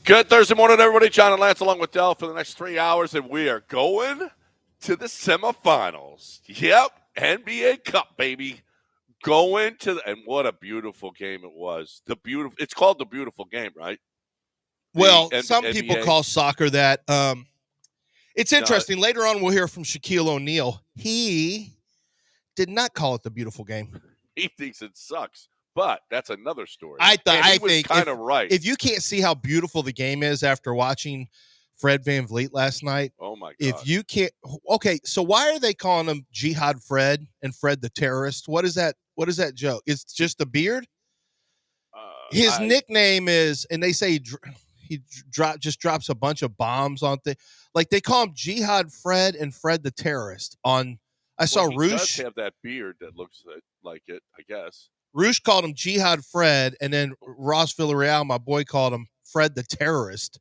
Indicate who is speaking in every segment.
Speaker 1: Good Thursday morning, everybody. John and Lance along with Dell for the next 3 hours, and we are going to the semifinals. Yep, NBA Cup, baby. Going to and what a beautiful game it was. It's called the beautiful game, right?
Speaker 2: Well, some people call soccer that. It's interesting.
Speaker 1: No.
Speaker 2: Later on, we'll hear from Shaquille O'Neal. He did not call it the beautiful game.
Speaker 1: He thinks it sucks. But that's another story.
Speaker 2: I
Speaker 1: think kind of right.
Speaker 2: If you can't see how beautiful the game is after watching Fred VanVleet last night,
Speaker 1: oh my God!
Speaker 2: If you can't, okay. So why are they calling him Jihad Fred and Fred the terrorist? What is that? What is that joke? It's just a beard. His nickname is, and they say he drops a bunch of bombs on things. Like they call him Jihad Fred and Fred the terrorist. I saw
Speaker 1: he
Speaker 2: Roosh
Speaker 1: does have that beard that looks like it, I guess.
Speaker 2: Roosh called him Jihad Fred, and then Ross Villarreal, my boy, called him Fred the terrorist.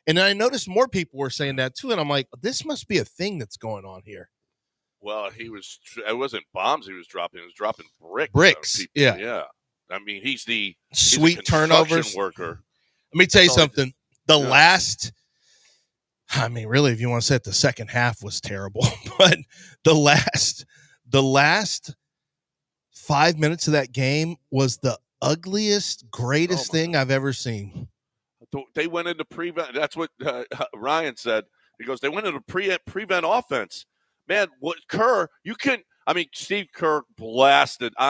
Speaker 2: And then I noticed more people were saying that too, and I'm like, this must be a thing that's going on here.
Speaker 1: Well, it wasn't bombs he was dropping. He was dropping bricks.
Speaker 2: Bricks, yeah.
Speaker 1: Yeah. I mean, he's a
Speaker 2: turnovers
Speaker 1: worker.
Speaker 2: Let me tell you something. Last, I mean, really, if you want to say it, the second half was terrible. But the last 5 minutes of that game was the ugliest, greatest thing I've ever seen.
Speaker 1: They went into prevent. That's what Ryan said. He goes, they went into prevent offense. Man, what Kerr, Steve Kerr blasted the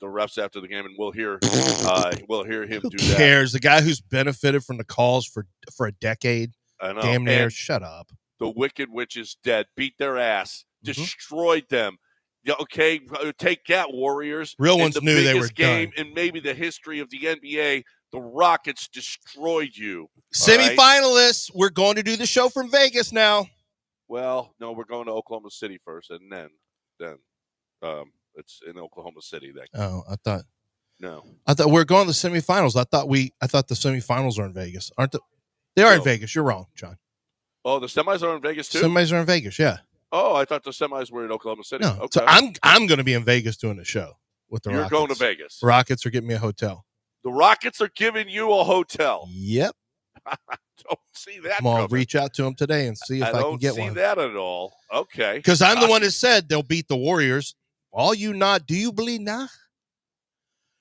Speaker 1: refs after the game, and we'll hear him
Speaker 2: Who
Speaker 1: do that.
Speaker 2: Who cares? The guy who's benefited from the calls for a decade.
Speaker 1: I know.
Speaker 2: Damn near. Shut up.
Speaker 1: The Wicked Witch is dead. Beat their ass. Destroyed them. Yeah, okay, take that, Warriors.
Speaker 2: Real ones knew they were
Speaker 1: game
Speaker 2: done.
Speaker 1: in maybe the history of the NBA. The Rockets destroyed you.
Speaker 2: Semifinalists, we're going to do the show from Vegas now.
Speaker 1: Well, no, we're going to Oklahoma City first, and then it's in Oklahoma City.
Speaker 2: I thought we're going to the semifinals. I thought the semifinals are in Vegas, aren't they? They are in Vegas. You're wrong, John.
Speaker 1: Oh, the semis are in Vegas too.
Speaker 2: Semis are in Vegas, yeah.
Speaker 1: Oh, I thought the semis were in Oklahoma City.
Speaker 2: No,
Speaker 1: okay.
Speaker 2: So I'm going to be in Vegas doing the show with the Rockets.
Speaker 1: You're going to Vegas.
Speaker 2: The Rockets are getting me a hotel.
Speaker 1: The Rockets are giving you a hotel.
Speaker 2: Yep.
Speaker 1: I don't see that.
Speaker 2: I'll reach out to them today and see if I can get one.
Speaker 1: I don't see that at all. Okay.
Speaker 2: Because I'm the one that said they'll beat the Warriors. All you not, do you believe now?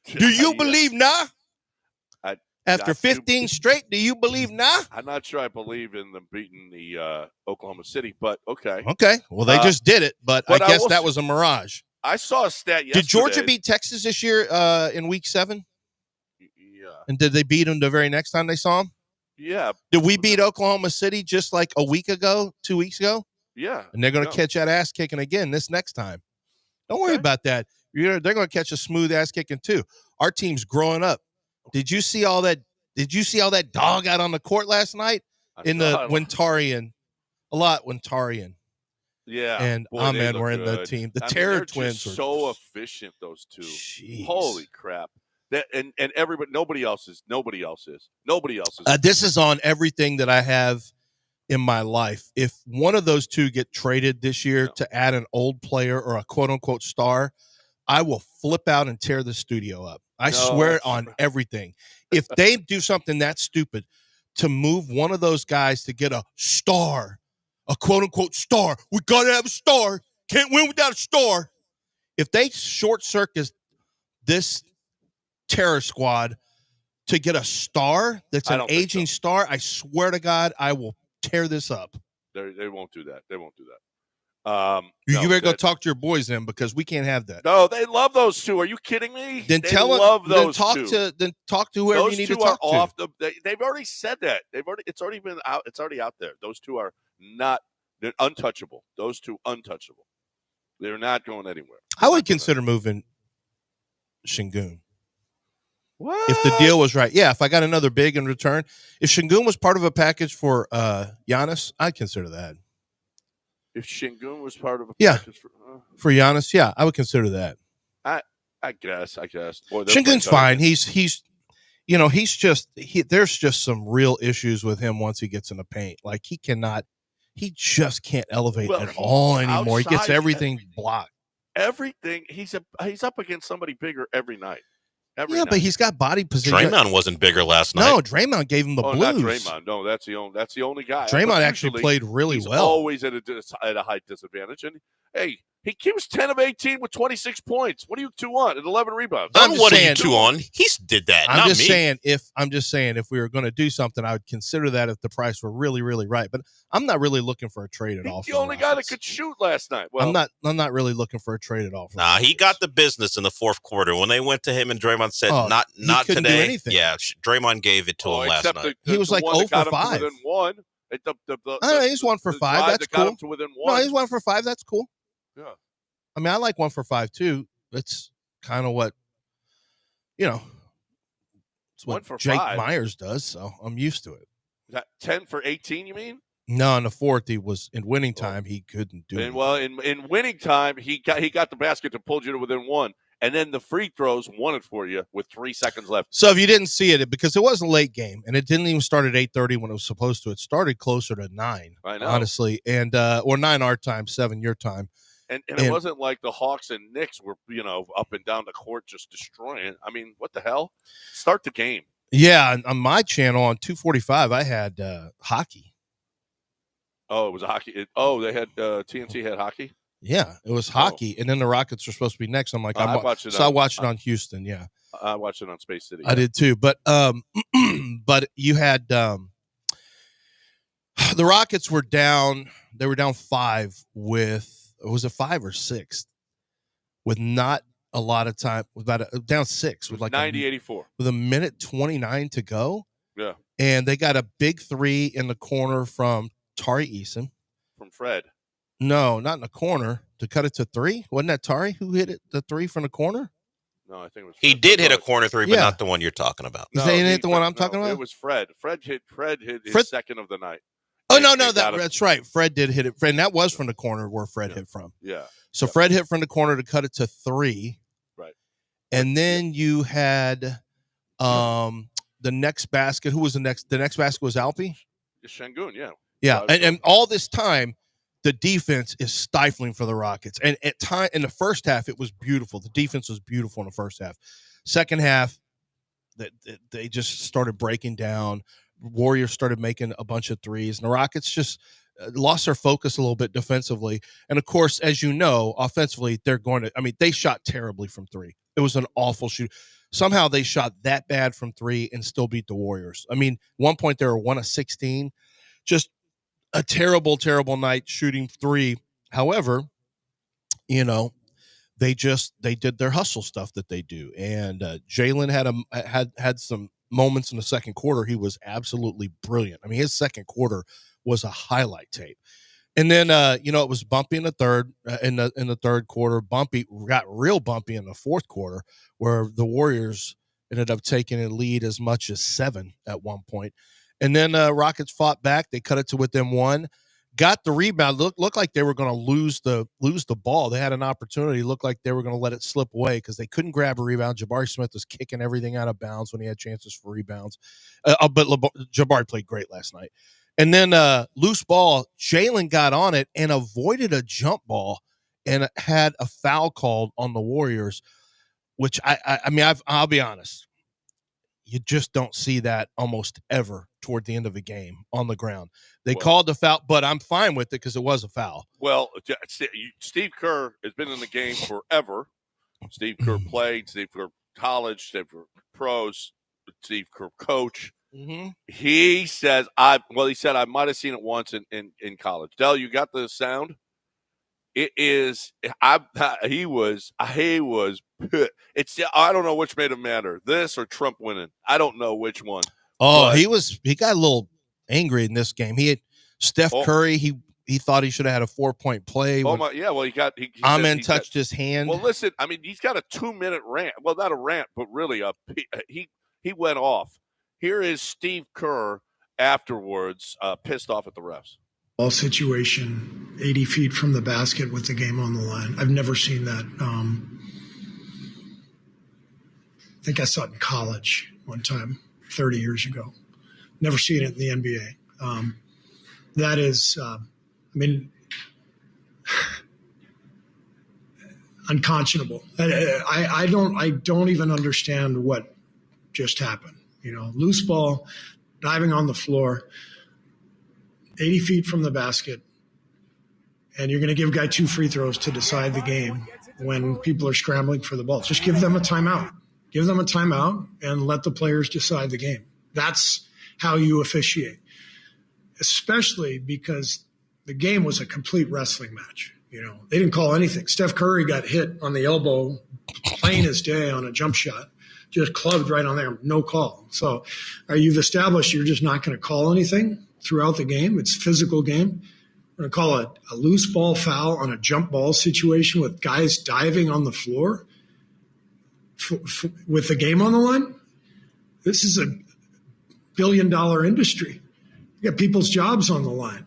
Speaker 2: Do you believe now? After 15 straight, do you believe now?
Speaker 1: I'm not sure I believe in them beating the Oklahoma City, but okay.
Speaker 2: Okay. Well, they just did it, but I guess that was a mirage.
Speaker 1: I saw a stat yesterday.
Speaker 2: Did Georgia beat Texas this year in Week 7?
Speaker 1: Yeah.
Speaker 2: And did they beat them the very next time they saw them?
Speaker 1: Yeah.
Speaker 2: Did we beat Oklahoma City just like a week ago, 2 weeks ago?
Speaker 1: Yeah.
Speaker 2: And they're going to catch that ass kicking again this next time. Don't worry about that. They're going to catch a smooth ass kicking too. Our team's growing up. Did you see all that? Did you see all that dog out on the court last night in the Wintarian? A lot Wintarian.
Speaker 1: Yeah.
Speaker 2: And Ahmed were in the team. The Terror Twins were
Speaker 1: so efficient, those two.
Speaker 2: Jeez.
Speaker 1: Holy crap. That and everybody, nobody else is.
Speaker 2: This is on everything that I have in my life. If one of those two get traded this year to add an old player or a quote unquote star, I will flip out and tear the studio up. I swear on everything. If they do something that stupid to move one of those guys to get a star, a quote unquote star, we got to have a star. Can't win without a star. If they short circuit this terror squad to get a star that's an aging star, I swear to God, I will tear this up.
Speaker 1: They won't do that.
Speaker 2: You better go talk to your boys then, because we can't have that.
Speaker 1: No, they love those two. Are you kidding me?
Speaker 2: Then
Speaker 1: talk
Speaker 2: to whoever you need to talk to.
Speaker 1: They've already said that. It's already been out. It's already out there. Those two are they're untouchable. Those two untouchable. They're not going anywhere.
Speaker 2: I would consider moving Şengün.
Speaker 1: What?
Speaker 2: If the deal was right. Yeah, if I got another big in return. If Şengün was part of a package for Giannis, I'd consider that.
Speaker 1: If Şengün was part of a package
Speaker 2: for Giannis, yeah, I would consider that.
Speaker 1: I guess. Boy,
Speaker 2: Şengün's fine. There's just some real issues with him once he gets in the paint. Like he just can't elevate at all anymore. He gets everything blocked.
Speaker 1: Everything. He's up against somebody bigger every night. Every
Speaker 2: Yeah,
Speaker 1: night.
Speaker 2: but he's got body position.
Speaker 3: Draymond wasn't bigger last night.
Speaker 2: No, Draymond gave him the blues.
Speaker 1: Not Draymond. No, that's the only guy.
Speaker 2: Draymond actually played really
Speaker 1: he's
Speaker 2: well.
Speaker 1: Always at a height disadvantage. And hey, he was 10 of 18 with 26 points. What are you 2 on and 11 rebounds?
Speaker 3: What are you 2 on? He did that.
Speaker 2: I'm just saying if we were going to do something, I would consider that if the price were really, really right. But I'm not really looking for a trade at all.
Speaker 1: He's the only guy that could shoot last night. Well,
Speaker 2: I'm not really looking for a trade at all.
Speaker 3: Nah, he got the business in the fourth quarter when they went to him and Draymond said, "Not
Speaker 2: today."
Speaker 3: Do anything. Yeah, Draymond gave it to him last night.
Speaker 2: He was like 0 for 5.
Speaker 1: Within one.
Speaker 2: He's 1 for 5. That's cool. No, he's 1 for 5. That's cool.
Speaker 1: Yeah.
Speaker 2: I mean, I like 1 for 5 too. That's kind of what, it's what Jake Myers does. So I'm used to it.
Speaker 1: Is that 10 for 18, you mean?
Speaker 2: No, in the fourth, he was in winning time. He couldn't do it.
Speaker 1: Well, in winning time, he got the basket to pull you to within 1. And then the free throws won it for you with 3 seconds left.
Speaker 2: So if you didn't see it, because it was a late game, and it didn't even start at 8:30 when it was supposed to. It started closer to 9,
Speaker 1: I know.
Speaker 2: Honestly, and or 9 our time, 7 your time.
Speaker 1: And it wasn't like the Hawks and Knicks were, up and down the court just destroying it. I mean, what the hell? Start the game.
Speaker 2: Yeah, on my channel on 245, I had hockey.
Speaker 1: Oh, it was a hockey. They had TNT had hockey?
Speaker 2: Yeah, it was hockey, and then the Rockets were supposed to be next. I'm like, I watched it on Houston. Yeah,
Speaker 1: I watched it on Space City.
Speaker 2: I did too. But but you had the Rockets were down. They were down 5 with, was it 5 or 6? With not a lot of time. With down 6 with like
Speaker 1: 90-84
Speaker 2: with a minute 29 to go.
Speaker 1: Yeah,
Speaker 2: and they got a big 3 in the corner from Tari Eason.
Speaker 1: From Fred.
Speaker 2: No, not in the corner to cut it to 3. Wasn't that Tari who hit it the 3 from the corner?
Speaker 1: No, I think it was Fred.
Speaker 3: He did hit a corner 3, but not the one you're talking about.
Speaker 2: Is that the one I'm talking about?
Speaker 1: It was Fred. Fred hit his second of the night.
Speaker 2: Oh, no, that's right. Fred did hit it. And that was from the corner where Fred hit from.
Speaker 1: Yeah.
Speaker 2: So Fred hit from the corner to cut it to 3.
Speaker 1: Right.
Speaker 2: And then you had the next basket. Who was the next? The next basket was Alpi?
Speaker 1: Şengün, yeah.
Speaker 2: Yeah, and all this time, the defense is stifling for the Rockets. And at time in the first half, it was beautiful. The defense was beautiful in the first half. Second half, they just started breaking down. Warriors started making a bunch of threes, and the Rockets just lost their focus a little bit defensively. And of course, as you know, offensively, they shot terribly from 3. It was an awful shoot. Somehow they shot that bad from 3 and still beat the Warriors. I mean, one point they were 1 of 16. Just a terrible, terrible night shooting 3. However, they did their hustle stuff that they do. And Jalen had some moments in the second quarter. He was absolutely brilliant. I mean, his second quarter was a highlight tape. And then it was bumpy in the third in the third quarter. Bumpy got real bumpy in the fourth quarter, where the Warriors ended up taking a lead as much as 7 at one point. And then Rockets fought back. They cut it to within 1. Got the rebound. Looked like they were going to lose the ball. They had an opportunity. Looked like they were going to let it slip away because they couldn't grab a rebound. Jabari Smith was kicking everything out of bounds when he had chances for rebounds. But Jabari played great last night. And then loose ball, Jalen got on it and avoided a jump ball and had a foul called on the Warriors, which I'll be honest. You just don't see that almost ever toward the end of a game on the ground. They called the foul, but I'm fine with it because it was a foul.
Speaker 1: Well, Steve Kerr has been in the game forever. Steve Kerr played, Steve Kerr college, Steve Kerr pros, Steve Kerr coach.
Speaker 2: Mm-hmm.
Speaker 1: He says, I might have seen it once in college. Del, you got the sound? It is. He was. It's. I don't know which made him madder, this or Trump winning. I don't know which one.
Speaker 2: Oh, he got a little angry in this game. He had Steph Curry. He thought he should have had a 4-point play.
Speaker 1: Oh my! Yeah. Well,
Speaker 2: Amen touched his hand.
Speaker 1: Well, listen. I mean, he's got a 2-minute rant. Well, not a rant, but really he went off. Here is Steve Kerr afterwards, pissed off at the refs.
Speaker 4: Ball situation, 80 feet from the basket with the game on the line. I've never seen that. I think I saw it in college one time, 30 years ago. Never seen it in the NBA. That is, unconscionable. I don't even understand what just happened. Loose ball, diving on the floor, 80 feet from the basket, and you're going to give a guy 2 free throws to decide the game when people are scrambling for the ball. Just give them a timeout. Give them a timeout and let the players decide the game. That's how you officiate, especially because the game was a complete wrestling match. They didn't call anything. Steph Curry got hit on the elbow, plain as day on a jump shot, just clubbed right on there, no call. So you've established you're just not going to call anything throughout the game. It's a physical game. We're going to call a loose ball foul on a jump ball situation with guys diving on the floor with the game on the line. This is a billion-dollar industry. You got people's jobs on the line.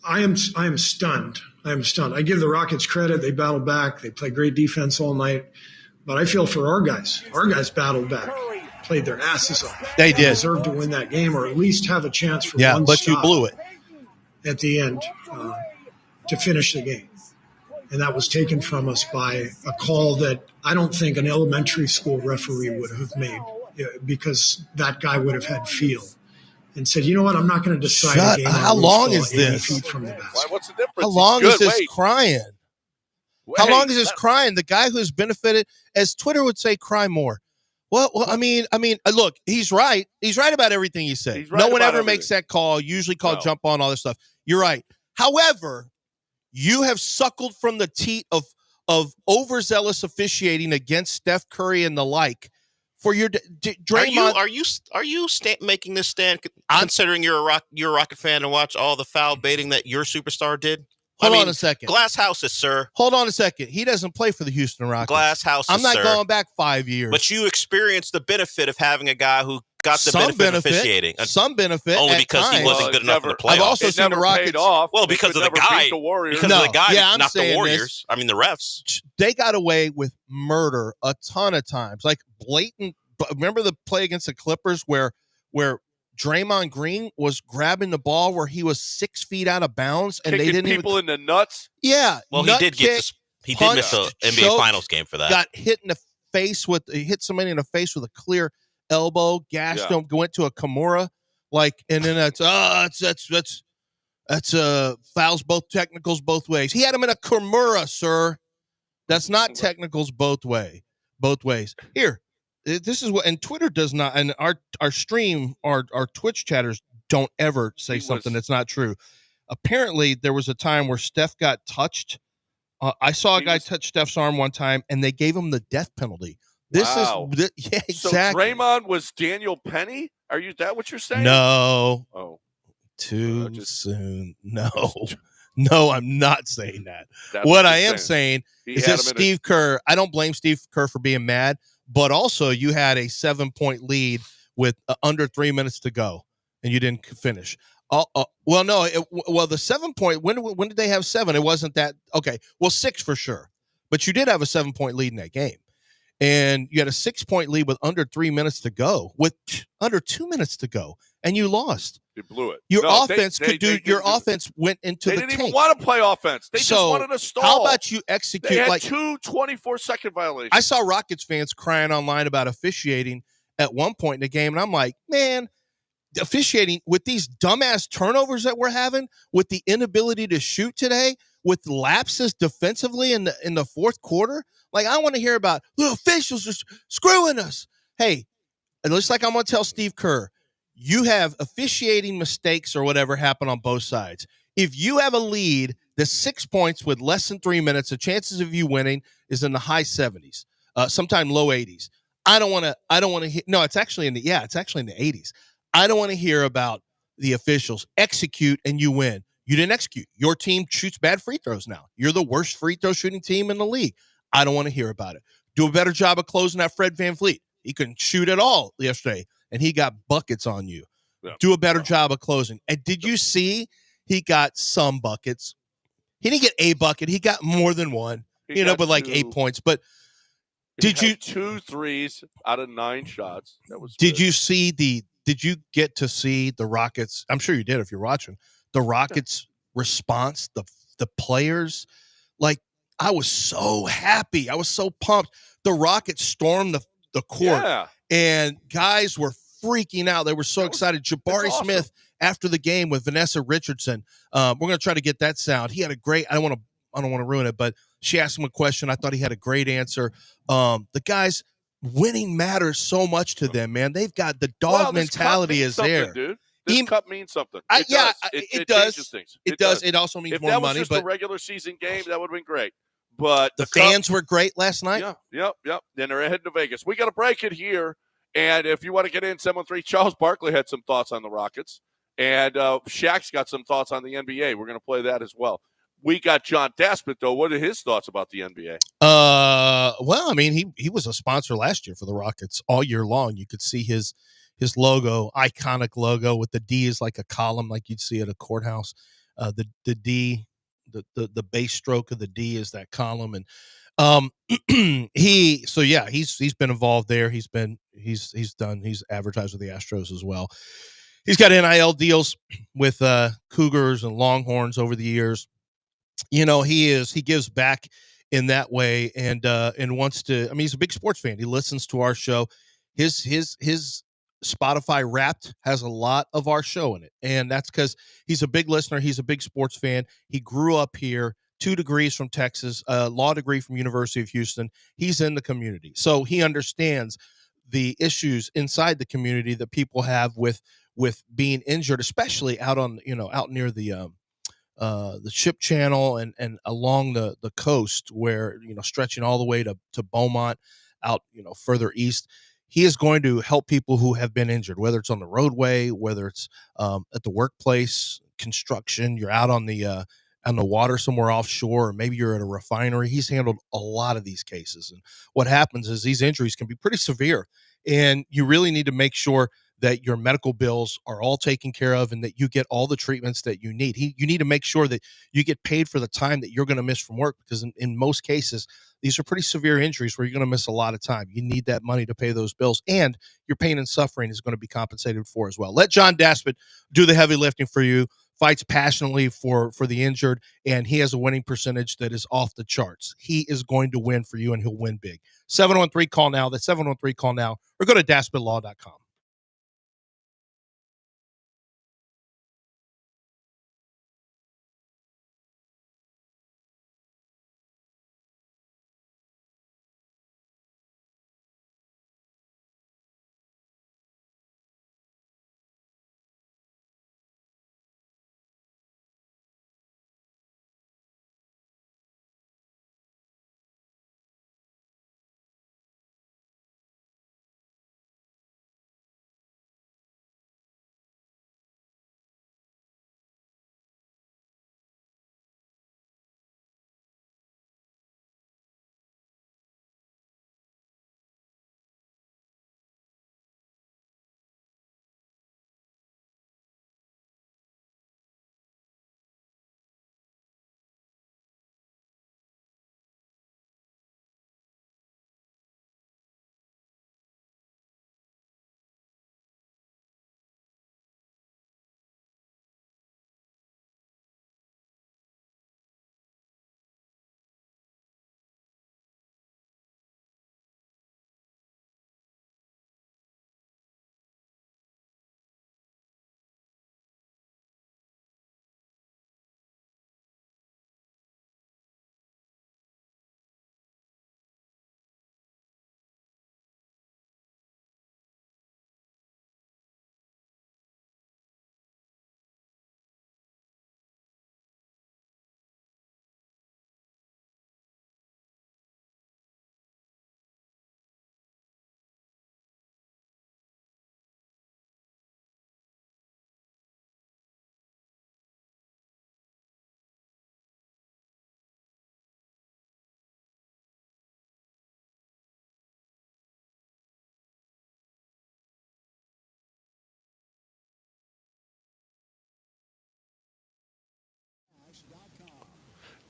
Speaker 4: I am stunned. I am stunned. I give the Rockets credit. They battled back. They played great defense all night. But I feel for our guys. Our guys battled back, played their asses off.
Speaker 2: They did.
Speaker 4: Deserved to win that game or at least have a chance for one
Speaker 2: Yeah, but you
Speaker 4: stop
Speaker 2: blew it
Speaker 4: at the end to finish the game. And that was taken from us by a call that I don't think an elementary school referee would have made, because that guy would have had feel and said, you know what, I'm not going to decide a game.
Speaker 2: How long is
Speaker 4: 80
Speaker 2: this?
Speaker 4: feet from the basket.
Speaker 1: What's the difference?
Speaker 2: How long is this crying? How
Speaker 1: Wait,
Speaker 2: long is this crying? The guy who's benefited, as Twitter would say, cry more. Well, I mean, look, he's right. He's right about everything he said.
Speaker 1: Right,
Speaker 2: no one ever makes that call, usually called jump on, all this stuff. You're right. However, you have suckled from the teat of overzealous officiating against Steph Curry and the like for your Draymond.
Speaker 3: Are you making this stand considering you're a Rocket fan and watch all the foul baiting that your superstar did?
Speaker 2: Hold on a second.
Speaker 3: Glass houses, sir.
Speaker 2: Hold on a second. He doesn't play for the Houston Rockets.
Speaker 3: Glass houses,
Speaker 2: I'm not
Speaker 3: sir.
Speaker 2: going back 5 years.
Speaker 3: But you experienced the benefit of having a guy who got the benefit of officiating.
Speaker 2: Some benefit.
Speaker 3: Only because he wasn't good enough for the playoffs.
Speaker 2: I've also seen the Rockets.
Speaker 3: Well, because of the guy. Because of the guy, not the Warriors. I mean, the refs.
Speaker 2: They got away with murder a ton of times. Like blatant. Remember the play against the Clippers where Draymond Green was grabbing the ball where he was 6 feet out of bounds and
Speaker 1: kicking
Speaker 2: they didn't
Speaker 1: people in the nuts.
Speaker 2: Yeah.
Speaker 3: Well, he did miss the NBA Finals game for that.
Speaker 2: Got hit in the face hit somebody in the face with a clear elbow, gashed him, went to a Kimura, and then that's fouls both technicals both ways. He had him in a Kimura, sir. That's not technicals both ways. Here. This is what, and Twitter does not, and our stream, our Twitch chatters don't ever say something that's not true. Apparently, there was a time where Steph got touched. I saw a guy touch Steph's arm one time, and they gave him the death penalty.
Speaker 1: Wow.
Speaker 2: Yeah, exactly.
Speaker 1: So Draymond was Daniel Penny? Are you that what you're saying?
Speaker 2: No.
Speaker 1: Oh.
Speaker 2: Too soon. No. No, I'm not saying that. What I am saying is that Steve Kerr, I don't blame Steve Kerr for being mad. But also, you had a 7-point lead with under 3 minutes to go, and you didn't finish. The 7-point. When did they have 7? It wasn't that okay. Well, 6 for sure, but you did have a 7-point lead in that game, and you had a 6-point lead with under 3 minutes to go, with under 2 minutes to go, and you lost.
Speaker 1: You blew it.
Speaker 2: Your offense went into the tank.
Speaker 1: They didn't even want to play offense. They just wanted to stall.
Speaker 2: How about you execute?
Speaker 1: They had 2 24-second violations.
Speaker 2: I saw Rockets fans crying online about officiating at one point in the game, and I'm like, man, officiating with these dumbass turnovers that we're having, with the inability to shoot today, with lapses defensively in the fourth quarter. Like, I want to hear about the officials are screwing us. Hey, it looks like I'm going to tell Steve Kerr, you have officiating mistakes or whatever happen on both sides. If you have a lead that's 6 points with less than 3 minutes, the chances of you winning is in the high 70s, sometime low 80s. I don't want to hear. No, it's actually in the 80s. I don't want to hear about the officials execute and you win. You didn't execute. Your team shoots bad free throws now. You're the worst free throw shooting team in the league. I don't want to hear about it. Do a better job of closing that Fred VanVleet. He couldn't shoot at all yesterday, and he got buckets on you. Yeah. Do a better job of closing. And did you see he got some buckets? He didn't get a bucket. He got more than one, but like 8 points. But did you
Speaker 1: 2 threes out of 9 shots? That was.
Speaker 2: Did you get to see the Rockets? I'm sure you did if you're watching the Rockets response, the players, like, I was so happy. I was so pumped. The Rockets stormed the court, and guys were freaking out. They were so excited. Jabari Smith, after the game with Vanessa Richardson, we're going to try to get that sound. He had a great, I don't want to ruin it, but she asked him a question. I thought he had a great answer. The guys, winning matters so much to them, man. They've got the dog mentality is there.
Speaker 1: Dude. This cup means something.
Speaker 2: It does.
Speaker 1: Changes things.
Speaker 2: It does. It also means more money.
Speaker 1: If that was just a regular season game, that would have been great. But
Speaker 2: the fans were great last night.
Speaker 1: Yep. Then they're heading to Vegas. We got to break it here. And if you want to get in, 713, Charles Barkley had some thoughts on the Rockets. And Shaq's got some thoughts on the NBA. We're going to play that as well. We got John Daspit, though. What are his thoughts about the NBA?
Speaker 2: Well, I mean, he was a sponsor last year for the Rockets all year long. You could see his logo, iconic logo with the D is like a column, like you'd see at a courthouse. The D, the base stroke of the D is that column, and he's been involved there. He's advertised with the Astros as well. He's got NIL deals with Cougars and Longhorns over the years. You know, he gives back in that way, and wants to. I mean, he's a big sports fan. He listens to our show. His Spotify Wrapped has a lot of our show in it, and that's because he's a big listener. He's a big sports fan. He grew up here, 2 degrees from Texas, a law degree from University of Houston. He's in the community, so he understands the issues inside the community that people have with being injured, especially out near the Ship Channel and along the coast, where, stretching all the way to Beaumont, out, further east. He is going to help people who have been injured, whether it's on the roadway, whether it's at the workplace, construction, you're out on the water somewhere offshore, or maybe you're at a refinery. He's handled a lot of these cases. And what happens is these injuries can be pretty severe, and you really need to make sure that your medical bills are all taken care of and that you get all the treatments that you need. You need to make sure that you get paid for the time that you're going to miss from work, because in most cases, these are pretty severe injuries where you're going to miss a lot of time. You need that money to pay those bills, and your pain and suffering is going to be compensated for as well. Let John Daspit do the heavy lifting for you, fights passionately for the injured, and he has a winning percentage that is off the charts. He is going to win for you, and he'll win big. 713-CALL NOW. That's 713-CALL NOW, or go to DaspitLaw.com.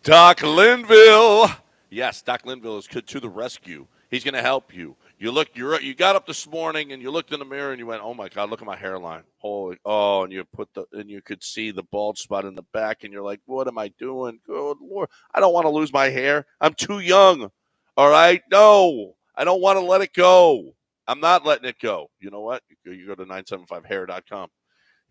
Speaker 1: Doc Linville. Yes, Doc Linville is to the rescue. He's going to help you. You got up this morning and you looked in the mirror and you went, "Oh my God, look at my hairline." And you could see the bald spot in the back and you're like, "What am I doing? Good Lord, I don't want to lose my hair. I'm too young." All right, no, I don't want to let it go. I'm not letting it go. You know what? You go to 975hair.com.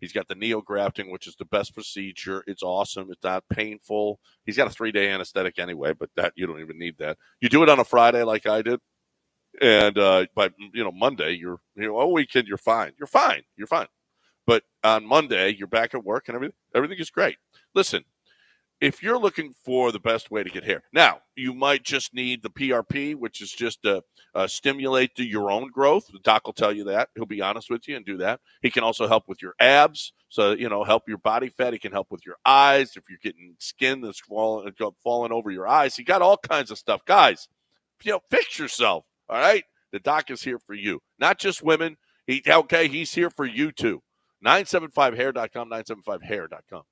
Speaker 1: He's got the neo-grafting, which is the best procedure. It's awesome. It's not painful. He's got a 3-day anesthetic anyway, but that you don't even need that. You do it on a Friday like I did, and by Monday, weekend, you're fine. You're fine. But on Monday, you're back at work and everything is great. Listen, if you're looking for the best way to get hair, now you might just need the PRP, which is just to stimulate your own growth. The doc will tell you that. He'll be honest with you and do that. He can also help with your abs, so help your body fat. He can help with your eyes if you're getting skin that's falling over your eyes. He got all kinds of stuff, guys. Fix yourself. All right, the doc is here for you, not just women. He's here for you too. 975hair.com. 975hair.com.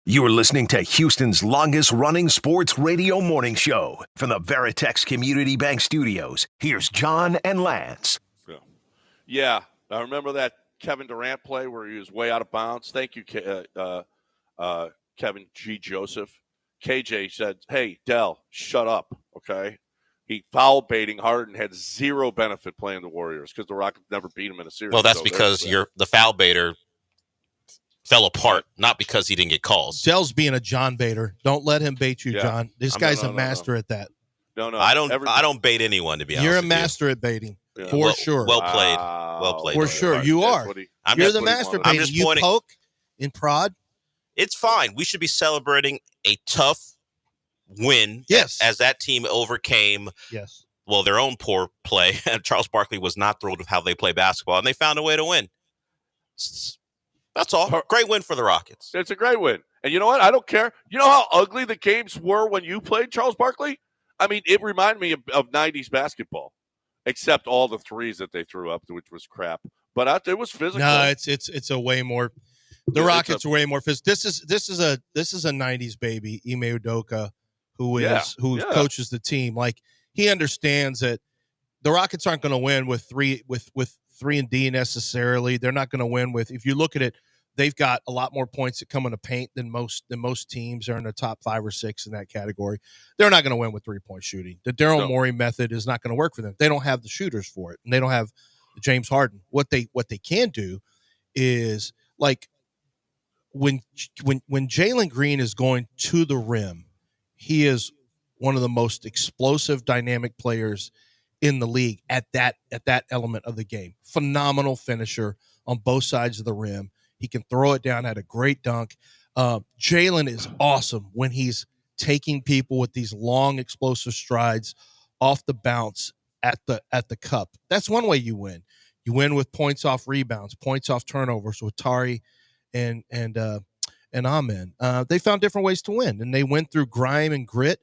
Speaker 5: You are listening to Houston's longest-running sports radio morning show from the Veritex Community Bank Studios. Here's John and Lance.
Speaker 1: Yeah, I remember that Kevin Durant play where he was way out of bounds. Thank you, Kevin G. Joseph. KJ said, "Hey, Dell, shut up, okay?" He foul baiting Harden had zero benefit playing the Warriors because the Rockets never beat him in a series.
Speaker 3: Well, that's because the foul baiter fell apart, not because he didn't get calls.
Speaker 2: Dell's being a John baiter. Don't let him bait you, John. This guy's a master at that.
Speaker 1: No.
Speaker 3: I don't bait anyone, to be honest.
Speaker 2: You're a master at baiting.
Speaker 1: Yeah.
Speaker 2: For sure.
Speaker 3: Well played.
Speaker 2: For sure. You are. You're the master baiting. You poke in prod.
Speaker 3: It's fine. We should be celebrating a tough win.
Speaker 2: Yes.
Speaker 3: As that team overcame their own poor play. Charles Barkley was not thrilled with how they play basketball, and they found a way to win. That's all. Great win for the Rockets.
Speaker 1: It's a great win. And you know what? I don't care. You know how ugly the games were when you played Charles Barkley? I mean, it reminded me of 90s basketball, except all the threes that they threw up, which was crap. But it was physical.
Speaker 2: No, it's a way more. The Rockets are way more physical. This is a 90s baby, Ime Udoka, who coaches the team. Like, he understands that the Rockets aren't going to win with 3-and-D necessarily. They're not going to win with, if you look at it, they've got a lot more points that come in the paint than most teams. Are in the top 5 or 6 in that category. They're not going to win with 3-point shooting. The Daryl Morey method is not going to work for them. They don't have the shooters for it, and they don't have James Harden. What they can do is, like, when Jalen Green is going to the rim, he is one of the most explosive, dynamic players in the league at that element of the game. Phenomenal finisher on both sides of the rim. He can throw it down, had a great dunk. Jalen is awesome when he's taking people with these long, explosive strides off the bounce at the cup. That's one way you win. You win with points off rebounds, points off turnovers with Tari and Amen. They found different ways to win, and they went through grime and grit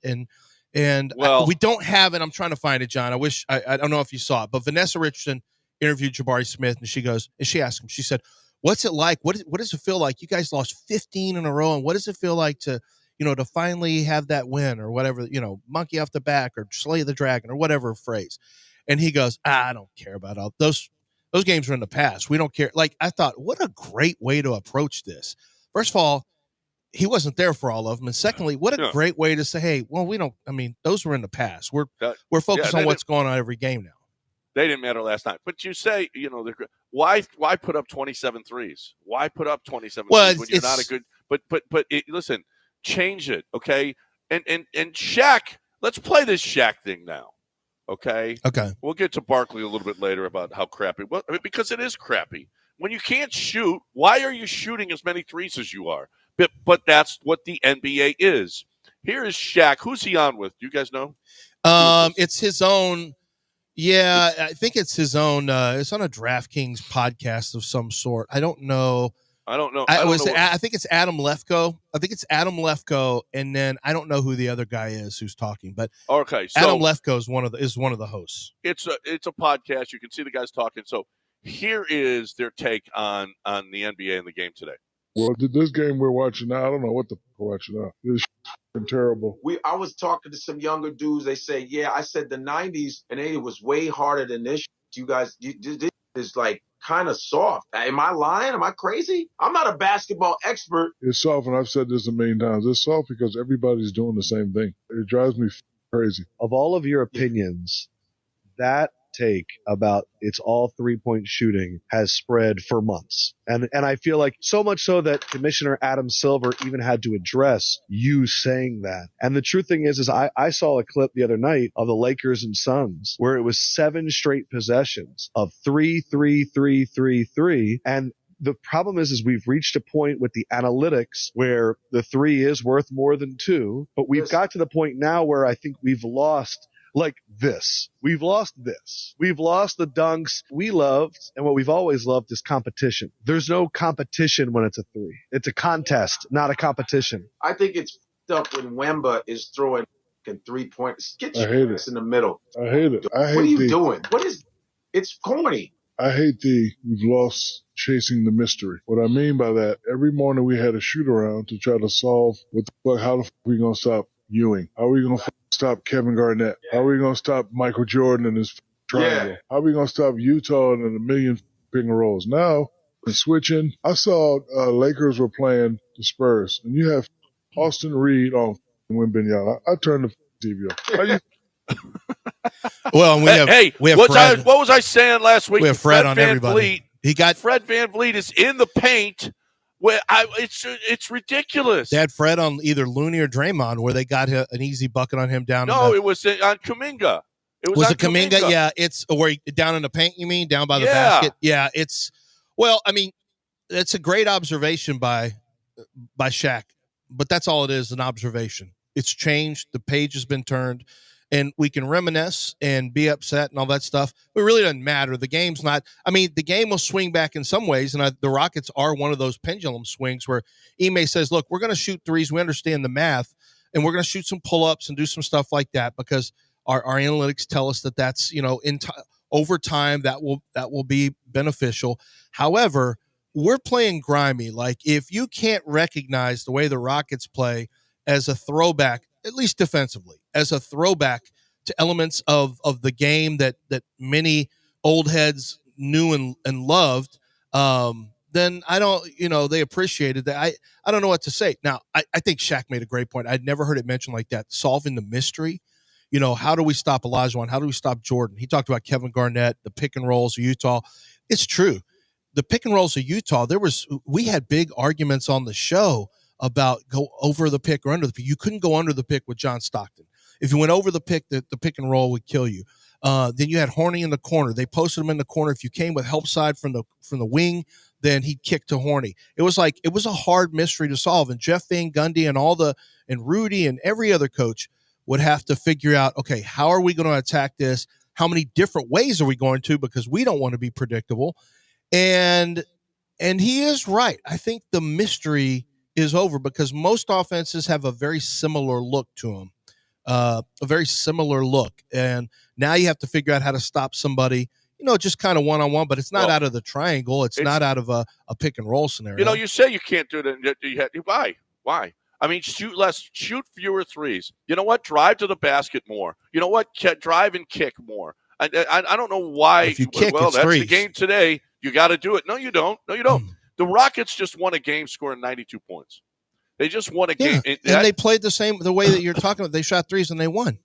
Speaker 2: we don't have it. I'm trying to find it, John. I don't know if you saw it, but Vanessa Richardson interviewed Jabari Smith, and she asked him, she said, "What's it like? What does it feel like? You guys lost 15 in a row, and what does it feel like to finally have that win, or whatever, monkey off the back or slay the dragon or whatever phrase?" And he goes, "I don't care about all those games are in the past. We don't care." Like, I thought, what a great way to approach this. First of all, he wasn't there for all of them. And secondly, what a great way to say, hey, well, those were in the past. We're focused on what's going on every game now.
Speaker 1: They didn't matter last night. But you say, why put up 27 threes? Why put up 27 threes when you're not a good – listen, change it, okay? And Shaq, let's play this Shaq thing now, okay?
Speaker 2: Okay.
Speaker 1: We'll get to Barkley a little bit later about how crappy – well, because it is crappy. When you can't shoot, why are you shooting as many threes as you are? But that's what the NBA is. Here is Shaq. Who's he on with? Do you guys know?
Speaker 2: It's his own. Yeah, I think it's his own. It's on a DraftKings podcast of some sort. I don't know
Speaker 1: I don't know.
Speaker 2: I think it's Adam Lefko. And then I don't know who the other guy is who's talking, but
Speaker 1: okay, so
Speaker 2: Adam Lefko is one of the hosts.
Speaker 1: It's a podcast. You can see the guys talking. So here is their take on the NBA and the game today.
Speaker 6: Well, this game we're watching now, I don't know what the we're watching now. It's terrible.
Speaker 7: I was talking to some younger dudes. They say, yeah, I said the 90s, and it was way harder than this. You guys, this is like kind of soft. Am I lying? Am I crazy? I'm not a basketball expert.
Speaker 6: It's soft, and I've said this a million times. It's soft because everybody's doing the same thing. It drives me crazy.
Speaker 8: Of all of your opinions, that take about it's all 3-point shooting has spread for months. And I feel like so much so that Commissioner Adam Silver even had to address you saying that. And the true thing is I saw a clip the other night of the Lakers and Suns where it was 7 straight possessions of 3, 3, 3, 3, 3. And the problem is we've reached a point with the analytics where the 3 is worth more than 2. But we've got to the point now where I think we've lost like this. We've lost this. We've lost the dunks we loved, and what we've always loved is competition. There's no competition when it's a 3. It's a contest, not a competition.
Speaker 7: I think it's up when Wemba is throwing 3-pointers. Get your ass in the middle.
Speaker 6: I hate it.
Speaker 7: What are you doing? It's corny.
Speaker 6: I hate we've lost chasing the mystery. What I mean by that, every morning we had a shoot around to try to solve how the fuck we gonna stop Ewing? How are we gonna stop Kevin Garnett? How are we going to stop Michael Jordan and his triangle? How are we going to stop Utah and a million pick and rolls? Now, switching. I saw Lakers were playing the Spurs, and you have Austin Reed on Wembanyama. I turned the TV off.
Speaker 2: Well, we have Fred.
Speaker 1: What was I saying last week?
Speaker 2: We have Fred on everybody.
Speaker 1: Fred VanVleet is in the paint. It's ridiculous.
Speaker 2: They had Fred on either Looney or Draymond, where they got an easy bucket on him down.
Speaker 1: No, it was on Kuminga.
Speaker 2: Was it Kuminga? Yeah, it's where down in the paint. You mean down by the basket? Yeah, it's. Well, I mean, it's a great observation by Shaq, but that's all it is—an observation. It's changed. The page has been turned. And we can reminisce and be upset and all that stuff. But it really doesn't matter. The game's not – I mean, the game will swing back in some ways, and the Rockets are one of those pendulum swings where Ime says, look, we're going to shoot threes. We understand the math, and we're going to shoot some pull-ups and do some stuff like that because our analytics tell us that that's, over time that will be beneficial. However, we're playing grimy. Like, if you can't recognize the way the Rockets play as a throwback, at least defensively, as a throwback to elements of the game that many old heads knew and loved, then I don't, they appreciated that. I don't know what to say. Now, I think Shaq made a great point. I'd never heard it mentioned like that, solving the mystery. How do we stop Olajuwon? How do we stop Jordan? He talked about Kevin Garnett, the pick and rolls of Utah. It's true. The pick and rolls of Utah, we had big arguments on the show about go over the pick or under the pick. You couldn't go under the pick with John Stockton. If you went over the pick and roll would kill you. Then you had Horny in the corner. They posted him in the corner. If you came with help side from the wing, then he'd kick to Horny. It was a hard mystery to solve. And Jeff Van Gundy and Rudy and every other coach would have to figure out, okay, how are we going to attack this? How many different ways are we going to? Because we don't want to be predictable. And he is right. I think the mystery is over because most offenses have a very similar look to them, a very similar look. And now you have to figure out how to stop somebody, just kind of one-on-one, but it's not out of the triangle. It's not out of a pick and roll scenario.
Speaker 1: You say you can't do it. Why? I mean, shoot less, shoot fewer threes. You know what? Drive to the basket more. You know what? Drive and kick more. I don't know why.
Speaker 2: If you kick,
Speaker 1: that's
Speaker 2: threes.
Speaker 1: The game today. You got to do it. No, you don't. The Rockets just won a game scoring 92 points. They just won a game.
Speaker 2: And they played the way that you're talking about. They shot threes and they won.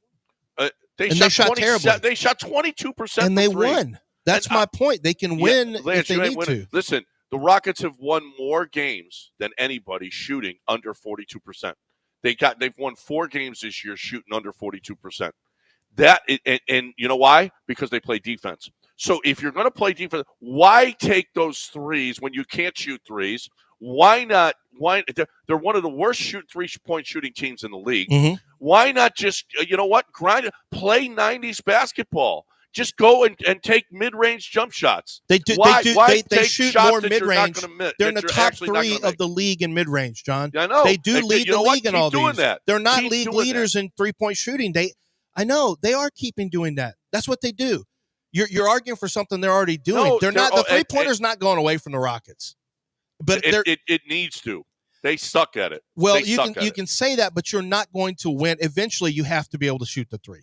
Speaker 1: They shot terribly. They shot 22%.
Speaker 2: And they won. That's my point. They can win if they need to.
Speaker 1: Listen, the Rockets have won more games than anybody shooting under 42%. They've won 4 games this year shooting under 42%. And you know why? Because they play defense. So if you're going to play defense, why take those threes when you can't shoot threes? Why not? They're one of the worst 3-point shooting teams in the league.
Speaker 2: Mm-hmm.
Speaker 1: Why not just, grind it? Play 90s basketball. Just go and take mid-range jump shots.
Speaker 2: They do.
Speaker 1: Why
Speaker 2: They
Speaker 1: take
Speaker 2: shoot
Speaker 1: shots
Speaker 2: more
Speaker 1: that
Speaker 2: mid-range.
Speaker 1: You're not gonna
Speaker 2: They're in the top 3 of the league in mid-range, John.
Speaker 1: Yeah, I know.
Speaker 2: They do lead the league in all
Speaker 1: doing
Speaker 2: these.
Speaker 1: That.
Speaker 2: They're not
Speaker 1: Keep
Speaker 2: league leaders in three-point shooting. I know they are keeping doing that. That's what they do. You're arguing for something they're already doing.
Speaker 1: No,
Speaker 2: they're not. The three-pointer's not going away from the Rockets. But
Speaker 1: it needs to. They suck at it.
Speaker 2: Well, you can say that, but you're not going to win. Eventually, you have to be able to shoot the three.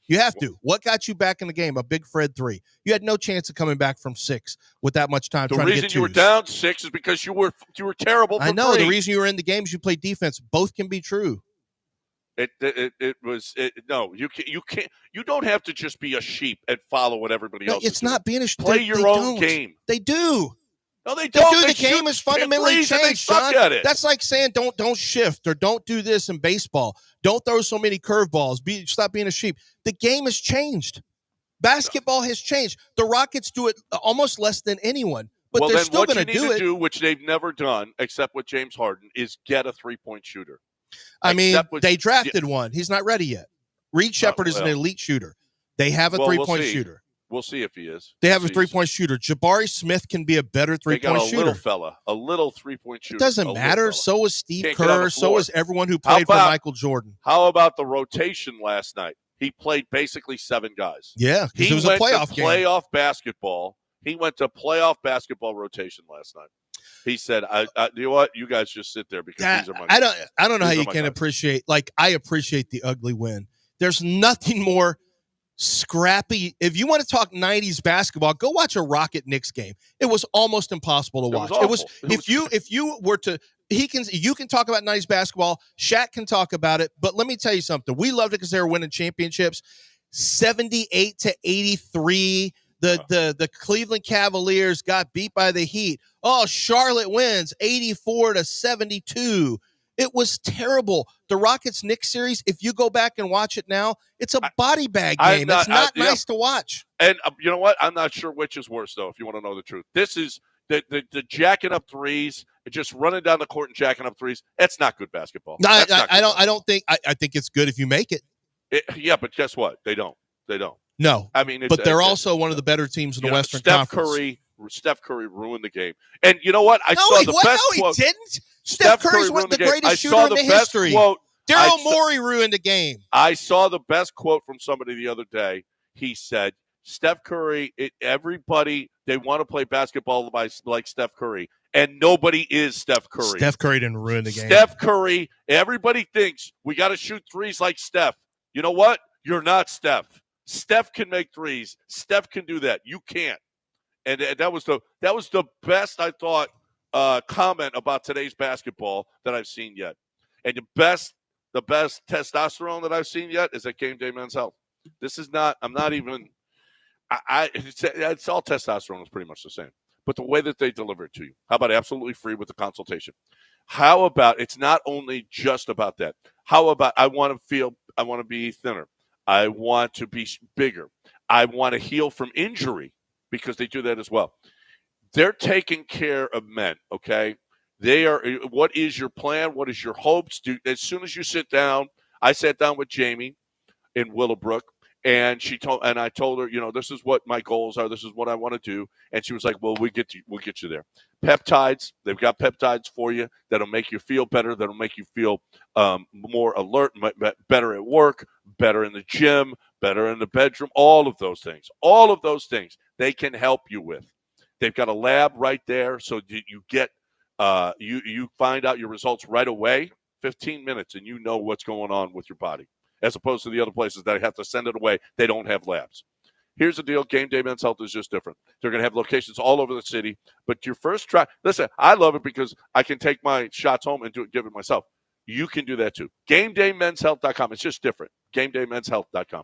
Speaker 2: You have to. What got you back in the game? A big Fred 3. You had no chance of coming back from 6 with that much time.
Speaker 1: The reason you were down 6 is because you were terrible.
Speaker 2: I know.
Speaker 1: 3.
Speaker 2: The reason you were in the games, you played defense. Both can be true.
Speaker 1: No, you can't. You don't have to just be a sheep and follow what everybody else.
Speaker 2: It's not being a sheep.
Speaker 1: Play your own game.
Speaker 2: They do.
Speaker 1: No, they don't.
Speaker 2: The game is fundamentally changed, John. That's like saying don't shift or don't do this in baseball. Don't throw so many curveballs. Stop being a sheep. The game has changed. Basketball has changed. The Rockets do it almost less than anyone, but they're still going to do it.
Speaker 1: What you need to do, which they've never done, except with James Harden, is get a three-point shooter.
Speaker 2: I mean, they drafted one. He's not ready yet. Reed Shepard is an elite shooter. They have a three-point shooter.
Speaker 1: We'll see if he is.
Speaker 2: They have a three-point shooter. Jabari Smith can be a better three-point shooter.
Speaker 1: A little three-point shooter.
Speaker 2: It doesn't matter. So is Steve Kerr. So is everyone who played for Michael Jordan.
Speaker 1: How about the rotation last night? He played basically 7 guys.
Speaker 2: Yeah, because it was a playoff game.
Speaker 1: Playoff basketball. He went to playoff basketball rotation last night. He said, you know what? You guys just sit there because these are my guys.
Speaker 2: I don't know how you can appreciate. Like, I appreciate the ugly win. There's nothing more scrappy. If you want to talk 90s basketball, go watch a Rocket Knicks game. It was almost impossible to watch. If you were to you can talk about 90s basketball, Shaq can talk about it, but let me tell you something. We loved it because they were winning championships. 78-83. The Cleveland Cavaliers got beat by the Heat. Oh, Charlotte wins 84-72. It was terrible. The Rockets-Knicks series, if you go back and watch it now, it's a body bag game. It's not nice to watch.
Speaker 1: And you know what? I'm not sure which is worse, though, if you want to know the truth. This is the jacking up threes, just running down the court and jacking up threes. That's not good basketball.
Speaker 2: No, I think it's good if you make it.
Speaker 1: Yeah, but guess what? They don't.
Speaker 2: No.
Speaker 1: I mean,
Speaker 2: but they're also one of the better teams in the Western Conference.
Speaker 1: Steph Curry ruined the game. And you know what? I saw the best quote.
Speaker 2: No, he didn't. Steph Curry's one of the greatest shooter in history. Daryl Morey ruined the game.
Speaker 1: I saw the best quote from somebody the other day. He said, Steph Curry, everybody, they want to play basketball like Steph Curry. And nobody is Steph Curry.
Speaker 2: Steph Curry didn't ruin the game.
Speaker 1: Steph Curry, everybody thinks we got to shoot threes like Steph. You know what? You're not Steph. Steph can make threes. Steph can do that. You can't. And that was the best, I thought, comment about today's basketball that I've seen yet. And the best testosterone that I've seen yet is at Game Day Men's Health. This is not. I'm not even. It's all testosterone is pretty much the same. But the way that they deliver it to you. How about absolutely free with the consultation? How about it's not only just about that. How about I want to be thinner. I want to be bigger. I want to heal from injury because they do that as well. They're taking care of men, okay? They are. What is your plan? What is your hopes? As soon as you sit down, I sat down with Jamie in Willowbrook, and I told her, this is what my goals are. This is what I want to do. And she was like, well, we'll get you there. Peptides, they've got peptides for you that'll make you feel better, that'll make you feel more alert, better at work, better in the gym, better in the bedroom, all of those things they can help you with. They've got a lab right there, so you get you find out your results right away, 15 minutes, and you know what's going on with your body, as opposed to the other places that have to send it away. They don't have labs. Here's the deal. Game Day Men's Health is just different. They're going to have locations all over the city. But your first try, listen, I love it because I can take my shots home and give it myself. You can do that too. GameDayMen'sHealth.com. It's just different. GameDayMen'sHealth.com.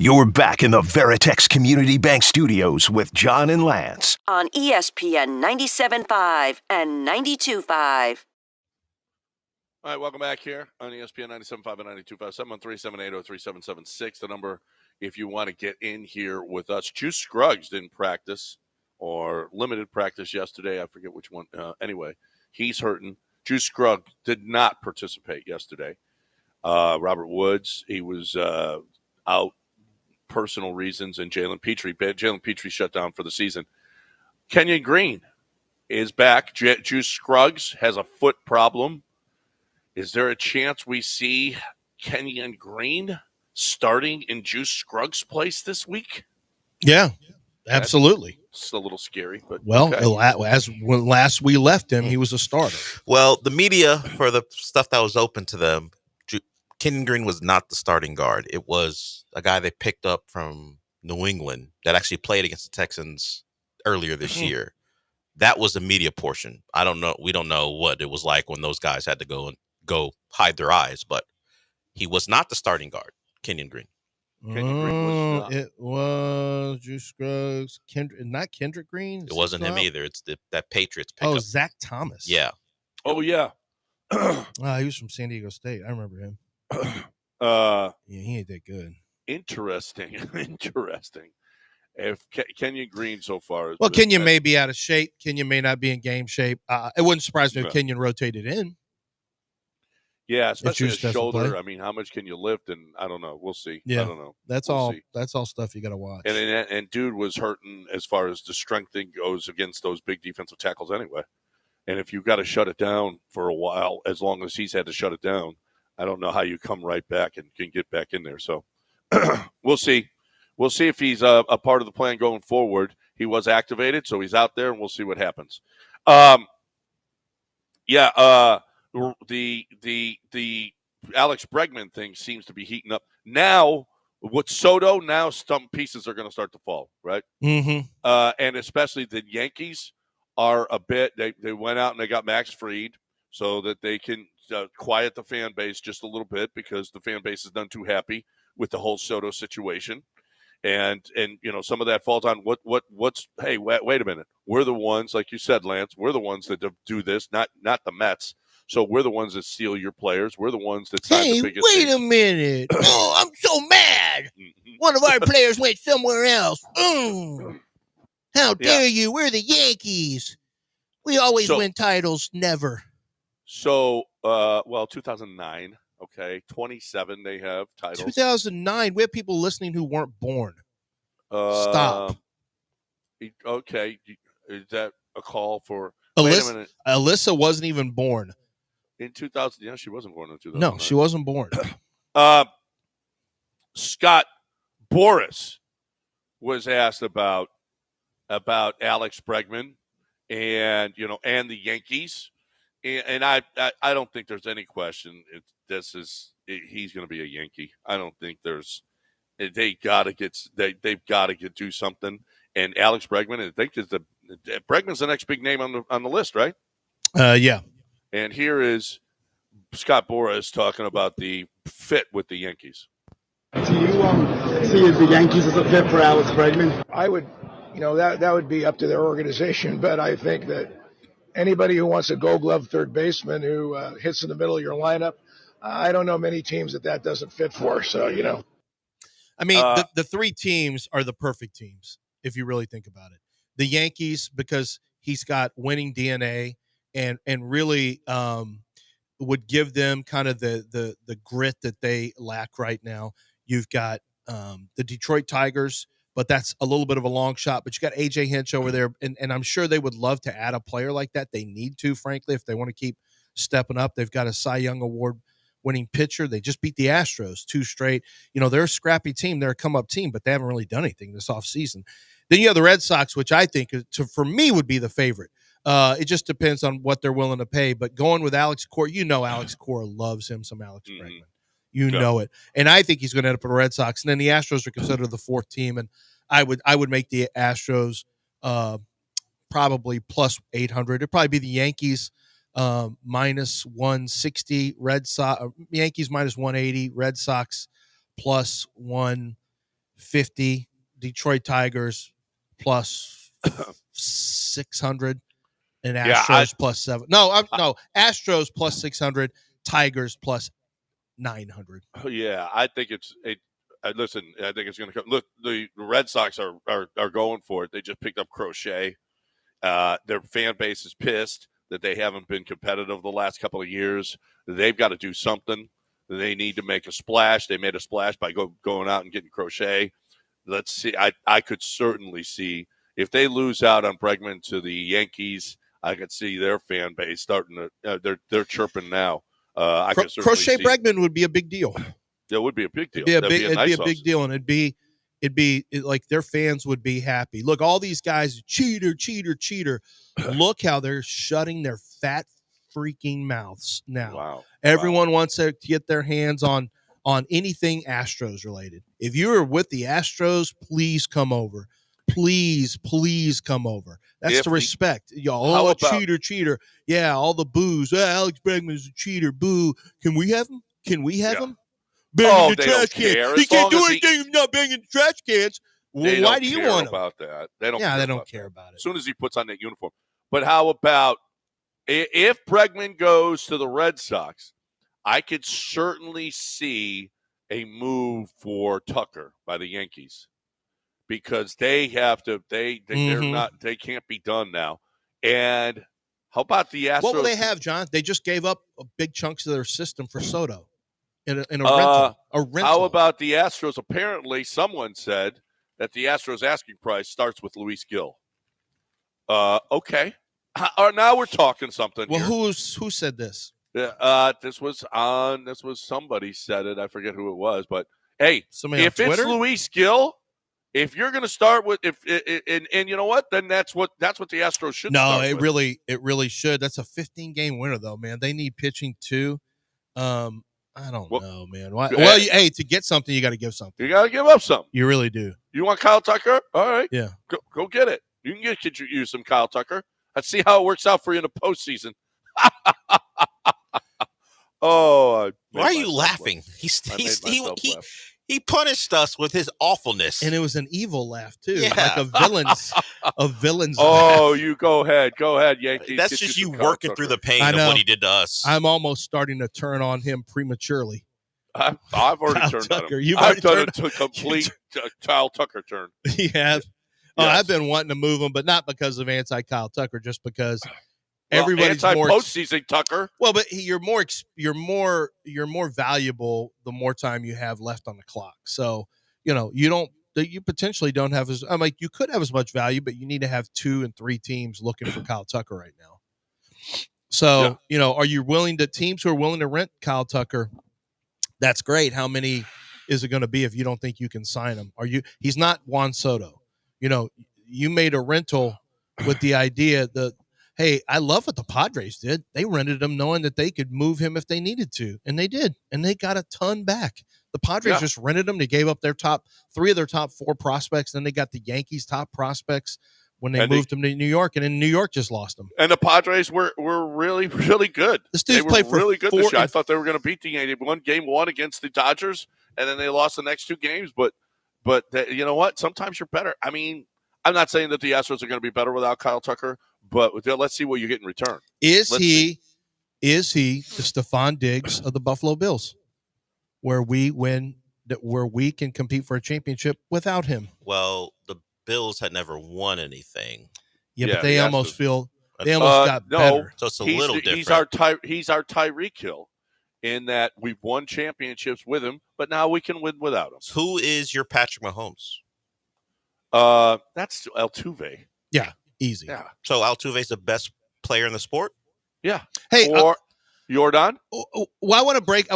Speaker 5: You're back in the Veritex Community Bank Studios with John and Lance.
Speaker 9: On ESPN 97.5 and 92.5.
Speaker 1: All right, welcome back here on ESPN 97.5 and 92.5, 713-780-3776. The number if you want to get in here with us. Juice Scruggs didn't practice or limited practice yesterday. I forget which one. Anyway, he's hurting. Juice Scruggs did not participate yesterday. Robert Woods, he was out, personal reasons, and Jalen Petrie shut down for the season. Kenyon Green is back. Juice Scruggs has a foot problem. Is there a chance we see Kenyon Green starting in Juice Scruggs' place this week?
Speaker 2: Yeah, absolutely.
Speaker 1: It's a little scary, but
Speaker 2: well,
Speaker 1: okay.
Speaker 2: as when last we left him, he was a starter.
Speaker 3: Well, the media, for the stuff that was open to them, Kenyon Green was not the starting guard. It was a guy they picked up from New England that actually played against the Texans earlier this year. That was the media portion. I don't know. We don't know what it was like when those guys had to go hide their eyes, but he was not the starting guard, Kenyon Green.
Speaker 1: Kenyon Green was not.
Speaker 2: It was Juice Scruggs, not Kendrick Green.
Speaker 3: It wasn't him either. It's that Patriots pickup.
Speaker 2: Oh, Zach Thomas.
Speaker 3: Yeah.
Speaker 1: Oh, yeah.
Speaker 2: He was from San Diego State. I remember him. Yeah, he ain't that good.
Speaker 1: Interesting. If Kenyon Green so far,
Speaker 2: Kenyon may be out of shape. Kenyon may not be in game shape. It wouldn't surprise me if Kenyon rotated in.
Speaker 1: Yeah, especially
Speaker 2: Juice
Speaker 1: a shoulder.
Speaker 2: play.
Speaker 1: I mean, how much can you lift? And I don't know. We'll see.
Speaker 2: Yeah,
Speaker 1: I don't know.
Speaker 2: That's all stuff you got to watch.
Speaker 1: And dude was hurting as far as the strength thing goes against those big defensive tackles anyway. And if you've got to shut it down for a while, as long as he's had to shut it down, I don't know how you come right back and can get back in there. So we'll see. We'll see if he's a part of the plan going forward. He was activated, so he's out there, and we'll see what happens. The Alex Bregman thing seems to be heating up. Now, with Soto, now some pieces are going to start to fall, right?
Speaker 2: Mm-hmm.
Speaker 1: And especially the Yankees are a bit – they went out and they got Max Fried so that they can quiet the fan base just a little bit because the fan base is none too happy with the whole Soto situation. And some of that falls on what's – hey, wait a minute. We're the ones, like you said, Lance, we're the ones that do this, not the Mets. So we're the ones that steal your players. We're the ones that sign the biggest.
Speaker 2: Wait a minute. Oh, I'm so mad. One of our players went somewhere else. How dare you? We're the Yankees. We always win titles. Never.
Speaker 1: So, 2009. Okay. 27 they have titles.
Speaker 2: 2009. We have people listening who weren't born. Stop.
Speaker 1: Okay. Is that a call for
Speaker 2: Wait
Speaker 1: a minute.
Speaker 2: Alyssa wasn't even born.
Speaker 1: In 2000, she wasn't born in 2000.
Speaker 2: No, she wasn't born.
Speaker 1: Scott Boras was asked about Alex Bregman and the Yankees, and I don't think there's any question. He's going to be a Yankee. I don't think they've got to do something. And Alex Bregman, I think Bregman's the next big name on the list, right?
Speaker 2: Yeah.
Speaker 1: And here is Scott Boras talking about the fit with the Yankees.
Speaker 10: Do you see the Yankees as a fit for Alex Bregman?
Speaker 11: I would, that would be up to their organization, but I think that anybody who wants a Gold Glove third baseman who hits in the middle of your lineup, I don't know many teams that doesn't fit for. So,
Speaker 2: I mean, the three teams are the perfect teams if you really think about it. The Yankees, because he's got winning DNA and really would give them kind of the grit that they lack right now. You've got the Detroit Tigers, but that's a little bit of a long shot. But you got AJ Hinch over there, and I'm sure they would love to add a player like that. They need to, frankly, if they want to keep stepping up. They've got a Cy Young Award winning pitcher. They just beat the Astros 2 straight. They're a scrappy team. They're a come-up team, but they haven't really done anything this offseason. Then you have the Red Sox, which I think, for me, would be the favorite. It just depends on what they're willing to pay. But going with Alex Cora, Alex Cora loves him some Alex Bregman. Know it. And I think he's going to end up with the Red Sox. And then the Astros are considered the fourth team. And I would make the Astros probably plus 800. It'd probably be the Yankees minus 160, Yankees minus 180, Red Sox plus 150. 50. Detroit Tigers plus 600. And Astros plus 7. No, Astros plus 600. Tigers plus 900.
Speaker 1: Yeah, I think listen, I think it's going to come. Look, the Red Sox are going for it. They just picked up Crochet. Their fan base is pissed that they haven't been competitive the last couple of years. They've got to do something. They need to make a splash. They made a splash by going out and getting Crochet. Let's see. I could certainly see if they lose out on Bregman to the Yankees, I could see their fan base starting to they're chirping now. I could
Speaker 2: Crochet Bregman would be a big deal.
Speaker 1: That would be a big deal.
Speaker 2: It'd be a big deal, and it'd be like their fans would be happy. Look, all these guys, cheater. Look how they're shutting their fat freaking mouths now.
Speaker 1: Wow.
Speaker 2: Everyone wants to get their hands on anything Astros related. If you're with the Astros, please come over. Please come over. That's the respect. Y'all, cheater. Yeah, all the boos. Alex Bregman is a cheater. Boo. Can we have him? Banging the trash can. He can't do anything if not banging the trash cans. Well, why do you want him?
Speaker 1: About that? They don't.
Speaker 2: Yeah, they don't care about it.
Speaker 1: As soon as he puts on that uniform. But how about if Bregman goes to the Red Sox? I could certainly see a move for Tucker by the Yankees. Because they have to, they're not, they can't be done now. And how about the Astros?
Speaker 2: What will they have, John? They just gave up big chunks of their system for Soto in a rental.
Speaker 1: How about the Astros? Apparently, someone said that the Astros asking price starts with Luis Gil. Okay. Now we're talking something.
Speaker 2: Well,
Speaker 1: here.
Speaker 2: who said this?
Speaker 1: This was somebody said it. I forget who it was, but hey, if it's Luis Gil. If you're going to start with and you know what, then that's what the Astros should.
Speaker 2: No, it really should. That's a 15-game winner though, man. They need pitching too. I don't know, man. Why? Well, hey, to get something, you got to give something.
Speaker 1: You got to give up something.
Speaker 2: You really do.
Speaker 1: You want Kyle Tucker? All right,
Speaker 2: yeah,
Speaker 1: go get it. You can get you some Kyle Tucker. Let's see how it works out for you in the postseason.
Speaker 3: Why are you laughing? He punished us with his awfulness,
Speaker 2: and it was an evil laugh too, like a villain's.
Speaker 1: Oh,
Speaker 2: laugh.
Speaker 1: You go ahead, Yankees.
Speaker 3: That's just you working through the pain of what he did to us.
Speaker 2: I'm almost starting to turn on him prematurely.
Speaker 1: I've already turned
Speaker 2: Tucker.
Speaker 1: on him. I've done a complete Kyle Tucker turn.
Speaker 2: You have. Oh, yes. I've been wanting to move him, but not because of anti-Kyle Tucker, just because. Everybody's more
Speaker 1: postseason Tucker.
Speaker 2: Well, but you're more valuable the more time you have left on the clock. So you potentially don't have as you could have as much value, but you need to have 2 and 3 teams looking for Kyle Tucker right now. So are you teams who are willing to rent Kyle Tucker? That's great. How many is it going to be if you don't think you can sign him? He's not Juan Soto. You made a rental with the idea that. Hey, I love what the Padres did. They rented him knowing that they could move him if they needed to, and they did, and they got a ton back. The Padres just rented him. They gave up their top 3 of their top 4 prospects. Then they got the Yankees' top prospects when they moved him to New York, and then New York just lost him.
Speaker 1: And the Padres were really, really good.
Speaker 2: This dude's played for
Speaker 1: really good this year. I thought they were going to beat the Yankees. They won game 1 against the Dodgers, and then they lost the next 2 games. But you know what? Sometimes you're better. I mean, I'm not saying that the Astros are going to be better without Kyle Tucker, but let's see what you get in return.
Speaker 2: Is he the Stephon Diggs of the Buffalo Bills, where we can compete for a championship without him?
Speaker 3: Well, the Bills had never won anything.
Speaker 2: Yeah, but they almost got better.
Speaker 3: So it's a little different.
Speaker 1: He's our Tyreek Hill in that we've won championships with him, but now we can win without him.
Speaker 3: So who is your Patrick Mahomes?
Speaker 1: That's Altuve.
Speaker 2: Yeah, easy.
Speaker 1: Yeah.
Speaker 3: So Altuve's the best player in the sport?
Speaker 1: Yeah.
Speaker 2: Hey,
Speaker 1: Jordan?
Speaker 2: Well, I want to break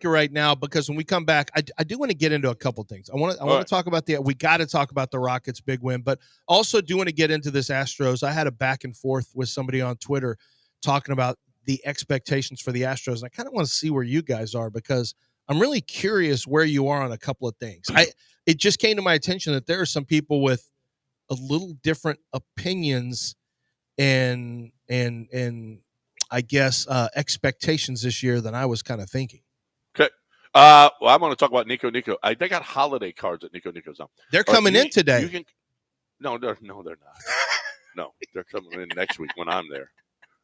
Speaker 2: it right now because when we come back, I do want to get into a couple things. I want to talk about we got to talk about the Rockets' big win, but also do want to get into this Astros. I had a back and forth with somebody on Twitter talking about the expectations for the Astros. And I kind of want to see where you guys are because I'm really curious where you are on a couple of things. It just came to my attention that there are some people with a little different opinions and I guess expectations this year than I was kind of thinking.
Speaker 1: Okay. Well, I'm going to talk about Nico. They got holiday cards at Nico now.
Speaker 2: They're coming in today.
Speaker 1: No, they're not. No, they're coming in next week when I'm there.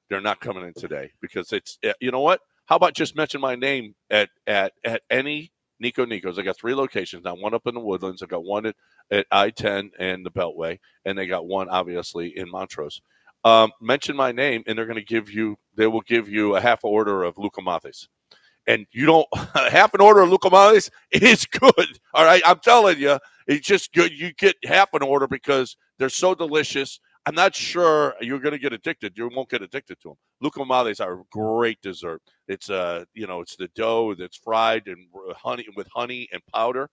Speaker 1: They're not coming in today because it's. You know what? How about just mention my name at any Nico's? I got 3 locations now. One up in the Woodlands. I got one at I-10 and the Beltway, and they got one obviously in Montrose. Mention my name, and they will give you a half order of Luca Mathis. And you don't half an order of Luca Mathis is good. All right, I'm telling you, it's just good. You get half an order because they're so delicious. I'm not sure you're going to get addicted. You won't get addicted to them. Luca Mathis are a great dessert. It's it's the dough that's fried and honey and powder.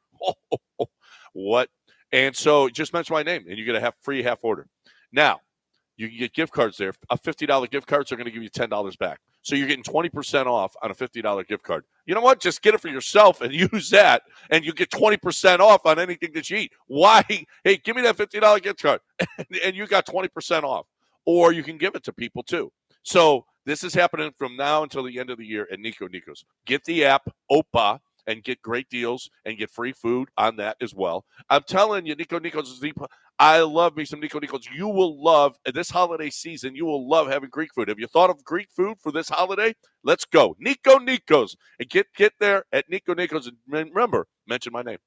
Speaker 1: What? And so just mention my name, and you get a free half order. Now, you can get gift cards there. A $50 gift card, so they're going to give you $10 back. So you're getting 20% off on a $50 gift card. You know what? Just get it for yourself and use that, and you get 20% off on anything that you eat. Why? Hey, give me that $50 gift card, and you got 20% off. Or you can give it to people, too. So this is happening from now until the end of the year at Nico's. Get the app, OPA, and get great deals and get free food on that as well. I'm telling you, Nico's is the. I love me some Nico's. You will love this holiday season. You will love having Greek food. Have you thought of Greek food for this holiday? Let's go. Nico's. And get there at Nico's. And remember, mention my name.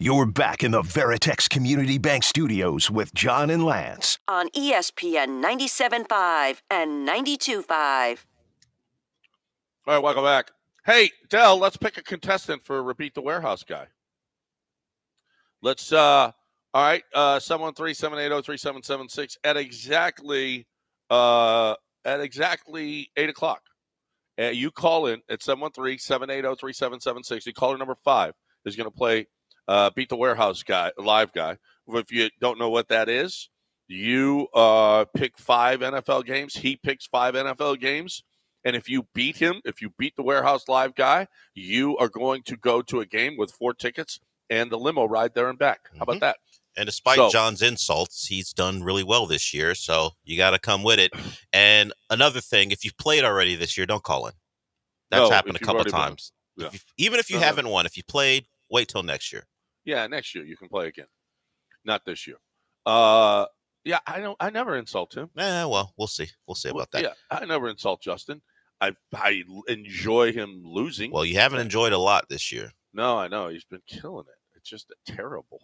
Speaker 5: You're back in the Veritex Community Bank Studios with John and Lance.
Speaker 9: On ESPN 97.5 and 92.5.
Speaker 1: All right, welcome back. Hey, Dell, let's pick a contestant for Repeat the Warehouse Guy. Let's, all right, 713-780-3776 at exactly 8 o'clock. You call in at 713-780-3776. You caller number 5 is going to play Beat the Warehouse Guy, live guy. If you don't know what that is, you pick 5 NFL games. He picks 5 NFL games. And if you beat him, if you beat the Warehouse Live guy, you are going to go to a game with 4 tickets and the limo ride there and back. How about that?
Speaker 3: And despite John's insults, he's done really well this year. So you got to come with it. And another thing, if you've played already this year, don't call in. That's happened a couple times.
Speaker 1: Yeah.
Speaker 3: Even if you haven't won, if you played, wait till next year.
Speaker 1: Yeah, next year you can play again. Not this year. Yeah, I never insult him.
Speaker 3: Well, we'll see. We'll see about that.
Speaker 1: Yeah, I never insult Justin. I enjoy him losing.
Speaker 3: Well, you haven't enjoyed a lot this year.
Speaker 1: No, I know. He's been killing it. It's just terrible.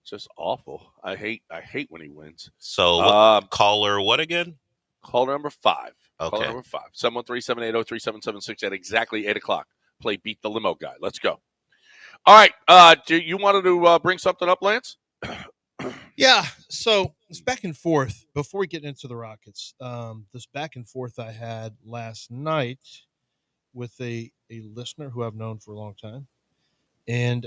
Speaker 1: It's just awful. I hate when he wins.
Speaker 3: So caller what again?
Speaker 1: Caller number 5.
Speaker 3: Okay.
Speaker 1: Caller number 5. 713-780-3776 at exactly 8 o'clock. Play Beat the Limo Guy. Let's go. All right. Do you wanted to bring something up, Lance?
Speaker 2: Yeah. So this back and forth before we get into the Rockets. This back and forth I had last night with a listener who I've known for a long time, and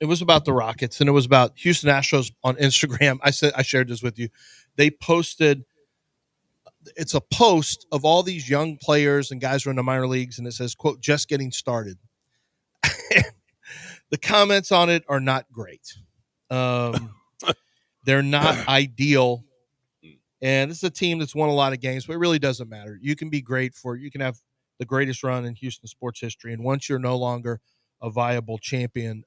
Speaker 2: it was about the Rockets, and it was about Houston Astros on Instagram. I shared this with you. They posted. It's a post of all these young players and guys who are in the minor leagues, and it says, quote, "just getting started." The comments on it are not great. They're not ideal. And this is a team that's won a lot of games, but it really doesn't matter. You can be great you can have the greatest run in Houston sports history. And once you're no longer a viable champion,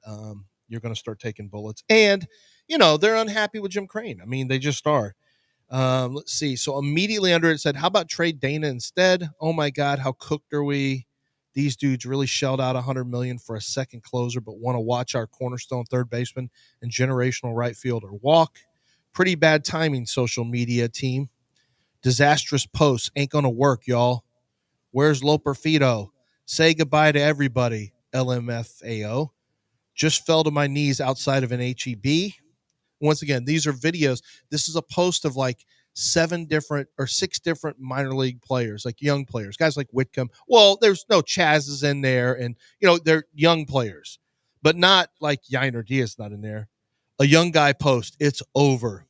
Speaker 2: you're going to start taking bullets. And, they're unhappy with Jim Crane. I mean, they just are. Let's see. So immediately under it said, how about trade Dana instead? Oh my God, how cooked are we? These dudes really shelled out $100 million for a second closer, but want to watch our cornerstone third baseman and generational right fielder walk. Pretty bad timing, social media team. Disastrous posts. Ain't going to work, y'all. Where's Loperfido? Say goodbye to everybody, LMFAO. Just fell to my knees outside of an HEB. Once again, these are videos. This is a post of like 6 different minor league players, like young players, guys like Whitcomb. Well, there's no Chaz's in there, and they're young players, but not like Yainer Diaz not in there. A young guy post, it's over.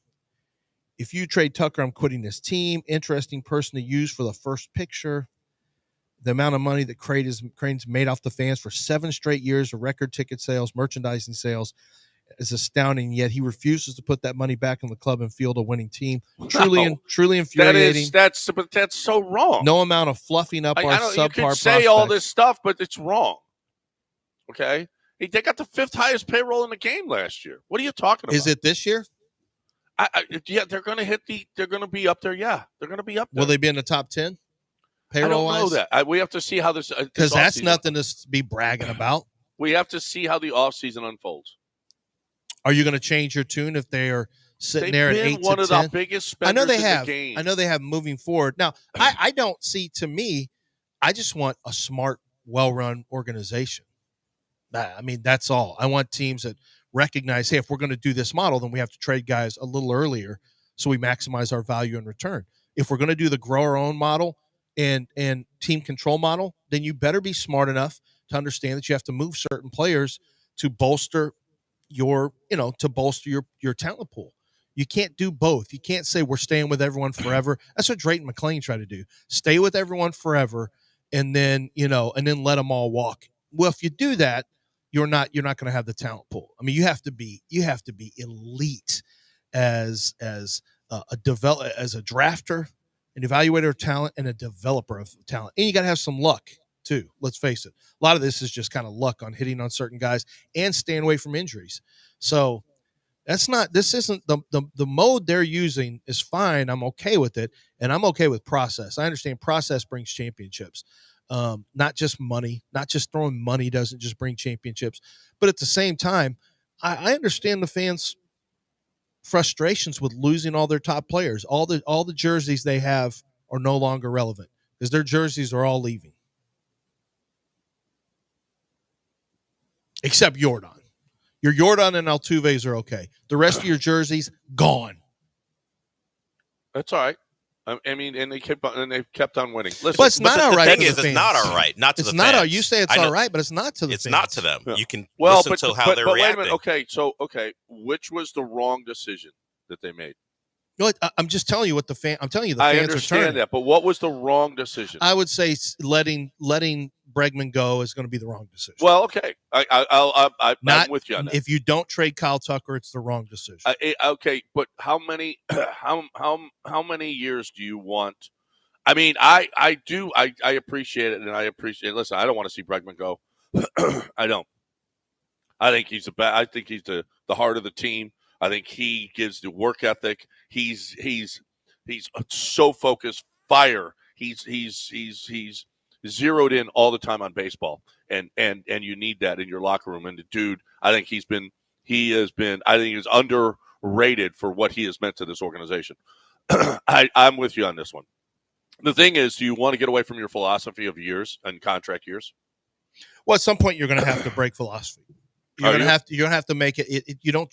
Speaker 2: If you trade Tucker, I'm quitting this team. Interesting person to use for the first picture. The amount of money that Crane's made off the fans for 7 straight years of record ticket sales, merchandising sales is astounding, yet he refuses to put that money back in the club and field a winning team. Truly infuriating.
Speaker 1: That's so wrong.
Speaker 2: No amount of fluffing up our subpar
Speaker 1: you can say
Speaker 2: prospects.
Speaker 1: all this stuff, but it's wrong. Okay? They got the 5th highest payroll in the game last year. What are you talking about?
Speaker 2: Is it this year?
Speaker 1: Yeah, they're going to be up there. Yeah, they're going to be up there.
Speaker 2: Will they be in the top 10?
Speaker 1: Payroll I don't know that. We have to see how this
Speaker 2: because that's nothing to be bragging about.
Speaker 1: We have to see how the offseason unfolds.
Speaker 2: Are you going to change your tune if they are sitting there at 8 to 10?
Speaker 1: One of the biggest spenders in the game.
Speaker 2: I know they have moving forward. Now, I don't see, to me, I just want a smart, well-run organization. I mean, that's all. I want teams that recognize, hey, if we're going to do this model, then we have to trade guys a little earlier so we maximize our value in return. If we're going to do the grow our own model and team control model, then you better be smart enough to understand that you have to move certain players to bolster your talent pool. You can't do both. You can't say we're staying with everyone forever. That's what Drayton McClain tried to do. Stay with everyone forever and then let them all walk. Well, if you do that, you're not going to have the talent pool. I mean, you have to be elite as a drafter, an evaluator of talent, and a developer of talent. And you got to have some luck too. Let's face it. A lot of this is just kind of luck on hitting on certain guys and staying away from injuries. So this isn't the mode they're using is fine. I'm okay with it. And I'm okay with process. I understand process brings championships. Not just money, not just throwing money doesn't just bring championships. But at the same time, I understand the fans' frustrations with losing all their top players. All the jerseys they have are no longer relevant because their jerseys are all leaving. Except Jordan. Your Jordan and Altuve's are okay. The rest of your jerseys, gone.
Speaker 1: That's all right. I mean, and they kept on winning. Listen,
Speaker 2: but it's not all right.
Speaker 3: The thing is, it's not all right. Not to the fans.
Speaker 2: Not. You say it's all right, but it's not to the fans.
Speaker 3: It's not to them.
Speaker 1: Yeah.
Speaker 3: You can listen to how they're reacting.
Speaker 1: Wait a minute. Which was the wrong decision that they made?
Speaker 2: I'm just telling you what I'm telling you the
Speaker 1: I
Speaker 2: fans
Speaker 1: understand
Speaker 2: are turning.
Speaker 1: that, but what was the wrong decision?
Speaker 2: I would say letting Bregman go is going to be the wrong decision.
Speaker 1: Well, okay. I'm with you on that.
Speaker 2: If you don't trade Kyle Tucker, it's the wrong decision.
Speaker 1: Okay, but how many how many years do you want? I mean, I appreciate it, and I appreciate. Listen, I don't want to see Bregman go. I don't. I think he's I think he's the heart of the team. I think he gives the work ethic. He's so focused. Fire. He's zeroed in all the time on baseball, and you need that in your locker room. And the dude, I think he's underrated for what he has meant to this organization. I'm with you on this one. The thing is, do you want to get away from your philosophy of years and contract years?
Speaker 2: Well, at some point you're going to have to break philosophy. You're going to have to make it. You don't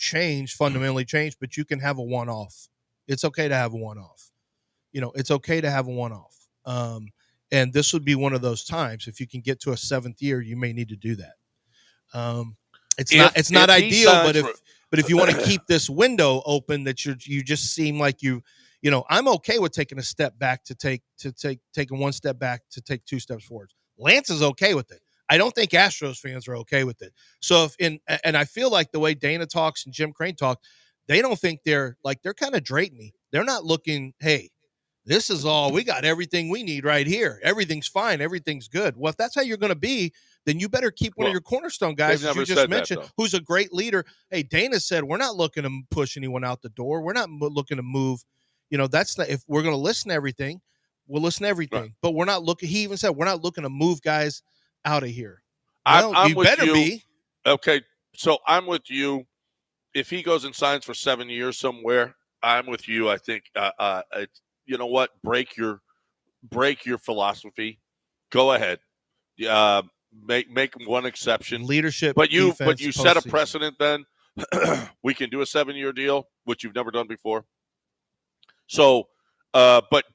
Speaker 2: fundamentally change, but you can have a one-off. It's okay to have a one-off. It's okay to have a one-off. And this would be one of those times. If you can get to a 7th year, you may need to do that. It's not ideal, but if you want to keep this window open, that you just seem like I'm okay with taking a step back taking one step back to take 2 steps forward. Lance is okay with it. I don't think Astros fans are okay with it. So and I feel like the way Dana talks and Jim Crane talk, they don't think they're kind of Drayton-y. They're not looking, hey, this is all, we got everything we need right here. Everything's fine. Everything's good. Well, if that's how you're going to be, then you better keep one of your cornerstone guys, as you just mentioned, who's a great leader. Hey, Dana said, we're not looking to push anyone out the door. We're not looking to move. That's not, if we're going to listen to everything, we'll listen to everything. Right. But we're not looking, he even said, we're not looking to move guys out of here.
Speaker 1: I'm
Speaker 2: you
Speaker 1: with
Speaker 2: better
Speaker 1: you.
Speaker 2: Be.
Speaker 1: Okay, so I'm with you. If he goes and signs for 7 years somewhere, I'm with you. I think you know what? Break your philosophy. Go ahead. Make one exception.
Speaker 2: Leadership,
Speaker 1: but you
Speaker 2: defense,
Speaker 1: set a precedent. Then we can do a 7-year deal, which you've never done before. So, but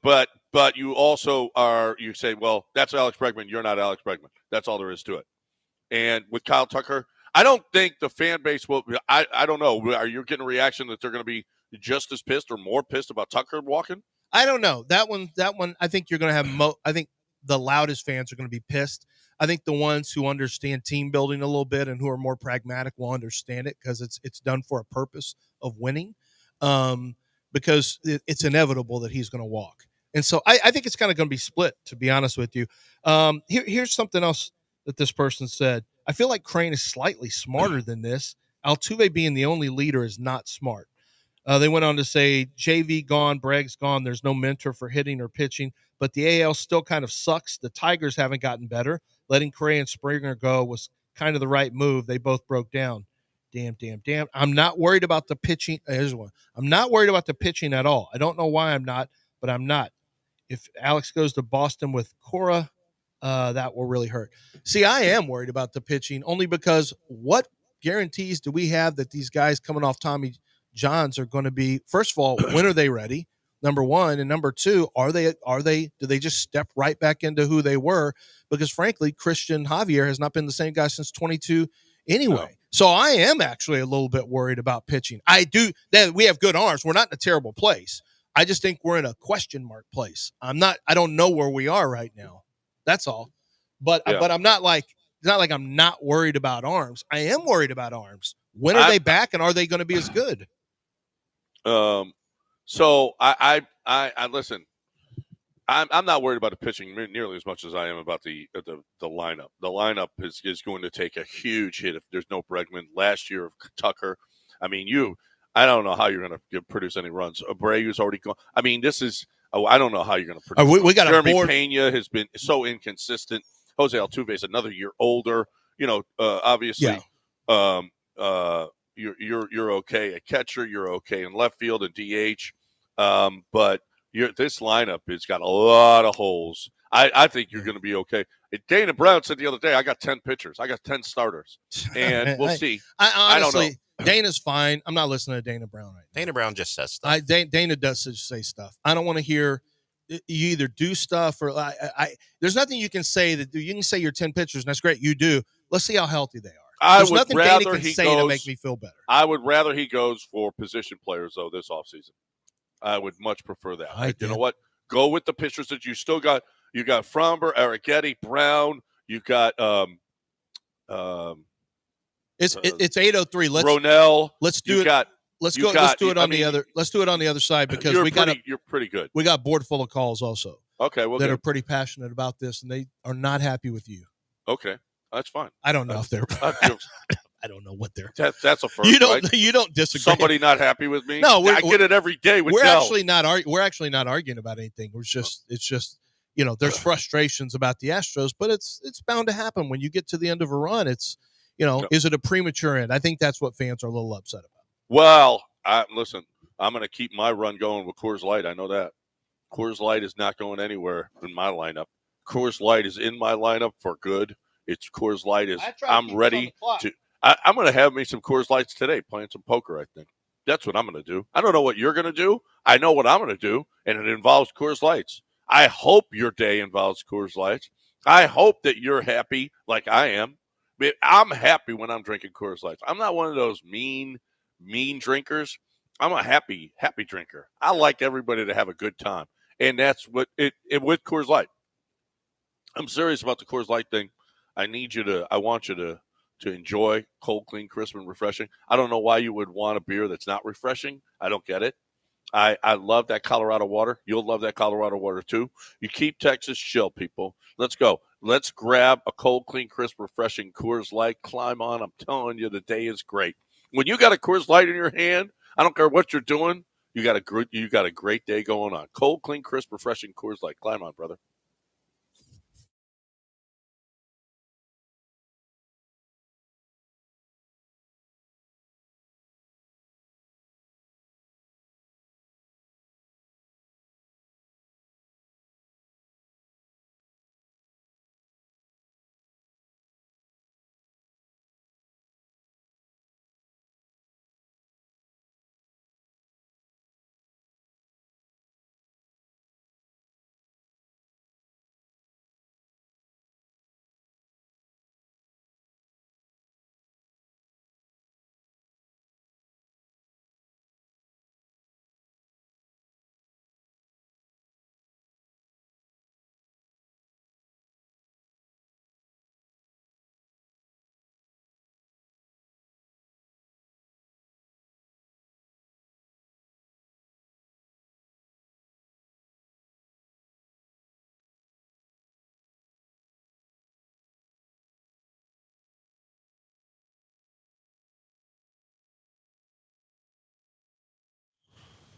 Speaker 1: you also you say, well, that's Alex Bregman. You're not Alex Bregman. That's all there is to it. And with Kyle Tucker, I don't think the fan base will. I don't know. Are you getting a reaction that they're going to be just as pissed or more pissed about Tucker walking?
Speaker 2: I don't know. That one. I think you're going to have. I think the loudest fans are going to be pissed. I think the ones who understand team building a little bit and who are more pragmatic will understand it because it's done for a purpose of winning. Because it's inevitable that he's going to walk, and so I think it's kind of going to be split. To be honest with you, here's something else that this person said. I feel like Crane is slightly smarter than this. Altuve being the only leader is not smart. They went on to say, JV gone, Bragg's gone. There's no mentor for hitting or pitching, but the AL still kind of sucks. The Tigers haven't gotten better. Letting Correa and Springer go was kind of the right move. They both broke down. Damn. I'm not worried about the pitching. Here's one. I'm not worried about the pitching at all. I don't know why I'm not, but I'm not. If Alex goes to Boston with Cora, that will really hurt. See, I am worried about the pitching only because what guarantees do we have that these guys coming off Tommy Johns are going to be, first of all, when are they ready? Number one. And number two, do they just step right back into who they were? Because frankly, Christian Javier has not been the same guy since 22 anyway. No. So I am actually a little bit worried about pitching. I do that. We have good arms. We're not in a terrible place. I just think we're in a question mark place. I don't know where we are right now. That's all. But I'm not like, it's not like I'm not worried about arms. I am worried about arms. When are they back and are they going to be as good?
Speaker 1: So I listen. I'm not worried about the pitching nearly as much as I am about the lineup. The lineup is going to take a huge hit if there's no Bregman. Last year of Tucker, I mean, I don't know how you're going to produce any runs. Abreu's already gone. I mean, this is. I don't know how you're going to produce.
Speaker 2: We got
Speaker 1: Jeremy Pena has been so inconsistent. Jose Altuve is another year older. Obviously, you're okay at catcher. You're okay in left field and DH. But this lineup has got a lot of holes. I think you're going to be okay. Dana Brown said the other day, I got 10 pitchers. I got 10 starters. And we'll see.
Speaker 2: I
Speaker 1: don't know.
Speaker 2: Dana's fine. I'm not listening to Dana Brown right now.
Speaker 3: Dana Brown just says stuff.
Speaker 2: Dana does say stuff. I don't want to hear you either do stuff or there's nothing you can say that you can say you're 10 pitchers and that's great. You do. Let's see how healthy they are. There's nothing Dana can say to make me feel better.
Speaker 1: I would rather he goes for position players though this offseason. I would much prefer that. You know what? Go with the pitchers that you still got. You got Fromber, Arrighetti, Brown. You got
Speaker 2: it's 8:03.
Speaker 1: Ronell.
Speaker 2: Let's do it. Let's do it on the other. Let's do it on the other side because
Speaker 1: you're pretty good.
Speaker 2: We got board full of calls also.
Speaker 1: Okay, well,
Speaker 2: that are pretty passionate about this, and they are not happy with you.
Speaker 1: Okay, that's fine.
Speaker 2: I don't know if they're. I don't know what they're.
Speaker 1: That's a first.
Speaker 2: You don't disagree.
Speaker 1: Somebody not happy with me?
Speaker 2: No,
Speaker 1: I get it every day.
Speaker 2: We're actually not arguing about anything. It's just there's frustrations about the Astros, but it's bound to happen when you get to the end of a run. It's is it a premature end? I think that's what fans are a little upset about.
Speaker 1: Well, listen, I'm going to keep my run going with Coors Light. I know that. Coors Light is not going anywhere in my lineup. Coors Light is in my lineup for good. It's Coors Light is. I'm ready to. I'm going to have me some Coors Lights today, playing some poker. I think that's what I'm going to do. I don't know what you're going to do. I know what I'm going to do, and it involves Coors Lights. I hope your day involves Coors Lights. I hope that you're happy like I am. I'm happy when I'm drinking Coors Lights. I'm not one of those mean drinkers. I'm a happy drinker. I like everybody to have a good time, and that's what it with Coors Light. I'm serious about the Coors Light thing. I want you to enjoy cold, clean, crisp, and refreshing. I don't know why you would want a beer that's not refreshing. I don't get it. I love that Colorado water. You'll love that Colorado water too. You keep Texas chill, people. Let's go. Let's grab a cold, clean, crisp, refreshing Coors Light. Climb on. I'm telling you, the day is great. When you got a Coors Light in your hand, I don't care what you're doing. You got a great day going on. Cold, clean, crisp, refreshing Coors Light. Climb on, brother.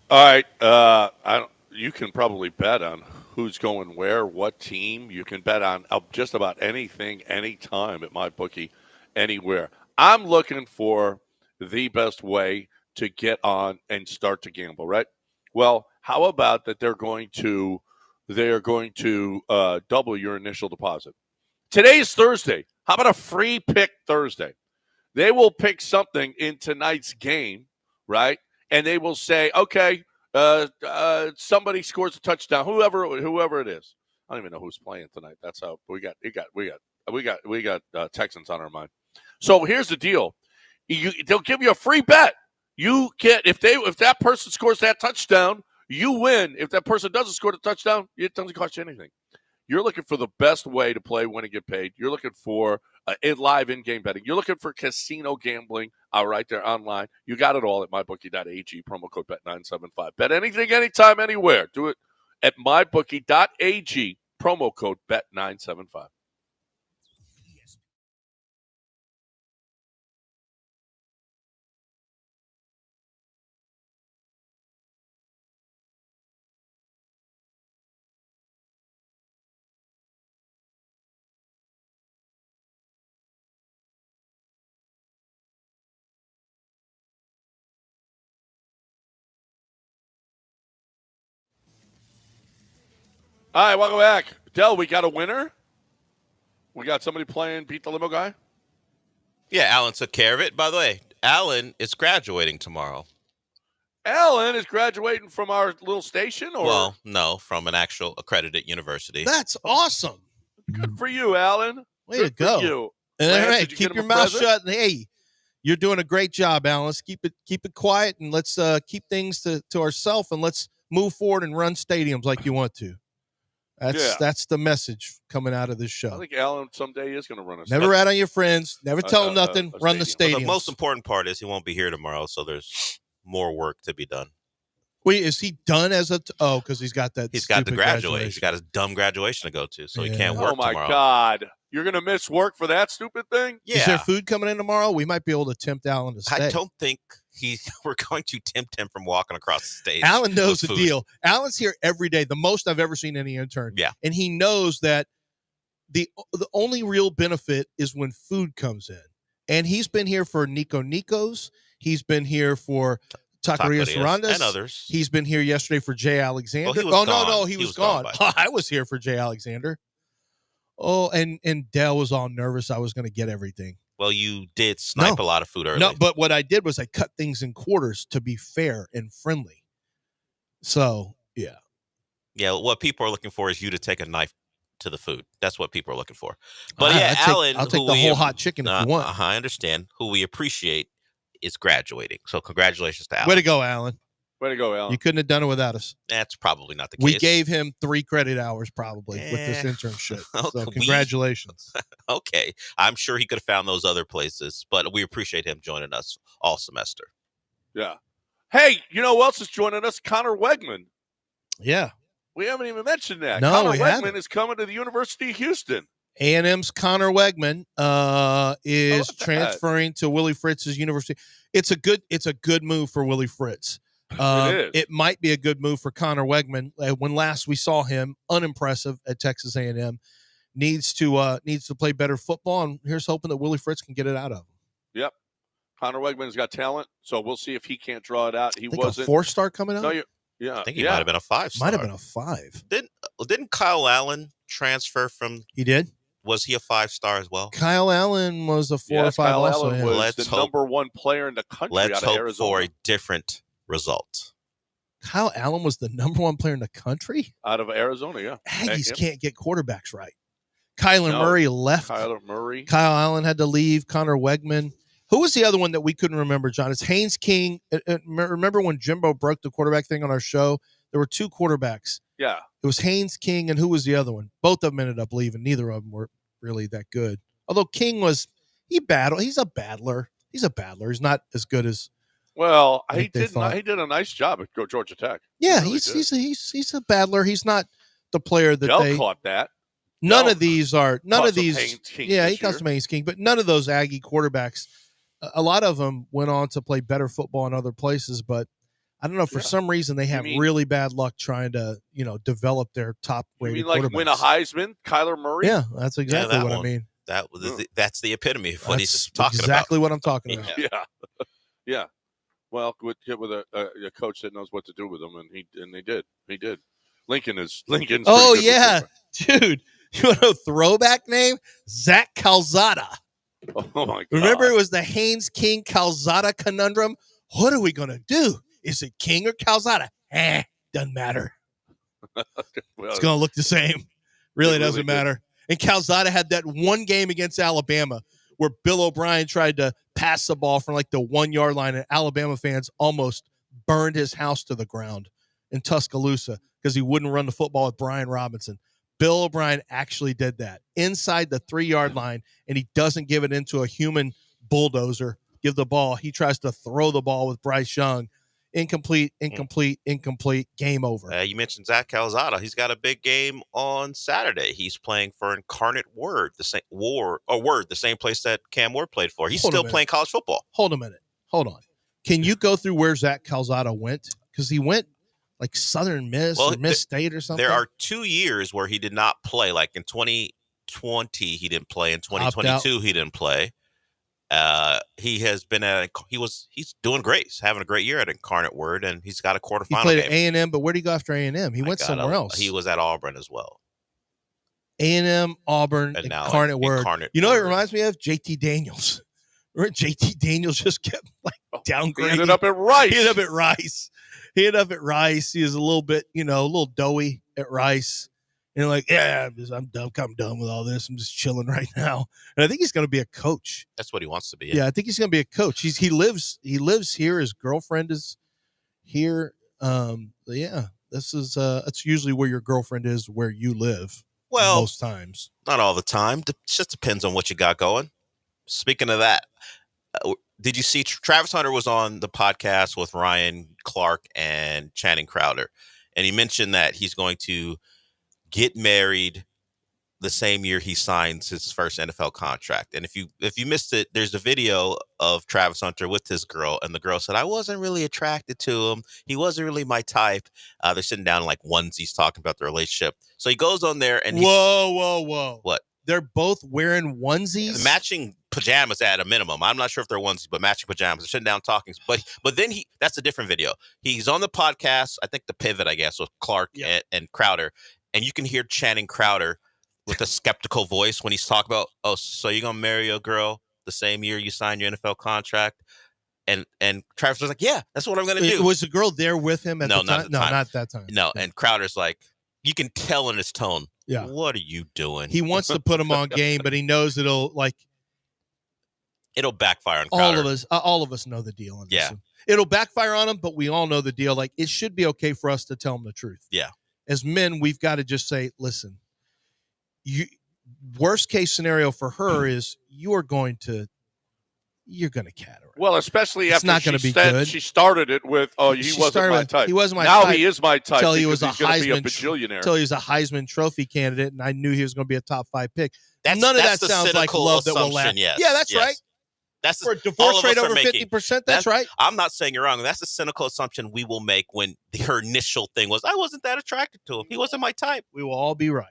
Speaker 1: All right. You can probably bet on who's going where, what team. You can bet on just about anything, anytime at my bookie, anywhere. I'm looking for the best way to get on and start to gamble, right? Well, how about that they're going to double your initial deposit. Today's Thursday. How about a free pick Thursday? They will pick something in tonight's game, right? And they will say, okay, somebody scores a touchdown, whoever it is. I don't even know who's playing tonight. That's how we got Texans on our mind. So here's the deal: they'll give you a free bet. You get if that person scores that touchdown, you win. If that person doesn't score the touchdown, it doesn't cost you anything. You're looking for the best way to play, win, and get paid. You're looking for live in-game betting. You're looking for casino gambling right there online. You got it all at mybookie.ag, promo code BET975. Bet anything, anytime, anywhere. Do it at mybookie.ag, promo code BET975. All right, welcome back. Del, we got a winner? We got somebody playing Beat the Limo Guy?
Speaker 3: Yeah, Alan took care of it. By the way, Alan is graduating tomorrow.
Speaker 1: Alan is graduating from our little station? Or?
Speaker 3: Well, no, from an actual accredited university.
Speaker 2: That's awesome.
Speaker 1: Good for you, Alan.
Speaker 2: Way to go.
Speaker 1: You.
Speaker 2: All
Speaker 1: Lance,
Speaker 2: right, keep your mouth shut. And, hey, you're doing a great job, Alan. Let's keep it quiet, and let's keep things to ourselves, and let's move forward and run stadiums like you want to. That's the message coming out of this show.
Speaker 1: I think Alan someday is going to run a
Speaker 2: Never rat on your friends. Never tell them nothing. Run the stadium.
Speaker 3: Well, the most important part is he won't be here tomorrow, so there's more work to be done.
Speaker 2: Wait, is he done as a? Because he's got that.
Speaker 3: He's got to graduate. He's got his dumb graduation to go to, so he can't work tomorrow.
Speaker 1: Oh my God! You're going to miss work for that stupid thing?
Speaker 3: Yeah.
Speaker 2: Is there food coming in tomorrow? We might be able to tempt Alan to stay.
Speaker 3: I don't think we're going to tempt him from walking across the stage.
Speaker 2: Alan knows the deal. Alan's here every day, the most I've ever seen any intern.
Speaker 3: Yeah.
Speaker 2: And he knows that the only real benefit is when food comes in. And he's been here for Nico Nico's. He's been here for Taqueria Sarandas.
Speaker 3: And others.
Speaker 2: He's been here yesterday for Jay Alexander.
Speaker 3: Well,
Speaker 2: he was gone. I was here for Jay Alexander. Oh, and Dell was all nervous I was going to get everything.
Speaker 3: Well, you did snipe a lot of food early.
Speaker 2: No, but what I did was I cut things in quarters to be fair and friendly. So, yeah.
Speaker 3: Yeah, what people are looking for is you to take a knife to the food. That's what people are looking for. But Alan,
Speaker 2: I'll take the whole hot chicken if you want.
Speaker 3: I understand. Who we appreciate is graduating. So congratulations to Alan.
Speaker 2: Way to go, Alan.
Speaker 1: Way to go, Alan.
Speaker 2: You couldn't have done it without us.
Speaker 3: That's probably not the case.
Speaker 2: We gave him 3 credit hours probably with this internship. So congratulations.
Speaker 3: Okay. I'm sure he could have found those other places, but we appreciate him joining us all semester.
Speaker 1: Yeah. Hey, you know who else is joining us? Connor Wegman.
Speaker 2: Yeah.
Speaker 1: We haven't even mentioned that.
Speaker 2: No,
Speaker 1: Connor
Speaker 2: we
Speaker 1: Wegman
Speaker 2: haven't.
Speaker 1: is coming to the University of Houston.
Speaker 2: A&M's Connor Wegman is transferring to Willie Fritz's university. It's a good move for Willie Fritz. It might be a good move for Connor Wegman. When last we saw him, unimpressive at Texas A&M, needs to play better football, and here's hoping that Willie Fritz can get it out of him.
Speaker 1: Yep, Connor Wegman's got talent, so we'll see if he can't draw it out. He wasn't
Speaker 2: a 4-star coming out.
Speaker 1: No,
Speaker 3: I think he might have been a 5-star.
Speaker 2: Might have been a 5.
Speaker 3: Didn't Kyle Allen transfer from?
Speaker 2: He did.
Speaker 3: Was he a 5-star as well?
Speaker 2: Kyle Allen was a 4 or 5.
Speaker 1: Kyle
Speaker 2: also.
Speaker 1: Allen was the number 1 player in the country.
Speaker 3: Let's
Speaker 1: out of
Speaker 3: hope
Speaker 1: Arizona.
Speaker 3: for a different result.
Speaker 2: Kyle Allen was the number 1 player in the country?
Speaker 1: Out of Arizona, yeah.
Speaker 2: Aggies can't get quarterbacks right. Kyler Murray left.
Speaker 1: Kyler Murray.
Speaker 2: Kyle Allen had to leave. Connor Wegman. Who was the other one that we couldn't remember, John? It's Haynes King. Remember when Jimbo broke the quarterback thing on our show? There were 2 quarterbacks.
Speaker 1: Yeah.
Speaker 2: It was Haynes King, and who was the other one? Both of them ended up leaving. Neither of them were really that good. Although King he battled. He's a battler. He's not as good as.
Speaker 1: Well, he did a nice job at Georgia Tech.
Speaker 2: Yeah, he's a battler. He's not the player that
Speaker 1: Dell caught that.
Speaker 2: None of these.
Speaker 1: Haynes King
Speaker 2: yeah, he comes from Haynes King, but none of those Aggie quarterbacks. A lot of them went on to play better football in other places, but I don't know, for some reason they have really bad luck trying to, develop their top-rated quarterbacks.
Speaker 1: Like win a Heisman, Kyler Murray?
Speaker 2: Yeah, that's exactly what I mean.
Speaker 3: That's the epitome of what he's talking
Speaker 2: about. Exactly what I'm talking about.
Speaker 1: Yeah. Well, with a coach that knows what to do with them, and they did. He did. Lincoln's.
Speaker 2: Oh yeah, dude. You want a throwback name? Zach Calzada.
Speaker 1: Oh my God!
Speaker 2: Remember, it was the Haynes King Calzada conundrum. What are we gonna do? Is it King or Calzada? Doesn't matter. It's gonna look the same. Really doesn't matter. And Calzada had that one game against Alabama where Bill O'Brien tried to pass the ball from like the 1-yard line, and Alabama fans almost burned his house to the ground in Tuscaloosa because he wouldn't run the football with Brian Robinson. Bill O'Brien actually did that inside the 3-yard line, and he doesn't give it into a human bulldozer. Give the ball. He tries to throw the ball with Bryce Young. Incomplete. Game over.
Speaker 3: You mentioned Zach Calzada. He's got a big game on Saturday. He's playing for Incarnate Word, the same place that Cam Ward played for. He's still playing college football.
Speaker 2: Hold a minute. Hold on. Can you go through where Zach Calzada went? Because he went like Southern Miss or Miss State or something.
Speaker 3: There are 2 years where he did not play. Like in 2020, he didn't play. In 2022, he didn't play. He has been he's doing great. He's having a great year at Incarnate Word, and he's got a quarterfinal.
Speaker 2: He played
Speaker 3: game.
Speaker 2: at A&M, but where did he go after A&M? He went somewhere else.
Speaker 3: He was at Auburn as well.
Speaker 2: A&M, Auburn, and Incarnate Word. You know what it reminds me of? JT Daniels. Remember JT Daniels just kept downgrading.
Speaker 1: He ended up at Rice.
Speaker 2: He ended up at Rice. He was a little bit, a little doughy at Rice. And I'm done with all this. I'm just chilling right now. And I think he's going to be a coach.
Speaker 3: That's what he wants to be.
Speaker 2: Yeah, I think he's going to be a coach. He lives here. His girlfriend is here. Yeah, This is that's usually where your girlfriend is, where you live.
Speaker 3: Well,
Speaker 2: most times,
Speaker 3: not all the time. It just depends on what you got going. Speaking of that, did you see Travis Hunter was on the podcast with Ryan Clark and Channing Crowder, and he mentioned that he's going to get married the same year he signs his first NFL contract. And if you missed it, there's a video of Travis Hunter with his girl, and the girl said, I wasn't really attracted to him. He wasn't really my type. They're sitting down in like onesies talking about their relationship. So he goes on there and
Speaker 2: whoa.
Speaker 3: What?
Speaker 2: They're both wearing onesies?
Speaker 3: Matching pajamas at a minimum. I'm not sure if they're onesies, but matching pajamas. They're sitting down talking. But then that's a different video. He's on the podcast, I think the Pivot, I guess, with Clark and Crowder. And you can hear Channing Crowder with a skeptical voice when he's talking about, oh, so you're going to marry a girl the same year you sign your NFL contract? And Travis was like, yeah, that's what I'm going to do.
Speaker 2: Was the girl there with him at the time?
Speaker 3: Not at the time.
Speaker 2: No, not that time.
Speaker 3: No, and Crowder's like, you can tell in his tone,
Speaker 2: yeah,
Speaker 3: what are you doing?
Speaker 2: He wants to put him on game, but he knows it'll
Speaker 3: backfire on Crowder.
Speaker 2: All of us know the deal. On this one. It'll backfire on him, but we all know the deal. Like, it should be okay for us to tell him the truth.
Speaker 3: Yeah.
Speaker 2: As men, we've got to just say, listen, worst case scenario for her is you're going to cat her.
Speaker 1: Well, especially after
Speaker 2: not going to be good.
Speaker 1: She started it with, he wasn't my type.
Speaker 2: He wasn't my
Speaker 1: type.
Speaker 2: Now
Speaker 1: he is my type.
Speaker 2: Until he was
Speaker 1: he's going to be a bajillionaire.
Speaker 2: Until he was a Heisman Trophy candidate, and I knew he was going to be a top 5 pick.
Speaker 3: None
Speaker 2: of that sounds like love that will last.
Speaker 3: Yes.
Speaker 2: Yeah, that's right.
Speaker 3: That's
Speaker 2: for a divorce rate over 50%. That's right.
Speaker 3: I'm not saying you're wrong. That's a cynical assumption we will make when her initial thing was, I wasn't that attracted to him. He wasn't my type.
Speaker 2: We will all be right.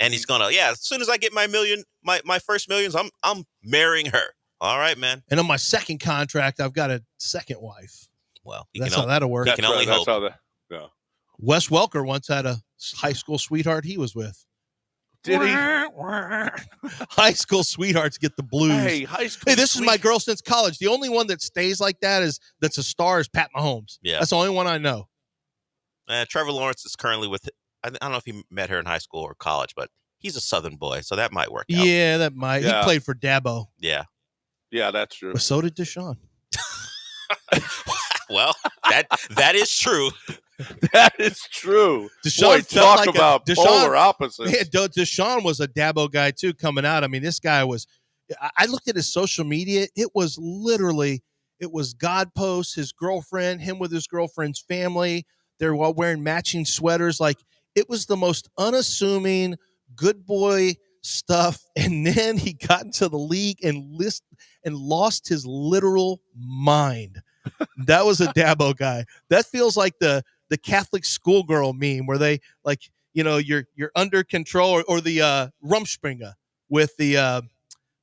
Speaker 3: And he's gonna, as soon as I get my first millions, I'm marrying her. All right, man.
Speaker 2: And on my second contract, I've got a second wife.
Speaker 3: Well,
Speaker 2: that's how that'll work.
Speaker 3: You can only hope.
Speaker 2: Wes Welker once had a high school sweetheart he was with.
Speaker 1: Did he?
Speaker 2: High school sweethearts get the blues.
Speaker 1: Hey,
Speaker 2: this is my girl since college. The only one that stays like that's a star is Pat Mahomes.
Speaker 3: Yeah.
Speaker 2: That's the only one I know.
Speaker 3: Trevor Lawrence is currently with, I don't know if he met her in high school or college, but he's a Southern boy, so that might work out.
Speaker 2: Yeah, that might. Yeah. He played for Dabo.
Speaker 3: Yeah.
Speaker 1: Yeah, that's true.
Speaker 2: But so did Deshaun.
Speaker 3: Well, that is true.
Speaker 1: That is true.
Speaker 2: Deshaun
Speaker 1: talk about polar opposites.
Speaker 2: Yeah, Deshaun was a Dabo guy too coming out. I mean, this guy was. I looked at his social media. It was God posts, his girlfriend, him with his girlfriend's family. They're all wearing matching sweaters. Like, it was the most unassuming, good boy stuff. And then he got into the league and lost his literal mind. That was a Dabo guy. That feels like the Catholic schoolgirl meme where they you're under control, or the Rumspringa with the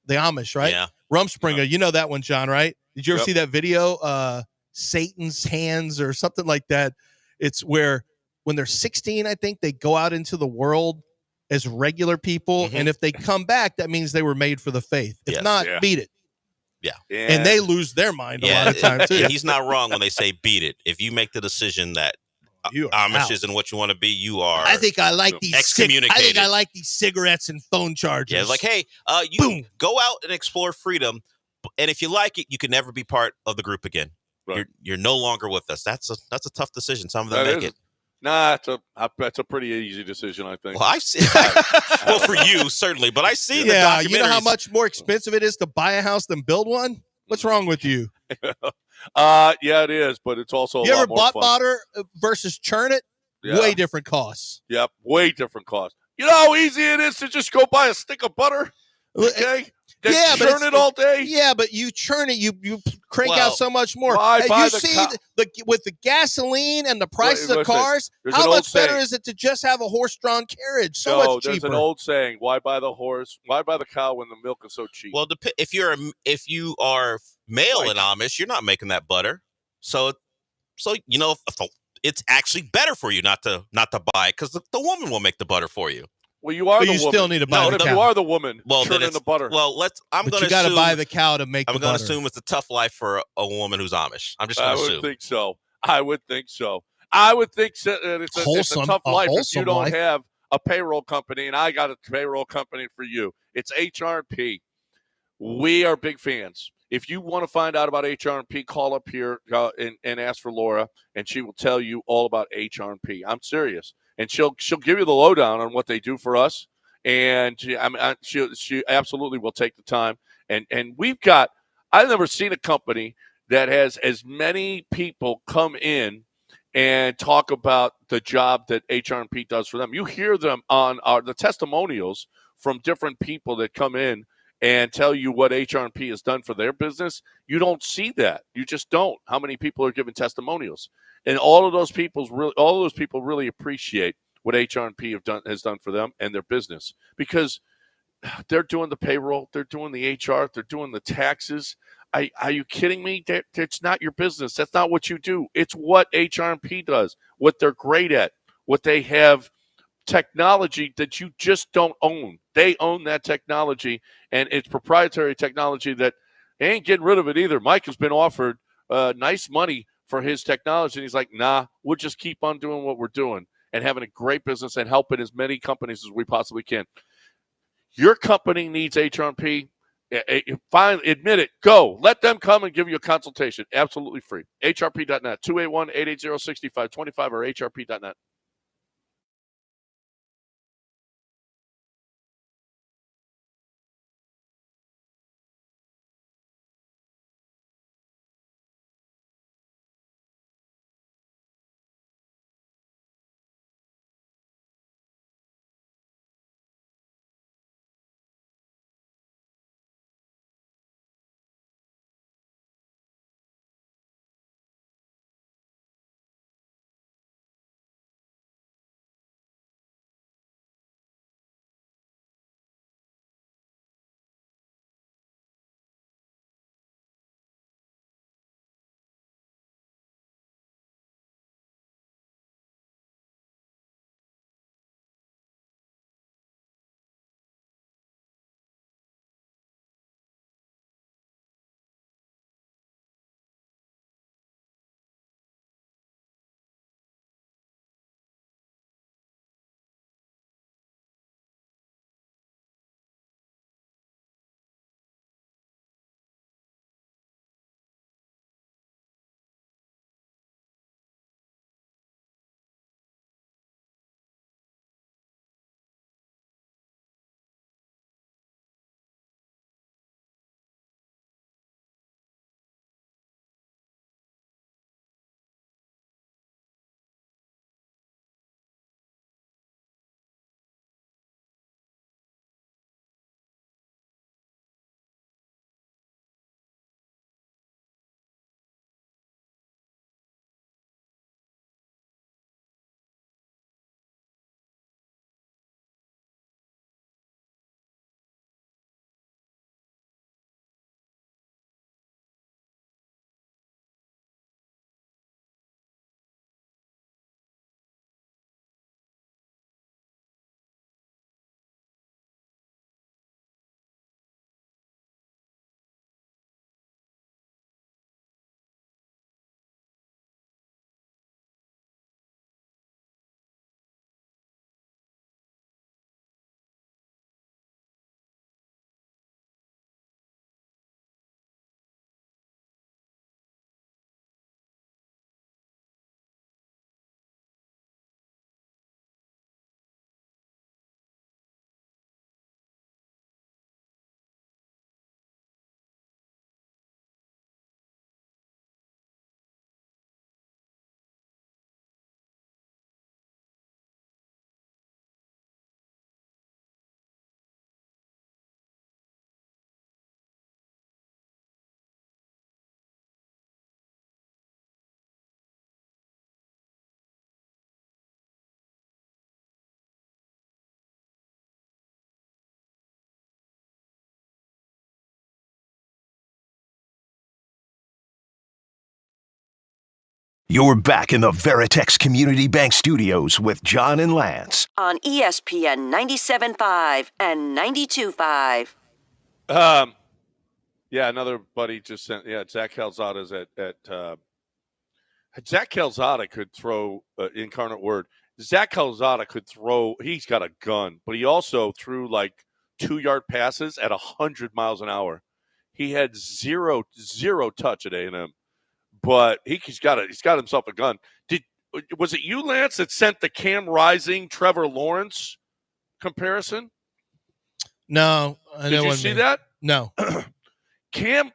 Speaker 2: Amish, right?
Speaker 3: Yeah.
Speaker 2: Rumspringa, you know that one, John, right? Did you ever see that video? Satan's Hands or something like that. It's where when they're 16, I think, they go out into the world as regular people. And if they come back, that means they were made for the faith. If not, beat it.
Speaker 3: Yeah.
Speaker 2: And they lose their mind a lot of times, too.
Speaker 3: He's not wrong when they say beat it. If you make the decision that Amish isn't what you want to be, you are.
Speaker 2: I think I like these
Speaker 3: excommunicated.
Speaker 2: I think I like these cigarettes and phone chargers.
Speaker 3: Yeah, it's like, hey, you go out and explore freedom, and if you like it, you can never be part of the group again. Right. You're no longer with us. That's a tough decision. Some of them make it.
Speaker 1: Nah, that's a pretty easy decision, I think.
Speaker 3: Well, I've seen. Well, for you certainly, but I see the documentaries.
Speaker 2: You know how much more expensive it is to buy a house than build one? What's wrong with you?
Speaker 1: Yeah, it is, but it's also
Speaker 2: you ever bought butter versus churn it? Yeah. Way different costs.
Speaker 1: Yep, way different costs. You know how easy it is to just go buy a stick of butter? Okay. Churn it all day.
Speaker 2: Yeah, but you churn it, you crank out so much more.
Speaker 1: You
Speaker 2: see with the gasoline and the prices of cars, how much better is it to just have a horse-drawn carriage? So much cheaper.
Speaker 1: There's an old saying: "Why buy the horse? Why buy the cow when the milk is so cheap?"
Speaker 3: Well, if you are male in Amish, you're not making that butter, so it's actually better for you not to buy it because the woman will make the butter for you.
Speaker 1: Well, you are the woman.
Speaker 2: You still need to buy the cow.
Speaker 1: You are the woman.
Speaker 3: Well,
Speaker 1: churning the butter.
Speaker 3: Well,
Speaker 2: you got to buy the cow to make the butter.
Speaker 3: I'm going to assume it's a tough life for a woman who's Amish. I'm just going to assume.
Speaker 1: I would think so. It's a tough life if you don't have a payroll company, and I got a payroll company for you. It's HRP. We are big fans. If you want to find out about HRP, call up here and ask for Laura, and she will tell you all about HRP. I'm serious, and she'll give you the lowdown on what they do for us, and she absolutely will take the time. And we've got, I've never seen a company that has as many people come in and talk about the job that HRP does for them. You hear them on the testimonials from different people that come in and tell you what HRP has done for their business. You don't see that. You just don't. How many people are giving testimonials? And all of those people really appreciate what HRP has done for them and their business, because they're doing the payroll, they're doing the HR, they're doing the taxes. Are you kidding me? It's not your business. That's not what you do. It's what HRP does, what they're great at, what they have technology that you just don't own. They own that technology, and it's proprietary technology that they ain't getting rid of it either. Mike has been offered nice money for his technology, and he's like, nah, we'll just keep on doing what we're doing and having a great business and helping as many companies as we possibly can. Your company needs HRP. Finally, admit it. Go. Let them come and give you a consultation. Absolutely free. HRP.net, 281-880-6525 or HRP.net.
Speaker 5: You're back in the Veritex Community Bank Studios with John and Lance.
Speaker 9: On ESPN 97.5 and 92.5.
Speaker 1: Yeah, another buddy just sent. Yeah, Zach Calzada's Zach Calzada could throw incarnate word. Zach Calzada could throw. He's got a gun, but he also threw like 2-yard passes at 100 miles an hour. he had zero touch at A&M, but he's got himself a gun. Was it you, Lance, that sent the Cam Rising, Trevor Lawrence comparison?
Speaker 2: No,
Speaker 1: did you see that?
Speaker 2: No.
Speaker 1: Cam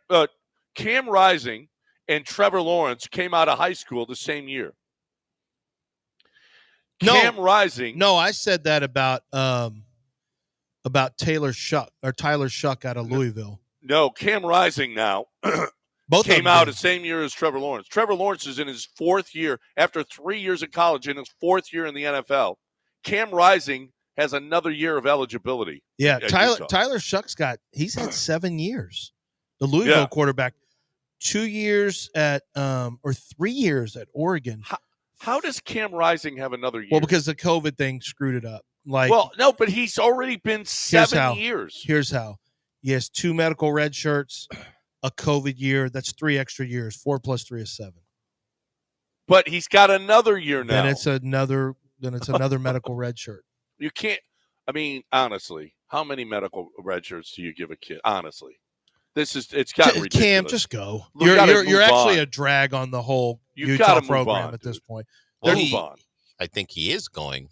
Speaker 1: Rising and Trevor Lawrence came out of high school the same year. Cam Rising.
Speaker 2: No, I said that about Tyler Shuck out of Louisville.
Speaker 1: No, Cam Rising now
Speaker 2: both
Speaker 1: came out the same year as Trevor Lawrence. Trevor Lawrence is in his 4th year after 3 years of college, in his 4th year in the NFL. Cam Rising has another year of eligibility.
Speaker 2: Yeah, Tyler Shuck's he's had 7 years. The Louisville quarterback, 2 years at or 3 years at Oregon.
Speaker 1: How does Cam Rising have another year?
Speaker 2: Well, because the COVID thing screwed it up.
Speaker 1: No, but he's already been 7 years.
Speaker 2: Here's how. He has 2 medical red shirts, a COVID year. That's 3 extra years. 4 plus 3 is 7.
Speaker 1: But he's got another year now.
Speaker 2: Then it's another medical red shirt.
Speaker 1: You can't. I mean, honestly, how many medical red shirts do you give a kid? Honestly, it's got ridiculous.
Speaker 2: Cam, just go. You're actually a drag on the whole Utah program at this point.
Speaker 1: Move on.
Speaker 3: I think he is going.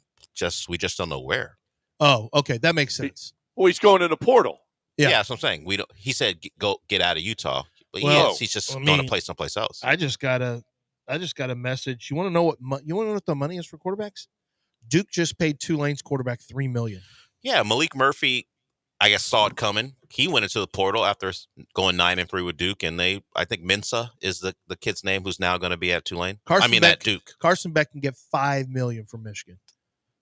Speaker 3: We just don't know where.
Speaker 2: Oh, okay, that makes sense.
Speaker 1: He's going in the portal.
Speaker 3: Yeah, that's what I'm saying. He said go get out of Utah, but he's just going to play someplace else.
Speaker 2: I just got a message. You want to know what the money is for quarterbacks? Duke just paid Tulane's quarterback $3 million.
Speaker 3: Yeah, Malik Murphy, I guess, saw it coming. He went into the portal after going 9-3 with Duke, and I think Mensah is the kid's name who's now going to be at Tulane. At Duke.
Speaker 2: Carson Beck can get $5 million from Michigan.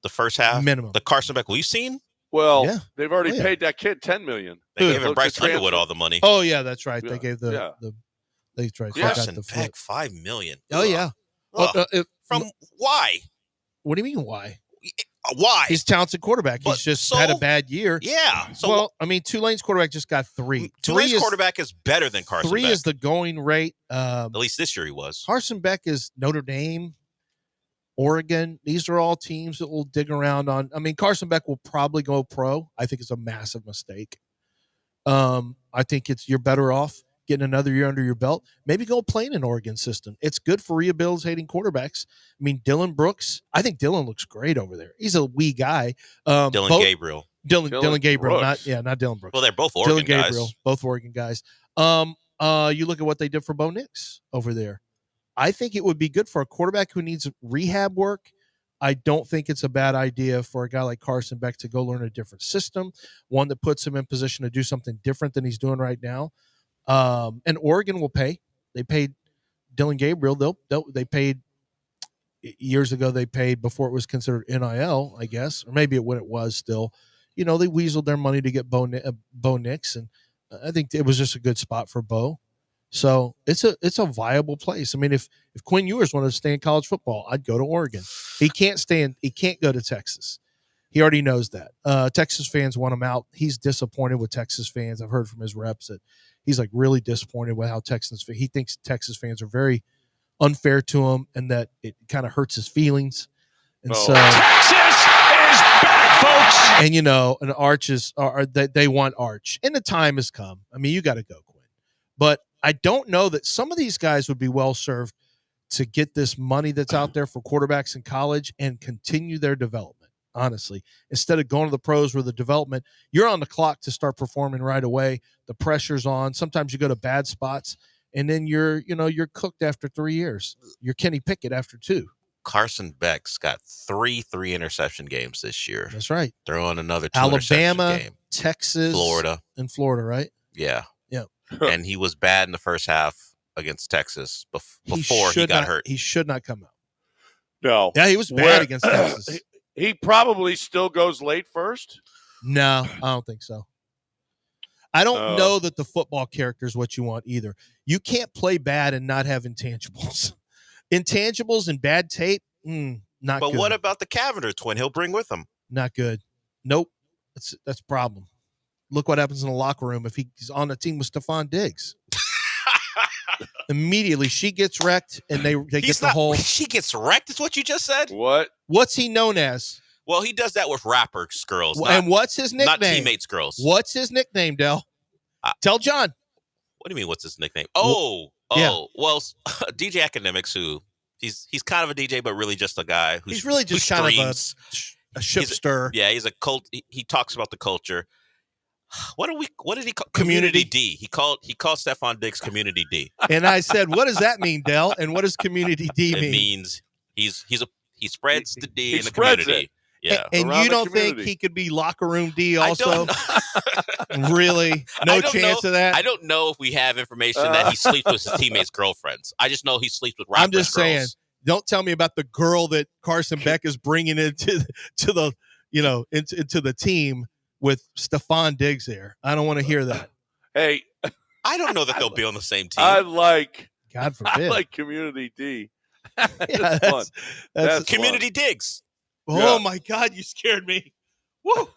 Speaker 3: The first half
Speaker 2: minimum.
Speaker 3: The Carson Beck we've seen.
Speaker 1: Well, they've already paid that kid $10 million.
Speaker 3: They gave Bryce Underwood all the money.
Speaker 2: Oh yeah, that's right.
Speaker 1: Yeah.
Speaker 2: They gave that's right.
Speaker 3: Carson Beck $5 million.
Speaker 2: Oh yeah.
Speaker 3: From why?
Speaker 2: What do you mean why?
Speaker 3: Why?
Speaker 2: He's a talented quarterback. He's just had a bad year.
Speaker 3: Yeah.
Speaker 2: So Tulane's quarterback just got 3.
Speaker 3: Tulane's quarterback is better than Carson Beck.
Speaker 2: 3 is the going rate.
Speaker 3: At least this year he was.
Speaker 2: Carson Beck is Notre Dame, Oregon. These are all teams that will dig around on. Carson Beck will probably go pro. I think it's a massive mistake. I think you're better off getting another year under your belt. Maybe go play in an Oregon system. It's good for rehabilitating quarterbacks. Dylan Brooks. I think Dylan looks great over there. He's a wee guy.
Speaker 3: Dylan Gabriel.
Speaker 2: Dylan Gabriel.
Speaker 1: Brooks.
Speaker 2: Not Dylan Brooks.
Speaker 3: Well, they're both Oregon
Speaker 2: Dylan
Speaker 3: guys.
Speaker 2: Gabriel, both Oregon guys. You look at what they did for Bo Nix over there. I think it would be good for a quarterback who needs rehab work. I don't think it's a bad idea for a guy like Carson Beck to go learn a different system, one that puts him in position to do something different than he's doing right now. And Oregon will pay. They paid Dylan Gabriel. They paid years ago. They paid before it was considered NIL, I guess, or maybe when it was still. They weaseled their money to get Bo Nix, and I think it was just a good spot for Bo. So it's a viable place. If Quinn Ewers wanted to stay in college football, I'd go to Oregon. He can't go to Texas. He already knows that. Texas fans want him out. He's disappointed with Texas fans. I've heard from his reps that he's really disappointed with how he thinks Texas fans are very unfair to him and that it kind of hurts his feelings. And so
Speaker 5: Texas is back, folks.
Speaker 2: And an Arch they want Arch, and the time has come. You got to go, Quinn. But I don't know that some of these guys would be well served to get this money that's out there for quarterbacks in college and continue their development, honestly, instead of going to the pros where the development, you're on the clock to start performing right away. The pressure's on. Sometimes you go to bad spots and then you're cooked after 3 years. You're Kenny Pickett after 2.
Speaker 3: Carson Beck's got 3 interception games this year.
Speaker 2: That's right.
Speaker 3: Throwing another 2
Speaker 2: Alabama,
Speaker 3: game.
Speaker 2: Texas,
Speaker 3: Florida,
Speaker 2: right?
Speaker 3: Yeah.
Speaker 2: Yeah.
Speaker 3: And he was bad in the first half against Texas before he got hurt.
Speaker 2: He should not come out.
Speaker 1: No.
Speaker 2: Yeah, he was bad against Texas.
Speaker 1: He probably still goes late first.
Speaker 2: No, I don't think so. I don't know that the football character is what you want either. You can't play bad and not have intangibles. Intangibles and bad tape, not good.
Speaker 3: But what about the Cavinder twin he'll bring with him?
Speaker 2: Not good. Nope. That's a problem. Look what happens in the locker room if he's on a team with Stephon Diggs. Immediately, she gets wrecked, and they get the whole.
Speaker 3: She gets wrecked. Is what you just said?
Speaker 1: What?
Speaker 2: What's he known as?
Speaker 3: Well, he does that with rappers, girls.
Speaker 2: And what's his nickname?
Speaker 3: Not teammates, girls.
Speaker 2: What's his nickname, Del? Tell John.
Speaker 3: What do you mean? What's his nickname?
Speaker 2: Yeah.
Speaker 3: Well, DJ Academics, who he's kind of a DJ, but really just a guy who's
Speaker 2: He's really just kind of a shipster.
Speaker 3: He's a cult. He talks about the culture. What did he call
Speaker 2: Community
Speaker 3: D? He called Stephon Diggs Community D.
Speaker 2: And I said, what does that mean, Dell? And what does Community D mean?
Speaker 3: It means he spreads the D in the
Speaker 1: spreads
Speaker 3: community.
Speaker 1: it.
Speaker 3: Yeah.
Speaker 2: And you don't think he could be locker room D also? Really? No chance of that?
Speaker 3: I don't know if we have information that he sleeps with his teammates' girlfriends. I just know he sleeps with rappers'
Speaker 2: I'm just saying,
Speaker 3: girls.
Speaker 2: don't tell me about the girl that Carson Beck is bringing into the team with Stephon Diggs there. I don't want to hear that.
Speaker 1: Hey,
Speaker 3: I don't know that they'll be on the same team.
Speaker 2: God forbid.
Speaker 1: I like Community D.
Speaker 2: Yeah,
Speaker 1: fun. That's
Speaker 3: Community Diggs.
Speaker 2: Oh my God, you scared me. Woo.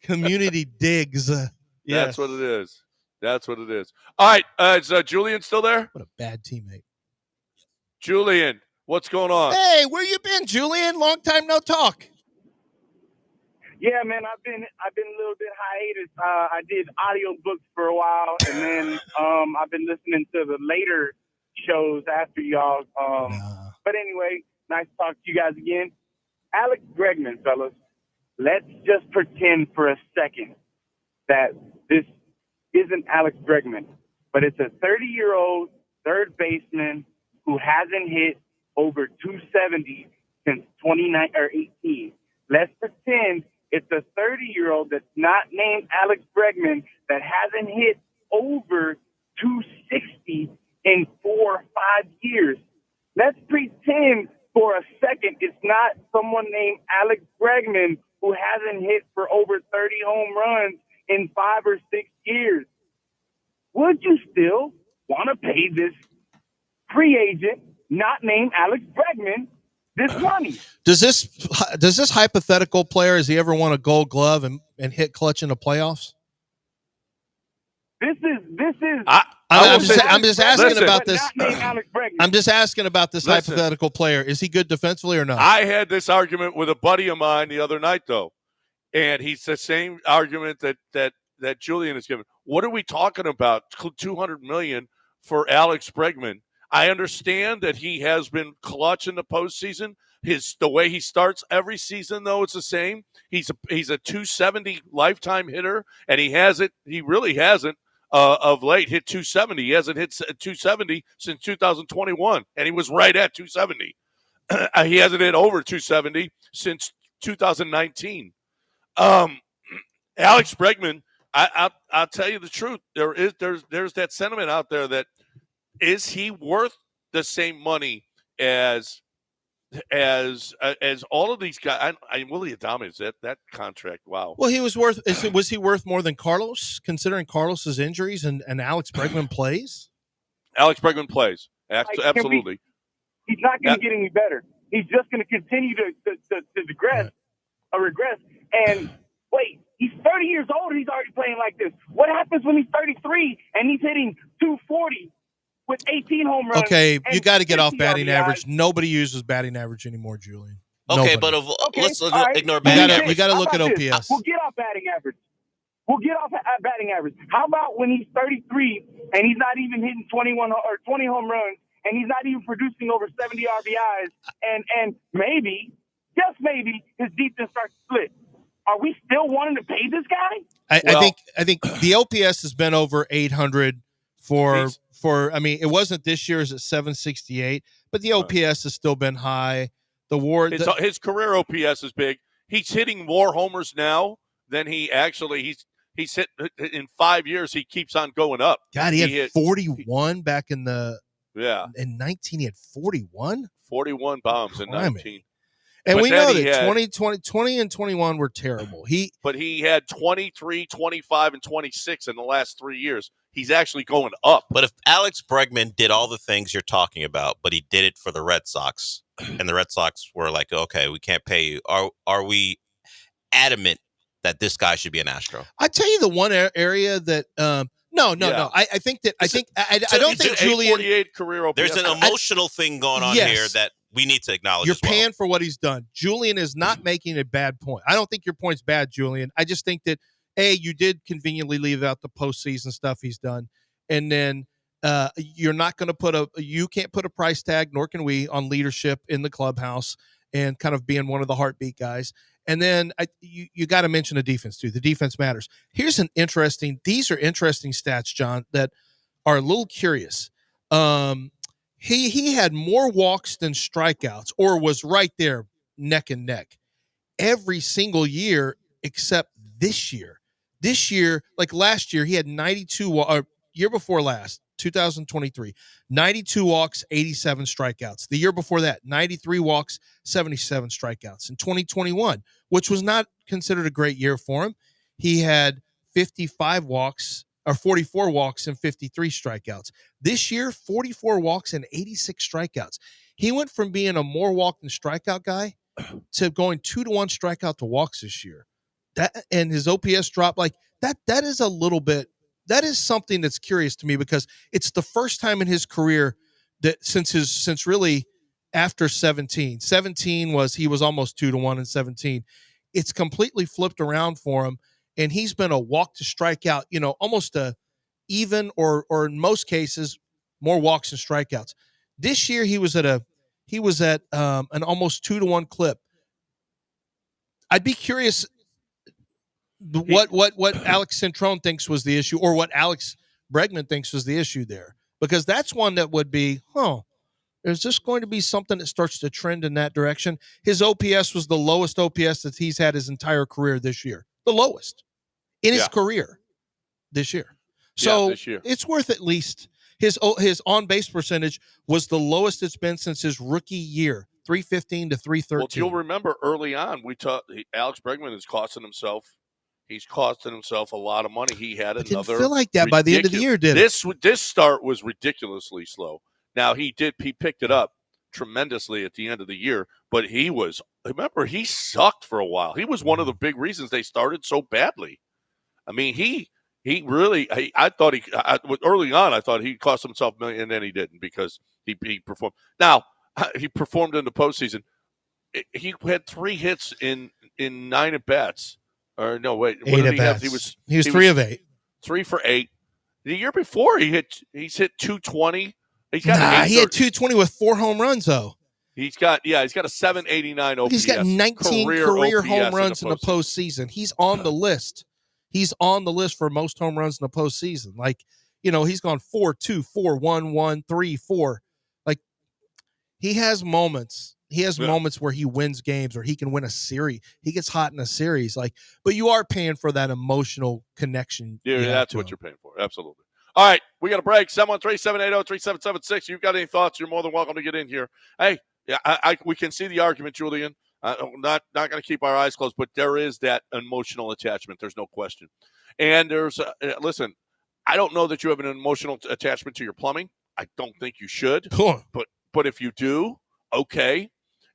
Speaker 2: Community Diggs. Yeah.
Speaker 1: That's what it is. That's what it is. All right. Is Julian still there?
Speaker 2: What a bad teammate.
Speaker 1: Julian, what's going on?
Speaker 2: Hey, where you been, Julian? Long time no talk.
Speaker 10: Yeah, man, I've been a little bit hiatus. I did audio books for a while, and then I've been listening to the later shows after y'all. But anyway, nice to talk to you guys again. Alex Bregman, fellas, let's just pretend for a second that this isn't Alex Bregman, but it's a 30-year-old third baseman who hasn't hit over 270 since 2018. Let's pretend it's a 30-year-old that's not named Alex Bregman that hasn't hit over 260 in 4 or 5 years. Let's pretend for a second it's not someone named Alex Bregman who hasn't hit for over 30 home runs in 5 or 6 years. Would you still want to pay this free agent not named Alex Bregman this money?
Speaker 2: Does this hypothetical player, has he ever won a Gold Glove and hit clutch in the playoffs?
Speaker 10: This is.
Speaker 2: I'm just asking about this.
Speaker 10: I'm
Speaker 2: just asking about this hypothetical player. Is he good defensively or not?
Speaker 1: I had this argument with a buddy of mine the other night, though, and he's the same argument that Julian is giving. What are we talking about? $200 million for Alex Bregman. I understand that he has been clutch in the postseason. The way he starts every season, though, it's the same. He's a 270 lifetime hitter, and he really hasn't of late hit 270. He hasn't hit 270 since 2021, and he was right at 270. He hasn't hit over 270 since 2019. Alex Bregman, I'll tell you the truth. There's that sentiment out there that is he worth the same money as all of these guys? Willie Adames, that contract. Wow.
Speaker 2: Well, was he worth more than Carlos, considering Carlos's injuries and Alex Bregman plays?
Speaker 1: Alex Bregman plays. Absolutely.
Speaker 10: He's not going to get any better. He's just going to continue to regress. And wait, he's 30 years old and he's already playing like this. What happens when he's 33 and he's hitting 240 with 18 home runs?
Speaker 2: Okay, you got to get off batting average. Nobody uses batting average anymore, Julian.
Speaker 3: Okay,
Speaker 2: Nobody.
Speaker 3: but let's ignore batting average.
Speaker 2: We got to look at OPS.
Speaker 10: We'll get off batting average. Batting average. How about when he's 33 and he's not even hitting 21 or 20 home runs and he's not even producing over 70 RBIs and maybe, just maybe, his defense starts to split? Are we still wanting to pay this guy?
Speaker 2: I think the OPS has been over 800 for it wasn't this year, it's at 768, but the OPS has still been high.
Speaker 1: His career OPS is big. He's hitting more homers now than he's hit in 5 years. He keeps on going up.
Speaker 2: God, he had 41 back in 19. He had 41
Speaker 1: bombs in 19.
Speaker 2: And we know that 20 and 21 were terrible.
Speaker 1: But he had 23, 25, and 26 in the last 3 years. He's actually going up.
Speaker 3: But if Alex Bregman did all the things you're talking about, but he did it for the Red Sox, and the Red Sox were like, okay, we can't pay you, are we adamant that this guy should be an Astro?
Speaker 2: I tell you the one area that no. I don't think Julian
Speaker 1: 48 career OPS.
Speaker 3: There's an emotional thing going on here that we need to acknowledge.
Speaker 2: You're paying for what he's done. Julian is not making a bad point. I don't think your point's bad, Julian. I just think that you did conveniently leave out the postseason stuff he's done, and then You're not going to you can't put a price tag, nor can we, on leadership in the clubhouse and kind of being one of the heartbeat guys. And then you got to mention the defense too. The defense matters. These are interesting stats, John, that are a little curious. He had more walks than strikeouts, or was right there neck and neck every single year except this year. This year, like last year, he had 92, year before last, 2023, 92 walks, 87 strikeouts. The year before that, 93 walks, 77 strikeouts. In 2021, which was not considered a great year for him, he had 55 walks or 44 walks and 53 strikeouts. This year, 44 walks and 86 strikeouts. He went from being a more walk than strikeout guy to going 2-1 strikeout to walks this year. That, and his OPS drop like that. That is a little bit. That is something that's curious to me, because it's the first time in his career that since really after 17 was, he was almost 2-1 in 17. It's completely flipped around for him. And he's been a walk to strikeout, almost a even or in most cases more walks and strikeouts. This year he was at an almost 2-1 clip. I'd be curious what Alex Centrone thinks was the issue, or what Alex Bregman thinks was the issue there, because that's one that would be, is this going to be something that starts to trend in that direction? His OPS was the lowest OPS that he's had his entire career this year, the lowest in his career this year. So
Speaker 1: this year.
Speaker 2: It's worth at least his on-base percentage was the lowest it's been since his rookie year, 315 to 313.
Speaker 1: Well, you'll remember early on, Alex Bregman is costing himself. He's costing himself a lot of money. He had
Speaker 2: didn't feel like that by the end of the year, did it?
Speaker 1: This start was ridiculously slow. Now he picked it up tremendously at the end of the year, but he sucked for a while. He was one of the big reasons they started so badly. I mean, I thought early on, I thought he cost himself $1 million, and then he didn't, because he performed. Now he performed in the postseason. He had 3 hits in 9 at bats. Or no, wait.
Speaker 2: 8 at bats. He was 3 of 8.
Speaker 1: 3 for 8. The year before, he's hit 220.
Speaker 2: He had 220 with 4 home runs though.
Speaker 1: He's got a 789 OPS.
Speaker 2: He's got 19 career home runs in the postseason. He's on the list. He's on the list for most home runs in the postseason. Like, he's gone 4-2, 4-1-1, 3-4. Like, he has moments. He has moments where he wins games, or he can win a series. He gets hot in a series. Like, but you are paying for that emotional connection.
Speaker 1: Yeah, that's what you're paying for. Absolutely. All right, we got a break. 713-780-3776. You've got any thoughts, you're more than welcome to get in here. Hey, we can see the argument, Julian. Not going to keep our eyes closed, but there is that emotional attachment. There's no question. And there's listen, I don't know that you have an emotional attachment to your plumbing. I don't think you should.
Speaker 2: Cool.
Speaker 1: But if you do, okay.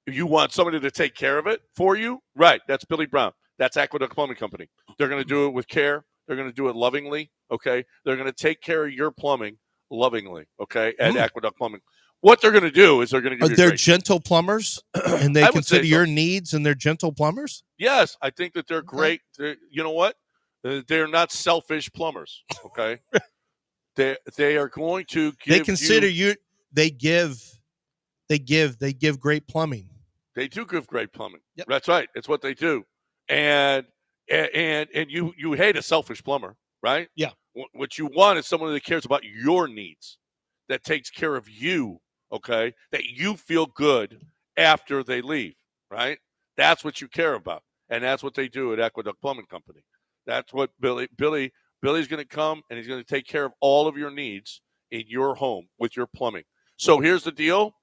Speaker 1: If you want somebody to take care of it for you, right, that's Billy Brown. That's Aqueduct Plumbing Company. They're going to do it with care. They're going to do it lovingly, okay? They're going to take care of your plumbing lovingly, okay, at Aqueduct Plumbing. What they're going to do is they're going to give you
Speaker 2: they're gentle plumbers, and they consider your needs, and they're gentle plumbers?
Speaker 1: Yes, I think that they're great. You know what? They're not selfish plumbers, okay? They are going to give
Speaker 2: They consider you they give great plumbing.
Speaker 1: They do give great plumbing.
Speaker 2: Yep.
Speaker 1: That's right. It's what they do. And you hate a selfish plumber, right?
Speaker 2: Yeah.
Speaker 1: What you want is someone that cares about your needs, that takes care of you, okay? That you feel good after they leave, right? That's what you care about. And that's what they do at Aqueduct Plumbing Company. That's what Billy's going to come, and he's going to take care of all of your needs in your home with your plumbing. So here's the deal,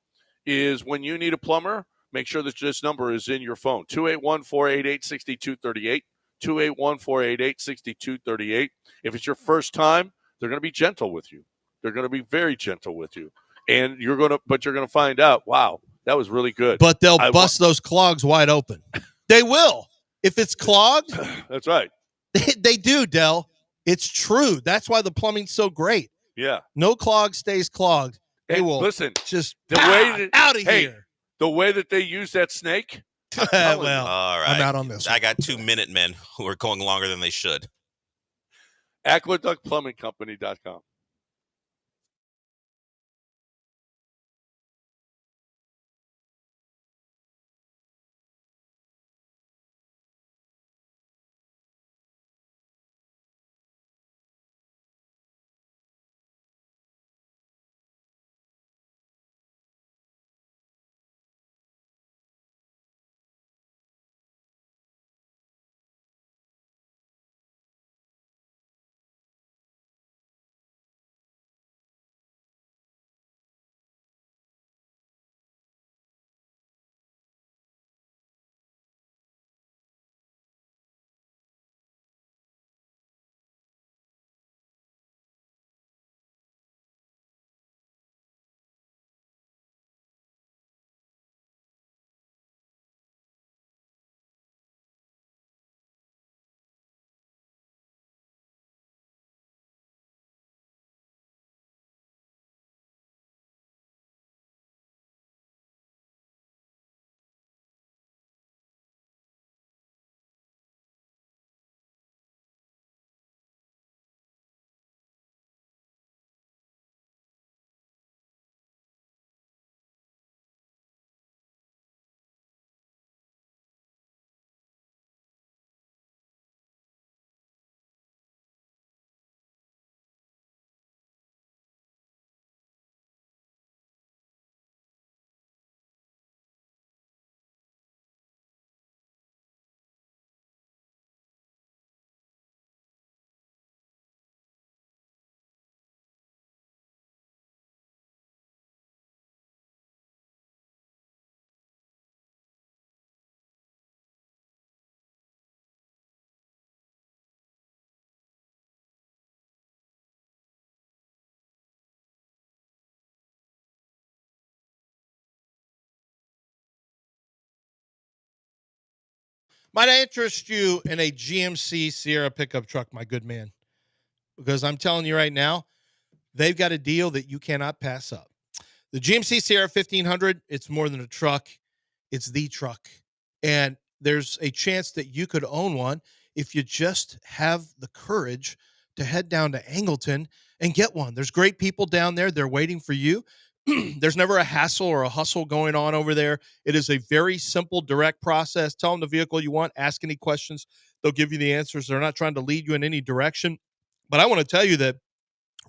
Speaker 1: is when you need a plumber, make sure that this number is in your phone, 281-488-6238, 281-488-6238. If it's your first time, they're going to be gentle with you. They're going to be very gentle with you. And you're going to find out, wow, that was really good.
Speaker 2: But they'll bust those clogs wide open. They will. If it's clogged.
Speaker 1: That's right.
Speaker 2: They do, Del. It's true. That's why the plumbing's so great.
Speaker 1: Yeah.
Speaker 2: No clog stays clogged. They will
Speaker 1: listen,
Speaker 2: just
Speaker 1: out
Speaker 2: of here.
Speaker 1: The way that they use that snake.
Speaker 2: Well,
Speaker 3: all right.
Speaker 2: I'm out on this.
Speaker 3: I got 2 Minutemen who are going longer than they should.
Speaker 1: AqueductPlumbingCompany.com.
Speaker 2: Might I interest you in a GMC Sierra pickup truck, my good man? Because I'm telling you right now, they've got a deal that you cannot pass up. The GMC Sierra 1500, it's more than a truck. It's the truck. And there's a chance that you could own one if you just have the courage to head down to Angleton and get one. There's great people down there. They're waiting for you. There's never a hassle or a hustle going on over there. It is a very simple, direct process. Tell them the vehicle you want. Ask any questions. They'll give you the answers. They're not trying to lead you in any direction. But I want to tell you that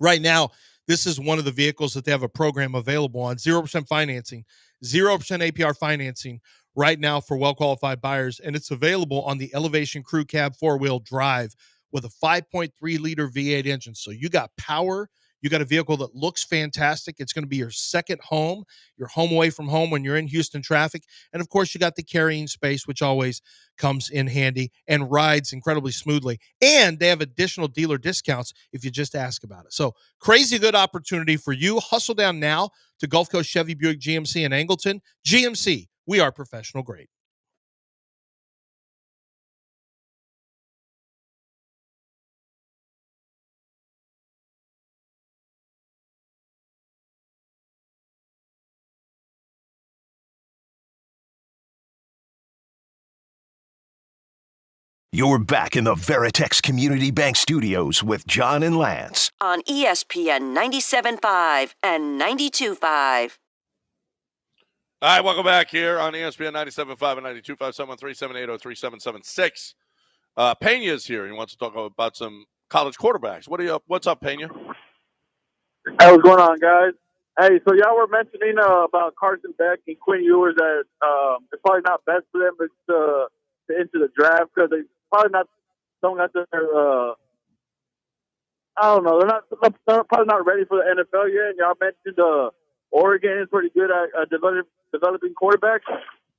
Speaker 2: right now, this is one of the vehicles that they have a program available on. 0% financing, 0% APR financing right now for well-qualified buyers. And it's available on the Elevation Crew Cab 4-wheel drive with a 5.3-liter V8 engine. So you got power. You got a vehicle that looks fantastic. It's going to be your second home, your home away from home when you're in Houston traffic. And, of course, you got the carrying space, which always comes in handy and rides incredibly smoothly. And they have additional dealer discounts if you just ask about it. So crazy good opportunity for you. Hustle down now to Gulf Coast Chevy Buick GMC in Angleton. GMC, we are professional grade.
Speaker 5: You're back in the Veritex Community Bank Studios with John and Lance.
Speaker 9: On ESPN 97.5 and 92.5.
Speaker 1: All right, welcome back here on ESPN 97.5 and 92.5, 713-780-3776. Pena's here. He wants to talk about some college quarterbacks. What's up, Pena?
Speaker 12: Hey, what's going on, guys? Hey, so y'all were mentioning about Carson Beck and Quinn Ewers that it's probably not best for them to enter the draft because they probably don't got their I don't know, they're probably not ready for the NFL yet. And y'all mentioned Oregon is pretty good at developing quarterbacks,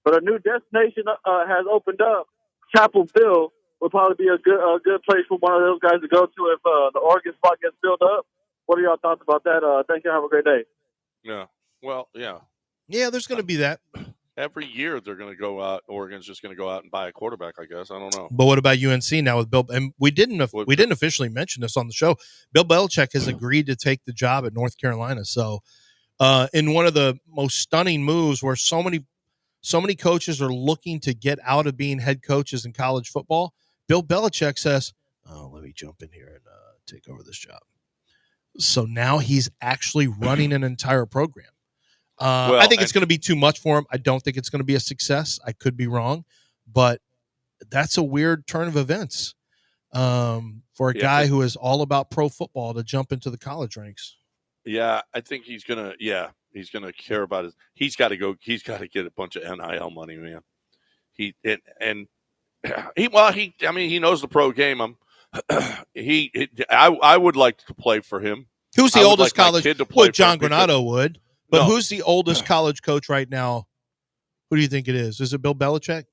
Speaker 12: but a new destination has opened up. Chapelville would probably be a good place for one of those guys to go to if the Oregon spot gets filled up. What are y'all thoughts about that? Thank you. Have a great day.
Speaker 1: Yeah. Well, yeah.
Speaker 2: Yeah, there's going to be that.
Speaker 1: Every year they're going to go out. Oregon's just going to go out and buy a quarterback, I guess. I don't know.
Speaker 2: But what about UNC now with Bill? And we didn't officially mention this on the show. Bill Belichick has agreed to take the job at North Carolina. So, in one of the most stunning moves, where so many coaches are looking to get out of being head coaches in college football, Bill Belichick says, "Oh, let me jump in here and take over this job." So now he's actually running an entire program. I think it's going to be too much for him. I don't think it's going to be a success. I could be wrong, but that's a weird turn of events for a guy who is all about pro football to jump into the college ranks.
Speaker 1: Yeah, I think he's going to care about his. He's got to go. He's got to get a bunch of NIL money, man. He knows the pro game. I would like to play for him.
Speaker 2: Who's the oldest college? John
Speaker 1: Granado
Speaker 2: Granado would. But who's the oldest college coach right now? Who do you think it is? Is it Bill Belichick?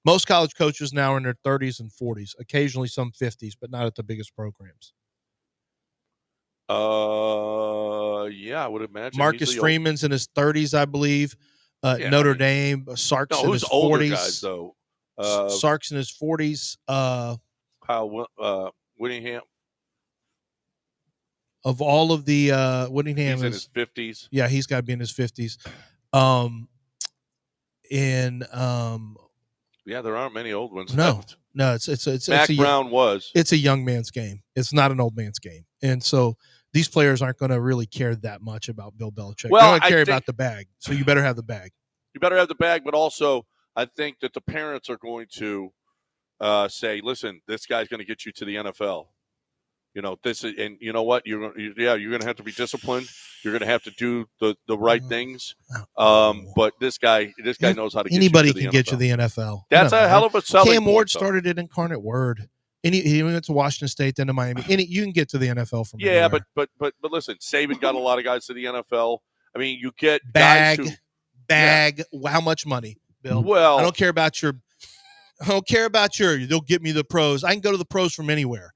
Speaker 2: Most college coaches now are in their 30s and 40s, occasionally some 50s, but not at the biggest programs.
Speaker 1: Yeah, I would imagine.
Speaker 2: Marcus Freeman's in his 30s, I believe. Notre Dame. Sark's in his 40s.
Speaker 1: Guys, though?
Speaker 2: Sark's in his 40s.
Speaker 1: Kyle Whittingham.
Speaker 2: Of all of the Whittingham
Speaker 1: he's in his 50s.
Speaker 2: Yeah, he's got to be in his 50s.
Speaker 1: Yeah, there aren't many old ones.
Speaker 2: No, it's
Speaker 1: Mac Brown was.
Speaker 2: It's a young man's game. It's not an old man's game, and so these players aren't going to really care that much about Bill Belichick.
Speaker 1: Well,
Speaker 2: they're going to care about the bag. So you better have the bag.
Speaker 1: You better have the bag, but also I think that the parents are going to say, "Listen, this guy's going to get you to the NFL." You know, this is, and you know what? You're going to have to be disciplined. You're going to have to do the right things. But this guy knows how to.
Speaker 2: Anybody can get you to the NFL.
Speaker 1: That's a hell of a selling
Speaker 2: Cam Ward
Speaker 1: point,
Speaker 2: started at Incarnate Word. He went to Washington State, then to Miami. You can get to the NFL from anywhere.
Speaker 1: but listen, Saban got a lot of guys to the NFL. I mean, you get
Speaker 2: bag.
Speaker 1: Yeah.
Speaker 2: How much money, Bill?
Speaker 1: Well,
Speaker 2: I don't care about your. They'll get me the pros. I can go to the pros from anywhere.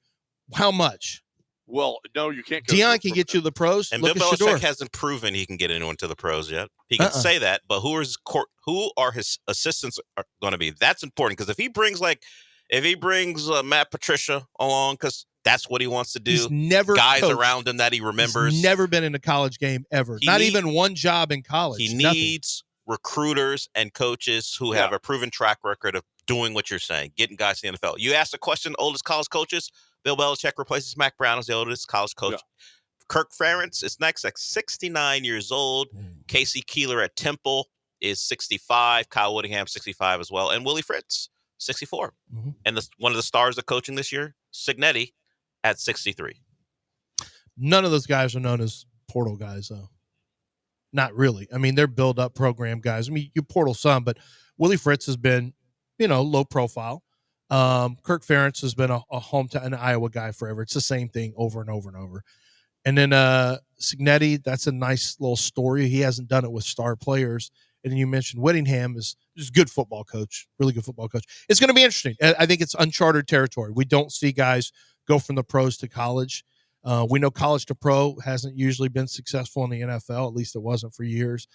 Speaker 2: How much?
Speaker 1: Well, no, you can't.
Speaker 2: Deion can get you to the pros.
Speaker 3: And
Speaker 2: Look
Speaker 3: Bill
Speaker 2: at Shador.
Speaker 3: Belichick hasn't proven he can get anyone to the pros yet. He can say that, but who are his assistants going to be? That's important because if he brings Matt Patricia along, because that's what he wants to do.
Speaker 2: He's never
Speaker 3: guys
Speaker 2: coached.
Speaker 3: around him that he remembers.
Speaker 2: He's never been in a college game ever. Not even one job in college.
Speaker 3: He
Speaker 2: Nothing.
Speaker 3: needs recruiters and coaches who have a proven track record of doing what you're saying, getting guys to the NFL. You asked the question, oldest college coaches. Bill Belichick replaces Mac Brown as the oldest college coach. Yeah. Kirk Ferentz is next at 69 years old. Casey Keeler at Temple is 65. Kyle Whittingham, 65 as well. And Willie Fritz, 64. Mm-hmm. And one of the stars of coaching this year, Cignetti, at 63.
Speaker 2: None of those guys are known as portal guys, though. Not really. I mean, they're build-up program guys. I mean, you portal some, but Willie Fritz has been, low profile. Kirk Ferentz has been a hometown, an Iowa guy forever. It's the same thing over and over and over. And then Cignetti, that's a nice little story. He hasn't done it with star players. And then you mentioned Whittingham is just a good football coach, really good football coach. It's going to be interesting. I think it's uncharted territory. We don't see guys go from the pros to college. We know college to pro hasn't usually been successful in the NFL. At least it wasn't for years.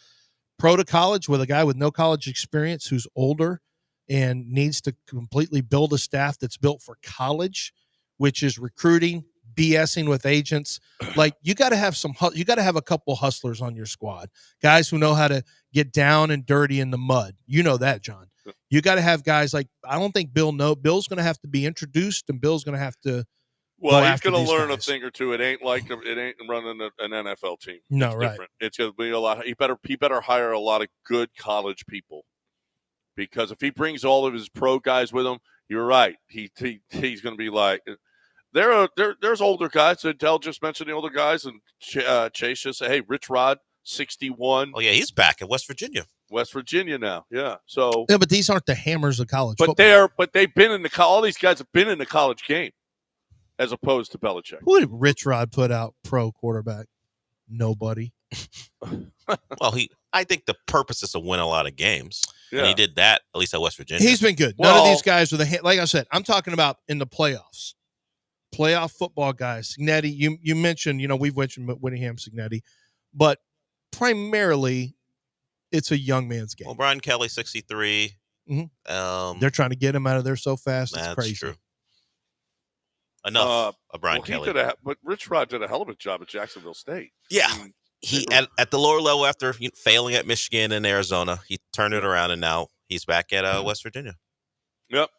Speaker 2: Pro to college with a guy with no college experience who's older and needs to completely build a staff that's built for college, which is recruiting, BSing with agents. Like you got to have a couple hustlers on your squad, guys who know how to get down and dirty in the mud. You know that, John. You got to have guys like, I don't think Bill's going to have to be introduced, and Bill's going to have to.
Speaker 1: Well, he's going to learn a thing or two. It ain't running an NFL team.
Speaker 2: No,
Speaker 1: it's
Speaker 2: right.
Speaker 1: Different. It's going to be a lot. He better hire a lot of good college people, because if he brings all of his pro guys with him, you're right. He's going to be like, there's older guys. Dell just mentioned the older guys, and Chase just said, hey, Rich Rod, 61.
Speaker 3: Oh yeah, he's back in West Virginia.
Speaker 1: West Virginia now, yeah. So
Speaker 2: yeah, but these aren't the hammers of college.
Speaker 1: But
Speaker 2: football.
Speaker 1: they've been in all these guys have been in the college game, as opposed to Belichick.
Speaker 2: Who did Rich Rod put out pro quarterback? Nobody.
Speaker 3: Well, I think the purpose is to win a lot of games. Yeah. And he did that, at least at West Virginia.
Speaker 2: He's been good. None of these guys are like I said, I'm talking about in the playoffs. Playoff football guys. Cignetti, you mentioned, we've mentioned Whittingham, Cignetti, but primarily it's a young man's game.
Speaker 3: Well, Brian Kelly, 63.
Speaker 2: Mm-hmm. They're trying to get him out of there so fast. It's crazy.
Speaker 3: True. Enough of Brian Kelly.
Speaker 1: But Rich Rod did a hell of a job at Jacksonville State.
Speaker 3: Yeah. He at the lower level after failing at Michigan and Arizona, he turned it around, and now he's back at West Virginia.
Speaker 1: Yep.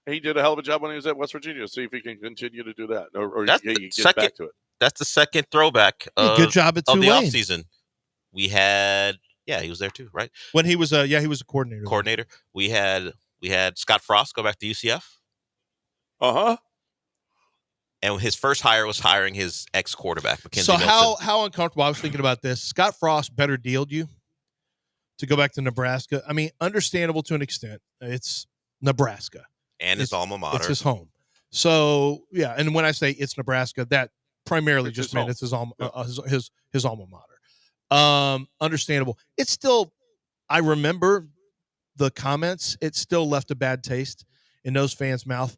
Speaker 1: He did a hell of a job when he was at West Virginia. See if he can continue to do that. Or
Speaker 3: that's
Speaker 1: he gets back to it.
Speaker 3: That's the second throwback
Speaker 2: good job at
Speaker 3: of the
Speaker 2: Tulane.
Speaker 3: offseason. We had he was there too, right?
Speaker 2: When he was he was a coordinator.
Speaker 3: We had Scott Frost go back to UCF.
Speaker 1: Uh-huh.
Speaker 3: And his first hire was hiring his ex-quarterback, Mackenzie
Speaker 2: Milton.
Speaker 3: So
Speaker 2: how uncomfortable, I was thinking about this. Scott Frost better dealed you to go back to Nebraska. I mean, understandable to an extent. It's Nebraska.
Speaker 3: And his alma mater.
Speaker 2: It's his home. So, yeah, and when I say it's Nebraska, that primarily just meant it's his alma mater. Understandable. It's still, I remember the comments. It still left a bad taste in those fans' mouth.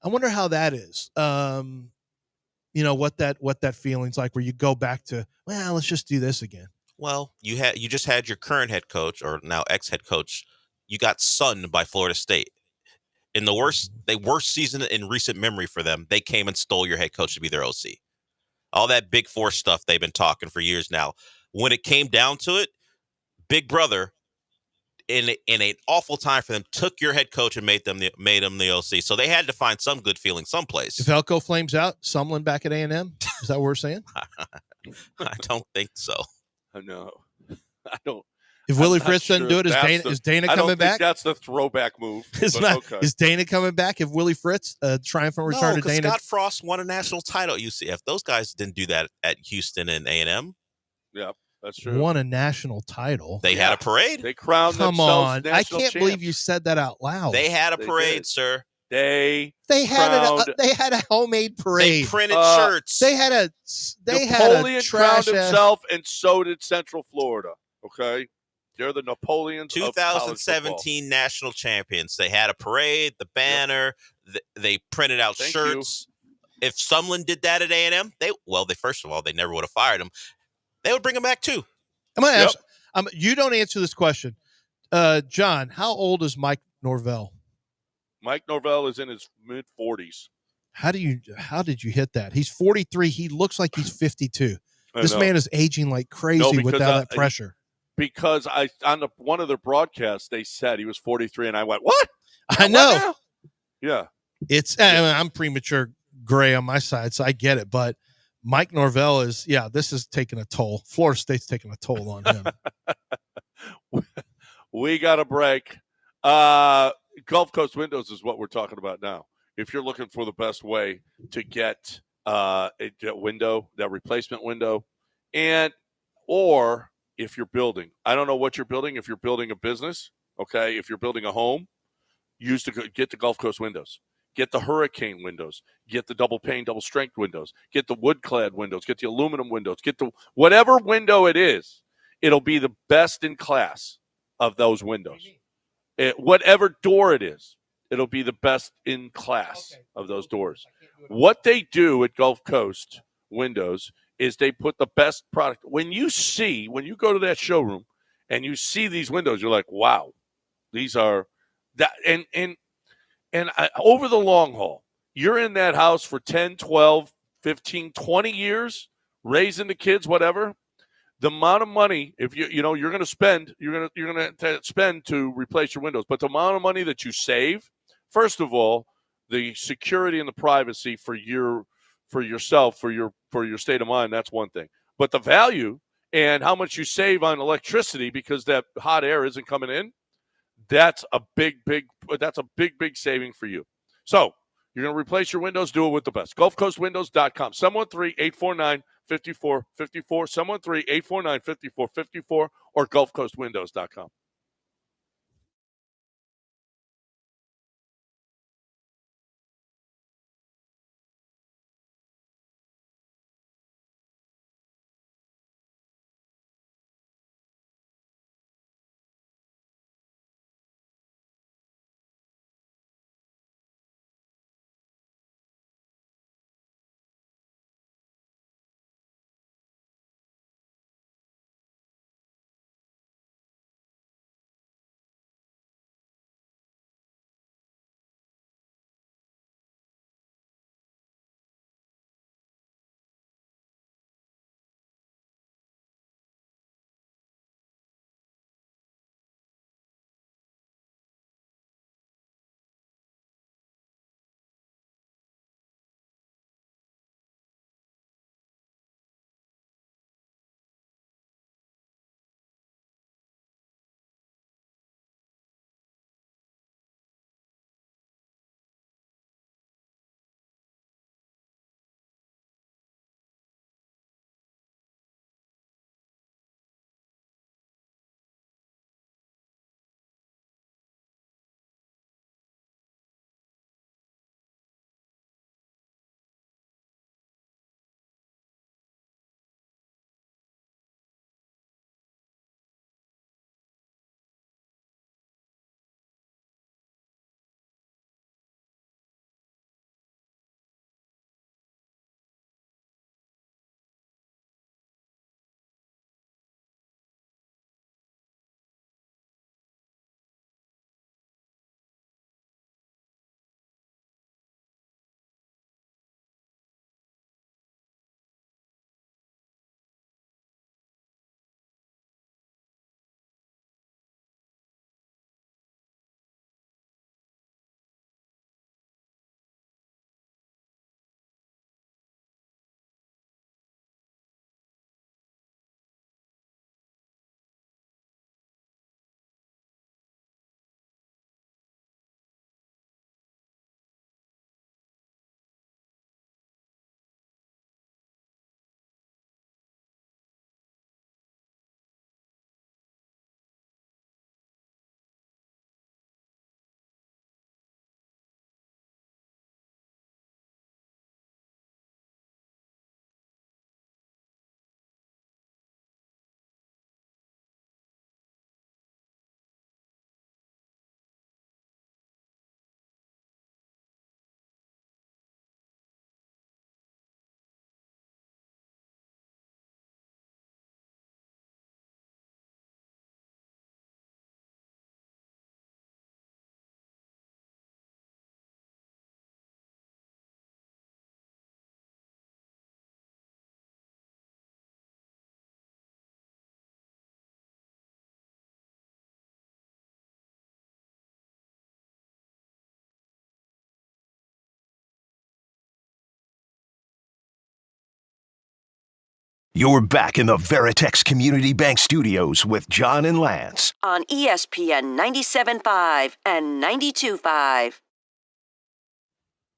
Speaker 2: I wonder how that is. What that feeling's like, where you go back to, well, let's just do this again.
Speaker 3: Well, you just had your current head coach, or now ex-head coach. You got sunned by Florida State in the worst season in recent memory for them. They came and stole your head coach to be their OC. All that Big Four stuff they've been talking for years now. When it came down to it, Big Brother, in an awful time for them, took your head coach and made him the OC. So they had to find some good feeling someplace.
Speaker 2: If Elko flames out, Sumlin back at A&M? Is that what we're saying?
Speaker 3: I don't think so.
Speaker 1: No, I don't.
Speaker 2: If Willie Fritz doesn't do it, is Dana coming back?
Speaker 1: That's the throwback move.
Speaker 2: Is Dana coming back if Willie Fritz, triumphant return to Dana?
Speaker 3: Scott Frost won a national title at UCF. Those guys didn't do that at Houston and A&M.
Speaker 1: Yeah, that's true.
Speaker 2: Won a national title.
Speaker 3: They had a parade.
Speaker 1: They crowned
Speaker 2: themselves. Come on, I can't believe you said that out loud.
Speaker 3: They had a parade, sir.
Speaker 1: They
Speaker 2: had a homemade parade.
Speaker 3: They printed shirts.
Speaker 1: Napoleon crowned himself, and so did Central Florida. Okay. They're the Napoleons
Speaker 3: 2017 national champions. They had a parade, the banner. They printed out shirts. if Sumlin did that at A&M, they first of all, they never would have fired him. They would bring him back too.
Speaker 2: I'm going to ask. You don't answer this question, John. How old is Mike Norvell?
Speaker 1: Mike Norvell is in his mid-40s.
Speaker 2: How did you hit that? He's 43. He looks like he's 52. This man is aging like crazy without that pressure.
Speaker 1: Because on one of their broadcasts, they said he was 43, and I went, "What?"
Speaker 2: I know.
Speaker 1: Yeah,
Speaker 2: I'm premature gray on my side, so I get it. But Mike Norvell is, this is taking a toll. Florida State's taking a toll on him.
Speaker 1: We got a break. Gulf Coast Windows is what we're talking about now. If you're looking for the best way to get a window, that replacement window, or if you're building, I don't know what you're building. If you're building a business, okay, if you're building a home, get the Gulf Coast Windows. Get the hurricane windows. Get the double pane, double strength windows. Get the wood clad windows. Get the aluminum windows. Get the whatever window it is. It'll be the best in class of those windows. Whatever door it is, it'll be the best in class of those doors. What they do at Gulf Coast Windows is they put the best product. When you go to that showroom and you see these windows, you're like, wow, these are that. And over the long haul, you're in that house for 10, 12, 15, 20 years, raising the kids, whatever. The amount of money, if you're going to spend, you're going to spend to replace your windows. But the amount of money that you save, first of all, the security and the privacy for yourself, for your state of mind, that's one thing. But the value and how much you save on electricity because that hot air isn't coming in, that's a big saving for you. So you're going to replace your windows, do it with the best. GulfCoastWindows.com. 713-849-5454. 713-849-5454 or GulfCoastWindows.com.
Speaker 5: You're back in the Veritex Community Bank Studios with John and Lance.
Speaker 9: On ESPN 97.5 and 92.5.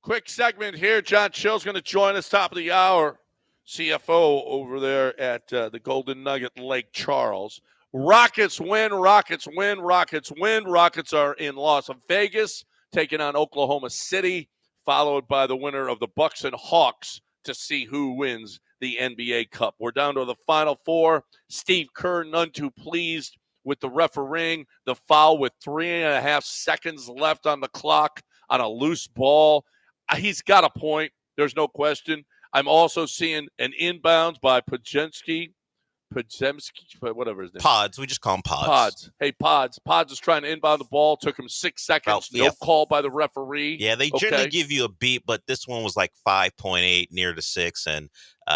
Speaker 1: Quick segment here. John Chill's going to join us top of the hour. CFO over there at the Golden Nugget Lake Charles. Rockets win, Rockets win, Rockets win. Rockets are in Las Vegas taking on Oklahoma City, followed by the winner of the Bucks and Hawks to see who wins the NBA Cup. We're down to the Final Four. Steve Kerr, none too pleased with the refereeing. The foul with 3.5 seconds left on the clock on a loose ball. He's got a point. There's no question. I'm also seeing an inbounds by Podzemski, whatever his name.
Speaker 3: Pods. We just call him Pods.
Speaker 1: Pods. Hey, Pods. Pods is trying to inbound the ball. Took him 6 seconds. No call by the referee.
Speaker 3: Yeah, they generally give you a beat, but this one was like 5.8, near to 6, and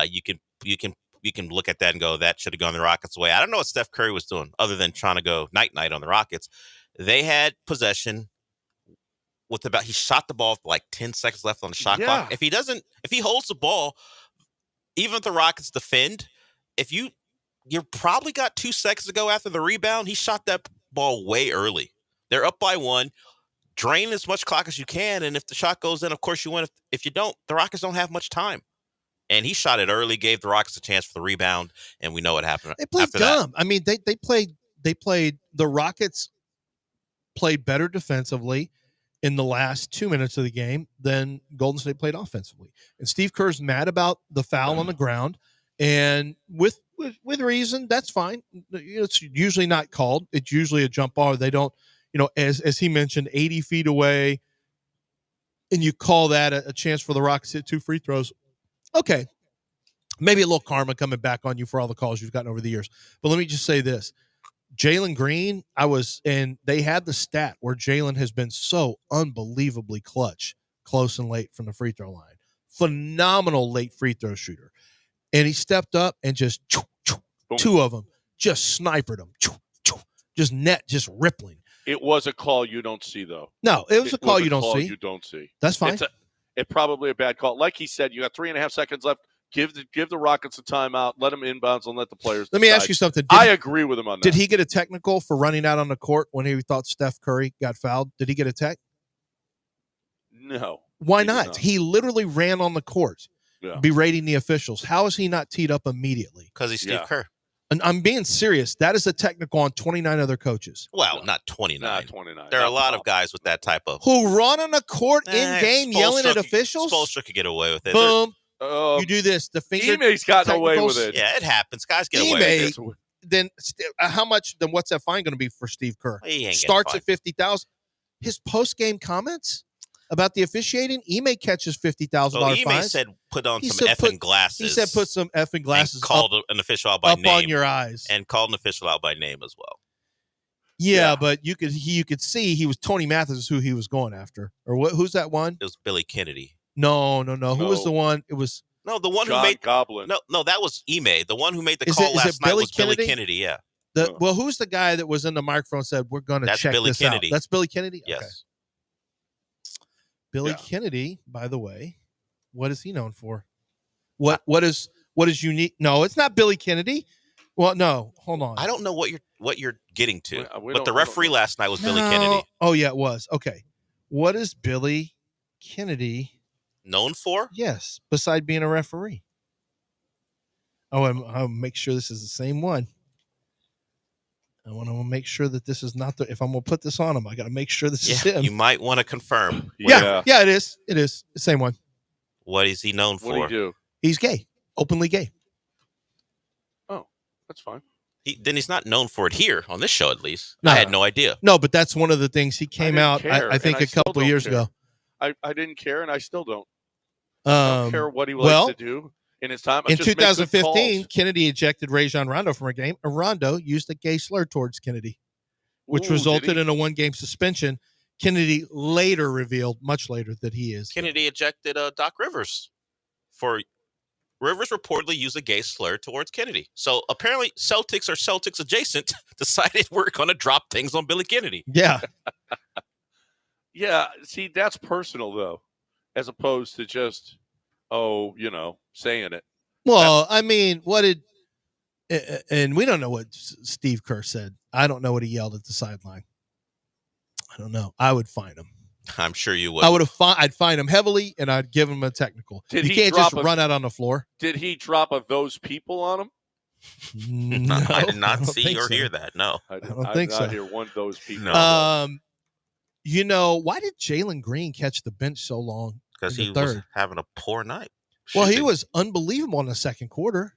Speaker 3: you can look at that and go, that should have gone the Rockets' way. I don't know what Steph Curry was doing other than trying to go night-night on the Rockets. They had possession with he shot the ball with like 10 seconds left on the shot clock. If he holds the ball, even if the Rockets defend, you probably got 2 seconds to go after the rebound. He shot that ball way early. They're up by 1. Drain as much clock as you can, and if the shot goes in, of course you win. If you don't, the Rockets don't have much time. And he shot it early, gave the Rockets a chance for the rebound, and we know what happened.
Speaker 2: They played dumb. I mean, the Rockets played better defensively in the last 2 minutes of the game than Golden State played offensively. And Steve Kerr's mad about the foul on the ground, and with reason, that's fine. It's usually not called. It's usually a jump ball. They don't, as he mentioned, 80 feet away, and you call that a chance for the Rockets to hit 2 free throws. Okay, maybe a little karma coming back on you for all the calls you've gotten over the years. But let me just say this. Jalen Green, and they had the stat where Jalen has been so unbelievably clutch, close and late from the free throw line. Phenomenal late free throw shooter. And he stepped up and just 2 of them just sniped them. Just rippling.
Speaker 1: It was a call you don't see, though.
Speaker 2: No, it was a call you don't see.
Speaker 1: You don't see.
Speaker 2: That's fine.
Speaker 1: It's probably a bad call. Like he said, you got 3.5 seconds left. Give the Rockets a timeout. Let them inbounds and let the players
Speaker 2: Let me ask you something.
Speaker 1: I agree with him on that.
Speaker 2: Did he get a technical for running out on the court when he thought Steph Curry got fouled? Did he get a tech?
Speaker 1: No.
Speaker 2: Why not? He literally ran on the court, berating the officials. How is he not teed up immediately?
Speaker 3: Because he's Steve Kerr.
Speaker 2: And I'm being serious. That is a technical on 29 other coaches.
Speaker 3: Well, not 29.
Speaker 1: Not 29.
Speaker 3: There are a lot of guys with that type of.
Speaker 2: Who run on the court in-game yelling at officials?
Speaker 3: Spoelstra could get away with it.
Speaker 2: Boom. You do this. The finger.
Speaker 1: Ime's gotten away with it.
Speaker 3: Yeah, it happens. Guys get away with it.
Speaker 2: Then how much? Then what's that fine going to be for Steve Kerr?
Speaker 3: He ain't
Speaker 2: starts at 50,000. His post-game comments about the officiating, Ime catches $50,000 fines.
Speaker 3: Ime said put on some effing glasses.
Speaker 2: He said put some effing glasses.
Speaker 3: And called an official out by name.
Speaker 2: Up on your eyes.
Speaker 3: And called an official out by name as well.
Speaker 2: Yeah, but you could see he was Tony Mathis is who he was going after. Or what? Who's that one?
Speaker 3: It was Billy Kennedy.
Speaker 2: No. Who was the one? It was
Speaker 3: the one
Speaker 1: John
Speaker 3: who made
Speaker 1: Goblin.
Speaker 3: No, that was Ime. The one who made the call last night was Billy Kennedy. Yeah.
Speaker 2: Well, who's the guy that was in the microphone and said we're going to check
Speaker 3: Billy
Speaker 2: this
Speaker 3: Kennedy.
Speaker 2: out? That's Billy Kennedy.
Speaker 3: Yes.
Speaker 2: Okay. Billy Kennedy, by the way, what is he known for? What is unique? No, it's not Billy Kennedy. Well, no, hold on.
Speaker 3: I don't know what you're getting to. But the referee last night was Billy Kennedy.
Speaker 2: Oh yeah, it was. Okay. What is Billy Kennedy
Speaker 3: known for?
Speaker 2: Yes, beside being a referee. Oh, I'll make sure this is the same one. I want to make sure that this is not if I'm going to put this on him, I got to make sure this is him.
Speaker 3: You might want to confirm.
Speaker 2: Yeah, it is. It is the same one.
Speaker 3: What is he known for?
Speaker 1: What do he do?
Speaker 2: He's gay, openly gay.
Speaker 1: Oh, that's fine.
Speaker 3: Then he's not known for it here on this show, at least.
Speaker 2: No.
Speaker 3: I had no idea.
Speaker 2: No, but that's one of the things he came out. I think a couple of years ago.
Speaker 1: I didn't care, and I still don't. I don't care what he likes to do in his time.
Speaker 2: In 2015, Kennedy ejected Rajon Rondo from a game. And Rondo used a gay slur towards Kennedy, which resulted in a 1-game suspension. Kennedy later revealed, much later, that he is.
Speaker 3: Kennedy ejected Doc Rivers for Rivers reportedly used a gay slur towards Kennedy. So apparently Celtics adjacent decided we're going to drop things on Billy Kennedy.
Speaker 2: Yeah.
Speaker 1: Yeah. See, that's personal, though, as opposed to just, saying it.
Speaker 2: Well, I mean, what did And we don't know what Steve Kerr said. I don't know what he yelled at the sideline. I don't know. I would fine him.
Speaker 3: I'm sure you would.
Speaker 2: I'd fine him heavily, and I'd give him a technical. You can't just run out on the floor.
Speaker 1: Did he drop a those people on him?
Speaker 2: No,
Speaker 3: I did not see or hear that. No,
Speaker 2: I don't think so.
Speaker 1: I hear one of those people.
Speaker 3: No.
Speaker 2: You know, why did Jalen Green catch the bench so long?
Speaker 3: Because he was having a poor night.
Speaker 2: Well, he was unbelievable in the second quarter.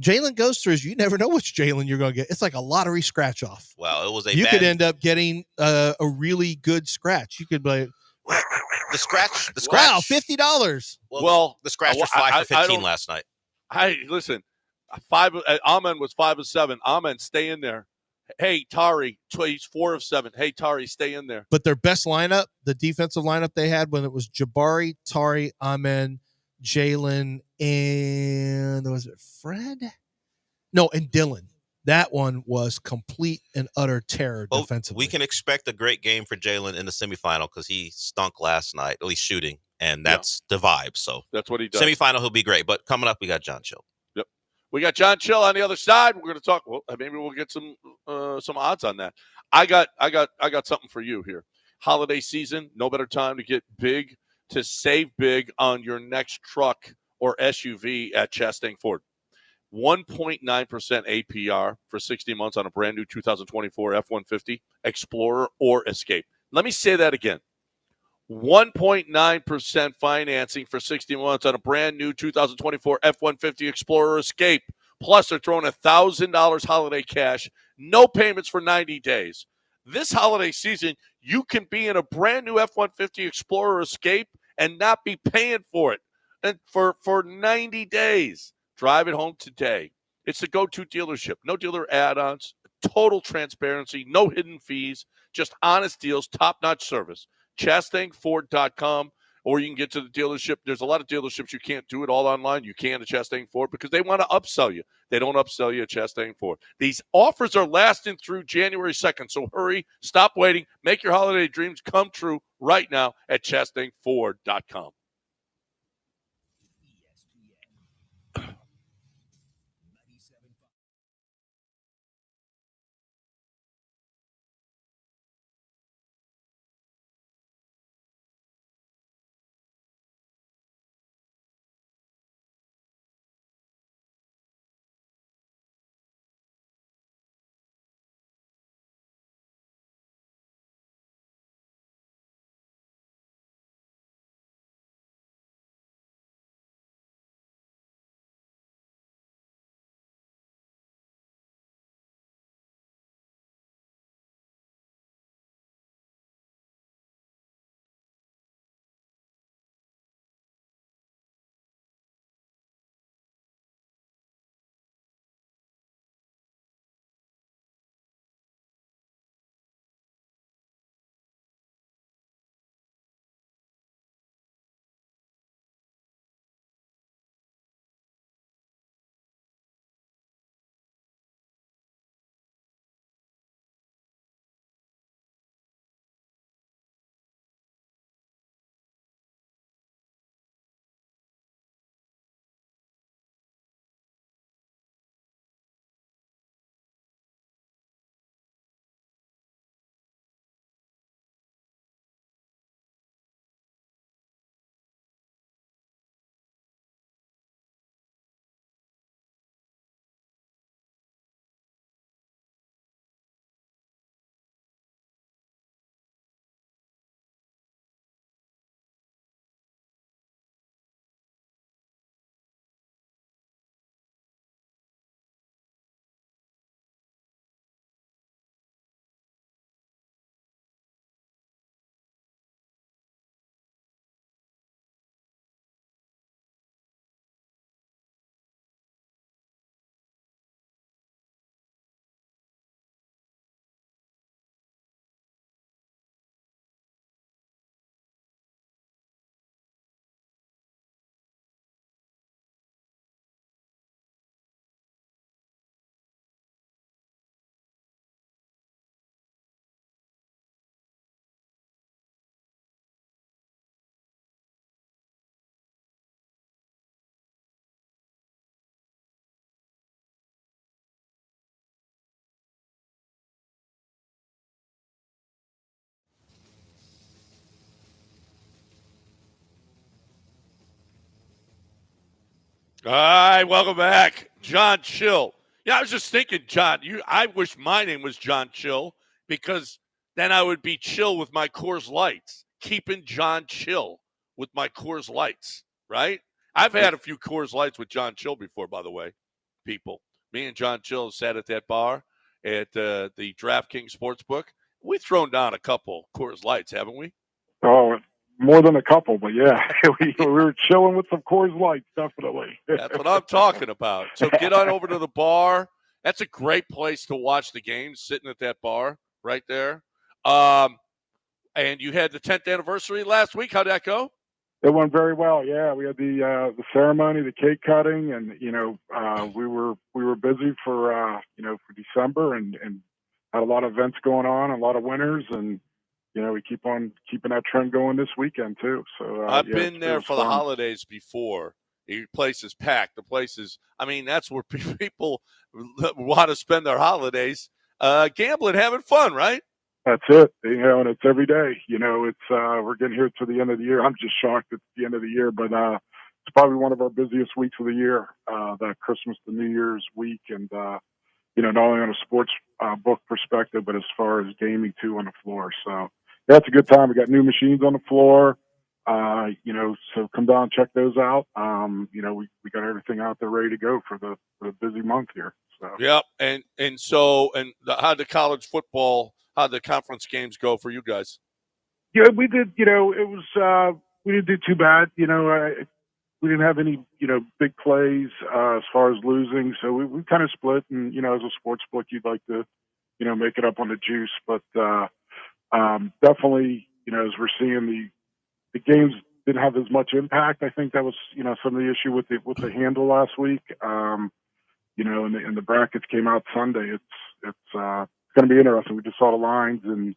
Speaker 2: Jalen goes through, you never know which Jalen you're going to get. It's like a lottery scratch off.
Speaker 3: Well, it was
Speaker 2: you could end up getting a really good scratch. You could be
Speaker 3: the scratch.
Speaker 2: Wow, $50.
Speaker 3: Well, the scratch was 5 for 15 last night.
Speaker 1: Listen. Amen was 5 of 7. Amen, stay in there. Hey, Tari, he's 4 of 7. Hey, Tari, stay in there.
Speaker 2: But their best lineup, the defensive lineup they had when it was Jabari, Tari, Amen, Jalen, and was it Fred? No, and Dylan. That one was complete and utter terror defensively.
Speaker 3: We can expect a great game for Jalen in the semifinal because he stunk last night, at least shooting, and that's the vibe. So
Speaker 1: that's what he does.
Speaker 3: Semifinal, he'll be great. But coming up, we got John Chill.
Speaker 1: Yep, we got John Chill on the other side. We're going to talk. Well, maybe we'll get some odds on that. I got something for you here. Holiday season, no better time to get big, to save big on your next truck or SUV at Chastang Ford. 1.9% APR for 60 months on a brand new 2024 F-150, Explorer, or Escape. Let me say that again. 1.9% financing for 60 months on a brand new 2024 F-150 Explorer, Escape. Plus, they're throwing $1,000 holiday cash, no payments for 90 days. This holiday season, you can be in a brand new F-150 Explorer, Escape and not be paying for it and for 90 days. Drive it home today. It's the go-to dealership. No dealer add-ons, total transparency, no hidden fees, just honest deals, top-notch service. ChastangFord.com, or you can get to the dealership. There's a lot of dealerships you can't do it all online. You can at Chastang Ford because they want to upsell you. They don't upsell you at Chastang Ford. These offers are lasting through January 2nd, so hurry, stop waiting, make your holiday dreams come true right now at ChastangFord.com. All right, welcome back, John Chill. Yeah, I was just thinking, John. I wish my name was John Chill because then I would be chill with my Coors Lights. Keeping John Chill with my Coors Lights, right? I've had a few Coors Lights with John Chill before, by the way. People, me and John Chill sat at that bar at the DraftKings Sportsbook. We've thrown down a couple Coors Lights, haven't we?
Speaker 13: Oh, more than a couple, but yeah, we were chilling with some Coors Lights, definitely.
Speaker 1: That's what I'm talking about. So get on over to the bar. That's a great place to watch the games, sitting at that bar right there. And you had the 10th anniversary last week. How'd that go?
Speaker 13: It went very well. Yeah, we had the ceremony, the cake cutting, and we were busy for for December and had a lot of events going on, a lot of winners, and we keep on keeping that trend going this weekend too. So
Speaker 1: I've been there for the holidays before. The place is packed. The place is, that's where people want to spend their holidays, gambling, having fun, right?
Speaker 13: That's it. And it's every day. It's we're getting here to the end of the year. I'm just shocked it's the end of the year, but it's probably one of our busiest weeks of the year. That Christmas to New Year's week, and not only on a sports book perspective, but as far as gaming too on the floor. So that's a good time. We got new machines on the floor. So come down and check those out. We got everything out there ready to go for the busy month here. So
Speaker 1: yep. How'd the college football? How'd the conference games go for you guys?
Speaker 13: Yeah, we did. It was we didn't do too bad. We didn't have any big plays as far as losing. So we kind of split. And as a sports book, you'd like to make it up on the juice, but definitely as we're seeing the games didn't have as much impact. I think that was some of the issue with the handle last week. And the brackets came out Sunday. It's going to be interesting. We just saw the lines, and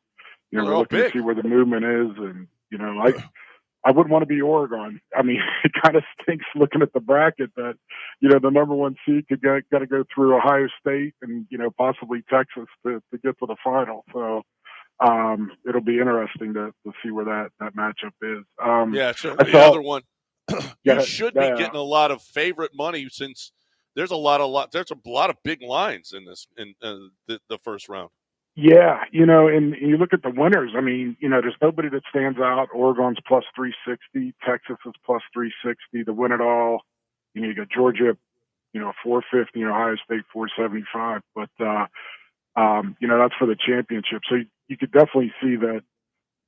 Speaker 13: we're looking to see where the movement is. And I wouldn't want to be Oregon. It kind of stinks looking at the bracket that the number one seed could got to go through Ohio State and possibly Texas to get to the final. So it'll be interesting to see where that matchup is.
Speaker 1: The other one. You should be getting a lot of favorite money since there's a lot of big lines in this in the first round.
Speaker 13: Yeah, and you look at the winners. There's nobody that stands out. Oregon's plus 360, Texas is plus 360. The win it all. You got Georgia, 450. Ohio State 475. But that's for the championship. So you could definitely see that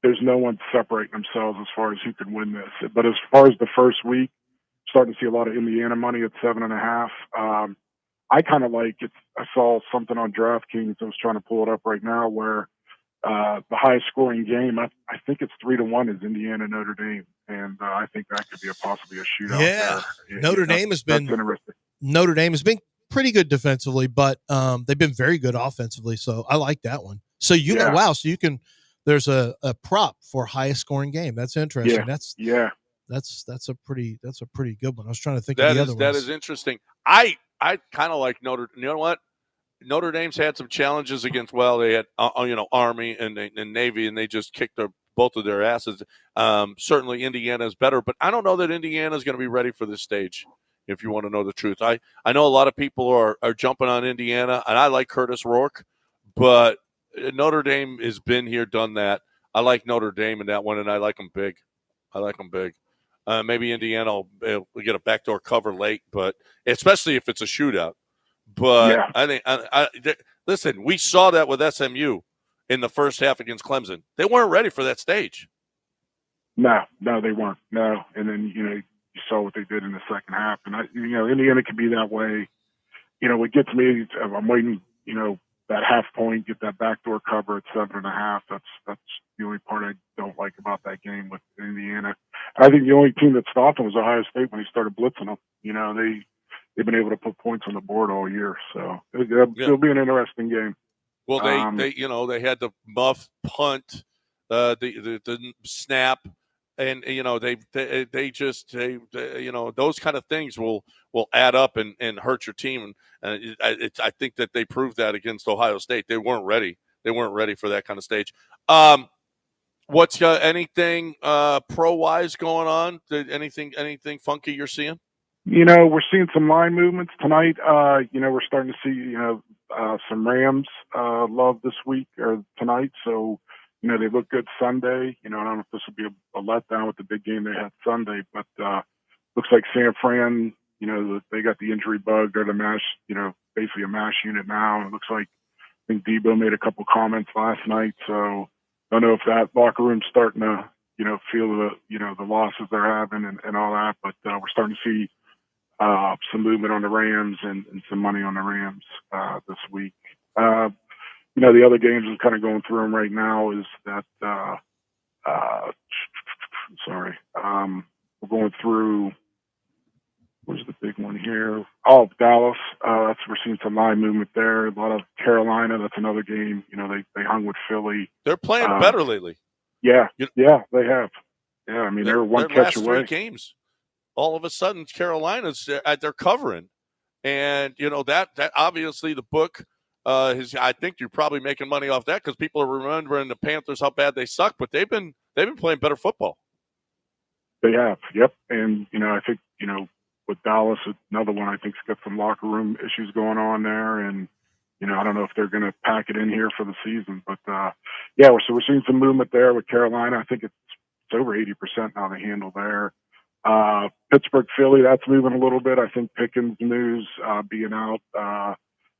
Speaker 13: there's no one separating themselves as far as who can win this. But as far as the first week, starting to see a lot of Indiana money at 7.5. I kind of like it. I saw something on DraftKings. I was trying to pull it up right now where the highest scoring game, I think it's 3-1 is Indiana Notre Dame. And I think that could be possibly a shootout.
Speaker 2: Yeah.
Speaker 13: There.
Speaker 2: Notre Dame has been pretty good defensively, but they've been very good offensively. So I like that one. So there's a prop for highest scoring game. That's interesting. That's a pretty good one. I was trying to think of the other ones.
Speaker 1: That is interesting. I kind of like Notre. You know what? Notre Dame's had some challenges against. Well, they had Army and Navy, and they just kicked both of their asses. Certainly, Indiana is better, but I don't know that Indiana is going to be ready for this stage. If you want to know the truth, I know a lot of people are jumping on Indiana, and I like Curtis Rourke, but Notre Dame has been here, done that. I like Notre Dame in that one, and I like them big. Maybe Indiana will get a backdoor cover late, but especially if it's a shootout. But yeah. I think listen, we saw that with SMU in the first half against Clemson. They weren't ready for that stage.
Speaker 13: No, they weren't. No, and then you saw what they did in the second half, and Indiana could be that way. What gets me, I'm waiting. That half point, get that backdoor cover at 7.5. That's the only part I don't like about that game with Indiana. I think the only team that stopped them was Ohio State when he started blitzing them. They've been able to put points on the board all year, so it'll be an interesting game.
Speaker 1: Well, they had the muff punt, the snap, and they just those kind of things will add up and hurt your team. And I think that they proved that against Ohio State. They weren't ready. They weren't ready for that kind of stage. What's anything pro wise going on? Anything funky you're seeing?
Speaker 13: We're seeing some line movements tonight. We're starting to see, some Rams love this week or tonight. So, they look good Sunday. I don't know if this will be a letdown with the big game they had Sunday, but looks like San Fran, they got the injury bug. They're the mash, basically a mash unit now. And it looks like, I think Debo made a couple comments last night. So I don't know if that locker room's starting to, feel the losses they're having and all that. But we're starting to see some movement on the Rams and some money on the Rams this week. The other games I'm kind of going through them right now is that, we're going through, where's the big one here? Oh, Dallas. We're seeing some line movement there. A lot of Carolina. That's another game. They hung with Philly.
Speaker 1: They're playing better lately.
Speaker 13: Yeah, they have. Yeah, I mean, they're one catch away.
Speaker 1: Last 3 games. All of a sudden, Carolina's they're covering, and that obviously the book is. I think you're probably making money off that because people are remembering the Panthers how bad they suck, but they've been playing better football.
Speaker 13: They have, yep, and I think with Dallas, another one I think's got some locker room issues going on there, and I don't know if they're going to pack it in here for the season, but we're seeing some movement there with Carolina. I think it's over 80% now they handle there. Pittsburgh, Philly, that's moving a little bit. I think Pickens news being out.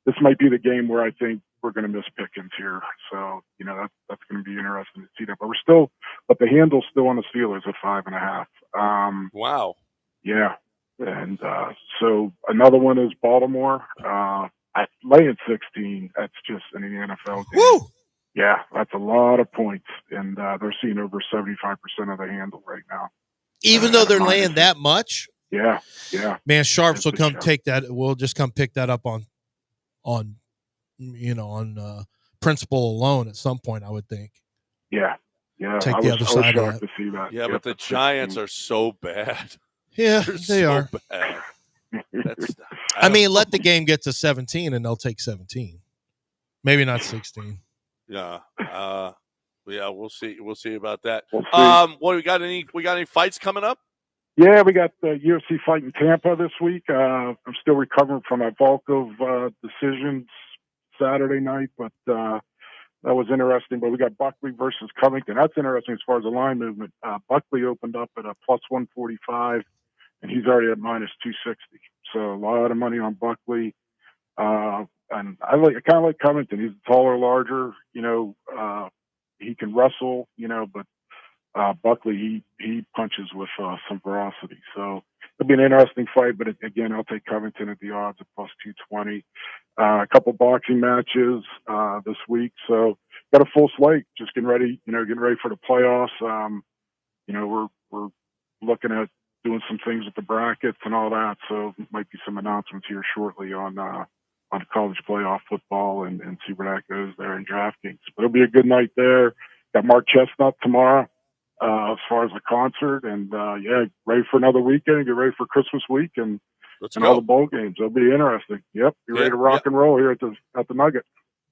Speaker 13: This might be the game where I think we're going to miss Pickens here. So, that's going to be interesting to see that. But the handle's still on the Steelers at 5.5.
Speaker 1: Wow.
Speaker 13: Yeah. And so another one is Baltimore. Laying 16, that's just in the NFL game.
Speaker 2: Woo!
Speaker 13: Yeah, that's a lot of points. And they're seeing over 75% of the handle right now.
Speaker 2: Even though they're laying that much?
Speaker 13: Yeah.
Speaker 2: Man, Sharps will come take that. We'll just come pick that up on principle alone at some point, I would think.
Speaker 13: Yeah.
Speaker 2: Take the other side of that.
Speaker 13: To see that.
Speaker 1: Yeah, but the Giants are so bad.
Speaker 2: Yeah,
Speaker 1: they
Speaker 2: are.
Speaker 1: Bad.
Speaker 2: I mean, let the game get to 17 and they'll take 17. Maybe not 16.
Speaker 1: Yeah. We'll see. We'll see about that.
Speaker 13: We'll see.
Speaker 1: What we got any fights coming up?
Speaker 13: Yeah, we got the UFC fight in Tampa this week. I'm still recovering from a Volkov decision Saturday night, but that was interesting. But we got Buckley versus Covington. That's interesting as far as the line movement. Buckley opened up at a plus 145, and he's already at minus 260. So a lot of money on Buckley. And I kind of like Covington. He's taller, larger. He can wrestle. But Buckley, he punches with some ferocity. So it'll be an interesting fight. But again, I'll take Covington at the odds at plus 220. A couple boxing matches this week. So got a full slate. Just getting ready for the playoffs. We're looking at doing some things with the brackets and all that. So might be some announcements here shortly on college playoff football and see where that goes there in DraftKings. But it'll be a good night there. Got Mark Chestnut tomorrow as far as the concert. And, ready for another weekend. Get ready for Christmas week and all the bowl games. It'll be interesting. Yep. Be ready to rock and roll here at the Nugget.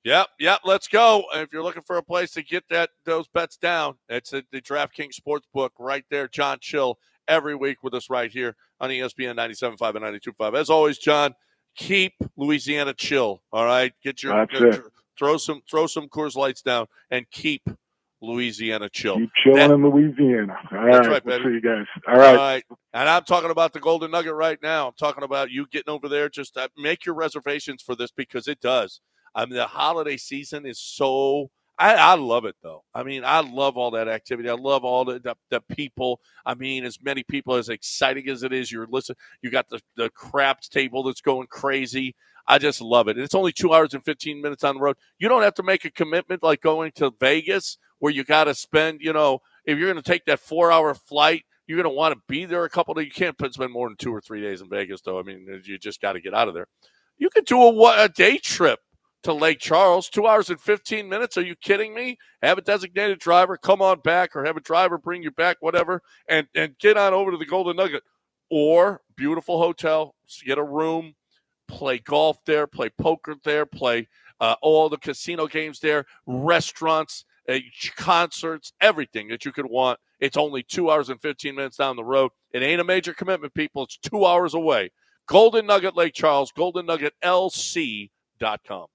Speaker 1: Yep. Let's go. If you're looking for a place to get those bets down, it's at the DraftKings Sportsbook right there. John Chill every week with us right here on ESPN 97.5 and 92.5. As always, John, keep Louisiana chill. All right, throw some Coors Lights down and keep Louisiana chill.
Speaker 13: Keep chilling in Louisiana. All right,
Speaker 1: baby.
Speaker 13: See you guys. All right.
Speaker 1: And I'm talking about the Golden Nugget right now. I'm talking about you getting over there. Just make your reservations for this because it does. I mean, the holiday season is so. I love it, though. I mean, I love all that activity. I love all the people. I mean, as many people, as exciting as it is, you got the craps table that's going crazy. I just love it. And it's only 2 hours and 15 minutes on the road. You don't have to make a commitment like going to Vegas where you got to spend, if you're going to take that 4-hour flight, you're going to want to be there a couple of days. You can't spend more than 2 or 3 days in Vegas, though. I mean, you just got to get out of there. You could do a day trip to Lake Charles, 2 hours and 15 minutes. Are you kidding me? Have a designated driver come on back or have a driver bring you back, whatever, and get on over to the Golden Nugget. Or beautiful hotel, get a room, play golf there, play poker there, play all the casino games there, restaurants, concerts, everything that you could want It's only 2 hours and 15 minutes down the road. It ain't a major commitment, people. It's 2 hours away. Golden Nugget Lake Charles, GoldenNuggetLC.com.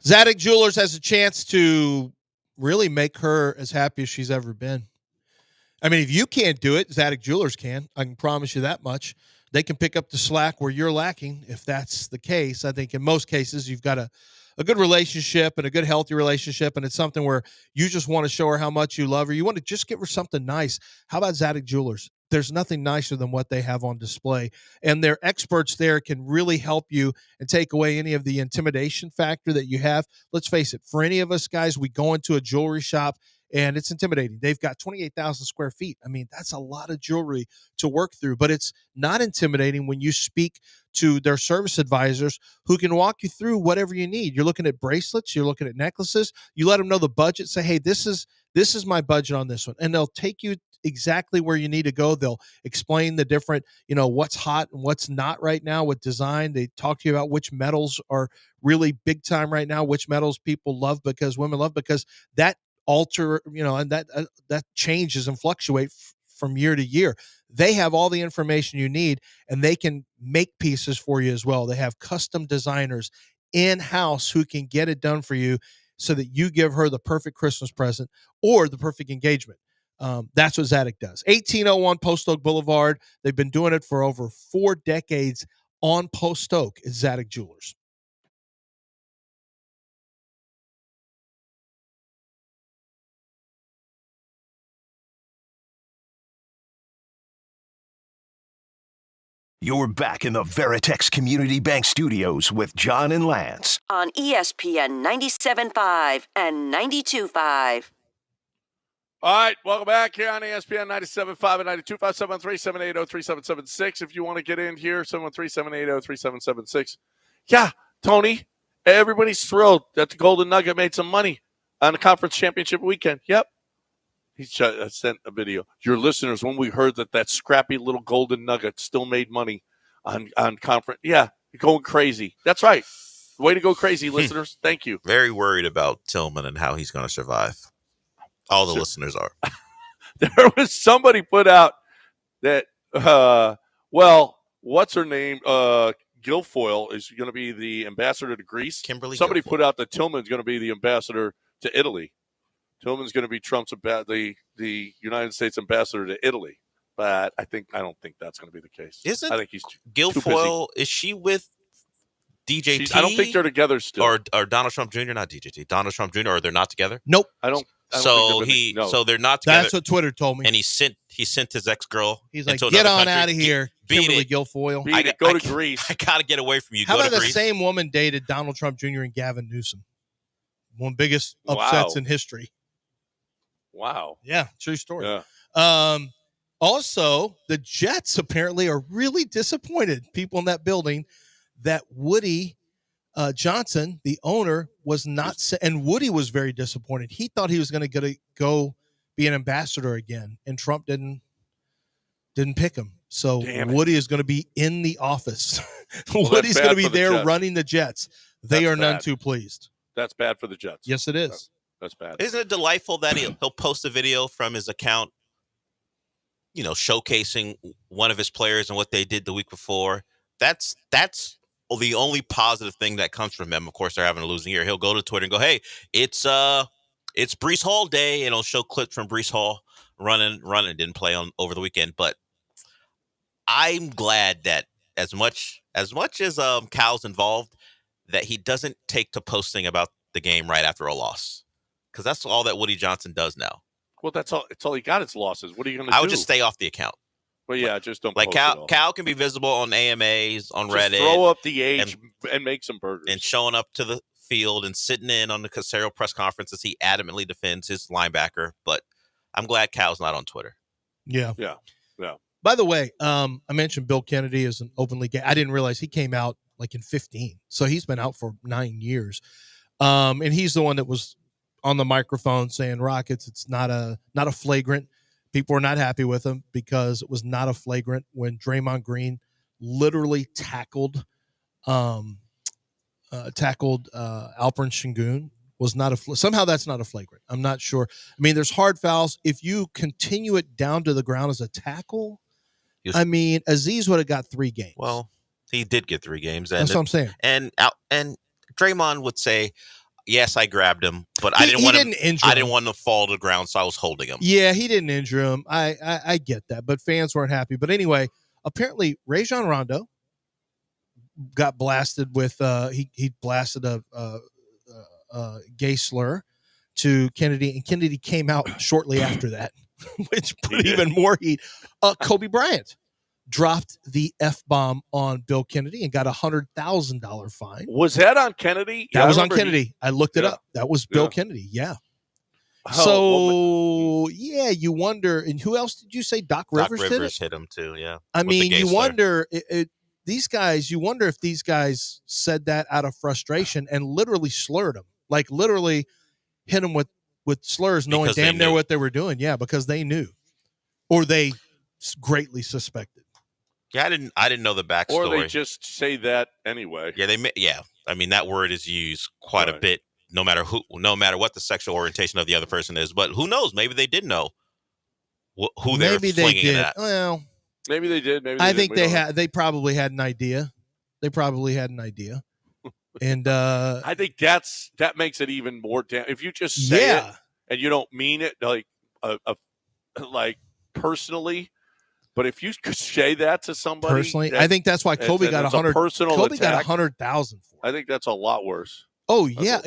Speaker 2: Zadig Jewelers has a chance to really make her as happy as she's ever been. I mean, if you can't do it, Zadig Jewelers can. I can promise you that much. They can pick up the slack where you're lacking. If that's the case, I think in most cases you've got a good relationship and a good, healthy relationship, and it's something where you just want to show her how much you love her. You want to just give her something nice. How about Zadig Jewelers? There's nothing nicer than what they have on display, and their experts there can really help you and take away any of the intimidation factor that you have. Let's face it, for any of us guys, we go into a jewelry shop and it's intimidating. They've got 28,000 square feet. I mean, that's a lot of jewelry to work through, but it's not intimidating when you speak to their service advisors who can walk you through whatever you need. You're looking at bracelets, you're looking at necklaces, you let them know the budget, say, hey, this is my budget on this one. And they'll take you exactly where you need to go. They'll explain the different, what's hot and what's not right now with design. They talk to you about which metals are really big time right now, which metals people love because women love, because that alter, and that changes and fluctuate from year to year. They have all the information you need, and they can make pieces for you as well. They have custom designers in-house who can get it done for you so that you give her the perfect Christmas present or the perfect engagement. That's what Zadig does. 1801 Post Oak Boulevard. They've been doing it for over 4 decades on Post Oak at Zadig Jewelers.
Speaker 5: You're back in the Veritex Community Bank Studios with John and Lance.
Speaker 9: On ESPN 97.5 and 92.5.
Speaker 1: All right, welcome back here on ESPN 97.5 and 92.5, 713-780-3776. If you want to get in here, 713-780-3776. Yeah, Tony, everybody's thrilled that the Golden Nugget made some money on the conference championship weekend. Yep. He sent a video. Your listeners, when we heard that scrappy little Golden Nugget still made money on conference. Yeah, you're going crazy. That's right. Way to go crazy, listeners. Thank you.
Speaker 3: Very worried about Tillman and how he's going to survive. All the listeners are.
Speaker 1: There was somebody put out that, what's her name? Guilfoyle is going to be the ambassador to Greece. Somebody put out that Tillman's going to be the ambassador to Italy. Tillman's going to be Trump's the United States ambassador to Italy. But I don't think that's going to be the case. I think he's
Speaker 3: Guilfoyle, is she with DJT?
Speaker 1: I don't think they're together still.
Speaker 3: Or Donald Trump Jr., not DJT. Donald Trump Jr., or they're not together?
Speaker 2: Nope.
Speaker 1: I don't
Speaker 3: so they're not together.
Speaker 2: That's what Twitter told me.
Speaker 3: And he sent his ex-girl.
Speaker 2: He's like, get on out of here, Kimberly Guilfoyle.
Speaker 1: Go to Greece.
Speaker 3: I got to get away from you.
Speaker 2: How
Speaker 3: go
Speaker 2: about
Speaker 3: to
Speaker 2: the
Speaker 3: Greece?
Speaker 2: same woman dated Donald Trump Jr. and Gavin Newsom? One biggest upsets in history.
Speaker 1: Wow.
Speaker 2: Yeah, true story.
Speaker 1: Yeah.
Speaker 2: Also, the Jets apparently are really disappointed, people in that building, that Woody Johnson, the owner, was not – and Woody was very disappointed. He thought he was going to go be an ambassador again, and Trump didn't pick him. So Woody is going to be in the office. Woody's going to be there running the Jets. They are none too pleased.
Speaker 1: That's bad for the Jets.
Speaker 2: Yes, it is.
Speaker 1: That's bad.
Speaker 3: Isn't it delightful that he'll post a video from his account, showcasing one of his players and what they did the week before? That's the only positive thing that comes from him. Of course, they're having a losing year. He'll go to Twitter and go, "Hey, it's Breece Hall day," and he'll show clips from Breece Hall running. Didn't play over the weekend, but I'm glad that as much as Cal's involved, that he doesn't take to posting about the game right after a loss, because that's all that Woody Johnson does now.
Speaker 1: Well, that's all. It's all he got is losses. What are you going to do?
Speaker 3: I would just stay off the account.
Speaker 1: Well, yeah, just don't.
Speaker 3: Like
Speaker 1: post
Speaker 3: Cal can be visible on AMAs, on
Speaker 1: just
Speaker 3: Reddit.
Speaker 1: Throw up the age and make some burgers.
Speaker 3: And showing up to the field and sitting in on the Casero press conferences, he adamantly defends his linebacker. But I'm glad Cal's not on Twitter.
Speaker 2: Yeah.
Speaker 3: By
Speaker 2: the way, I mentioned Bill Kennedy is an openly gay. I didn't realize he came out like in 2015, so he's been out for 9 years. And he's the one that was on the microphone saying, "Rockets, it's not a flagrant." People were not happy with him because it was not a flagrant when Draymond Green literally tackled Alperen Şengün. Was not somehow that's not a flagrant. I'm not sure. I mean, there's hard fouls. If you continue it down to the ground as a tackle, Aziz would have got 3 games.
Speaker 3: Well, he did get 3 games.
Speaker 2: That's what I'm saying.
Speaker 3: And Draymond would say, "Yes, I grabbed him, but I didn't want him to fall to the ground, so I was holding him."
Speaker 2: Yeah, he didn't injure him. I get that, but fans weren't happy. But anyway, apparently Rajon Rondo got blasted with he blasted a gay slur to Kennedy, and Kennedy came out shortly after that, which put even more heat. Kobe Bryant dropped the F-bomb on Bill Kennedy and got $100,000 fine.
Speaker 1: Was that on Kennedy?
Speaker 2: That was on Kennedy. I looked it up. That was Bill Kennedy. Yeah. So, you wonder. And who else did you say? Doc Rivers
Speaker 3: hit him too, yeah.
Speaker 2: I mean, you wonder, these guys, you wonder if these guys said that out of frustration and literally slurred him. Like literally hit him with slurs, knowing damn near what they were doing. Yeah, because they knew. Or they greatly suspected.
Speaker 3: Yeah, I didn't know the backstory.
Speaker 1: Or they just say that anyway.
Speaker 3: Yeah, I mean, that word is used quite a bit, no matter what the sexual orientation of the other person is. But who knows? Maybe they did know who they were flinging it at.
Speaker 2: Well,
Speaker 1: maybe they did. Maybe
Speaker 2: I think they had. They probably had an idea. And
Speaker 1: I think that makes it even more damn. If you just say it and you don't mean it, like personally. But if you could say that to somebody
Speaker 2: personally, I think that's why Kobe got Kobe got $100,000 for it.
Speaker 1: I think that's a lot worse.
Speaker 2: Oh yeah,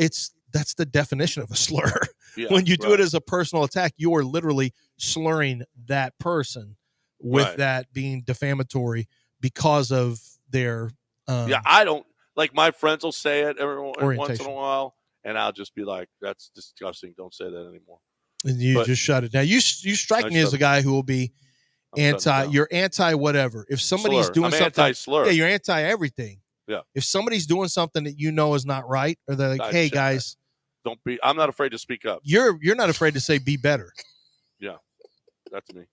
Speaker 2: that's the definition of a slur. Yeah, when you do it as a personal attack, you are literally slurring that person with that being defamatory because of their
Speaker 1: I don't like my friends will say it every once in a while, and I'll just be like, "That's disgusting. Don't say that anymore."
Speaker 2: And you just shut it down. You strike me as a guy who will be you're anti whatever. If somebody's doing something,
Speaker 1: anti-slur.
Speaker 2: You're anti everything.
Speaker 1: Yeah.
Speaker 2: If somebody's doing something that you know is not right, or they're like, "Hey guys,
Speaker 1: don't be." I'm not afraid to speak up.
Speaker 2: You're not afraid to say, "Be better."
Speaker 1: Yeah, that's me.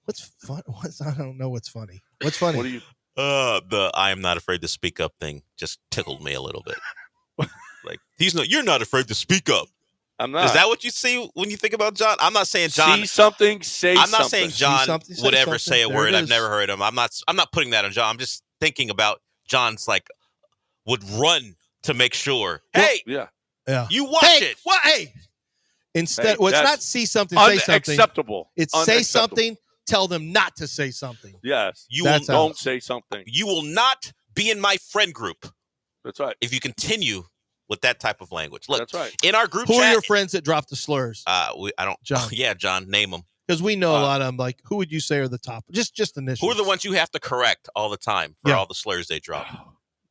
Speaker 2: What's fun? I don't know what's funny. What's funny?
Speaker 1: What do you?
Speaker 3: The I am not afraid to speak up thing just tickled me a little bit. Like you're not afraid to speak up.
Speaker 1: I'm not.
Speaker 3: Is that what you see when you think about John? I'm not saying John.
Speaker 1: See something, say something.
Speaker 3: I'm not saying John would ever say a word. I've never heard him. I'm not putting that on John. I'm just thinking about John's would run to make sure. Hey,
Speaker 1: yeah.
Speaker 3: You watch it.
Speaker 2: What? Hey. Instead, it's not see something, say something.
Speaker 1: Unacceptable.
Speaker 2: It's say something. Tell them not to say something.
Speaker 1: Yes. Don't say something.
Speaker 3: You will not be in my friend group.
Speaker 1: That's right.
Speaker 3: If you continue with that type of language. Look,
Speaker 1: that's right.
Speaker 3: In our group
Speaker 2: who
Speaker 3: chat,
Speaker 2: are your friends that drop the slurs?
Speaker 3: I don't.
Speaker 2: John.
Speaker 3: Yeah, John. Name them.
Speaker 2: Because we know a lot of them. Like, who would you say are the top? Just initials.
Speaker 3: Who are the ones you have to correct all the time for all the slurs they drop?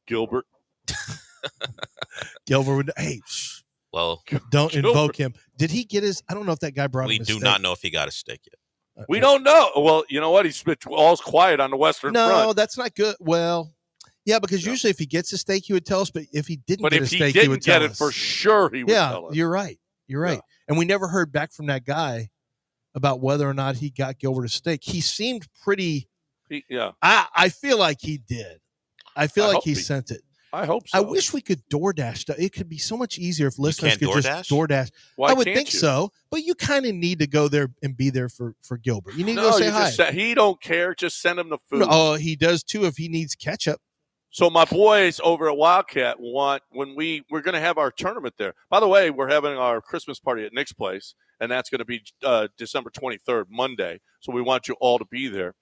Speaker 1: Gilbert.
Speaker 2: Gilbert would. Hey.
Speaker 3: Well,
Speaker 2: don't invoke him. Did he get his? I don't know if that guy brought him.
Speaker 3: We do not know if he got a steak yet.
Speaker 1: We don't know. Well, you know what? He's been all's quiet on the Western Front.
Speaker 2: No, that's not good. Well, yeah, because usually if he gets a steak, he would tell us. But if he didn't get a steak, he would tell us.
Speaker 1: But if he didn't get it for sure, he would tell us.
Speaker 2: You're right. You're right. Yeah. And we never heard back from that guy about whether or not he got Gilbert a steak. He seemed pretty. I feel like he did. I feel like he sent it.
Speaker 1: I hope so.
Speaker 2: I wish we could DoorDash. It could be so much easier if listeners could
Speaker 3: DoorDash?
Speaker 2: just DoorDash.
Speaker 1: Why
Speaker 2: I would
Speaker 1: can't
Speaker 2: think
Speaker 1: you?
Speaker 2: so, but you kind of need to go there and be there for Gilbert. You need to go say hi.
Speaker 1: He don't care. Just send him the food.
Speaker 2: Oh, he does too if he needs ketchup.
Speaker 1: So my boys over at Wildcat want when we're going to have our tournament there. By the way, we're having our Christmas party at Nick's place, and that's going to be December 23rd, Monday. So we want you all to be there.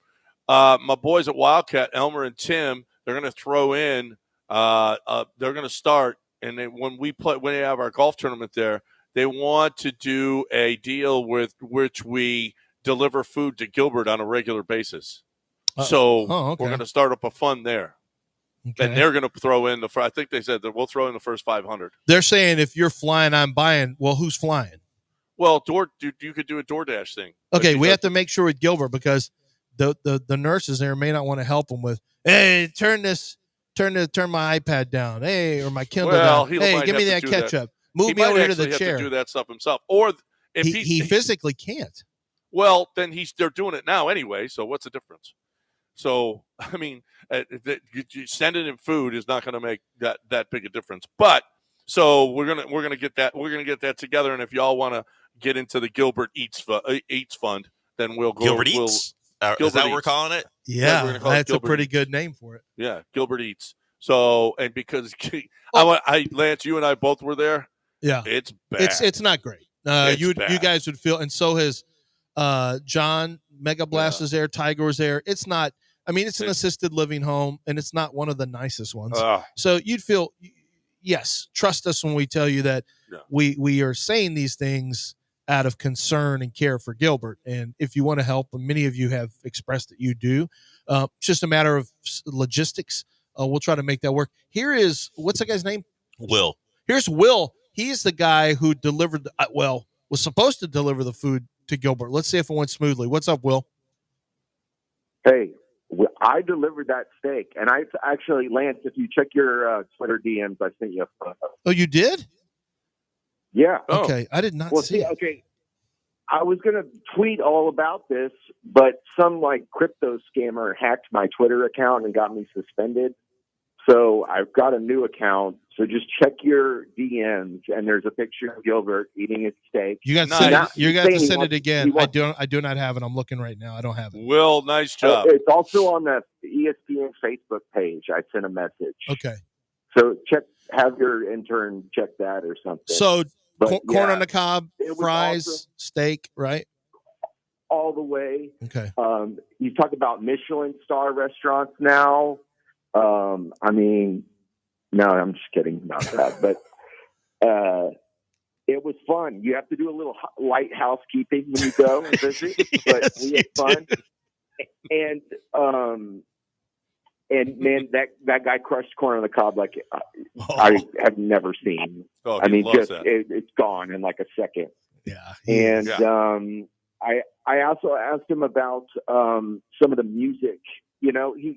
Speaker 1: My boys at Wildcat, Elmer and Tim, they're going to throw in. They're going to start, and when they have our golf tournament there, they want to do a deal with which we deliver food to Gilbert on a regular basis. So we're going to start up a fund there. Okay. And they're going to throw in I think they said that we'll throw in the first 500.
Speaker 2: They're saying if you're flying, I'm buying. Well, who's flying?
Speaker 1: Well, you could do a DoorDash thing.
Speaker 2: Okay, we have to make sure with Gilbert because the nurses there may not want to help him with, hey, turn my iPad down, hey, or my Kindle down. Hey, give me that ketchup. Move me over here to the chair.
Speaker 1: Have to do that stuff himself, or if
Speaker 2: he physically can't.
Speaker 1: Well, then they're doing it now anyway. So what's the difference? So I mean, sending him food is not going to make that big a difference. But so we're gonna get that together, and if y'all want to get into the Gilbert Eats Fund, then we'll go.
Speaker 3: Gilbert Eats. Is that what we're calling it?
Speaker 2: Yeah, that's a pretty good name for it.
Speaker 1: Yeah, Gilbert Eats. So, and because Lance, you and I both were there.
Speaker 2: Yeah,
Speaker 1: it's bad.
Speaker 2: It's not great. You guys would feel, and so has John. Mega Blast is there. Tiger was there. It's not. I mean, it's an assisted living home, and it's not one of the nicest ones. So you'd feel, yes, trust us when we tell you that we are saying these things out of concern and care for Gilbert. And if you want to help, and many of you have expressed that you do, it's just a matter of logistics. We'll try to make that work. Here is, what's that guy's name?
Speaker 3: Will.
Speaker 2: Here's Will. He's the guy who delivered, was supposed to deliver the food to Gilbert. Let's see if it went smoothly. What's up, Will?
Speaker 14: Hey, I delivered that steak. And I actually, Lance, if you check your Twitter DMs, I sent you a photo.
Speaker 2: Oh, you did?
Speaker 14: Yeah.
Speaker 2: Okay. I did not see it.
Speaker 14: Okay. I was going to tweet all about this, but some crypto scammer hacked my Twitter account and got me suspended. So I've got a new account. So just check your DMs, and there's a picture of Gilbert eating his steak.
Speaker 2: You got to send it again. I do not have it. I'm looking right now. I don't have it.
Speaker 1: Will, nice job.
Speaker 14: It's also on the ESPN Facebook page. I sent a message.
Speaker 2: Okay.
Speaker 14: So have your intern check that or something.
Speaker 2: So corn on the cob, fries, awesome. Steak, right?
Speaker 14: All the way.
Speaker 2: Okay.
Speaker 14: You talk about Michelin star restaurants now. I mean, no, I'm just kidding about that. But it was fun. You have to do a little light housekeeping when you go and visit, but we had fun. And And man, that guy crushed corn on the cob like I have never seen.
Speaker 1: Oh,
Speaker 14: I mean,
Speaker 1: loves
Speaker 14: just
Speaker 1: that.
Speaker 14: it's gone in like a second.
Speaker 2: Yeah.
Speaker 14: And I also asked him about some of the music. You know, he's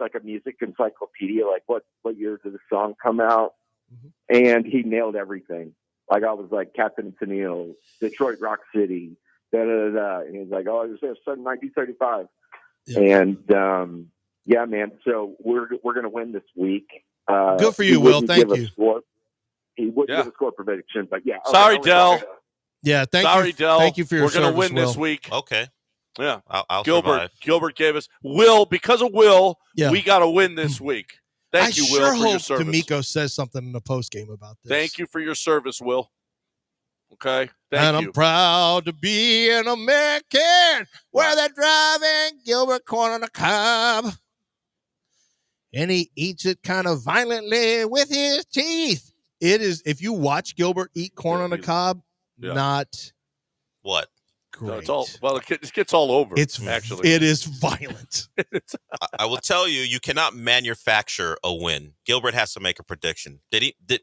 Speaker 14: like a music encyclopedia. Like, what year did the song come out? And he nailed everything. Like, I was like, Captain and Tennille, Detroit Rock City, da da da. And he's like, oh, it was 1935.
Speaker 2: Yeah.
Speaker 14: And yeah, man. So we're gonna win this week.
Speaker 2: Good for you, Will. Thank you.
Speaker 14: He wouldn't give a score prediction, but yeah.
Speaker 1: Sorry, Dell.
Speaker 2: Yeah,
Speaker 1: Sorry, Dell.
Speaker 2: Thank you for your
Speaker 1: We're going to win
Speaker 2: Will.
Speaker 1: this week.
Speaker 3: Okay.
Speaker 1: Yeah.
Speaker 3: I'll survive.
Speaker 1: Gilbert gave us because of Will, we got to win this week. Thank you, Will, for your service.
Speaker 2: D'Amico says something in the post game about this.
Speaker 1: Thank you for your service, Will. Okay.
Speaker 2: I'm proud to be an American where they're driving Gilbert corn on the cob. And he eats it kind of violently with his teeth. It is, if you watch Gilbert eat corn on the cob, not
Speaker 3: what?
Speaker 1: Great. No, it's all, it gets all over.
Speaker 2: It is violent.
Speaker 3: I will tell you, you cannot manufacture a win. Gilbert has to make a prediction.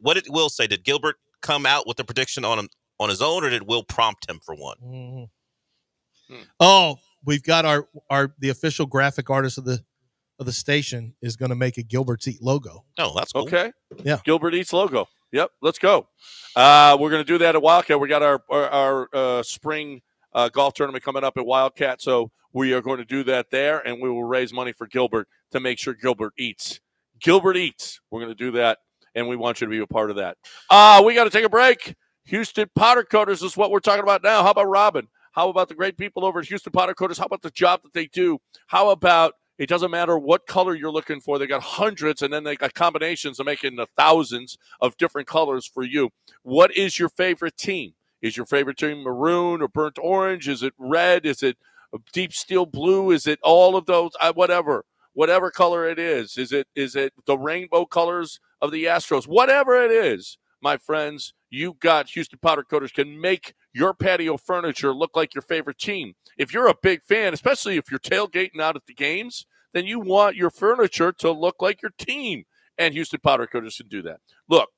Speaker 3: What did Will say? Did Gilbert come out with a prediction on his own, or did Will prompt him for one?
Speaker 2: Mm-hmm. Oh, we've got the official graphic artist of the station is going to make a Gilbert's Eat logo.
Speaker 3: Oh, that's cool.
Speaker 1: Okay.
Speaker 2: Yeah.
Speaker 1: Gilbert Eats logo. Yep. Let's go. We're going to do that at Wildcat. We got our spring golf tournament coming up at Wildcat. So we are going to do that there, and we will raise money for Gilbert to make sure Gilbert eats. Gilbert Eats. We're going to do that, and we want you to be a part of that. We got to take a break. Houston Powder Coaters is what we're talking about now. How about Robin? How about the great people over at Houston Powder Coaters? How about the job that they do? How about it doesn't matter what color you're looking for. They got hundreds, and then they got combinations of making the thousands of different colors for you. What is your favorite team? Is your favorite team maroon or burnt orange? Is it red? Is it deep steel blue? Is it all of those? Whatever color it is. Is it the rainbow colors of the Astros? Whatever it is, my friends, you got Houston Powder Coaters can make your patio furniture look like your favorite team. If you're a big fan, especially if you're tailgating out at the games, then you want your furniture to look like your team. And Houston Powder Coaters can do that. Look,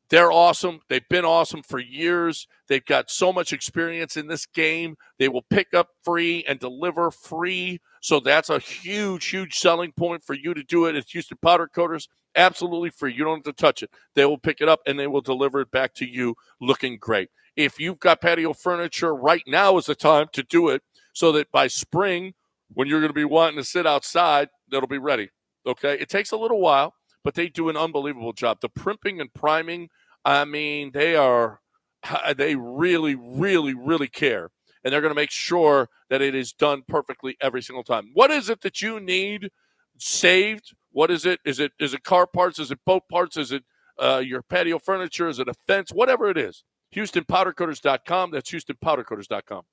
Speaker 1: they're awesome. They've been awesome for years. They've got so much experience in this game. They will pick up free and deliver free. So that's a huge, huge selling point for you to do it at Houston Powder Coaters. Absolutely free. You don't have to touch it. They will pick it up and they will deliver it back to you looking great. If you've got patio furniture, right now is the time to do it so that by spring, when you're going to be wanting to sit outside, that'll be ready. Okay? It takes a little while, but they do an unbelievable job. The primping and priming, I mean, they really, really, really care. And they're going to make sure that it is done perfectly every single time. What is it that you need saved? What is it? Is it car parts? Is it boat parts? Is it your patio furniture? Is it a fence? Whatever it is. HoustonPowderCoaters.com. That's HoustonPowderCoaters.com.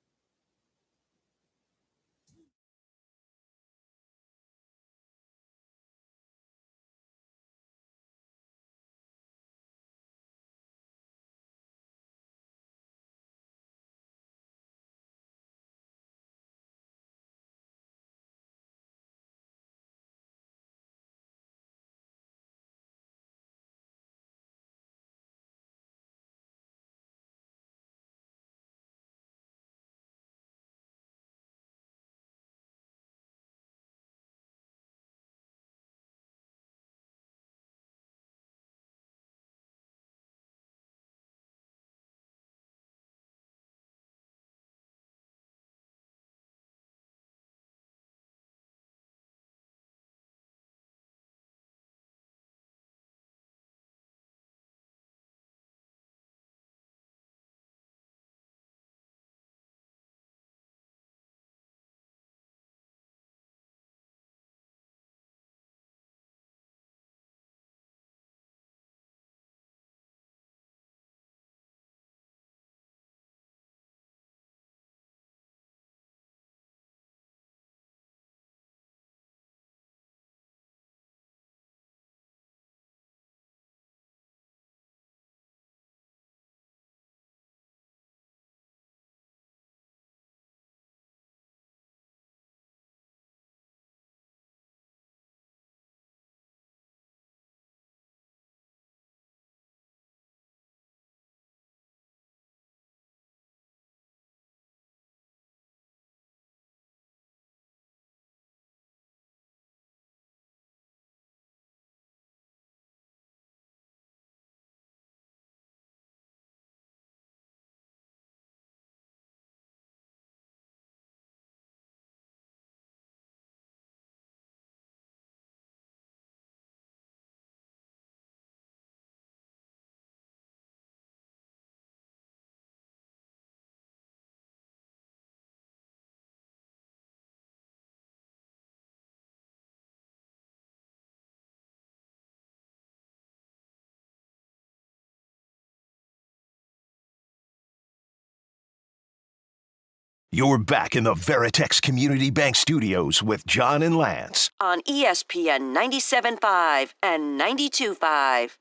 Speaker 5: You're back in the Veritex Community Bank Studios with John and Lance.
Speaker 9: On ESPN 97.5 and 92.5.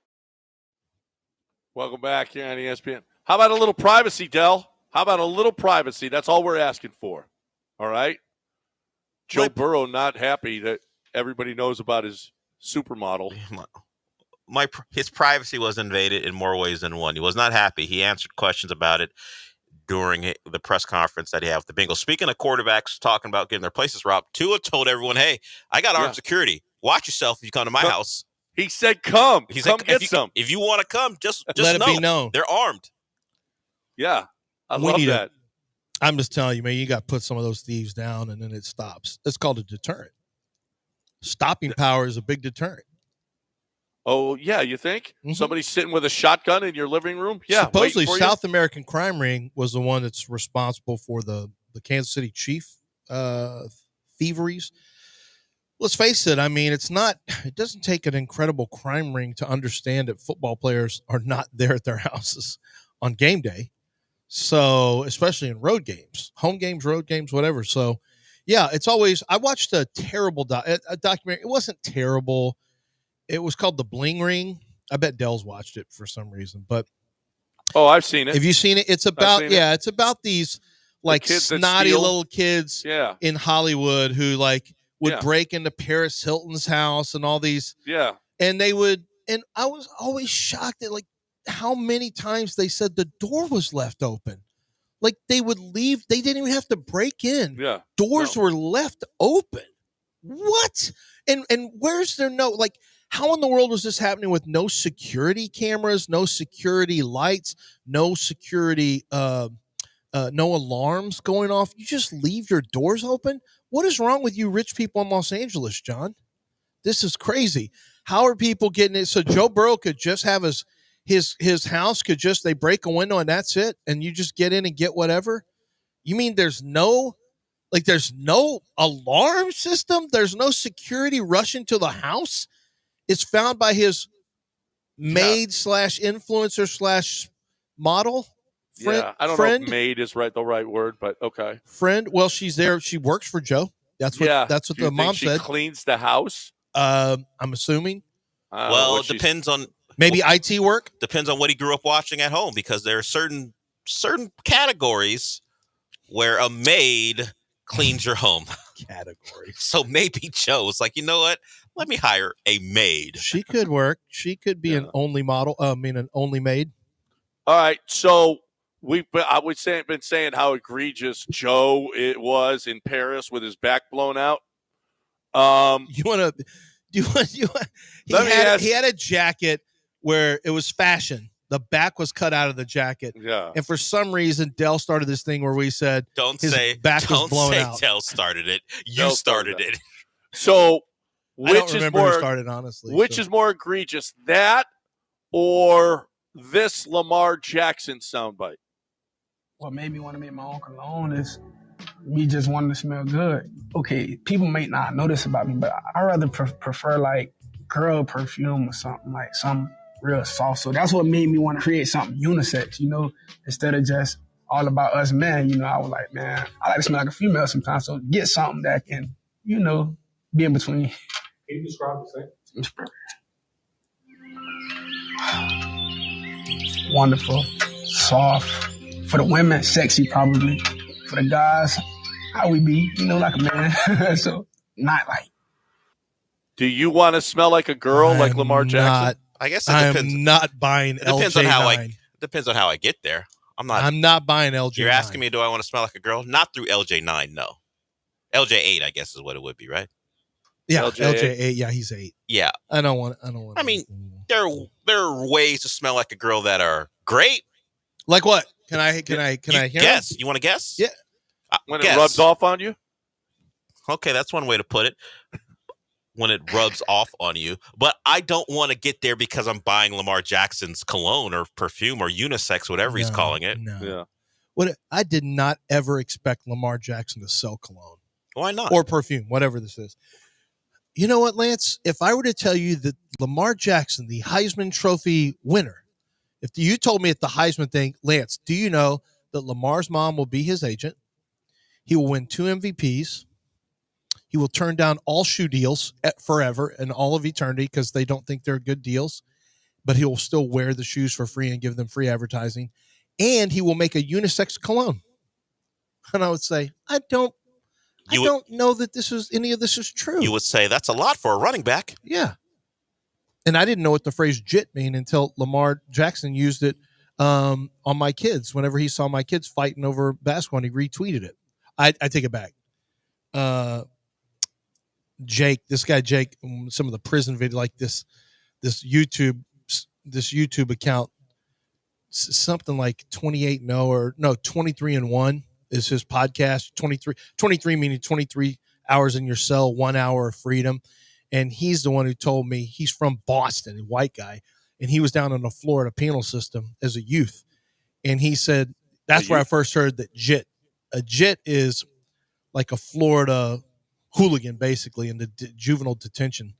Speaker 1: Welcome back here on ESPN. How about a little privacy, Del? How about a little privacy? That's all we're asking for. All right? Joe Burrow not happy that everybody knows about his supermodel.
Speaker 3: His privacy was invaded in more ways than one. He was not happy. He answered questions about it during the press conference that he had with the Bengals. Speaking of quarterbacks talking about getting their places robbed, Tua told everyone, hey, I got armed security. Watch yourself if you come to my house.
Speaker 1: He said, come.
Speaker 3: He's
Speaker 1: come
Speaker 3: like,
Speaker 1: get some.
Speaker 3: If you want to come, just
Speaker 2: let
Speaker 3: know
Speaker 2: it be known.
Speaker 3: They're armed.
Speaker 1: Yeah, I love that.
Speaker 2: I'm just telling you, man, you got to put some of those thieves down, and then it stops. It's called a deterrent. Stopping power is a big deterrent.
Speaker 1: Oh, yeah, you think? Mm-hmm. Somebody's sitting with a shotgun in your living room? Yeah.
Speaker 2: Supposedly, South American Crime Ring was the one that's responsible for the Kansas City Chief thieveries. Let's face it. I mean, it doesn't take an incredible crime ring to understand that football players are not there at their houses on game day. So, especially in road games, home games, road games, whatever. So, yeah, it's always, I watched a terrible documentary. It wasn't terrible. It was called The Bling Ring. I bet Dell's watched it for some reason, but.
Speaker 1: Oh, I've seen it.
Speaker 2: Have you seen it? It's about, it's about these like snotty little kids in Hollywood who would break into Paris Hilton's house and all these.
Speaker 1: Yeah.
Speaker 2: And they would, and I was always shocked at how many times they said the door was left open. Like they would leave. They didn't even have to break in.
Speaker 1: Yeah.
Speaker 2: Doors were left open. What? And where's there how in the world was this happening with no security cameras, no security lights, no security, no alarms going off? You just leave your doors open? What is wrong with you rich people in Los Angeles, John? This is crazy. How are people getting it? So Joe Burrow could just have his house they break a window and that's it, and you just get in and get whatever? You mean there's no alarm system? There's no security rushing to the house? It's found by his maid / influencer / model friend.
Speaker 1: Yeah, I don't know if maid is the right word, but okay.
Speaker 2: Friend. Well, she's there. She works for Joe. That's what the mom said.
Speaker 1: She cleans the house.
Speaker 2: I'm assuming.
Speaker 3: Well, it depends on
Speaker 2: maybe IT work.
Speaker 3: Depends on what he grew up watching at home, because there are certain categories where a maid cleans your home.
Speaker 2: Categories.
Speaker 3: So maybe Joe was like, you know what? Let me hire a maid.
Speaker 2: She could work. She could be an only model. An only maid.
Speaker 1: All right. So been saying how egregious Joe it was in Paris with his back blown out.
Speaker 2: He had a jacket where it was fashion. The back was cut out of the jacket.
Speaker 1: Yeah.
Speaker 2: And for some reason, Dell started this thing where we said back was blown out.
Speaker 3: Dell started it. You started it.
Speaker 1: So
Speaker 2: which is more started, honestly.
Speaker 1: Which is more egregious, that or this Lamar Jackson soundbite?
Speaker 15: What made me want to make my own cologne is me just wanting to smell good. Okay, people may not know this about me, but I rather prefer girl perfume or something, some real soft. So that's what made me want to create something unisex, instead of just all about us men. I was like, man, I like to smell like a female sometimes. So get something that can, be in between.
Speaker 16: Can you describe the scent?
Speaker 15: Wonderful, soft. For the women, sexy probably. For the guys, how we be, like a man. So not like.
Speaker 1: Do you want to smell like a girl like Lamar Jackson?
Speaker 3: I guess it depends.
Speaker 2: I'm not buying LJ9.
Speaker 3: Depends on how I get there. I'm
Speaker 2: not buying LJ9.
Speaker 3: You're asking me, do I want to smell like a girl? Not through LJ9, no. LJ8, I guess, is what it would be, right?
Speaker 2: Yeah, LJ8. Yeah, he's 8.
Speaker 3: Yeah.
Speaker 2: I don't want.
Speaker 3: I mean, there are ways to smell like a girl that are great.
Speaker 2: Like what? Can I hear?
Speaker 3: Guess.
Speaker 2: Him?
Speaker 3: You want to guess?
Speaker 2: Yeah.
Speaker 1: When it rubs off on you?
Speaker 3: Okay, that's one way to put it. When it rubs off on you. But I don't want to get there because I'm buying Lamar Jackson's cologne or perfume or unisex, whatever he's calling it.
Speaker 2: No. Yeah. I did not ever expect Lamar Jackson to sell cologne.
Speaker 3: Why not?
Speaker 2: Or perfume, whatever this is. You know what, Lance? If I were to tell you that Lamar Jackson, the Heisman Trophy winner, if you told me at the Heisman thing, Lance, do you know that Lamar's mom will be his agent? He will win 2 MVPs. He will turn down all shoe deals forever and all of eternity because they don't think they're good deals, but he will still wear the shoes for free and give them free advertising. And he will make a unisex cologne. And I would say, I don't know that any of this is true.
Speaker 3: You would say that's a lot for a running back.
Speaker 2: Yeah. And I didn't know what the phrase "jit" mean until Lamar Jackson used it on my kids. Whenever he saw my kids fighting over basketball, he retweeted it. I take it back. Jake, some of the prison video, like this YouTube account, something like 23-1 is his podcast. 23 meaning 23 hours in your cell, 1 hour of freedom. And he's the one who told me, he's from Boston, a white guy, and he was down on the Florida penal system as a youth. And he said, that's where I first heard that JIT. A JIT is like a Florida hooligan, basically, in the juvenile detention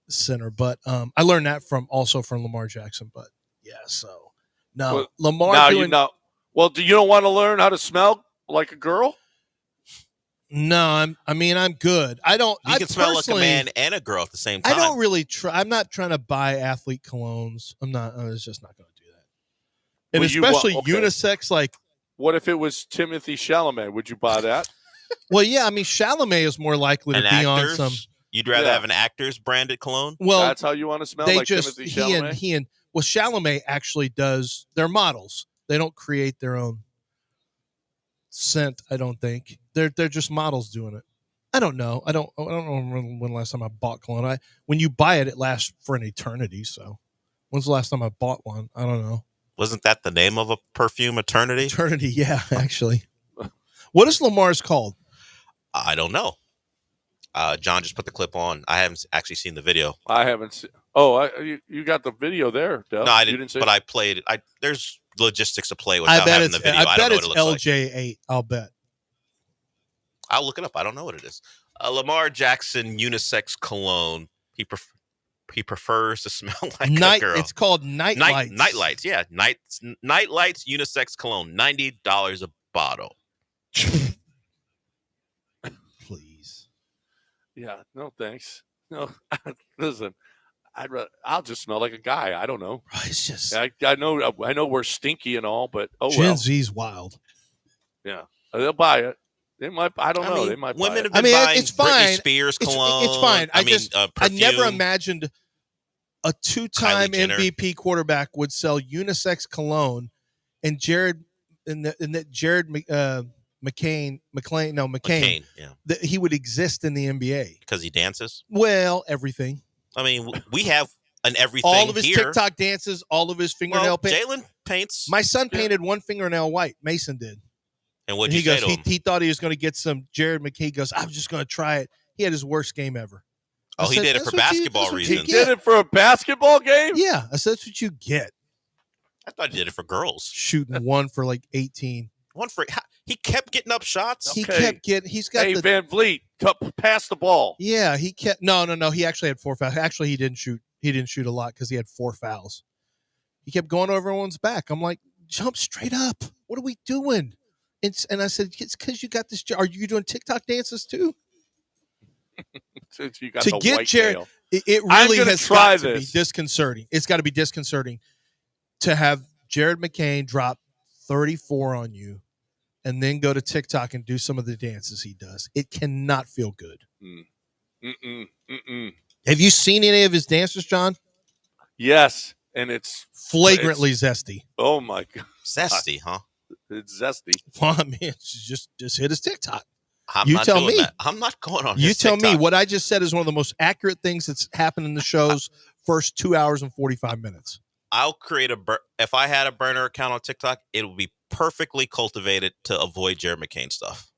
Speaker 2: center. But I learned that from Lamar Jackson. But yeah, so no, well, Lamar.
Speaker 1: Now you know. Well, do you don't want to learn how to smell like a girl?
Speaker 2: No, I'm good. I don't.
Speaker 3: You can smell like a man and a girl at the same time.
Speaker 2: I don't really try. I'm not trying to buy athlete colognes. I'm not. I was just not going to do that. And especially unisex. Like,
Speaker 1: what if it was Timothy Chalamet? Would you buy that?
Speaker 2: Well, yeah. I mean, Chalamet is more likely to be on some.
Speaker 3: You'd rather have an actor's branded cologne?
Speaker 2: Well,
Speaker 1: that's how you want to smell. Like Timothy Chalamet?
Speaker 2: Chalamet actually does. They're models. They don't create their own scent. I don't think they're just models doing it. I don't know. I don't know when last time I bought cologne. When you buy it, it lasts for an eternity. So, when's the last time I bought one? I don't know.
Speaker 3: Wasn't that the name of a perfume? Eternity.
Speaker 2: Eternity. Yeah, actually. What is Lamar's called?
Speaker 3: I don't know. John just put the clip on. I haven't actually seen the video.
Speaker 1: I haven't seen. Oh, you got the video there, Del.
Speaker 3: No, I didn't. But I played it. There's logistics to play without having the video. I don't know what it looks
Speaker 2: LJ8.
Speaker 3: like.
Speaker 2: I'll bet.
Speaker 3: I'll look it up. I don't know what it is. Lamar Jackson unisex cologne. He prefers to smell like a girl.
Speaker 2: It's called Night Lights.
Speaker 3: Night Lights. Yeah, Night Lights unisex cologne. $90 a bottle.
Speaker 2: Please.
Speaker 1: Yeah. No, thanks. No, listen. I'll just smell like a guy. I don't know.
Speaker 2: It's just.
Speaker 1: I know we're stinky and all, but
Speaker 2: Gen Z's wild.
Speaker 1: Yeah, they'll buy it. They might. I don't know. They might.
Speaker 3: Women have
Speaker 1: buy
Speaker 3: been buying
Speaker 2: it's fine.
Speaker 3: Britney Spears cologne.
Speaker 2: It's fine. I never
Speaker 3: perfume.
Speaker 2: imagined a 2-time MVP quarterback would sell unisex cologne, and Jared McCain.
Speaker 3: Yeah,
Speaker 2: that he would exist in the NBA
Speaker 3: because he dances.
Speaker 2: Well, everything.
Speaker 3: I mean, we have an everything.
Speaker 2: All of his
Speaker 3: here.
Speaker 2: TikTok dances, all of his fingernail paint.
Speaker 3: Jalen paints.
Speaker 2: My son painted one fingernail white. Mason did.
Speaker 3: And what'd you say to him?
Speaker 2: He thought he was going to get some Jared McKay. He goes, I was just going to try it. He had his worst game ever.
Speaker 3: He did it for basketball reasons.
Speaker 1: He did it for a basketball game?
Speaker 2: Yeah. I said, that's what you get.
Speaker 3: I thought he did it for girls.
Speaker 2: Shooting one for like 18.
Speaker 3: He kept getting up shots.
Speaker 2: He kept getting. He's got.
Speaker 1: Hey, Van Vliet, pass the ball.
Speaker 2: Yeah, he kept. No. He actually had 4 fouls. Actually, he didn't shoot. He didn't shoot a lot because he had 4 fouls. He kept going over everyone's back. I'm like, jump straight up. What are we doing? And I said, it's because you got this. Are you doing TikTok dances too?
Speaker 1: Since you got
Speaker 2: to
Speaker 1: the
Speaker 2: get
Speaker 1: white
Speaker 2: Jared,
Speaker 1: tail.
Speaker 2: it really has got to be disconcerting. It's got to be disconcerting to have Jared McCain drop 34 on you and then go to TikTok and do some of the dances he does. It cannot feel good. Have you seen any of his dances, John?
Speaker 1: Yes, and it's
Speaker 2: flagrantly zesty.
Speaker 1: Oh my God,
Speaker 3: zesty, huh?
Speaker 1: It's zesty.
Speaker 2: Well, I mean, it's just hit his TikTok.
Speaker 3: I'm not doing that. I'm not going on.
Speaker 2: You tell me. What I just said is one of the most accurate things that's happened in the show's first 2 hours and 45 minutes.
Speaker 3: I'll create if I had a burner account on TikTok, it would be perfectly cultivated to avoid Jared McCain stuff.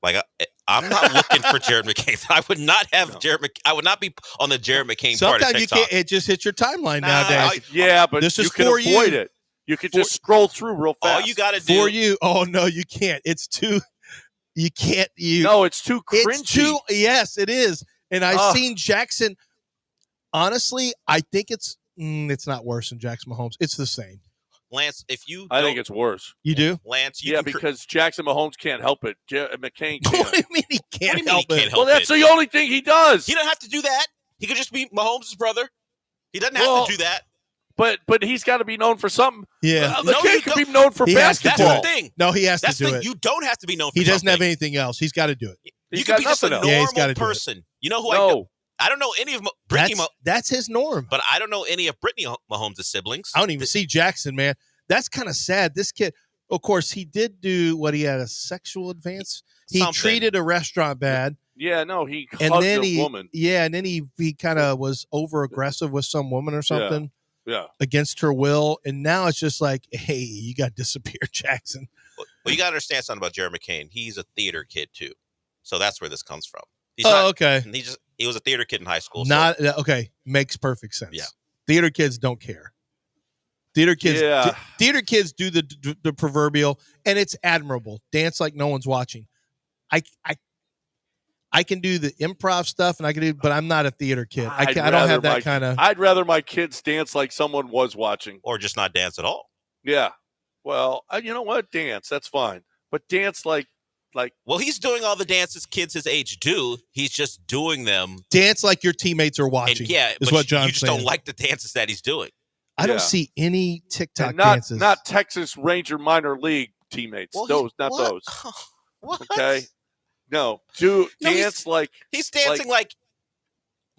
Speaker 3: Like I'm not looking for Jared McCain. I would not have I would not be on the Jared McCain part of TikTok.
Speaker 2: Sometimes you can't. It just hits your timeline nowadays.
Speaker 1: Yeah, but
Speaker 2: this
Speaker 1: you
Speaker 2: is
Speaker 1: can
Speaker 2: for
Speaker 1: avoid it. You could just scroll through real fast.
Speaker 3: All you got to do
Speaker 2: for you. Oh no, you can't. It's too. You can't.
Speaker 1: No, it's too cringy.
Speaker 2: Yes, it is. And I've seen Jackson. Honestly, I think it's not worse than Jackson Mahomes. It's the same.
Speaker 3: Lance, if you
Speaker 1: I think it's worse.
Speaker 2: You do?
Speaker 3: Lance,
Speaker 1: yeah, because Jackson Mahomes can't help it. McCain can't.
Speaker 2: What do you mean he can't help it?
Speaker 1: Well, that's the only thing he does.
Speaker 3: He doesn't have to do that. He could just be Mahomes' brother. He doesn't have to do that.
Speaker 1: But he's got to be known for something.
Speaker 2: Yeah.
Speaker 1: The kid could be known for basketball.
Speaker 3: That's the thing.
Speaker 2: No, he has
Speaker 3: That's
Speaker 2: to do
Speaker 3: the
Speaker 2: it.
Speaker 3: thing. You don't have to be known for
Speaker 2: He doesn't
Speaker 3: something.
Speaker 2: have anything else. He's got to do it.
Speaker 3: You could be just a normal person. You know who I know? I don't know any of Brittany.
Speaker 2: That's his norm.
Speaker 3: But I don't know any of Brittany Mahomes' siblings.
Speaker 2: I don't even see Jackson, man. That's kind of sad. This kid, of course, he did do what he had a sexual advance. He treated a restaurant bad.
Speaker 1: Yeah, no, he
Speaker 2: And
Speaker 1: hugged
Speaker 2: then
Speaker 1: a woman.
Speaker 2: Yeah, and then he kind of was over aggressive with some woman or something.
Speaker 1: Yeah.
Speaker 2: Against her will. And now it's just like, hey, you got to disappear, Jackson.
Speaker 3: Well, you got to understand something about Jared McCain. He's a theater kid too. So that's where this comes from.
Speaker 2: Okay.
Speaker 3: He was a theater kid in high school.
Speaker 2: Okay. Makes perfect sense.
Speaker 3: Yeah.
Speaker 2: Theater kids don't care. Theater kids do the proverbial, and it's admirable. Dance like no one's watching. I can do the improv stuff, and but I'm not a theater kid. I don't have that kind of.
Speaker 1: I'd rather my kids dance like someone was watching,
Speaker 3: or just not dance at all.
Speaker 1: Yeah. Well, you know what? Dance, that's fine, but dance like.
Speaker 3: Well, he's doing all the dances kids his age do. He's just doing them.
Speaker 2: Dance like your teammates are watching.
Speaker 3: And
Speaker 2: is what John's
Speaker 3: you just
Speaker 2: saying.
Speaker 3: don't like the dances that he's doing.
Speaker 2: I don't see any TikTok
Speaker 1: and
Speaker 2: dances.
Speaker 1: Not Texas Ranger minor league teammates.
Speaker 3: Well,
Speaker 1: those.
Speaker 3: What?
Speaker 1: Okay. No. Dance like
Speaker 3: he's dancing like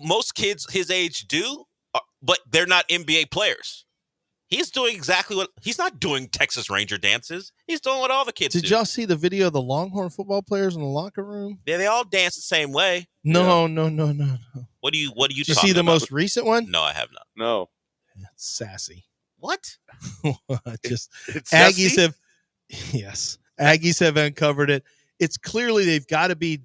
Speaker 3: most kids his age do, but they're not NBA players. He's doing exactly what he's not doing Texas Ranger dances. He's doing what all the kids do.
Speaker 2: Did y'all see the video of the Longhorn football players in the locker room?
Speaker 3: Yeah, they all dance the same way.
Speaker 2: No.
Speaker 3: What do you
Speaker 2: Did you see the most recent one?
Speaker 3: No, I have not.
Speaker 1: No.
Speaker 2: It's sassy.
Speaker 3: What?
Speaker 2: Just
Speaker 1: it's
Speaker 2: Aggies have Aggies have uncovered it. It's clearly they've got to be.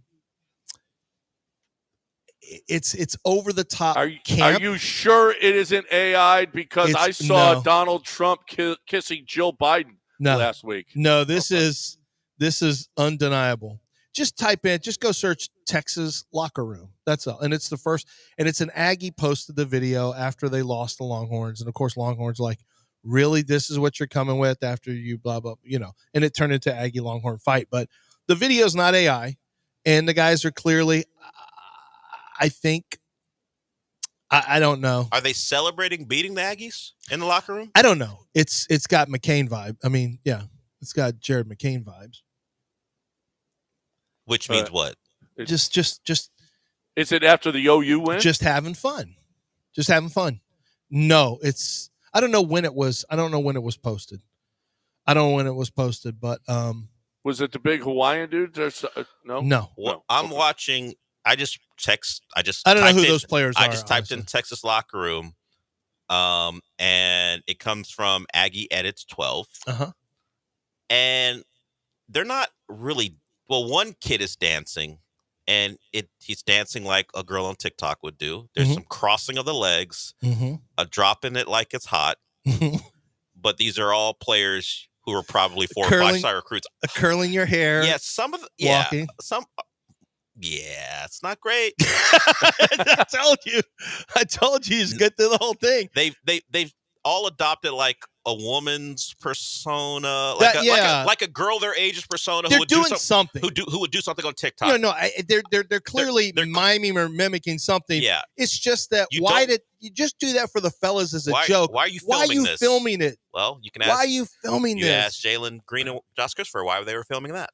Speaker 2: It's over the top.
Speaker 1: Are
Speaker 2: camp.
Speaker 1: you sure it isn't AI? Because I saw Donald Trump kissing Jill Biden last week.
Speaker 2: No, this is undeniable. Just type in, just go search Texas locker room. That's all. And it's the first, and it's an Aggie posted the video after they lost the Longhorns. And of course, Longhorns like, really, this is what you're coming with after you blah, blah, and it turned into Aggie Longhorn fight. But the video is not AI. And the guys are clearly, I think, I don't know.
Speaker 3: Are they celebrating beating the Aggies in the locker room?
Speaker 2: I don't know. It's got McCain vibe. I mean, yeah, it's got Jared McCain vibes.
Speaker 3: Which means what?
Speaker 2: Just.
Speaker 1: Is it after the OU win?
Speaker 2: Just having fun. No, I don't know when it was. I don't know when it was posted. But
Speaker 1: was it the big Hawaiian dude? No.
Speaker 3: Well, I'm watching. I don't
Speaker 2: know who those players are.
Speaker 3: I just typed in Texas locker room, and it comes from Aggie Edits 12. And they're not really. Well, one kid is dancing, and he's dancing like a girl on TikTok would do. There's some crossing of the legs, a dropping it like it's hot. But these are all players who are probably 4 or 5 star recruits.
Speaker 2: Curling your hair.
Speaker 3: Yeah, some of the
Speaker 2: walking.
Speaker 3: Yeah, it's not great.
Speaker 2: I told you, just get through the whole thing.
Speaker 3: They've all adopted like a woman's persona, like a girl their age's persona.
Speaker 2: They're
Speaker 3: who would
Speaker 2: doing
Speaker 3: do
Speaker 2: something.
Speaker 3: Who would do something on TikTok?
Speaker 2: They're clearly miming or mimicking something.
Speaker 3: Yeah,
Speaker 2: it's just that why did you just do that for the fellas as a joke?
Speaker 3: Why are you filming this?
Speaker 2: Filming it?
Speaker 3: Well, you can ask.
Speaker 2: Why are you filming this?
Speaker 3: You ask Jalen Green and Josh Christopher why they were filming that.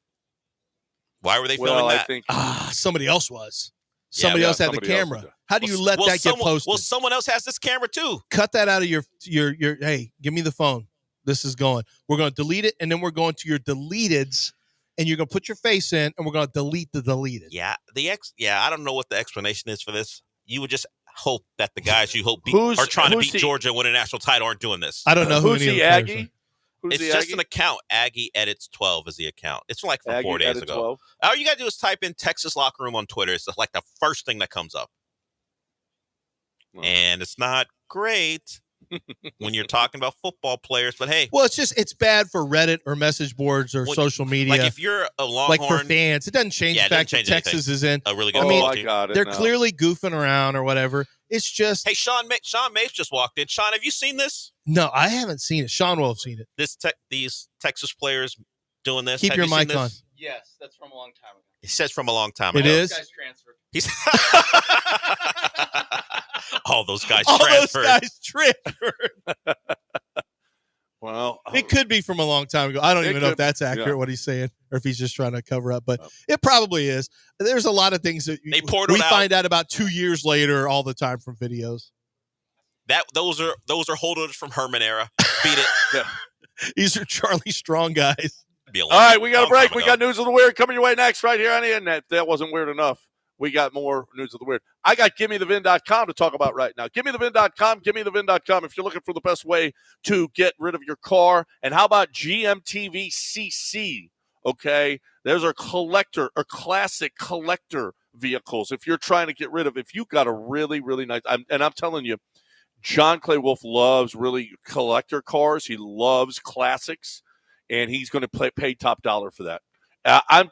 Speaker 3: Why were they filming that?
Speaker 1: I think
Speaker 2: somebody else was. Somebody else had the camera. How do you let that get posted?
Speaker 3: Well, someone else has this camera too.
Speaker 2: Cut that out of your. Hey, give me the phone. This is going. We're going to delete it, and then we're going to your deleteds, and you're going to put your face in, and we're going to delete the deleted.
Speaker 3: Yeah, I don't know what the explanation is for this. You would just hope that the guys you hope are trying to beat Georgia and win a national title aren't doing this.
Speaker 2: I don't know who
Speaker 1: who's the Aggie.
Speaker 3: It's just an account. Aggie Edits 12 is the account. It's like from 4 days ago.
Speaker 1: 12.
Speaker 3: All you got to do is type in Texas locker room on Twitter. It's like the first thing that comes up. And it's not great when you're talking about football players, but hey.
Speaker 2: Well, it's bad for Reddit or message boards or social media.
Speaker 3: Like if you're a Longhorn.
Speaker 2: Like for fans. It doesn't change the fact that Texas is in.
Speaker 3: A really good
Speaker 2: I mean,
Speaker 3: team.
Speaker 2: they're clearly goofing around or whatever. It's just.
Speaker 3: Hey, Sean Mapes just walked in. Sean, have you seen this?
Speaker 2: No, I haven't seen it. Sean will have seen it.
Speaker 3: These Texas players doing this.
Speaker 2: Keep
Speaker 3: have
Speaker 2: your
Speaker 3: you
Speaker 2: mic
Speaker 3: seen
Speaker 2: on.
Speaker 3: this?
Speaker 17: Yes, that's from a long time ago.
Speaker 3: He says from a long time
Speaker 2: it
Speaker 3: ago.
Speaker 2: Is?
Speaker 17: Those guys transferred.
Speaker 3: All those guys
Speaker 2: All
Speaker 3: transferred.
Speaker 2: those guys transferred.
Speaker 1: Well,
Speaker 2: it could be from a long time ago. I don't even know if that's accurate, what he's saying, or if he's just trying to cover up, but it probably is. There's a lot of things that we find out about 2 years later all the time from videos.
Speaker 3: Those are holders from Herman era. Beat it.
Speaker 1: Yeah.
Speaker 2: These are Charlie Strong guys.
Speaker 1: All right, we got a break. We got News of the Weird coming your way next right here on the internet. That wasn't weird enough. We got more News of the Weird. I got GimmeTheVin.com to talk about right now. GimmeTheVin.com, GimmeTheVin.com. If you're looking for the best way to get rid of your car. And how about GMTV CC? Okay, there's our collector or classic collector vehicles. If you're trying to get rid of, if you've got a really, really nice, I'm telling you, John Clay Wolf loves really collector cars. He loves classics, and he's going to pay top dollar for that. I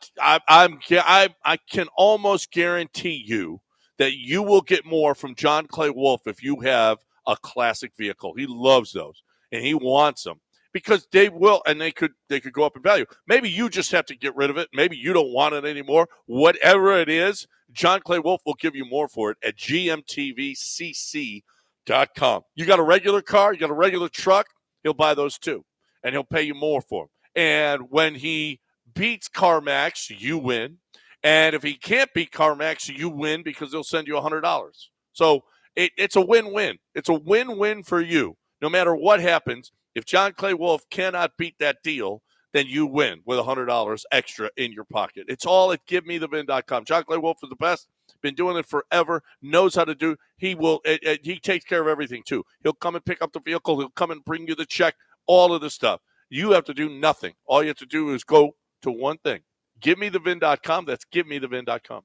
Speaker 1: can almost guarantee you that you will get more from John Clay Wolf if you have a classic vehicle. He loves those, and he wants them because they will, and they could go up in value. Maybe you just have to get rid of it. Maybe you don't want it anymore. Whatever it is, John Clay Wolf will give you more for it at GMTVCC.com. You got a regular car, you got a regular truck, he'll buy those too, and he'll pay you more for them. And when he beats CarMax, you win. And if he can't beat CarMax, you win because they'll send you $100. So it's a win-win. It's a win-win for you. No matter what happens, if John Clay Wolf cannot beat that deal, then you win with $100 extra in your pocket. It's all at GiveMeTheVin.com. John Clay Wolf is the best. Been doing it forever. Knows how to do. He takes care of everything too. He'll come and pick up the vehicle. He'll come and bring you the check. All of the stuff. You have to do nothing. All you have to do is go to one thing. GiveMeTheVin.com. That's GiveMeTheVin.com.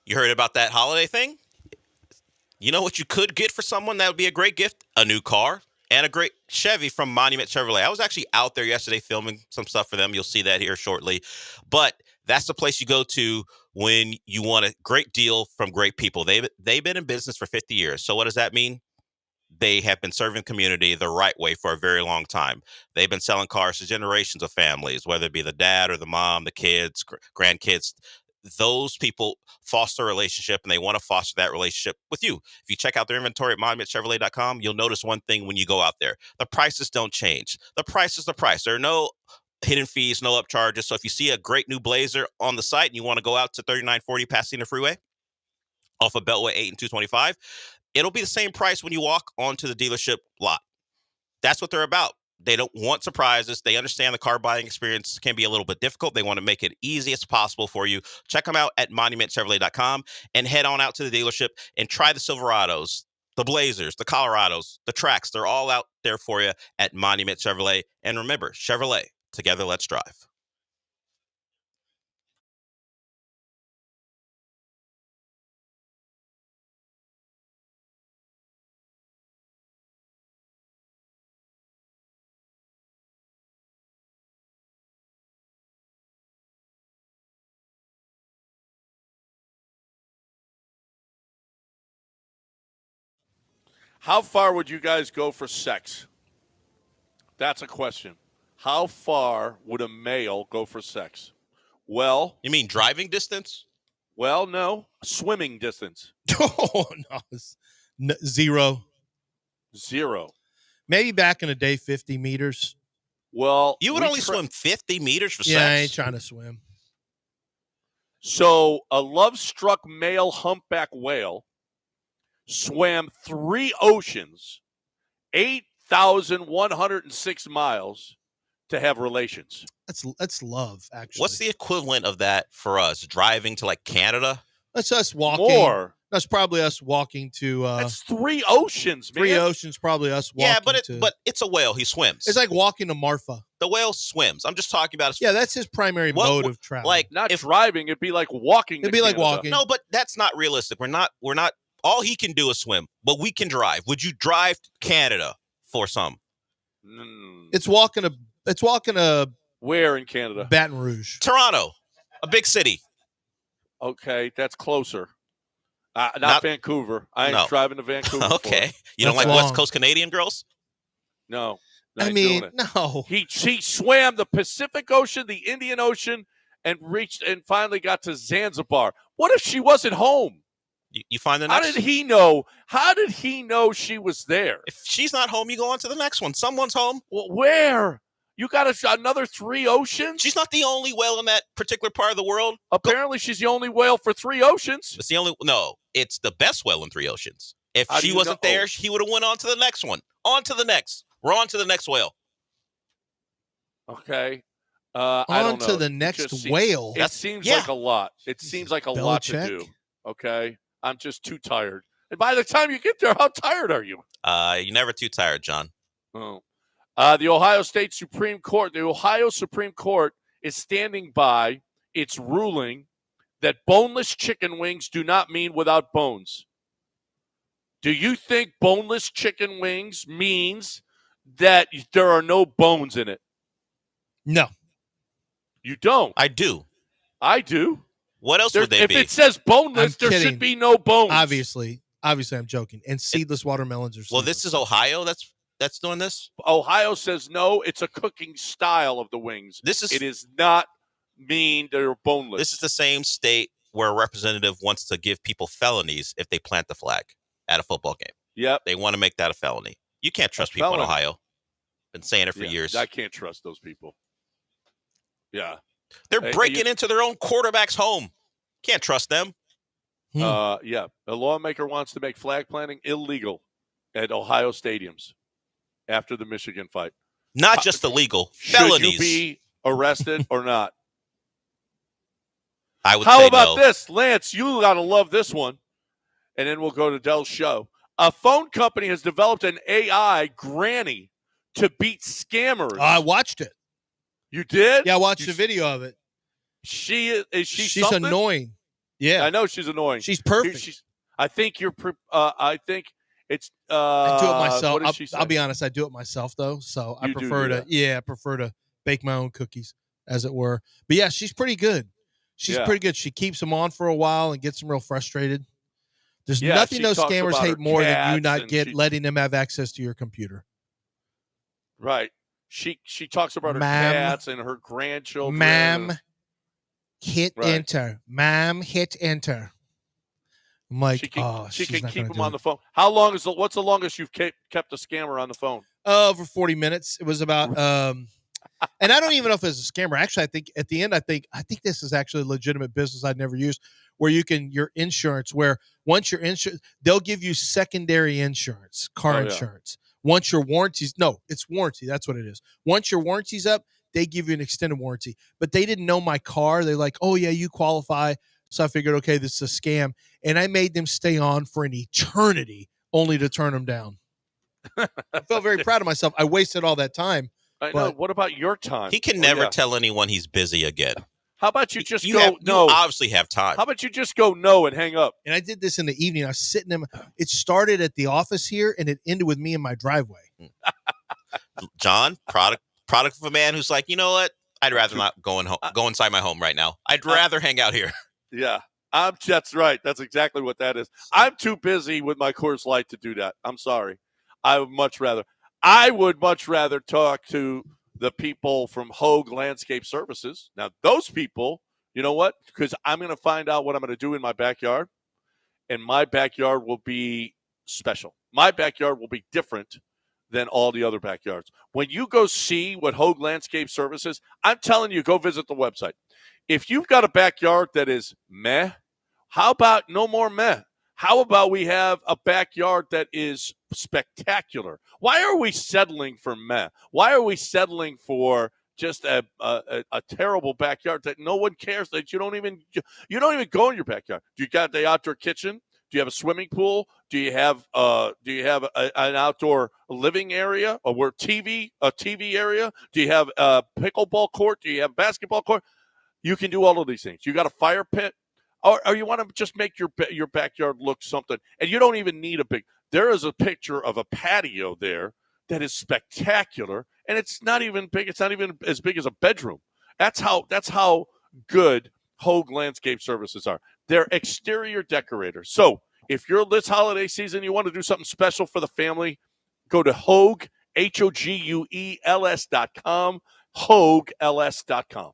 Speaker 3: You heard about that holiday thing? You know what you could get for someone that would be a great gift? A new car and a great Chevy from Monument Chevrolet. I was actually out there yesterday filming some stuff for them. You'll see that here shortly. But that's the place you go to when you want a great deal from great people. They've been in business for 50 years. So what does that mean? They have been serving the community the right way for a very long time. They've been selling cars to generations of families, whether it be the dad or the mom, the kids, grandkids. Those people foster a relationship, and they want to foster that relationship with you. If you check out their inventory at monumentchevrolet.com, you'll notice one thing when you go out there. The prices don't change. The price is the price. There are no hidden fees, no upcharges. So if you see a great new Blazer on the site and you want to go out to 3940 Pasadena Freeway off of Beltway 8 and 225, it'll be the same price when you walk onto the dealership lot. That's what they're about. They don't want surprises. They understand the car buying experience can be a little bit difficult. They want to make it easy as possible for you. Check them out at monumentchevrolet.com and head on out to the dealership and try the Silverados, the Blazers, the Colorados, the Tracks. They're all out there for you at Monument Chevrolet. And remember, Chevrolet, together let's drive.
Speaker 1: How far would you guys go for sex? That's a question. How far would a male go for sex? Well,
Speaker 3: you mean driving distance?
Speaker 1: Well, no, swimming distance.
Speaker 2: Oh, no. Zero. Maybe back in the day, 50 meters.
Speaker 1: Well,
Speaker 3: you would only swim 50 meters for sex?
Speaker 2: Yeah, I ain't trying to swim.
Speaker 1: So a love-struck male humpback whale swam 3 oceans, 8,106 miles to have relations.
Speaker 2: That's love, actually.
Speaker 3: What's the equivalent of that for us? Driving to like Canada?
Speaker 2: That's us walking.
Speaker 1: More.
Speaker 2: That's probably us walking to.
Speaker 1: That's 3 oceans, man.
Speaker 2: 3 oceans, probably us walking.
Speaker 3: Yeah, but it's a whale. He swims.
Speaker 2: It's like walking to Marfa.
Speaker 3: The whale swims. I'm just talking about.
Speaker 2: That's his primary mode of travel.
Speaker 3: Like
Speaker 1: not driving. It'd be like walking.
Speaker 2: It'd be like walking.
Speaker 3: No, but that's not realistic. We're not. All he can do is swim, but we can drive. Would you drive to Canada for some?
Speaker 2: It's walking a.
Speaker 1: Where in Canada?
Speaker 2: Baton Rouge.
Speaker 3: Toronto, a big city.
Speaker 1: Okay, that's closer. Not Vancouver. I ain't driving to Vancouver.
Speaker 3: Okay. You don't like West Coast Canadian girls?
Speaker 1: No.
Speaker 2: No.
Speaker 1: He swam the Pacific Ocean, the Indian Ocean, and reached and finally got to Zanzibar. What if she wasn't home?
Speaker 3: You find the next.
Speaker 1: How did he know? How did he know she was there?
Speaker 3: If she's not home, you go on to the next one. Someone's home.
Speaker 1: Well, where? You got another 3 oceans?
Speaker 3: She's not the only whale in that particular part of the world.
Speaker 1: Apparently, she's the only whale for 3 oceans.
Speaker 3: It's the only. No, it's the best whale in 3 oceans. If she wasn't there, he would have went on to the next one. On to the next. We're on to the next whale.
Speaker 1: Okay. I don't know.
Speaker 2: On to the next whale.
Speaker 1: It seems like a lot. It seems like a lot to do. Okay. I'm just too tired. And by the time you get there, how tired are you?
Speaker 3: You're never too tired, John.
Speaker 1: Oh. The Ohio Supreme Court is standing by its ruling that boneless chicken wings do not mean without bones. Do you think boneless chicken wings means that there are no bones in it?
Speaker 2: No.
Speaker 1: You don't?
Speaker 3: I do.
Speaker 1: I do.
Speaker 3: What else would they be?
Speaker 1: If it says boneless, there should be no bones.
Speaker 2: Obviously, I'm joking. And seedless watermelons are seedless.
Speaker 3: Well, this is Ohio that's doing this?
Speaker 1: Ohio says no, it's a cooking style of the wings. It is not mean they're boneless.
Speaker 3: This is the same state where a representative wants to give people felonies if they plant the flag at a football game.
Speaker 1: Yep.
Speaker 3: They want to make that a felony. You can't trust people in Ohio. Been saying it for years.
Speaker 1: I can't trust those people. Yeah.
Speaker 3: They're breaking into their own quarterback's home. Can't trust them.
Speaker 1: Yeah. A lawmaker wants to make flag planting illegal at Ohio stadiums after the Michigan fight.
Speaker 3: Not just illegal, felonies.
Speaker 1: Should you be arrested or not?
Speaker 3: I would
Speaker 1: How
Speaker 3: say
Speaker 1: about
Speaker 3: no.
Speaker 1: this? Lance, you got to love this one. And then we'll go to Dell's show. A phone company has developed an AI granny to beat scammers.
Speaker 2: I watched it.
Speaker 1: You did?
Speaker 2: Yeah, I watched the video of it.
Speaker 1: She's
Speaker 2: something? Annoying. Yeah,
Speaker 1: I know she's annoying.
Speaker 2: She's perfect.
Speaker 1: I think you're. I think it's.
Speaker 2: I do it myself.
Speaker 1: What did she say?
Speaker 2: I'll be honest. I do it myself though, so I prefer to. I prefer to bake my own cookies, as it were. But yeah, she's pretty good. She's pretty good. She keeps them on for a while and gets them real frustrated. There's nothing those scammers hate more than you not letting them have access to your computer.
Speaker 1: Right. She talks about her cats and her grandchildren.
Speaker 2: Ma'am, hit enter. Ma'am, hit enter. I'm like,
Speaker 1: she can keep them on the phone. How long what's the longest you've kept a scammer on the phone?
Speaker 2: Over 40 minutes. It was about and I don't even know if it's a scammer. Actually, I think at the end, I think this is actually a legitimate business I'd never used, where you can once you're insured, they'll give you secondary insurance, car insurance, Once your warranty's it's warranty. That's what it is. Once your warranty's up, they give you an extended warranty. But they didn't know my car. They're like, oh, yeah, you qualify. So I figured, okay, this is a scam. And I made them stay on for an eternity only to turn them down. I felt very proud of myself. I wasted all that time.
Speaker 1: I know. What about your time?
Speaker 3: He can never tell anyone he's busy again.
Speaker 1: How about you just
Speaker 3: you
Speaker 1: go no?
Speaker 3: You obviously have time.
Speaker 1: How about you just go no and hang up?
Speaker 2: And I did this in the evening. I was sitting in. It started at the office here, and it ended with me in my driveway.
Speaker 3: John, product of a man who's like, you know what? I'd rather not go inside my home right now. I'd rather hang out here.
Speaker 1: Yeah, that's right. That's exactly what that is. I'm too busy with my Coors Light to do that. I'm sorry. I would much rather talk to the people from Hogue Landscape Services. Now, those people, you know what? Because I'm going to find out what I'm going to do in my backyard, and my backyard will be special. My backyard will be different than all the other backyards. When you go see what Hogue Landscape Services, I'm telling you, go visit the website. If you've got a backyard that is meh, how about no more meh? How about we have a backyard that is spectacular? Why are we settling for meh? Why are we settling for just a terrible backyard that no one cares, that you don't even go in your backyard? Do you got the outdoor kitchen? Do you have a swimming pool? Do you have an outdoor living area, or a TV area? Do you have a pickleball court? Do you have a basketball court? You can do all of these things. You got a fire pit, or you want to just make your backyard look something, and you don't even need a big. There is a picture of a patio there that is spectacular, and it's not even big. It's not even as big as a bedroom. That's how good Hogue Landscape Services are. They're exterior decorators. So if you're this holiday season, you want to do something special for the family, go to Hogue, HOGUELS.com, HogueLS.com.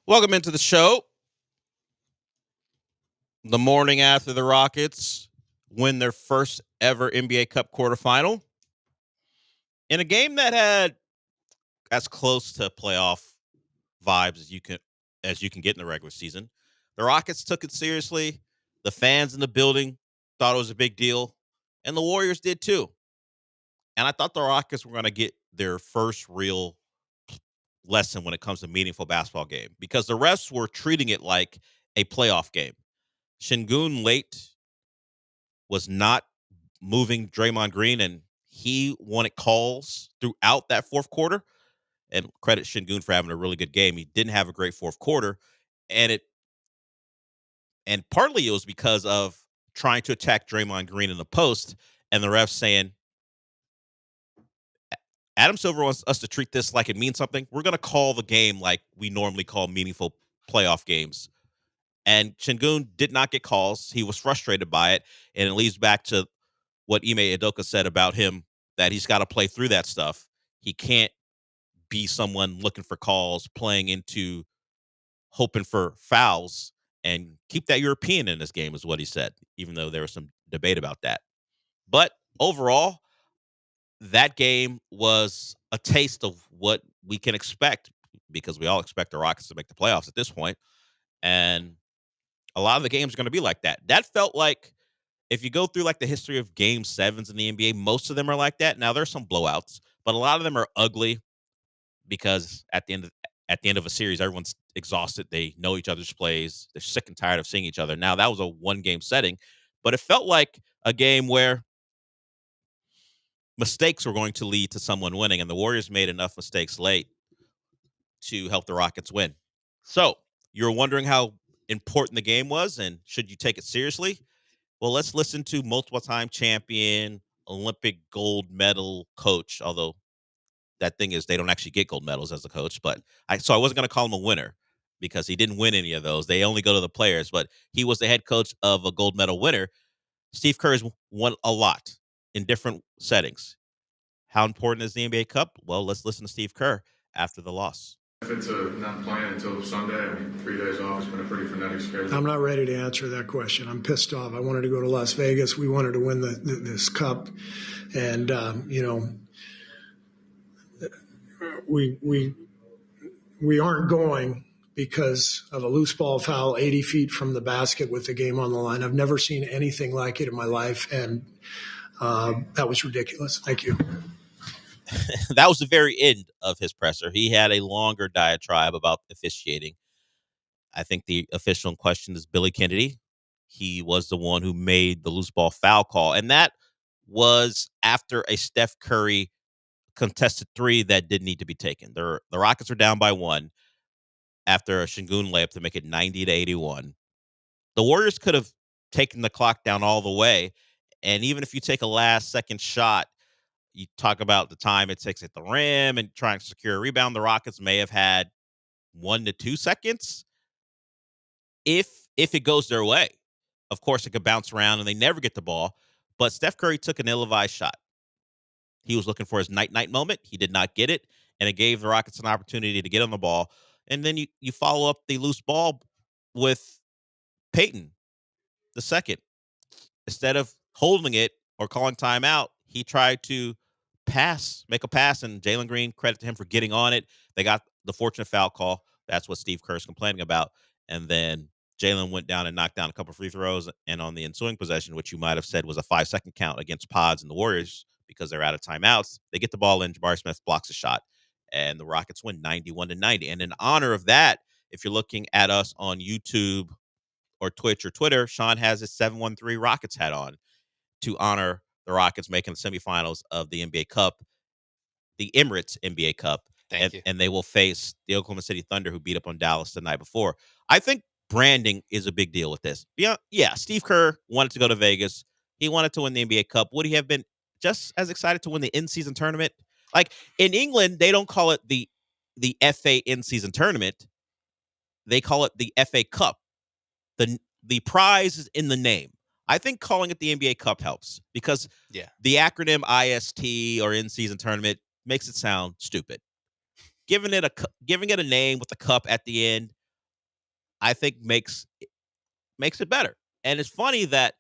Speaker 3: Welcome into the show. The morning after the Rockets win their first ever NBA Cup quarterfinal in a game that had as close to playoff vibes as you can get in the regular season. The Rockets took it seriously. The fans in the building thought it was a big deal, and the Warriors did too. And I thought the Rockets were going to get their first real lesson when it comes to meaningful basketball game because the refs were treating it like a playoff game. Şengün late was not moving Draymond Green, and he wanted calls throughout that fourth quarter. And credit Şengün for having a really good game. He didn't have a great fourth quarter, and partly it was because of trying to attack Draymond Green in the post, and the refs saying, Adam Silver wants us to treat this like it means something. We're going to call the game like we normally call meaningful playoff games. And Şengün did not get calls. He was frustrated by it, and it leads back to what Ime Udoka said about him, that he's got to play through that stuff. He can't be someone looking for calls, playing into hoping for fouls, and keep that European in this game is what he said, even though there was some debate about that. But overall, that game was a taste of what we can expect because we all expect the Rockets to make the playoffs at this point. And a lot of the games are going to be like that. That felt like, if you go through like the history of game sevens in the NBA, most of them are like that. Now there's some blowouts, but a lot of them are ugly because at the end of a series, everyone's exhausted. They know each other's plays. They're sick and tired of seeing each other. Now that was a one-game setting, but it felt like a game where mistakes were going to lead to someone winning, and the Warriors made enough mistakes late to help the Rockets win. So you're wondering how important the game was and should you take it seriously? Well, let's listen to multiple-time champion, Olympic gold medal coach, although that thing is they don't actually get gold medals as a coach. But I wasn't going to call him a winner because he didn't win any of those. They only go to the players. But he was the head coach of a gold medal winner. Steve Kerr has won a lot in different settings. How important is the NBA Cup? Well, let's listen to Steve Kerr after the loss.
Speaker 18: Benefits of not playing until Sunday. I mean, 3 days off has been a pretty frenetic schedule.
Speaker 4: I'm not ready to answer that question. I'm pissed off. I wanted to go to Las Vegas. We wanted to win this cup, and we aren't going because of a loose ball foul 80 feet from the basket with the game on the line. I've never seen anything like it in my life, and that was ridiculous. Thank you.
Speaker 3: That was the very end of his presser. He had a longer diatribe about officiating. I think the official in question is Billy Kennedy. He was the one who made the loose ball foul call, and that was after a Steph Curry contested three that didn't need to be taken. The Rockets are down by one after a Şengün layup to make it 90-81. The Warriors could have taken the clock down all the way, and even if you take a last-second shot, you talk about the time it takes at the rim and trying to secure a rebound. The Rockets may have had 1 to 2 seconds if it goes their way. Of course, it could bounce around and they never get the ball. But Steph Curry took an ill-advised shot. He was looking for his night-night moment. He did not get it, and it gave the Rockets an opportunity to get on the ball. And then you follow up the loose ball with Peyton the second. Instead of holding it or calling timeout, he tried to make a pass, and Jalen Green, credit to him for getting on it. They got the fortunate foul call. That's what Steve Kerr's complaining about. And then Jalen went down and knocked down a couple of free throws, and on the ensuing possession, which you might have said was a 5-second count against Pods and the Warriors because they're out of timeouts, they get the ball in. Jabari Smith blocks a shot, and the Rockets win 91-90. And in honor of that, if you're looking at us on YouTube or Twitch or Twitter, Sean has his 713 Rockets hat on to honor the Rockets making the semifinals of the NBA Cup, the Emirates NBA Cup. And they will face the Oklahoma City Thunder, who beat up on Dallas the night before. I think branding is a big deal with this. Yeah, Steve Kerr wanted to go to Vegas. He wanted to win the NBA Cup. Would he have been just as excited to win the in-season tournament? Like in England, they don't call it the FA in-season tournament. They call it the FA Cup. The prize is in the name. I think calling it the NBA Cup helps because the acronym IST or in-season tournament makes it sound stupid. Giving it a name with the cup at the end, I think makes it better. And it's funny that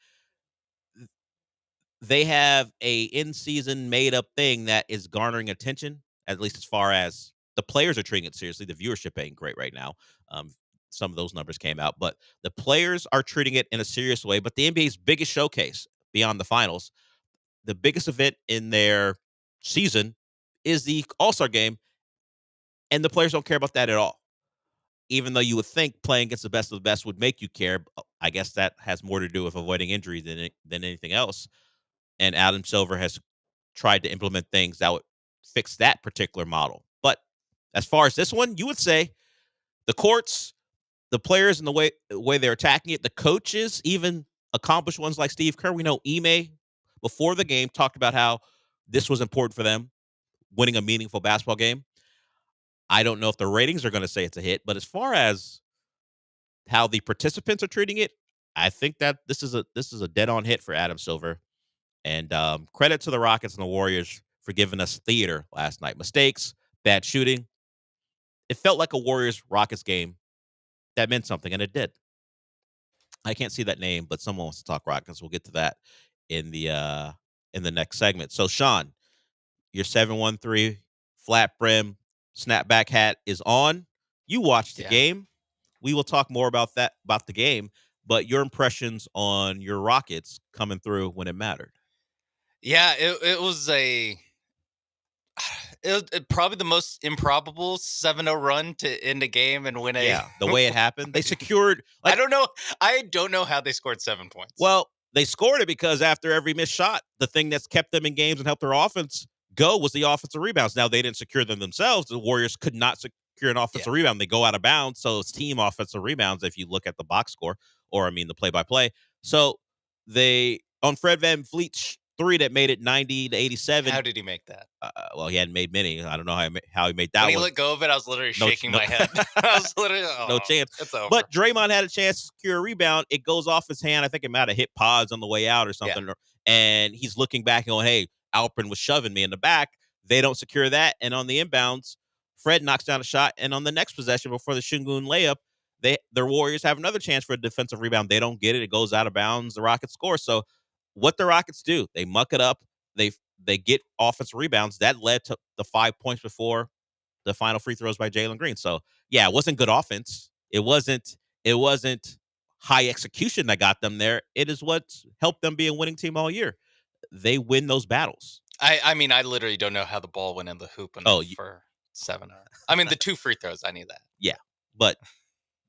Speaker 3: they have a in-season made-up thing that is garnering attention, at least as far as the players are treating it seriously. The viewership ain't great right now. Some of those numbers came out, but the players are treating it in a serious way. But the NBA's biggest showcase beyond the finals, the biggest event in their season is the All-Star game, and the players don't care about that at all. Even though you would think playing against the best of the best would make you care, I guess that has more to do with avoiding injury than anything else. And Adam Silver has tried to implement things that would fix that particular model. But as far as this one, you would say the courts, the players, and the way they're attacking it, the coaches, even accomplished ones like Steve Kerr. We know Ime, before the game, talked about how this was important for them, winning a meaningful basketball game. I don't know if the ratings are going to say it's a hit, but as far as how the participants are treating it, I think that this is a dead-on hit for Adam Silver. And credit to the Rockets and the Warriors for giving us theater last night. Mistakes, bad shooting. It felt like a Warriors-Rockets game that meant something, and it did. I can't see that name, but someone wants to talk Rockets. We'll get to that in the next segment. So, Sean, your 713 flat brim snapback hat is on. You watched the game. We will talk more about the game, but your impressions on your Rockets coming through when it mattered.
Speaker 19: Yeah, it was probably the most improbable 7-0 run to end a game and win
Speaker 3: the way it happened. They secured.
Speaker 19: I don't know how they scored 7 points.
Speaker 3: Well, they scored it because after every missed shot, the thing that's kept them in games and helped their offense go was the offensive rebounds. Now, they didn't secure them themselves. The Warriors could not secure an offensive rebound. They go out of bounds, so it's team offensive rebounds if you look at the box score, or the play-by-play. So they, on Fred VanVleet's 3 that made it 90-87.
Speaker 19: How did he make that?
Speaker 3: Well, he hadn't made many. I don't know how he made that
Speaker 19: when
Speaker 3: one.
Speaker 19: He let go of it, I was literally shaking my head. I was literally,
Speaker 3: no chance.
Speaker 19: It's over.
Speaker 3: But Draymond had a chance to secure a rebound. It goes off his hand. I think it might have hit pods on the way out or something. And he's looking back and going, hey, Alpern was shoving me in the back. They don't secure that. And on the inbounds, Fred knocks down a shot. And on the next possession before the Şengün layup, their Warriors have another chance for a defensive rebound. They don't get it. It goes out of bounds. The Rockets score. So what the Rockets do, they muck it up. They get offensive rebounds. That led to the 5 points before the final free throws by Jalen Green. So, it wasn't good offense. It wasn't high execution that got them there. It is what helped them be a winning team all year. They win those battles.
Speaker 19: I literally don't know how the ball went in the hoop for 7. The 2 free throws, I knew that.
Speaker 3: Yeah, but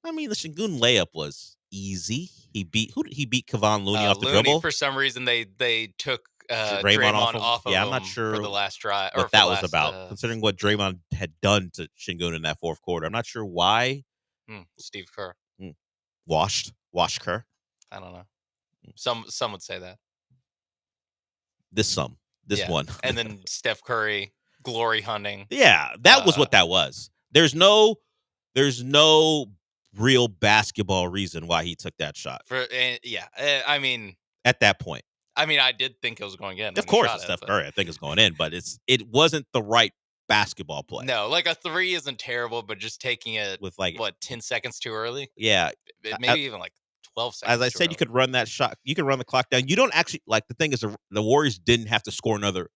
Speaker 3: the Şengün layup was easy. He beat Kevon Looney off the dribble.
Speaker 19: For some reason, they took
Speaker 3: Draymond off of him. I'm not sure
Speaker 19: for the last drive.
Speaker 3: What that was about, considering what Draymond had done to Şengün in that fourth quarter. I'm not sure why.
Speaker 19: Steve Kerr.
Speaker 3: Washed Kerr.
Speaker 19: I don't know. Some would say that.
Speaker 3: This one.
Speaker 19: And then Steph Curry, glory hunting.
Speaker 3: Yeah, that was what that was. There's no real basketball reason why he took that shot. At that point.
Speaker 19: I did think it was going in.
Speaker 3: Of course, it's Steph Curry. I think it's going in, but it wasn't the right basketball play.
Speaker 19: No, like a 3 isn't terrible, but just taking it
Speaker 3: with
Speaker 19: 10 seconds too early.
Speaker 3: Yeah,
Speaker 19: maybe even 12 seconds.
Speaker 3: As I said, you could run that shot. You can run the clock down. You don't actually the thing is the Warriors didn't have to score another.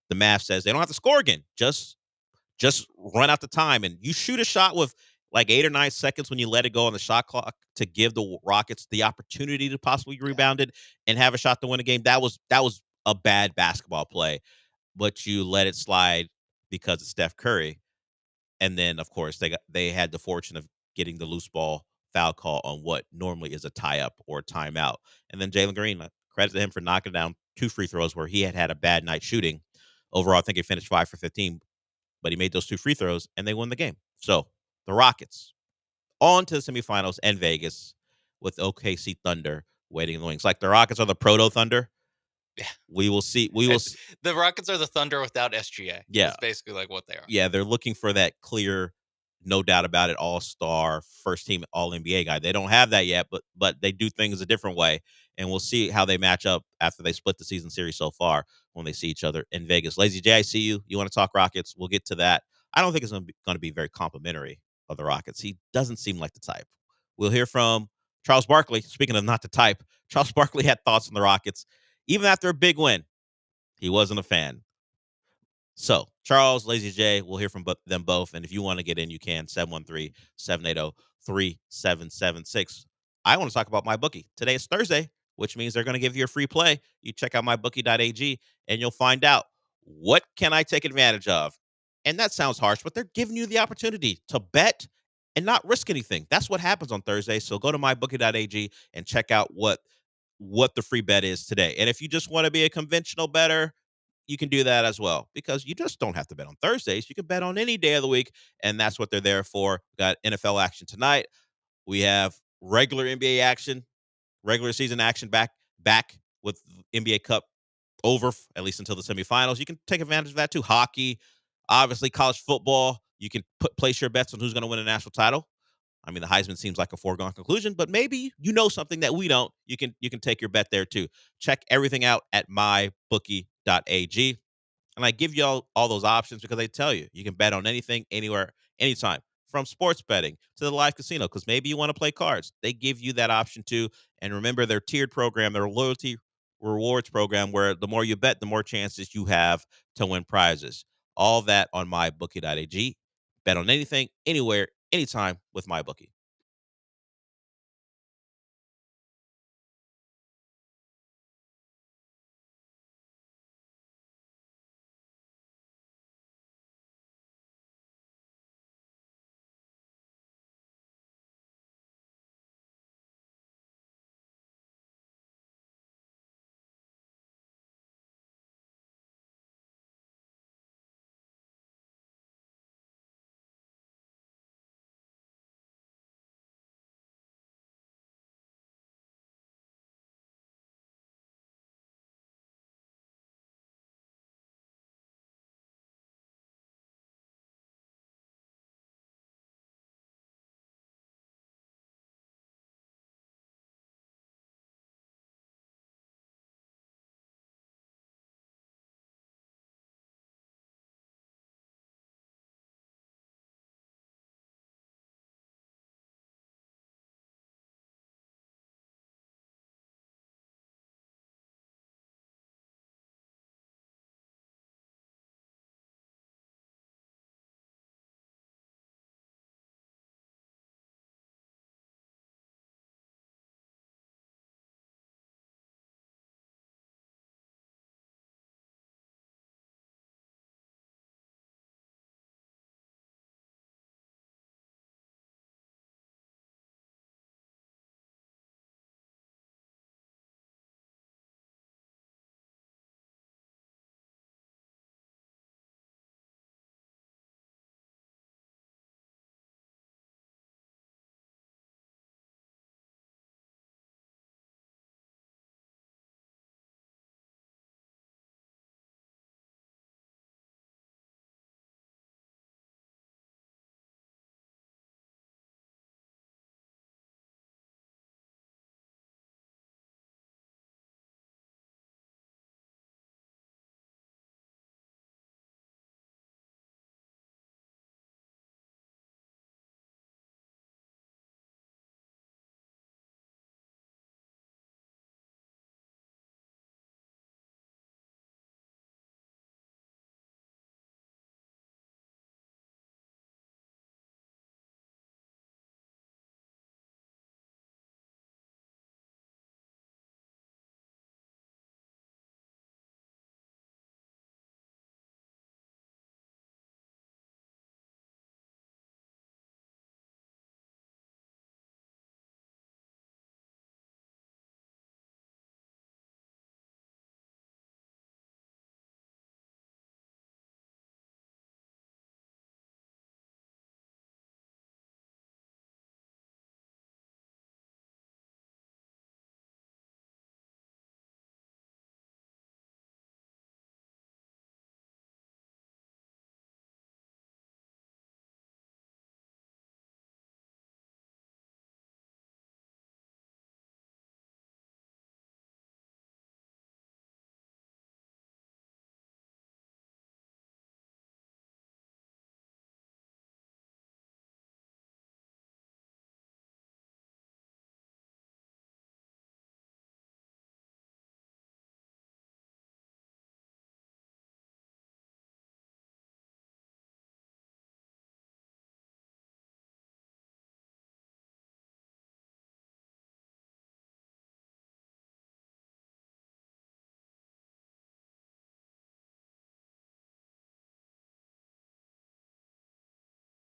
Speaker 3: The math says they don't have to score again. Just run out the time, and you shoot a shot with 8 or 9 seconds when you let it go on the shot clock to give the Rockets the opportunity to possibly rebound it and have a shot to win a game. That was a bad basketball play, but you let it slide because of Steph Curry. And then, of course, they had the fortune of getting the loose ball foul call on what normally is a tie-up or a timeout. And then Jalen Green, credit to him for knocking down 2 free throws where he had a bad night shooting. Overall, I think he finished 5 for 15, but he made those 2 free throws, and they won the game. So the Rockets on to the semifinals and Vegas with OKC Thunder waiting in the wings. The Rockets are the proto Thunder.
Speaker 19: Yeah.
Speaker 3: We will see.
Speaker 19: The Rockets are the Thunder without SGA.
Speaker 3: Yeah.
Speaker 19: That's basically what they are.
Speaker 3: Yeah, they're looking for that clear, no doubt about it, all-star, first-team All-NBA guy. They don't have that yet, but they do things a different way, and we'll see how they match up after they split the season series so far when they see each other in Vegas. Lazy J, I see you. You want to talk Rockets? We'll get to that. I don't think it's going to be very complimentary of the Rockets. He doesn't seem like the type. We'll hear from Charles Barkley. Speaking of not to type, Charles Barkley had thoughts on the Rockets. Even after a big win, he wasn't a fan. So, Charles, Lazy J, we'll hear from them both. And if you want to get in, you can. 713-780-3776. I want to talk about MyBookie. Today is Thursday, which means they're going to give you a free play. You check out mybookie.ag, and you'll find out what can I take advantage of. And that sounds harsh, but they're giving you the opportunity to bet and not risk anything. That's what happens on Thursday. So go to mybookie.ag and check out what the free bet is today. And if you just want to be a conventional bettor, you can do that as well, because you just don't have to bet on Thursdays. You can bet on any day of the week, and that's what they're there for. We got NFL action tonight. We have regular NBA action, regular season action back with NBA Cup over, at least until the semifinals. You can take advantage of that too. Hockey, obviously college football. You can place your bets on who's going to win a national title. I mean, the Heisman seems like a foregone conclusion, but maybe you know something that we don't. You can take your bet there too. Check everything out at mybookie.ag. And I give you all those options because I tell you, you can bet on anything, anywhere, anytime, from sports betting to the live casino, because maybe you want to play cards. They give you that option too. And remember their tiered program, their loyalty rewards program, where the more you bet, the more chances you have to win prizes. All that on mybookie.ag. Bet on anything, anywhere, anytime with MyBookie.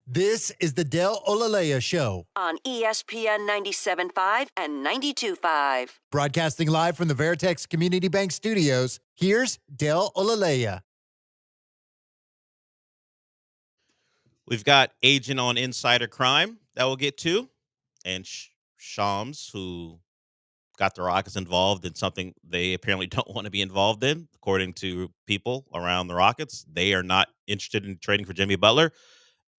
Speaker 20: This is the Del Olaleye Show
Speaker 9: on ESPN 97.5 and 92.5.
Speaker 20: Broadcasting live from the Veritex Community Bank Studios, here's Del Olaleye.
Speaker 3: We've got Agent on Insider Crime that we'll get to, and Shams, who got the Rockets involved in something they apparently don't want to be involved in, according to people around the Rockets. They are not interested in trading for Jimmy Butler.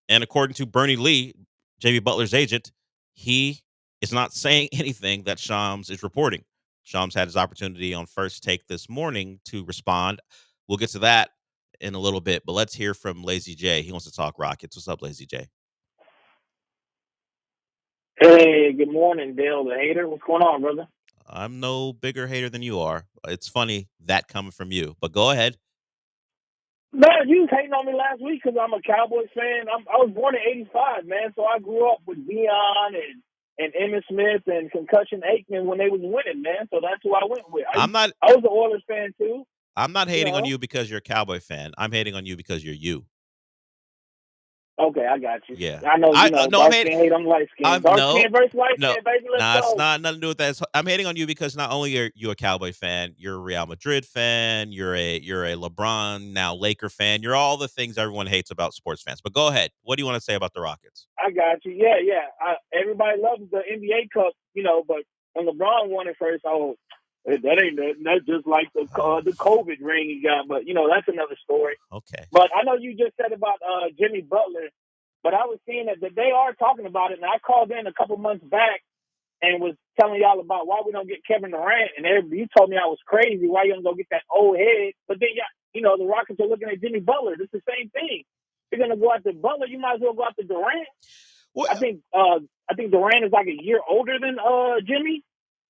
Speaker 3: And according to Bernie Lee, Jimmy Butler's agent, he is not saying anything that Shams is reporting. Shams had his opportunity on First Take this morning to respond. We'll get to that in a little bit, but let's hear from Lazy J. He wants to talk Rockets. What's up, Lazy J?
Speaker 21: Hey, good morning, Dale the hater. What's going on, brother?
Speaker 3: I'm no bigger hater than you are. It's funny that coming from you, but go ahead.
Speaker 21: Man, you was hating on me last week because I'm a Cowboys fan. I was born in '85, man, so I grew up with Deion and Emmitt Smith and Concussion Aikman when they was winning, man. So that's who I went with. I was an Oilers fan too.
Speaker 3: I'm not hating on you because you're a Cowboy fan. I'm hating on you because you're you.
Speaker 21: Okay, I got you.
Speaker 3: Yeah,
Speaker 21: I know. Dark skin hate. I'm light skin. Dark skin versus light skin, baby. Let's go.
Speaker 3: It's not nothing to do with that. I'm hating on you because not only are you a Cowboy fan, you're a Real Madrid fan. You're a LeBron now Laker fan. You're all the things everyone hates about sports fans. But go ahead. What do you want to say about the Rockets?
Speaker 21: I got you. Yeah. Everybody loves the NBA Cup, but when LeBron won it first, that ain't nothing. That's just like the COVID ring he got. But, that's another story.
Speaker 3: Okay.
Speaker 21: But I know you just said about Jimmy Butler, but I was seeing that they are talking about it. And I called in a couple months back and was telling y'all about why we don't get Kevin Durant. And you told me I was crazy. Why you don't go get that old head? But then, the Rockets are looking at Jimmy Butler. It's the same thing. You're going to go after Butler. You might as well go after Durant. Well, I think Durant is like a year older than Jimmy.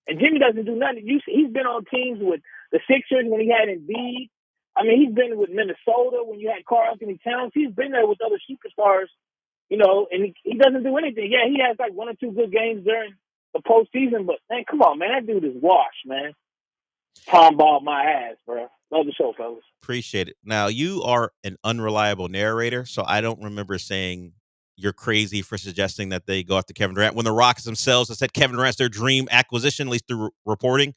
Speaker 21: And Jimmy doesn't do nothing. He's been on teams with the Sixers when he had Embiid. I mean, he's been with Minnesota when you had Karl Anthony Towns. He's been there with other superstars, and he doesn't do anything. Yeah, he has like one or two good games during the postseason, but, man, come on, man. That dude is washed, man. Tom balled my ass, bro. Love the show, fellas.
Speaker 3: Appreciate it. Now, you are an unreliable narrator, so I don't remember saying you're crazy for suggesting that they go after Kevin Durant when the Rockets themselves have said Kevin Durant's their dream acquisition, at least through reporting.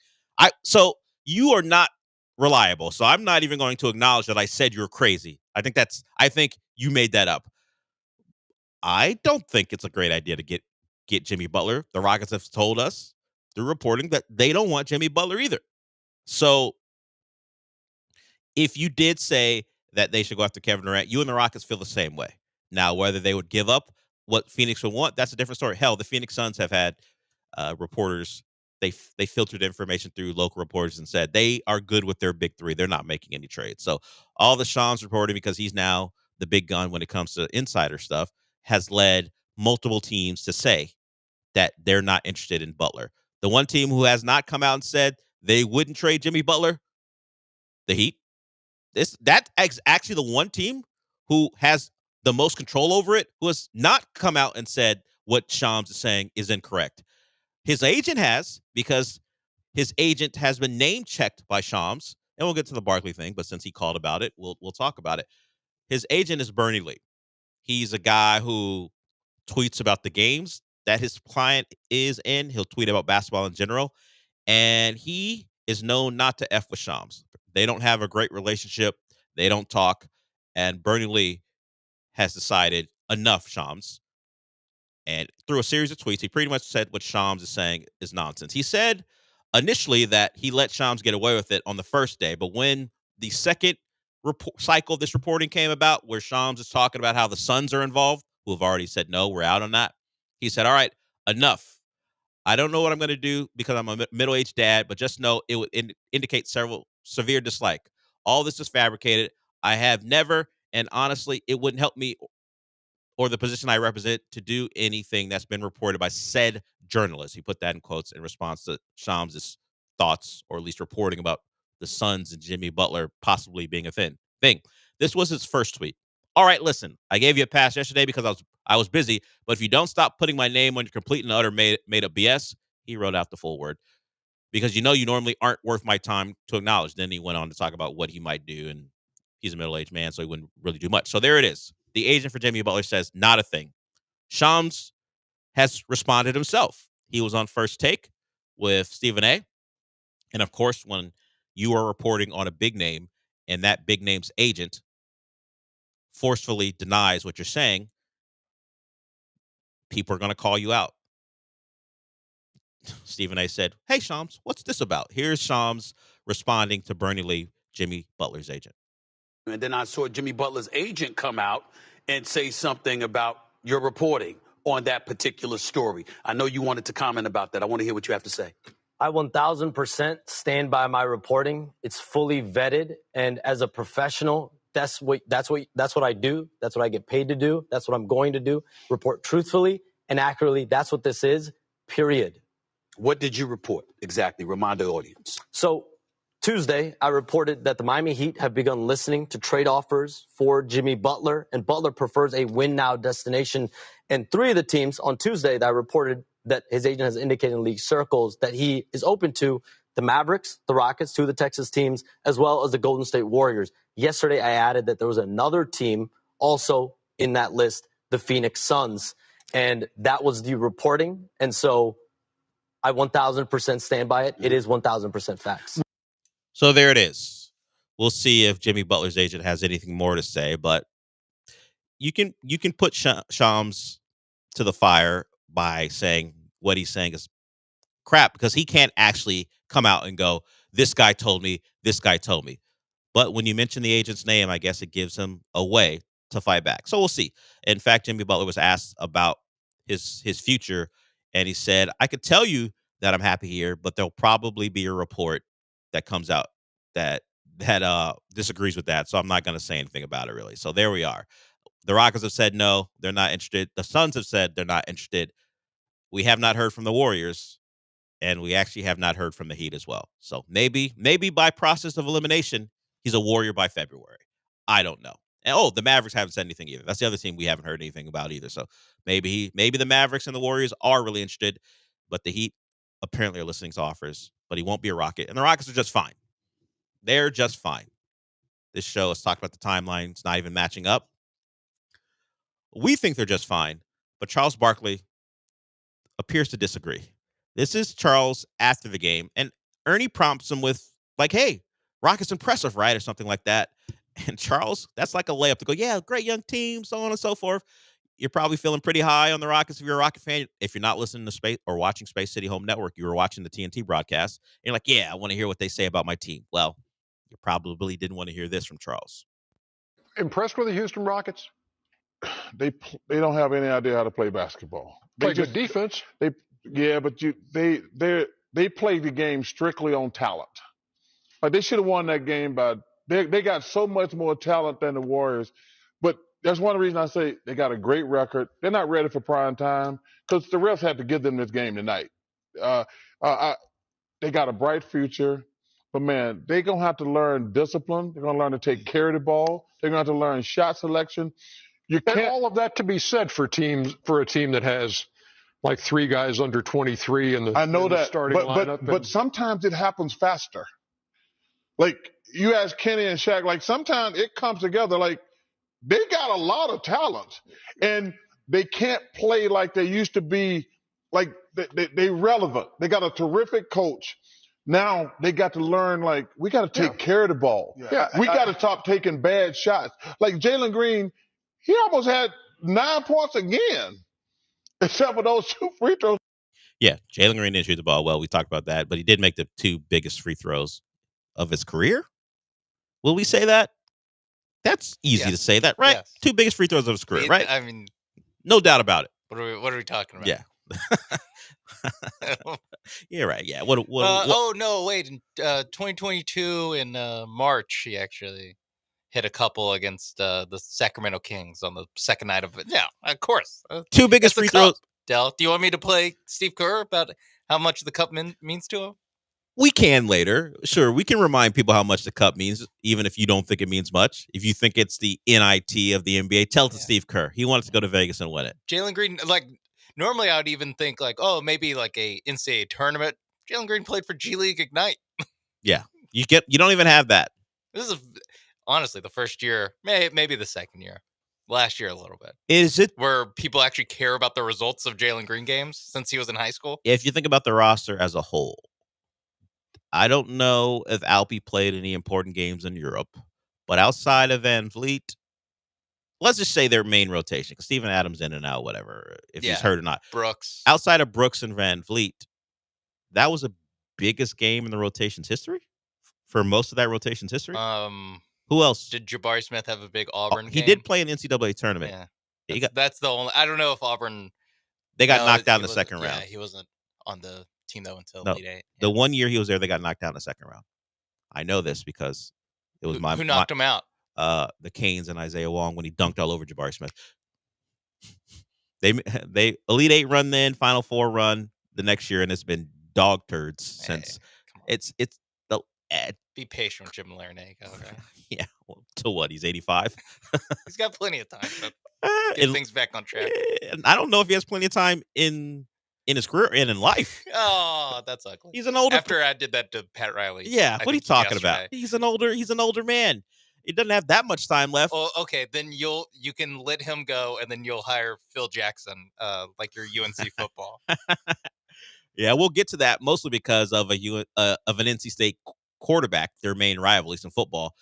Speaker 3: So you are not reliable. So I'm not even going to acknowledge that I said you're crazy. I think you made that up. I don't think it's a great idea to get Jimmy Butler. The Rockets have told us through reporting that they don't want Jimmy Butler either. So if you did say that they should go after Kevin Durant, you and the Rockets feel the same way. Now, whether they would give up what Phoenix would want, that's a different story. Hell, the Phoenix Suns have had reporters. They filtered information through local reporters and said they are good with their big three. They're not making any trades. So all the Shams reporting, because he's now the big gun when it comes to insider stuff, has led multiple teams to say that they're not interested in Butler. The one team who has not come out and said they wouldn't trade Jimmy Butler, the Heat. That's actually the one team who has the most control over it, who has not come out and said what Shams is saying is incorrect. His agent has, because his agent has been name checked by Shams, and we'll get to the Barkley thing, but since he called about it, we'll talk about it. His agent is Bernie Lee. He's a guy who tweets about the games that his client is in. He'll tweet about basketball in general, and he is known not to F with Shams. They don't have a great relationship. They don't talk, and Bernie Lee has decided enough, Shams. And through a series of tweets, he pretty much said what Shams is saying is nonsense. He said initially that he let Shams get away with it on the first day, but when the second cycle of this reporting came about, where Shams is talking about how the Suns are involved, who have already said, no, we're out on that, he said, all right, enough. I don't know what I'm going to do because I'm a middle-aged dad, but just know it would indicate severe dislike. All this is fabricated. I have never, and honestly, it wouldn't help me or the position I represent to do anything that's been reported by said journalist. He put that in quotes in response to Shams' thoughts, or at least reporting about the Suns and Jimmy Butler possibly being a thing. This was his first tweet. All right, listen, I gave you a pass yesterday because I was busy, but if you don't stop putting my name on your complete and utter made up BS, he wrote out the full word, because you normally aren't worth my time to acknowledge. Then he went on to talk about what he might do, and he's a middle-aged man, so he wouldn't really do much. So there it is. The agent for Jimmy Butler says not a thing. Shams has responded himself. He was on First Take with Stephen A. And of course, when you are reporting on a big name and that big name's agent forcefully denies what you're saying, people are going to call you out. Stephen A. said, "Hey, Shams, what's this about?" Here's Shams responding to Bernie Lee, Jimmy Butler's agent.
Speaker 8: And then I saw Jimmy Butler's agent come out and say something about your reporting on that particular story. I know you wanted to comment about that. I want to hear what you have to say.
Speaker 22: I 1000% stand by my reporting. It's fully vetted, and as a professional, that's what I do. That's what I get paid to do. That's what I'm going to do. Report truthfully and accurately. That's what this is. Period.
Speaker 8: What did you report exactly? Remind the audience.
Speaker 22: So Tuesday, I reported that the Miami Heat have begun listening to trade offers for Jimmy Butler, and Butler prefers a win-now destination. And 3 of the teams on Tuesday that I reported that his agent has indicated in league circles that he is open to: the Mavericks, the Rockets, 2 of the Texas teams, as well as the Golden State Warriors. Yesterday, I added that there was another team also in that list, the Phoenix Suns. And that was the reporting. And so I 1000% stand by it. It is 1000% facts.
Speaker 3: So there it is. We'll see if Jimmy Butler's agent has anything more to say, but you can put Shams to the fire by saying what he's saying is crap, because he can't actually come out and go, this guy told me, this guy told me. But when you mention the agent's name, I guess it gives him a way to fight back. So we'll see. In fact, Jimmy Butler was asked about his future, and he said, I could tell you that I'm happy here, but there'll probably be a report that comes out that disagrees with that. So I'm not going to say anything about it, really. So there we are. The Rockets have said no, they're not interested. The Suns have said they're not interested. We have not heard from the Warriors, and we actually have not heard from the Heat as well. So maybe by process of elimination, he's a Warrior by February. I don't know. And the Mavericks haven't said anything either. That's the other team we haven't heard anything about either. So maybe the Mavericks and the Warriors are really interested, but the Heat apparently are listening to offers, but he won't be a Rocket. And the Rockets are just fine. They're just fine. This show has talked about the timeline. It's not even matching up. We think they're just fine, but Charles Barkley appears to disagree. This is Charles after the game, and Ernie prompts him with, like, hey, Rockets impressive, right? Or something like that. And Charles, that's like a layup to go, yeah, great young team, so on and so forth. You're probably feeling pretty high on the Rockets if you're a Rocket fan. If you're not listening to Space or watching Space City Home Network, you were watching the TNT broadcast. And you're like, yeah, I want to hear what they say about my team. Well, you probably didn't want to hear this from Charles.
Speaker 23: Impressed with the Houston Rockets?
Speaker 6: They don't have any idea how to play basketball.
Speaker 23: Play good defense.
Speaker 6: But they play the game strictly on talent. Like, they should have won that game by they got so much more talent than the Warriors. But that's one reason I say they got a great record. They're not ready for prime time because the refs had to give them this game tonight. They got a bright future, but man, they're gonna have to learn discipline. They're gonna learn to take care of the ball. They're gonna have to learn shot selection.
Speaker 23: And all of that to be said for a team that has like 3 guys under 23 in the starting lineup.
Speaker 6: But sometimes it happens faster. Like, you ask Kenny and Shaq, like, sometimes it comes together. Like, they got a lot of talent, and they can't play like they used to be. Like, they relevant. They got a terrific coach. Now they got to learn, like, we got to take care of the ball.
Speaker 23: Yeah.
Speaker 6: We got to stop taking bad shots. Like, Jalen Green, he almost had 9 points again, except for those 2 free throws.
Speaker 3: Yeah, Jalen Green didn't shoot the ball well. We talked about that, but he did make the 2 biggest free throws of his career. Will we say that? That's easy to say that, right? Yes. 2 biggest free throws of his career, right?
Speaker 19: I mean,
Speaker 3: no doubt about it.
Speaker 19: What are we talking about?
Speaker 3: Yeah. Yeah, right. Yeah. What?
Speaker 19: Oh no! Wait. In 2022 in March, he actually hit a couple against the Sacramento Kings on the second night of it. Yeah, of course.
Speaker 3: 2 biggest free throws.
Speaker 19: Del, do you want me to play Steve Kerr about how much the cup means to him?
Speaker 3: We can later. Sure, we can remind people how much the cup means, even if you don't think it means much. If you think it's the NIT of the NBA, tell it to Steve Kerr. He wanted to go to Vegas and win it.
Speaker 19: Jalen Green, like, normally I would even think, like, oh, maybe like a NCAA tournament. Jalen Green played for G League Ignite.
Speaker 3: Yeah, you don't even have that.
Speaker 19: This is honestly the first year, maybe the second year. Last year, a little bit.
Speaker 3: Is it
Speaker 19: where people actually care about the results of Jalen Green games since he was in high school?
Speaker 3: If you think about the roster as a whole, I don't know if Alpi played any important games in Europe, but outside of Van Vliet, let's just say their main rotation, because Steven Adams in and out, whatever, if he's hurt or not.
Speaker 19: Brooks.
Speaker 3: Outside of Brooks and Van Vliet, that was the biggest game in the rotation's history? For most of that rotation's history? Who else?
Speaker 19: Did Jabari Smith have a big Auburn game?
Speaker 3: He did play an NCAA tournament.
Speaker 19: Yeah. That's the only... I don't know if Auburn...
Speaker 3: They got knocked out in the second round.
Speaker 19: Yeah, he wasn't on the team, though, until
Speaker 3: No,
Speaker 19: Elite Eight.
Speaker 3: the 1 year he was there, they got knocked out in the second round. I know this because it was
Speaker 19: Who knocked him out?
Speaker 3: The Canes and Isaiah Wong when he dunked all over Jabari Smith. They Elite Eight run then, Final Four run the next year, and it's been dog turds since. It's the
Speaker 19: be patient with Jim Larinaga. Okay?
Speaker 3: Yeah, well, to what? He's 85.
Speaker 19: He's got plenty of time to get things back on track.
Speaker 3: I don't know if he has plenty of time in his career and in life.
Speaker 19: Oh, that's ugly.
Speaker 3: He's an older.
Speaker 19: After I did that to Pat Riley.
Speaker 3: Yeah, what are you talking about? He's an older man. He doesn't have that much time left.
Speaker 19: Oh, okay, then you can let him go, and then you'll hire Phil Jackson, like your UNC football.
Speaker 3: Yeah, we'll get to that mostly because of an NC State quarterback, their main rival, at least in football.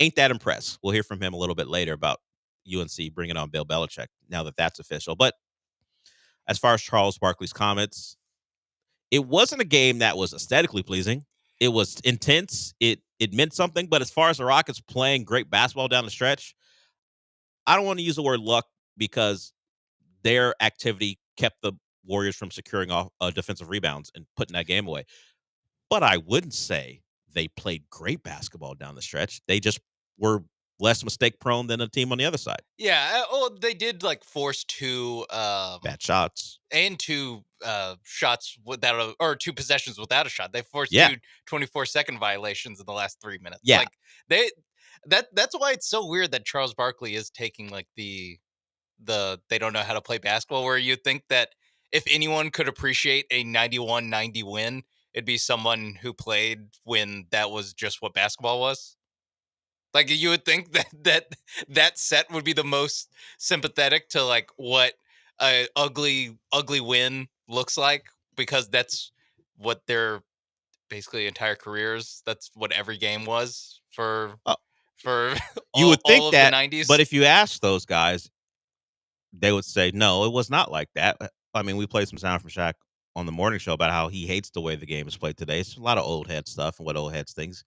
Speaker 3: Ain't that impressed? We'll hear from him a little bit later about UNC bringing on Bill Belichick now that that's official. But as far as Charles Barkley's comments, it wasn't a game that was aesthetically pleasing. It was intense. It meant something. But as far as the Rockets playing great basketball down the stretch, I don't want to use the word luck because their activity kept the Warriors from securing off defensive rebounds and putting that game away. But I wouldn't say they played great basketball down the stretch. They just were less mistake prone than a team on the other side.
Speaker 19: Yeah. They did force two
Speaker 3: bad shots
Speaker 19: and two shots without or two possessions without a shot. They forced two 24-second violations in the last 3 minutes.
Speaker 3: Yeah.
Speaker 19: That's why it's so weird that Charles Barkley is taking the they don't know how to play basketball, where you think that if anyone could appreciate a 91-90 win, it'd be someone who played when that was just what basketball was. You would think that set would be the most sympathetic to what a ugly win looks like, because that's what their basically entire careers. That's what every game was for
Speaker 3: you would think
Speaker 19: all of
Speaker 3: that,
Speaker 19: the 90s.
Speaker 3: But if you ask those guys, they would say no, it was not like that. I mean, we played some sound from Shaq on the morning show about how he hates the way the game is played today. It's a lot of old head stuff and what old heads thinks.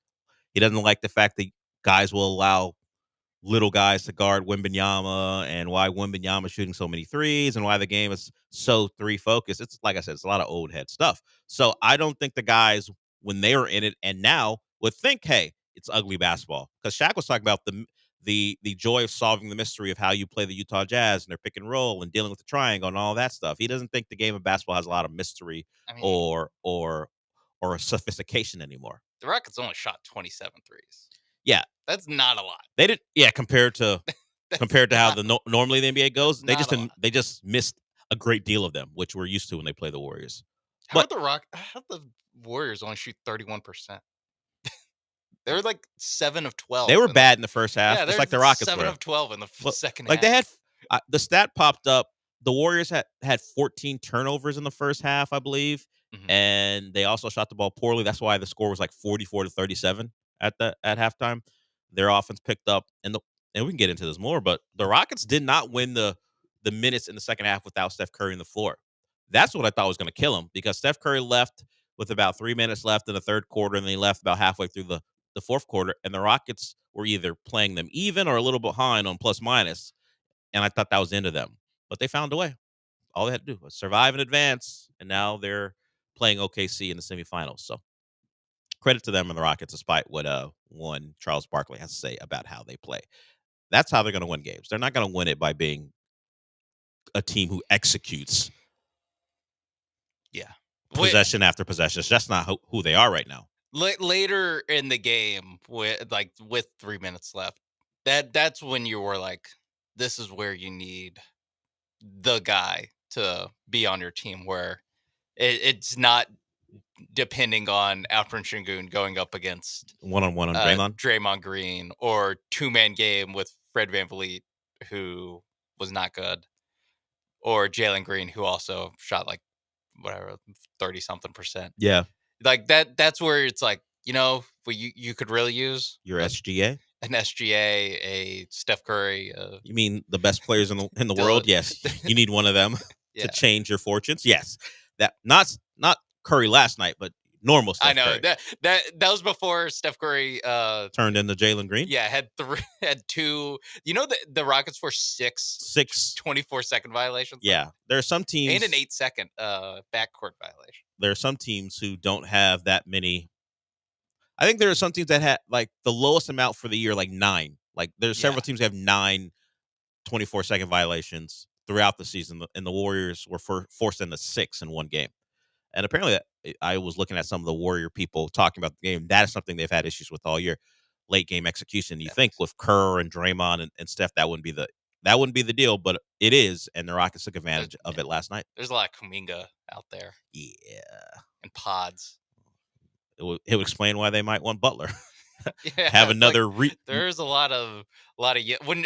Speaker 3: He doesn't like the fact that guys will allow little guys to guard Wembanyama, and why Wembanyama shooting so many threes, and why the game is so three focused. It's like I said, it's a lot of old head stuff. So I don't think the guys, when they were in it and now, would think, hey, it's ugly basketball. Because Shaq was talking about the joy of solving the mystery of how you play the Utah Jazz and their pick and roll and dealing with the triangle and all that stuff. He doesn't think the game of basketball has a lot of mystery or sophistication anymore.
Speaker 19: The Rockets only shot 27 threes.
Speaker 3: Yeah,
Speaker 19: that's not a lot.
Speaker 3: They did, compared to how normally the NBA goes. They just missed a great deal of them, which we're used to when they play the Warriors.
Speaker 19: How the Warriors only shoot 31%? They were 7 of 12.
Speaker 3: They were bad in the first half.
Speaker 19: Yeah,
Speaker 3: just like the Rockets
Speaker 19: 7
Speaker 3: were.
Speaker 19: of 12 in the second half.
Speaker 3: They had the stat popped up. The Warriors had 14 turnovers in the first half, I believe, and they also shot the ball poorly. That's why the score was 44-37 at halftime. Their offense picked up, and we can get into this more, but the Rockets did not win the minutes in the second half without Steph Curry on the floor. That's what I thought was going to kill him, because Steph Curry left with about 3 minutes left in the third quarter, and then he left about halfway through the fourth quarter, and the Rockets were either playing them even or a little behind on plus minus, and I thought that was the end of them. But they found a way. All they had to do was survive and advance, and now they're playing OKC in the semifinals. So credit to them and the Rockets, despite what one Charles Barkley has to say about how they play. That's how they're going to win games. They're not going to win it by being a team who executes possession after possession. It's just not who they are right now.
Speaker 19: Later in the game, with 3 minutes left, that's when you were this is where you need the guy to be on your team, where it's not depending on Alperen Sengun going up against
Speaker 3: one-on-one on
Speaker 19: Draymond Green, or two-man game with Fred VanVleet who was not good, or Jalen Green, who also shot like whatever 30-something%.
Speaker 3: Yeah.
Speaker 19: Like that's where it's like, what you could really use
Speaker 3: Your SGA?
Speaker 19: an SGA, a Steph Curry.
Speaker 3: You mean the best players in the
Speaker 19: Dylan-
Speaker 3: world? Yes. You need one of them
Speaker 19: Yeah.
Speaker 3: to change your fortunes. Yes. That not Curry last night, but normal Steph
Speaker 19: I know
Speaker 3: Curry.
Speaker 19: that was before Steph Curry
Speaker 3: Turned into Jalen Green.
Speaker 19: Yeah, had two. The Rockets for six 24-second violations.
Speaker 3: Yeah, there are some teams
Speaker 19: and an 8-second backcourt violation.
Speaker 3: There are some teams who don't have that many. I think there are some teams that had like the lowest amount for the year, like 9. Like there's several teams that have 9 24-second violations throughout the season, and the Warriors were forced into 6 in one game. And apparently, I was looking at some of the Warrior people talking about the game. That is something they've had issues with all year. Late game execution. You think with Kerr and Draymond and Steph, that wouldn't be the deal, but it is, and the Rockets took advantage of it last night.
Speaker 19: There's a lot of Kuminga out there.
Speaker 3: Yeah,
Speaker 19: and pods.
Speaker 3: It would explain why they might want Butler.
Speaker 19: Yeah,
Speaker 3: have another.
Speaker 19: There's a lot of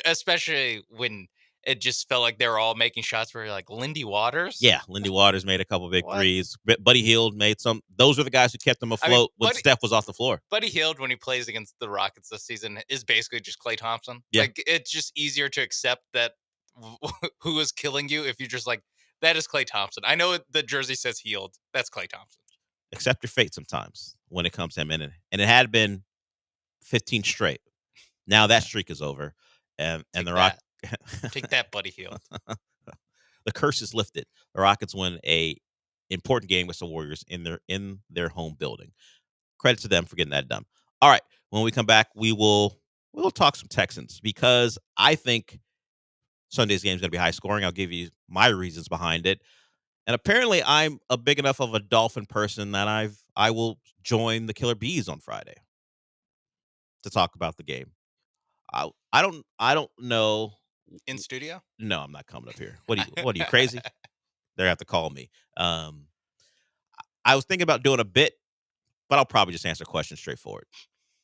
Speaker 19: especially when it just felt like they were all making shots where you're like Lindy Waters.
Speaker 3: Yeah, Lindy Waters made a couple big threes. Buddy Hield made some. Those were the guys who kept them afloat when Steph was off the floor.
Speaker 19: Buddy Hield, when he plays against the Rockets this season, is basically just Klay Thompson.
Speaker 3: Yeah.
Speaker 19: Like it's just easier to accept that who is killing you if you're just like, that is Klay Thompson. I know the jersey says Hield. That's Klay Thompson.
Speaker 3: Accept your fate sometimes when it comes to him, and it had been 15 straight. Now that streak is over, and the Rock.
Speaker 19: Take that, Buddy Hield.
Speaker 3: The curse is lifted. The Rockets win a important game with the Warriors in their home building. Credit to them for getting that done. All right, when we come back, we'll talk some Texans because I think Sunday's game is going to be high scoring. I'll give you my reasons behind it. And apparently, I'm a big enough of a Dolphin person that I will join the Killer Bees on Friday to talk about the game. I don't know.
Speaker 19: In studio?
Speaker 3: No, I'm not coming up here. What are you crazy? They have to call me. I was thinking about doing a bit, but I'll probably just answer questions straightforward.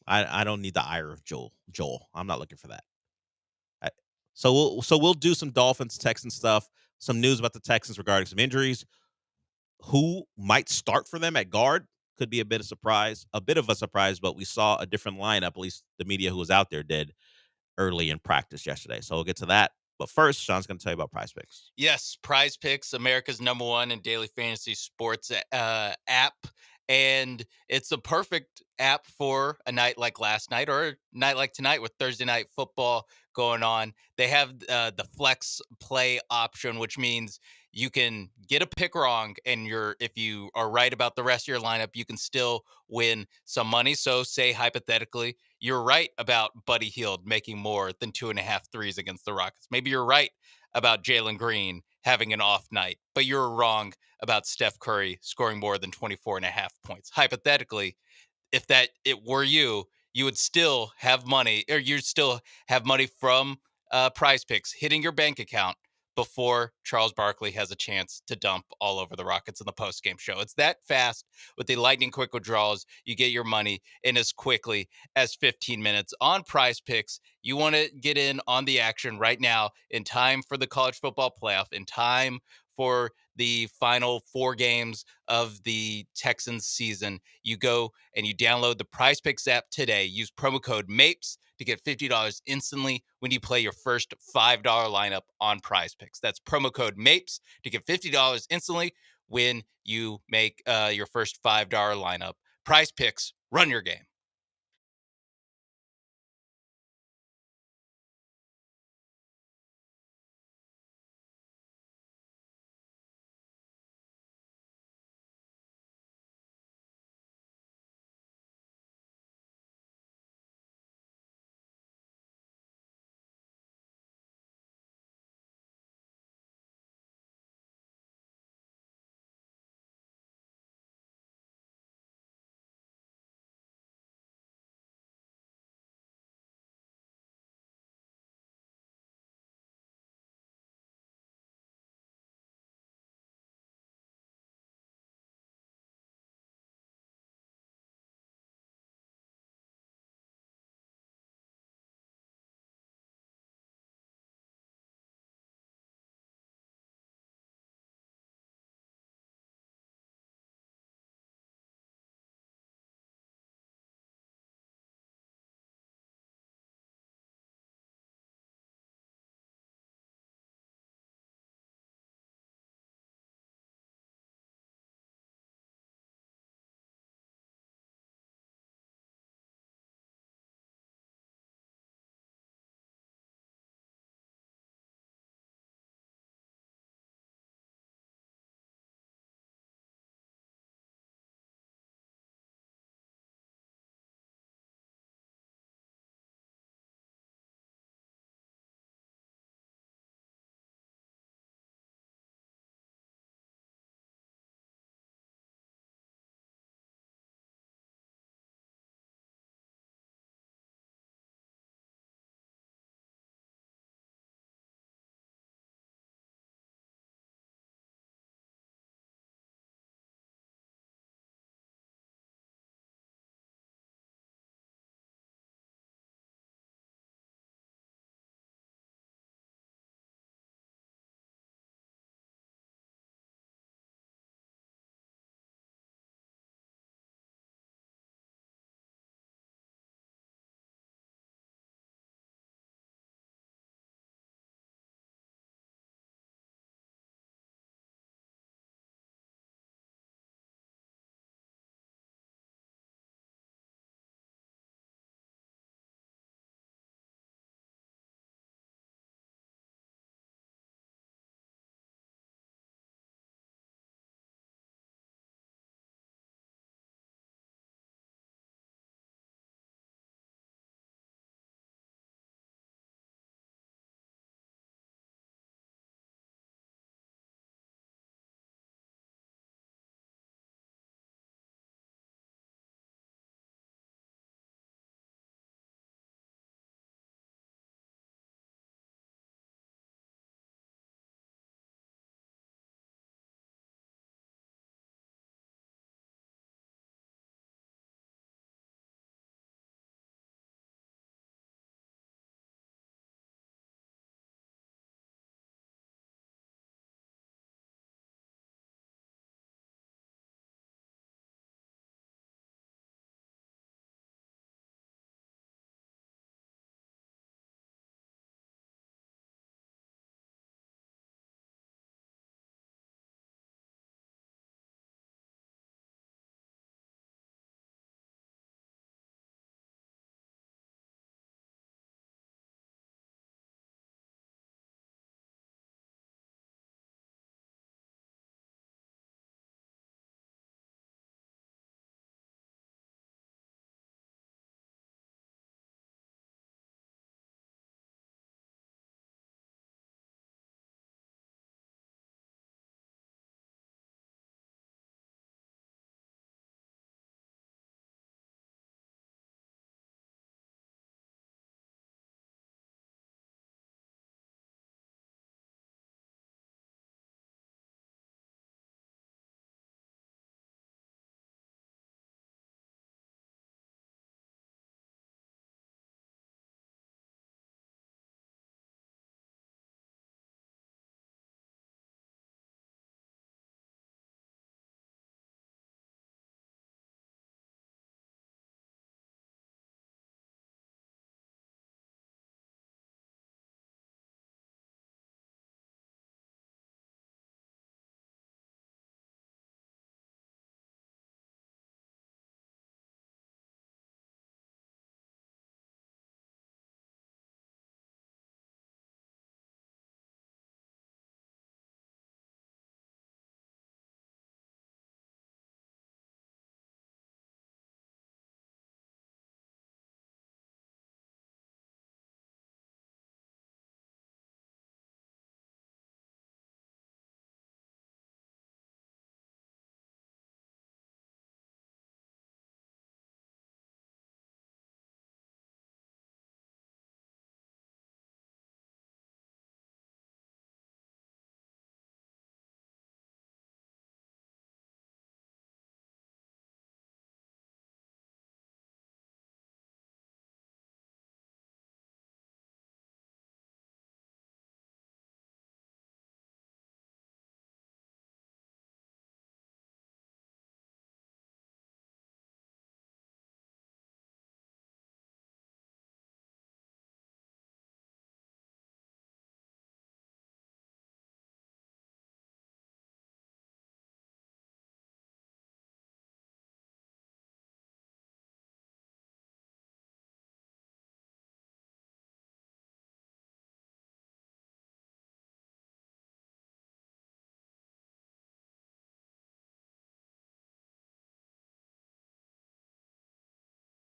Speaker 3: I don't need the ire of Joel. I'm not looking for that. So we'll do some Dolphins Texans stuff, some news about the Texans regarding some injuries. Who might start for them at guard could be a bit of a surprise, but we saw a different lineup, at least the media who was out there did early in practice yesterday. So we'll get to that. But first, Sean's going to tell you about Prize Picks.
Speaker 19: Yes, Prize Picks, America's #1 in daily fantasy sports app. And it's a perfect app for a night like last night or a night like tonight with Thursday night football going on. They have the flex play option, which means you can get a pick wrong, and if you are right about the rest of your lineup, you can still win some money. So say hypothetically, you're right about Buddy Hield making more than 2.5 threes against the Rockets. Maybe you're right about Jalen Green having an off night, but you're wrong about Steph Curry scoring more than 24.5 points. Hypothetically, if it were you would still have money, or you'd still have money from Prize Picks hitting your bank account before Charles Barkley has a chance to dump all over the Rockets in the postgame show. It's that fast with the lightning quick withdrawals. You get your money in as quickly as 15 minutes on Prize Picks. You want to get in on the action right now in time for the college football playoff, in time for the final 4 games of the Texans season. You go and you download the Prize Picks app today. Use promo code MAPES to get $50 instantly when you play your first $5 lineup on Prize Picks. That's promo code MAPES to get $50 instantly when you make your first $5 lineup. Prize Picks, run your game.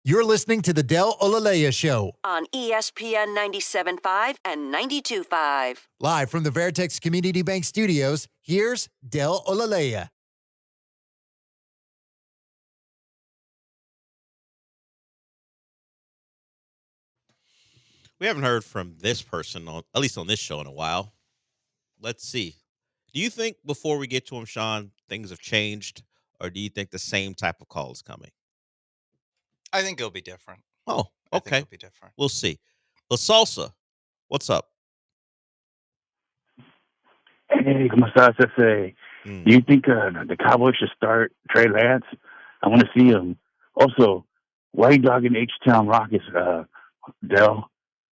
Speaker 20: You're listening to the Del Olaleye Show
Speaker 9: on ESPN 97.5 and 92.5.
Speaker 20: Live from the Veritex Community Bank Studios, here's Del Olaleye.
Speaker 3: We haven't heard from this person, at least on this show, in a while. Let's see. Do you think before we get to him, Sean, things have changed, or do you think the same type of call is coming?
Speaker 19: I think it'll be different.
Speaker 3: Oh,
Speaker 19: I think
Speaker 3: okay.
Speaker 19: it'll be different.
Speaker 3: We'll see. La Salsa, what's up?
Speaker 7: Hey, ¿cómo estás, Ese? Do you think the Cowboys should start Trey Lance? I want to see him. Also, why are you dogging H-Town Rockets, Del?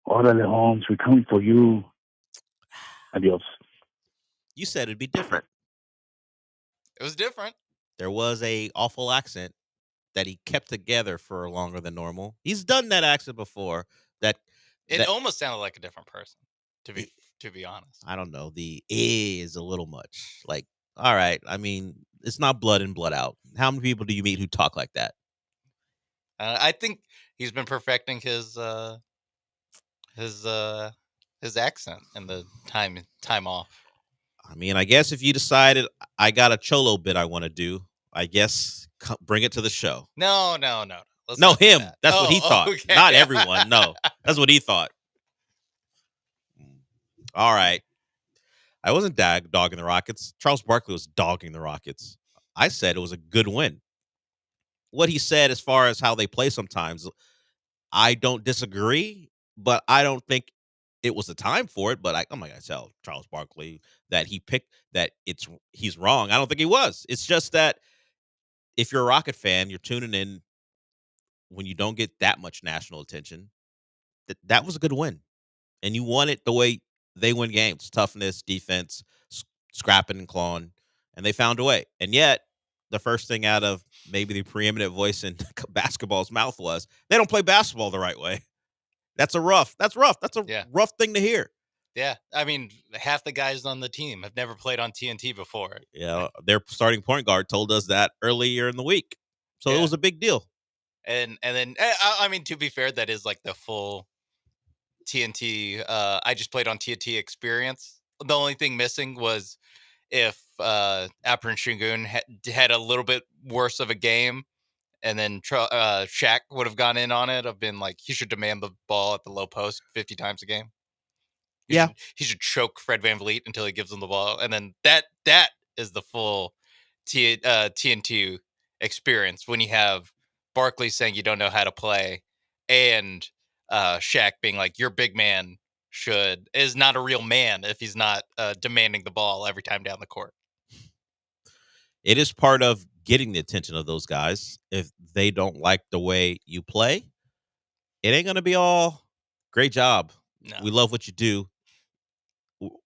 Speaker 7: Orale Holmes, we're coming for you. Adios.
Speaker 3: You said it'd be different.
Speaker 19: It was different.
Speaker 3: There was a awful accent that he kept together for longer than normal. He's done that accent before.
Speaker 19: It almost sounded like a different person, to be honest.
Speaker 3: I don't know. The is a little much. Like, all right. I mean, it's not blood in, blood out. How many people do you meet who talk like that?
Speaker 19: I think he's been perfecting his accent and the time off.
Speaker 3: I mean, I guess if you decided I got a Cholo bit I want to do, I guess bring it to the show.
Speaker 19: No.
Speaker 3: No, him. That's what he thought.
Speaker 19: Okay.
Speaker 3: Not everyone. No, that's what he thought. All right. I wasn't dogging the Rockets. Charles Barkley was dogging the Rockets. I said it was a good win. What he said as far as how they play sometimes, I don't disagree, but I don't think it was the time for it. But I'm not going to tell Charles Barkley that he's wrong. I don't think he was. It's just that if you're a Rocket fan, you're tuning in when you don't get that much national attention. That was a good win. And you won it the way they win games. Toughness, defense, scrapping and clawing. And they found a way. And yet, the first thing out of maybe the preeminent voice in basketball's mouth was, they don't play basketball the right way. That's rough. That's a rough thing to hear.
Speaker 19: Yeah. I mean, half the guys on the team have never played on TNT before.
Speaker 3: Yeah. Their starting point guard told us that earlier in the week. So it was a big deal.
Speaker 19: And then, I mean, to be fair, that is like the full TNT. I just played on TNT experience. The only thing missing was if Alperen Şengün had a little bit worse of a game, and then Shaq would have gone in on it. I've been like, he should demand the ball at the low post 50 times a game. He should choke Fred VanVleet until he gives him the ball, and then that is the full TNT experience when you have Barkley saying you don't know how to play, and Shaq being like, your big man is not a real man if he's not demanding the ball every time down the court.
Speaker 3: It is part of getting the attention of those guys. If they don't like the way you play, it ain't going to be all great job. No. We love what you do.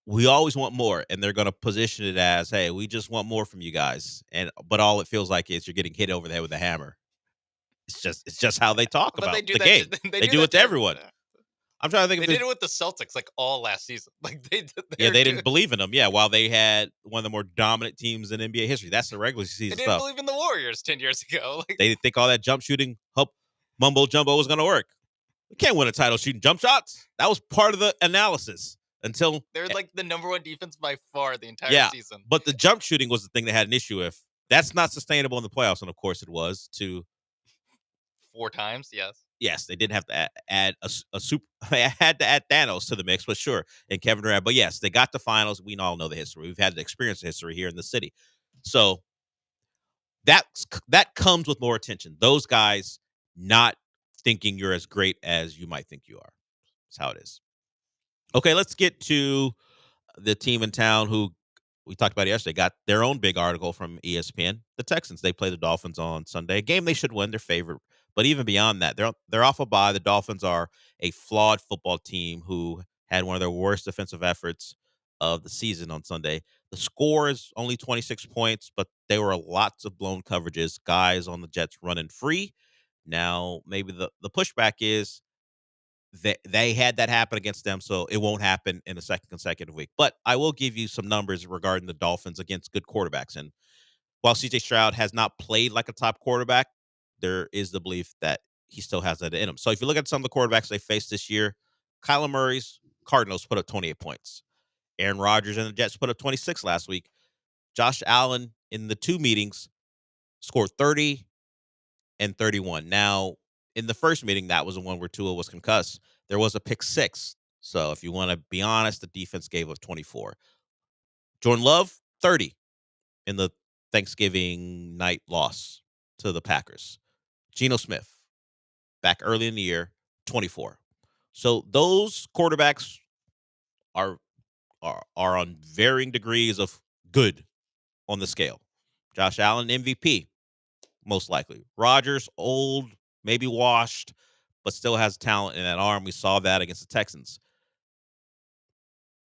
Speaker 3: We always want more, and they're going to position it as, hey, we just want more from you guys. But all it feels like is you're getting hit over the head with a hammer. It's just how they talk about the game. They do it to everyone. I'm trying to think.
Speaker 19: They did it with the Celtics like all last season. Like they
Speaker 3: didn't believe in them. Yeah, while they had one of the more dominant teams in NBA history. That's the regular season
Speaker 19: stuff. They didn't believe in the Warriors 10 years ago.
Speaker 3: They didn't think all that jump shooting, mumbo jumbo was going to work. You can't win a title shooting jump shots. That was part of the analysis until
Speaker 19: they're like the number one defense by far the entire season.
Speaker 3: But the jump shooting was the thing they had an issue with. That's not sustainable in the playoffs, and of course it was to
Speaker 19: 4 times.
Speaker 3: Yes, they didn't have to add a super. They had to add Thanos to the mix, but sure, and Kevin Durant. But yes, they got the finals. We all know the history. We've had the experience of history here in the city, so that comes with more attention. Those guys not thinking you're as great as you might think you are. That's how it is. Okay, let's get to the team in town who we talked about yesterday. Got their own big article from ESPN. The Texans. They play the Dolphins on Sunday. A game they should win. Their favorite. But even beyond that, they're off a bye. The Dolphins are a flawed football team who had one of their worst defensive efforts of the season on Sunday. The score is only 26 points, but there were lots of blown coverages, guys on the Jets running free. Now, maybe the pushback is that they had that happen against them, so it won't happen in the second consecutive week. But I will give you some numbers regarding the Dolphins against good quarterbacks. And while C.J. Stroud has not played like a top quarterback, there is the belief that he still has that in him. So if you look at some of the quarterbacks they faced this year, Kyler Murray's Cardinals put up 28 points. Aaron Rodgers and the Jets put up 26 last week. Josh Allen in the 2 meetings scored 30 and 31. Now, in the first meeting, that was the one where Tua was concussed. There was a pick 6. So if you want to be honest, the defense gave up 24. Jordan Love, 30 in the Thanksgiving night loss to the Packers. Geno Smith, back early in the year, 24. So those quarterbacks are on varying degrees of good on the scale. Josh Allen, MVP, most likely. Rodgers, old, maybe washed, but still has talent in that arm. We saw that against the Texans.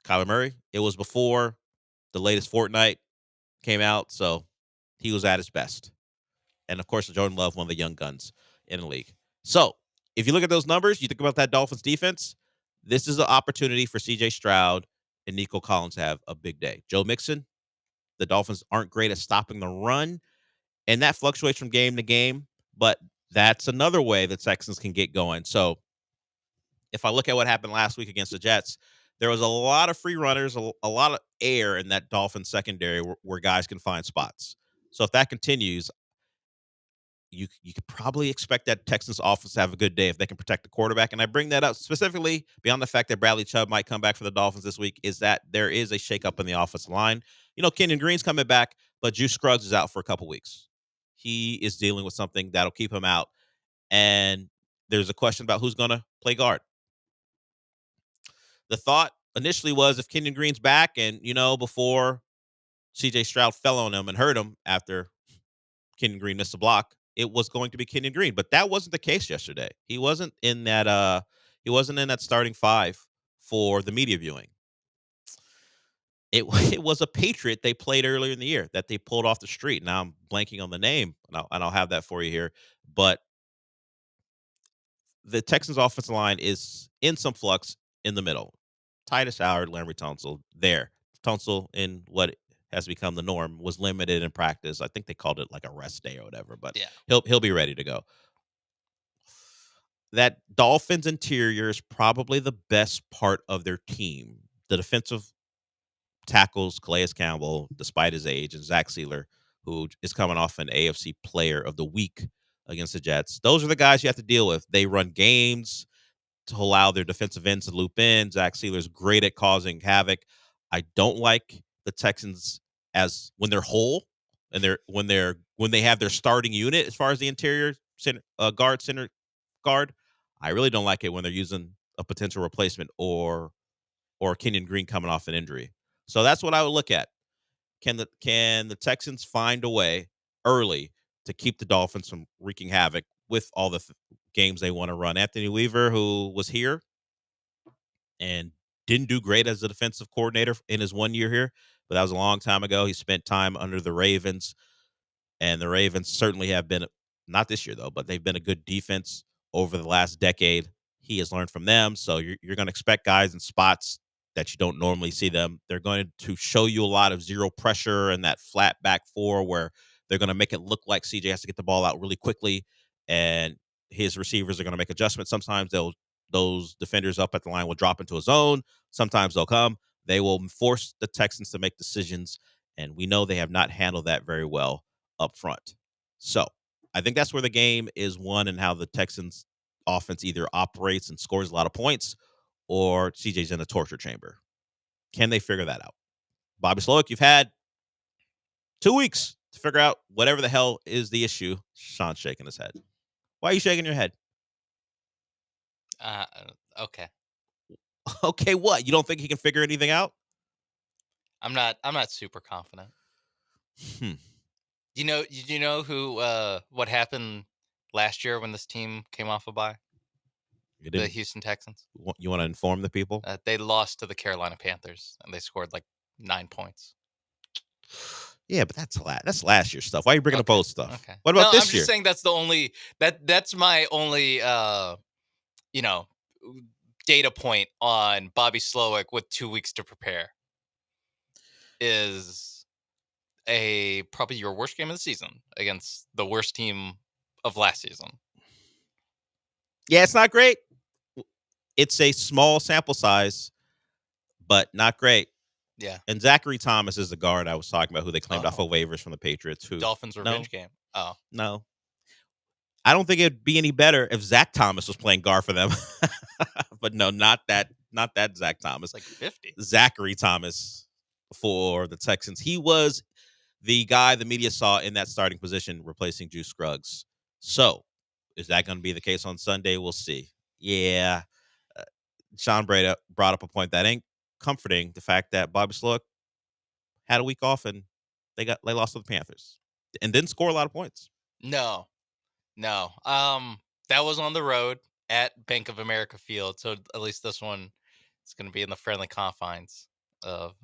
Speaker 3: Kyler Murray, it was before the latest Fortnite came out, so he was at his best. And, of course, Jordan Love, one of the young guns in the league. So, if you look at those numbers, you think about that Dolphins defense, this is an opportunity for C.J. Stroud and Nico Collins to have a big day. Joe Mixon, the Dolphins aren't great at stopping the run, and that fluctuates from game to game, but that's another way the Texans can get going. So if I look at what happened last week against the Jets, there was a lot of free runners, a lot of air in that Dolphins secondary where guys can find spots. So if that continues, you could probably expect that Texans offense to have a good day if they can protect the quarterback. And I bring that up specifically beyond the fact that Bradley Chubb might come back for the Dolphins this week, is that there is a shakeup in the offensive line. You know, Kenyon Green's coming back, but Juice Scruggs is out for a couple weeks. He is dealing with something that'll keep him out. And there's a question about who's going to play guard. The thought initially was if Kenyon Green's back and, you know, before C.J. Stroud fell on him and hurt him after Kenyon Green missed a block, it was going to be Kenyon Green, but that wasn't the case yesterday. He wasn't in that starting 5 for the media viewing. It was a Patriot they played earlier in the year that they pulled off the street. Now I'm blanking on the name, and I'll have that for you here. But the Texans' offensive line is in some flux in the middle. Titus Howard, Larry Tunsil, there. Tunsil, in what has become the norm, was limited in practice. I think they called it like a rest day or whatever, but yeah, he'll be ready to go. That Dolphins interior is probably the best part of their team. The defensive tackles, Calais Campbell, despite his age, and Zach Sealer, who is coming off an AFC Player of the Week against the Jets. Those are the guys you have to deal with. They run games to allow their defensive ends to loop in. Zach Sealer's great at causing havoc. I don't like the Texans as when they're whole and when they have their starting unit as far as the interior center guard. I really don't like it when they're using a potential replacement or Kenyon Green coming off an injury. So that's what I would look at. Can the Texans find a way early to keep the Dolphins from wreaking havoc with all the games they want to run? Anthony Weaver, who was here and didn't do great as a defensive coordinator in his 1 year here, but that was a long time ago. He spent time under the Ravens, and the Ravens certainly have been, not this year though, but they've been a good defense over the last decade. He has learned from them, so you're going to expect guys in spots that you don't normally see them. They're going to show you a lot of zero pressure and that flat back 4 where they're going to make it look like CJ has to get the ball out really quickly, and his receivers are going to make adjustments. Sometimes those defenders up at the line will drop into a zone. Sometimes they'll come. They will force the Texans to make decisions, and we know they have not handled that very well up front. So I think that's where the game is won and how the Texans offense either operates and scores a lot of points or CJ's in a torture chamber. Can they figure that out? Bobby Slowick, you've had 2 weeks to figure out whatever the hell is the issue. Sean's shaking his head. Why are you shaking your head?
Speaker 19: Okay.
Speaker 3: Okay, what? You don't think he can figure anything out?
Speaker 19: I'm not super confident. You know who what happened last year when this team came off a bye? The Houston Texans.
Speaker 3: You want to inform the people?
Speaker 19: They lost to the Carolina Panthers, and they scored like 9 points.
Speaker 3: Yeah, but that's last year's stuff. Why are you bringing up old stuff?
Speaker 19: Okay.
Speaker 3: What about this
Speaker 19: I'm
Speaker 3: year?
Speaker 19: just saying that's my only data point on Bobby Slowick with 2 weeks to prepare. Is probably your worst game of the season against the worst team of last season.
Speaker 3: Yeah, it's not great. It's a small sample size, but not great.
Speaker 19: Yeah.
Speaker 3: And Zachary Thomas is the guard I was talking about, who they claimed off of waivers from the Patriots. Who
Speaker 19: Dolphins revenge game. Oh.
Speaker 3: No. I don't think it'd be any better if Zach Thomas was playing guard for them. But no, not that Zach Thomas.
Speaker 19: Like 50.
Speaker 3: Zachary Thomas for the Texans. He was the guy the media saw in that starting position replacing Juice Scruggs. So, is that going to be the case on Sunday? We'll see. Yeah. Sean Breda brought up a point that ain't comforting, the fact that Bobby Slowick had a week off and they lost to the Panthers and didn't score a lot of points.
Speaker 19: No. That was on the road at Bank of America Field, so at least this one is going to be in the friendly confines of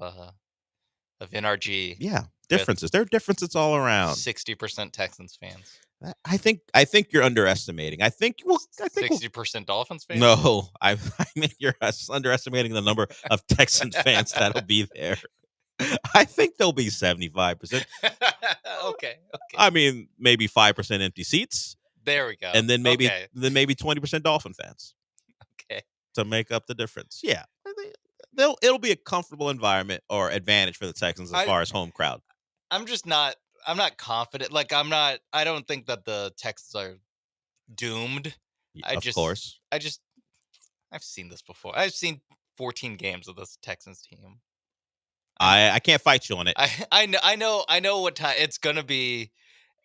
Speaker 19: NRG.
Speaker 3: Yeah, differences. There are differences all around.
Speaker 19: 60% Texans fans.
Speaker 3: I think you're underestimating. I think
Speaker 19: 60% Dolphins fans.
Speaker 3: No, I think you're underestimating the number of Texans fans that'll be there. I think there'll be 75%.
Speaker 19: Okay.
Speaker 3: I mean, maybe 5% empty seats.
Speaker 19: There we go.
Speaker 3: And then maybe 20% Dolphin fans.
Speaker 19: Okay.
Speaker 3: To make up the difference. Yeah. It'll be a comfortable environment or advantage for the Texans as far as home crowd.
Speaker 19: I'm not confident. Like I don't think that the Texans are doomed. I've seen this before. I've seen 14 games of this Texans team.
Speaker 3: I can't fight you on it.
Speaker 19: I know what time it's gonna be.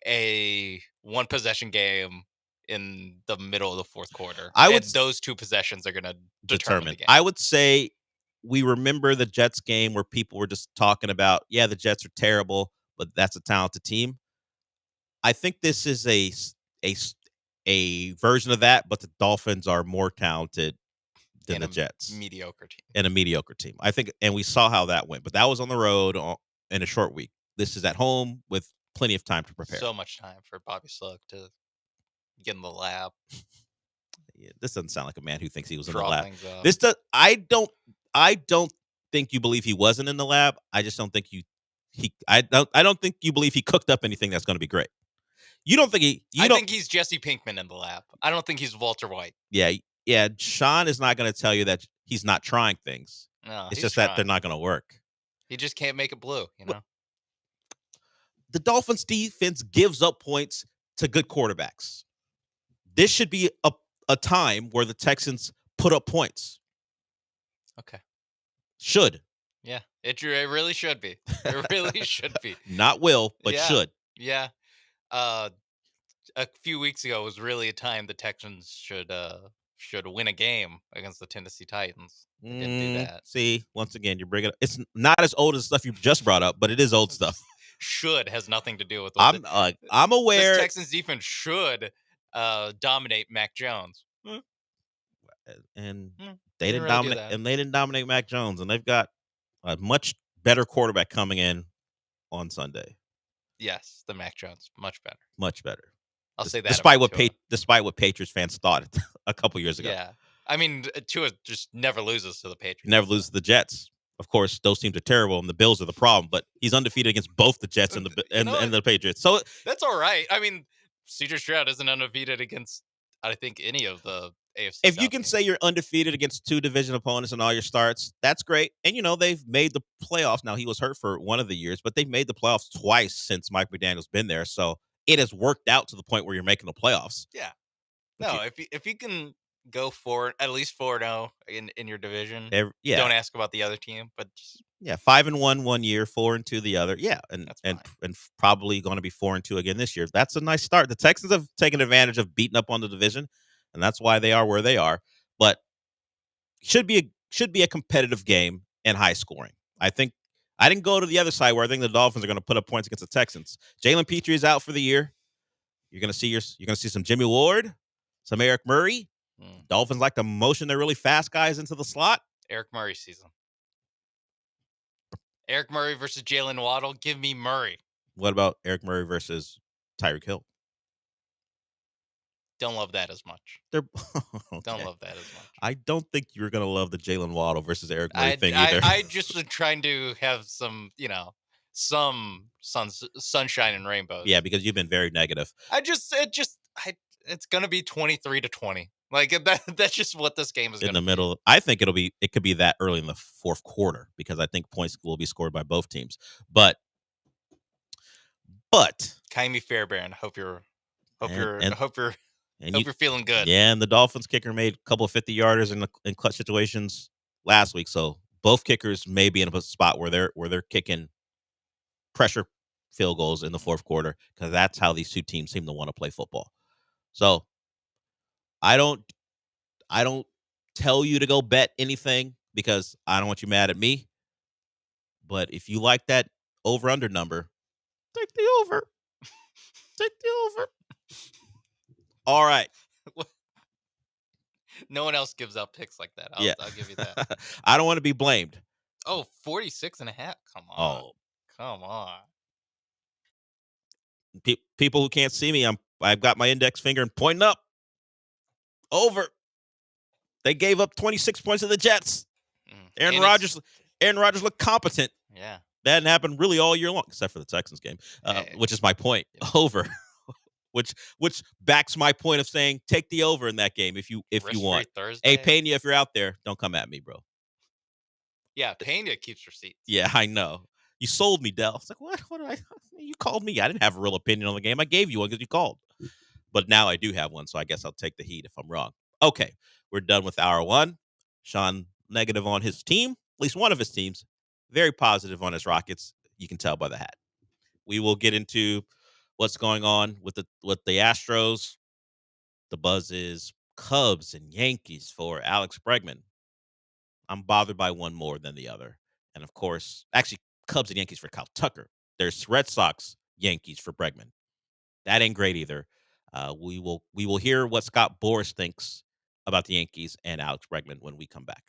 Speaker 19: A one possession game in the middle of the fourth quarter. Those two possessions are gonna determine the game.
Speaker 3: I would say we remember the Jets game where people were just talking about, yeah, the Jets are terrible, but that's a talented team. I think this is a version of that, but the Dolphins are more talented than the Jets.
Speaker 19: Mediocre team.
Speaker 3: And a mediocre team. I think, and we saw how that went, but that was on the road in a short week. This is at home with plenty of time to prepare.
Speaker 19: So much time for Bobby Slowick to get in the lab.
Speaker 3: Yeah, this doesn't sound like a man who thinks he was
Speaker 19: Draw
Speaker 3: in the lab.
Speaker 19: things up.
Speaker 3: This does. I don't think you believe he wasn't in the lab. I just don't think I don't think you believe he cooked up anything that's going to be great. You don't think he?
Speaker 19: I think he's Jesse Pinkman in the lab. I don't think he's Walter White.
Speaker 3: Yeah. Sean is not going to tell you that he's not trying things.
Speaker 19: No,
Speaker 3: it's just that they're not going to work.
Speaker 19: He just can't make it blue.
Speaker 3: The Dolphins defense gives up points to good quarterbacks. This should be a time where the Texans put up points.
Speaker 19: Okay.
Speaker 3: Should.
Speaker 19: Yeah, it really should be. It really should be.
Speaker 3: Not will, but should.
Speaker 19: Yeah. A few weeks ago was really a time the Texans should win a game against the Tennessee Titans. They didn't do that.
Speaker 3: See, once again, you're bringing it's not as old as stuff you just brought up, but it is old stuff.
Speaker 19: Should has nothing to do with
Speaker 3: I'm aware
Speaker 19: this Texans defense should dominate Mac Jones.
Speaker 3: And they didn't dominate and they didn't dominate Mac Jones, and they've got a much better quarterback coming in on Sunday.
Speaker 19: Yes, the Mac Jones, much better.
Speaker 3: Much better.
Speaker 19: I'll say that.
Speaker 3: Despite what Patriots fans thought a couple years ago.
Speaker 19: Yeah. I mean, Tua just never loses to the Patriots.
Speaker 3: Never loses to the Jets. Of course, those teams are terrible, and the Bills are the problem. But he's undefeated against both the Jets and the Patriots. So
Speaker 19: that's all right. I mean, C.J. Stroud isn't undefeated against, I think, any of the AFC.
Speaker 3: If you can say you're undefeated against two division opponents in all your starts, that's great. And they've made the playoffs. Now he was hurt for one of the years, but they've made the playoffs twice since Mike McDaniel's been there. So it has worked out to the point where you're making the playoffs.
Speaker 19: Yeah. No, if you can go for at least 4-0 in your division. Don't ask about the other team, but just
Speaker 3: 5-1 one year, 4-2 the other. Yeah, and probably going to be 4-2 again this year. That's a nice start. The Texans have taken advantage of beating up on the division, and that's why they are where they are. But should be a competitive game and high scoring. I think I didn't go to the other side where I think the Dolphins are going to put up points against the Texans. Jalen Petrie is out for the year. You're going to see some Jimmy Ward, some Eric Murray. Dolphins like to motion their really fast guys into the slot.
Speaker 19: Eric Murray season. Eric Murray versus Jalen Waddle. Give me Murray.
Speaker 3: What about Eric Murray versus Tyreek Hill?
Speaker 19: Don't love that as much.
Speaker 3: Okay.
Speaker 19: Don't love that as much.
Speaker 3: I don't think you're going to love the Jalen Waddle versus Eric Murray thing either.
Speaker 19: I just was trying to have some, some sunshine and rainbows.
Speaker 3: Yeah, because you've been very negative.
Speaker 19: It's going to be 23-20. Like that's just what this game is
Speaker 3: in
Speaker 19: going
Speaker 3: the
Speaker 19: to
Speaker 3: middle. I think it could be that early in the fourth quarter because I think points will be scored by both teams. But
Speaker 19: Kaimi Fairbairn, hope you're feeling good.
Speaker 3: Yeah, and the Dolphins kicker made a couple of 50-yarders in clutch situations last week. So both kickers may be in a spot where they're kicking pressure field goals in the fourth quarter because that's how these two teams seem to want to play football. So I don't tell you to go bet anything because I don't want you mad at me. But if you like that over-under number, take the over. Take the over. All right.
Speaker 19: No one else gives out picks like that. I'll give you that.
Speaker 3: I don't want to be blamed.
Speaker 19: Oh, 46.5. Come on.
Speaker 3: Oh.
Speaker 19: Come on.
Speaker 3: People who can't see me, I've got my index finger and pointing up. Over. They gave up 26 points to the Jets. Aaron Rodgers looked competent.
Speaker 19: Yeah.
Speaker 3: That hadn't happened really all year long, except for the Texans game, which is my point. Over. which backs my point of saying take the over in that game if you want.
Speaker 19: Thursday.
Speaker 3: Hey, Pena, if you're out there, don't come at me, bro.
Speaker 19: Yeah, Pena keeps receipts.
Speaker 3: Yeah, I know. You sold me, Dell. It's like, what? You called me. I didn't have a real opinion on the game. I gave you one because you called. But now I do have one, so I guess I'll take the heat if I'm wrong. Okay, we're done with hour one. Sean negative on his team, at least one of his teams. Very positive on his Rockets. You can tell by the hat. We will get into what's going on with the Astros. The buzz is Cubs and Yankees for Alex Bregman. I'm bothered by one more than the other. And of course, actually, Cubs and Yankees for Kyle Tucker. There's Red Sox, Yankees for Bregman. That ain't great either. We will hear what Scott Boras thinks about the Yankees and Alex Bregman when we come back.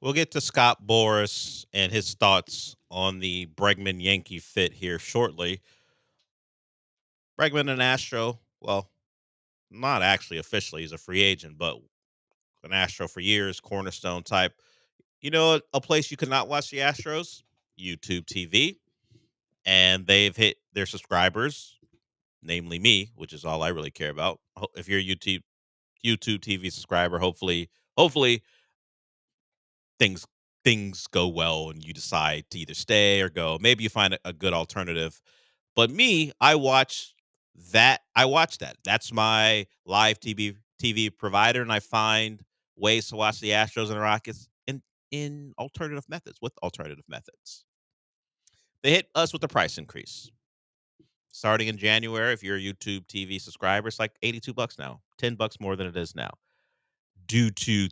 Speaker 3: We'll get to Scott Boras and his thoughts on the Bregman Yankee fit here shortly. Bregman, an Astro, well, not actually officially. He's a free agent, but an Astro for years, cornerstone type. You know, a place you could not watch the Astros? YouTube TV. And they've hit their subscribers, namely me, which is all I really care about. If you're a YouTube TV subscriber, hopefully things go well and you decide to either stay or go. Maybe you find a good alternative. But me, I watch that. That's my live TV provider, and I find ways to watch the Astros and the Rockets in alternative methods, with alternative methods. They hit us with a price increase. Starting in January, if you're a YouTube TV subscriber, it's like $82 now, $10 more than it is now, due to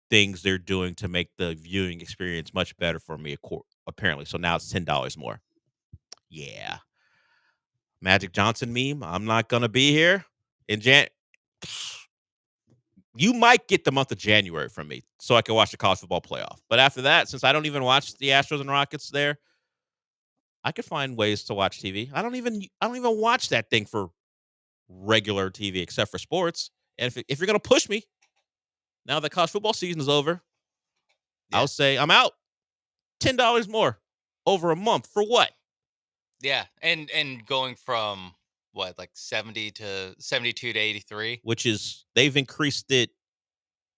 Speaker 3: things they're doing to make the viewing experience much better for me, apparently. So now it's $10 more. Yeah. Magic Johnson meme, I'm not going to be here in You might get the month of January from me so I can watch the college football playoff. But after that, since I don't even watch the Astros and Rockets there, I could find ways to watch TV. I don't even watch that thing for regular TV except for sports. And if you're going to push me, now that college football season is over, I'll say I'm out. $10 more over a month for what?
Speaker 19: Yeah, and going from what, like 72 to 83,
Speaker 3: which is they've increased it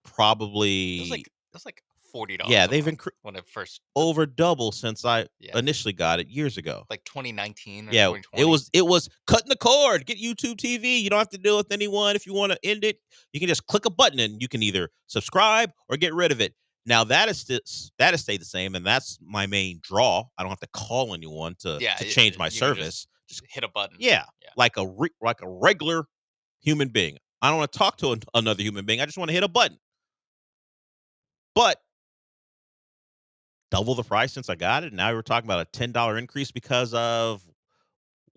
Speaker 3: probably.
Speaker 19: It was like $40.
Speaker 3: Yeah, they've increased
Speaker 19: when it first
Speaker 3: over double since I initially got it years ago,
Speaker 19: like 2019 or
Speaker 3: yeah,
Speaker 19: 2020.
Speaker 3: it was cutting the cord. Get YouTube TV. You don't have to deal with anyone. If you want to end it, you can just click a button and you can either subscribe or get rid of it. Now that has stayed the same, and that's my main draw. I don't have to call anyone to change my service.
Speaker 19: Just hit a button.
Speaker 3: Yeah. Like a regular human being. I don't want to talk to another human being. I just want to hit a button. But double the price since I got it. Now we're talking about a $10 increase because of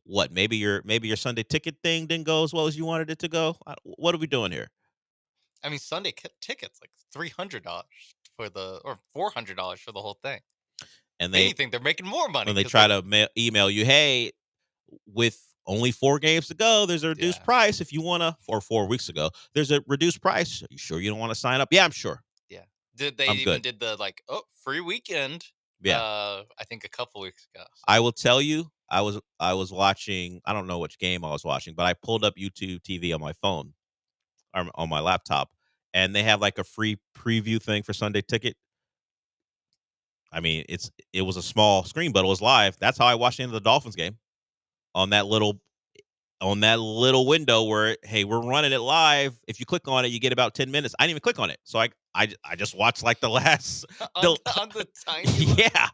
Speaker 3: what? Maybe your Sunday ticket thing didn't go as well as you wanted it to go. What are we doing here?
Speaker 19: I mean, Sunday tickets like $300 for or $400 for the whole thing.
Speaker 3: And
Speaker 19: they think they're making more money
Speaker 3: when they try to email you, hey, with only 4 games to go, there's a reduced price if you want to. Or 4 weeks ago, there's a reduced price. Are you sure you don't want to sign up? Yeah, I'm sure.
Speaker 19: Yeah. Did they did the free weekend?
Speaker 3: Yeah.
Speaker 19: I think a couple weeks ago. So.
Speaker 3: I will tell you, I was watching. I don't know which game I was watching, but I pulled up YouTube TV on my phone or on my laptop, and they have like a free preview thing for Sunday ticket. I mean, it was a small screen, but it was live. That's how I watched the end of the Dolphins game on that little window where, hey, we're running it live. If you click on it, you get about 10 minutes. I didn't even click on it. So I just watched like the last
Speaker 19: on the tiny
Speaker 3: yeah.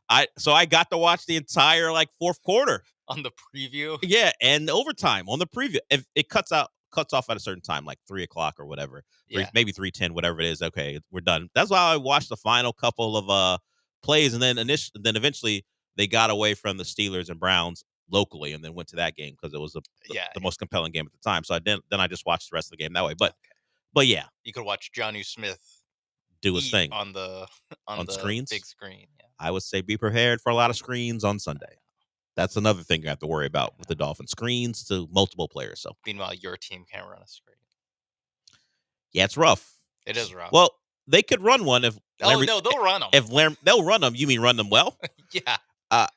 Speaker 3: I got to watch the entire like fourth quarter
Speaker 19: on the preview.
Speaker 3: Yeah, and overtime on the preview. If it cuts off at a certain time, like 3:00 or whatever, maybe 3:10, whatever it is. Okay, we're done. That's why I watched the final couple of plays, and then eventually they got away from the Steelers and Browns locally, and then went to that game because it was the most compelling game at the time. So then I just watched the rest of the game that way. But yeah,
Speaker 19: you could watch Jonnu Smith
Speaker 3: do his thing
Speaker 19: on the
Speaker 3: screens,
Speaker 19: big screen. Yeah.
Speaker 3: I would say be prepared for a lot of screens on Sunday. That's another thing you have to worry about with the Dolphins. Screens to multiple players. So
Speaker 19: meanwhile, your team can't run a screen.
Speaker 3: Yeah, it's rough.
Speaker 19: It is rough.
Speaker 3: Well, they could run one if.
Speaker 19: No, they'll run them.
Speaker 3: They'll run them, you mean run them well?
Speaker 19: Yeah.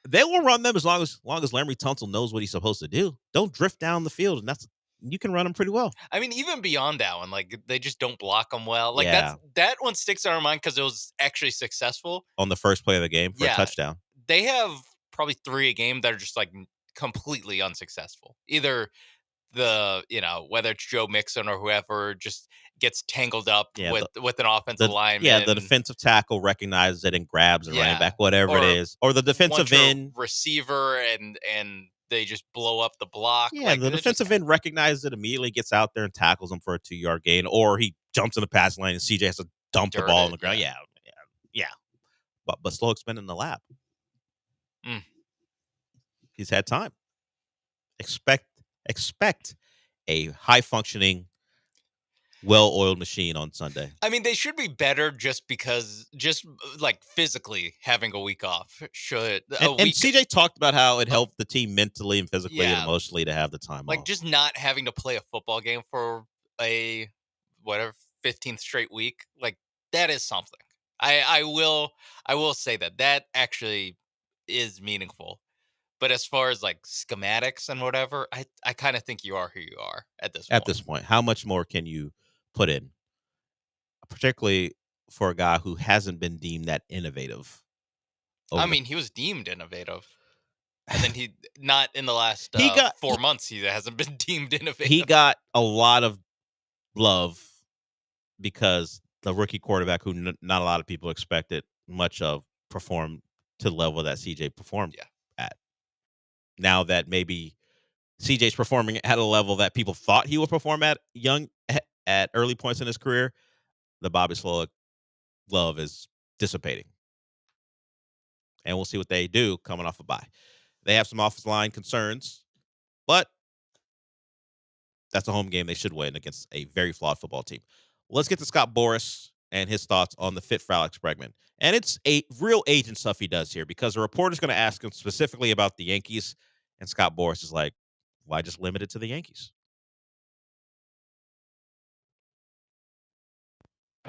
Speaker 3: They will run them as long as Laremy Tunsil knows what he's supposed to do. Don't drift down the field, and you can run them pretty well.
Speaker 19: I mean, even beyond that one, like they just don't block them well. Like that one sticks in our mind because it was actually successful
Speaker 3: on the first play of the game for a touchdown.
Speaker 19: They have probably 3 a game that are just like completely unsuccessful. Either whether it's Joe Mixon or whoever just gets tangled up with an offensive lineman.
Speaker 3: Yeah, the defensive tackle recognizes it and grabs the running back, whatever it is. Or the defensive end
Speaker 19: receiver and they just blow up the block.
Speaker 3: Yeah, the defensive end recognizes it immediately, gets out there and tackles him for a 2-yard gain, or he jumps in the pass lane and CJ has to dump the ball on the ground. Yeah. But Slowick's been in the lap. He's had time. Expect a high functioning well-oiled machine on Sunday.
Speaker 19: I mean, they should be better just like physically having a week off should.
Speaker 3: And CJ talked about how it helped the team mentally and physically and emotionally to have the time
Speaker 19: like
Speaker 3: off.
Speaker 19: just not having to play a football game for a 15th straight week. Like that is something. I will say that actually is meaningful. But as far as like schematics and whatever, I kind of think you are who you are at this point.
Speaker 3: At this point, how much more can you put in? Particularly for a guy who hasn't been deemed that innovative.
Speaker 19: I mean, he was deemed innovative. And then he, not in the last 4 months, he hasn't been deemed innovative.
Speaker 3: He got a lot of love because the rookie quarterback who not a lot of people expected much of performed to the level that CJ performed at. Now that maybe CJ's performing at a level that people thought he would perform at early points in his career, the Bobby Slowick love is dissipating. And we'll see what they do coming off a bye. They have some offensive line concerns, but that's a home game they should win against a very flawed football team. Let's get to Scott Boras and his thoughts on the fit for Alex Bregman. And it's a real agent stuff he does here because a reporter's going to ask him specifically about the Yankees, and Scott Boras is like, why just limit it to the Yankees?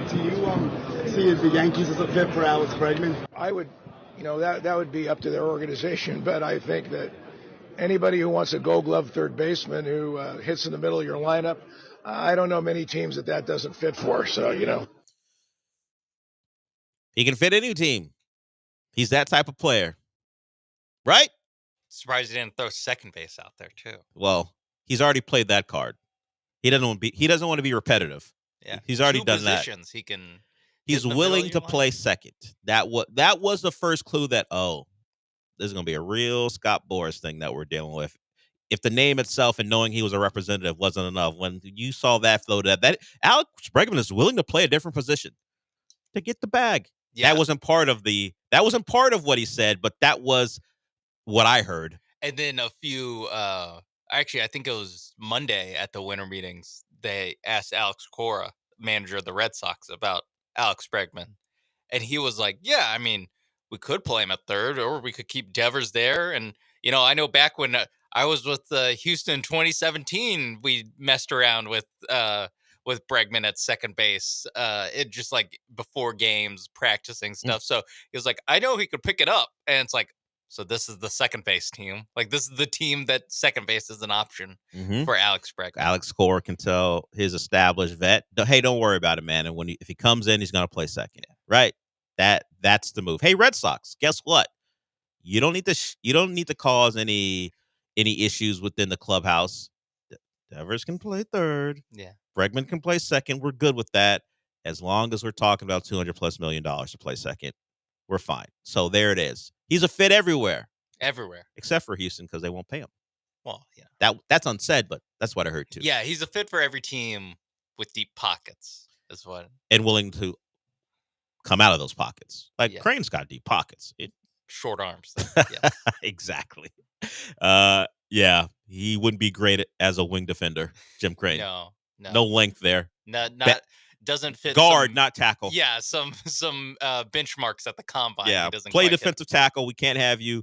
Speaker 10: Do you see the Yankees as a fit for Alex Bregman?
Speaker 11: I would, that would be up to their organization, but I think that anybody who wants a Gold Glove third baseman who hits in the middle of your lineup, I don't know many teams that doesn't fit for. So,
Speaker 3: He can fit any team. He's that type of player. Right?
Speaker 19: Surprised he didn't throw second base out there, too.
Speaker 3: Well, he's already played that card. He doesn't want to be repetitive.
Speaker 19: Yeah.
Speaker 3: He's already
Speaker 19: Two
Speaker 3: done
Speaker 19: positions
Speaker 3: that.
Speaker 19: He can.
Speaker 3: He's willing to play second. That was the first clue that, this is going to be a real Scott Boras thing that we're dealing with. If the name itself and knowing he was a representative wasn't enough, when you saw that float, that Alex Bregman is willing to play a different position to get the bag. Yeah. That wasn't part of what he said, but that was what I heard.
Speaker 19: And then a few, actually, I think it was Monday at the winter meetings, they asked Alex Cora, manager of the Red Sox, about Alex Bregman. And he was like, yeah, I mean, we could play him at third, or we could keep Devers there. And, I know back when I was with Houston 2017, we messed around with Bregman at second base. It just like before games, practicing stuff. So he was like, I know he could pick it up. And it's like, so this is the second base team. Like this is the team that second base is an option for Alex Bregman.
Speaker 3: Alex Cora can tell his established vet, hey, don't worry about it, man. And if he comes in, he's going to play second. Yeah. Right? That's the move. Hey, Red Sox, guess what? You don't need to cause any issues within the clubhouse. Devers can play third.
Speaker 19: Yeah.
Speaker 3: Bregman can play second. We're good with that. As long as we're talking about $200+ million to play second, we're fine. So there it is. He's a fit everywhere.
Speaker 19: Everywhere.
Speaker 3: Except for Houston because they won't pay him.
Speaker 19: Well, yeah.
Speaker 3: That's unsaid, but that's what I heard too.
Speaker 19: Yeah, he's a fit for every team with deep pockets. That's what.
Speaker 3: And willing to come out of those pockets. Like Crane's got deep pockets.
Speaker 19: Short arms.
Speaker 3: Yeah. Exactly. Yeah, he wouldn't be great as a wing defender, Jim Crane. No length there.
Speaker 19: Doesn't fit
Speaker 3: guard, not tackle.
Speaker 19: Yeah, some benchmarks at the combine.
Speaker 3: Yeah,
Speaker 19: he doesn't
Speaker 3: play defensive tackle. We can't have you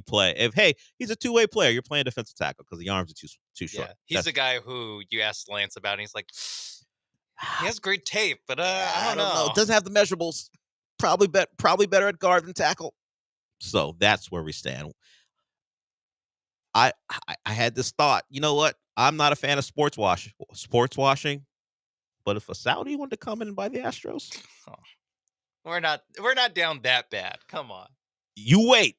Speaker 3: play. Hey, he's a two-way player. You're playing defensive tackle because the arms are too short.
Speaker 19: Yeah, he's a guy who you asked Lance about, and he's like, he has great tape, but I don't know.
Speaker 3: Doesn't have the measurables. Probably better at guard than tackle. So that's where we stand. I had this thought. You know what? I'm not a fan of sports washing. But if a Saudi wanted to come in and buy the Astros,
Speaker 19: we're not down that bad. Come on.
Speaker 3: You wait.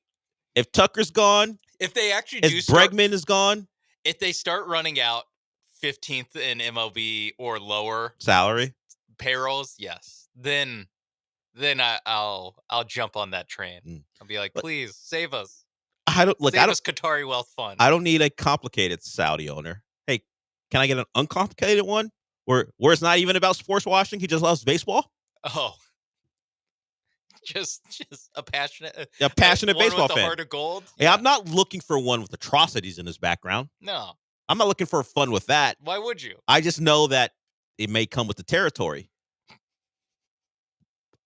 Speaker 3: If Tucker's gone,
Speaker 19: if they actually
Speaker 3: Bregman is gone,
Speaker 19: if they start running out 15th in MLB or lower
Speaker 3: salary
Speaker 19: payrolls, yes, then I'll jump on that train. I'll be like, please save us. Save us Qatari Wealth Fund.
Speaker 3: I don't need a complicated Saudi owner. Hey, can I get an uncomplicated one? Where it's not even about sports washing, he just loves baseball.
Speaker 19: Oh, just a passionate
Speaker 3: baseball
Speaker 19: with
Speaker 3: fan.
Speaker 19: Heart of gold.
Speaker 3: Yeah, I'm not looking for one with atrocities in his background.
Speaker 19: No,
Speaker 3: I'm not looking for fun with that.
Speaker 19: Why would you?
Speaker 3: I just know that it may come with the territory.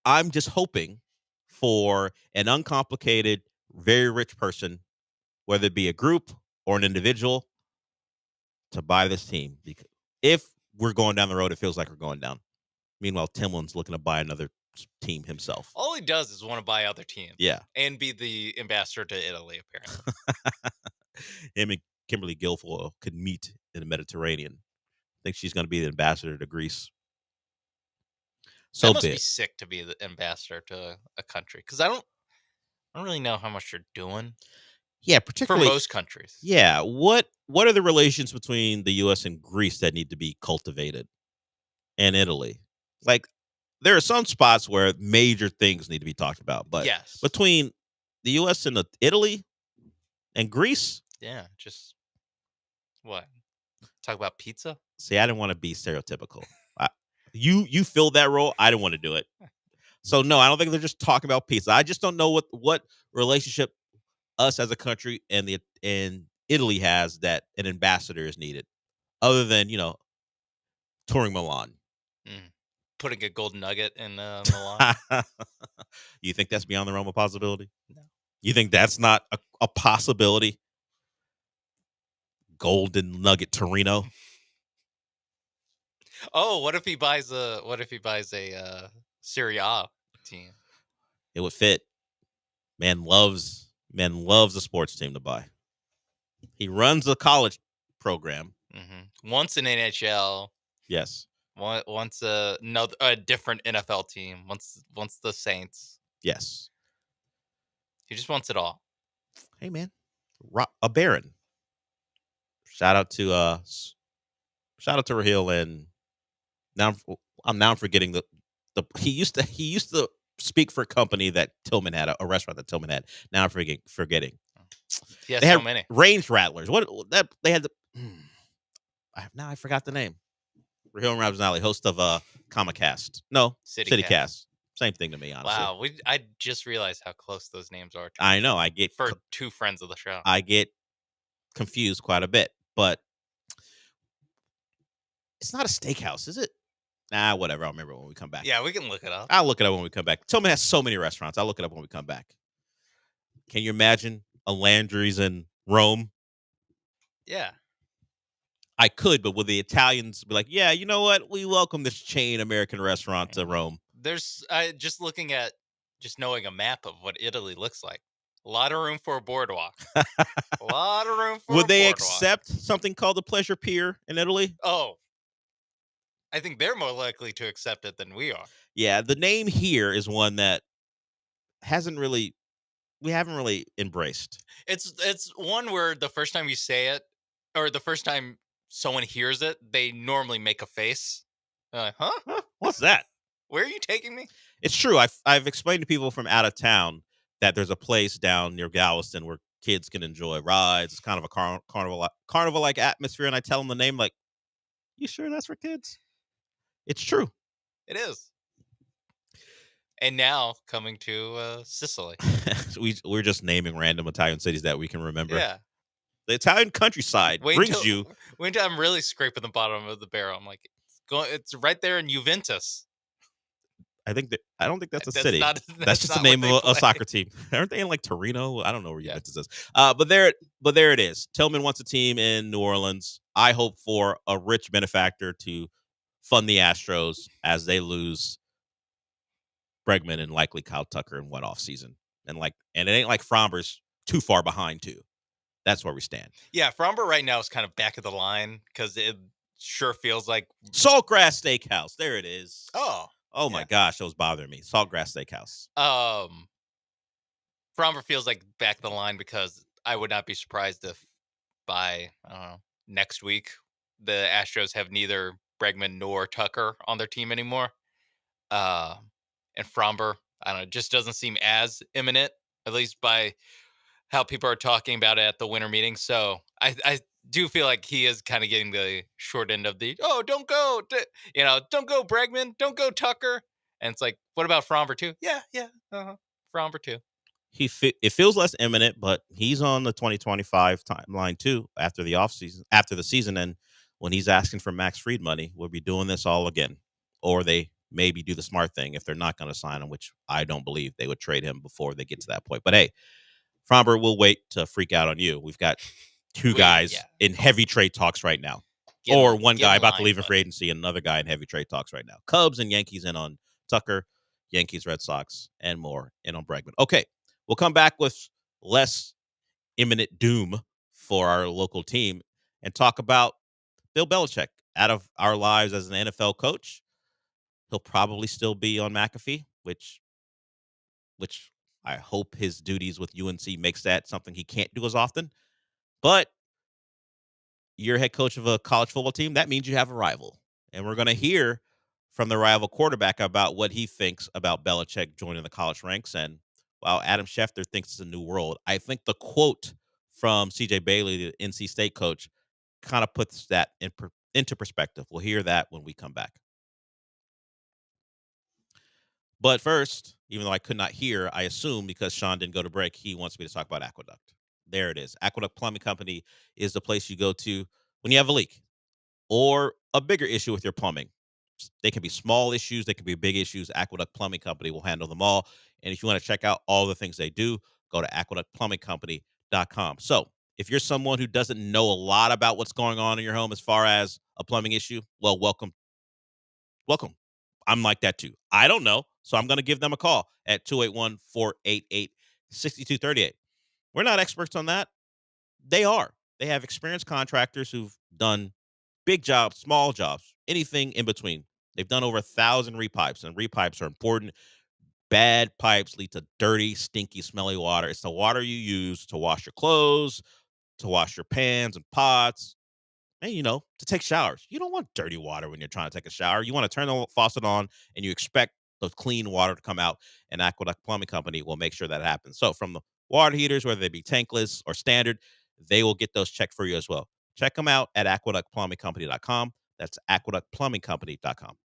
Speaker 3: I'm just hoping for an uncomplicated, very rich person, whether it be a group or an individual, to buy this team. Because if we're going down the road, it feels like we're going down. Meanwhile, Timlin's looking to buy another team himself.
Speaker 19: All he does is want to buy other teams.
Speaker 3: Yeah.
Speaker 19: And be the ambassador to Italy, apparently.
Speaker 3: Him and Kimberly Guilfoyle could meet in the Mediterranean. I think she's going to be the ambassador to Greece. So
Speaker 19: that must
Speaker 3: big.
Speaker 19: Be sick to be the ambassador to a country, because I don't really know how much you're doing.
Speaker 3: Yeah, particularly
Speaker 19: for most countries.
Speaker 3: Yeah, what are the relations between the U.S. and Greece that need to be cultivated, and Italy? Like, there are some spots where major things need to be talked about, but
Speaker 19: yes,
Speaker 3: between the U.S. and Italy and Greece,
Speaker 19: yeah, just what? Talk about pizza?
Speaker 3: See, I didn't want to be stereotypical. You filled that role. I didn't want to do it. So no, I don't think they're just talking about pizza. I just don't know what relationship us as a country and Italy has that an ambassador is needed, other than touring Milan,
Speaker 19: putting a gold nugget in Milan.
Speaker 3: You think that's beyond the realm of possibility? No. You think that's not a possibility? Golden nugget Torino.
Speaker 19: Oh, what if he buys a Serie A team?
Speaker 3: It would fit. Man loves a sports team to buy. He runs a college program.
Speaker 19: Mm-hmm. Once an NHL.
Speaker 3: Yes.
Speaker 19: Once a different NFL team. Once the Saints.
Speaker 3: Yes.
Speaker 19: He just wants it all.
Speaker 3: Hey man, a Baron. Shout out to Raheel, and now I'm forgetting the he used to speak for a company that Tillman had, a restaurant that Tillman had. Now I'm forgetting.
Speaker 19: He has so many.
Speaker 3: Range Rattlers. They had now I forgot the name. Raheel and Ramsnally, host of Comicast. No, CityCast. Same thing to me, honestly.
Speaker 19: Wow, I just realized how close those names are.
Speaker 3: I know.
Speaker 19: For two friends of the show.
Speaker 3: I get confused quite a bit, but it's not a steakhouse, is it? Nah, whatever. I'll remember when we come back.
Speaker 19: Yeah, we can look it up.
Speaker 3: I'll look it up when we come back. Tillman has so many restaurants. I'll look it up when we come back. Can you imagine a Landry's in Rome?
Speaker 19: Yeah.
Speaker 3: I could, but will the Italians be like, yeah, you know what? We welcome this chain American restaurant to Rome.
Speaker 19: There's just looking at knowing a map of what Italy looks like. A lot of room for a boardwalk. A lot of room for
Speaker 3: Would they accept something called the Pleasure Pier in Italy?
Speaker 19: Oh, I think they're more likely to accept it than we are.
Speaker 3: Yeah, the name here is one that we haven't really embraced.
Speaker 19: It's one where the first time you say it, or the first time someone hears it, they normally make a face. Like, huh?
Speaker 3: What's that?
Speaker 19: Where are you taking me?
Speaker 3: It's true. I've explained to people from out of town that there's a place down near Galveston where kids can enjoy rides. It's kind of a carnival-like atmosphere, and I tell them the name, like, you sure that's for kids? It's true.
Speaker 19: It is. And now coming to Sicily.
Speaker 3: We're just naming random Italian cities that we can remember.
Speaker 19: Yeah.
Speaker 3: The Italian countryside brings you.
Speaker 19: Wait until I'm really scraping the bottom of the barrel. I'm like, it's right there in Juventus.
Speaker 3: I don't think that's a city. That's just the name of a soccer team. Aren't they in like Torino? I don't know where Juventus is. But there it is. Tillman wants a team in New Orleans. I hope for a rich benefactor to fund the Astros as they lose Bregman and likely Kyle Tucker in one off season. And it ain't like Fromber's too far behind too. That's where we stand.
Speaker 19: Yeah, Fromber right now is kind of back of the line because it sure feels like
Speaker 3: Saltgrass Steakhouse. There it is.
Speaker 19: Oh
Speaker 3: my gosh, that was bothering me. Saltgrass Steakhouse.
Speaker 19: Fromber feels like back of the line because I would not be surprised if by next week the Astros have neither Bregman nor Tucker on their team anymore. And Fromber, I don't know, just doesn't seem as imminent, at least by how people are talking about it at the winter meeting. So I do feel like he is kind of getting the short end of the, don't go, don't go Bregman, don't go Tucker. And it's like, what about Fromber too? Yeah. Fromber too.
Speaker 3: It feels less imminent, but he's on the 2025 timeline too after the offseason, after the season. And when he's asking for max Fried money, we'll be doing this all again. Or they maybe do the smart thing if they're not going to sign him, which I don't believe they would trade him before they get to that point. But hey, Fromber, we'll wait to freak out on you. We've got two guys in heavy trade talks right now. Or one guy about to leave in free agency and another guy in heavy trade talks right now. Cubs and Yankees in on Tucker, Yankees, Red Sox, and more in on Bregman. Okay, we'll come back with less imminent doom for our local team and talk about Bill Belichick out of our lives as an NFL coach. He'll probably still be on McAfee, which I hope his duties with UNC makes that something he can't do as often. But you're head coach of a college football team. That means you have a rival. And we're going to hear from the rival quarterback about what he thinks about Belichick joining the college ranks. And while Adam Schefter thinks it's a new world, I think the quote from C.J. Bailey, the NC State coach, kind of puts that into perspective. We'll hear that when we come back. But first, even though I could not hear, I assume because Sean didn't go to break, he wants me to talk about Aqueduct. There it is. Aqueduct Plumbing Company is the place you go to when you have a leak or a bigger issue with your plumbing. They can be small issues. They can be big issues. Aqueduct Plumbing Company will handle them all. And if you want to check out all the things they do, go to aqueductplumbingcompany.com. So if you're someone who doesn't know a lot about what's going on in your home as far as a plumbing issue, well, welcome. I'm like that too. I don't know. So I'm going to give them a call at 281-488-6238. We're not experts on that. They are. They have experienced contractors who've done big jobs, small jobs, anything in between. They've done over 1,000 repipes, and repipes are important. Bad pipes lead to dirty, stinky, smelly water. It's the water you use to wash your clothes, to wash your pans and pots, and, to take showers. You don't want dirty water when you're trying to take a shower. You want to turn the faucet on, and you expect the clean water to come out, and Aqueduct Plumbing Company will make sure that happens. So from the water heaters, whether they be tankless or standard, they will get those checked for you as well. Check them out at aqueductplumbingcompany.com. That's aqueductplumbingcompany.com.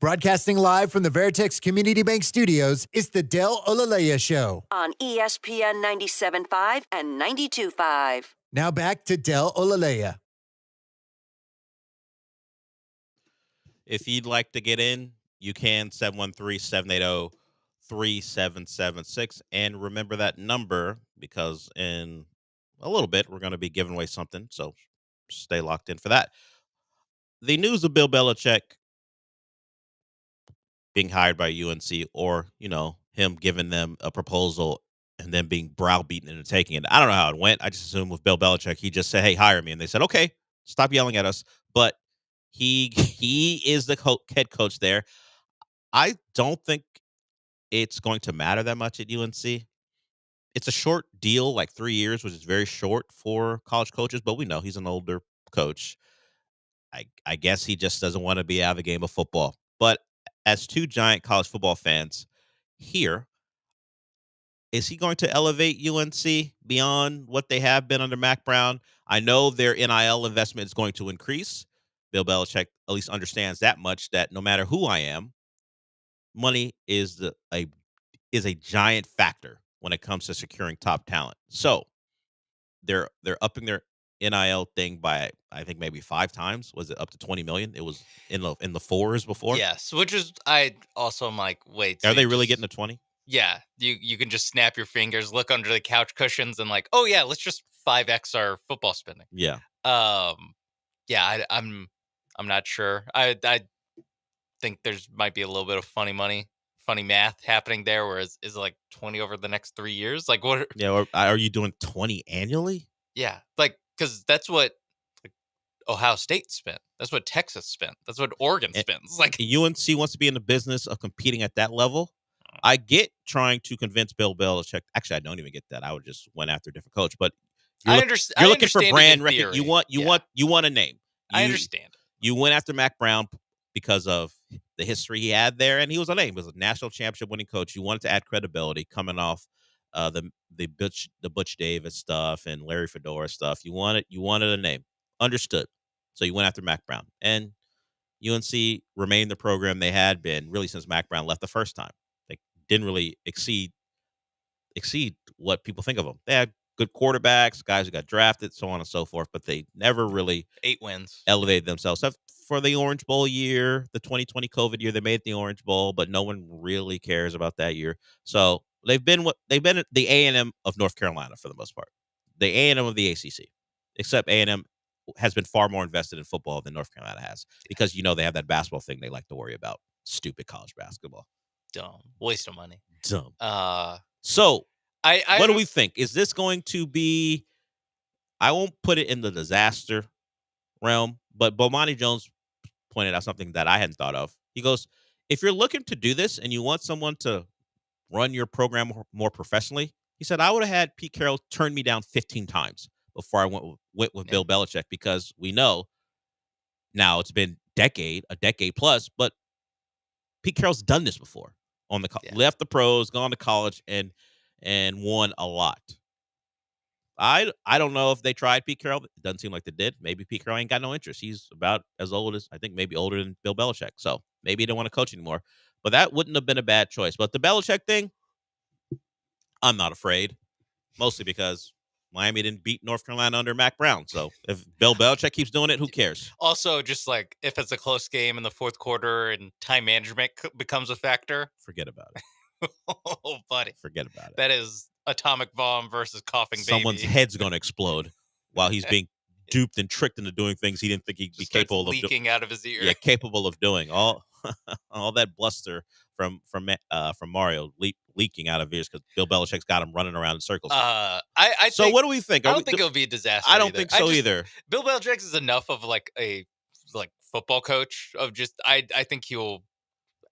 Speaker 20: Broadcasting live from the Veritex Community Bank Studios, it's the Del Olaleye Show.
Speaker 9: On ESPN 97.5 and 92.5.
Speaker 20: Now back to Del Olaleye.
Speaker 3: If you'd like to get in, you can 713-780-3776. And remember that number, because in a little bit, we're going to be giving away something. So stay locked in for that. The news of Bill Belichick being hired by UNC, or, him giving them a proposal and then being browbeaten into taking it. I don't know how it went. I just assumed with Bill Belichick, he just said, hey, hire me. And they said, okay, stop yelling at us. But he is the head coach there. I don't think it's going to matter that much at UNC. It's a short deal, like 3 years, which is very short for college coaches, but we know he's an older coach. I guess he just doesn't want to be out of the game of football. But as two giant college football fans here, is he going to elevate UNC beyond what they have been under Mac Brown? I know their NIL investment is going to increase. Bill Belichick at least understands that much, that no matter who I am, money is a giant factor when it comes to securing top talent. So they're upping their NIL thing by, I think, maybe 5 times. Was it up to 20 million? It was in the fours before.
Speaker 19: Yes, which is, I also am like, wait.
Speaker 3: Are they really getting to 20?
Speaker 19: Yeah, you can just snap your fingers, look under the couch cushions, and like, oh yeah, let's just 5x our football spending.
Speaker 3: Yeah.
Speaker 19: Yeah, I'm not sure. I think there's might be a little bit of funny math happening there. Whereas is it like 20 over the next 3 years? Like what?
Speaker 3: Yeah. Or are you doing 20 annually?
Speaker 19: Yeah, like because that's what Ohio State spent. That's what Texas spent. That's what Oregon spends. Like
Speaker 3: UNC wants to be in the business of competing at that level. I get trying to convince Bill Belichick. Actually, I don't even get that. I would just went after a different coach. But you're looking for brand recognition. You want a name.
Speaker 19: I understand.
Speaker 3: You went after Mac Brown because of the history he had there, and he was a name. He was a national championship winning coach. You wanted to add credibility coming off the Butch Davis stuff and Larry Fedora stuff. You wanted a name. Understood. So you went after Mac Brown, and UNC remained the program they had been really since Mac Brown left the first time. They didn't really exceed what people think of them. They had good quarterbacks, guys who got drafted, so on and so forth, but they never really
Speaker 19: 8 wins
Speaker 3: elevated themselves. For the Orange Bowl year, the 2020 COVID year, they made the Orange Bowl, but no one really cares about that year. So they've been the A&M of North Carolina for the most part, the A&M of the ACC, except A&M has been far more invested in football than North Carolina has, because they have that basketball thing they like to worry about. Stupid college basketball.
Speaker 19: Dumb. Waste of money.
Speaker 3: Dumb. So
Speaker 19: I
Speaker 3: what do we think? Is this going to be, I won't put it in the disaster realm, but Bomani Jones pointed out something that I hadn't thought of. He goes, if you're looking to do this and you want someone to run your program more professionally, he said, I would have had Pete Carroll turn me down 15 times before I went with Bill Belichick, because we know now it's been a decade plus, but Pete Carroll's done this before. Left the pros, gone to college, and won a lot. I don't know if they tried Pete Carroll. It doesn't seem like they did. Maybe Pete Carroll ain't got no interest. He's about as old as, I think, maybe older than Bill Belichick. So maybe he don't want to coach anymore. But that wouldn't have been a bad choice. But the Belichick thing, I'm not afraid. Mostly because Miami didn't beat North Carolina under Mac Brown. So if Bill Belichick keeps doing it, who cares?
Speaker 19: Also, just like if it's a close game in the fourth quarter and time management becomes a factor,
Speaker 3: forget about it.
Speaker 19: Oh, buddy.
Speaker 3: Forget about it.
Speaker 19: That is atomic bomb versus coughing baby.
Speaker 3: Someone's head's going to explode while he's being duped and tricked into doing things he didn't think he'd be capable of doing.
Speaker 19: Leaking out of his ear.
Speaker 3: Yeah, capable of doing. All that bluster from Mario leaking out of his ears because Bill Belichick's got him running around in circles.
Speaker 19: So
Speaker 3: what do we think?
Speaker 19: I don't think it'll be a disaster.
Speaker 3: I don't think so either.
Speaker 19: Bill Belichick is enough of like a football coach of just I think he'll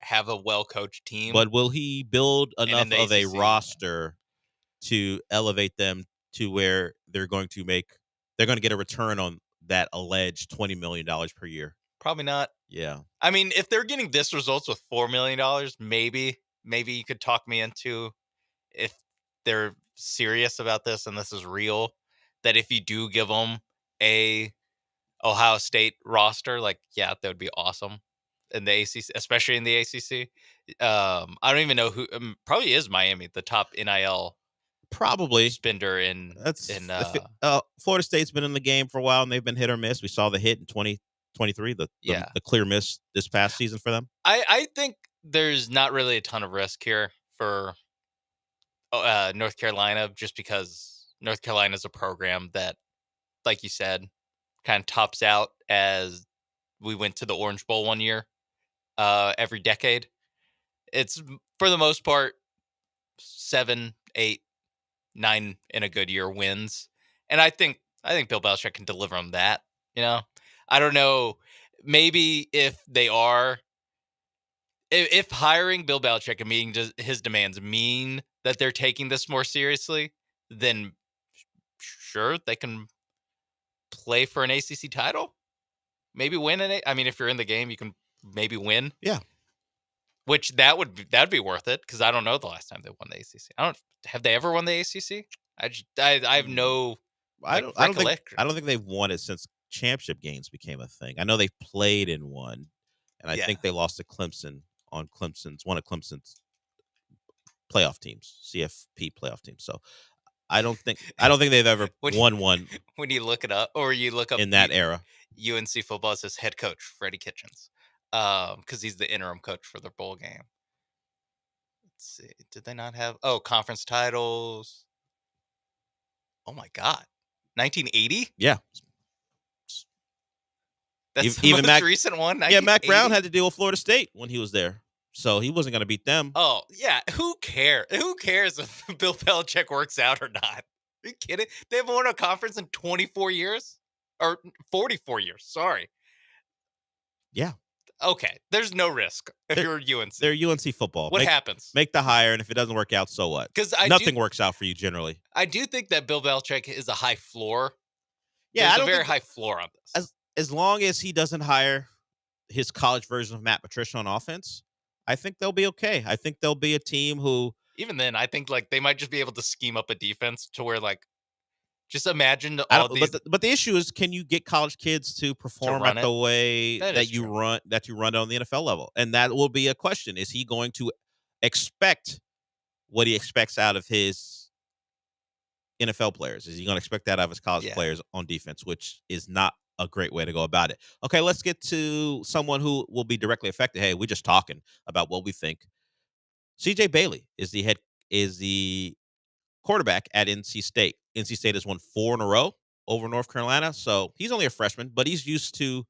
Speaker 19: have a well-coached team.
Speaker 3: But will he build enough of a roster to elevate them to where they're going to get a return on that alleged $20 million per year?
Speaker 19: Probably not.
Speaker 3: Yeah.
Speaker 19: I mean, if they're getting this results with $4 million, maybe you could talk me into, if they're serious about this and this is real, that if you do give them a Ohio State roster, that would be awesome. in the ACC, especially in the ACC. I don't even know who. Probably is Miami the top NIL
Speaker 3: probably
Speaker 19: spender in.
Speaker 3: Florida State's been in the game for a while, and they've been hit or miss. We saw the hit in 2023, the clear miss this past season for them.
Speaker 19: I think there's not really a ton of risk here for North Carolina, just because North Carolina is a program that, like you said, kind of tops out as we went to the Orange Bowl one year every decade. It's, for the most part, 7, 8, 9 in a good year wins. And I think Bill Belichick can deliver them that, I don't know. Maybe if hiring Bill Belichick and meeting his demands mean that they're taking this more seriously, then sure, they can play for an ACC title. Maybe win it. I mean, if you're in the game, you can maybe win.
Speaker 3: Yeah.
Speaker 19: Which that'd be worth it, because I don't know the last time they won the ACC. Have they ever won the ACC? I have no.
Speaker 3: I don't think they've won it since championship games became a thing. I know they played in one, and I think they lost to Clemson on one of Clemson's playoff teams, CFP playoff teams. So I don't think they've ever won one.
Speaker 19: When you look it up, or you look up
Speaker 3: in that era,
Speaker 19: UNC football says head coach Freddie Kitchens, because he's the interim coach for their bowl game. Let's see, did they not have conference titles? Oh my God, 1980?
Speaker 3: Yeah,
Speaker 19: that's the most recent one.
Speaker 3: Yeah, Mac Brown had to deal with Florida State when he was there, so he wasn't going to beat them.
Speaker 19: Oh yeah, who cares? Who cares if Bill Belichick works out or not? Are you kidding? They haven't won a conference in 24 years or 44 years. Sorry.
Speaker 3: Yeah.
Speaker 19: Okay, there's no risk if you're UNC.
Speaker 3: They're UNC football.
Speaker 19: What happens?
Speaker 3: Make the hire, and if it doesn't work out, so what?
Speaker 19: Because
Speaker 3: nothing works out for you generally.
Speaker 19: I do think that Bill Belichick is a high floor.
Speaker 3: Yeah,
Speaker 19: there's a very high floor on this.
Speaker 3: As long as he doesn't hire his college version of Matt Patricia on offense, I think they'll be okay. I think they'll be a team who,
Speaker 19: even then, I think they might just be able to scheme up a defense to where just imagine all these.
Speaker 3: But the issue is, can you get college kids to perform at the way that you run it on the NFL level? And that will be a question. Is he going to expect what he expects out of his NFL players? Is he going to expect that out of his college players on defense, which is not a great way to go about it? Okay, let's get to someone who will be directly affected. Hey, we're just talking about what we think. CJ Bailey is the quarterback at NC State. NC State has won 4 in a row over North Carolina. So he's only a freshman, but he's used to,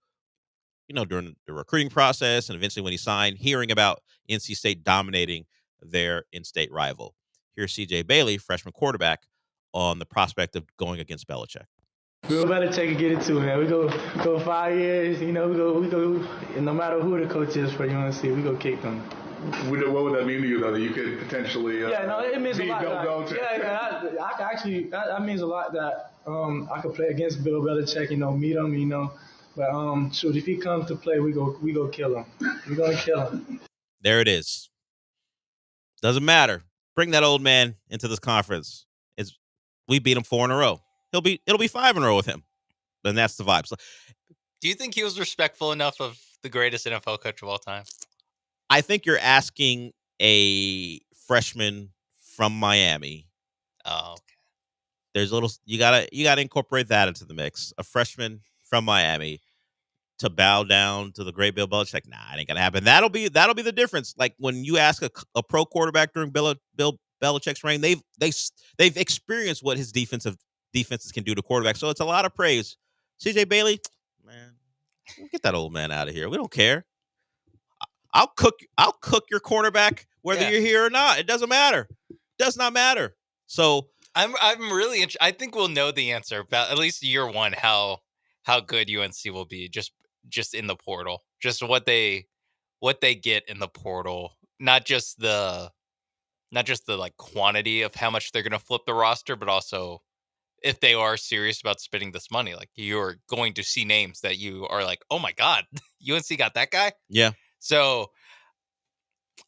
Speaker 3: during the recruiting process and eventually when he signed, hearing about NC State dominating their in-state rival. Here's CJ Bailey, freshman quarterback, on the prospect of going against Belichick.
Speaker 12: Bill Belichick get it too, man. We go 5 years, we go, and no matter who the coach is for UNC, we go kick them.
Speaker 18: What would that mean to you, though, that you could potentially
Speaker 12: it means a lot. That means a lot that I could play against Bill Belichick, meet him, But shoot, if he comes to play, we go kill him. We're gonna kill him.
Speaker 3: There it is. Doesn't matter. Bring that old man into this conference. We beat him 4 in a row. It'll be 5 in a row with him. And that's the vibe. So,
Speaker 19: do you think he was respectful enough of the greatest NFL coach of all time?
Speaker 3: I think you're asking a freshman from Miami.
Speaker 19: Oh, okay.
Speaker 3: There's you gotta incorporate that into the mix. A freshman from Miami to bow down to the great Bill Belichick. Nah, it ain't gonna happen. That'll be the difference. Like when you ask a pro quarterback during Bill Belichick's reign, they've experienced what his defenses can do to quarterbacks. So it's a lot of praise. CJ Bailey, man, get that old man out of here. We don't care. I'll cook your cornerback whether you're here or not. It doesn't matter. Does not matter. So
Speaker 19: I'm really interested. I think we'll know the answer about at least year 1 how good UNC will be just in the portal. Just what they get in the portal. Not just the quantity of how much they're going to flip the roster, but also if they are serious about spending this money. Like, you're going to see names that you are like, oh my God, UNC got that guy?
Speaker 3: Yeah.
Speaker 19: So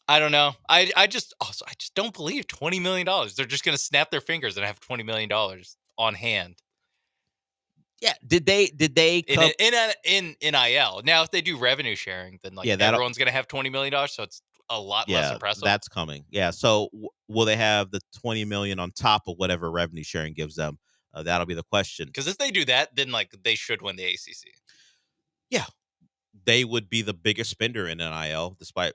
Speaker 19: I don't know. I just don't believe $20 million. They're just going to snap their fingers and have $20 million on hand.
Speaker 3: Yeah. Did they come?
Speaker 19: In NIL? Now, if they do revenue sharing, then everyone's going to have $20 million, so it's a lot less impressive.
Speaker 3: That's coming. Yeah. So will they have the $20 million on top of whatever revenue sharing gives them? That'll be the question.
Speaker 19: Because if they do that, then they should win the ACC.
Speaker 3: Yeah, they would be the biggest spender in NIL, despite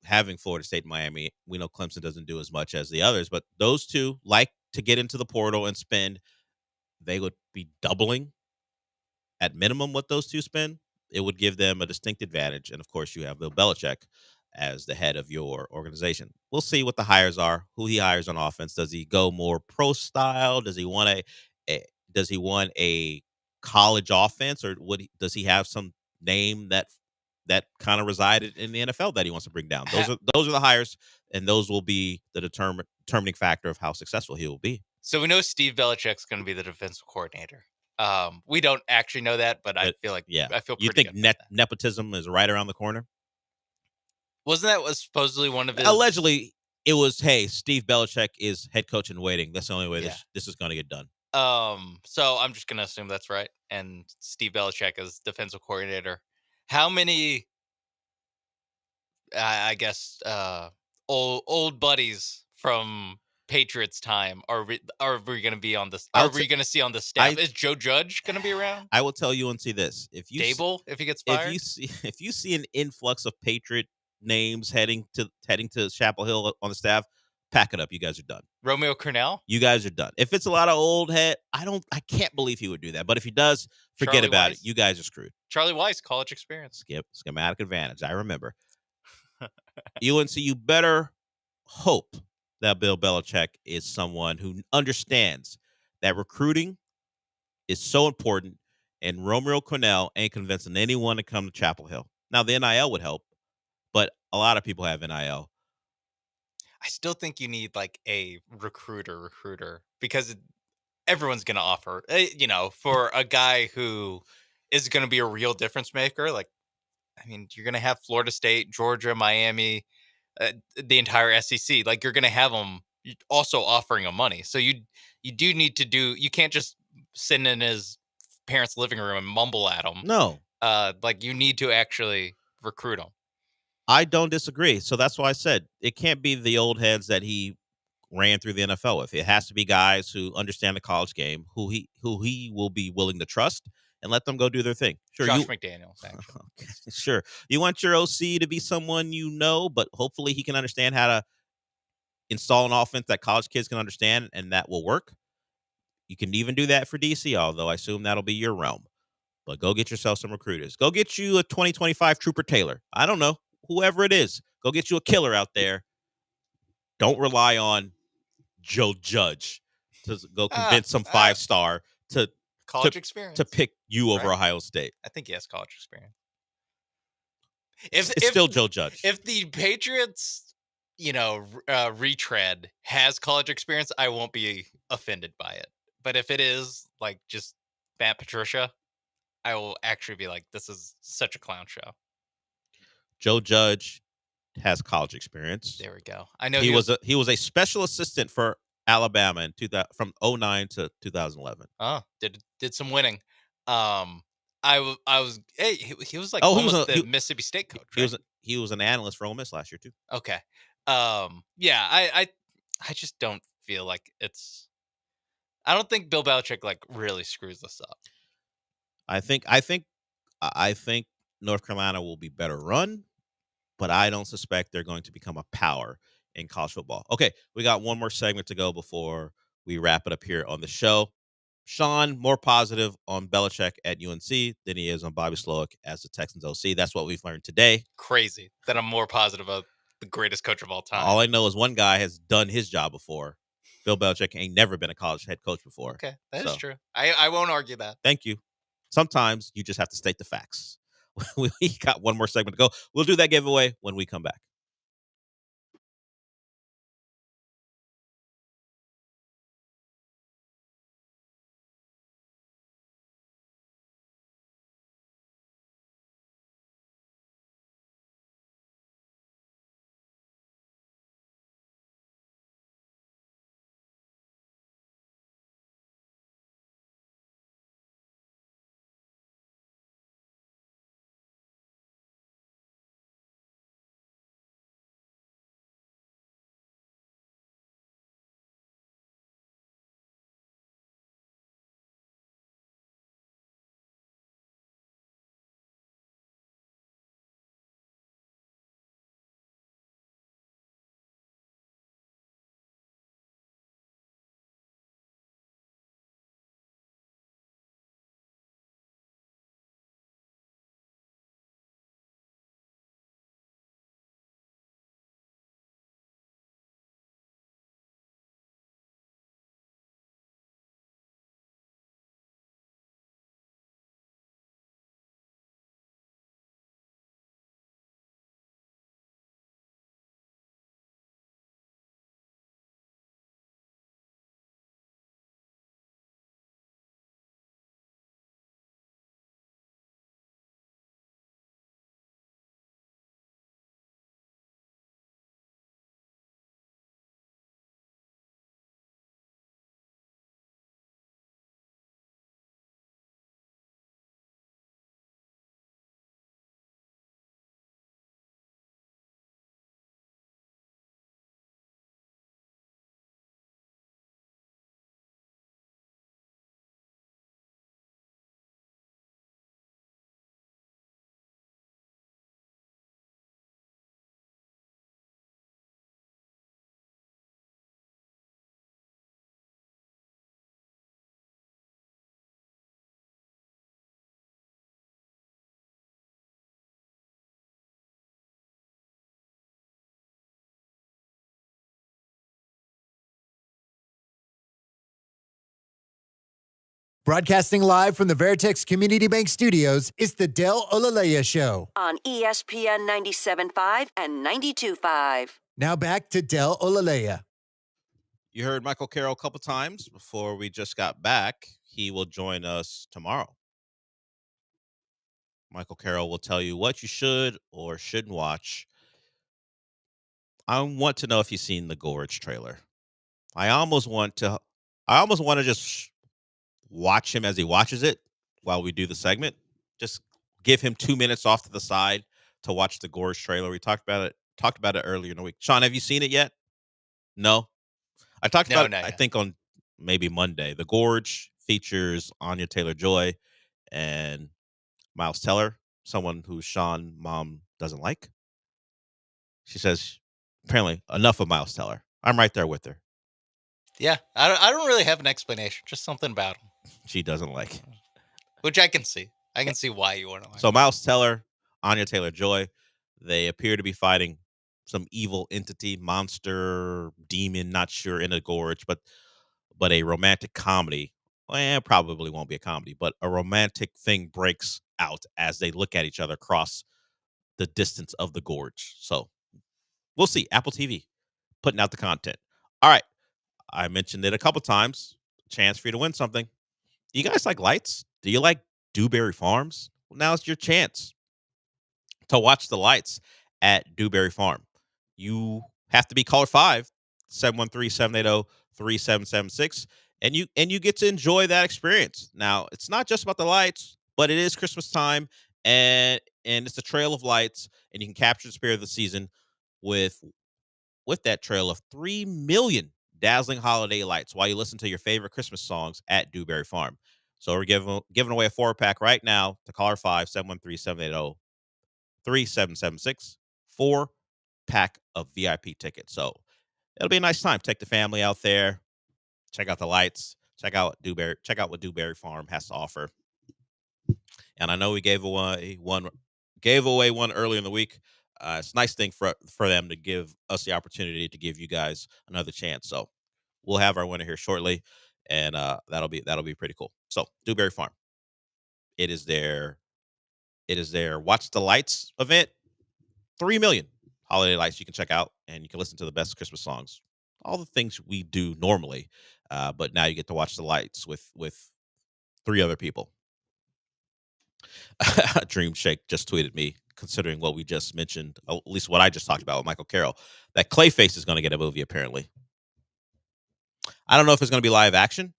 Speaker 3: having Florida State and Miami. We know Clemson doesn't do as much as the others, but those two like to get into the portal and spend. They would be doubling at minimum what those two spend. It would give them a distinct advantage. And of course, you have Bill Belichick as the head of your organization. We'll see what the hires are, who he hires on offense. Does he go more pro style? Does he want a college offense, or does he have some name that kind of resided in the NFL that he wants to bring down? Those are the hires, and those will be the determining factor of how successful he will be.
Speaker 19: So we know Steve Belichick's going to be the defensive coordinator. We don't actually know that, but I feel like I feel pretty
Speaker 3: You think
Speaker 19: good
Speaker 3: nepotism is right around the corner?
Speaker 19: Wasn't that was supposedly one of his?
Speaker 3: Allegedly, it was. Hey, Steve Belichick is head coach in waiting. That's the only way this is going to get done.
Speaker 19: So I'm just going to assume that's right. And Steve Belichick is defensive coordinator. How many? I guess old buddies from Patriots time are we going to be on this? Are we going to see on the staff? Is Joe Judge going to be around?
Speaker 3: I will tell UNC this: if
Speaker 19: if he gets fired,
Speaker 3: if you see an influx of Patriot names heading to Chapel Hill on the staff, pack it up. You guys are done.
Speaker 19: Romeo Crennel?
Speaker 3: You guys are done. If it's a lot of old head, I can't believe he would do that. But if he does, forget
Speaker 19: Charlie
Speaker 3: about
Speaker 19: Weiss?
Speaker 3: it. You guys are screwed.
Speaker 19: Charlie Weiss, college experience.
Speaker 3: Schematic advantage. I remember. UNC, you better hope that Bill Belichick is someone who understands that recruiting is so important, and Romeo Crennel ain't convincing anyone to come to Chapel Hill. Now, the NIL would help, but a lot of people have NIL.
Speaker 19: I still think you need a recruiter because everyone's going to offer, for a guy who is going to be a real difference maker. You're going to have Florida State, Georgia, Miami, the entire SEC. You're going to have them also offering him money. So you do need to you can't just sit in his parents' living room and mumble at him.
Speaker 3: No.
Speaker 19: You need to actually recruit him.
Speaker 3: I don't disagree. So that's why I said it can't be the old heads that he ran through the NFL with. It has to be guys who understand the college game, who he will be willing to trust, and let them go do their thing. Sure,
Speaker 19: Josh McDaniels, actually.
Speaker 3: Okay, sure. You want your OC to be someone but hopefully he can understand how to install an offense that college kids can understand, and that will work. You can even do that for DC, although I assume that'll be your realm. But go get yourself some recruiters. Go get you a 2025 Trooper Taylor. I don't know. Whoever it is, go get you a killer out there. Don't rely on Joe Judge to go convince some 5-star to
Speaker 19: college experience
Speaker 3: to pick you over Ohio State.
Speaker 19: I think he has college experience.
Speaker 3: It's still Joe Judge.
Speaker 19: If the Patriots, retread has college experience, I won't be offended by it. But if it is just Matt Patricia, I will actually be this is such a clown show.
Speaker 3: Joe Judge has college experience.
Speaker 19: There we go. I know
Speaker 3: he was a special assistant for Alabama from 2009 to 2011.
Speaker 19: Oh, did some winning. I was he was the Mississippi State coach. Right?
Speaker 3: He was an analyst for Ole Miss last year too.
Speaker 19: Okay. Yeah, I just don't feel like it's. I don't think Bill Belichick really screws this up.
Speaker 3: I think North Carolina will be better run, but I don't suspect they're going to become a power in college football. Okay, we got one more segment to go before we wrap it up here on the show. Sean, more positive on Belichick at UNC than he is on Bobby Slowick as the Texans OC. That's what we've learned today.
Speaker 19: Crazy that I'm more positive of the greatest coach of all time.
Speaker 3: All I know is one guy has done his job before. Bill Belichick ain't never been a college head coach before.
Speaker 19: Okay, that is true. I won't argue that.
Speaker 3: Thank you. Sometimes you just have to state the facts. We got one more segment to go. We'll do that giveaway when we come back.
Speaker 20: Broadcasting live from the Veritex Community Bank Studios, it's the Del Olaleye Show.
Speaker 9: On ESPN 97.5 and 92.5.
Speaker 20: Now back to Del Olaleye.
Speaker 3: You heard Michael Carroll a couple times before we just got back. He will join us tomorrow. Michael Carroll will tell you what you should or shouldn't watch. I want to know if you've seen the Gorge trailer. I almost want to just watch him as he watches it while we do the segment. Just give him 2 minutes off to the side to watch the Gorge trailer. We talked about it earlier in the week. Sean, have you seen it yet? No. I talked about it, I think, on maybe Monday. The Gorge features Anya Taylor-Joy and Miles Teller, someone who Sean mom doesn't like. She says, apparently, enough of Miles Teller. I'm right there with her.
Speaker 19: Yeah, I don't really have an explanation. Just something about him.
Speaker 3: She doesn't like.
Speaker 19: Which I can see. I can see why you want to like.
Speaker 3: So Miles Teller, Anya Taylor-Joy, they appear to be fighting some evil entity, monster, demon, not sure, in a gorge, but a romantic comedy. Well, probably won't be a comedy, but a romantic thing breaks out as they look at each other across the distance of the gorge. So we'll see. Apple TV putting out the content. All right. I mentioned it a couple times. Chance for you to win something. Do you guys like lights? Do you like Dewberry Farms? Well, now's your chance to watch the lights at Dewberry Farm. You have to be caller 5, 713-780-3776, and you get to enjoy that experience. Now, it's not just about the lights, but it is Christmas time, and it's a trail of lights, and you can capture the spirit of the season with that trail of 3 million dazzling holiday lights while you listen to your favorite Christmas songs at Dewberry Farm. So we're giving away a 4-pack right now to caller 5, 713-780-3776. 4-pack of VIP tickets. So it'll be a nice time. Take the family out there. Check out the lights. Check out what Dewberry Farm has to offer. And I know we gave away one earlier in the week. It's a nice thing for them to give us the opportunity to give you guys another chance. So we'll have our winner here shortly, and that'll be pretty cool. So Dewberry Farm, it is their Watch the Lights event. 3 million holiday lights you can check out, and you can listen to the best Christmas songs. All the things we do normally, but now you get to watch the lights with 3 other people. Dream Shake just tweeted me, considering what we just mentioned, at least what I just talked about with Michael Carroll, that Clayface is going to get a movie, apparently. I don't know if it's going to be live action.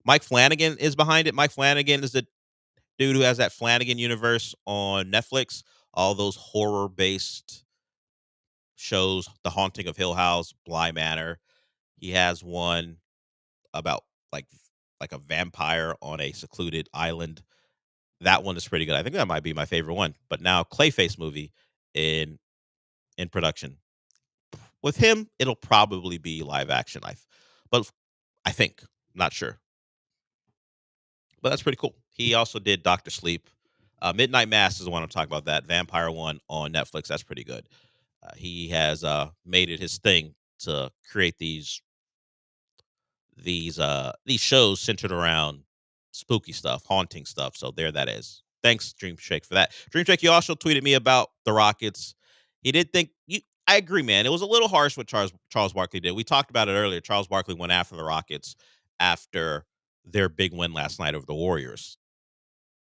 Speaker 3: Mike Flanagan is behind it. Mike Flanagan is the dude who has that Flanagan universe on Netflix, all those horror-based shows, The Haunting of Hill House, Bly Manor. He has one about like a vampire on a secluded island. That one is pretty good. I think that might be my favorite one. But now Clayface movie in production. With him, it'll probably be live action. But I think, not sure. But that's pretty cool. He also did Dr. Sleep. Midnight Mass is the one I'm talking about. That vampire one on Netflix. That's pretty good. He has made it his thing to create these shows centered around spooky stuff, haunting stuff. So there that is. Thanks, Dream Shake, for that. Dream Shake, you also tweeted me about the Rockets. He did think I agree, man. It was a little harsh what Charles Barkley did. We talked about it earlier. Charles Barkley went after the Rockets after their big win last night over the Warriors.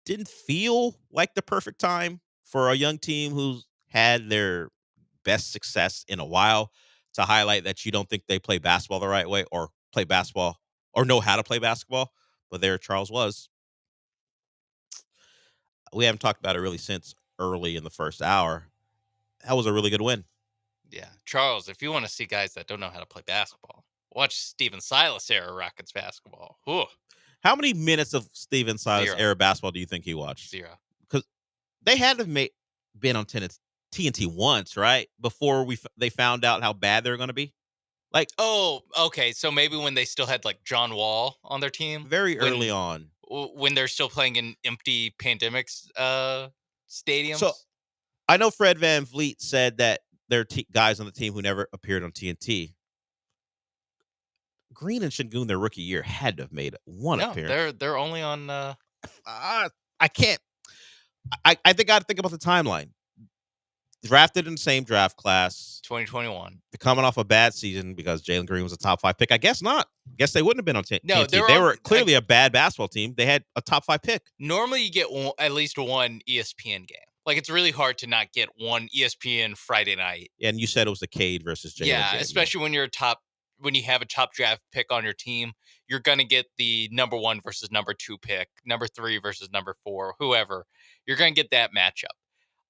Speaker 3: Didn't feel like the perfect time for a young team who's had their best success in a while to highlight that you don't think they play basketball the right way or play basketball or know how to play basketball. But there Charles was. We haven't talked about it really since early in the first hour. That was a really good win.
Speaker 19: Yeah. Charles, if you want to see guys that don't know how to play basketball, watch Steven Silas era Rockets basketball. Ooh.
Speaker 3: How many minutes of Steven Silas era basketball do you think he watched?
Speaker 19: 0.
Speaker 3: Because they had to have been on TNT once, right? Before they found out how bad they were going to be. Like,
Speaker 19: oh, okay. So maybe when they still had like John Wall on their team,
Speaker 3: very early on,
Speaker 19: when they're still playing in empty pandemics stadiums.
Speaker 3: So I know Fred VanVleet said that there are guys on the team who never appeared on TNT. Green and Şengün their rookie year had to have made one appearance.
Speaker 19: They're only on.
Speaker 3: I can't. I think I got to think about the timeline. Drafted in the same draft class.
Speaker 19: 2021.
Speaker 3: They're coming off a bad season because Jalen Green was a top 5 pick. I guess not. I guess they wouldn't have been on TNT.
Speaker 19: No,
Speaker 3: they were clearly a bad basketball team. They had a top 5 pick.
Speaker 19: Normally, you get at least one ESPN game. Like, it's really hard to not get one ESPN Friday night.
Speaker 3: And you said it was the Cade versus Jalen.
Speaker 19: Yeah,
Speaker 3: game.
Speaker 19: especially when when you have a top draft pick on your team, you're going to get the number 1 versus number 2 pick, number 3 versus number 4, whoever. You're going to get that matchup.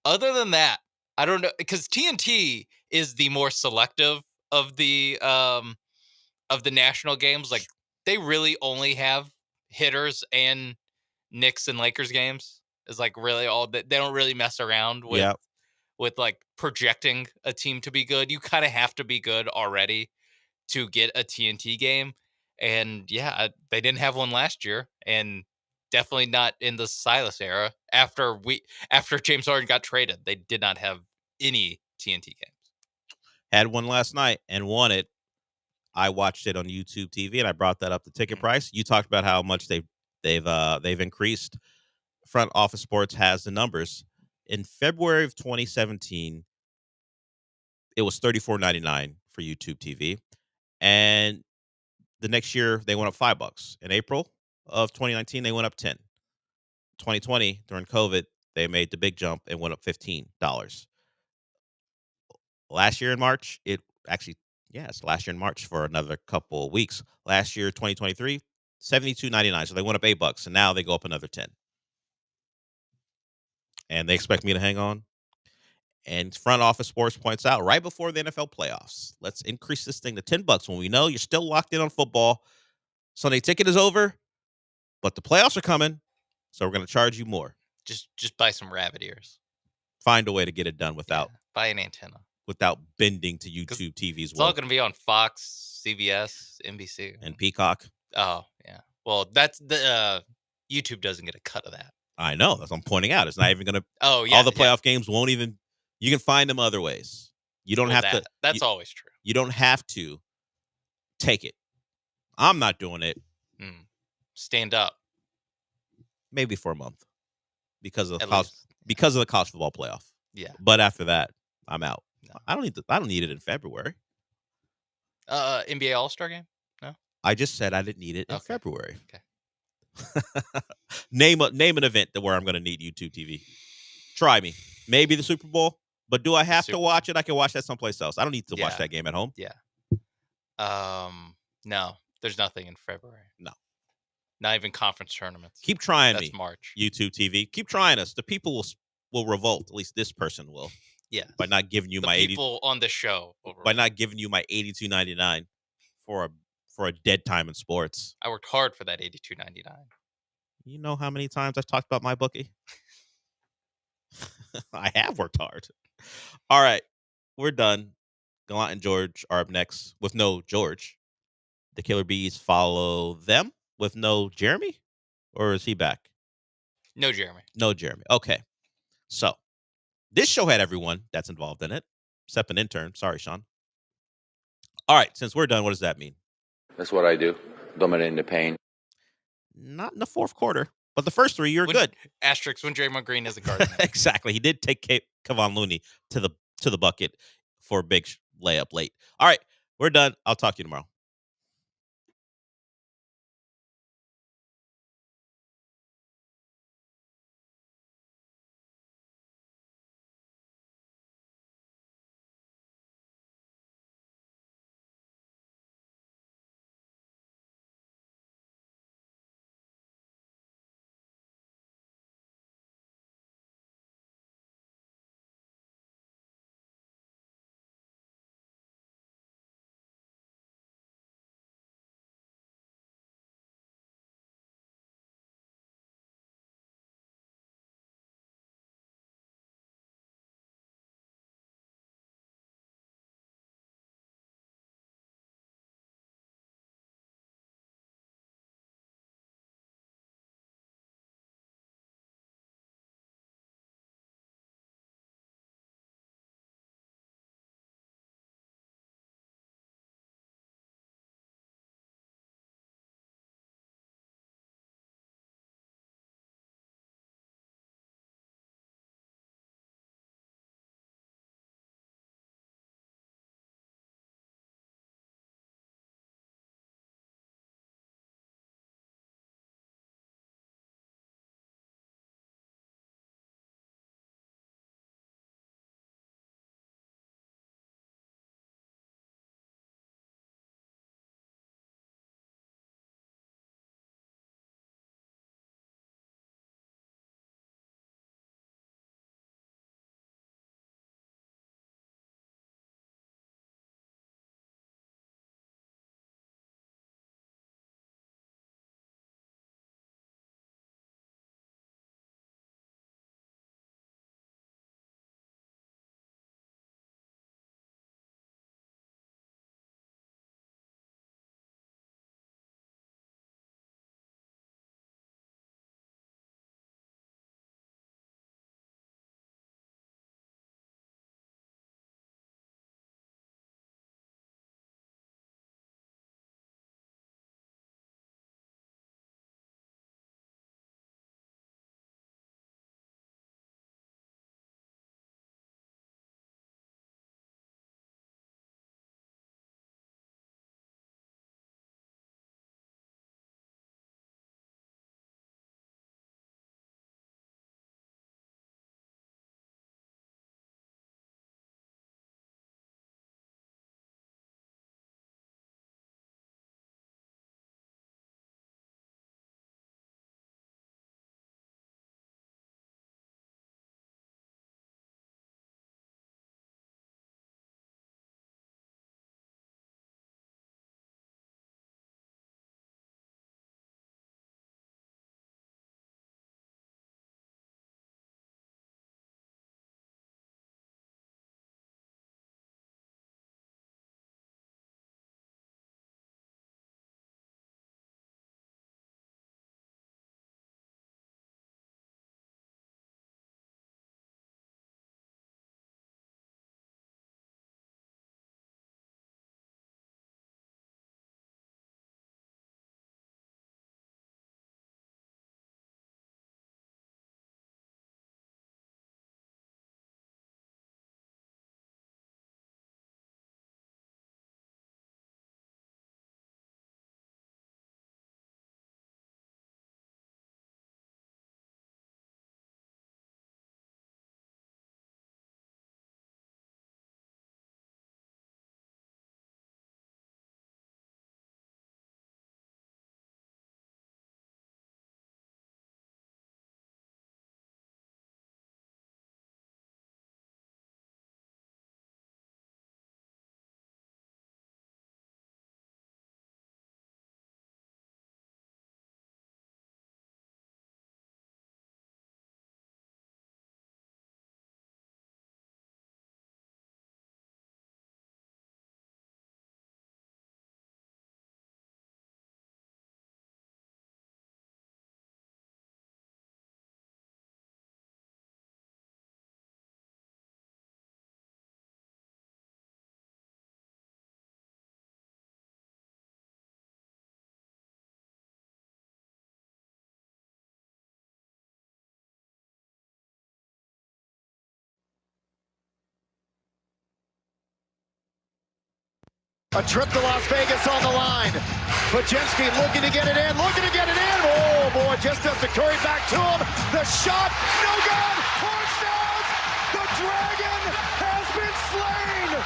Speaker 19: Other than that, I don't know, because TNT is the more selective of the national games. Like, they really only have hitters and Knicks and Lakers games. Is like really all that. They don't really mess around with like projecting a team to be good. You kind of have to be good already to get a TNT game. And yeah, they didn't have one last year, and definitely not in the Silas era. After James Harden got traded, they did not have any TNT games.
Speaker 3: Had one last night and won it. I watched it on YouTube TV, and I brought that up the ticket price. You talked about how much they've increased. Front Office Sports has the numbers. In February of 2017, it was $34.99 for YouTube TV, and the next year they went up $5. In April of 2019, they went up 10. 2020 during COVID, they made the big jump and went up $15. Last year in March, it's last year in March for another couple of weeks. Last year, 2023, $72.99. So they went up $8, and now they go up another 10. And they expect me to hang on. And Front Office Sports points out right before the NFL playoffs, let's increase this thing to $10 when we know you're still locked in on football. Sunday ticket is over, but the playoffs are coming, so we're going to charge you more.
Speaker 19: Just buy some rabbit ears.
Speaker 3: Find a way to get it done without
Speaker 19: buy an antenna.
Speaker 3: Without bending to YouTube TV's
Speaker 19: It's all going to be on Fox, CBS, NBC,
Speaker 3: and Peacock.
Speaker 19: Oh yeah. Well, that's the YouTube doesn't get a cut of that.
Speaker 3: I know. That's what I'm pointing out. It's not even going to.
Speaker 19: Oh yeah.
Speaker 3: All the playoff games won't even. You can find them other ways. You don't have to.
Speaker 19: That's always true.
Speaker 3: You don't have to take it. I'm not doing it.
Speaker 19: Stand up.
Speaker 3: Maybe for a month because of the college football playoff.
Speaker 19: Yeah.
Speaker 3: But after that, I'm out. No. I don't need it in February.
Speaker 19: NBA All-Star game? No.
Speaker 3: I just said I didn't need it in February.
Speaker 19: Okay.
Speaker 3: Name an event where I'm going to need YouTube TV. Try me. Maybe the Super Bowl. But do I have to watch it? I can watch that someplace else. I don't need to watch that game at home.
Speaker 19: Yeah. No, there's nothing in February.
Speaker 3: No.
Speaker 19: Not even conference tournaments.
Speaker 3: Keep trying
Speaker 19: That's March.
Speaker 3: YouTube TV. Keep trying us. The people will revolt. At least this person will.
Speaker 19: Yeah.
Speaker 3: By not giving you my
Speaker 19: people on the show.
Speaker 3: By not giving you my $82.99 for a dead time in sports.
Speaker 19: I worked hard for that $82.99.
Speaker 3: You know how many times I've talked about my bookie? I have worked hard. All right. We're done. Gallant and George are up next with no George. The Killer Bees follow them with no Jeremy? Or is he back?
Speaker 19: No Jeremy.
Speaker 3: No Jeremy. Okay. So, this show had everyone that's involved in it, except an intern. Sorry, Sean. All right. Since we're done, what does that mean?
Speaker 5: That's what I do. Dominating the pain.
Speaker 3: Not in the fourth quarter. But the first three, you're good.
Speaker 19: Asterisk when Draymond Green is a guard.
Speaker 3: Exactly. He did take Kevon Looney to the bucket for a big layup late. All right. We're done. I'll talk to you tomorrow.
Speaker 13: A trip to Las Vegas on the line. Pajemski looking to get it in, Oh, boy, just as the Curry back to him. The shot, no good. Touchdowns. The Dragon has been slain.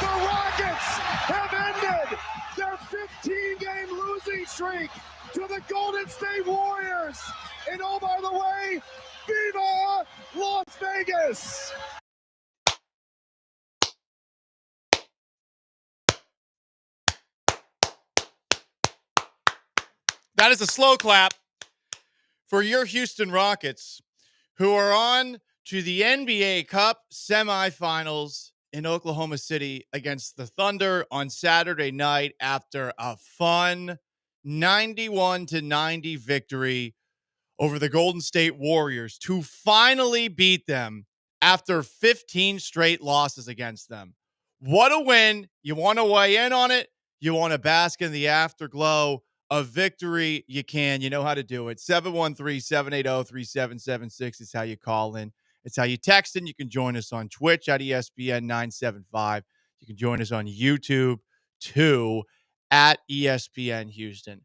Speaker 13: The Rockets have ended their 15-game losing streak to the Golden State Warriors. And oh, by the way, Viva Las Vegas!
Speaker 14: That is a slow clap for your Houston Rockets, who are on to the NBA Cup semifinals in Oklahoma City against the Thunder on Saturday night after a fun 91-90 victory over the Golden State Warriors to finally beat them after 15 straight losses against them. What a win. You want to weigh in on it? You want to bask in the afterglow of victory? You can. You know how to do it. 713-780-3776 is how you call in. It's how you text in. You can join us on Twitch at ESPN 975. You can join us on YouTube too at ESPN Houston.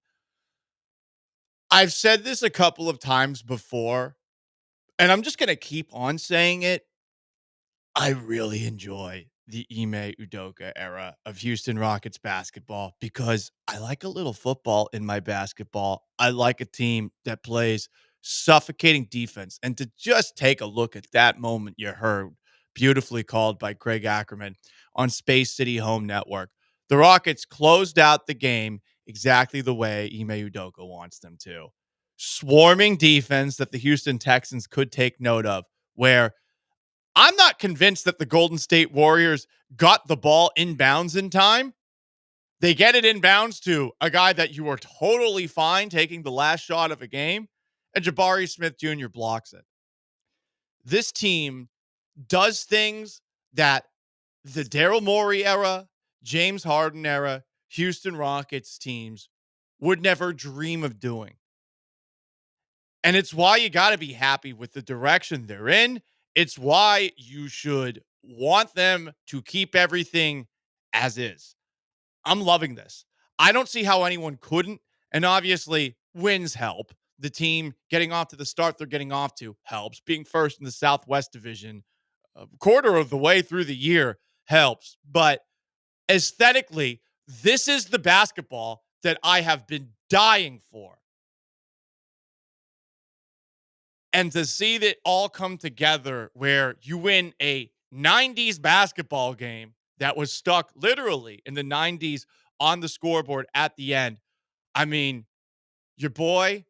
Speaker 14: I've said this a couple of times before, and I'm just going to keep on saying it. I really enjoy the Ime Udoka era of Houston Rockets basketball because I like a little football in my basketball. I like a team that plays suffocating defense. And to just take a look at that moment you heard, beautifully called by Craig Ackerman on Space City Home Network. The Rockets closed out the game exactly the way Ime Udoka wants them to. Swarming defense that the Houston Texans could take note of, where I'm not convinced that the Golden State Warriors got the ball inbounds in time. They get it inbounds to a guy that you are totally fine taking the last shot of a game, and Jabari Smith Jr. blocks it. This team does things that the Daryl Morey era, James Harden era, Houston Rockets teams would never dream of doing. And it's why you got to be happy with the direction they're in. It's why you should want them to keep everything as is. I'm loving this. I don't see how anyone couldn't. And obviously, wins help. The team getting off to the start they're getting off to helps. Being first in the Southwest Division a quarter of the way through the year helps. But aesthetically, this is the basketball that I have been dying for. And to see that all come together where you win a 90s basketball game that was stuck literally in the 90s on the scoreboard at the end. I mean, your boy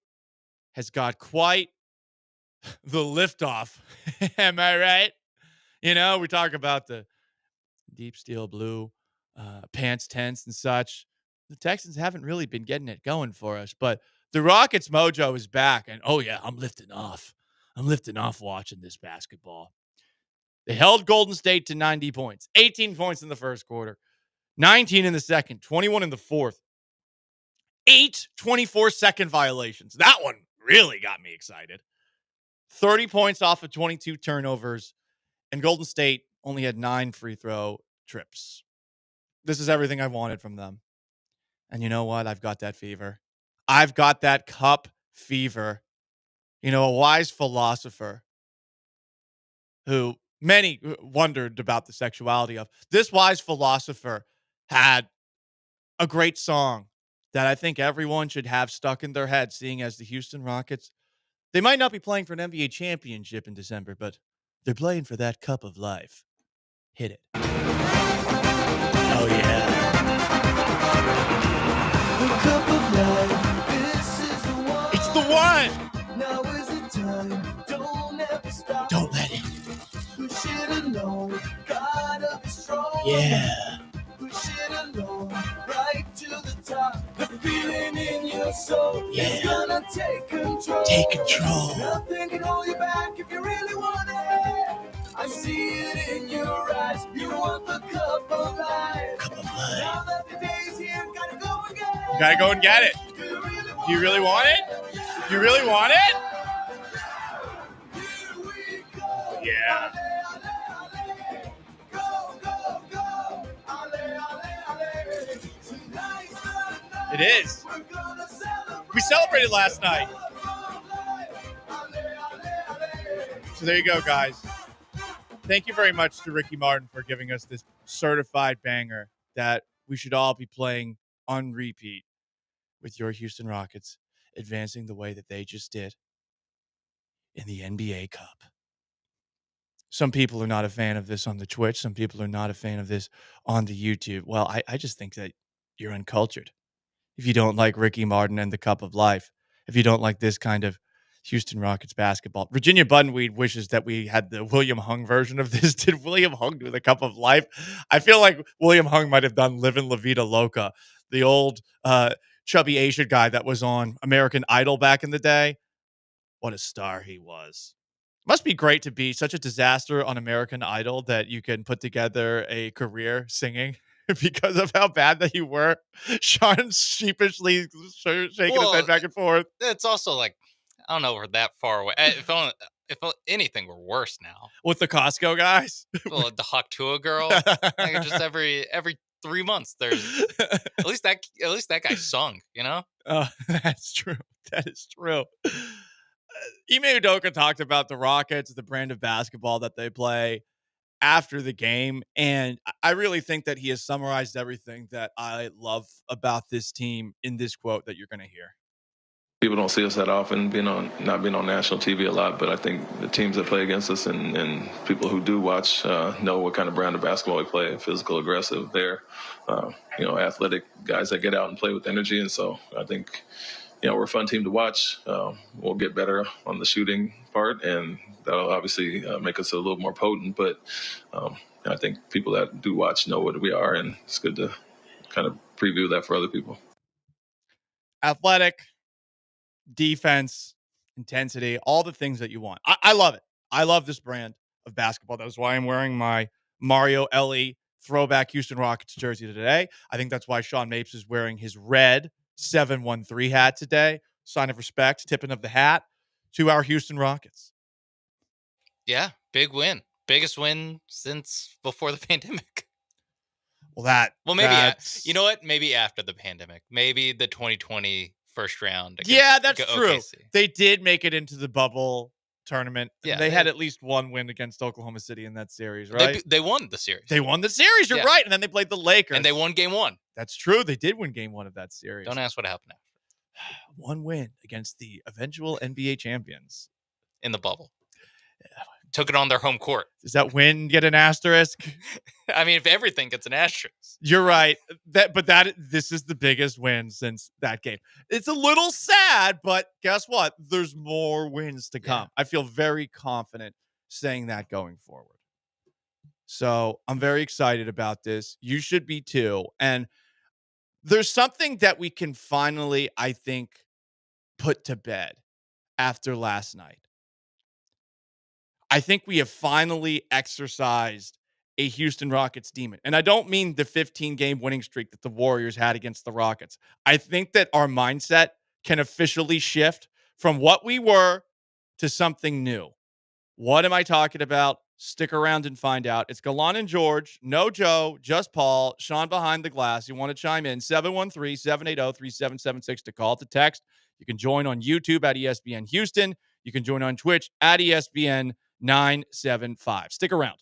Speaker 14: has got quite the liftoff. Am I right? You know, we talk about the deep steel blue pants tents and such. The Texans haven't really been getting it going for us, but the Rockets mojo is back. And oh yeah, I'm lifting off watching this basketball. They held Golden State to 90 points, 18 points in the first quarter, 19 in the second, 21 in the fourth, 8 24-second violations. That one really got me excited. 30 points off of 22 turnovers, and Golden State only had 9 free throw trips. This is everything I wanted from them. And you know what? I've got that fever. I've got that cup fever. You know, a wise philosopher who many wondered about the sexuality of. This wise philosopher had a great song that I think everyone should have stuck in their head, seeing as the Houston Rockets, they might not be playing for an NBA championship in December, but they're playing for that cup of life. Hit it. Oh, yeah.
Speaker 16: The cup of life, this is the one.
Speaker 14: It's the one.
Speaker 16: Now is the time, don't ever stop.
Speaker 14: Don't let it.
Speaker 16: Push it alone, gotta be strong.
Speaker 14: Yeah.
Speaker 16: Push it alone, right to the top. The feeling in your soul is gonna take control.
Speaker 14: Take control.
Speaker 16: Nothing can hold you back if you really want it. I see it in your eyes. You want the cup of life.
Speaker 14: Cup of life.
Speaker 16: Now that the day's here, gotta go and get it.
Speaker 14: You gotta go and get it. Do you really want it? Do you really want it? Yeah. It is. We celebrated last night. So there you go, guys. Thank you very much to Ricky Martin for giving us this certified banger that we should all be playing on repeat with your Houston Rockets advancing the way that they just did in the NBA Cup. Some people are not a fan of this on the Twitch. Some people are not a fan of this on the YouTube. Well, I just think that you're uncultured if you don't like Ricky Martin and the Cup of Life, if you don't like this kind of Houston Rockets basketball. Virginia Buttonweed wishes that we had the William Hung version of this. Did William Hung do the Cup of Life? I feel like William Hung might have done Livin' La Vida Loca, the old chubby Asian guy that was on American Idol back in the day. What a star he was. Must be great to be such a disaster on American Idol that you can put together a career singing because of how bad that you were. Sean sheepishly shaking his head back and forth.
Speaker 19: It's also like, I don't know, we're that far away. If anything, we're worse now.
Speaker 14: With the Costco guys?
Speaker 19: Well, the Haktua girl. Like just every 3 months, there's at least that guy sung, you know?
Speaker 14: Oh, that's true. That is true. Ime Udoka talked about the Rockets, the brand of basketball that they play after the game. And I really think that he has summarized everything that I love about this team in this quote that you're going to hear.
Speaker 2: People don't see us that often, not being on national TV a lot, but I think the teams that play against us and people who do watch know what kind of brand of basketball we play. Physical, aggressive. They're, athletic guys that get out and play with energy. And so I think, we're a fun team to watch. We'll get better on the shooting part, and that'll obviously make us a little more potent. But I think people that do watch know what we are, and it's good to kind of preview that for other people.
Speaker 14: Athletic, defense, intensity, all the things that you want. I love it. I love this brand of basketball. That's why I'm wearing my Mario Ellie throwback Houston Rockets jersey today. I think that's why Sean Mapes is wearing his red 713 hat today. Sign of respect, tipping of the hat to our Houston Rockets.
Speaker 19: Yeah, big win. Biggest win since before the pandemic.
Speaker 14: Well,
Speaker 19: maybe you know what? Maybe after the pandemic. Maybe the 2020 first round.
Speaker 14: Yeah, that's true.
Speaker 19: OKC.
Speaker 14: They did make it into the bubble tournament.
Speaker 19: Yeah,
Speaker 14: they had at least one win against Oklahoma City in that series, right?
Speaker 19: They won the series.
Speaker 14: They won the series. You're right. And then they played the Lakers.
Speaker 19: And they won game 1.
Speaker 14: That's true. They did win game 1 of that series.
Speaker 19: Don't ask what happened after.
Speaker 14: One win against the eventual NBA champions.
Speaker 19: In the bubble. Took it on their home court.
Speaker 14: Does that win get an asterisk?
Speaker 19: I mean, if everything gets an asterisk.
Speaker 14: You're right. This is the biggest win since that game. It's a little sad, but guess what? There's more wins to come. I feel very confident saying that going forward. So I'm very excited about this. You should be too. And there's something that we can finally, I think, put to bed after last night. I think we have finally exercised a Houston Rockets demon. And I don't mean the 15-game winning streak that the Warriors had against the Rockets. I think that our mindset can officially shift from what we were to something new. What am I talking about? Stick around and find out. It's Gallant George, no Joe, just Paul, Sean behind the glass. You want to chime in, 713-780-3776 to call, to text. You can join on YouTube at ESPN Houston. You can join on Twitch at ESPN 975. Stick around.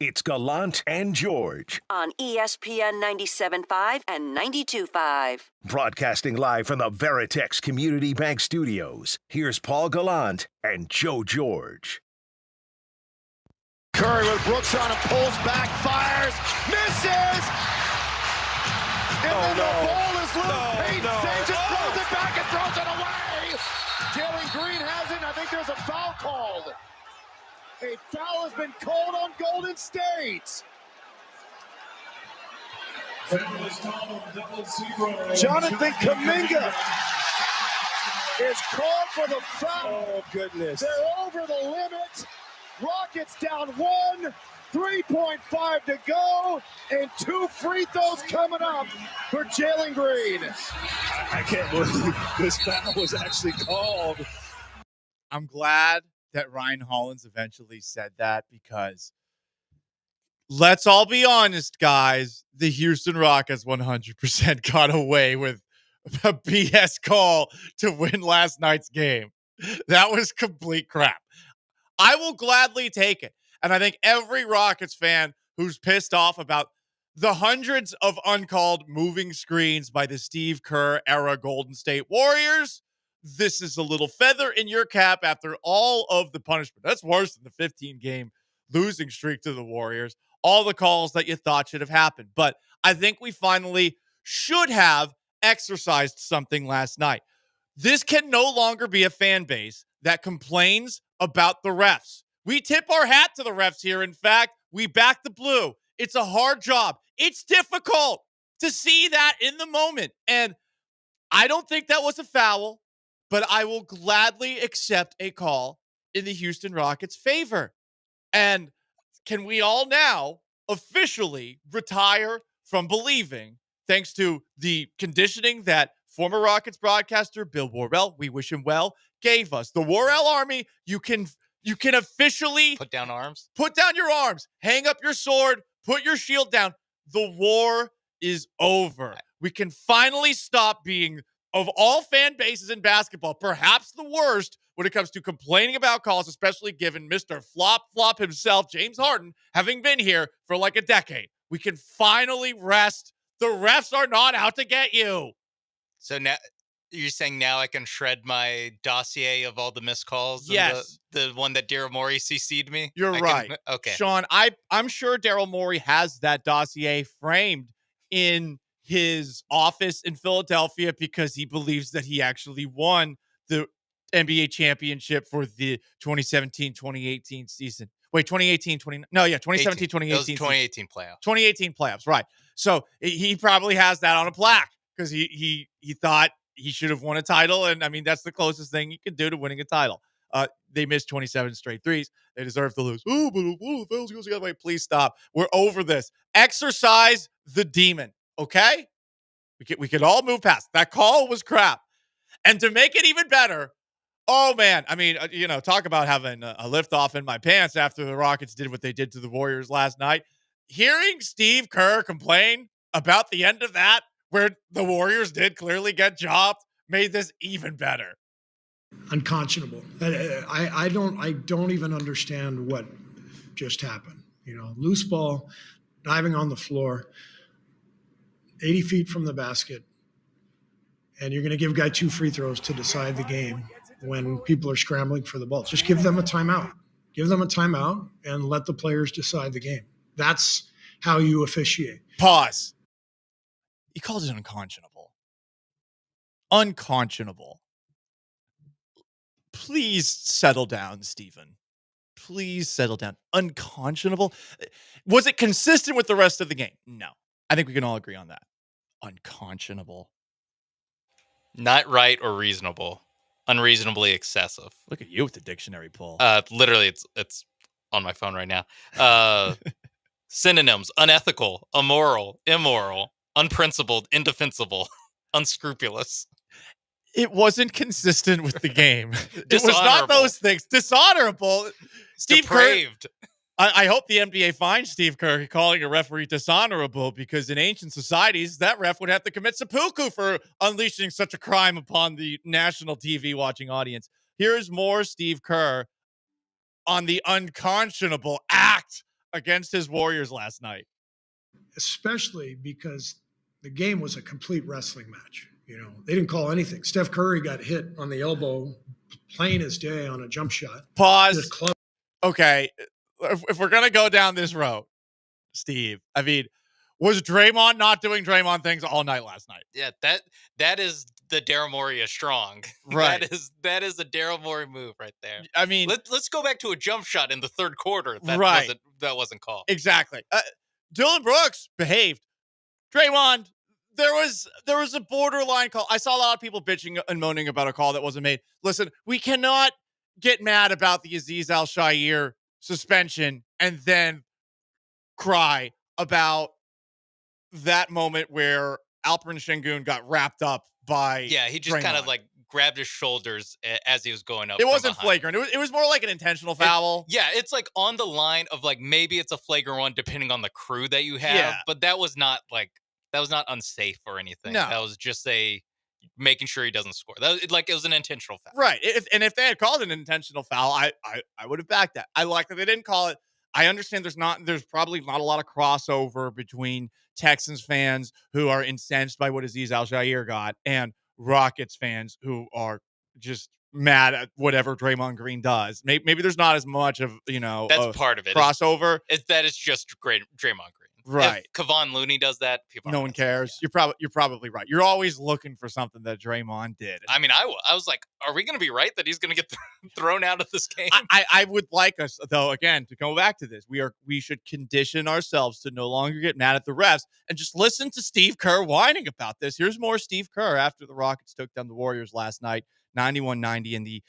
Speaker 1: It's Gallant and George.
Speaker 9: On ESPN 97.5 and 92.5.
Speaker 1: Broadcasting live from the Veritex Community Bank Studios. Here's Paul Gallant and Joe George.
Speaker 13: Curry with Brooks on him, pulls back, fires, misses! And then the ball is loose. Payton saves it, throws it back, and throws it away! Jalen Green has it, and I think there's a foul called. A foul has been called on Golden State. Jonathan Kuminga is called for the foul.
Speaker 15: Oh, goodness.
Speaker 13: They're over the limit. Rockets down 1, 3.5 to go, and 2 free throws coming up for Jalen Green.
Speaker 15: I can't believe this foul was actually called.
Speaker 14: I'm glad that Ryan Hollins eventually said that, because let's all be honest, guys, the Houston Rockets 100% got away with a BS call to win last night's game. That was complete crap. I will gladly take it. And I think every Rockets fan who's pissed off about the hundreds of uncalled moving screens by the Steve Kerr era Golden State Warriors, this is a little feather in your cap after all of the punishment. That's worse than the 15-game losing streak to the Warriors. All the calls that you thought should have happened. But I think we finally should have exercised something last night. This can no longer be a fan base that complains about the refs. We tip our hat to the refs here. In fact, we back the blue. It's a hard job. It's difficult to see that in the moment. And I don't think that was a foul, but I will gladly accept a call in the Houston Rockets' favor. And can we all now officially retire from believing, thanks to the conditioning that former Rockets broadcaster Bill Worrell, we wish him well, gave us? The Worrell Army, you can officially
Speaker 19: put down arms,
Speaker 14: put down your arms, hang up your sword, put your shield down. The war is over. We can finally stop being, of all fan bases in basketball, perhaps the worst when it comes to complaining about calls, especially given Mr. Flop himself, James Harden, having been here for like a decade. We can finally rest. The refs are not out to get you.
Speaker 19: So now you're saying now I can shred my dossier of all the missed calls?
Speaker 14: Yes.
Speaker 19: And the one that Daryl Morey CC'd me?
Speaker 14: You're right.
Speaker 19: Okay.
Speaker 14: Sean, I'm sure Daryl Morey has that dossier framed in his office in Philadelphia because he believes that he actually won the NBA championship for the 2017-2018 season. Wait, 2017-2018.
Speaker 19: Those 2018 playoffs.
Speaker 14: 2018 playoffs, right. So he probably has that on a plaque because he thought he should have won a title. And I mean, that's the closest thing you can do to winning a title. They missed 27 straight threes. They deserve to lose. Oh, but the fans goes the other way. Please stop. We're over this. Exercise the demon, okay? We could all move past. That call was crap. And to make it even better, oh, man, I mean, talk about having a lift off in my pants after the Rockets did what they did to the Warriors last night. Hearing Steve Kerr complain about the end of that, where the Warriors did clearly get jobbed, made this even better.
Speaker 4: Unconscionable. I don't even understand what just happened. Loose ball, diving on the floor, 80 feet from the basket, and you're going to give a guy 2 free throws to decide the game when people are scrambling for the ball. Just give them a timeout. Give them a timeout and let the players decide the game. That's how you officiate.
Speaker 14: Pause. He calls it unconscionable. Unconscionable. Please settle down, Stephen. Please settle down. Unconscionable. Was it consistent with the rest of the game? No. I think we can all agree on that. Unconscionable.
Speaker 19: Not right or reasonable. Unreasonably excessive.
Speaker 14: Look at you with the dictionary pull.
Speaker 19: Literally, it's on my phone right now. Synonyms: unethical, immoral, immoral, unprincipled, indefensible, unscrupulous.
Speaker 14: It wasn't consistent with the game. It was not those things. Dishonorable. Steve
Speaker 19: Depraved.
Speaker 14: Kerr. I hope the NBA finds Steve Kerr calling a referee dishonorable, because in ancient societies, that ref would have to commit seppuku for unleashing such a crime upon the national TV watching audience. Here's more Steve Kerr on the unconscionable act against his Warriors last night.
Speaker 4: Especially because the game was a complete wrestling match. You know, they didn't call anything. Steph Curry got hit on the elbow, plain as day on a jump shot.
Speaker 14: Pause. Okay, if we're going to go down this road, Steve, I mean, was Draymond not doing Draymond things all night last night?
Speaker 19: Yeah, that is the Daryl Morey is strong.
Speaker 14: Right.
Speaker 19: that is a Daryl Morey move right there.
Speaker 14: I mean,
Speaker 19: let's go back to a jump shot in the third quarter.
Speaker 14: Right.
Speaker 19: That wasn't called.
Speaker 14: Exactly. Dylan Brooks behaved. Draymond, there was a borderline call. I saw a lot of people bitching and moaning about a call that wasn't made. Listen, we cannot get mad about the Aziz Al-Shaair suspension and then cry about that moment where Alperen Şengün got wrapped up by
Speaker 19: he just kind of
Speaker 14: Draymond.
Speaker 19: like grabbed his shoulders as he was going up.
Speaker 14: It wasn't flagrant. It was more like an intentional foul.
Speaker 19: It's like on the line of like maybe it's a flagrant one depending on the crew that you have.
Speaker 14: Yeah.
Speaker 19: But that was not unsafe or anything.
Speaker 14: No.
Speaker 19: That was just making sure he doesn't score. It was an intentional foul.
Speaker 14: Right. If they had called an intentional foul, I would have backed that. I like that they didn't call it. I understand there's probably not a lot of crossover between Texans fans who are incensed by what Aziz Al-Shaair got and Rockets fans who are just mad at whatever Draymond Green does. Maybe there's not as much of,
Speaker 19: That's part of it.
Speaker 14: Crossover.
Speaker 19: It's just great Draymond Green.
Speaker 14: Right.
Speaker 19: If Kevon Looney does that, people
Speaker 14: no one cares. You're probably right. You're always looking for something that Draymond did.
Speaker 19: I mean, I was like, are we going to be right that he's going to get thrown out of this game?
Speaker 14: I would like us, though, again, to go back to this. We should condition ourselves to no longer get mad at the refs and just listen to Steve Kerr whining about this. Here's more Steve Kerr after the Rockets took down the Warriors last night, 91-90 in the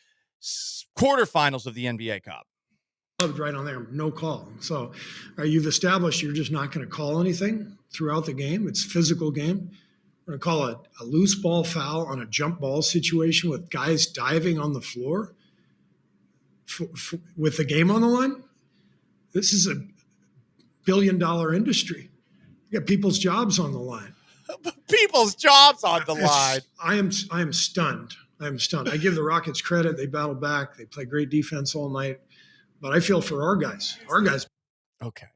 Speaker 14: quarterfinals of the NBA Cup.
Speaker 4: Right on there, no call. So you've established you're just not going to call anything throughout the game. It's a physical game. We're going to call it a loose ball foul on a jump ball situation with guys diving on the floor with the game on the line. This is a billion-dollar industry. You got people's jobs on the line.
Speaker 14: People's jobs on the line.
Speaker 4: I am stunned. I give the Rockets credit. They battled back. They play great defense all night. But I feel for our guys.
Speaker 14: Okay.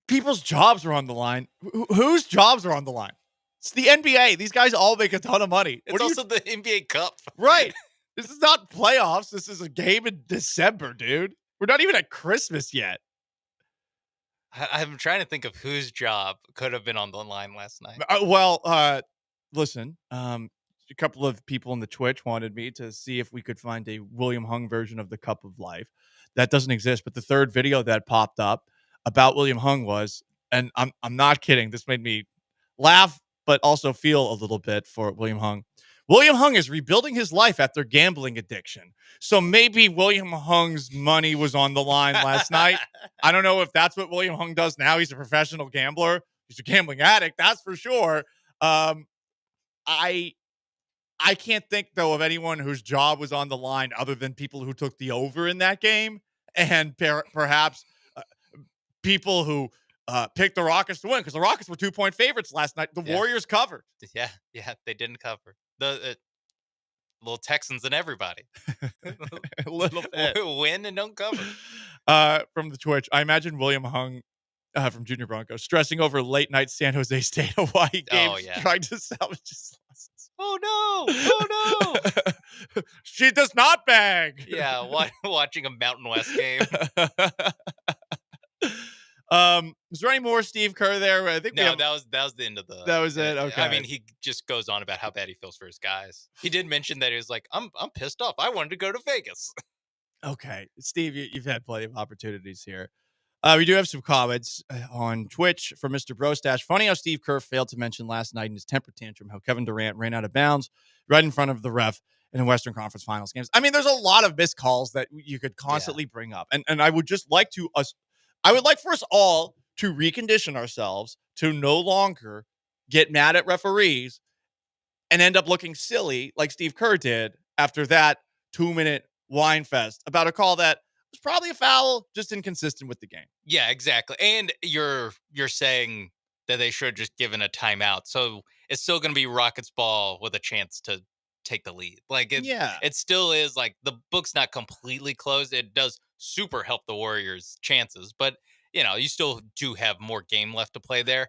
Speaker 14: People's jobs are on the line. Whose jobs are on the line? It's the NBA. These guys all make a ton of money.
Speaker 19: It's also the NBA Cup.
Speaker 14: Right. This is not playoffs. This is a game in December, dude. We're not even at Christmas yet.
Speaker 19: I'm trying to think of whose job could have been on the line last night.
Speaker 14: Listen, a couple of people in the Twitch wanted me to see if we could find a William Hung version of the Cup of Life. That doesn't exist, but the third video that popped up about William Hung was, and I'm not kidding, this made me laugh, but also feel a little bit for William Hung. William Hung is rebuilding his life after gambling addiction. So maybe William Hung's money was on the line last night. I don't know if that's what William Hung does now. He's a professional gambler. He's a gambling addict, that's for sure. I can't think, though, of anyone whose job was on the line other than people who took the over in that game and perhaps people who picked the Rockets to win, because the Rockets were 2-point favorites last night. The Warriors covered.
Speaker 19: Yeah, they didn't cover. The little Texans and everybody.
Speaker 14: A little bit.
Speaker 19: Win and don't cover.
Speaker 14: From the Twitch, I imagine William Hung from Junior Bronco stressing over late night San Jose State Hawaii games, trying to salvage his losses.
Speaker 19: Oh no!
Speaker 14: She does not bag.
Speaker 19: Yeah, watching a Mountain West game.
Speaker 14: Was there any more Steve Kerr there? I think
Speaker 19: that was the end of the.
Speaker 14: That was it. Okay.
Speaker 19: I mean, he just goes on about how bad he feels for his guys. He did mention that he was like, "I'm pissed off. I wanted to go to Vegas."
Speaker 14: Okay, Steve, you've had plenty of opportunities here. We do have some comments on Twitch from Mr. Brostash. Funny how Steve Kerr failed to mention last night in his temper tantrum how Kevin Durant ran out of bounds right in front of the ref in the Western Conference Finals games. I mean, there's a lot of missed calls that you could constantly bring up. And I would just like I would like for us all to recondition ourselves to no longer get mad at referees and end up looking silly like Steve Kerr did after that 2-minute whine fest about a call that was probably a foul, just inconsistent with the game.
Speaker 19: Yeah, exactly. And you're saying that they should have just given a timeout. So it's still going to be Rockets ball with a chance to take the lead. Like
Speaker 14: Yeah.
Speaker 19: it still is like the book's not completely closed. It does super help the Warriors' chances, but you still do have more game left to play there.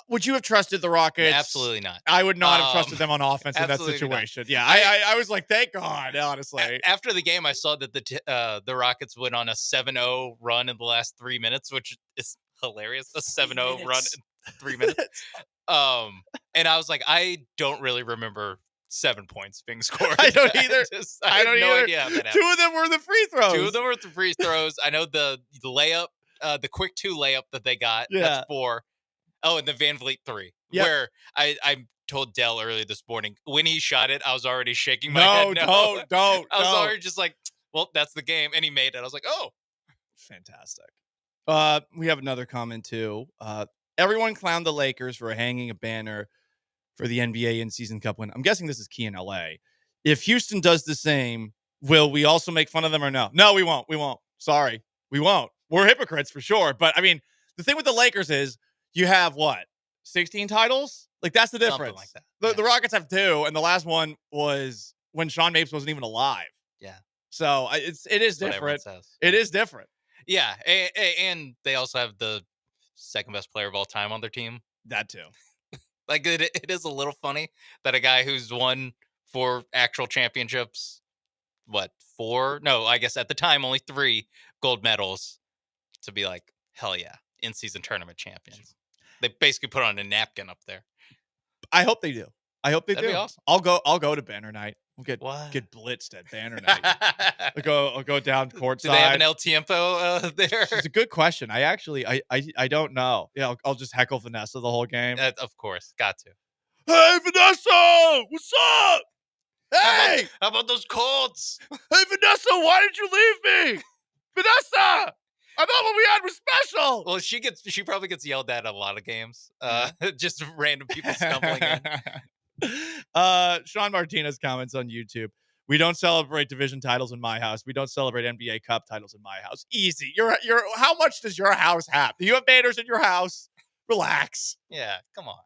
Speaker 14: Would you have trusted the Rockets?
Speaker 19: Absolutely not.
Speaker 14: I would not have trusted them on offense in that situation.
Speaker 19: Not.
Speaker 14: Yeah, I was like, thank God, honestly.
Speaker 19: After the game, I saw that the Rockets went on a 7-0 run in the last 3 minutes, which is hilarious. A 7-0 run in 3 minutes. And I was like, I don't really remember 7 points being scored.
Speaker 14: I don't either.
Speaker 19: I have no idea how that happened.
Speaker 14: 2 of them were the free throws.
Speaker 19: 2 of them were the free throws. I know the layup, the quick 2 layup that they got.
Speaker 14: Yeah.
Speaker 19: That's 4. Oh, and the Van Vliet 3, where I told Dell early this morning, when he shot it, I was already shaking my head. No,
Speaker 14: don't.
Speaker 19: I was already just like, well, that's the game. And he made it. I was like, oh.
Speaker 14: Fantastic. We have another comment, too. Everyone clowned the Lakers for hanging a banner for the NBA in-season cup win. I'm guessing this is key in LA. If Houston does the same, will we also make fun of them or no? No, we won't. We won't. Sorry. We won't. We're hypocrites for sure. But, I mean, the thing with the Lakers is you have, 16 titles? Like, that's the difference.
Speaker 19: Something like that.
Speaker 14: The Rockets have 2, and the last one was when Sean Mapes wasn't even alive.
Speaker 19: Yeah.
Speaker 14: So, it is different. It is different.
Speaker 19: Yeah, and they also have the second best player of all time on their team.
Speaker 14: That too.
Speaker 19: Like it is a little funny that a guy who's won 4 actual championships, 4? No, I guess at the time only 3 gold medals, to be like, hell yeah, in-season tournament champions. They basically put on a napkin up there.
Speaker 14: I hope they do.
Speaker 19: That'd
Speaker 14: do.
Speaker 19: Be awesome.
Speaker 14: I'll go to Banner Night. We'll get blitzed at Banner Night. I'll go down courtside.
Speaker 19: Do they have an El Tiempo there?
Speaker 14: It's a good question. I don't know. Yeah, I'll just heckle Vanessa the whole game.
Speaker 19: Of course, got to.
Speaker 14: Hey Vanessa, what's up? Hey,
Speaker 19: how about those Colts?
Speaker 14: Hey Vanessa, why did you leave me? Vanessa, I thought what we had was special.
Speaker 19: Well, she probably gets yelled at a lot of games. Just random people stumbling in.
Speaker 14: Sean Martinez comments on YouTube. We don't celebrate division titles in my house. We don't celebrate NBA Cup titles in my house. Easy. You're. How much does your house have? Do you have banners in your house? Relax.
Speaker 19: Yeah, come on.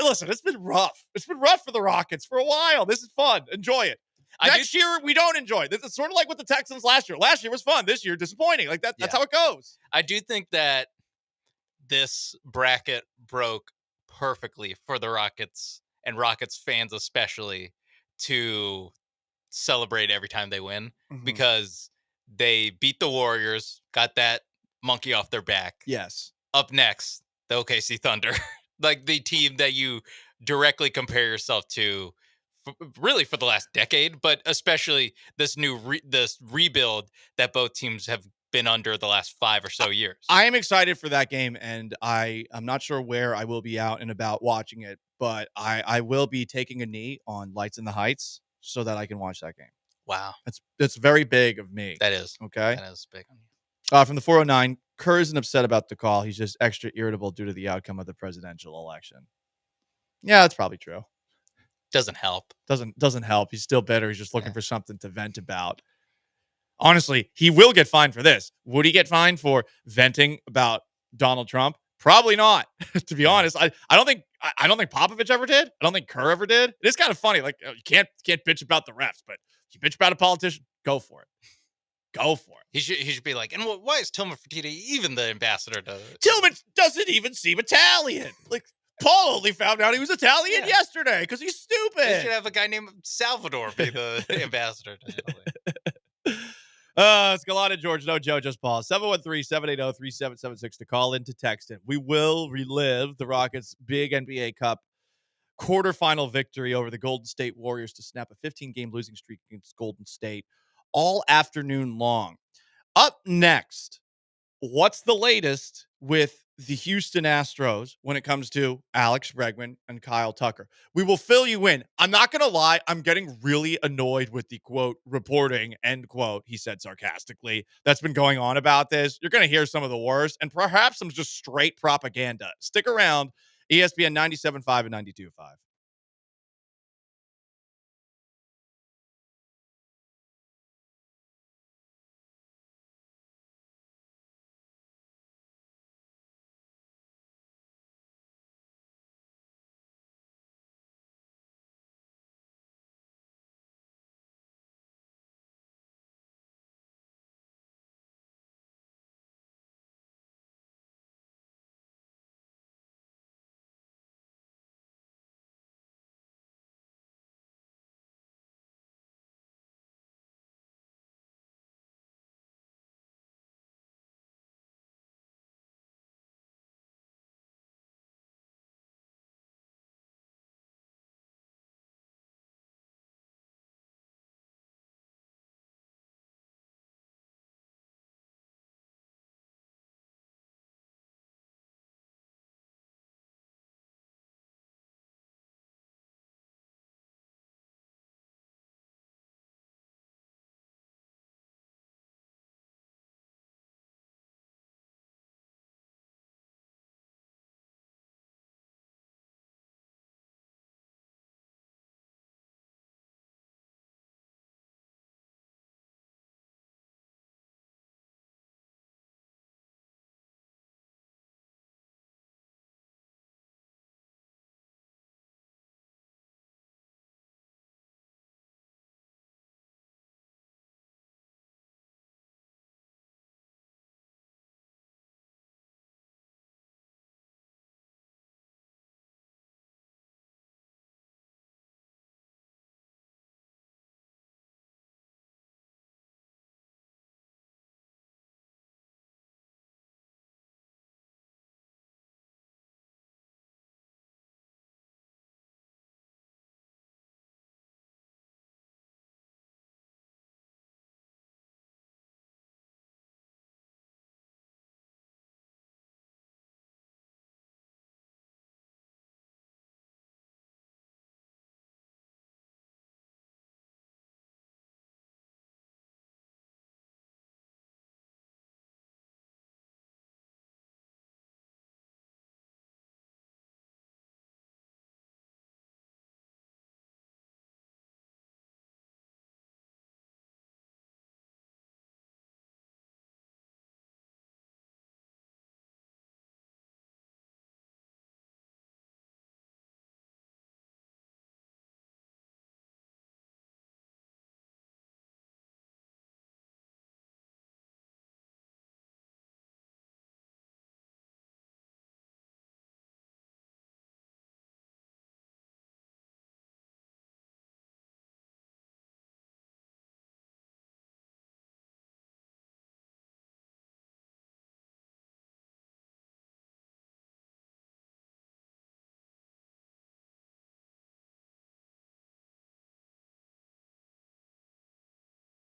Speaker 14: Listen, it's been rough. It's been rough for the Rockets for a while. This is fun. Enjoy it. Next year, we don't enjoy it. It's sort of like with the Texans last year. Last year was fun. This year, disappointing. Like that's how it goes.
Speaker 19: I do think that this bracket broke perfectly for the Rockets and Rockets fans especially to celebrate every time they win because they beat the Warriors, got that monkey off their back.
Speaker 14: Yes.
Speaker 19: Up next, the OKC Thunder, like the team that you directly compare yourself to really for the last decade, but especially this new this rebuild that both teams have been under the last 5 or so years.
Speaker 14: I am excited for that game, and I'm not sure where I will be out and about watching it, but I will be taking a knee on Lights in the Heights so that I can watch that game.
Speaker 19: Wow.
Speaker 14: That's very big of me.
Speaker 19: That is.
Speaker 14: Okay.
Speaker 19: That is big on you.
Speaker 14: From the 409, Kerr isn't upset about the call. He's just extra irritable due to the outcome of the presidential election. Yeah, that's probably true.
Speaker 19: Doesn't help.
Speaker 14: Doesn't help. He's still bitter. He's just looking for something to vent about. Honestly, he will get fined for this. Would he get fined for venting about Donald Trump? Probably not. To be honest, I don't think Popovich ever did. I don't think Kerr ever did. It is kind of funny. Like you can't bitch about the refs, but if you bitch about a politician, go for it. Go for it.
Speaker 19: He should be like, and why is Tillman Fertitta even the ambassador to?
Speaker 14: Tillman doesn't even seem Italian. Like Paul only found out he was Italian yesterday because he's stupid.
Speaker 19: They should have a guy named Salvador be the ambassador to Italy.
Speaker 14: It's Gallant George, no Joe, just Paul. 713-780-3776 to call in, to text in. We will relive the Rockets' big NBA Cup quarterfinal victory over the Golden State Warriors to snap a 15-game losing streak against Golden State all afternoon long. Up next, what's the latest with the Houston Astros when it comes to Alex Bregman and Kyle Tucker? We will fill you in. I'm not going to lie. I'm getting really annoyed with the quote reporting, end quote, he said sarcastically, that's been going on about this. You're going to hear some of the worst and perhaps some just straight propaganda. Stick around. ESPN 97.5 and 92.5.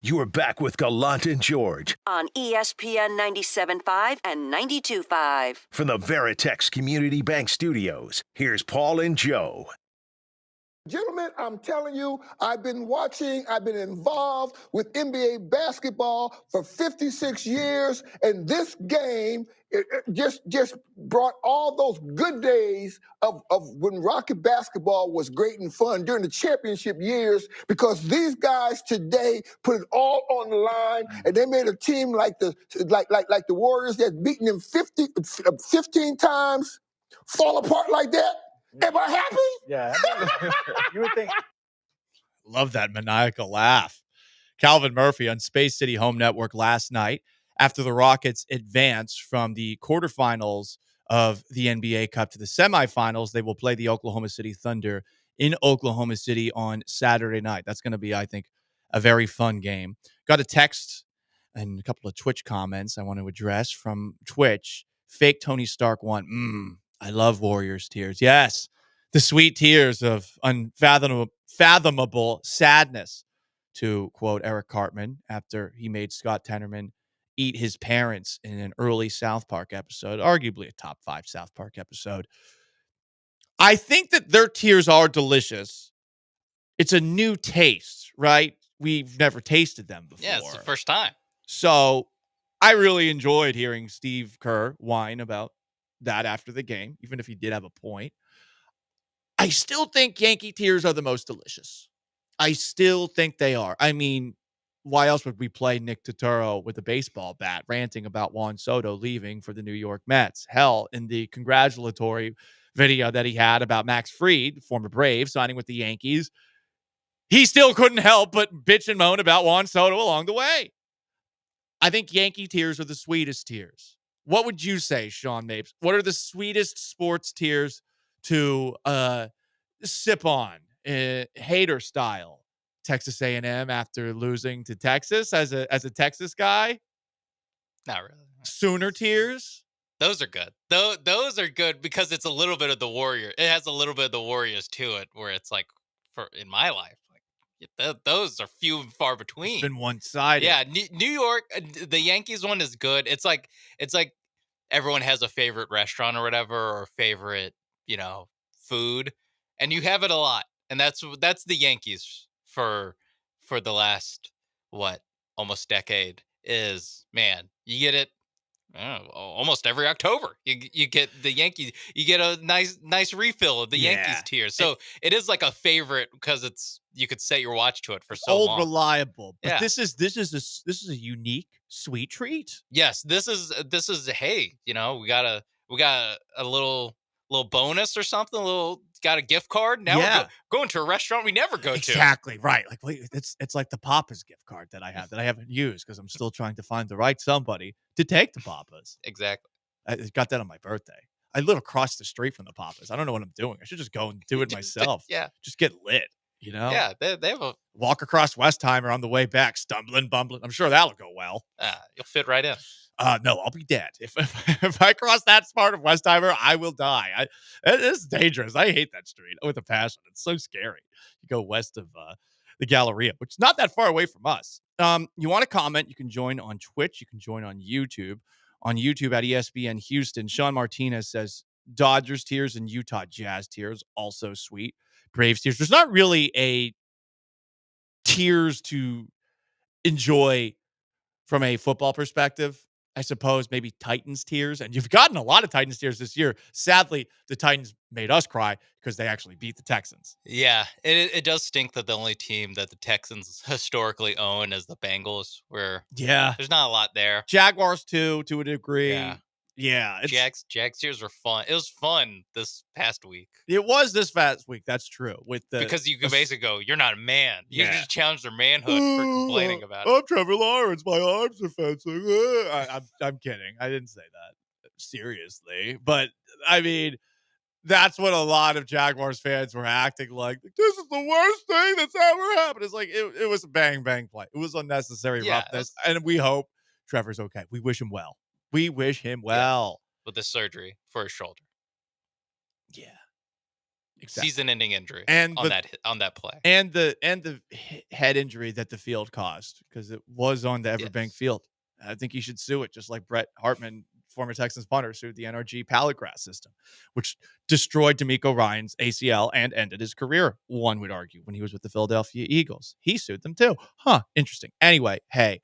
Speaker 1: You're back with Gallant and George
Speaker 9: on ESPN 97.5 and 92.5.
Speaker 1: from the Veritex Community Bank Studios. Here's Paul and Joe.
Speaker 8: Gentlemen, I'm telling you, I've been involved with NBA basketball for 56 years, and this game it just brought all those good days of when Rocket basketball was great and fun during the championship years, because these guys today put it all on the line, and they made a team like the Warriors that's beaten them 15 times fall apart like that. Am I happy?
Speaker 17: Yeah. You would think.
Speaker 14: Love that maniacal laugh. Calvin Murphy on Space City Home Network last night after the Rockets advanced from the quarterfinals of the NBA Cup to the semifinals. They will play the Oklahoma City Thunder in Oklahoma City on Saturday night. That's going to be, I think, a very fun game. Got a text and a couple of Twitch comments I want to address from Twitch. Fake Tony Stark one. I love Warriors tears. Yes, the sweet tears of unfathomable sadness, to quote Eric Cartman after he made Scott Tenorman eat his parents in an early South Park episode, arguably a top 5 South Park episode. I think that their tears are delicious. It's a new taste, right? We've never tasted them before.
Speaker 19: Yeah, it's the first time.
Speaker 14: So I really enjoyed hearing Steve Kerr whine about that after the game, even if he did have a point. I still think Yankee tears are the most delicious. I still think they are. I mean, why else would we play Nick Turturro with a baseball bat ranting about Juan Soto leaving for the New York Mets? Hell, in the congratulatory video that he had about Max Fried, former Brave, signing with the Yankees, he still couldn't help but bitch and moan about Juan Soto along the way. I think Yankee tears are the sweetest tears. What would you say, Sean Mapes? What are the sweetest sports tears to sip on, hater style? Texas A&M after losing to Texas as a Texas guy?
Speaker 19: Not really.
Speaker 14: Sooner tears?
Speaker 19: Those are good. Those are good because it's a little bit of the Warrior. It has a little bit of the Warriors to it, where it's like, in my life, like those are few and far between.
Speaker 14: It's been one-sided.
Speaker 19: Yeah, New York, the Yankees one is good. It's like everyone has a favorite restaurant or whatever, or favorite, food, and you have it a lot. And that's the Yankees for the last almost decade is, man, you get it almost every October. You get the Yankees, you get a nice refill of the Yankees tears. So it is like a favorite because you could set your watch to it for so long.
Speaker 14: Reliable. But
Speaker 19: yeah.
Speaker 14: This is a unique sweet treat.
Speaker 19: Yes, this is hey, we got a little bonus or something, got a gift card. Now we're going to a restaurant we never go to.
Speaker 14: Exactly, right. Like it's like the Papa's gift card that I haven't used because I'm still trying to find the right somebody to take the Papa's.
Speaker 19: Exactly.
Speaker 14: I got that on my birthday. I live across the street from the Papa's. I don't know what I'm doing. I should just go and do it myself.
Speaker 19: Yeah.
Speaker 14: Just get lit,
Speaker 19: Yeah, they have a
Speaker 14: walk across Westheimer on the way back, stumbling, bumbling. I'm sure that'll go well.
Speaker 19: You'll fit right in.
Speaker 14: No, I'll be dead. If I cross that part of Westheimer, I will die. It's dangerous. I hate that street with a passion. It's so scary. You go west of the Galleria, which is not that far away from us. You want to comment, you can join on Twitch. You can join on YouTube. On YouTube at ESPN Houston, Sean Martinez says, Dodgers tears and Utah Jazz tears, also sweet. Braves tears. There's not really a tears to enjoy from a football perspective. I suppose maybe Titans tears, and you've gotten a lot of Titans tears this year. Sadly, the Titans made us cry because they actually beat the Texans.
Speaker 19: Yeah, it does stink that the only team that the Texans historically own is the Bengals, where there's not a lot there.
Speaker 14: Jaguars too, to a degree. Yeah.
Speaker 19: Jags tears were fun. It was fun this past week.
Speaker 14: It was this past week. That's true.
Speaker 19: Because you can basically go, you're not a man. You just challenge their manhood for complaining about it.
Speaker 14: I'm Trevor Lawrence. My arms are fencing. I'm kidding. I didn't say that seriously. But, I mean, that's what a lot of Jaguars fans were acting like. This is the worst thing that's ever happened. It's like, it was a bang-bang play. It was unnecessary roughness. And we hope Trevor's okay. We wish him well. We wish him well.
Speaker 19: With the surgery for his shoulder. season-ending injury
Speaker 14: and
Speaker 19: on that play,
Speaker 14: and the head injury that the field caused because it was on the Everbank field. I think he should sue it, just like Brett Hartman, former Texans punter, sued the NRG pallet grass system, which destroyed DeMeco Ryans' ACL and ended his career, one would argue, when he was with the Philadelphia Eagles. He sued them too. Interesting. Anyway, hey,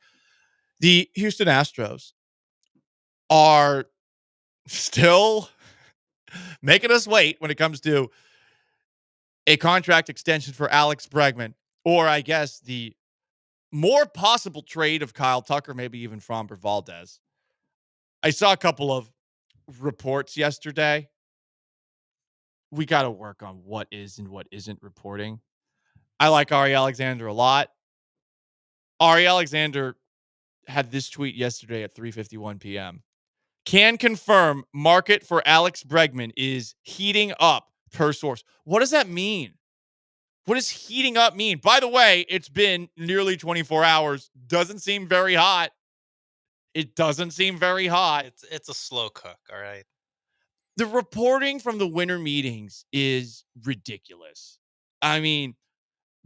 Speaker 14: the Houston Astros are still making us wait when it comes to a contract extension for Alex Bregman, or I guess the more possible trade of Kyle Tucker, maybe even Framber Valdez. I saw a couple of reports yesterday. We got to work on what is and what isn't reporting. I like Ari Alexander a lot. Ari Alexander had this tweet yesterday at 3:51 p.m. Can confirm market for Alex Bregman is heating up per source. What does that mean? What does heating up mean? By the way, it's been nearly 24 hours. Doesn't seem very hot. It doesn't seem very hot.
Speaker 19: It's a slow cook, all right?
Speaker 14: The reporting from the winter meetings is ridiculous. I mean,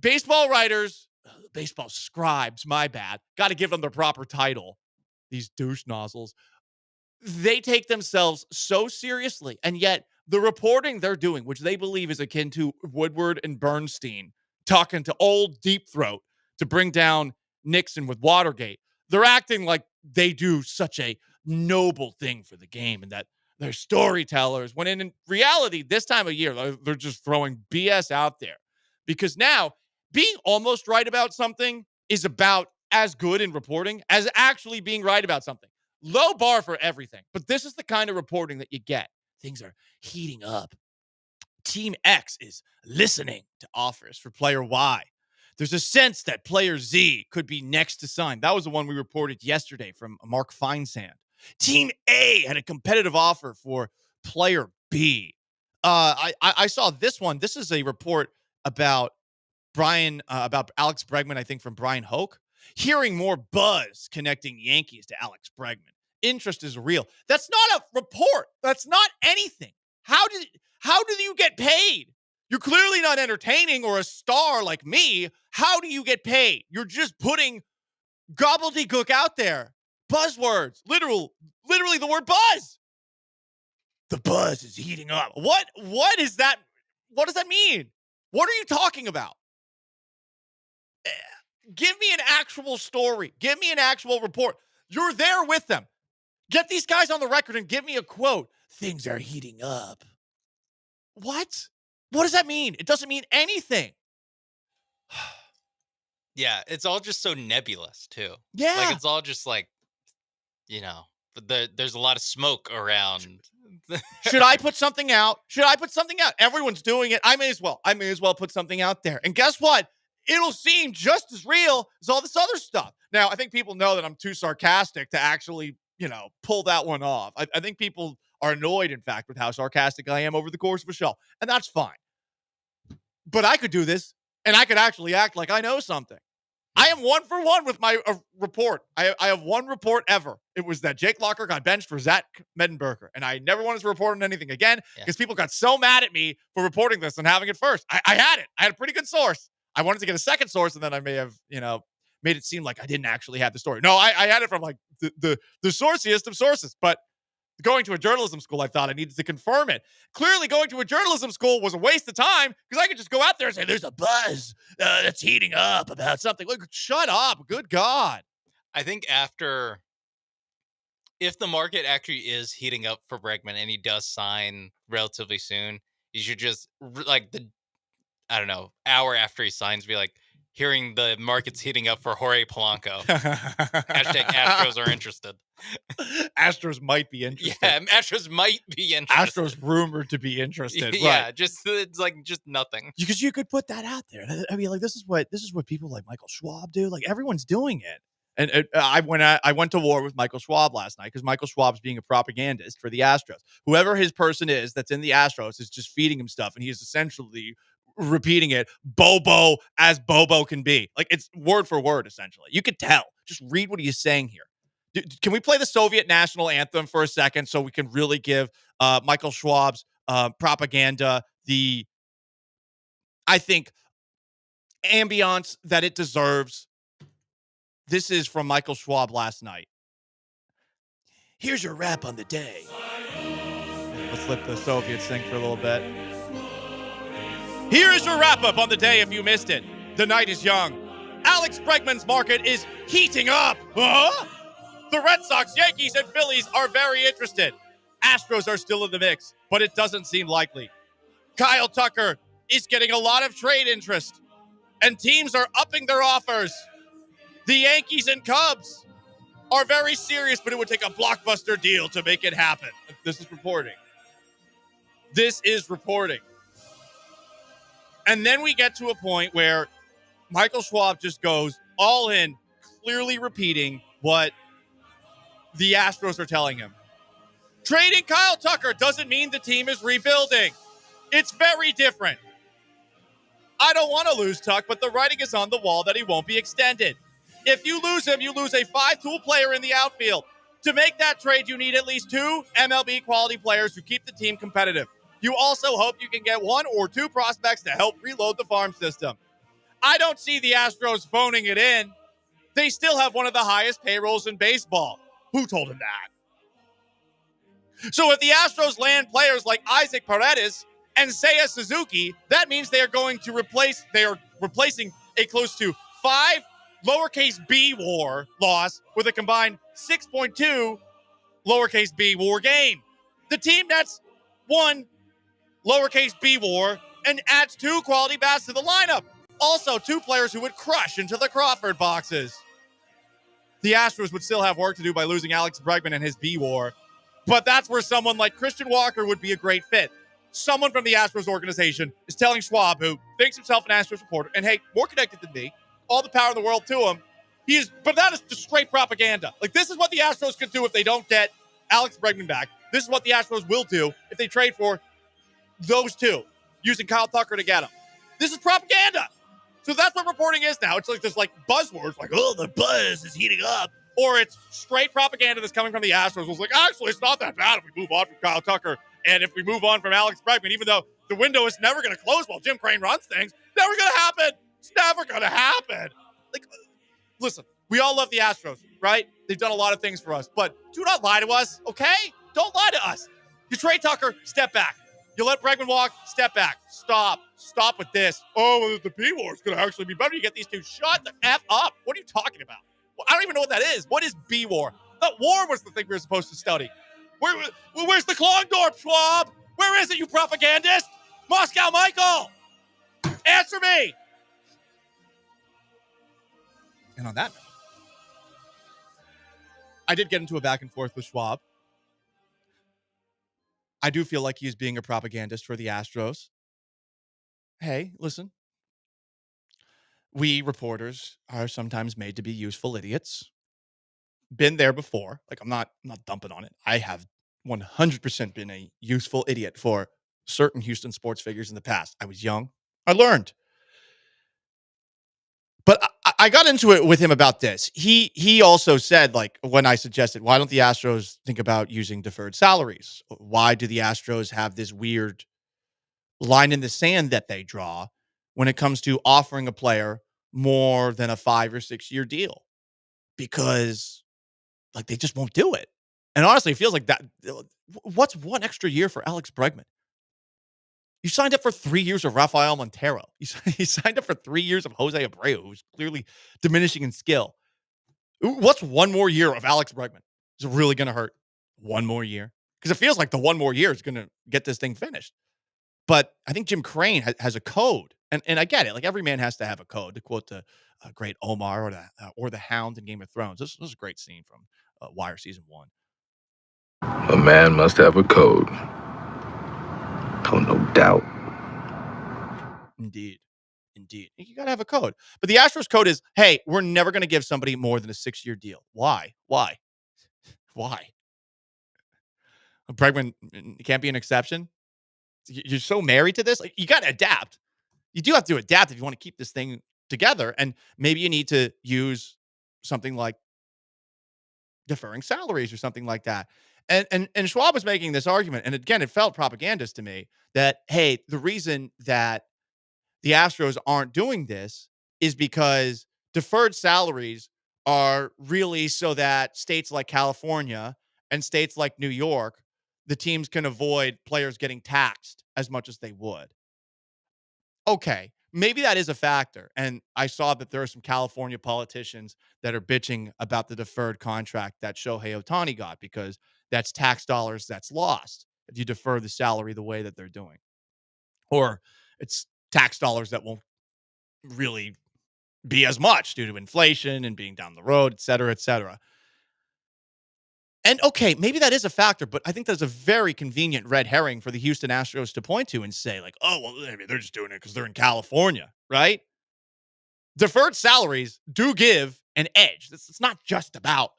Speaker 14: baseball writers, baseball scribes, my bad, got to give them the proper title. These douche nozzles. They take themselves so seriously, and yet the reporting they're doing, which they believe is akin to Woodward and Bernstein talking to old Deep Throat to bring down Nixon with Watergate, they're acting like they do such a noble thing for the game and that they're storytellers, when in reality, this time of year, they're just throwing BS out there. Because now, being almost right about something is about as good in reporting as actually being right about something. Low bar for everything. But this is the kind of reporting that you get. Things are heating up. Team X is listening to offers for player Y. There's a sense that player Z could be next to sign. That was the one we reported yesterday from Mark Feinsand. Team A had a competitive offer for player B. I saw this one. This is a report about about Alex Bregman, I think from Brian Hoke. Hearing more buzz connecting Yankees to Alex Bregman. Interest is real. That's not a report. That's not anything. How do you get paid? You're clearly not entertaining or a star like me. How do you get paid? You're just putting gobbledygook out there. Buzzwords. Literally the word buzz. The buzz is heating up. What is that? What does that mean? What are you talking about? Give me an actual story. Give me an actual report. You're there with them. Get these guys on the record and give me a quote. Things are heating up. What? What does that mean? It doesn't mean anything.
Speaker 19: Yeah, it's all just so nebulous, too.
Speaker 14: Yeah.
Speaker 19: Like, it's all just like, but there's a lot of smoke around.
Speaker 14: Should I put something out? Everyone's doing it. I may as well put something out there. And guess what? It'll seem just as real as all this other stuff. Now, I think people know that I'm too sarcastic to actually, pull that one off. I think people are annoyed, in fact, with how sarcastic I am over the course of a show. And that's fine. But I could do this, and I could actually act like I know something. I am 1 for 1 with my report. I have one report ever. It was that Jake Locker got benched for Zach Mettenberger. And I never wanted to report on anything again because people got so mad at me for reporting this and having it first. I had it. I had a pretty good source. I wanted to get a second source, and then I may have, made it seem like I didn't actually have the story. No, I had it from like the sourciest of sources. But going to a journalism school, I thought I needed to confirm it. Clearly, going to a journalism school was a waste of time because I could just go out there and say, there's a buzz that's heating up about something. Like, shut up. Good God.
Speaker 19: I think if the market actually is heating up for Bregman and he does sign relatively soon, you should just, hour after he signs, be like, hearing the market's heating up for Jorge Polanco. Hashtag Astros are interested.
Speaker 14: Astros might be interested.
Speaker 19: Yeah, Astros might be interested.
Speaker 14: Astros rumored to be interested.
Speaker 19: Yeah,
Speaker 14: right.
Speaker 19: It's like just nothing.
Speaker 14: Because you could put that out there. I mean, like this is what people like Michael Schwab do. Like everyone's doing it. And I went to war with Michael Schwab last night because Michael Schwab's being a propagandist for the Astros. Whoever his person is that's in the Astros is just feeding him stuff, and he is essentially repeating it Bobo as Bobo can be. Like it's word for word, essentially. You could tell. Just read what he is saying here. Can we play the Soviet national anthem for a second so we can really give Michael Schwab's propaganda the I think, ambiance that it deserves. This is from Michael Schwab last night. Here's your wrap on the day. Let's let the Soviets sing for a little bit. Here is your wrap-up on the day if you missed it. The night is young. Alex Bregman's market is heating up. Huh? The Red Sox, Yankees, and Phillies are very interested. Astros are still in the mix, but it doesn't seem likely. Kyle Tucker is getting a lot of trade interest, and teams are upping their offers. The Yankees and Cubs are very serious, but it would take a blockbuster deal to make it happen. This is reporting. And then we get to a point where Michael Schwab just goes all in, clearly repeating what the Astros are telling him. Trading Kyle Tucker doesn't mean the team is rebuilding. It's very different. I don't want to lose Tuck, but the writing is on the wall that he won't be extended. If you lose him, you lose a 5-tool player in the outfield. To make that trade, you need at least 2 MLB quality players who keep the team competitive. You also hope you can get 1 or 2 prospects to help reload the farm system. I don't see the Astros phoning it in. They still have one of the highest payrolls in baseball. Who told him that? So if the Astros land players like Isaac Paredes and Seiya Suzuki, that means they are replacing a close to 5 lowercase b WAR loss with a combined 6.2 lowercase b WAR game. The team that's 1 lowercase b WAR and adds 2 quality bats to the lineup. Also, 2 players who would crush into the Crawford boxes. The Astros would still have work to do by losing Alex Bregman and his b WAR, but that's where someone like Christian Walker would be a great fit. Someone from the Astros organization is telling Schwab, who thinks himself an Astros reporter, and hey, more connected than me, all the power in the world to him. But that is just straight propaganda. Like, this is what the Astros can do if they don't get Alex Bregman back. This is what the Astros will do if they trade for those 2, using Kyle Tucker to get him. This is propaganda. So that's what reporting is now. It's like just like buzzwords, like, oh, the buzz is heating up. Or it's straight propaganda that's coming from the Astros. It's like, actually, it's not that bad if we move on from Kyle Tucker and if we move on from Alex Bregman, even though the window is never going to close while Jim Crane runs things. Never going to happen. It's never going to happen. Like, listen, we all love the Astros, right? They've done a lot of things for us, but do not lie to us, okay? Don't lie to us. You trade Tucker, step back. You let Bregman walk, step back. Stop with this. Oh, well, the B-War is going to actually be better. You get these 2. Shut the F up. What are you talking about? Well, I don't even know what that is. What is B-War? That war was the thing we were supposed to study. Where's the Klondorf, Schwab? Where is it, you propagandist? Moscow Michael! Answer me! And on that note, I did get into a back and forth with Schwab. I do feel like he's being a propagandist for the Astros. Hey, listen. We reporters are sometimes made to be useful idiots. Been there before. Like, I'm not dumping on it. I have 100% been a useful idiot for certain Houston sports figures in the past. I was young. I learned. But I got into it with him about this. He also said, like, when I suggested, why don't the Astros think about using deferred salaries? Why do the Astros have this weird line in the sand that they draw when it comes to offering a player more than a 5 or 6 year deal? Because, like, they just won't do it. And honestly, it feels like that. What's 1 extra year for Alex Bregman? You signed up for 3 years of Rafael Montero. You signed up for 3 years of Jose Abreu, who's clearly diminishing in skill. What's 1 more year of Alex Bregman? Is it really going to hurt? 1 more year? Because it feels like the 1 more year is going to get this thing finished. But I think Jim Crane has a code. And I get it. Like, every man has to have a code, to quote the great Omar or the Hound in Game of Thrones. This was a great scene from Wire Season 1.
Speaker 21: A man must have a code. Oh, no doubt.
Speaker 14: Indeed. You got to have a code. But the Astros code is, hey, we're never going to give somebody more than a 6-year deal. Why? Bregman can't be an exception. You're so married to this. Like, you got to adapt. You do have to adapt if you want to keep this thing together. And maybe you need to use something like deferring salaries or something like that. And Schwab was making this argument. And again, it felt propagandist to me that, hey, the reason that the Astros aren't doing this is because deferred salaries are really so that states like California and states like New York, the teams can avoid players getting taxed as much as they would. Okay, maybe that is a factor. And I saw that there are some California politicians that are bitching about the deferred contract that Shohei Ohtani got because that's tax dollars that's lost if you defer the salary the way that they're doing. Or it's tax dollars that won't really be as much due to inflation and being down the road, et cetera, et cetera. And okay, maybe that is a factor, but I think that's a very convenient red herring for the Houston Astros to point to and say, like, oh, well, maybe they're just doing it because they're in California, right? Deferred salaries do give an edge. It's not just about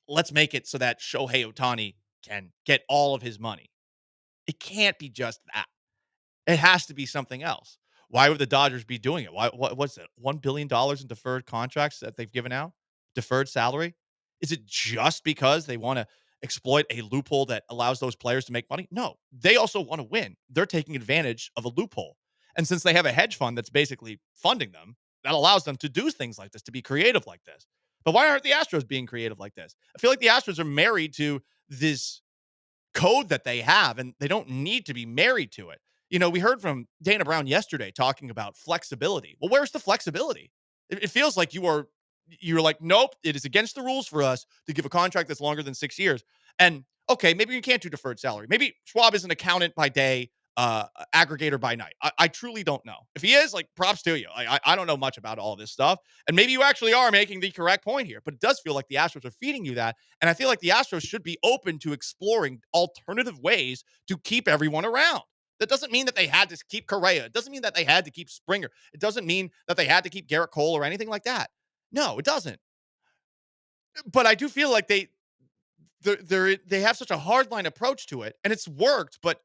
Speaker 14: let's make it so that Shohei Ohtani can get all of his money. It can't be just that. It has to be something else. Why would the Dodgers be doing it? What's it? $1 billion in deferred contracts that they've given out? Deferred salary? Is it just because they want to exploit a loophole that allows those players to make money? No, they also want to win. They're taking advantage of a loophole. And since they have a hedge fund that's basically funding them, that allows them to do things like this, to be creative like this. But why aren't the Astros being creative like this? I feel like the Astros are married to this code that they have, and they don't need to be married to it. You know, we heard from Dana Brown yesterday talking about flexibility. Well, where's the flexibility? It feels like you're like, nope, it is against the rules for us to give a contract that's longer than 6 years. And okay, maybe you can't do deferred salary. Maybe Schwab is an accountant by day, aggregator by night. I truly don't know. If he is, like, props to you. I don't know much about all this stuff. And maybe you actually are making the correct point here, but it does feel like the Astros are feeding you that. And I feel like the Astros should be open to exploring alternative ways to keep everyone around. That doesn't mean that they had to keep Correa. It doesn't mean that they had to keep Springer. It doesn't mean that they had to keep Garrett Cole or anything like that. No, it doesn't. But I do feel like they have such a hardline approach to it, and it's worked, but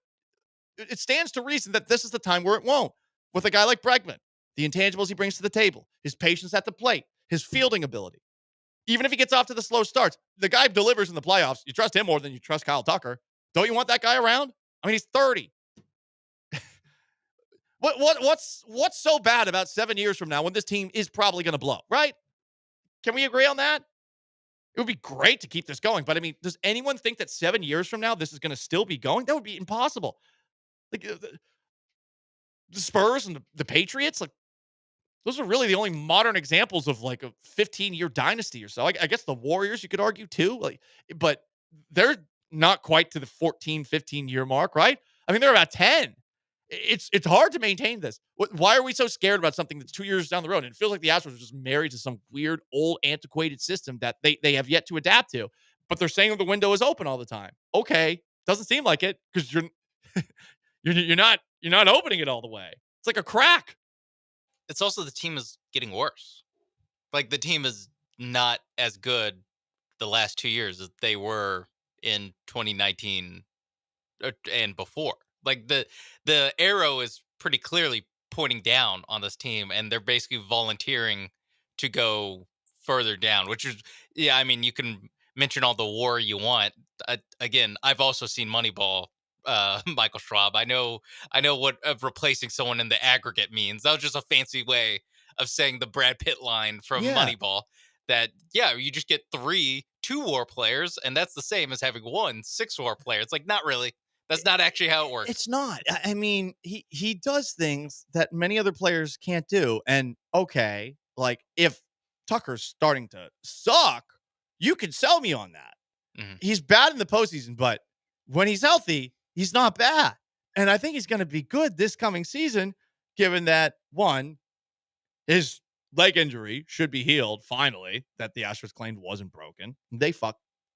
Speaker 14: it stands to reason that this is the time where it won't. With a guy like Bregman, the intangibles he brings to the table, his patience at the plate, his fielding ability. Even if he gets off to the slow starts, the guy delivers in the playoffs. You trust him more than you trust Kyle Tucker. Don't you want that guy around? I mean, he's 30. What's so bad about 7 years from now when this team is probably going to blow, right? Can we agree on that? It would be great to keep this going, but I mean, does anyone think that 7 years from now this is going to still be going? That would be impossible. Like the Spurs and the Patriots, like those are really the only modern examples of like a 15-year dynasty or so. I guess the Warriors you could argue too, like, but they're not quite to the 14, 15-year mark, right? I mean, they're about 10. It's hard to maintain this. Why are we so scared about something that's 2 years down the road? And it feels like the Astros are just married to some weird, old, antiquated system that they have yet to adapt to. But they're saying the window is open all the time. Okay, doesn't seem like it because you're not opening it all the way. It's like a crack.
Speaker 19: It's also the team is getting worse. Like the team is not as good the last 2 years as they were in 2019 and before. Like the arrow is pretty clearly pointing down on this team, and they're basically volunteering to go further down, which is, yeah, I mean, you can mention all the war you want. Again, I've also seen Moneyball, Michael Schwab. I know what replacing someone in the aggregate means. That was just a fancy way of saying the Brad Pitt line from Moneyball that, yeah, you just get 2 war players, and that's the same as having 6 war player. It's like, not really. That's not actually how it works.
Speaker 14: It's not. I mean, he does things that many other players can't do. And okay, like if Tucker's starting to suck, you can sell me on that. Mm-hmm. He's bad in the postseason, but when he's healthy, he's not bad. And I think he's going to be good this coming season, given that, one, his leg injury should be healed finally, that the Astros claimed wasn't broken.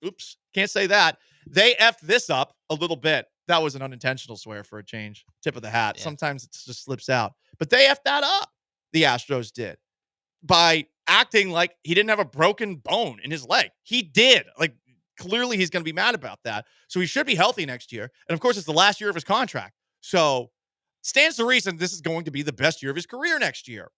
Speaker 14: Oops, can't say that. They effed this up a little bit. That was an unintentional swear for a change. Tip of the hat. Yeah. Sometimes it just slips out. But they effed that up, the Astros did, by acting like he didn't have a broken bone in his leg. He did. Like, clearly he's going to be mad about that. So he should be healthy next year. And, of course, it's the last year of his contract. So stands to reason this is going to be the best year of his career next year.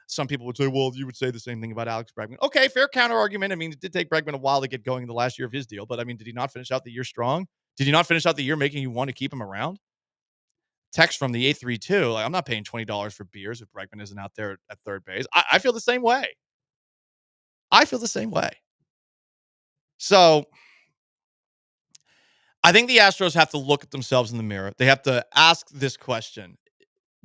Speaker 14: Some people would say, well, you would say the same thing about Alex Bregman. Okay, fair counter argument. I mean, it did take Bregman a while to get going in the last year of his deal. But, I mean, did he not finish out the year strong? Did he not finish out the year making you want to keep him around? text from the 832. Like, I'm not paying $20 for beers if Bregman isn't out there at third base. I feel the same way. So I think the Astros have to look at themselves in the mirror. They have to ask this question.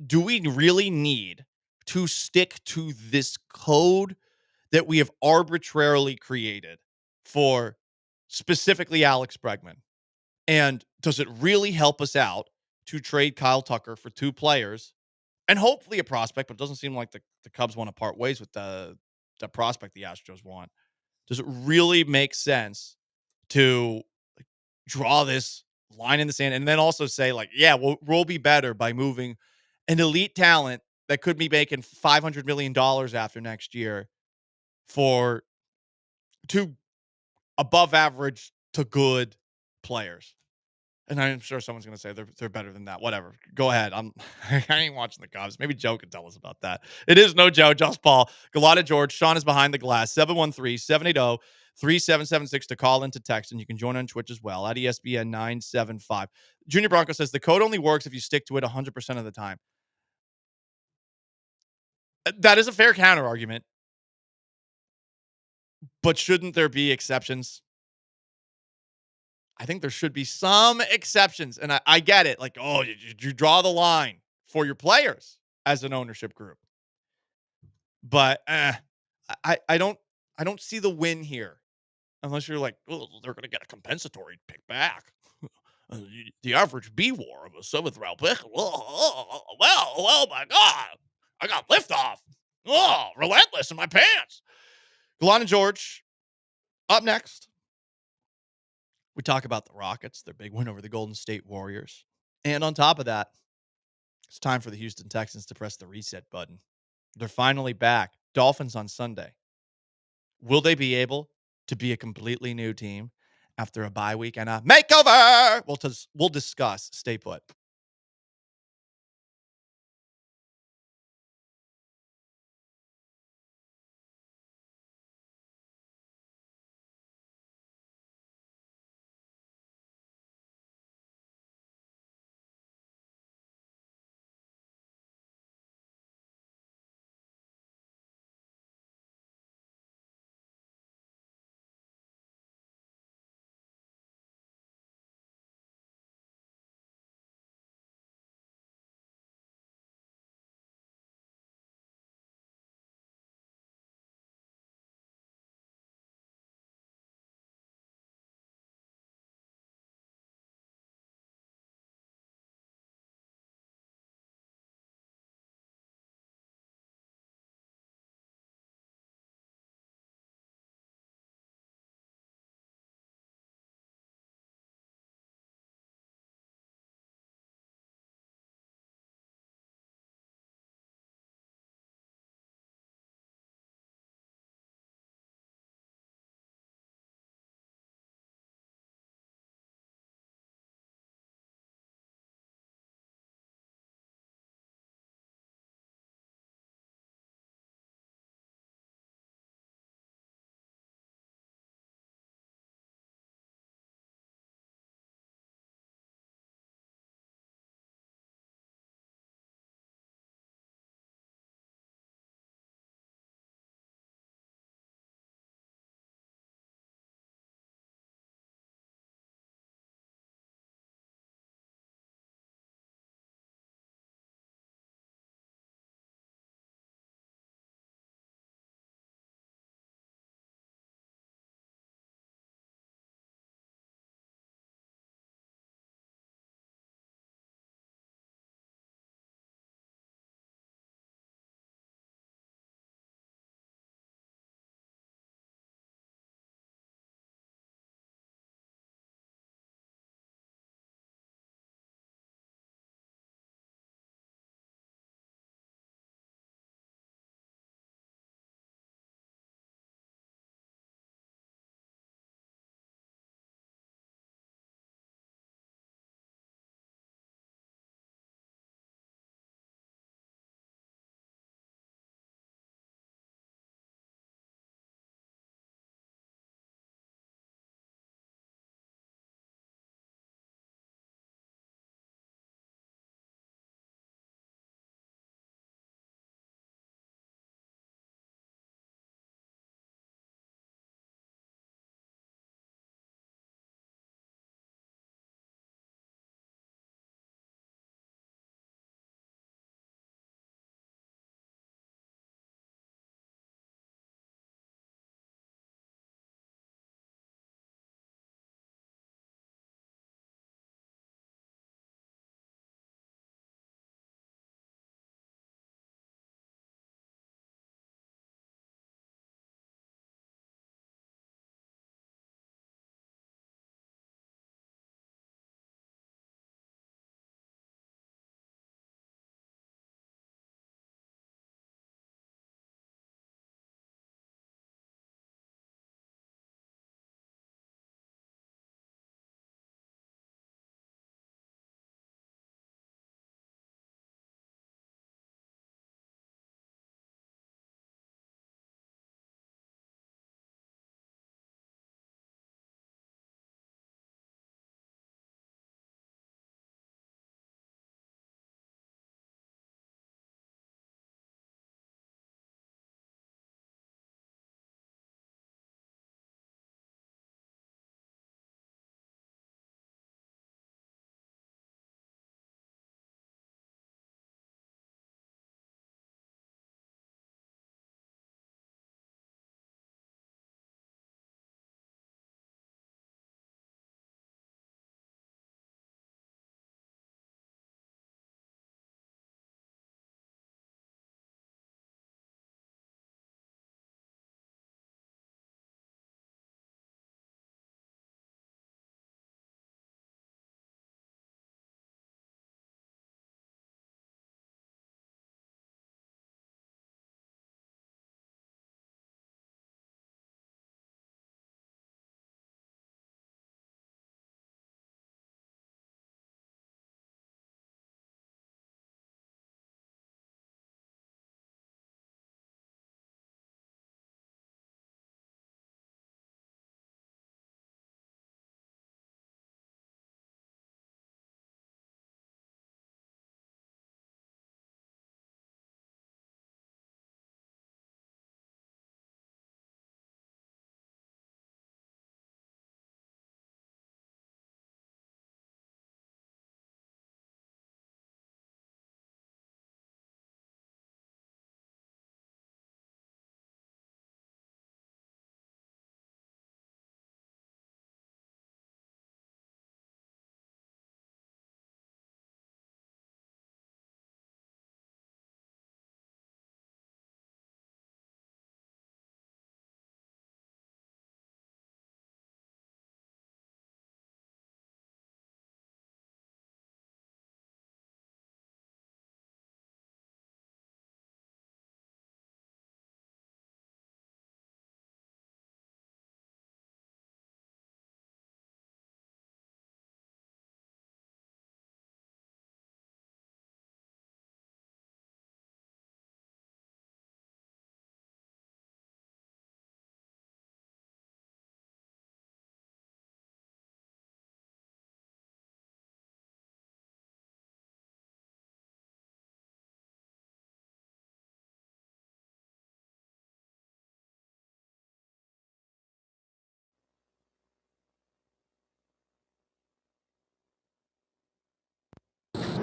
Speaker 14: Do we really need to stick to this code that we have arbitrarily created for specifically Alex Bregman? And does it really help us out to trade Kyle Tucker for 2 players and hopefully a prospect, but it doesn't seem like the Cubs want to part ways with the prospect the Astros want? Does it really make sense to draw this line in the sand and then also say, like, yeah, we'll be better by moving an elite talent that could be making $500 million after next year for 2 above average to good players? And I'm sure someone's going to say they're better than that. Whatever. Go ahead. I ain't watching the Cubs. Maybe Joe can tell us about that. It is no Joe, just Paul. Gallant George. Sean is behind the glass. 713-780-3776 to call into text. And you can join on Twitch as well at ESPN 975. Junior Bronco says the code only works if you stick to it 100% of the time. That is a fair counter argument. But shouldn't there be exceptions? I think there should be some exceptions. And I get it. Like, oh, you draw the line for your players as an ownership group. But I don't see the win here. Unless you're like, oh, they're going to get a compensatory pick back. The average B war of a 7th round pick. Oh my God. I got liftoff. Oh, relentless in my pants. Gallant George up next. We talk about the Rockets, their big win over the Golden State Warriors. And on top of that, it's time for the Houston Texans to press the reset button. They're finally back. Dolphins on Sunday. Will they be able to be a completely new team after a bye week and a makeover? We'll discuss. Stay put.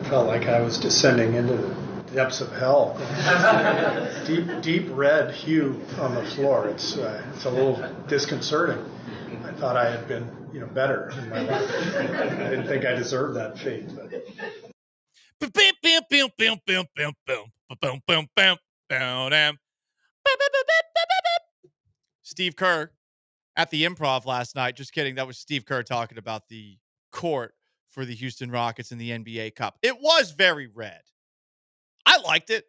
Speaker 10: Felt like I was descending into the depths of hell. Deep red hue on the floor. It's a little disconcerting. I thought I had been, better in my life. I didn't think I deserved that fate.
Speaker 14: Steve Kerr at the Improv last night. Just kidding. That was Steve Kerr talking about the court for the Houston Rockets in the NBA Cup. It was very red. I liked it.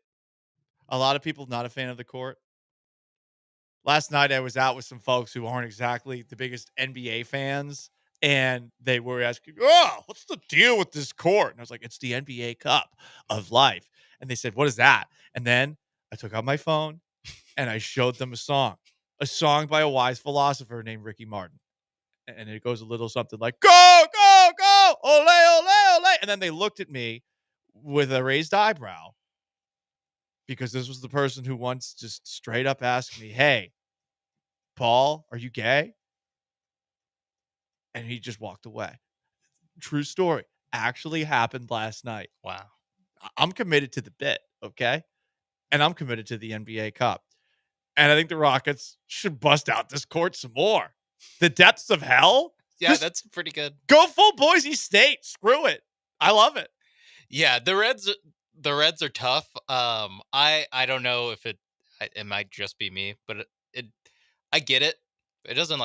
Speaker 14: A lot of people not a fan of the court. Last night I was out with some folks who aren't exactly the biggest NBA fans, and they were asking, "Oh, what's the deal with this court?" And I was like, "It's the NBA Cup of life." And they said, "What is that?" And then I took out my phone and I showed them a song by a wise philosopher named Ricky Martin. And it goes a little something like, "Go, go, go, ole, ole, ole." And then they looked at me with a raised eyebrow, because this was the person who once just straight up asked me, "Hey, Paul, are you gay?" And he just walked away. True story. Actually happened last night.
Speaker 19: Wow.
Speaker 14: I'm committed to the bit, okay? And I'm committed to the NBA Cup. And I think the Rockets should bust out this court some more. The depths of hell?
Speaker 19: Yeah, that's pretty good.
Speaker 14: Go full Boise State. Screw it. I love it.
Speaker 19: Yeah, the Reds are tough. I don't know if it might just be me, but I get it. It doesn't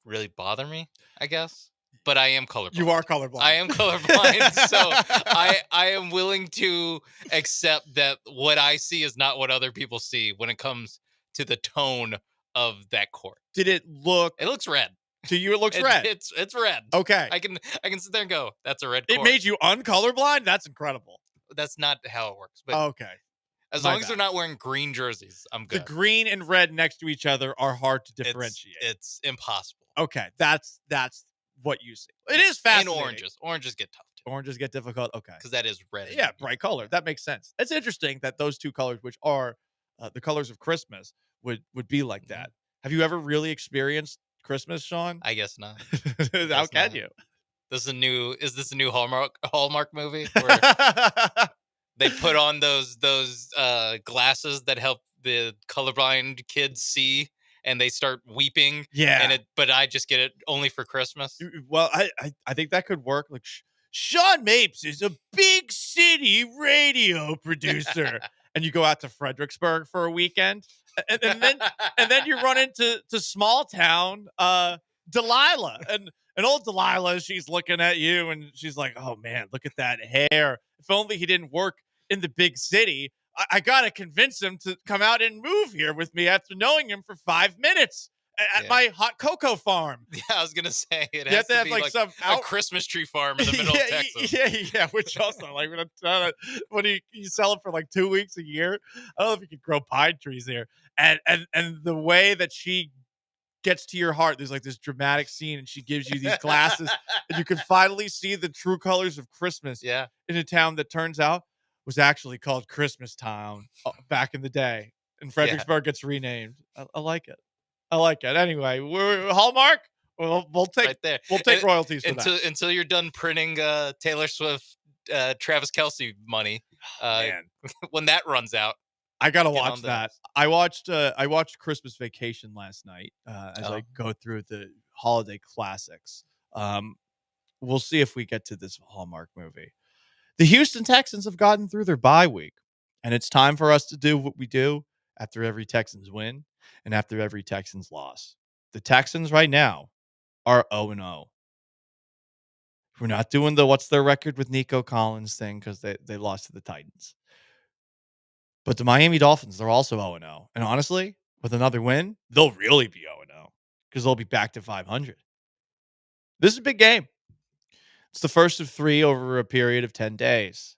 Speaker 19: really bother me, I guess. But I am colorblind.
Speaker 14: You are colorblind.
Speaker 19: I am colorblind, so I am willing to accept that what I see is not what other people see when it comes to the tone of that court.
Speaker 14: Did it look?
Speaker 19: It looks red.
Speaker 14: To you, it looks red.
Speaker 19: It's red.
Speaker 14: Okay.
Speaker 19: I can sit there and go, "That's a red court."
Speaker 14: It made you uncolorblind? That's incredible.
Speaker 19: That's not how it works. But
Speaker 14: okay.
Speaker 19: As long as they're not wearing green jerseys, I'm good.
Speaker 14: The green and red next to each other are hard to differentiate.
Speaker 19: It's impossible.
Speaker 14: Okay, that's what you see. It is fascinating.
Speaker 19: And oranges get tough too.
Speaker 14: Oranges get difficult. Okay,
Speaker 19: because that is red.
Speaker 14: Yeah, bright color. That makes sense. It's interesting that those two colors, which are the colors of Christmas, would be like that. Have you ever really experienced Christmas, Sean?
Speaker 19: I guess not.
Speaker 14: How can you?
Speaker 19: Is this a new Hallmark movie? Where they put on those glasses that help the colorblind kids see, and they start weeping.
Speaker 14: Yeah.
Speaker 19: But I just get it only for Christmas.
Speaker 14: Well, I think that could work. Like Sean Mapes is a big city radio producer, and you go out to Fredericksburg for a weekend, and then you run into small town Delilah, and old Delilah, she's looking at you, and she's like, "Oh man, look at that hair. If only he didn't work in the big city. I got to convince him to come out and move here with me after knowing him for 5 minutes at my hot cocoa farm."
Speaker 19: Yeah, I was going to say, it
Speaker 14: You
Speaker 19: has
Speaker 14: have
Speaker 19: to
Speaker 14: to
Speaker 19: be
Speaker 14: have,
Speaker 19: like a Christmas tree farm in the middle of Texas.
Speaker 14: Yeah, which also, when you sell it for 2 weeks a year, I don't know if you could grow pine trees there. And the way that she gets to your heart, there's this dramatic scene, and she gives you these glasses, and you can finally see the true colors of Christmas in a town that turns out was actually called Christmas Town back in the day, and Fredericksburg gets renamed. I like it. Anyway, we're Hallmark. We'll take
Speaker 19: right there.
Speaker 14: We'll take royalties for that
Speaker 19: until you're done printing Taylor Swift, Travis Kelce money. When that runs out,
Speaker 14: I gotta watch that. I watched Christmas Vacation last night as I go through the holiday classics. We'll see if we get to this Hallmark movie. The Houston Texans have gotten through their bye week, and it's time for us to do what we do after every Texans win and after every Texans loss. The Texans right now are 0-0. We're not doing the what's their record with Nico Collins thing because they lost to the Titans. But the Miami Dolphins, they're also 0-0. And honestly, with another win, they'll really be 0-0 because they'll be back to 500. This is a big game. It's the first of 3 over a period of 10 days.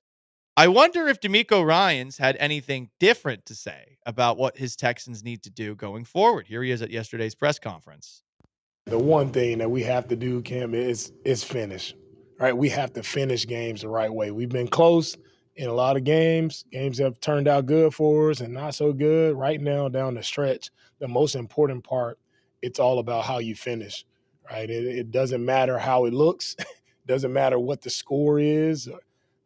Speaker 14: I wonder if DeMeco Ryans had anything different to say about what his Texans need to do going forward. Here he is at yesterday's press conference.
Speaker 6: The one thing that we have to do, Kim, is finish. Right? We have to finish games the right way. We've been close in a lot of games. Games have turned out good for us and not so good. Right now, down the stretch, the most important part, it's all about how you finish. Right? It doesn't matter how it looks. It doesn't matter what the score is, or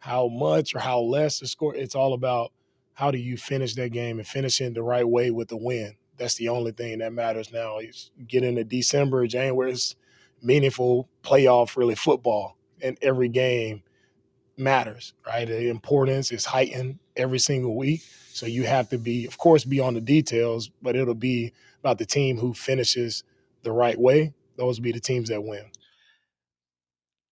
Speaker 6: how much or how less the score. It's all about how do you finish that game and finish it the right way with the win. That's the only thing that matters now. You get into December, January, it's meaningful playoff, really football, and every game matters, right? The importance is heightened every single week. So you have to be, of course, be on the details, but it'll be about the team who finishes the right way. Those will be the teams that win.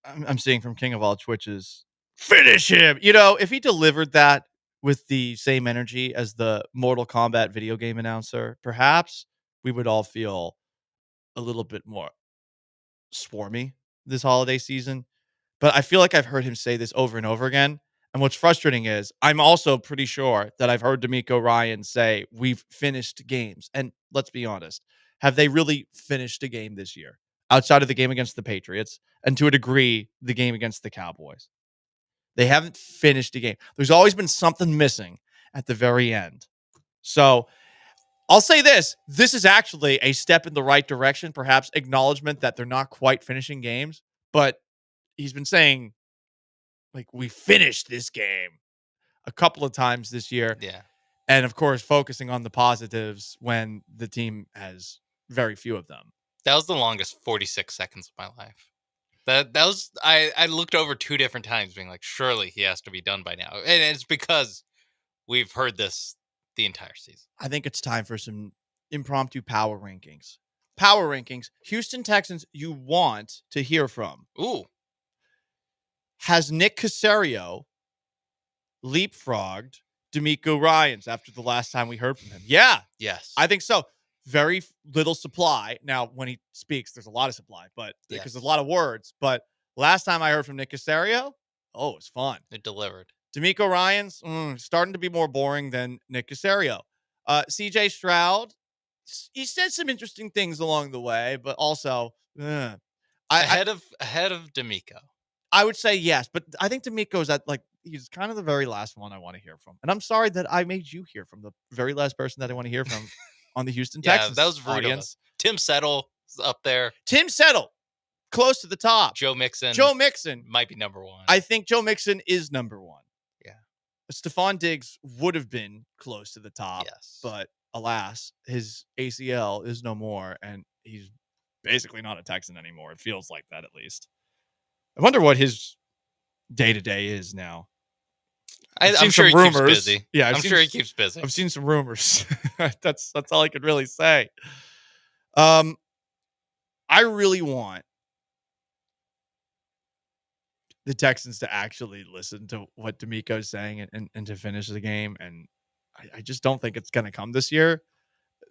Speaker 14: I'm seeing from King of all Twitches, finish him. You know, if he delivered that with the same energy as the Mortal Kombat video game announcer, perhaps we would all feel a little bit more swarmy this holiday season. But I feel like I've heard him say this over and over again. And what's frustrating is I'm also pretty sure that I've heard D'Amico Ryan say we've finished games. And let's be honest, have they really finished a game this year outside of the game against the Patriots and to a degree the game against the Cowboys? They haven't finished a game. There's always been something missing at the very end. So I'll say this. This is actually a step in the right direction, perhaps acknowledgement that they're not quite finishing games. But he's been saying, like, we finished this game a couple of times this year.
Speaker 19: Yeah.
Speaker 14: And, of course, focusing on the positives when the team has very few of them.
Speaker 19: That was the longest 46 seconds of my life. That was I looked over 2 different times being like, surely he has to be done by now. And it's because we've heard this the entire season.
Speaker 14: I think it's time for some impromptu power rankings. Power rankings. Houston Texans you want to hear from.
Speaker 19: Ooh.
Speaker 14: Has Nick Caserio leapfrogged D'Amico Ryans after the last time we heard from him? Yeah.
Speaker 19: Yes.
Speaker 14: I think so. Very little supply. Now, when he speaks, there's a lot of supply, but because there's a lot of words. But last time I heard from Nick Caserio, oh, it's fun.
Speaker 19: It delivered.
Speaker 14: D'Amico Ryans, starting to be more boring than Nick Caserio. CJ Stroud, he said some interesting things along the way, but also
Speaker 19: ahead of D'Amico.
Speaker 14: I would say yes, but I think D'Amico's he's kind of the very last one I want to hear from. And I'm sorry that I made you hear from the very last person that I want to hear from on the Houston Texans.
Speaker 19: That was rude
Speaker 14: audience.
Speaker 19: Tim Settle is up there.
Speaker 14: Tim Settle, close to the top.
Speaker 19: Joe Mixon might be number 1.
Speaker 14: I think Joe Mixon is number 1.
Speaker 19: Yeah.
Speaker 14: Stephon Diggs would have been close to the top.
Speaker 19: Yes.
Speaker 14: But alas, his ACL is no more, and he's basically not a Texan anymore. It feels like that, at least. I wonder what his day-to-day is now.
Speaker 19: I'm sure he keeps busy.
Speaker 14: Yeah,
Speaker 19: I'm sure he keeps busy.
Speaker 14: I've seen some rumors. That's all I could really say. I really want the Texans to actually listen to what D'Amico's saying and to finish the game. And I just don't think it's going to come this year.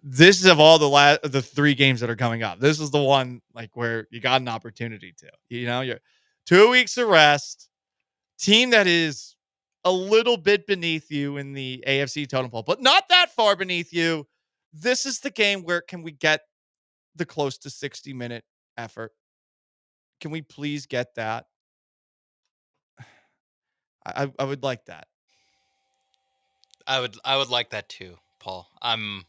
Speaker 14: This is of all the 3 games that are coming up. This is the one where you got an opportunity to. You're 2 weeks of rest. Team that is a little bit beneath you in the AFC totem pole, but not that far beneath you. This is the game where can we get the close to 60-minute effort? Can we please get that? I would like that.
Speaker 19: I would like that too, Paul. I'm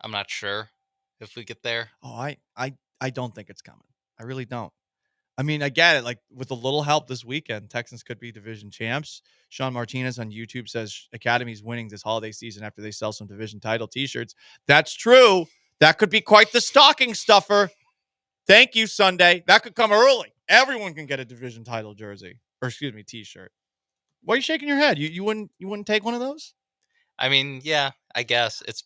Speaker 19: not sure if we get there.
Speaker 14: Oh, I don't think it's coming. I really don't. I mean, I get it. With a little help this weekend, Texans could be division champs. Sean Martinez on YouTube says Academy's winning this holiday season after they sell some division title t-shirts. That's true. That could be quite the stocking stuffer. Thank you, Sunday. That could come early. Everyone can get a division title jersey. Or t-shirt. Why are you shaking your head? You wouldn't take one of those?
Speaker 19: I mean, yeah, I guess it's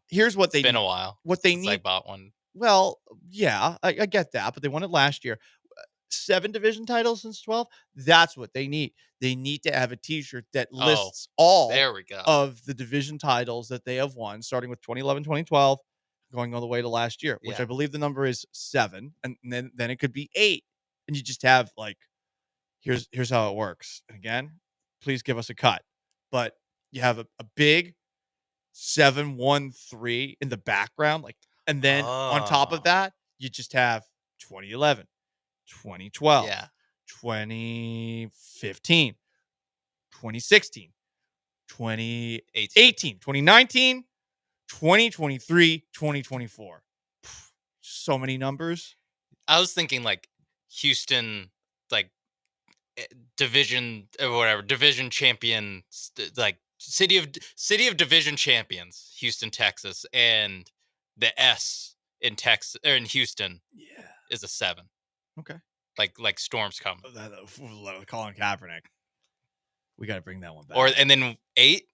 Speaker 14: Here's what
Speaker 19: it's been a while.
Speaker 14: What they
Speaker 19: since
Speaker 14: need.
Speaker 19: I bought one.
Speaker 14: Well, yeah, I get that, but they won it last year. 7 division titles since 12. That's what they need. They need to have a t-shirt that lists all
Speaker 19: there we go.
Speaker 14: of the division titles that they have won, starting with 2011, 2012, going all the way to last year, which I believe the number is 7. And then it could be 8. And you just have here's how it works. And again, please give us a cut. But you have a big 713 in the background, and then on top of that, you just have 2011, 2012, 2015, 2016, 2018, 2019, 2023, 2024. So many numbers.
Speaker 19: I was thinking Houston, division or whatever, division champion, like city of division champions, Houston, Texas, and the S in Texas or in Houston is a 7.
Speaker 14: Okay.
Speaker 19: Like storms coming.
Speaker 14: Colin Kaepernick. We got to bring that one back.
Speaker 19: And then 8,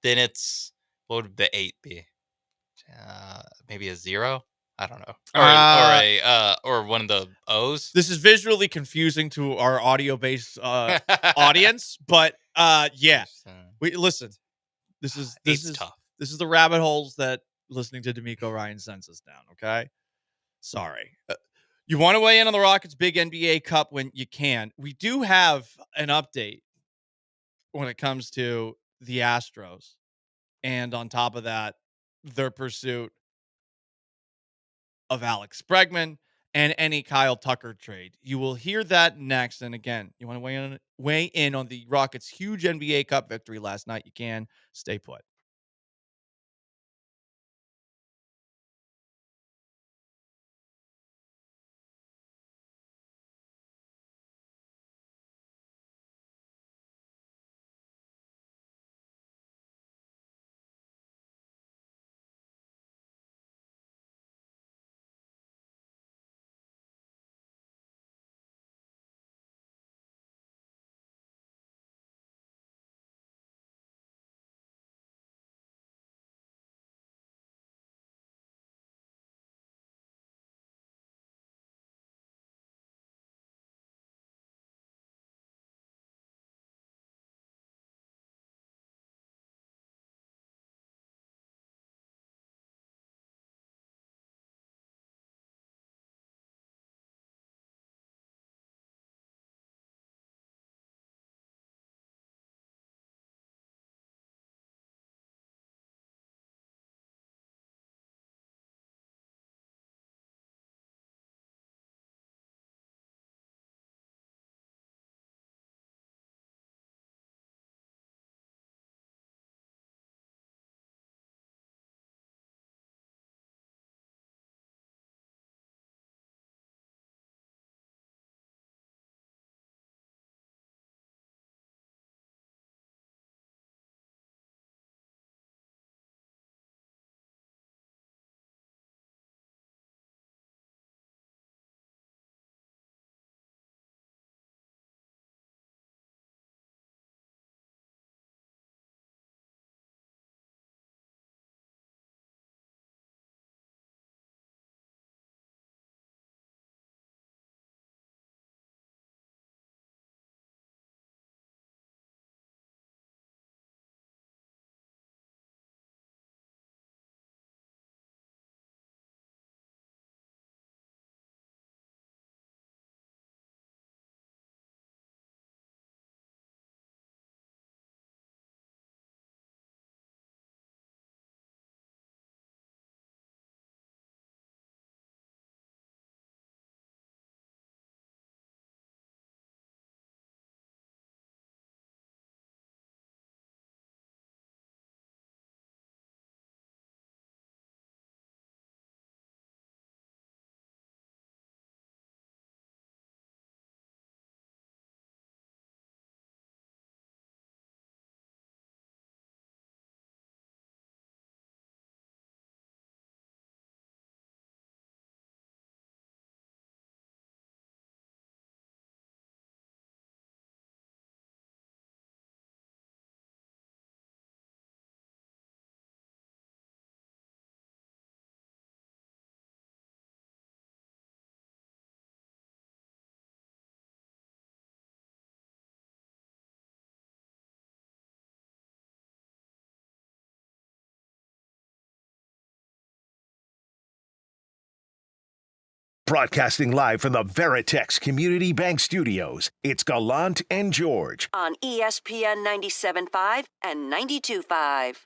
Speaker 19: then it's, what would the 8 be? Maybe a 0. I don't know. Or one of the O's.
Speaker 14: This is visually confusing to our audio-based audience, but yeah. Listen. This is
Speaker 19: tough.
Speaker 14: This is the rabbit holes that listening to D'Amico Ryan sends us down. Okay, sorry. You want to weigh in on the Rockets' big NBA Cup when you can. We do have an update when it comes to the Astros, and on top of that, their pursuit of Alex Bregman and any Kyle Tucker trade. You will hear that next. And again, you want to weigh in on the Rockets' huge NBA Cup victory last night? You can. Stay put.
Speaker 1: Broadcasting live from the Veritex Community Bank Studios, it's Gallant and George.
Speaker 9: On ESPN 97.5 and 92.5.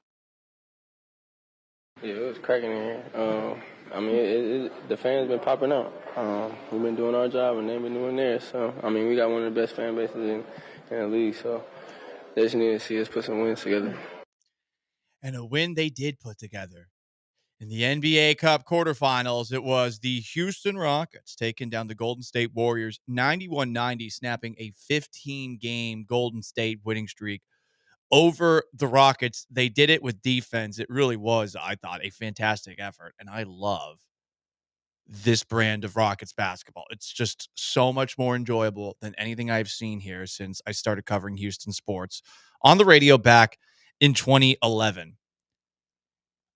Speaker 7: Yeah, it was cracking in here. I mean, the fans been popping out. We've been doing our job, and they've been doing theirs. So, I mean, we got one of the best fan bases in the league. So, they just need to see us put some wins together.
Speaker 14: And a win they did put together In the NBA Cup quarterfinals, it was the Houston Rockets taking down the Golden State Warriors 91-90, snapping a 15-game Golden State winning streak over the Rockets. They did it with defense. It really was, I thought, a fantastic effort, and I love this brand of Rockets basketball. It's just so much more enjoyable than anything I've seen here since I started covering Houston sports on the radio back in 2011.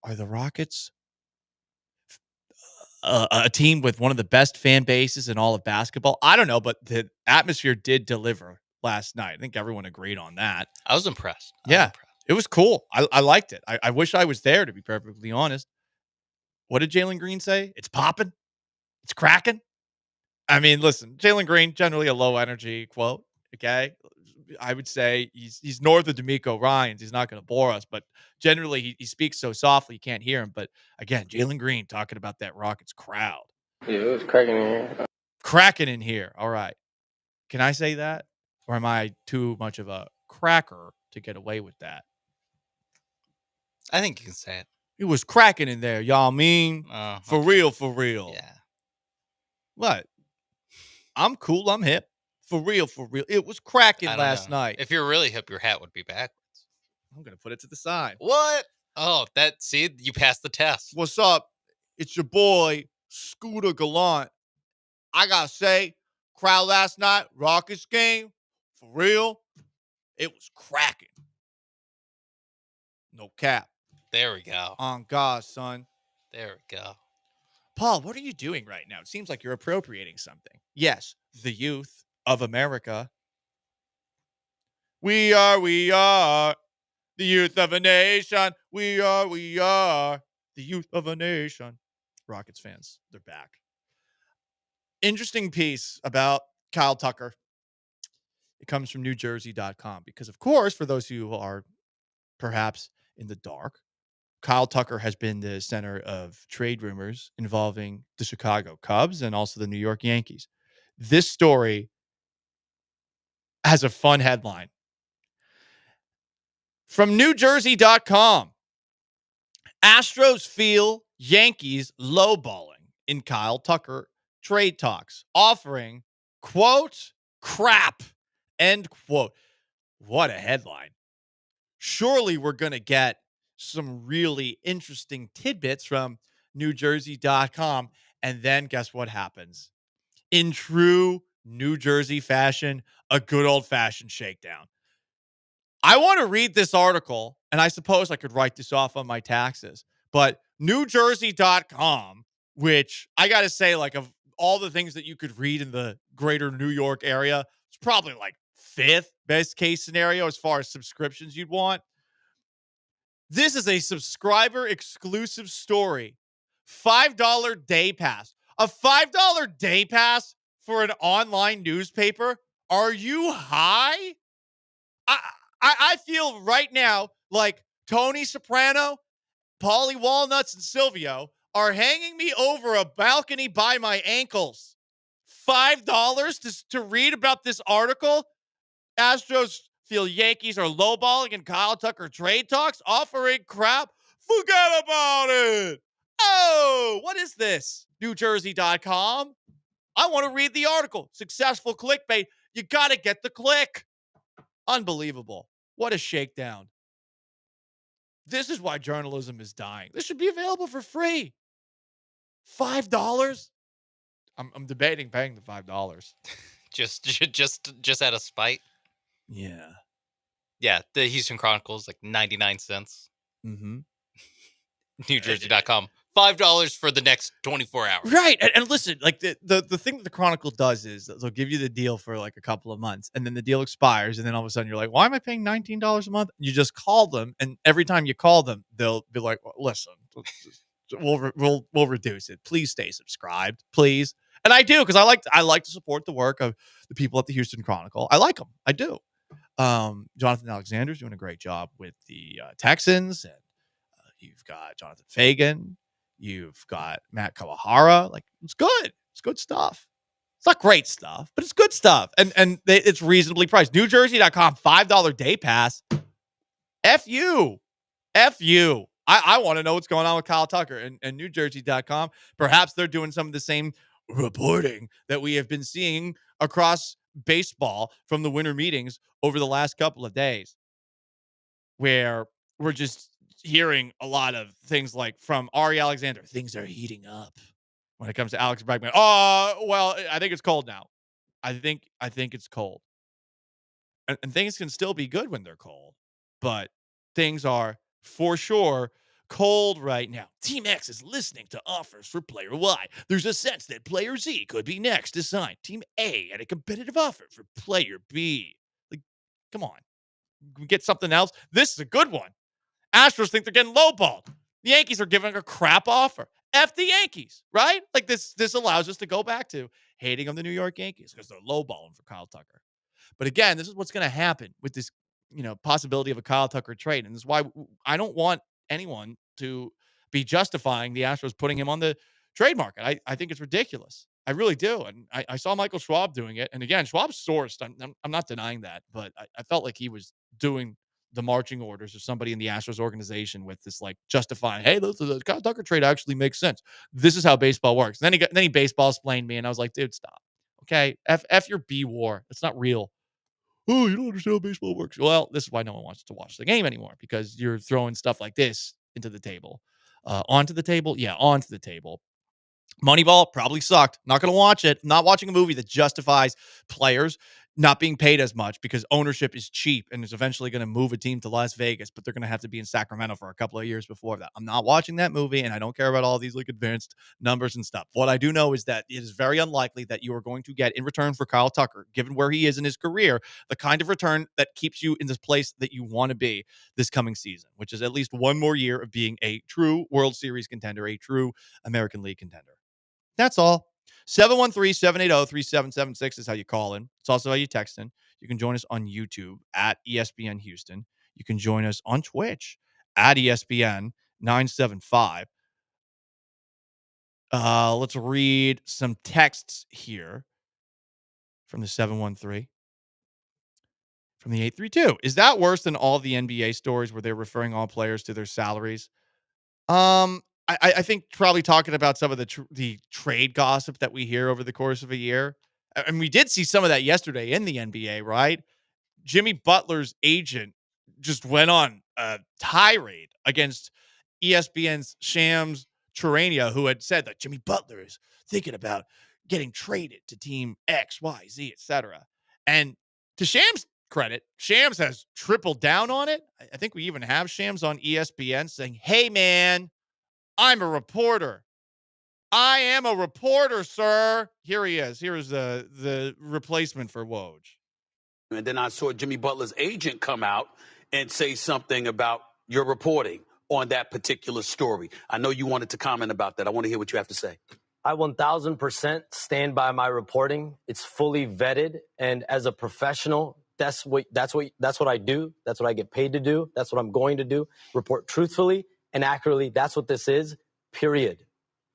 Speaker 14: Are the Rockets a team with one of the best fan bases in all of basketball? I don't know, but the atmosphere did deliver last night. I think everyone agreed on that.
Speaker 19: I was impressed.
Speaker 14: It was cool. I liked it. I wish I was there, to be perfectly honest. What did Jalen Green say? It's popping. It's cracking. I mean, listen, Jalen Green, generally a low energy quote. Okay. I would say he's north of D'Amico Ryans. He's not going to bore us, but generally he speaks so softly you can't hear him. But again, Jalen Green talking about that Rockets crowd.
Speaker 7: Yeah, it was cracking in here.
Speaker 14: Cracking in here. All right. Can I say that? Or am I too much of a cracker to get away with that?
Speaker 19: I think you can say it.
Speaker 14: It was cracking in there, y'all mean? For real.
Speaker 19: Yeah.
Speaker 14: What? I'm cool. I'm hip. For real. It was cracking last night.
Speaker 19: If you're really hip, your hat would be backwards.
Speaker 14: I'm going to put it to the side.
Speaker 19: What? Oh, see, you passed the test.
Speaker 14: What's up? It's your boy, Scooter Gallant. I got to say, crowd last night, Rockets game, for real, it was cracking. No cap.
Speaker 19: There we go.
Speaker 14: On God, son.
Speaker 19: There we go.
Speaker 14: Paul, what are you doing right now? It seems like you're appropriating something. Yes, the youth of America. We are the youth of a nation. We are the youth of a nation. Rockets fans, they're back. Interesting piece about Kyle Tucker. It comes from NewJersey.com because, of course, for those who are perhaps in the dark, Kyle Tucker has been the center of trade rumors involving the Chicago Cubs and also the New York Yankees. This story has a fun headline. From NewJersey.com, Astros feel Yankees lowballing in Kyle Tucker trade talks, offering, quote, crap, end quote. What a headline. Surely we're going to get some really interesting tidbits from NewJersey.com. And then guess what happens? In true New Jersey fashion, a good old-fashioned shakedown. I want to read this article, and I suppose I could write this off on my taxes, but NewJersey.com, which I got to say, like, of all the things that you could read in the greater New York area, it's probably like fifth best case scenario as far as subscriptions you'd want. This is a subscriber exclusive story. $5 day pass. A $5 day pass for an online newspaper? Are you high? I feel right now like Tony Soprano, Paulie Walnuts, and Silvio are hanging me over a balcony by my ankles. $5 to read about this article? Astros feel Yankees are lowballing in Kyle Tucker trade talks, offering crap. Forget about it. Oh, what is this? NewJersey.com. I want to read the article. Successful clickbait. You got to get the click. Unbelievable. What a shakedown. This is why journalism is dying. This should be available for free. $5? I'm debating paying the $5.
Speaker 19: just out of spite.
Speaker 14: Yeah.
Speaker 19: Yeah, the Houston Chronicles, like 99 cents.
Speaker 14: Mm-hmm.
Speaker 19: NewJersey.com. $5 for the next 24 hours.
Speaker 14: Right. And listen, like the thing that the Chronicle does is they'll give you the deal for like a couple of months, and then the deal expires, and then all of a sudden you're like, why am I paying $19 a month? You just call them, and every time you call them, they'll be like, well, listen, we'll reduce it. Please stay subscribed, please. And I do, because I like to support the work of the people at the Houston Chronicle. I like them. I do. Jonathan Alexander's doing a great job with the Texans, and you've got Jonathan Fagan. You've got Matt Kawahara. Like, it's good. It's good stuff. It's not great stuff, but it's good stuff. And it's reasonably priced. NewJersey.com, $5 day pass. F you. I want to know what's going on with Kyle Tucker and NewJersey.com. Perhaps they're doing some of the same reporting that we have been seeing across baseball from the winter meetings over the last couple of days, where we're just hearing a lot of things like from Ari Alexander, things are heating up when it comes to Alex Bregman. Oh, well, I think it's cold now. I think it's cold. And things can still be good when they're cold, but things are for sure cold right now. Team X is listening to offers for player Y. There's a sense that player Z could be next to sign. Team A had a competitive offer for player B. Like, come on. Can we get something else? This is a good one. Astros think they're getting lowballed. The Yankees are giving a crap offer. F the Yankees, right? Like this allows us to go back to hating on the New York Yankees because they're lowballing for Kyle Tucker. But again, this is what's going to happen with this, possibility of a Kyle Tucker trade. And this is why I don't want anyone to be justifying the Astros putting him on the trade market. I think it's ridiculous. I really do. And I saw Michael Schwab doing it. And again, Schwab's sourced. I'm not denying that. But I felt like he was doing the marching orders of somebody in the Astros organization with this, like, justifying, hey, the Kyle Tucker trade actually makes sense. This is how baseball works. And then he baseball explained me. And I was like, dude, stop. Okay. F your B war. It's not real. Oh, you don't understand how baseball works. Well, this is why no one wants to watch the game anymore, because you're throwing stuff like this into the table. Onto the table? Yeah, onto the table. Moneyball probably sucked. Not going to watch it. Not watching a movie that justifies players not being paid as much because ownership is cheap and is eventually going to move a team to Las Vegas, but they're going to have to be in Sacramento for a couple of years before that. I'm not watching that movie, and I don't care about all these like advanced numbers and stuff. What I do know is that it is very unlikely that you are going to get in return for Kyle Tucker, given where he is in his career, the kind of return that keeps you in this place that you want to be this coming season, which is at least one more year of being a true World Series contender, a true American League contender. That's all. 713-780-3776 is how you call in. It's also how you text in. You can join us on YouTube at ESPN Houston. You can join us on Twitch at ESPN 975. Let's read some texts here from the 713. From the 832. Is that worse than all the NBA stories where they're referring all players to their salaries? I think probably talking about some of the trade gossip that we hear over the course of a year. And we did see some of that yesterday in the NBA, right? Jimmy Butler's agent just went on a tirade against ESPN's Shams Charania, who had said that Jimmy Butler is thinking about getting traded to team X, Y, Z, etc. And to Shams' credit, Shams has tripled down on it. I think we even have Shams on ESPN saying, hey, man, I'm a reporter. I am a reporter, sir. Here he is. Here is the replacement for Woj.
Speaker 11: And then I saw Jimmy Butler's agent come out and say something about your reporting on that particular story. I know you wanted to comment about that. I want to hear what you have to say.
Speaker 22: I 1000% stand by my reporting. It's fully vetted, and as a professional, that's what I do. That's what I get paid to do. That's what I'm going to do. Report truthfully and accurately. That's what this is. Period.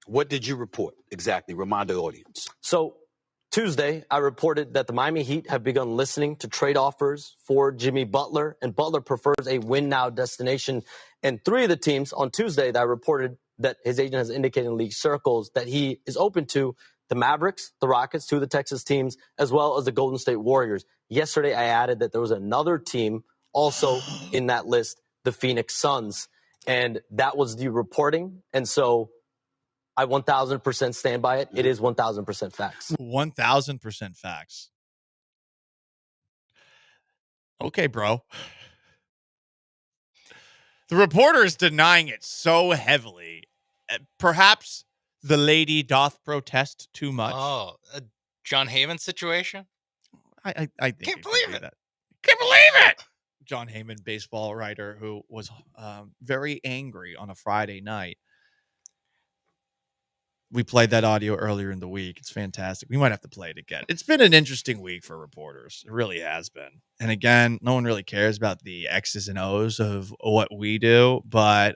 Speaker 11: What did you report exactly? Remind the audience.
Speaker 22: So Tuesday, I reported that the Miami Heat have begun listening to trade offers for Jimmy Butler, and Butler prefers a win-now destination. And three of the teams on Tuesday that I reported that his agent has indicated in league circles that he is open to: the Mavericks, the Rockets, two of the Texas teams, as well as the Golden State Warriors. Yesterday, I added that there was another team also in that list, the Phoenix Suns, and that was the reporting. And so I 1000% stand by it. It is 1000% facts.
Speaker 14: 1000% facts. Okay, bro. The reporter is denying it so heavily. Perhaps the lady doth protest too much.
Speaker 19: Oh, a John Heyman situation?
Speaker 14: I think
Speaker 19: Can't believe it.
Speaker 14: Can't believe it. John Heyman, baseball writer, who was very angry on a Friday night. We played that audio earlier in the week. It's fantastic. We might have to play it again. It's been an interesting week for reporters. It really has been. And again, no one really cares about the X's and O's of what we do. But,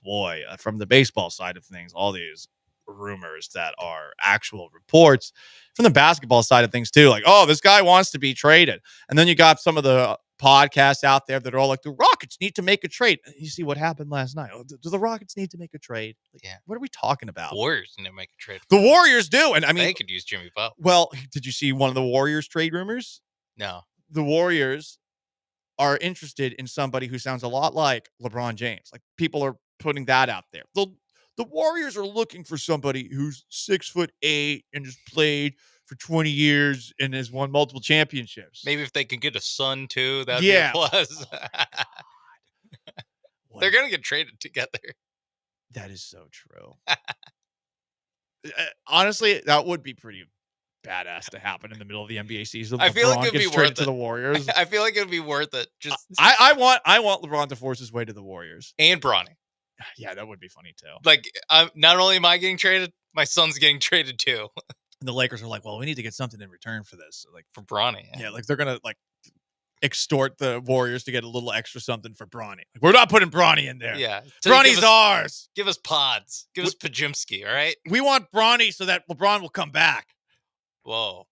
Speaker 14: boy, from the baseball side of things, all these rumors that are actual reports. From the basketball side of things, too. Like, oh, this guy wants to be traded. And then you got some of the podcasts out there that are all like, the Rockets need to make a trade. You see what happened last night. Oh, do the Rockets need to make a trade? Like,
Speaker 19: Yeah.
Speaker 14: what are we talking about?
Speaker 19: Warriors need to make a trade.
Speaker 14: The Warriors do. And I mean,
Speaker 19: they could use Jimmy Butler.
Speaker 14: Well, did you see one of the Warriors trade rumors?
Speaker 19: No.
Speaker 14: The Warriors are interested in somebody who sounds a lot like LeBron James. Like, people are putting that out there. The Warriors are looking for somebody who's 6'8" and has played for 20 years and has won multiple championships.
Speaker 19: Maybe if they can get a son too, that'd
Speaker 14: Yeah.
Speaker 19: be a plus. They're gonna get traded together.
Speaker 14: That is so true. Honestly, that would be pretty badass to happen in the middle of the NBA season.
Speaker 19: I feel like
Speaker 14: LeBron
Speaker 19: it'd be
Speaker 14: gets traded
Speaker 19: worth
Speaker 14: to
Speaker 19: it.
Speaker 14: the Warriors.
Speaker 19: I feel like it'd be worth it. Just
Speaker 14: I want LeBron to force his way to the Warriors.
Speaker 19: and Bronny.
Speaker 14: Yeah, that would be funny too.
Speaker 19: Like, not only am I getting traded, my son's getting traded too.
Speaker 14: And the Lakers are like, well, we need to get something in return for this. Like,
Speaker 19: for Bronny.
Speaker 14: Yeah, like they're gonna like extort the Warriors to get a little extra something for Bronny. Like, we're not putting Bronny in there.
Speaker 19: Yeah.
Speaker 14: Bronny's ours.
Speaker 19: Give us pods. Give us Pajimski, all right?
Speaker 14: We want Bronny so that LeBron will come back.
Speaker 19: Whoa.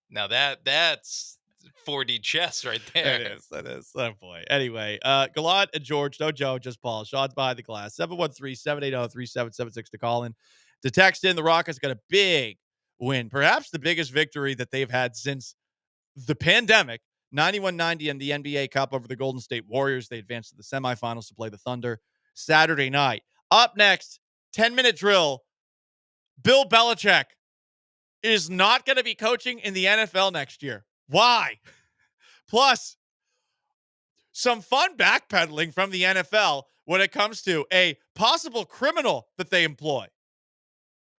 Speaker 19: Now that's 4D chess right there.
Speaker 14: That is. Oh, boy. Anyway, Gallant and George, no Joe, just Paul. Sean's behind the glass. 713-780-3776 to call in. To text in, the Rockets got a big win. Perhaps the biggest victory that they've had since the pandemic. 91-90 in the NBA Cup over the Golden State Warriors. They advanced to the semifinals to play the Thunder Saturday night. Up next, 10-minute drill. Bill Belichick is not going to be coaching in the NFL next year. Why? Plus, some fun backpedaling from the NFL when it comes to a possible criminal that they employ.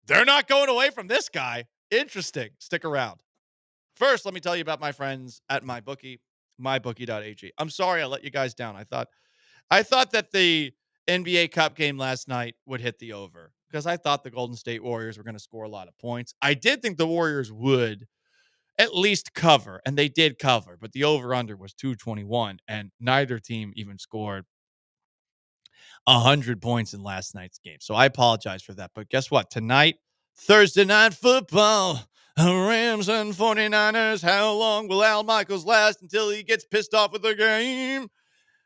Speaker 14: They're not going away from this guy. Interesting. Stick around. First, let me tell you about my friends at MyBookie, mybookie.ag. I'm sorry I let you guys down. I thought that the NBA Cup game last night would hit the over because I thought the Golden State Warriors were going to score a lot of points. I did think the Warriors would at least cover, and they did cover, but the over-under was 221, and neither team even scored 100 points in last night's game. So I apologize for that. But guess what? Tonight, Thursday Night Football, Rams and 49ers. How long will Al Michaels last until he gets pissed off with the game?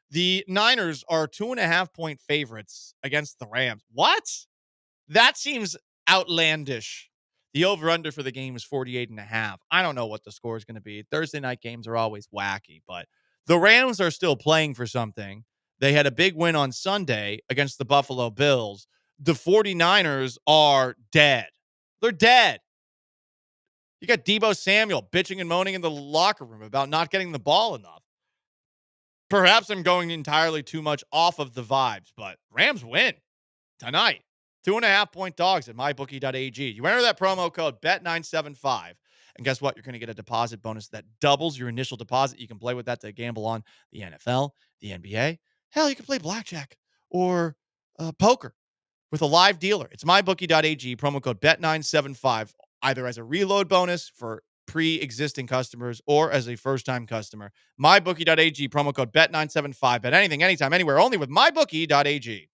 Speaker 14: The Niners are 2.5-point favorites against the Rams. What? That seems outlandish. The over-under for the game is 48.5. I don't know what the score is going to be. Thursday night games are always wacky, but the Rams are still playing for something. They had a big win on Sunday against the Buffalo Bills. The 49ers are dead. They're dead. You got Deebo Samuel bitching and moaning in the locker room about not getting the ball enough. Perhaps I'm going entirely too much off of the vibes, but Rams win tonight. 2.5-point dogs at mybookie.ag. You enter that promo code BET975, and guess what? You're going to get a deposit bonus that doubles your initial deposit. You can play with that to gamble on the NFL, the NBA. Hell, you can play blackjack or poker with a live dealer. It's mybookie.ag, promo code BET975, either as a reload bonus for pre-existing customers or as a first-time customer. mybookie.ag, promo code BET975. Bet anything, anytime, anywhere, only with mybookie.ag.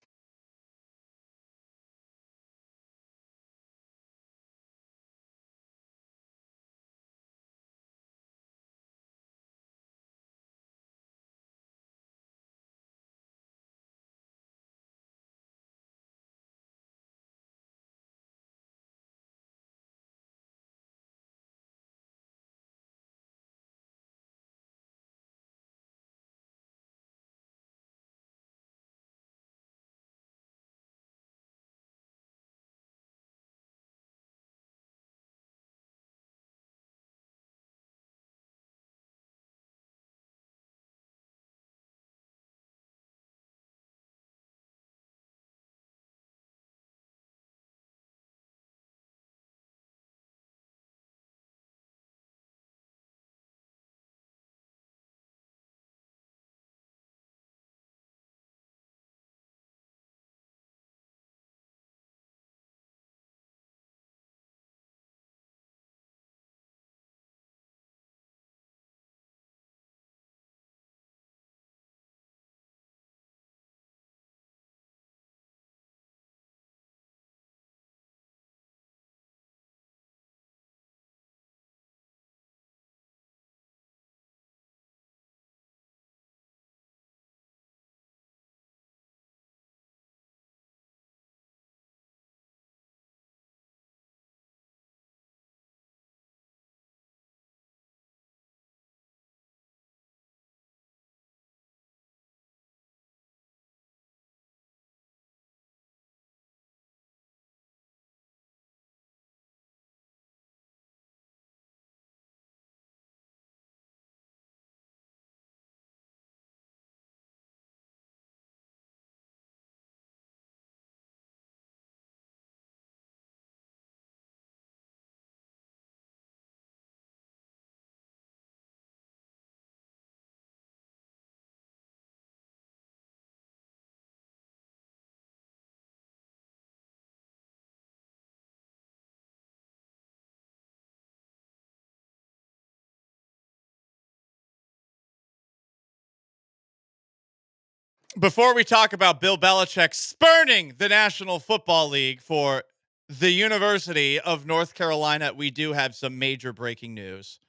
Speaker 14: Before we talk about Bill Belichick spurning the National Football League for the University of North Carolina, we do have some major breaking news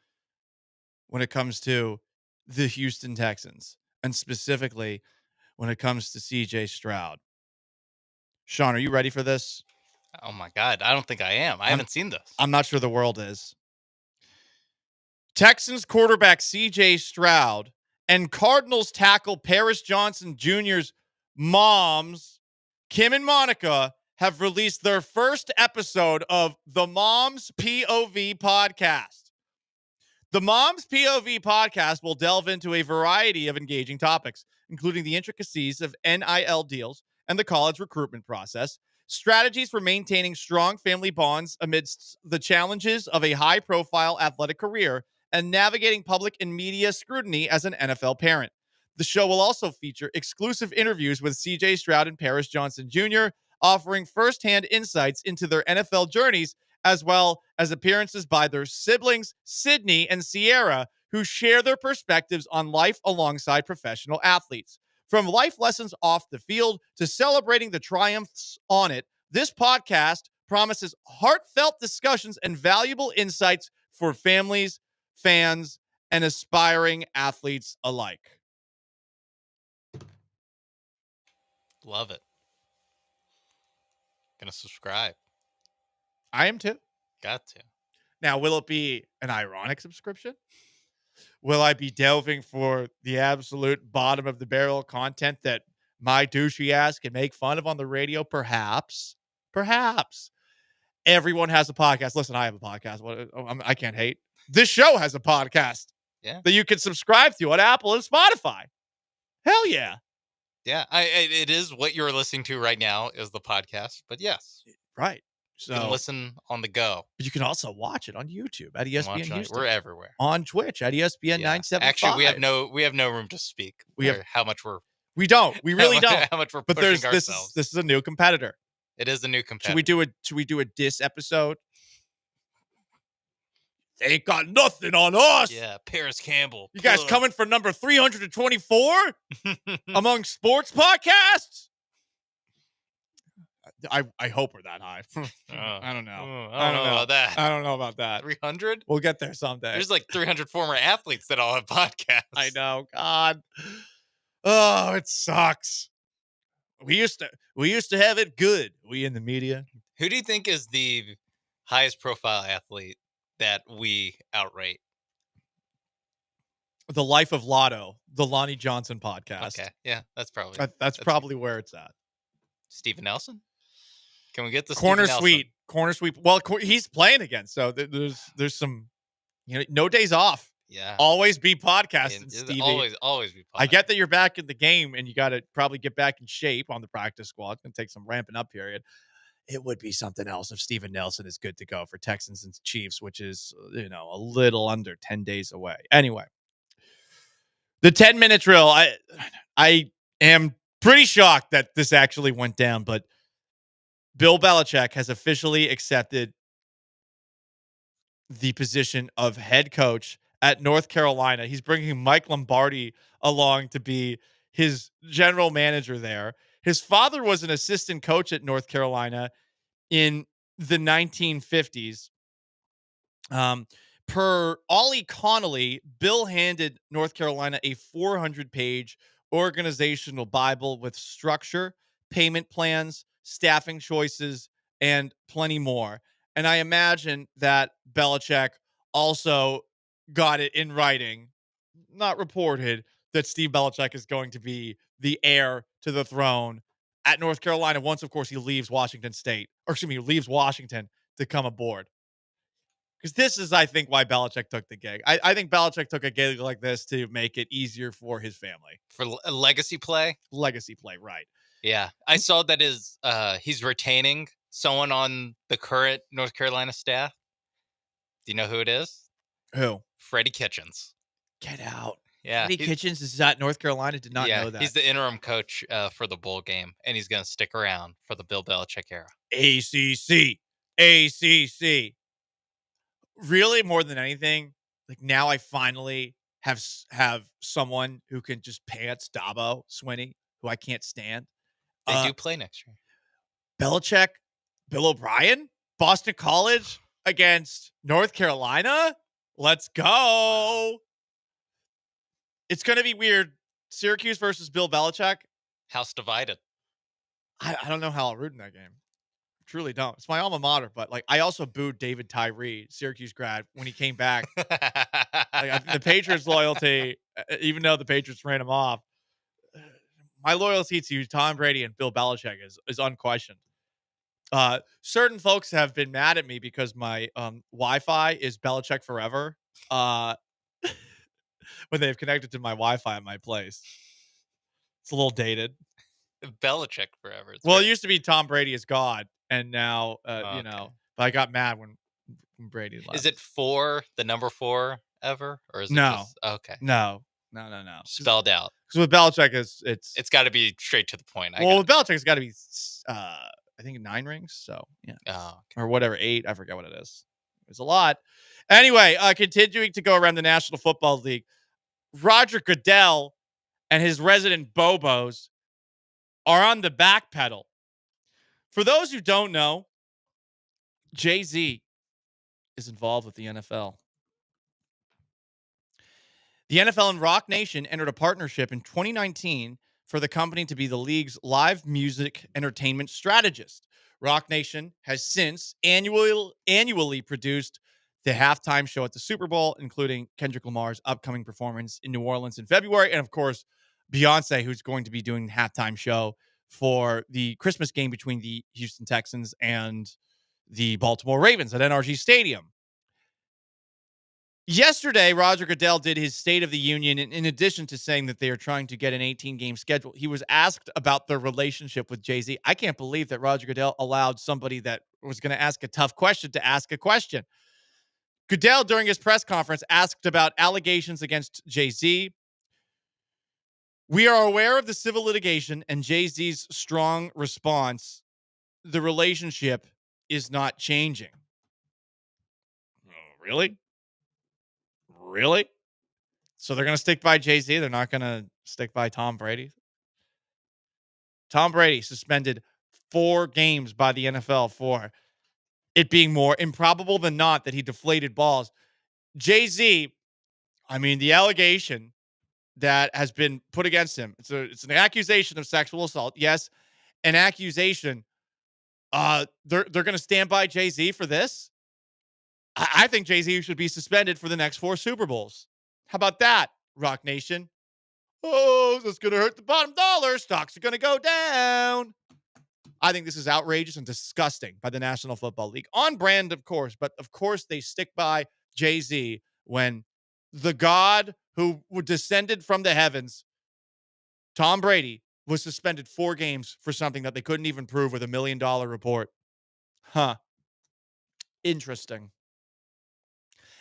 Speaker 14: when it comes to the Houston Texans, and specifically when it comes to CJ Stroud. Sean, are you ready for this?
Speaker 19: Oh my God. I don't think I am. I haven't seen this.
Speaker 14: I'm not sure the world is. Texans quarterback CJ Stroud and Cardinals tackle Paris Johnson Jr.'s moms, Kim and Monica, have released their first episode of the Mom's POV podcast. The Mom's POV podcast will delve into a variety of engaging topics, including the intricacies of NIL deals and the college recruitment process, strategies for maintaining strong family bonds amidst the challenges of a high-profile athletic career, and navigating public and media scrutiny as an NFL parent. The show will also feature exclusive interviews with CJ Stroud and Paris Johnson Jr., offering firsthand insights into their NFL journeys, as well as appearances by their siblings, Sydney and Sierra, who share their perspectives on life alongside professional athletes. From life lessons off the field to celebrating the triumphs on it, this podcast promises heartfelt discussions and valuable insights for families, fans, and aspiring athletes alike.
Speaker 19: Love it. Gonna subscribe.
Speaker 14: I am too.
Speaker 19: Got to.
Speaker 14: Now, will it be an ironic subscription? Will I be delving for the absolute bottom of the barrel content that my douchey ass can make fun of on the radio? Perhaps. Perhaps. Everyone has a podcast. Listen, I have a podcast. I can't hate. This show has a podcast that you can subscribe to on Apple and Spotify. Hell yeah.
Speaker 19: Yeah, it is what you're listening to right now is the podcast, but yes.
Speaker 14: Right.
Speaker 19: So you can listen on the go.
Speaker 14: But you can also watch it on YouTube at ESPN Houston.
Speaker 19: We're everywhere.
Speaker 14: On Twitch at ESPN 975.
Speaker 19: Actually, we have no room to speak. We have how much we're.
Speaker 14: We don't. We really don't.
Speaker 19: How much we're
Speaker 14: but
Speaker 19: pushing ourselves.
Speaker 14: This is a new competitor.
Speaker 19: It is a new competitor.
Speaker 14: Should we do a diss episode? They ain't got nothing on us.
Speaker 19: Yeah, Paris Campbell.
Speaker 14: You guys coming for number 324 among sports podcasts? I hope we're that high. I don't know.
Speaker 19: I don't know about that.
Speaker 14: I don't know about that.
Speaker 19: 300?
Speaker 14: We'll get there someday.
Speaker 19: There's like 300 former athletes that all have podcasts.
Speaker 14: I know. God. Oh, it sucks. We used to have it good. We in the media.
Speaker 19: Who do you think is the highest profile athlete that we outrate?
Speaker 14: The Life of Lotto, the Lonnie Johnson podcast.
Speaker 19: Okay. Yeah, that's probably
Speaker 14: probably where it's at.
Speaker 19: Steven Nelson? Can we get the
Speaker 14: corner sweep? Well, he's playing again, so there's some, no days off.
Speaker 19: Yeah,
Speaker 14: always be podcasting, Stevie.
Speaker 19: Always be podcasting.
Speaker 14: I get that you're back in the game and you got to probably get back in shape on the practice squad. It's gonna take some ramping up period. It would be something else if Steven Nelson is good to go for Texans and Chiefs, which is a little under 10 days away. Anyway, the 10-minute drill. I am pretty shocked that this actually went down, but Bill Belichick has officially accepted the position of head coach at North Carolina. He's bringing Mike Lombardi along to be his general manager there. His father was an assistant coach at North Carolina in the 1950s. Per Ollie Connolly, Bill handed North Carolina a 400-page organizational Bible with structure, payment plans, staffing choices, and plenty more. And I imagine that Belichick also got it in writing, not reported, that Steve Belichick is going to be the heir to the throne at North Carolina once, of course, he leaves Washington to come aboard. Because this is, I think, why Belichick took the gig. I think Belichick took a gig like this to make it easier for his family.
Speaker 19: For a legacy play?
Speaker 14: Legacy play, right.
Speaker 19: Yeah. I saw that he's retaining someone on the current North Carolina staff. Do you know who it is?
Speaker 14: Who?
Speaker 19: Freddie Kitchens.
Speaker 14: Get out.
Speaker 19: Yeah.
Speaker 14: Freddie Kitchens is at North Carolina. Did not know that.
Speaker 19: He's the interim coach for the bowl game, and he's going to stick around for the Bill Belichick era.
Speaker 14: ACC. Really, more than anything, like now I finally have someone who can just pants Dabo Swinney, who I can't stand.
Speaker 19: They do play next year.
Speaker 14: Belichick, Bill O'Brien, Boston College against North Carolina. Let's go. It's going to be weird. Syracuse versus Bill Belichick.
Speaker 19: House divided.
Speaker 14: I don't know how I'll root in that game. Truly don't. It's my alma mater, but like I also booed David Tyree, Syracuse grad, when he came back. The Patriots loyalty, even though the Patriots ran him off, my loyalty to Tom Brady and Bill Belichick is unquestioned. Certain folks have been mad at me because my Wi-Fi is Belichick forever. When they've connected to my Wi-Fi at my place, it's a little dated.
Speaker 19: Belichick forever.
Speaker 14: Well, it used to be Tom Brady is God, and now
Speaker 19: okay.
Speaker 14: but I got mad when Brady left.
Speaker 19: Is it the number 4 ever, or is it
Speaker 14: no?
Speaker 19: Just, okay,
Speaker 14: no.
Speaker 19: Spelled out.
Speaker 14: Because with Belichick, it's
Speaker 19: got to be straight to the point.
Speaker 14: With Belichick, it's got to be I think 9 rings. So yeah,
Speaker 19: okay.
Speaker 14: Or whatever, 8. I forget what it is. It's a lot. Anyway, continuing to go around the National Football League, Roger Goodell and his resident Bobos are on the back pedal. For those who don't know, Jay-Z is involved with the NFL. The NFL and Rock Nation entered a partnership in 2019 for the company to be the league's live music entertainment strategist. Rock Nation has since annually produced the halftime show at the Super Bowl, including Kendrick Lamar's upcoming performance in New Orleans in February, and of course, Beyonce, who's going to be doing the halftime show for the Christmas game between the Houston Texans and the Baltimore Ravens at NRG Stadium. Yesterday, Roger Goodell did his State of the Union, and in addition to saying that they are trying to get an 18-game schedule, he was asked about their relationship with Jay-Z. I can't believe that Roger Goodell allowed somebody that was going to ask a tough question to ask a question. Goodell, during his press conference, asked about allegations against Jay-Z. We are aware of the civil litigation and Jay-Z's strong response. The relationship is not changing. Really? Really? So they're going to stick by Jay-Z. They're not going to stick by Tom Brady. Tom Brady suspended 4 games by the NFL for it being more improbable than not that he deflated balls. Jay-Z, the allegation that has been put against him, it's an accusation of sexual assault. Yes, an accusation. They're going to stand by Jay-Z for this. I think Jay-Z should be suspended for the next 4 Super Bowls. How about that, Rock Nation? Oh, that's going to hurt the bottom dollar. Stocks are going to go down. I think this is outrageous and disgusting by the National Football League. On brand, of course, but of course they stick by Jay-Z when the God who descended from the heavens, Tom Brady, was suspended 4 games for something that they couldn't even prove with $1 million report. Interesting.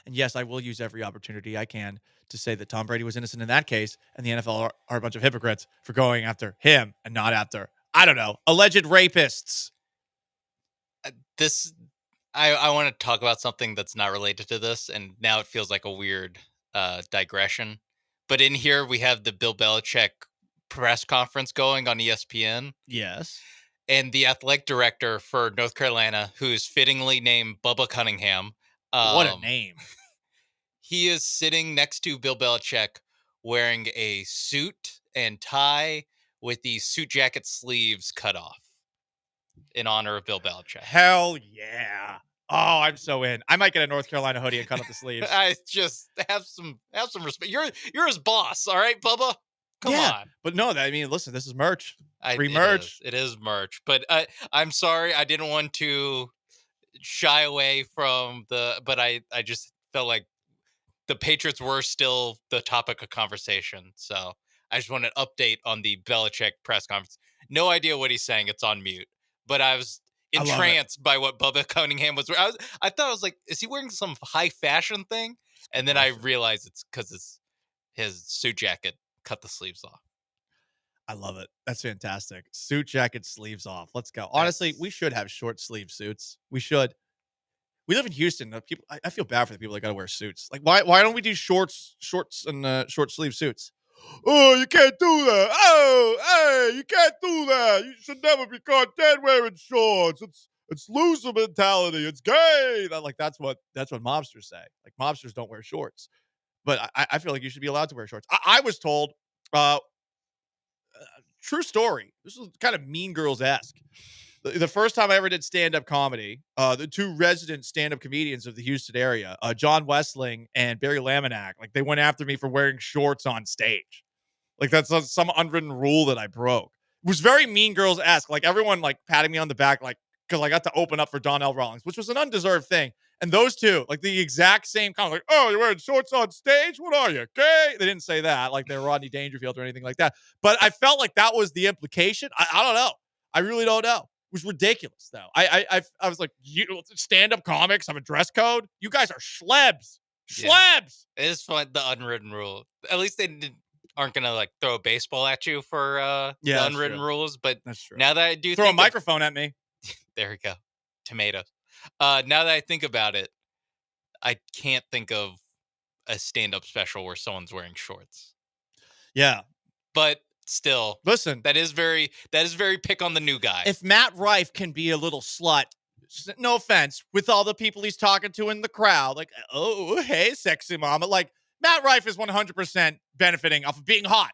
Speaker 14: And yes, I will use every opportunity I can to say that Tom Brady was innocent in that case, and the NFL are a bunch of hypocrites for going after him and not after, I don't know, alleged rapists.
Speaker 19: I want to talk about something that's not related to this, and now it feels like a weird digression. But in here, we have the Bill Belichick press conference going on ESPN.
Speaker 14: Yes.
Speaker 19: And the athletic director for North Carolina, who's fittingly named Bubba Cunningham.
Speaker 14: What a name.
Speaker 19: He is sitting next to Bill Belichick wearing a suit and tie with the suit jacket sleeves cut off in honor of Bill Belichick.
Speaker 14: Hell yeah. Oh, I'm so in. I might get a North Carolina hoodie and cut off the sleeves.
Speaker 19: I just have some respect. You're his boss, all right, Bubba? Come on.
Speaker 14: But no, listen, this is merch. Free merch.
Speaker 19: It is merch. But I'm sorry, I didn't want to shy away from but I just felt like the Patriots were still the topic of conversation. So I just want an update on the Belichick press conference. No idea what he's saying. It's on mute. But I was entranced by what Bubba Cunningham was. I thought I was like, is he wearing some high fashion thing? And then I realized it's because his suit jacket cut the sleeves off.
Speaker 14: I love it. That's fantastic. Suit jacket, sleeves off. Let's go. Honestly, we should have short sleeve suits. We should. We live in Houston. I feel bad for the people that got to wear suits. Like, why don't we do shorts and short sleeve suits? Oh, you can't do that. Oh, hey, you can't do that. You should never be caught dead wearing shorts. It's loser mentality. It's gay. That's what mobsters say. Like mobsters don't wear shorts. But I feel like you should be allowed to wear shorts. I was told, true story. This is kind of Mean Girls-esque. The first time I ever did stand-up comedy, the two resident stand-up comedians of the Houston area, John Westling and Barry Laminack, like they went after me for wearing shorts on stage. Like that's some unwritten rule that I broke. It was very Mean Girls-esque. Like everyone like patting me on the back, like because I got to open up for Donnell Rawlings, which was an undeserved thing. And those two, like the exact same comment, like, oh, you're wearing shorts on stage? What are you, gay? They didn't say that, like they're Rodney Dangerfield or anything like that. But I felt like that was the implication. I don't know. I really don't know. It was ridiculous, though. I was like, you stand-up comics have a dress code? You guys are schlebs. Schlebs!
Speaker 19: Yeah. It is fun, the unwritten rule. At least they aren't going to like throw a baseball at you for the unwritten rules. But
Speaker 14: that's true.
Speaker 19: Now that I do
Speaker 14: throw a microphone at me.
Speaker 19: There we go. Tomatoes. Now that I think about it, I can't think of a stand-up special where someone's wearing shorts.
Speaker 14: Yeah.
Speaker 19: But still,
Speaker 14: listen,
Speaker 19: that is very pick on the new guy.
Speaker 14: If Matt Rife can be a little slut, no offense, with all the people he's talking to in the crowd, like, oh, hey, sexy mama, like Matt Rife is 100% benefiting off of being hot.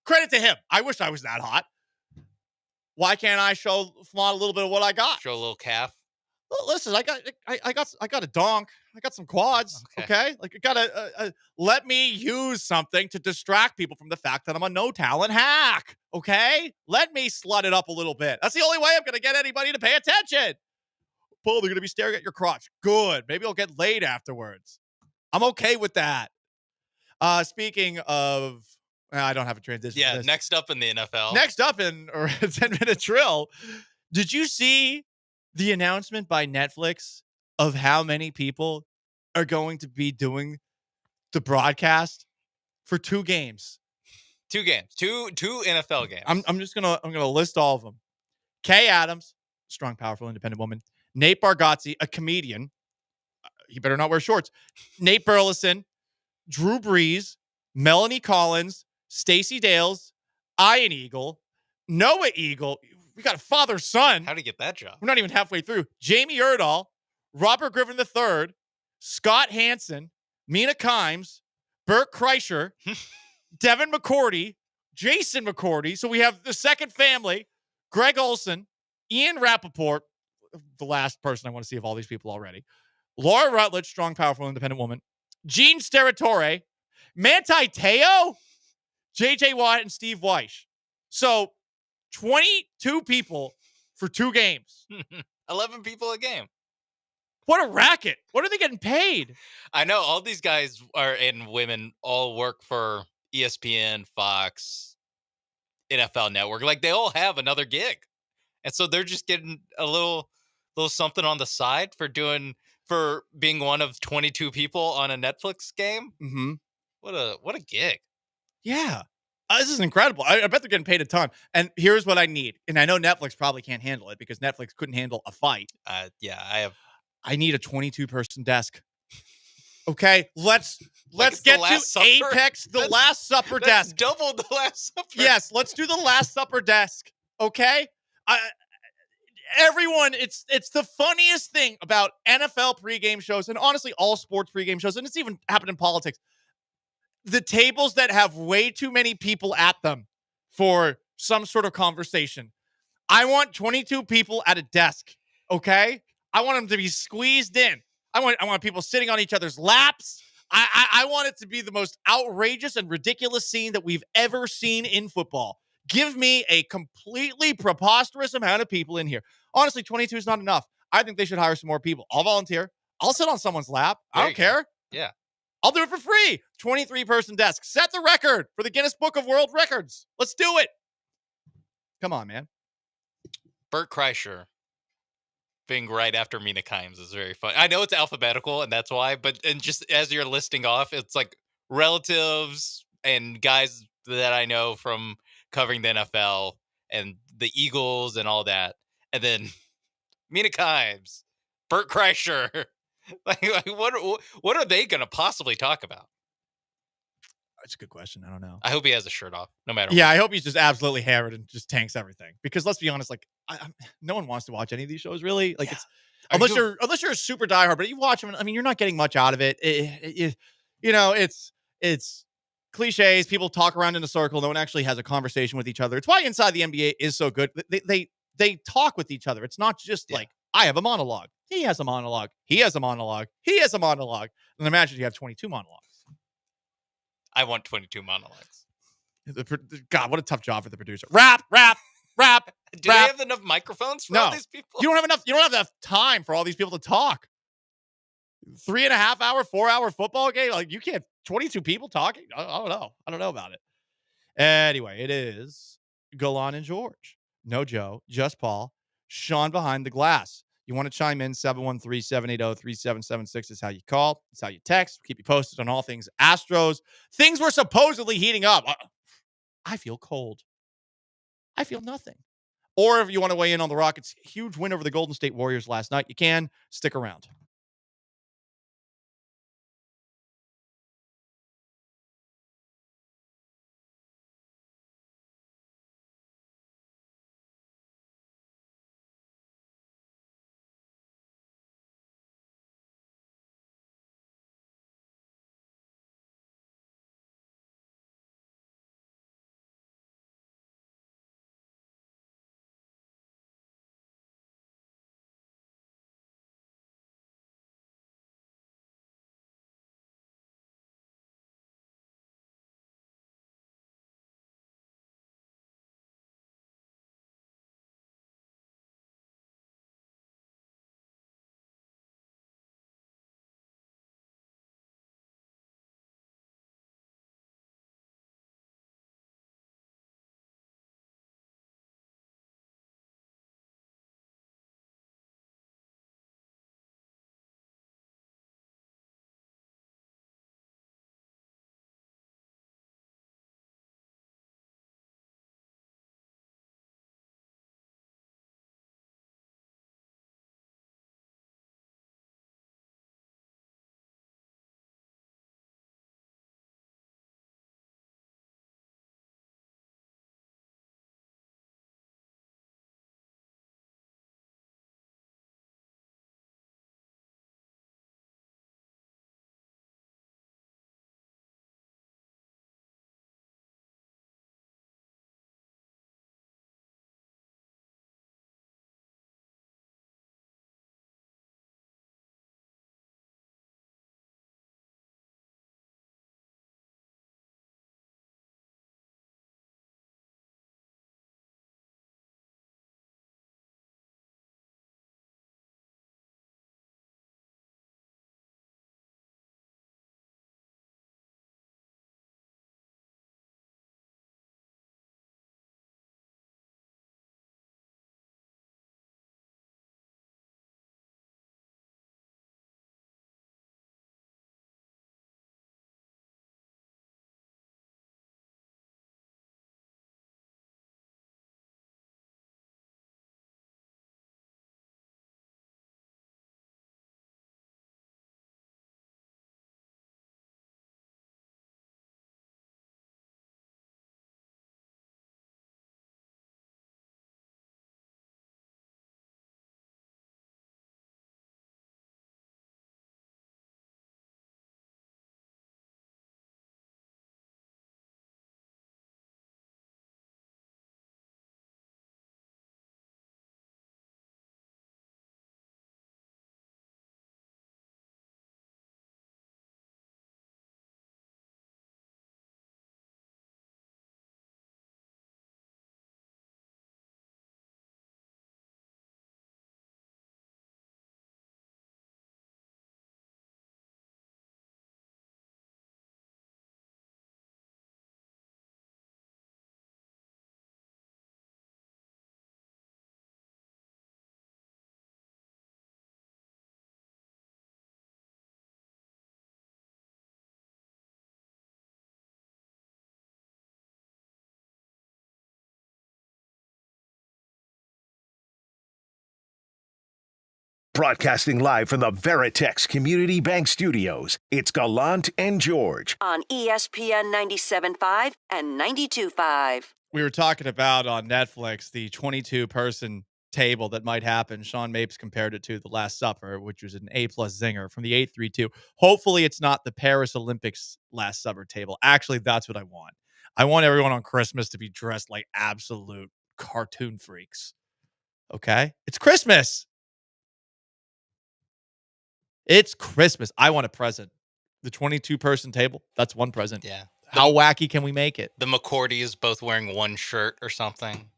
Speaker 14: Credit to him. I wish I was that hot. Why can't I flaunt a little bit of what I got?
Speaker 19: Show a little calf.
Speaker 14: Well, listen, I got a donk. I got some quads. Okay, like I gotta let me use something to distract people from the fact that I'm a no talent hack. Okay, let me slut it up a little bit. That's the only way I'm gonna get anybody to pay attention. Paul, they're gonna be staring at your crotch. Good. Maybe I'll get laid afterwards. I'm okay with that. Speaking of, I don't have a transition.
Speaker 19: Yeah, next up in the NFL.
Speaker 14: Next up in a 10-minute drill. Did you see the announcement by Netflix of how many people are going to be doing the broadcast for 2 games?
Speaker 19: 2 games. Two NFL games.
Speaker 14: I'm gonna list all of them. Kay Adams, strong, powerful, independent woman. Nate Bargatze, a comedian. He better not wear shorts. Nate Burleson, Drew Brees, Melanie Collins, Stacey Dales, Ian Eagle, Noah Eagle. We got a father-son.
Speaker 19: How'd he get that job?
Speaker 14: We're not even halfway through. Jamie Erdahl, Robert Griffin III, Scott Hansen, Mina Kimes, Burt Kreischer, Devin McCourty, Jason McCourty. So we have the second family, Greg Olson, Ian Rappaport, the last person I want to see of all these people already, Laura Rutledge, strong, powerful, independent woman, Gene Steratore, Manti Te'o, J.J. Watt, and Steve Weish. So 22 people for 2 games.
Speaker 19: 11 people a game.
Speaker 14: What a racket. What are they getting paid?
Speaker 19: I know all these guys and women all work for ESPN, Fox, NFL Network. Like they all have another gig. And so they're just getting a little something on the side for being one of 22 people on a Netflix game.
Speaker 14: Mm-hmm.
Speaker 19: What a gig.
Speaker 14: Yeah. This is incredible. I bet they're getting paid a ton. And here's what I need. And I know Netflix probably can't handle it because Netflix couldn't handle a fight. I need a 22-person desk. Okay, let's get to Apex, the Last Supper desk.
Speaker 19: Double the Last Supper.
Speaker 14: Yes, let's do the Last Supper desk. Okay, everyone, it's the funniest thing about NFL pregame shows, and honestly, all sports pregame shows, and it's even happened in politics. The tables that have way too many people at them for some sort of conversation. I want 22 people at a desk. Okay, I want them to be squeezed in. I want people sitting on each other's laps. I want it to be the most outrageous and ridiculous scene that we've ever seen in football. Give me a completely preposterous amount of people in here. Honestly, 22 is not enough. I think they should hire some more people. I'll volunteer. I'll sit on someone's lap. I don't care.
Speaker 19: Yeah.
Speaker 14: I'll do it for free. 23-person desk. Set the record for the Guinness Book of World Records. Let's do it. Come on, man.
Speaker 19: Burt Kreischer being right after Mina Kimes is very fun. I know it's alphabetical and that's why, but just as you're listing off, it's like relatives and guys that I know from covering the NFL and the Eagles and all that. And then Mina Kimes, Burt Kreischer. Like what are they going to possibly talk about?
Speaker 14: That's a good question. I don't know.
Speaker 19: I hope he has a shirt off, no matter
Speaker 14: Yeah,
Speaker 19: what.
Speaker 14: I hope he's just absolutely hammered and just tanks everything. Because let's be honest, like, no one wants to watch any of these shows, really. Like, it's unless you're a super diehard, but you watch them. I mean, you're not getting much out of it. It's cliches. People talk around in a circle. No one actually has a conversation with each other. It's why Inside the NBA is so good. They talk with each other. It's not just like I have a monologue. He has a monologue. He has a monologue. He has a monologue. And imagine you have 22 monologues.
Speaker 19: I want 22 monologues.
Speaker 14: God, what a tough job for the producer. Rap.
Speaker 19: Do they have enough microphones for all these people?
Speaker 14: You don't have enough time for all these people to talk. 3.5 hour, 4 hour football game. Like, you can't, 22 people talking. I don't know. I don't know about it. Anyway, it is Gallant and George. No Joe, just Paul. Sean behind the glass. You want to chime in? 713-780-3776 is how you call. It's how you text. We'll keep you posted on all things Astros. Things were supposedly heating up. I feel cold. I feel nothing. Or if you want to weigh in on the Rockets' huge win over the Golden State Warriors last night, you can. Stick around.
Speaker 1: Broadcasting live from the Veritex Community Bank Studios, it's Gallant and George.
Speaker 9: On ESPN 97.5 and 92.5.
Speaker 14: We were talking about on Netflix the 22-person table that might happen. Sean Mapes compared it to The Last Supper, which was an A-plus zinger from the 832. Hopefully it's not the Paris Olympics Last Supper table. Actually, that's what I want. I want everyone on Christmas to be dressed like absolute cartoon freaks. Okay? It's Christmas. It's Christmas. I want a present. The 22-person table, that's one present.
Speaker 19: Yeah.
Speaker 14: How wacky can we make it?
Speaker 19: The McCourties both wearing one shirt or something.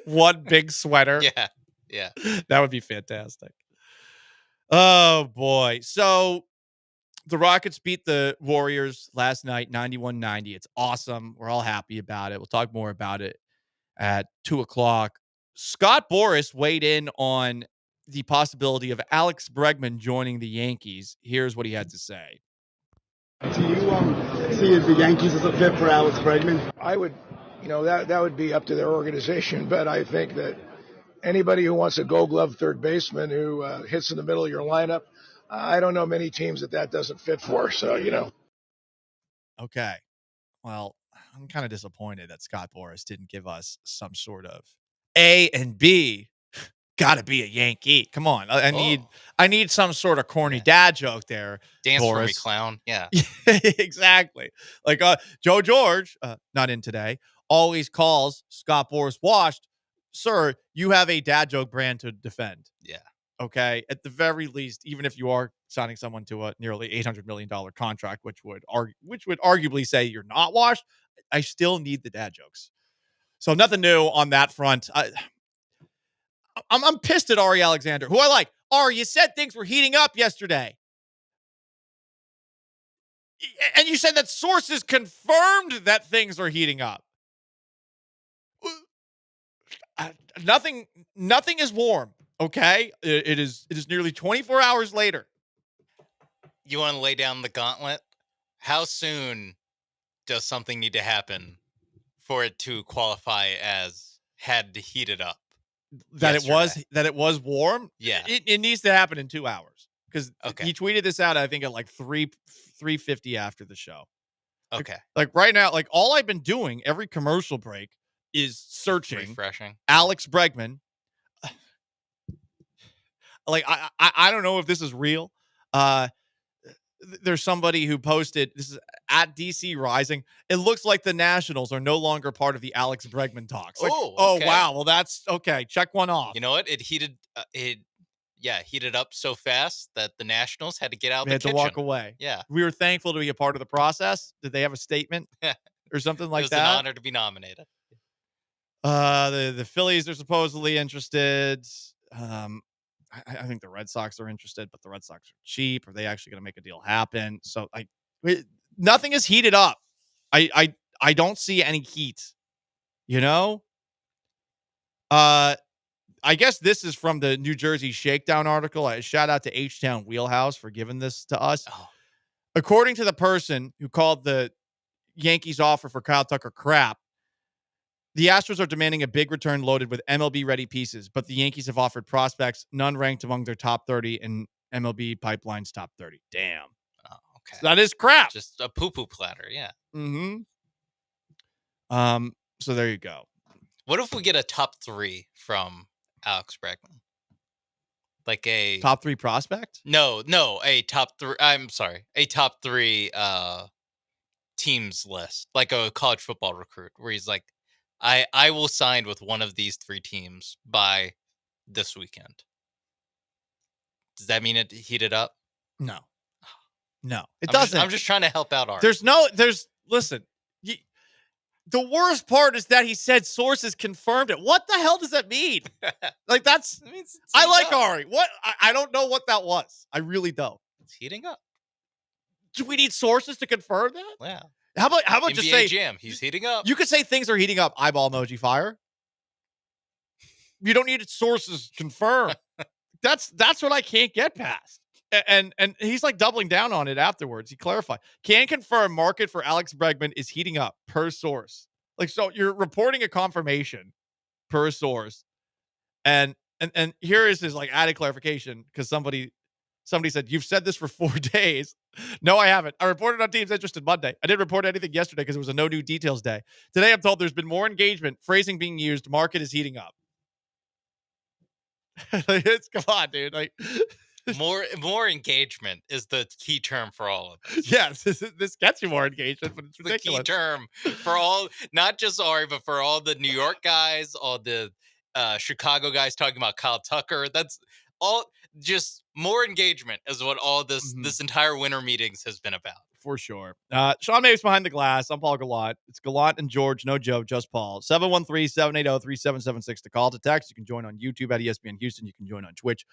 Speaker 14: One big sweater.
Speaker 19: Yeah. Yeah.
Speaker 14: That would be fantastic. Oh, boy. So the Rockets beat the Warriors last night, 91-90. It's awesome. We're all happy about it. We'll talk more about it at 2 o'clock. Scott Boras weighed in on the possibility of Alex Bregman joining the Yankees. Here's what he had to say.
Speaker 12: Do you see the Yankees as a fit for Alex Bregman?
Speaker 18: I would, that would be up to their organization, but I think that anybody who wants a Gold Glove third baseman who hits in the middle of your lineup, I don't know many teams that doesn't fit for. So,
Speaker 14: Okay. Well, I'm kind of disappointed that Scott Boras didn't give us some sort of A and B. Got to be a Yankee. Come on. I need some sort of corny dad joke there.
Speaker 19: Dance
Speaker 14: Boras.
Speaker 19: for me, clown. Yeah.
Speaker 14: Exactly. Like Joe George, not in today, always calls Scott Boras washed. Sir, you have a dad joke brand to defend.
Speaker 19: Yeah.
Speaker 14: Okay. At the very least, even if you are signing someone to a nearly $800 million contract, which would arguably say you're not washed, I still need the dad jokes. So nothing new on that front. I'm pissed at Ari Alexander, who I like. Ari, you said things were heating up yesterday. And you said that sources confirmed that things are heating up. Nothing is warm, okay? It is nearly 24 hours later.
Speaker 19: You want to lay down the gauntlet? How soon does something need to happen for it to qualify as had to heat it up?
Speaker 14: That it was warm.
Speaker 19: Yeah,
Speaker 14: it needs to happen in 2 hours because he tweeted this out. I think at like 3:50 after the show.
Speaker 19: Okay,
Speaker 14: like right now, like all I've been doing every commercial break is searching
Speaker 19: refreshing
Speaker 14: Alex Bregman. Like I don't know if this is real. There's somebody who posted, this is at DC Rising. It looks like the Nationals are no longer part of the Alex Bregman talks. Like,
Speaker 19: okay.
Speaker 14: Oh, wow. Well, that's okay. Check one off.
Speaker 19: You know what? It heated up so fast that the Nationals had to get out of the
Speaker 14: kitchen.
Speaker 19: kitchen.
Speaker 14: To walk away.
Speaker 19: Yeah.
Speaker 14: We were thankful to be a part of the process. Did they have a statement or something like that?
Speaker 19: It was an honor to be nominated.
Speaker 14: The Phillies are supposedly interested. I think the Red Sox are interested, but the Red Sox are cheap. Are they actually going to make a deal happen? So nothing is heated up. I don't see any heat, I guess this is from the New Jersey Shakedown article. Shout out to H-Town Wheelhouse for giving this to us.
Speaker 19: Oh.
Speaker 14: According to the person who called the Yankees offer for Kyle Tucker crap, the Astros are demanding a big return loaded with MLB-ready pieces, but the Yankees have offered prospects, none ranked among their top 30 and MLB Pipeline's top 30. Damn.
Speaker 19: Oh, okay.
Speaker 14: So that is crap.
Speaker 19: Just a poo-poo platter, yeah.
Speaker 14: Mm-hmm. So there you go.
Speaker 19: What if we get a top 3 from Alex Bregman? Like a...
Speaker 14: Top 3 prospect?
Speaker 19: No, a top 3... I'm sorry. A top 3 teams list. Like a college football recruit, where he's like, I will sign with one of these 3 teams by this weekend. Does that mean it heated up?
Speaker 14: No, it doesn't.
Speaker 19: I'm just trying to help out Art.
Speaker 14: Listen, the worst part is that he said sources confirmed it. What the hell does that mean? Like I like Ari. What? I don't know what that was. I really don't.
Speaker 19: It's heating up.
Speaker 14: Do we need sources to confirm that?
Speaker 19: Yeah.
Speaker 14: How about just say
Speaker 19: Jam? He's heating up.
Speaker 14: You could say things are heating up. Eyeball emoji fire. You don't need sources confirmed. That's what I can't get past. And he's like doubling down on it afterwards. He clarified. Can confirm market for Alex Bregman is heating up per source. Like, so you're reporting a confirmation per source. And And here is his like added clarification because somebody said, you've said this for 4 days. No, I haven't. I reported on teams interested Monday. I didn't report anything yesterday because it was a no new details day. Today, I'm told there's been more engagement, phrasing being used, market is heating up. Come on, dude. Like
Speaker 19: more engagement is the key term for all of this.
Speaker 14: Yes, this gets you more engagement, but it's ridiculous.
Speaker 19: The key term for all, not just Ari, but for all the New York guys, all the Chicago guys talking about Kyle Tucker. That's all. Just more engagement is what all this this entire winter meetings has been about.
Speaker 14: For sure. Sean Maves behind the glass. I'm Paul Gallant. It's Gallant and George, no Joe, just Paul. 713-780-3776 to call, to text. You can join on YouTube at ESPN Houston. You can join on Twitch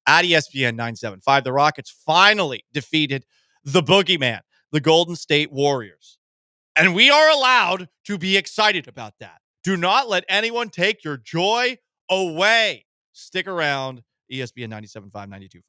Speaker 14: at ESPN 975. The Rockets finally defeated the boogeyman, the Golden State Warriors. And we are allowed to be excited about that. Do not let anyone take your joy away. Stick around. ESPN 97.5, 92.5.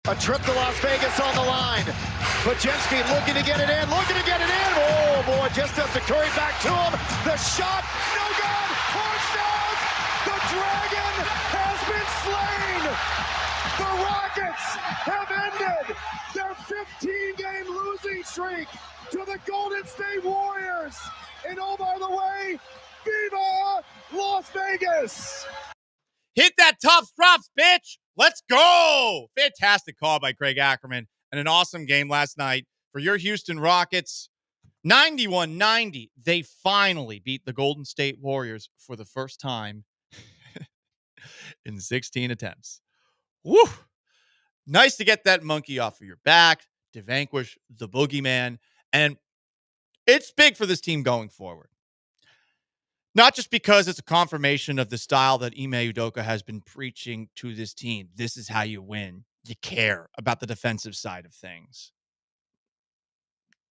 Speaker 13: A trip to Las Vegas on the line. Pajemski looking to get it in, Oh, boy, just as the Curry back to him. The shot, no good. Horse down. The dragon has been slain. The Rockets have ended their 15-game losing streak to the Golden State Warriors. And oh, by the way, Viva Las Vegas!
Speaker 14: Hit that tough drops, bitch. Let's go. Fantastic call by Craig Ackerman and an awesome game last night for your Houston Rockets. 91-90. They finally beat the Golden State Warriors for the first time in 16 attempts. Woo! Nice to get that monkey off of your back, to vanquish the boogeyman. And it's big for this team going forward. Not just because it's a confirmation of the style that Ime Udoka has been preaching to this team. This is how you win. You care about the defensive side of things.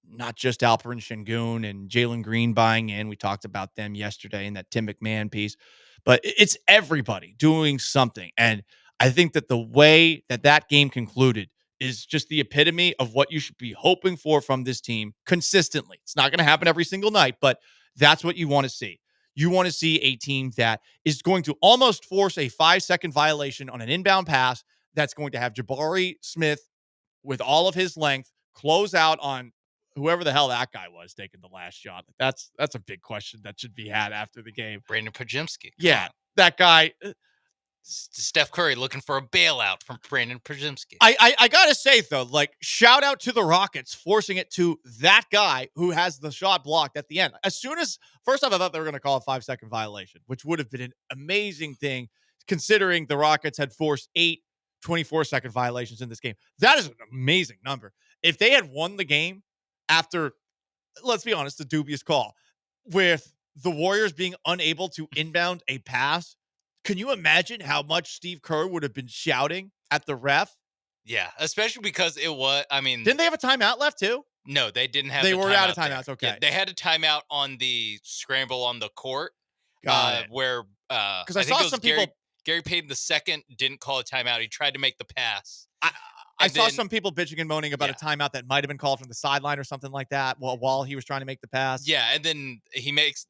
Speaker 14: Not just Alperen Şengün and Jalen Green buying in. We talked about them yesterday in that Tim McMahon piece. But it's everybody doing something. And I think that the way that game concluded is just the epitome of what you should be hoping for from this team consistently. It's not going to happen every single night, but that's what you want to see. You want to see a team that is going to almost force a 5-second violation on an inbound pass that's going to have Jabari Smith with all of his length close out on whoever the hell that guy was taking the last shot. That's a big question that should be had after the game.
Speaker 19: Brandon Pajemski.
Speaker 14: Yeah, that guy.
Speaker 19: Steph Curry looking for a bailout from Brandon Pajemski.
Speaker 14: I gotta say though, like, shout out to the Rockets forcing it to that guy who has the shot blocked at the end. As soon as first off, I thought they were going to call a 5-second violation, which would have been an amazing thing considering the Rockets had forced 8 24-second violations in this game. That is an amazing number. If they had won the game after, let's be honest, a dubious call with the Warriors being unable to inbound a pass, can you imagine how much Steve Kerr would have been shouting at the ref?
Speaker 19: Yeah, especially because it was,
Speaker 14: didn't they have a timeout left too?
Speaker 19: No, they didn't have
Speaker 14: They
Speaker 19: the
Speaker 14: were out of timeouts,
Speaker 19: there.
Speaker 14: okay.
Speaker 19: Yeah, they had a timeout on the scramble on the court. Where
Speaker 14: because I saw some people.
Speaker 19: Gary Payton II didn't call a timeout. He tried to make the pass.
Speaker 14: I saw some people bitching and moaning about a timeout that might have been called from the sideline or something like that while he was trying to make the pass.
Speaker 19: Yeah, and then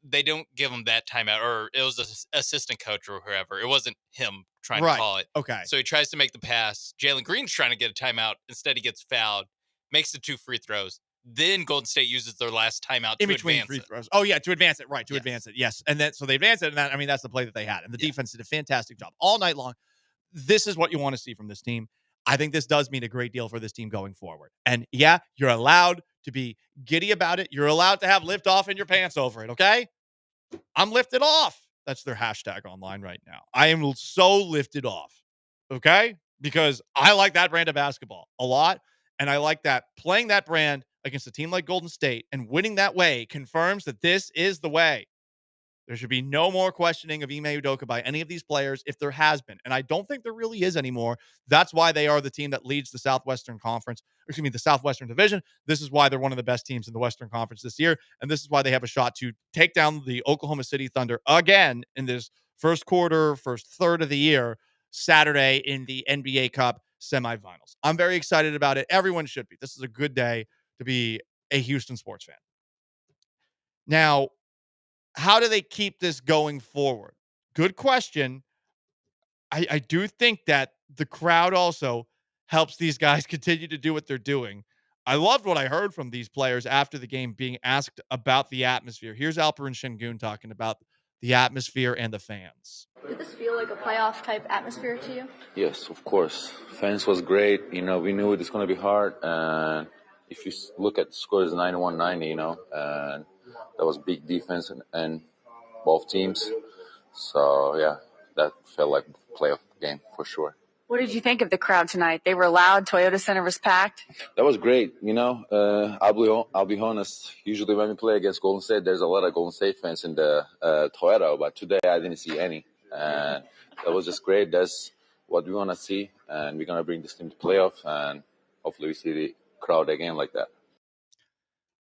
Speaker 19: they don't give him that timeout, or it was the assistant coach or whoever. It wasn't him trying to call it.
Speaker 14: Okay.
Speaker 19: So he tries to make the pass. Jalen Green's trying to get a timeout. Instead, he gets fouled, makes the 2 free throws. Then Golden State uses their last timeout
Speaker 14: in
Speaker 19: to
Speaker 14: between
Speaker 19: advance
Speaker 14: free
Speaker 19: it.
Speaker 14: throws. Oh yeah, to advance it, right? To advance it, yes. And then so they advance it, and that's the play that they had. And the defense did a fantastic job all night long. This is what you want to see from this team. I think this does mean a great deal for this team going forward. And yeah, you're allowed to be giddy about it. You're allowed to have lift off in your pants over it. Okay, I'm lifted off. That's their hashtag online right now. I am so lifted off. Okay, because I like that brand of basketball a lot, and I like that playing that brand against a team like Golden State and winning that way confirms that this is the way. There should be no more questioning of Ime Udoka by any of these players if there has been. And I don't think there really is anymore. That's why they are the team that leads the Southwestern Conference, the Southwestern Division. This is why they're one of the best teams in the Western Conference this year. And this is why they have a shot to take down the Oklahoma City Thunder again in this first third of the year, Saturday in the NBA Cup semifinals. I'm very excited about it. Everyone should be. This is a good day to be a Houston sports fan. Now, how do they keep this going forward? Good question. I do think that the crowd also helps these guys continue to do what they're doing. I loved what I heard from these players after the game being asked about the atmosphere. Here's Alperen Şengün talking about the atmosphere and the fans.
Speaker 5: Did this feel like a playoff type atmosphere to you?
Speaker 20: Yes, of course. Fans was great. We knew it was going to be hard. And if you look at the scores, 91-90, and that was big defense and both teams. So, yeah, that felt like a playoff game for sure.
Speaker 5: What did you think of the crowd tonight? They were loud. Toyota Center was packed.
Speaker 20: That was great. I'll be honest. Usually when we play against Golden State, there's a lot of Golden State fans in the Toyota, but today I didn't see any. And that was just great. That's what we want to see, and we're going to bring this team to playoff, and hopefully we see the crowd again like that.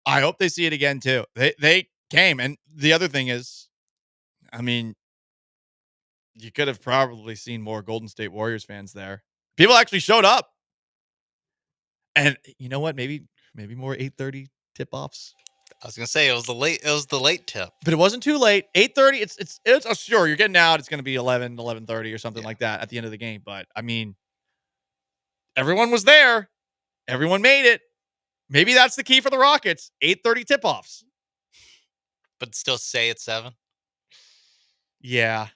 Speaker 14: I hope they see it again, too. They came, and the other thing is, you could have probably seen more Golden State Warriors fans there. People actually showed up. And you know what? Maybe more 8:30 tip-offs.
Speaker 19: I was gonna say it was the late tip.
Speaker 14: But it wasn't too late. 8:30. It's sure you're getting out. It's going to be 11:30 or something like that at the end of the game. But I mean, everyone was there. Everyone made it. Maybe that's the key for the Rockets. 8:30 tip-offs.
Speaker 19: But still say it's 7.
Speaker 14: Yeah.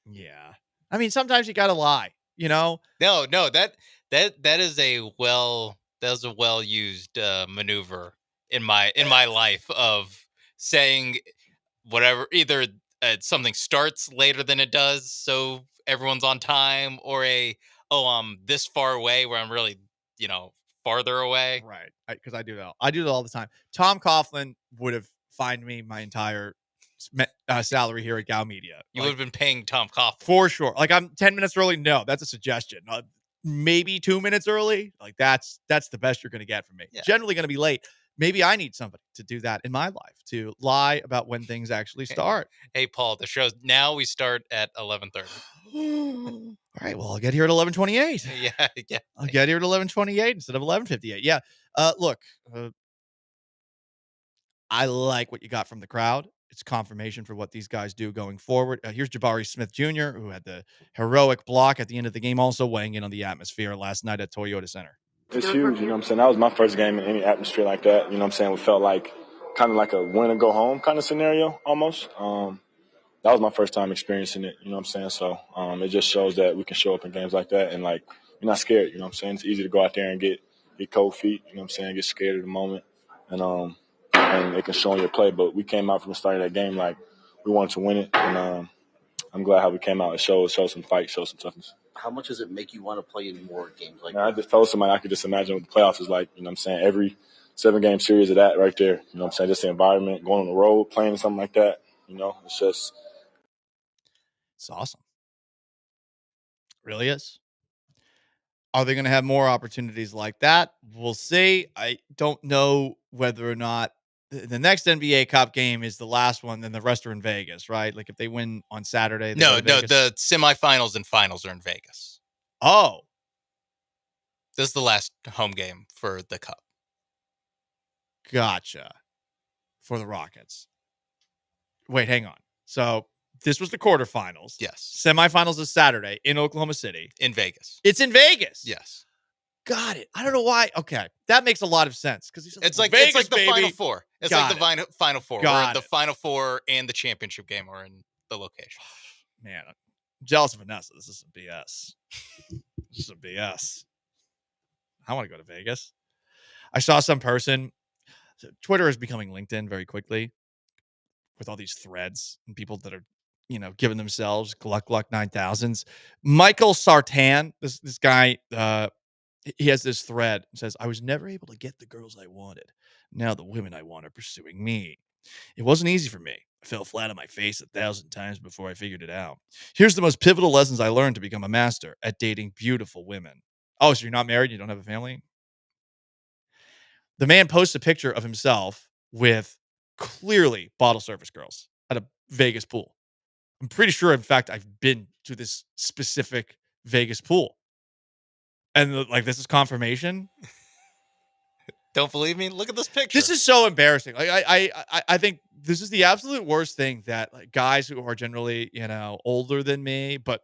Speaker 14: Yeah. I mean, sometimes you got to lie,
Speaker 19: No, that is a well used maneuver in my life of saying whatever, either something starts later than it does so everyone's on time, or this far away where I'm really farther away.
Speaker 14: Right. Because I do that. I do that all the time. Tom Coughlin would have fined me my entire salary here at Gow Media.
Speaker 19: You would have been paying Tom Coughlin.
Speaker 14: For sure. Like, I'm 10 minutes early. No, that's a suggestion. Maybe 2 minutes early. Like, that's the best you're going to get from me.
Speaker 19: Yeah.
Speaker 14: Generally going to be late. Maybe I need somebody to do that in my life, to lie about when things actually start.
Speaker 19: Hey, Paul, the show's now we start at 11:30.
Speaker 14: All right. Well, I'll get here at 11:28.
Speaker 19: Yeah.
Speaker 14: I'll get here at 11:28 instead of 11:58. Yeah. Look, I like what you got from the crowd. It's confirmation for what these guys do going forward. Here's Jabari Smith Jr., who had the heroic block at the end of the game, also weighing in on the atmosphere last night at Toyota Center.
Speaker 3: It's huge, you know what I'm saying? That was my first game in any atmosphere like that. You know what I'm saying? It felt like kind of like a win and go home kind of scenario almost. That was my first time experiencing it, you know what I'm saying? So it just shows that we can show up in games like that and, like, you're not scared, you know what I'm saying? It's easy to go out there and get cold feet, you know what I'm saying, get scared at the moment. And it can show in your play. But we came out from the start of that game like we wanted to win it. And I'm glad how we came out. It showed some fight, showed some toughness.
Speaker 16: How much does it make you want to play in more games like that?
Speaker 3: I just told somebody I could just imagine what the playoffs is like. You know what I'm saying? Every 7-game series of that right there. You know what I'm saying? Just the environment, going on the road, playing something like that. You know, it's
Speaker 14: awesome. Really is. Are they going to have more opportunities like that? We'll see. I don't know whether or not the next NBA Cup game is the last one, then the rest are in Vegas, right? Like if they win on Saturday.
Speaker 19: No, the semifinals and finals are in Vegas.
Speaker 14: Oh.
Speaker 19: This is the last home game for the Cup.
Speaker 14: Gotcha. For the Rockets. Wait, hang on. So this was the quarterfinals.
Speaker 19: Yes.
Speaker 14: Semifinals is Saturday in Oklahoma City.
Speaker 19: In Vegas.
Speaker 14: It's in Vegas.
Speaker 19: Yes.
Speaker 14: Got it. I don't know why. Okay. That makes a lot of sense. Because
Speaker 19: it's like
Speaker 14: Vegas,
Speaker 19: the
Speaker 14: baby.
Speaker 19: Final Four. It's
Speaker 14: Got
Speaker 19: like the Final Four.
Speaker 14: Got
Speaker 19: where the Final Four and the championship game are in the location.
Speaker 14: Man, I'm jealous of Vanessa. This is some BS. This is some BS. I want to go to Vegas. I saw some person. So Twitter is becoming LinkedIn very quickly with all these threads and people that are, giving themselves Gluck 9000s. Michael Sartan, this guy, he has this thread. It says, I was never able to get the girls I wanted. Now the women I want are pursuing me. It wasn't easy for me. I fell flat on my face 1,000 times before I figured it out. Here's the most pivotal lessons I learned to become a master at dating beautiful women. Oh, so you're not married? You don't have a family? The man posts a picture of himself with clearly bottle service girls at a Vegas pool. I'm pretty sure, in fact, I've been to this specific Vegas pool. And this is confirmation.
Speaker 19: Don't believe me? Look at this picture.
Speaker 14: This is so embarrassing. Like I think this is the absolute worst thing that guys who are generally, older than me, but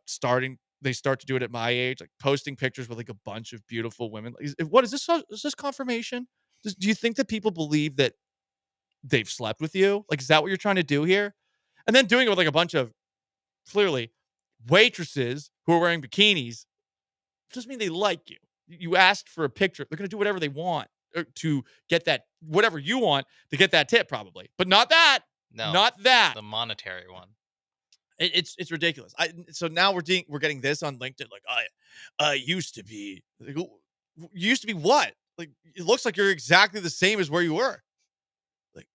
Speaker 14: they start to do it at my age, like posting pictures with a bunch of beautiful women. What is this? Is this confirmation? Do you think that people believe that they've slept with you? Like, is that what you're trying to do here? And then doing it with a bunch of clearly waitresses who are wearing bikinis doesn't mean they like you. You asked for a picture. They're going to do whatever they want to get that, whatever you want to get that tip, probably. But not that.
Speaker 19: No,
Speaker 14: not that.
Speaker 19: The monetary one.
Speaker 14: It's ridiculous. So now we're getting this on LinkedIn. Like, I used to be. Used to be what? Like, it looks like you're exactly the same as where you were. Like,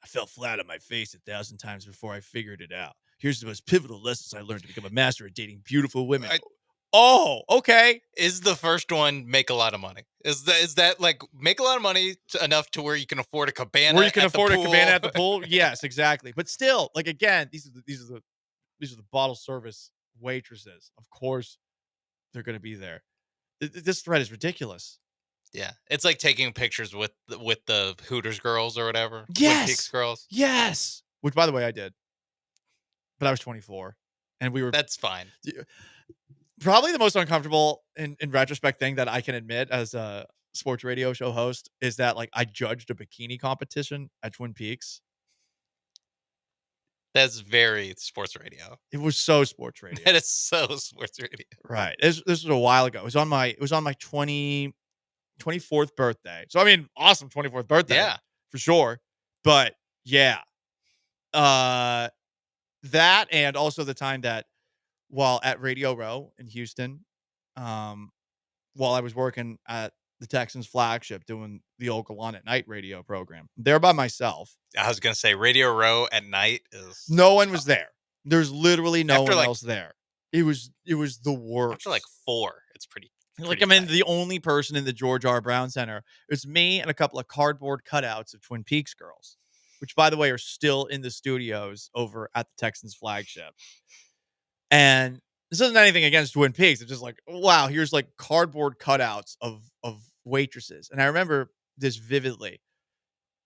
Speaker 14: I fell flat on my face 1,000 times before I figured it out. Here's the most pivotal lessons I learned to become a master at dating beautiful women. Oh, okay.
Speaker 19: Is the first one make a lot of money? Is that like make a lot of money enough to where you can afford a cabana?
Speaker 14: Where you can afford a cabana at the pool? Yes, exactly. But still, again, these are the bottle service waitresses. Of course, they're going to be there. This thread is ridiculous.
Speaker 19: Yeah, it's like taking pictures with the Hooters girls or whatever. Twin Peaks
Speaker 14: Yes.
Speaker 19: girls.
Speaker 14: Yes. Which, by the way, I did. But I was 24. And we were
Speaker 19: That's fine.
Speaker 14: probably the most uncomfortable in retrospect thing that I can admit as a sports radio show host is that like I judged a bikini competition at Twin Peaks.
Speaker 19: That's very sports radio.
Speaker 14: It was so sports radio.
Speaker 19: That is so sports radio.
Speaker 14: Right. This was a while ago. It was on my 24th birthday. So I mean, awesome 24th birthday.
Speaker 19: Yeah.
Speaker 14: For sure. But yeah. That and also the time that while at Radio Row in Houston, while I was working at the Texans flagship doing the old Gallant at Night radio program, there by myself.
Speaker 19: I was gonna say Radio Row at night is
Speaker 14: no one was there. There's literally no
Speaker 19: After,
Speaker 14: one
Speaker 19: like-
Speaker 14: else there. It was the worst.
Speaker 19: after like 4. It's pretty.
Speaker 14: Like, I mean, the only person in the George R. Brown Center. It's me and a couple of cardboard cutouts of Twin Peaks girls, which, by the way, are still in the studios over at the Texans flagship. And this isn't anything against Twin Peaks. It's just like, wow, here's like cardboard cutouts of waitresses. And I remember this vividly.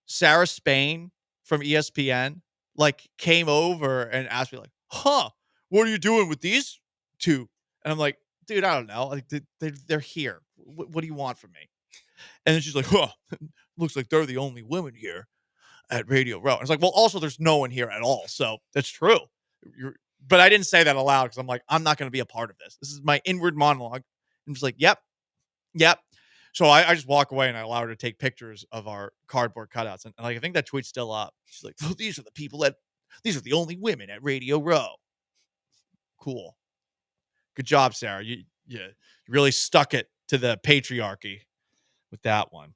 Speaker 14: Sarah Spain from ESPN like came over and asked me like, huh, what are you doing with these two? And I'm like, dude, I don't know. Like they're here. What do you want from me? And then she's like, huh, looks like they're the only women here at Radio Row. And it's like, well, also there's no one here at all. So that's true. But I didn't say that aloud because I'm like, I'm not going to be a part of this. This is my inward monologue. I'm just like, yep. So I just walk away and I allow her to take pictures of our cardboard cutouts. And like, I think that tweet's still up. She's like, oh, these are the only women at Radio Row. Cool. Good job, Sarah. You really stuck it to the patriarchy with that one.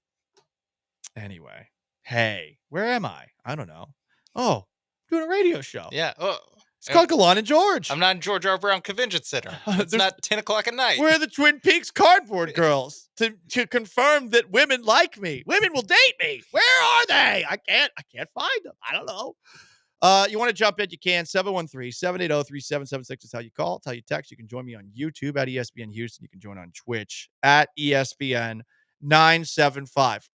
Speaker 14: Anyway, hey, where am I? I don't know. Oh, doing a radio show.
Speaker 19: Yeah. Oh,
Speaker 14: it's called Gallant George.
Speaker 19: I'm not in George R. Brown Convention Center. It's not 10 o'clock at night.
Speaker 14: We're the Twin Peaks cardboard girls to confirm that women like me. Women will date me. Where are they? I can't find them. I don't know. You want to jump in? You can. 713-780-3776 is how you call. It's how you text. You can join me on YouTube at ESPN Houston. You can join on Twitch at ESPN 975.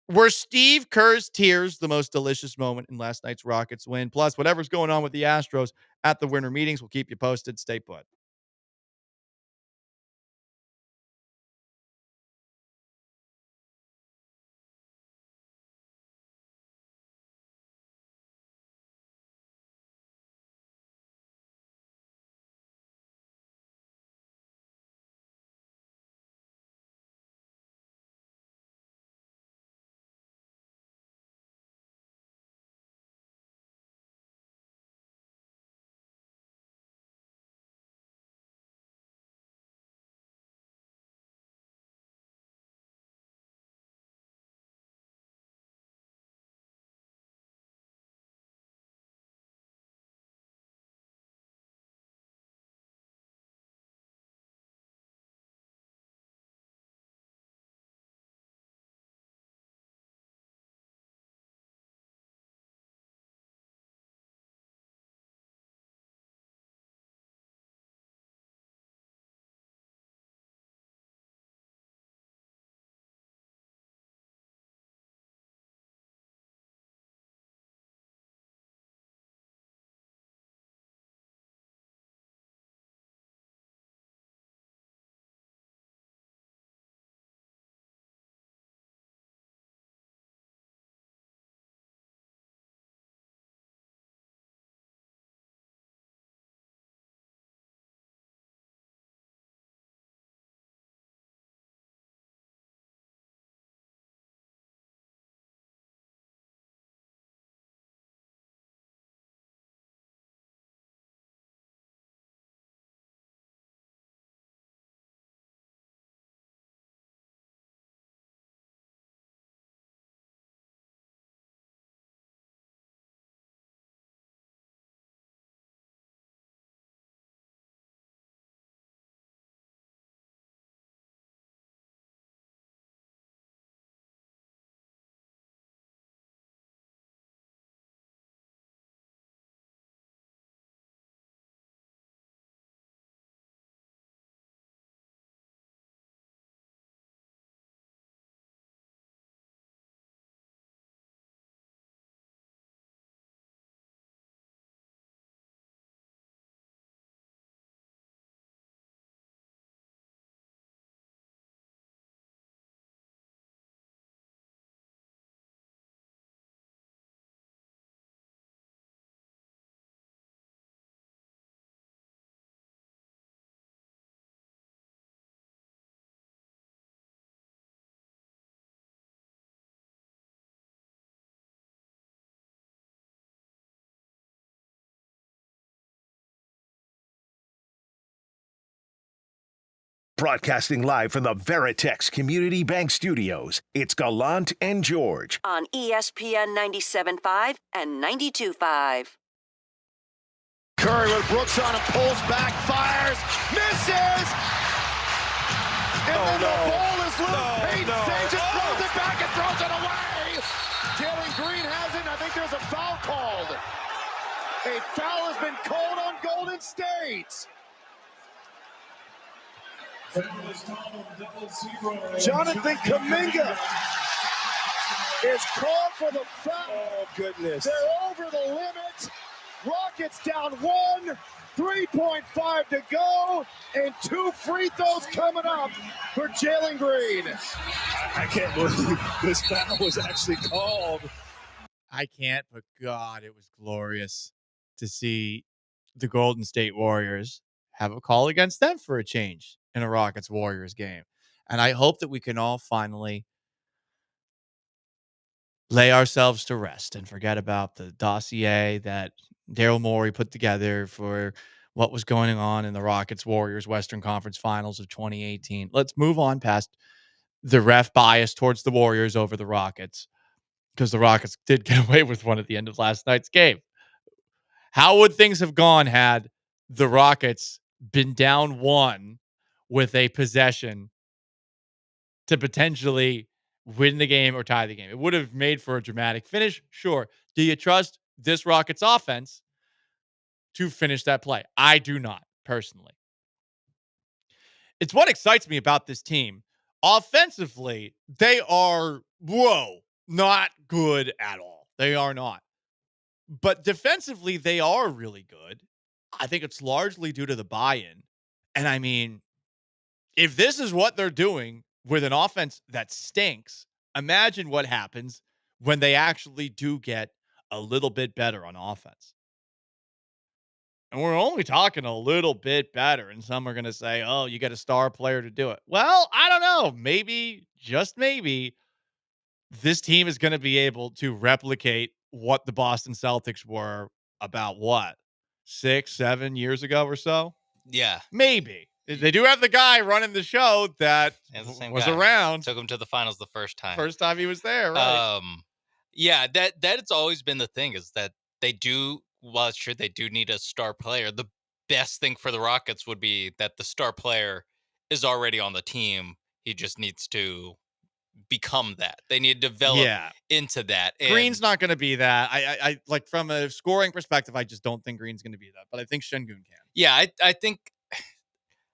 Speaker 14: Were Steve Kerr's tears the most delicious moment in last night's Rockets win? Plus, whatever's going on with the Astros at the winter meetings, we'll keep you posted. Stay put.
Speaker 1: Broadcasting live from the Veritex Community Bank Studios, it's Gallant and George
Speaker 9: on ESPN 97.5 and 92.5.
Speaker 13: Curry with Brooks on him, pulls back, fires, misses! And the ball is loose. Payton saves it, throws it back, and throws it away! Jalen Green has it, and I think there's a foul called. A foul has been called on Golden State. Jonathan Kuminga is called for the foul.
Speaker 2: Oh, goodness.
Speaker 13: They're over the limit. Rockets down 1, 3.5 to go, and 2 free throws coming up for Jalen Green.
Speaker 2: I can't believe this foul was actually called.
Speaker 14: I can't, but God, it was glorious to see the Golden State Warriors have a call against them for a change in a Rockets-Warriors game. And I hope that we can all finally lay ourselves to rest and forget about the dossier that Daryl Morey put together for what was going on in the Rockets-Warriors Western Conference Finals of 2018. Let's move on past the ref bias towards the Warriors over the Rockets, because the Rockets did get away with one at the end of last night's game. How would things have gone had the Rockets been down 1 with a possession to potentially win the game or tie the game? It would have made for a dramatic finish. Sure. Do you trust this Rockets offense to finish that play? I do not, personally. It's what excites me about this team. Offensively, they are, not good at all. They are not. But defensively, they are really good. I think it's largely due to the buy-in. And I mean, if this is what they're doing with an offense that stinks, imagine what happens when they actually do get a little bit better on offense. And we're only talking a little bit better. And some are going to say, oh, you got a star player to do it. Well, I don't know. Maybe, just maybe, this team is going to be able to replicate what the Boston Celtics were about 6-7 years ago or so?
Speaker 19: Yeah.
Speaker 14: Maybe. They do have the guy running the show that was around.
Speaker 19: Took him to the finals the first time.
Speaker 14: First time he was there, right?
Speaker 19: Yeah, that's always been the thing, is that they do, while it's true they do need a star player, the best thing for the Rockets would be that the star player is already on the team. He just needs to become that. They need to develop into that. And
Speaker 14: Green's not going to be that. I like, from a scoring perspective, I just don't think Green's going to be that. But I think Şengün can.
Speaker 19: Yeah, I think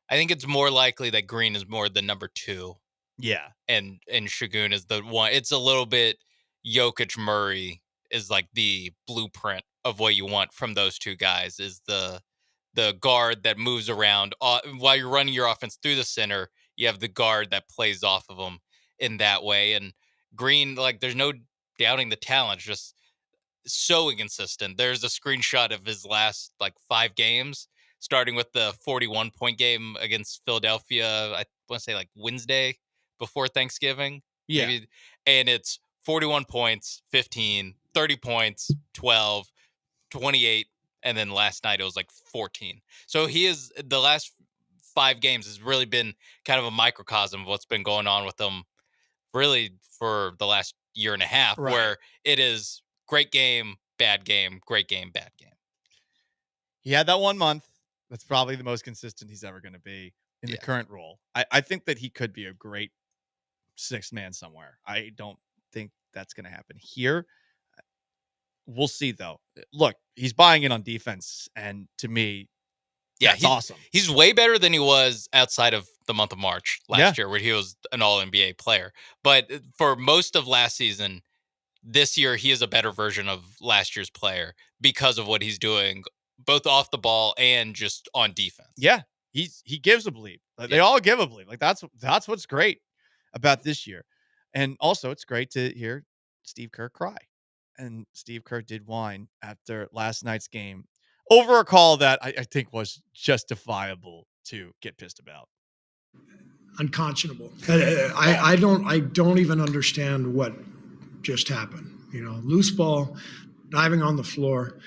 Speaker 19: it's more likely that Green is more the number 2.
Speaker 14: Yeah.
Speaker 19: And Şengün is the one. It's a little bit Jokic Murray is like the blueprint of what you want from those two guys, is the guard that moves around while you're running your offense through the center. You have the guard that plays off of them in that way. And Green, like, there's no doubting the talent, just so inconsistent. There's a screenshot of his last 5 games, starting with the 41-point game against Philadelphia. I want to say Wednesday before Thanksgiving.
Speaker 14: Yeah.
Speaker 19: Maybe, and it's 41 points, 15, 30 points, 12, 28. And then last night it was 14. So he is, the last 5 games has really been kind of a microcosm of what's been going on with him really for the last year and a half,
Speaker 14: right,
Speaker 19: where it is great game, bad game, great game, bad game.
Speaker 14: He had that 1 month. That's probably the most consistent he's ever going to be in the current role. I think that he could be a great 6th man somewhere. I don't think that's going to happen here. We'll see, though. Look, he's buying in on defense, and to me, that's awesome.
Speaker 19: He's way better than he was outside of the month of March last year, where he was an all-NBA player. But for most of last season, this year, he is a better version of last year's player because of what he's doing, both off the ball and just on defense.
Speaker 14: Yeah, he gives a bleep. They all give a bleep. That's what's great about this year. And also, it's great to hear Steve Kerr cry. And Steve Kerr did whine after last night's game over a call that I think was justifiable to get pissed about.
Speaker 4: Unconscionable. I don't even understand what just happened. Loose ball, diving on the floor,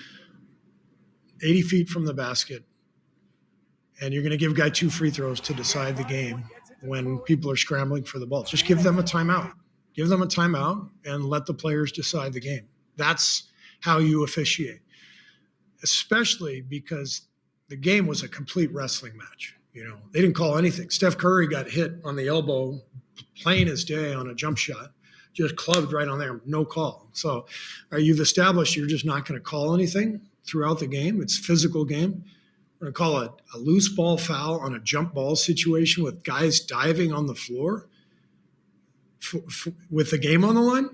Speaker 4: 80 feet from the basket, and you're going to give a guy 2 free throws to decide the game when people are scrambling for the ball. Just give them a timeout. Give them a timeout and let the players decide the game. That's how you officiate, especially because the game was a complete wrestling match. They didn't call anything. Steph Curry got hit on the elbow, plain as day on a jump shot, just clubbed right on there, no call. So you've established you're just not going to call anything throughout the game. It's a physical game. We're going to call a loose ball foul on a jump ball situation with guys diving on the floor with the game on the line.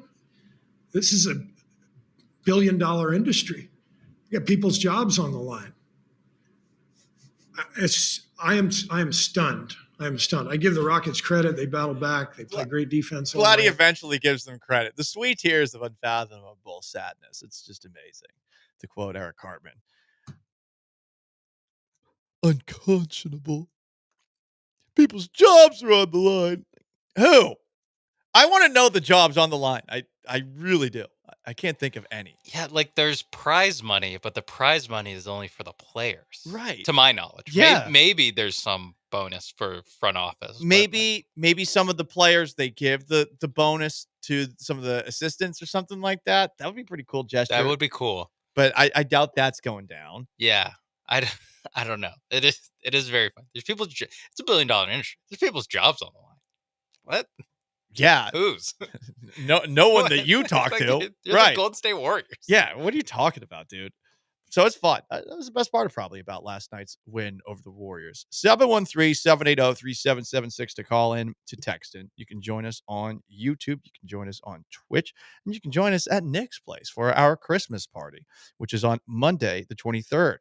Speaker 4: This is a billion-dollar industry. You got people's jobs on the line. I am stunned. I am stunned. I give the Rockets credit. They battled back. They played great defense.
Speaker 14: Glad he eventually gives them credit. The sweet tears of unfathomable sadness. It's just amazing, to quote Eric Cartman. Unconscionable. People's jobs are on the line. Who? I want to know the jobs on the line. I really do. I can't think of any.
Speaker 19: Yeah, like there's prize money, but the prize money is only for the players.
Speaker 14: Right.
Speaker 19: To my knowledge.
Speaker 14: Yeah.
Speaker 19: Maybe there's some bonus for front office.
Speaker 14: Maybe some of the players, they give the bonus to some of the assistants or something like that. That would be a pretty cool gesture.
Speaker 19: That would be cool.
Speaker 14: But I doubt that's going down.
Speaker 19: Yeah. I don't know. It is very fun. There's people's it's $1 billion industry. There's people's jobs on the line. What?
Speaker 14: Yeah.
Speaker 19: Whose?
Speaker 14: No one that you talk to.
Speaker 19: You're
Speaker 14: right.
Speaker 19: the Golden State Warriors.
Speaker 14: Yeah. What are you talking about, dude? So it's fun. That was the best part probably about last night's win over the Warriors. 713-780-3776 to call in, to text in. You can join us on YouTube. You can join us on Twitch. And you can join us at Nick's place for our Christmas party, which is on Monday, the 23rd. You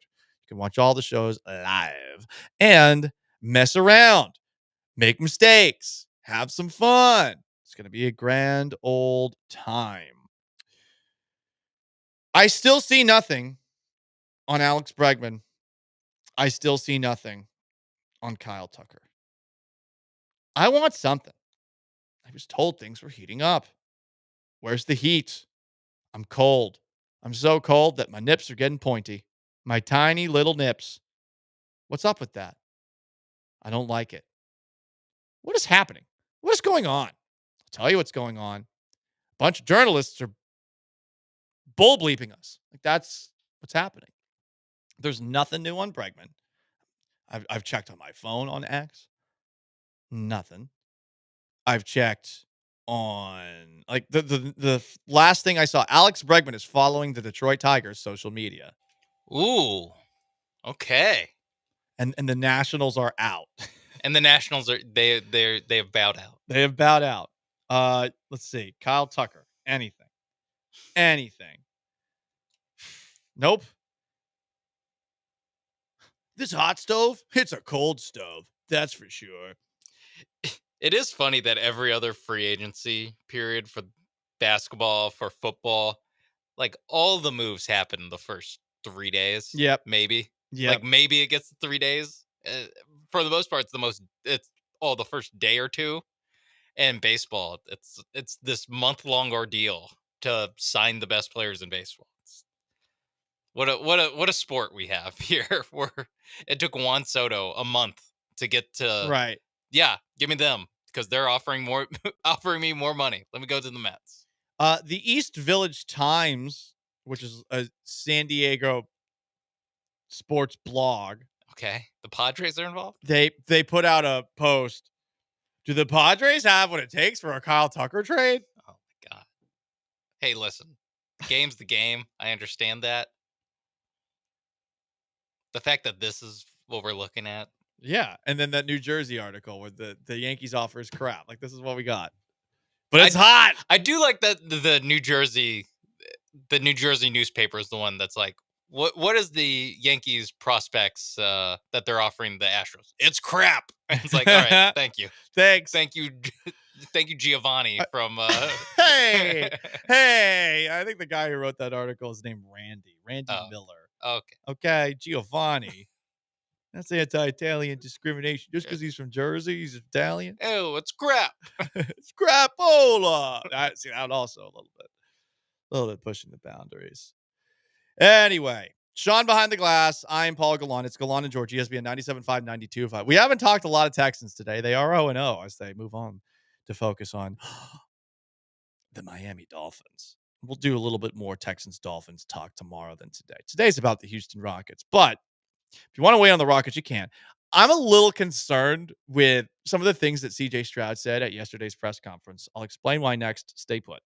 Speaker 14: can watch all the shows live and mess around, make mistakes, have some fun. It's going to be a grand old time. I still see nothing on Alex Bregman. I still see nothing on Kyle Tucker. I want something. I was told things were heating up. Where's the heat? I'm cold. I'm so cold that my nips are getting pointy. My tiny little nips. What's up with that? I don't like it. What is happening? What is going on? I'll tell you what's going on. A bunch of journalists are bull bleeping us. Like, that's what's happening. There's nothing new on Bregman. I've checked on my phone on X. Nothing. I've checked on, like, the last thing I saw. Alex Bregman is following the Detroit Tigers social media.
Speaker 19: Ooh. Okay.
Speaker 14: And the Nationals are out.
Speaker 19: And the Nationals are they have bowed out.
Speaker 14: They have bowed out. Let's see. Kyle Tucker. Anything. Nope. This hot stove, it's a cold stove. That's for sure.
Speaker 19: It is funny that every other free agency period for basketball, for football, like all the moves happen the first 3 days.
Speaker 14: Yep.
Speaker 19: Maybe.
Speaker 14: Yep.
Speaker 19: Like maybe it gets 3 days. For the most part, it's the first day or two. And baseball, it's this month-long ordeal to sign the best players in baseball. What a sport we have here. Where it took Juan Soto a month to get to
Speaker 14: right.
Speaker 19: Yeah, give me them because they're offering me more money. Let me go to the Mets.
Speaker 14: The East Village Times, which is a San Diego sports blog.
Speaker 19: Okay, the Padres are involved.
Speaker 14: They put out a post. Do the Padres have what it takes for a Kyle Tucker trade?
Speaker 19: Oh my God. Hey, listen, the game's the game. I understand that. The fact that this is what we're looking at.
Speaker 14: Yeah, and then that New Jersey article where the Yankees offer is crap. Like, this is what we got. But it's hot.
Speaker 19: I do like that the New Jersey newspaper is the one that's like, what is the Yankees prospects that they're offering the Astros? It's crap. And it's like, all right, thank you.
Speaker 14: Thanks.
Speaker 19: Thank you, Giovanni from
Speaker 14: Hey, I think the guy who wrote that article is named Randy Miller. Okay, Giovanni. That's anti-Italian discrimination. Just because he's from Jersey, he's Italian.
Speaker 19: Oh, it's crap.
Speaker 14: It's crapola. See, that also a little bit pushing the boundaries. Anyway, Sean behind the glass. I am Paul Gallant. It's Gallant and George, ESPN 97.5, 92.5. We haven't talked a lot of Texans today. They are 0-0 as they move on to focus on the Miami Dolphins. We'll do a little bit more Texans-Dolphins talk tomorrow than today. Today's about the Houston Rockets, but if you want to weigh on the Rockets, you can. I'm a little concerned with some of the things that CJ Stroud said at yesterday's press conference. I'll explain why next. Stay put.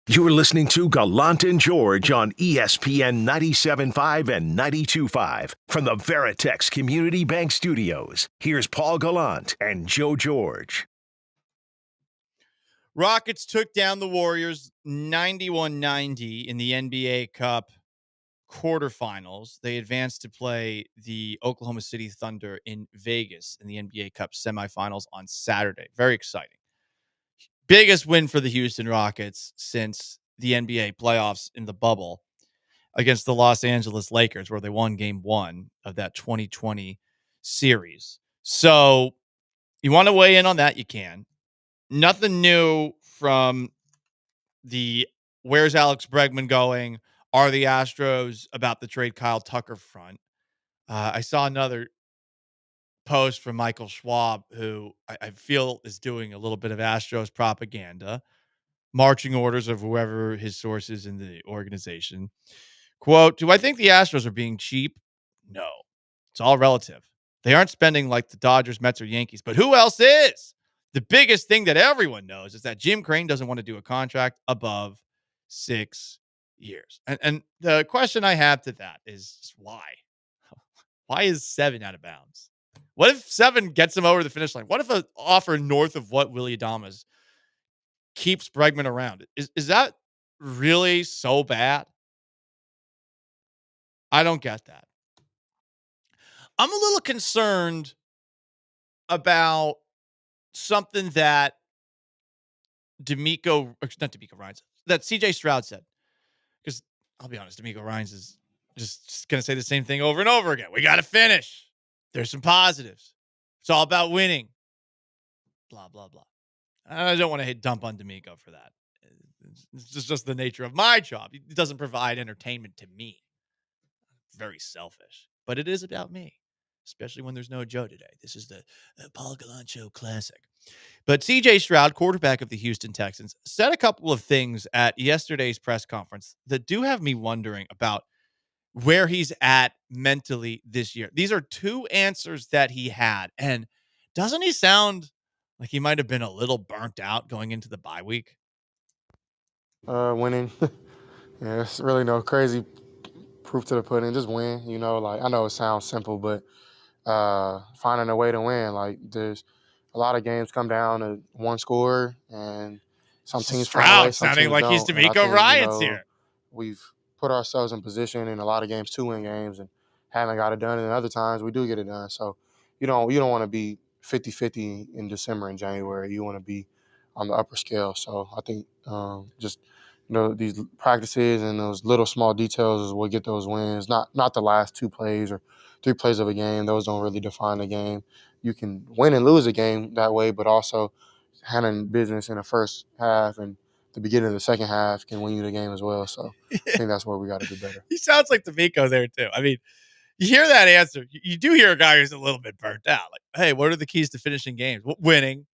Speaker 1: You're listening to Gallant and George on ESPN 97.5 and 92.5 from the Veritex Community Bank Studios. Here's Paul Gallant and Joe George.
Speaker 14: Rockets took down the Warriors 91-90 in the NBA Cup quarterfinals. They advanced to play the Oklahoma City Thunder in Vegas in the NBA Cup semifinals on Saturday. Very exciting. Biggest win for the Houston Rockets since the NBA playoffs in the bubble against the Los Angeles Lakers, where they won game 1 of that 2020 series. So you want to weigh in on that? You can. Nothing new from where's Alex Bregman going? Are the Astros about to trade Kyle Tucker front? I saw another post from Michael Schwab, who I feel is doing a little bit of Astros propaganda, marching orders of whoever his sources in the organization. Quote, do I think the Astros are being cheap? No. It's all relative. They aren't spending like the Dodgers, Mets, or Yankees, but who else is? The biggest thing that everyone knows is that Jim Crane doesn't want to do a contract above 6 years. And the question I have to that is why? Why is 7 out of bounds? What if 7 gets him over the finish line? What if an offer north of what Willy Adames keeps Bregman around? Is that really so bad? I don't get that. I'm a little concerned about something that that CJ Stroud said. Because I'll be honest, D'Amico Ryans is just going to say the same thing over and over again. We got to finish. There's some positives. It's all about winning. Blah, blah, blah. I don't want to dump on D'Amico for that. It's just the nature of my job. It doesn't provide entertainment to me. Very selfish. But it is about me, especially when there's no Joe today. This is the Paul Gallant Show Classic. But CJ Stroud, quarterback of the Houston Texans, said a couple of things at yesterday's press conference that do have me wondering about where he's at mentally this year. These are 2 answers that he had. And doesn't he sound like he might have been a little burnt out going into the bye week?
Speaker 8: Winning. Yeah, it's really no crazy proof to the pudding. Just win, like I know it sounds simple, but finding a way to win. Like there's a lot of games come down to one score, and some teams find a way, some
Speaker 14: sounding
Speaker 8: teams
Speaker 14: like
Speaker 8: don't.
Speaker 14: he's D'Amico Ryans here.
Speaker 8: We've put ourselves in position in a lot of games to win games and haven't got it done. And other times we do get it done. So you don't want to be 50-50 in December and January. You want to be on the upper scale. So I think just these practices and those little small details is what get those wins. Not the last 2 plays or 3 plays of a game. Those don't really define the game. You can win and lose a game that way, but also handling business in the first half and the beginning of the second half can win you the game as well. So I think that's where we got to do better.
Speaker 14: He sounds like D'Amico there too. I mean, you hear that answer. You do hear a guy who's a little bit burnt out. Like, hey, what are the keys to finishing games? Winning.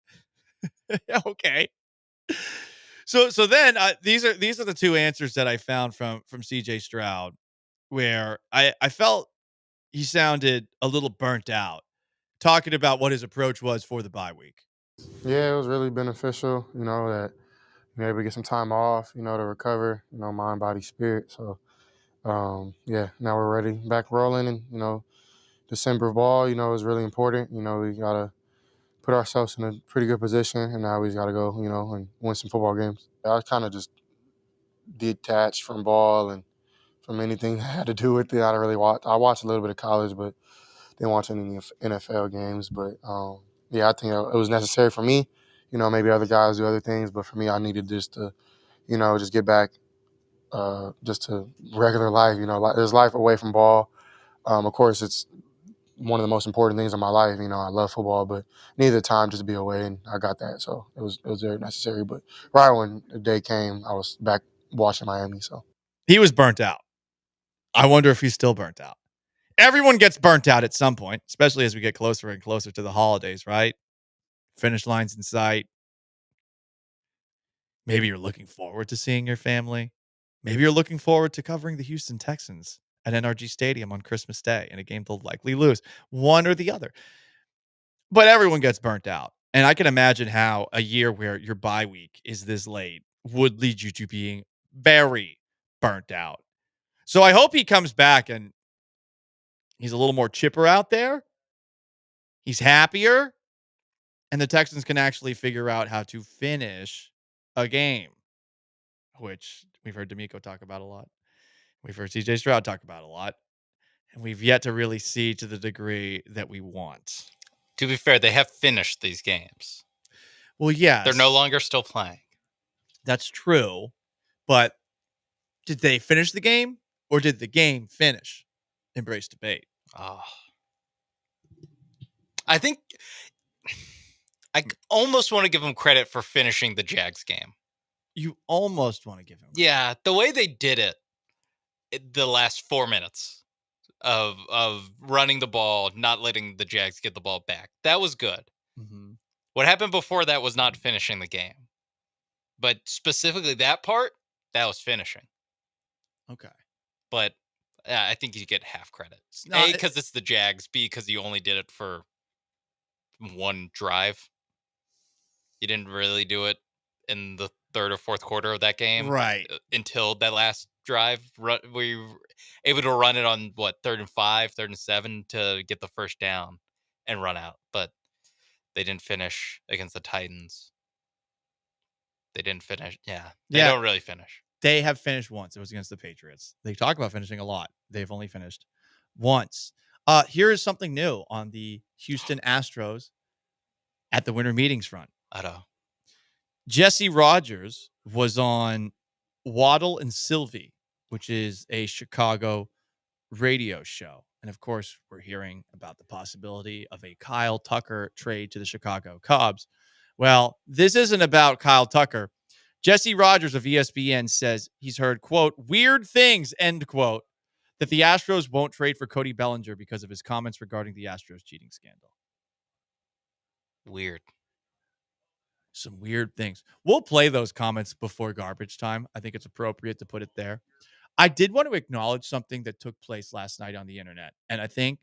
Speaker 14: Okay. So then these are the 2 answers that I found from CJ Stroud, where I felt he sounded a little burnt out, talking about what his approach was for the bye week.
Speaker 8: Yeah, it was really beneficial, that able to get some time off, to recover, mind, body, spirit. So, now we're ready, back rolling, and December ball, is really important. We gotta put ourselves in a pretty good position, and now we just gotta go, and win some football games. I kind of just detached from ball and from anything that had to do with it. I don't really watch. I watched a little bit of college, but didn't watch any NFL games. But I think it was necessary for me. Maybe other guys do other things, but for me, I needed just to, just get back, just to regular life. There's life away from ball. Of course, it's one of the most important things in my life. I love football, but needed time just to be away, and I got that. So it was very necessary. But right when the day came, I was back watching Miami. So
Speaker 14: he was burnt out. I wonder if he's still burnt out. Everyone gets burnt out at some point, especially as we get closer and closer to the holidays, right? Finish lines in sight. Maybe you're looking forward to seeing your family. Maybe you're looking forward to covering the Houston Texans at NRG Stadium on Christmas Day in a game they'll likely lose, one or the other. But everyone gets burnt out. And I can imagine how a year where your bye week is this late would lead you to being very burnt out. So I hope he comes back and he's a little more chipper out there. He's happier. And the Texans can actually figure out how to finish a game, which we've heard D'Amico talk about a lot. We've heard CJ Stroud talk about a lot. And we've yet to really see to the degree that we want.
Speaker 19: To be fair, they have finished these games.
Speaker 14: Well, yes.
Speaker 19: They're no longer still playing.
Speaker 14: That's true. But did they finish the game or did the game finish? Embrace debate.
Speaker 19: Oh. I think I almost want to give them credit for finishing the Jags game.
Speaker 14: You almost want to give him.
Speaker 19: Yeah, the way they did it, the last 4 minutes of running the ball, not letting the Jags get the ball back, that was good.
Speaker 14: Mm-hmm.
Speaker 19: What happened before that was not finishing the game. But specifically that part, that was finishing.
Speaker 14: Okay.
Speaker 19: But I think you get half credit.
Speaker 14: not-
Speaker 19: A, because it's the Jags. B, because you only did it for one drive. You didn't really do it in the third or fourth quarter of that game.
Speaker 14: Right.
Speaker 19: Until that last drive where you were able to run it on, 3rd and 5, 3rd and 7 to get the first down and run out. But they didn't finish against the Titans. They didn't finish. Yeah. They don't really finish.
Speaker 14: They have finished once. It was against the Patriots. They talk about finishing a lot. They've only finished once. Here is something new on the Houston Astros at the winter meetings front.
Speaker 19: I know.
Speaker 14: Jesse Rogers was on Waddle and Sylvie, which is a Chicago radio show. And of course, we're hearing about the possibility of a Kyle Tucker trade to the Chicago Cubs. Well, this isn't about Kyle Tucker. Jesse Rogers of ESPN says he's heard, quote, weird things, end quote, that the Astros won't trade for Cody Bellinger because of his comments regarding the Astros cheating scandal.
Speaker 19: Weird.
Speaker 14: Some weird things. We'll play those comments before garbage time. I think it's appropriate to put it there. I did want to acknowledge something that took place last night on the internet. And I think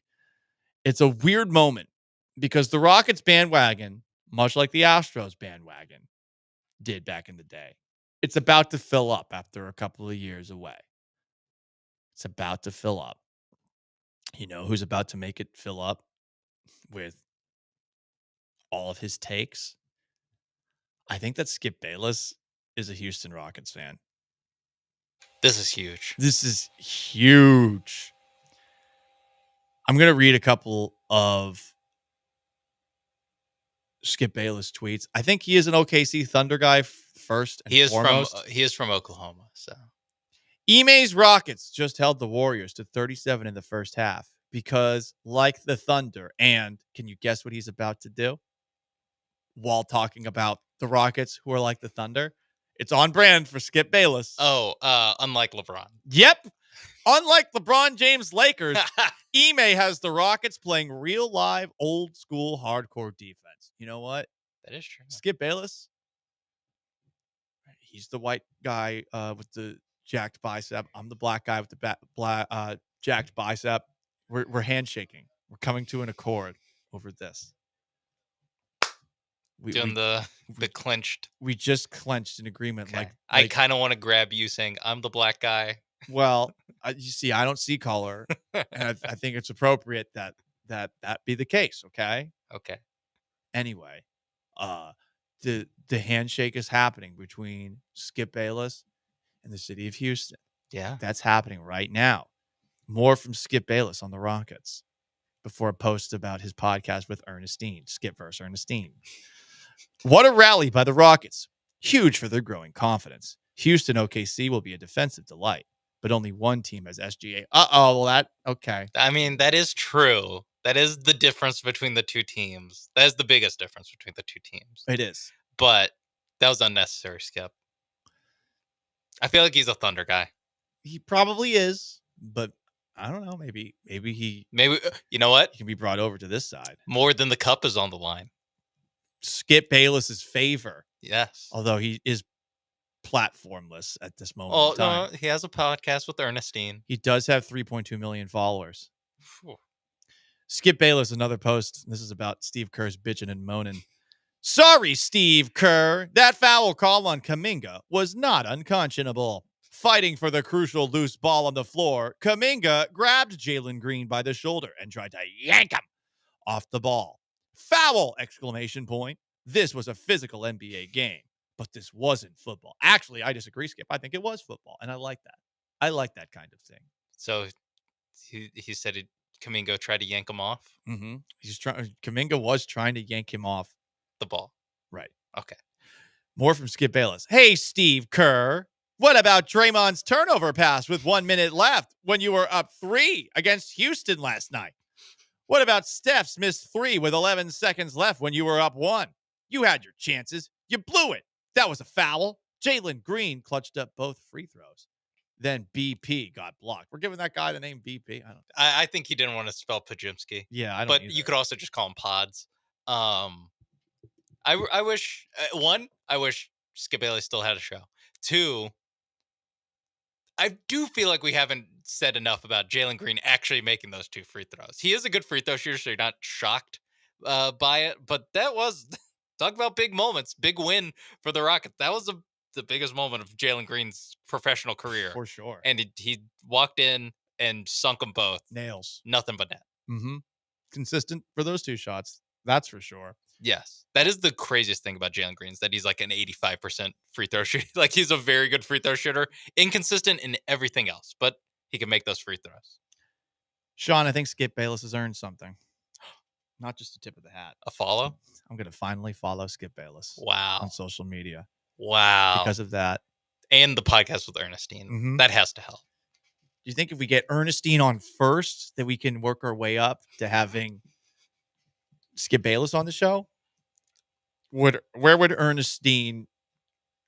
Speaker 14: it's a weird moment because the Rockets bandwagon, much like the Astros bandwagon did back in the day, it's about to fill up after a couple of years away. It's about to fill up. You know who's about to make it fill up with all of his takes? I think that Skip Bayless is a Houston Rockets fan.
Speaker 19: This is huge.
Speaker 14: This is huge. I'm going to read a couple of Skip Bayless tweets. I think he is an OKC Thunder guy first and foremost.
Speaker 19: He is from Oklahoma. So
Speaker 14: Ime's Rockets just held the Warriors to 37 in the first half because, like the Thunder, and can you guess what he's about to do? While talking about the Rockets, who are like the Thunder, it's on brand for Skip Bayless.
Speaker 19: Oh, unlike LeBron.
Speaker 14: Yep. Unlike LeBron James Lakers, Ime has the Rockets playing real live, old school, hardcore defense. You know what?
Speaker 19: That is true.
Speaker 14: Skip Bayless, he's the white guy with the jacked bicep. I'm the black guy with the jacked bicep. We're handshaking. We're coming to an accord over this.
Speaker 19: Doing the clenched.
Speaker 14: We just clenched an agreement.
Speaker 19: Okay.
Speaker 14: Like
Speaker 19: I kind of want to grab you saying, I'm the black guy.
Speaker 14: Well, you see, I don't see color. And I think it's appropriate that be the case. Okay.
Speaker 19: Okay.
Speaker 14: Anyway, the handshake is happening between Skip Bayless and the city of Houston.
Speaker 19: Yeah.
Speaker 14: That's happening right now. More from Skip Bayless on the Rockets before a post about his podcast with Ernestine, Skip versus Ernestine. What a rally by the Rockets. Huge for their growing confidence. Houston OKC will be a defensive delight, but only one team has SGA. Okay.
Speaker 19: I mean, that is true. That is the difference between the two teams. That is the biggest difference between the two teams.
Speaker 14: It is.
Speaker 19: But that was unnecessary, Skip. I feel like he's a Thunder guy.
Speaker 14: He probably is, but I don't know. Maybe
Speaker 19: you know what?
Speaker 14: He can be brought over to this side.
Speaker 19: More than the cup is on the line.
Speaker 14: Skip Bayless's favor.
Speaker 19: Yes.
Speaker 14: Although he is platformless at this moment
Speaker 19: Oh,
Speaker 14: in time.
Speaker 19: no, he has a podcast with Ernestine.
Speaker 14: He does have 3.2 million followers.
Speaker 19: Whew.
Speaker 14: Skip Bayless, another post. This is about Steve Kerr's bitching and moaning. Sorry, Steve Kerr. That foul call on Kuminga was not unconscionable. Fighting for the crucial loose ball on the floor, Kuminga grabbed Jalen Green by the shoulder and tried to yank him off the ball. Foul! Exclamation point. This was a physical NBA game, but this wasn't football. Actually, I disagree, Skip. I think it was football, and I like that. I like that kind of thing.
Speaker 19: So he said Kuminga tried to yank him off?
Speaker 14: Mm-hmm. Kuminga was trying to yank him off
Speaker 19: the ball.
Speaker 14: Right.
Speaker 19: Okay.
Speaker 14: More from Skip Bayless. Hey, Steve Kerr. What about Draymond's turnover pass with 1 minute left when you were up 3 against Houston last night? What about Steph's missed 3 with 11 seconds left when you were up 1? You had your chances. You blew it. That was a foul. Jalen Green clutched up both free throws. Then BP got blocked. We're giving that guy the name BP.
Speaker 19: I think he didn't want to spell Pajimski.
Speaker 14: Yeah, I don't
Speaker 19: But
Speaker 14: either.
Speaker 19: you could also just call him Pods. I wish, one, I wish Skip Bayless still had a show. Two, I do feel like we haven't said enough about Jalen Green actually making those 2 free throws. He is a good free throw shooter, so you're not shocked by it. But that was, talk about big moments, big win for the Rockets. That was the biggest moment of Jalen Green's professional career.
Speaker 14: For sure.
Speaker 19: And he walked in and sunk them both.
Speaker 14: Nails.
Speaker 19: Nothing but net.
Speaker 14: Mm-hmm. Consistent for those 2 shots. That's for sure.
Speaker 19: Yes. That is the craziest thing about Jalen Green, is that he's like an 85% free throw shooter. Like, he's a very good free throw shooter, inconsistent in everything else, but he can make those free throws.
Speaker 14: Sean, I think Skip Bayless has earned something. Not just a tip of the hat.
Speaker 19: A follow?
Speaker 14: I'm going to finally follow Skip Bayless.
Speaker 19: Wow.
Speaker 14: On social media.
Speaker 19: Wow.
Speaker 14: Because of that.
Speaker 19: And the podcast with Ernestine.
Speaker 14: Mm-hmm.
Speaker 19: That has to help.
Speaker 14: Do you think if we get Ernestine on first, that we can work our way up to having Skip Bayless on the show? Where would Ernestine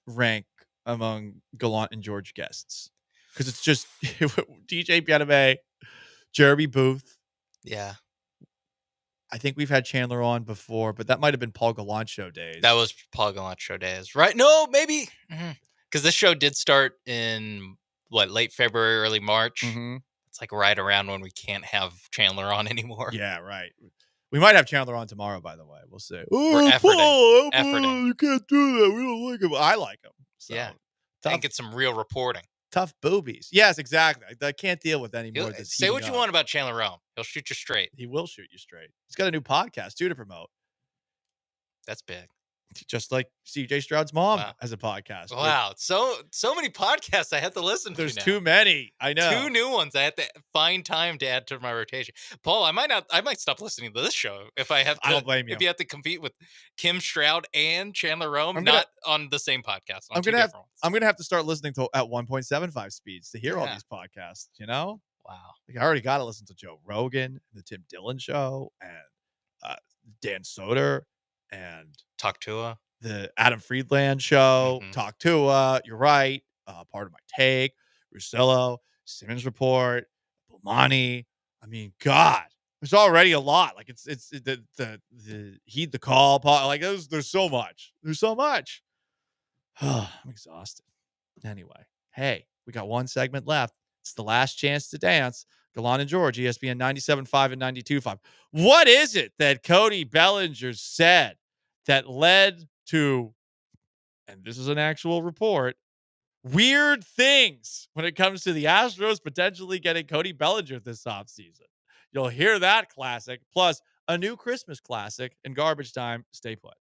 Speaker 14: rank among Gallant and George guests? Because it's just DJ Pianame, Jeremy Booth.
Speaker 19: Yeah.
Speaker 14: I think we've had Chandler on before, but that might have been Paul Gallant Show days.
Speaker 19: That was Paul Gallant Show days, right? No, maybe. Because this show did start in, late February, early March.
Speaker 14: Mm-hmm.
Speaker 19: It's like right around when we can't have Chandler on anymore.
Speaker 14: Yeah, right. We might have Chandler on tomorrow, by the way. We'll see.
Speaker 19: We're efforting.
Speaker 14: You can't do that. We don't like him. I like him. So,
Speaker 19: yeah.
Speaker 14: Tough,
Speaker 19: And get some real reporting.
Speaker 14: Tough boobies. Yes, exactly. I can't deal with any more.
Speaker 19: Say what you want about Chandler Rome. He'll shoot you straight.
Speaker 14: He will shoot you straight. He's got a new podcast, too, to promote.
Speaker 19: That's big.
Speaker 14: Just like CJ Stroud's mom has a podcast.
Speaker 19: Wow. So many podcasts I have to listen to.
Speaker 14: There's
Speaker 19: now.
Speaker 14: too many. I know.
Speaker 19: 2 new ones. I have to find time to add to my rotation. Paul, I might stop listening to this show if I have to.
Speaker 14: I don't blame you.
Speaker 19: If you have to compete with Kim Stroud and Chandler Rome, on the same podcast.
Speaker 14: I'm gonna have to start listening to at 1.75 speeds to hear all these podcasts. You know?
Speaker 19: Wow.
Speaker 14: Like, I already got to listen to Joe Rogan, the Tim Dillon Show, and Dan Soder, and
Speaker 19: Talk Tua,
Speaker 14: the Adam Friedland Show. Talk Tua. You're right. Part of my take. Russillo, Simmons Report, Bomani. I mean, God, there's already a lot. Like, it's the heed the call. Like, there's so much. There's so much. I'm exhausted. Anyway, hey, we got one segment left. It's the last chance to dance. Gallant and George, ESPN 97.5 and 92.5. What is it that Cody Bellinger said that led to, and this is an actual report, weird things when it comes to the Astros potentially getting Cody Bellinger this offseason? You'll hear that classic, plus a new Christmas classic in garbage time. Stay put.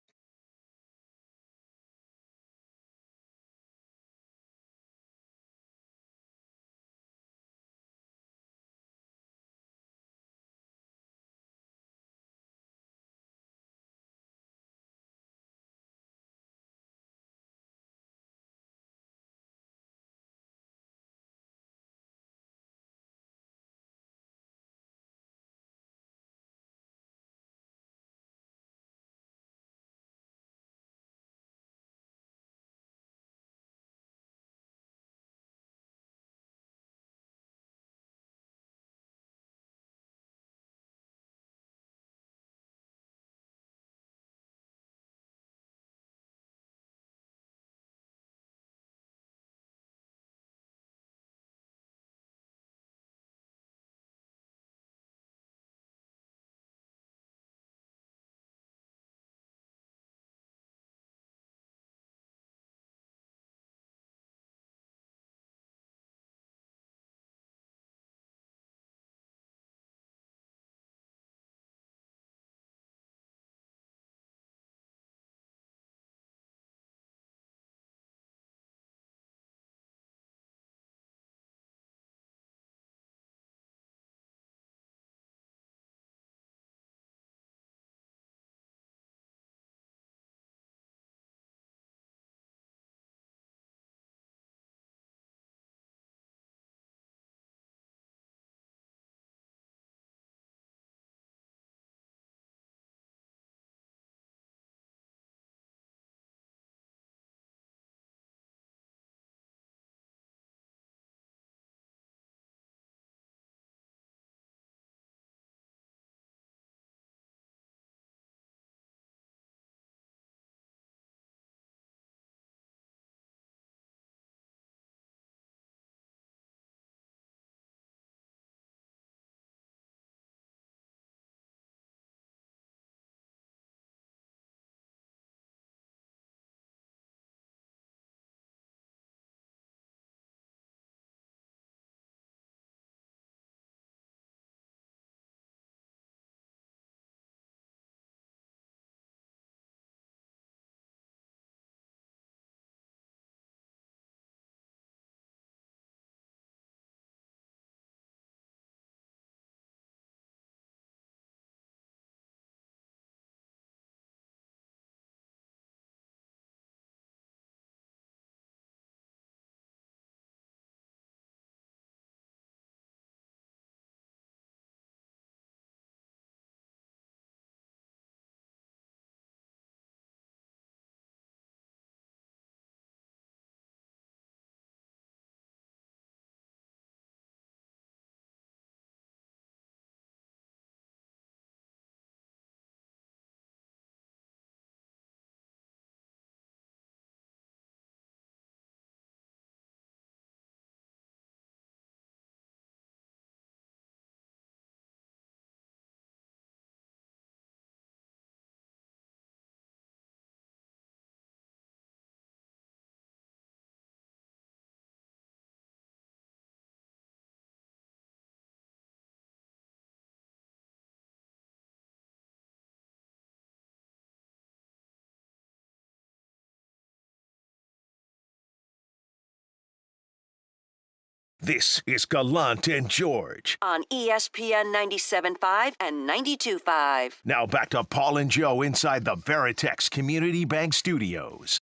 Speaker 1: This is Gallant and George.
Speaker 9: On ESPN 97.5 and 92.5.
Speaker 1: Now back to Paul and Joe inside the Veritex Community Bank Studios.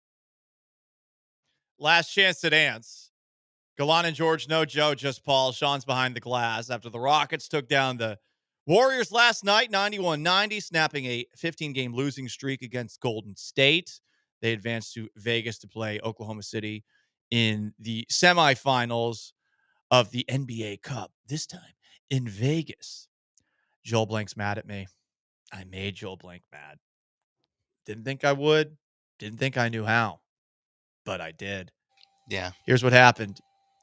Speaker 14: Last chance to dance. Gallant and George, no Joe, just Paul. Sean's behind the glass after the Rockets took down the Warriors last night, 91-90, snapping a 15-game losing streak against Golden State. They advanced to Vegas to play Oklahoma City in the semifinals of the NBA Cup, this time in Vegas. Joel Blank's mad at me. I made Joel Blank mad. Didn't think I would. Didn't think I knew how. But I did.
Speaker 19: Yeah.
Speaker 14: Here's what happened.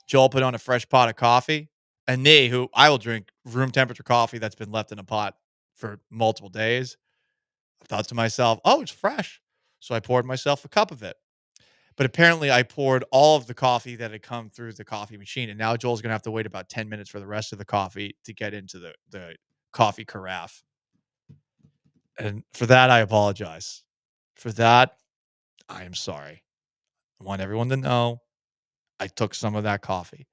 Speaker 14: Joel put on a fresh pot of coffee. And me, who I will drink room temperature coffee that's been left in a pot for multiple days, I thought to myself, oh, it's fresh. So I poured myself a cup of it. But apparently I poured all of the coffee that had come through the coffee machine. And now Joel's going to have to wait about 10 minutes for the rest of the coffee to get into the coffee carafe. And for that, I apologize. For that, I am sorry. I want everyone to know I took some of that coffee.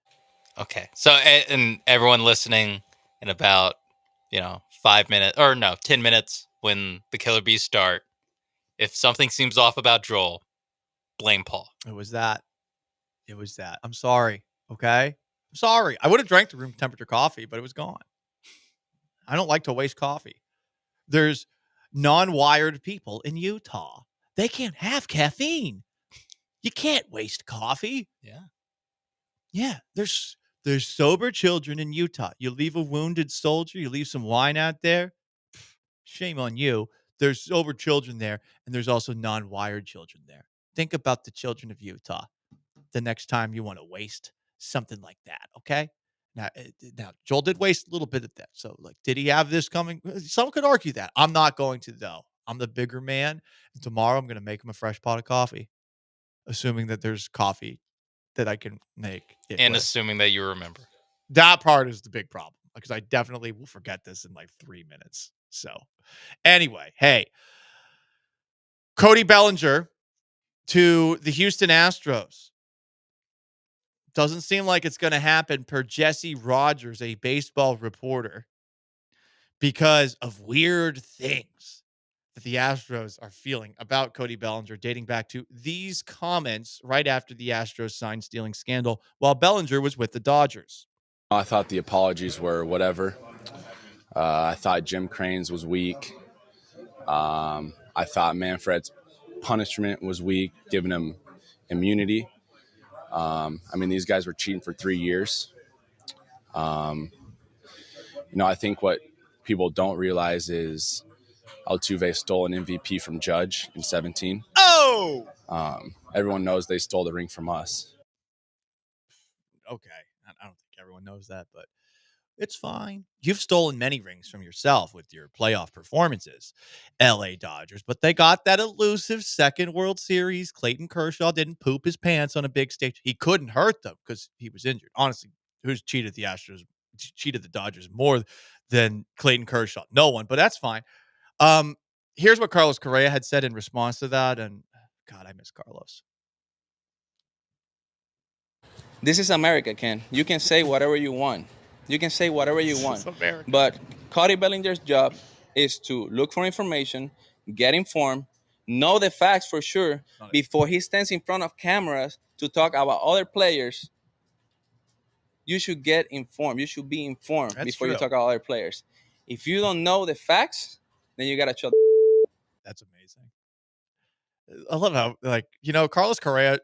Speaker 19: Okay. So, and everyone listening in about, 5 minutes, or no, 10 minutes when the Killer Bees start, if something seems off about Joel, blame Paul.
Speaker 14: It was that. I'm sorry. Okay? I'm sorry. I would have drank the room temperature coffee, but it was gone. I don't like to waste coffee. There's non-wired people in Utah. They can't have caffeine. You can't waste coffee.
Speaker 19: Yeah.
Speaker 14: Yeah. There's sober children in Utah. You leave a wounded soldier, you leave some wine out there. Shame on you. There's sober children there, and there's also non-wired children there. Think about the children of Utah the next time you want to waste something like that, okay? Now, Joel did waste a little bit of that. So, did he have this coming? Someone could argue that. I'm not going to, though. I'm the bigger man. And tomorrow, I'm going to make him a fresh pot of coffee, assuming that there's coffee that I can make.
Speaker 19: And assuming that you remember.
Speaker 14: That part is the big problem, because I definitely will forget this in 3 minutes. So, anyway, hey, Cody Bellinger to the Houston Astros. Doesn't seem like it's going to happen per Jesse Rogers, a baseball reporter, because of weird things that the Astros are feeling about Cody Bellinger, dating back to these comments right after the Astros sign-stealing scandal while Bellinger was with the Dodgers.
Speaker 15: I thought the apologies were whatever. I thought Jim Crane's was weak. I thought Manfred's punishment was weak, giving him immunity. These guys were cheating for 3 years. I think what people don't realize is Altuve stole an MVP from Judge in 2017.
Speaker 14: Oh!
Speaker 15: Everyone knows they stole the ring from us.
Speaker 14: Okay. I don't think everyone knows that, but it's fine. You've stolen many rings from yourself with your playoff performances, LA Dodgers, but they got that elusive second World Series. Clayton Kershaw didn't poop his pants on a big stage. He couldn't hurt them because he was injured. Honestly, who's cheated the Astros, cheated the Dodgers more than Clayton Kershaw? No one, but that's fine. Here's what Carlos Correa had said in response to that, and God, I miss Carlos.
Speaker 17: This is America, Ken. You can say whatever you want. But Cody Bellinger's job is to look for information, get informed, know the facts for sure before he stands in front of cameras to talk about other players. You should get informed. You should be informed before you talk about other players. If you don't know the facts, then you got to shut.
Speaker 14: That's amazing. I love how, Carlos Correa,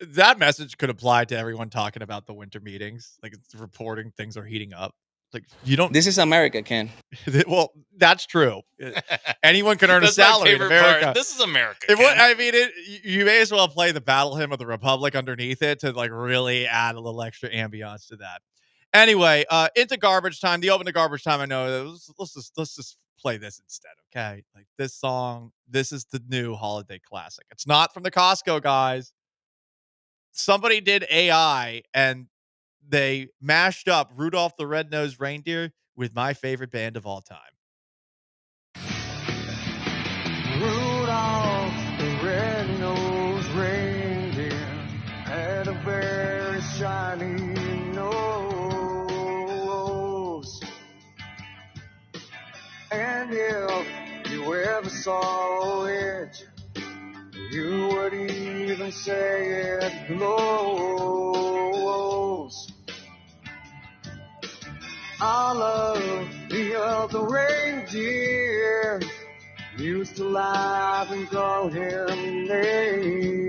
Speaker 14: that message could apply to everyone talking about the winter meetings. It's reporting things are heating up.
Speaker 17: This is America, Ken.
Speaker 14: Well, that's true. Anyone can earn a salary in America.
Speaker 19: Part. This is America.
Speaker 14: You may as well play the battle hymn of the Republic underneath it to really add a little extra ambiance to that. Anyway, into garbage time. The open to garbage time. I know. Let's just play this instead, okay? This song. This is the new holiday classic. It's not from the Costco guys. Somebody did AI and they mashed up Rudolph the Red-Nosed Reindeer with my favorite band of all time.
Speaker 23: Rudolph the red-nosed reindeer had a very shiny nose.
Speaker 10: saw it, you would even say it glows. I love the other reindeer used to laugh and call him names.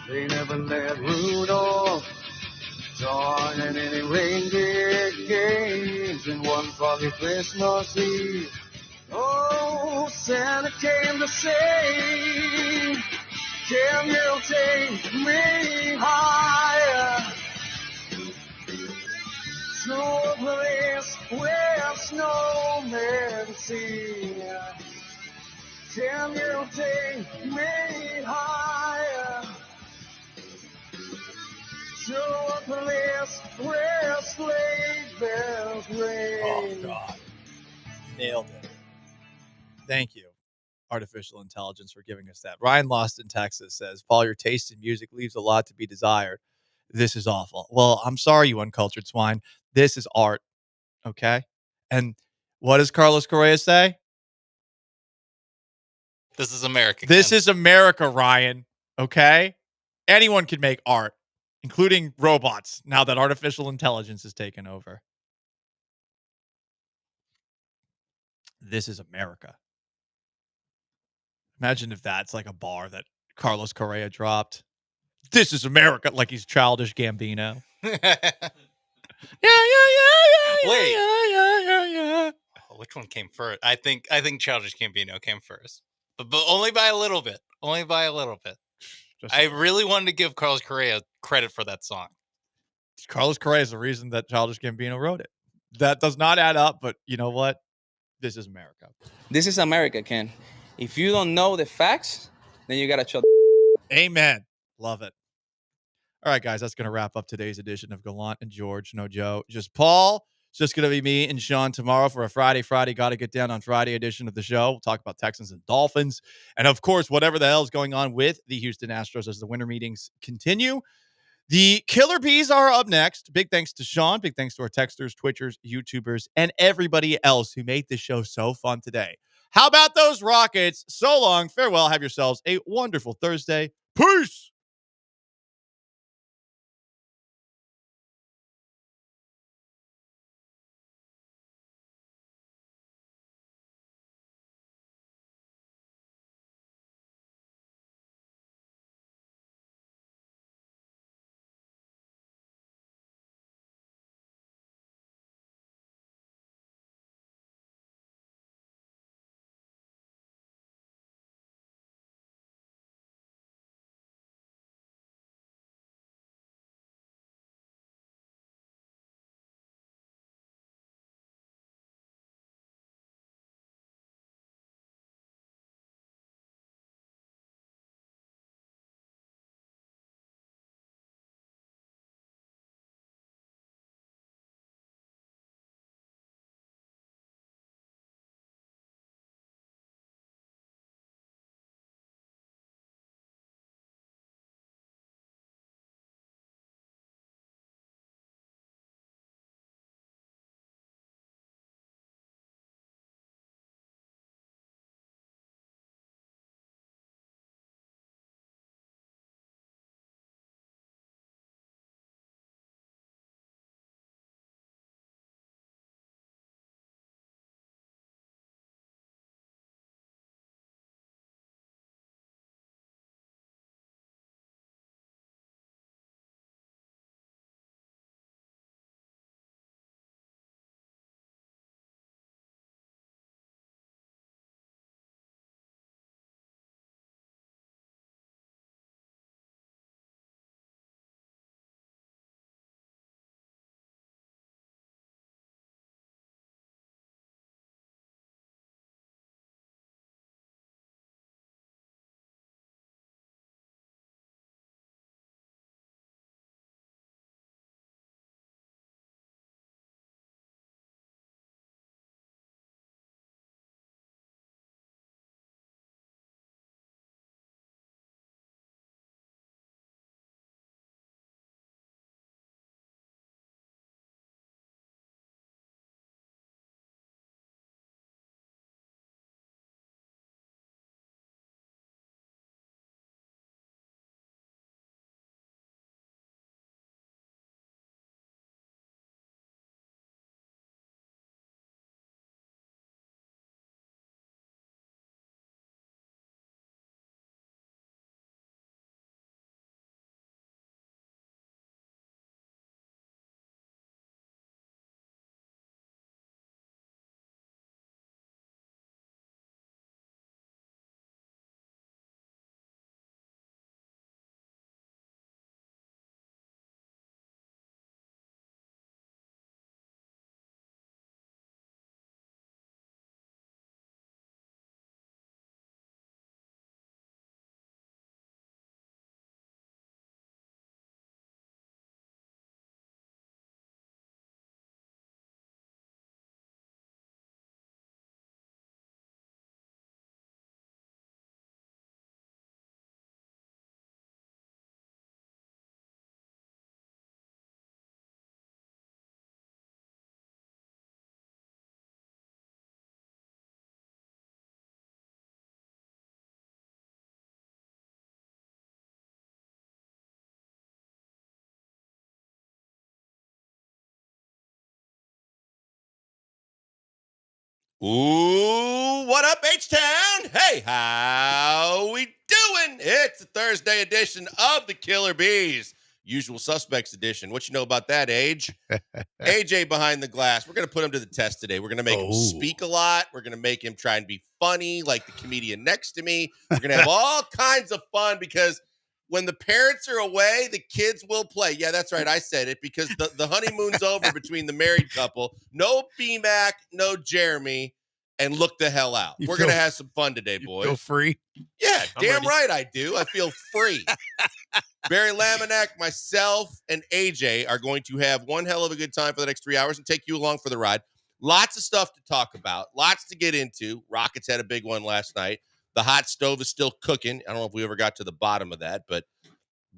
Speaker 10: They never let Rudolph join in any reindeer games. And one foggy Christmas Eve, oh, Santa came to say, can you take me higher to a place where snowmen sing? Can you take me higher to a place where sleigh bells ring?
Speaker 14: Oh, God. Nailed it. Thank you, artificial intelligence, for giving us that. Ryan Lost in Texas says, Paul, your taste in music leaves a lot to be desired. This is awful. Well, I'm sorry, you uncultured swine. This is art, okay? And what does Carlos Correa say?
Speaker 19: This is America.
Speaker 14: This
Speaker 19: Ken.
Speaker 14: is America, Ryan, okay? Anyone can make art, including robots, now that artificial intelligence has taken over. This is America. Imagine if that's like a bar that Carlos Correa dropped. This is America, like he's Childish Gambino. Yeah.
Speaker 19: Wait.
Speaker 14: Yeah.
Speaker 19: Oh, which one came first? I think Childish Gambino came first, but only by a little bit. Only by a little bit. I really wanted to give Carlos Correa credit for that song.
Speaker 14: Carlos Correa is the reason that Childish Gambino wrote it. That does not add up, but you know what? This is America.
Speaker 17: This is America, Ken. If you don't know the facts, then you gotta shut.
Speaker 14: Amen. Love it. All right, guys, that's going to wrap up today's edition of Gallant and George. No Joe, just Paul. It's just going to be me and Sean tomorrow for a Friday Got to Get Down on Friday edition of the show. We'll talk about Texans and Dolphins. And, of course, whatever the hell is going on with the Houston Astros as the winter meetings continue. The Killer Bees are up next. Big thanks to Sean. Big thanks to our texters, Twitchers, YouTubers, and everybody else who made this show so fun today. How about those Rockets? So long. Farewell. Have yourselves a wonderful Thursday. Peace.
Speaker 6: Ooh, what up, H-Town? Hey, how we doing? It's the Thursday edition of the Killer Bees. Usual Suspects edition. What you know about that, Age? AJ behind the glass. We're going to put him to the test today. We're going to make him speak a lot. We're going to make him try and be funny like the comedian next to me. We're going to have all kinds of fun because when the parents are away, the kids will play. Yeah, that's right. I said it because the honeymoon's over between the married couple. No B-Mac, no Jeremy, and look the hell out. We're going to have some fun today, boys.
Speaker 21: Feel free?
Speaker 6: Yeah, damn right I do. I feel free. Barry Laminack, myself, and AJ are going to have one hell of a good time for the next 3 hours and take you along for the ride. Lots of stuff to talk about. Lots to get into. Rockets had a big one last night. The hot stove is still cooking. I don't know if we ever got to the bottom of that, but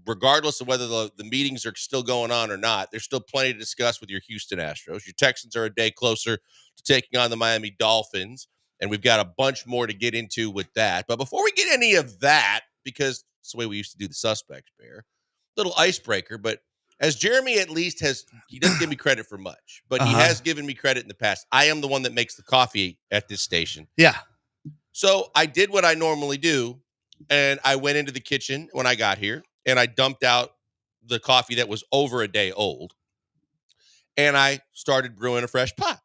Speaker 6: regardless of whether the meetings are still going on or not, there's still plenty to discuss with your Houston Astros. Your Texans are a day closer to taking on the Miami Dolphins, and we've got a bunch more to get into with that. But before we get any of that, because it's the way we used to do the Suspects, Bear, little icebreaker, but as Jeremy at least he doesn't give me credit for much, but he has given me credit in the past. I am the one that makes the coffee at this station.
Speaker 21: Yeah.
Speaker 6: So I did what I normally do, and I went into the kitchen when I got here, and I dumped out the coffee that was over a day old, and I started brewing a fresh pot.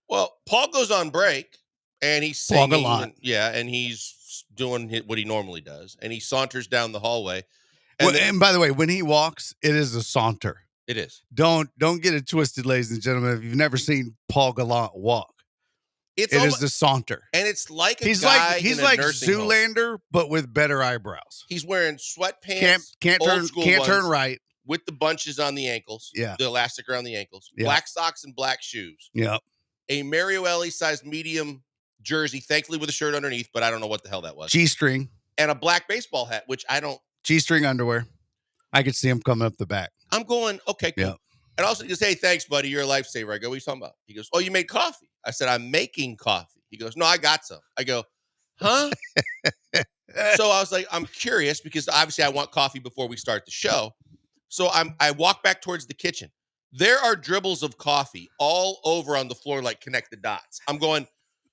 Speaker 6: Well, Paul goes on break, and he's singing.
Speaker 21: Paul Gallant.
Speaker 6: And he's doing what he normally does, and he saunters down the hallway.
Speaker 21: And by the way, when he walks, it is a saunter.
Speaker 6: It is.
Speaker 21: Don't get it twisted, ladies and gentlemen. If you've never seen Paul Gallant walk, it is the saunter.
Speaker 6: And it's like
Speaker 21: he's
Speaker 6: guy
Speaker 21: he's
Speaker 6: in a
Speaker 21: like
Speaker 6: nursing
Speaker 21: Zoolander,
Speaker 6: home,
Speaker 21: but with better eyebrows.
Speaker 6: He's wearing sweatpants.
Speaker 21: Can't turn right
Speaker 6: with the bunches on the ankles.
Speaker 21: Yeah,
Speaker 6: the elastic around the ankles.
Speaker 21: Yeah.
Speaker 6: Black socks and black shoes.
Speaker 21: Yep.
Speaker 6: A Mario Ellie size medium jersey, thankfully with a shirt underneath, but I don't know what the hell that was.
Speaker 21: G-string
Speaker 6: and a black baseball hat, which I don't.
Speaker 21: G-string underwear. I could see him coming up the back.
Speaker 6: I'm going, okay, cool.
Speaker 21: Yep.
Speaker 6: And also he goes, hey, thanks, buddy. You're a lifesaver. I go, what are you talking about? He goes, oh, you made coffee. I said, I'm making coffee. He goes, no, I got some. I go, huh? So I was like, I'm curious because obviously I want coffee before we start the show. So I walk back towards the kitchen. There are dribbles of coffee all over on the floor, like connect the dots. I'm going,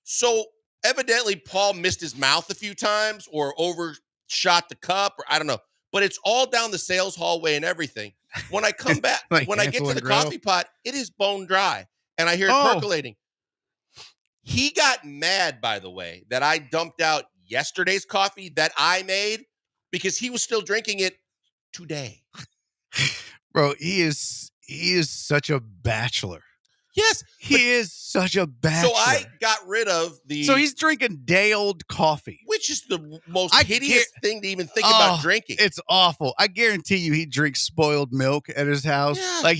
Speaker 6: so evidently Paul missed his mouth a few times or overshot the cup, or I don't know. But it's all down the sales hallway and everything. When I come back, when I get to the coffee pot, it is bone dry. And I hear it percolating. He got mad, by the way, that I dumped out yesterday's coffee that I made because he was still drinking it today.
Speaker 21: Bro, he is such a bachelor.
Speaker 6: Yes.
Speaker 21: He is such a bachelor.
Speaker 6: So I got rid of the...
Speaker 21: So he's drinking day-old coffee.
Speaker 6: Which is the most hideous thing to even think about drinking.
Speaker 21: It's awful. I guarantee you he drinks spoiled milk at his house. Yeah.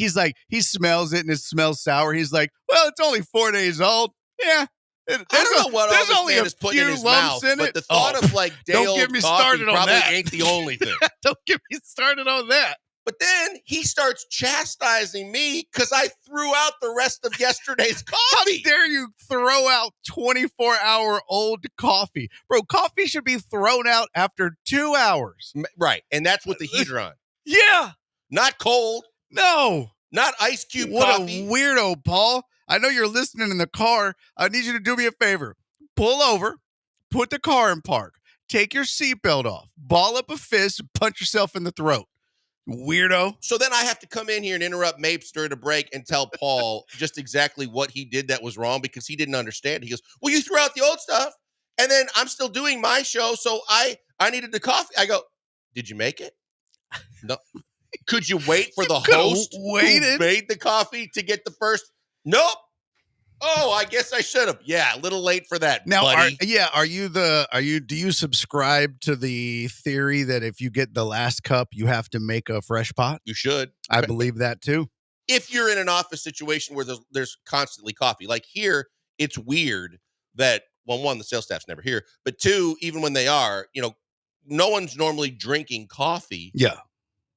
Speaker 21: He smells it and it smells sour. He's like, well, it's only 4 days old. Yeah.
Speaker 6: I don't know what all this man is putting in his mouth, but the thought of day-old coffee probably ain't the only thing.
Speaker 21: Don't get me started on that.
Speaker 6: But then he starts chastising me because I threw out the rest of yesterday's coffee.
Speaker 21: How dare you throw out 24-hour-old coffee? Bro, coffee should be thrown out after 2 hours.
Speaker 6: Right, and that's with the heater on.
Speaker 21: Yeah.
Speaker 6: Not cold.
Speaker 21: No.
Speaker 6: Not ice cube
Speaker 21: What
Speaker 6: coffee.
Speaker 21: a weirdo, Paul. I know you're listening in the car. I need you to do me a favor. Pull over, put the car in park, take your seatbelt off, ball up a fist, punch yourself in the throat. Weirdo.
Speaker 6: So then I have to come in here and interrupt Mapester to break and tell Paul just exactly what he did that was wrong because he didn't understand. He goes, well, you threw out the old stuff, and then I'm still doing my show, so I needed the coffee. I go, did you make it? No. Could you wait for the host who made the coffee to get the first? Nope. Oh, I guess I should have. Yeah, a little late for that,
Speaker 21: now,
Speaker 6: buddy.
Speaker 21: Do you subscribe to the theory that if you get the last cup, you have to make a fresh pot?
Speaker 6: You should.
Speaker 21: I believe that too.
Speaker 6: If you're in an office situation where there's constantly coffee, like here, it's weird that, well, one, the sales staff's never here, but two, even when they are, no one's normally drinking coffee.
Speaker 21: Yeah.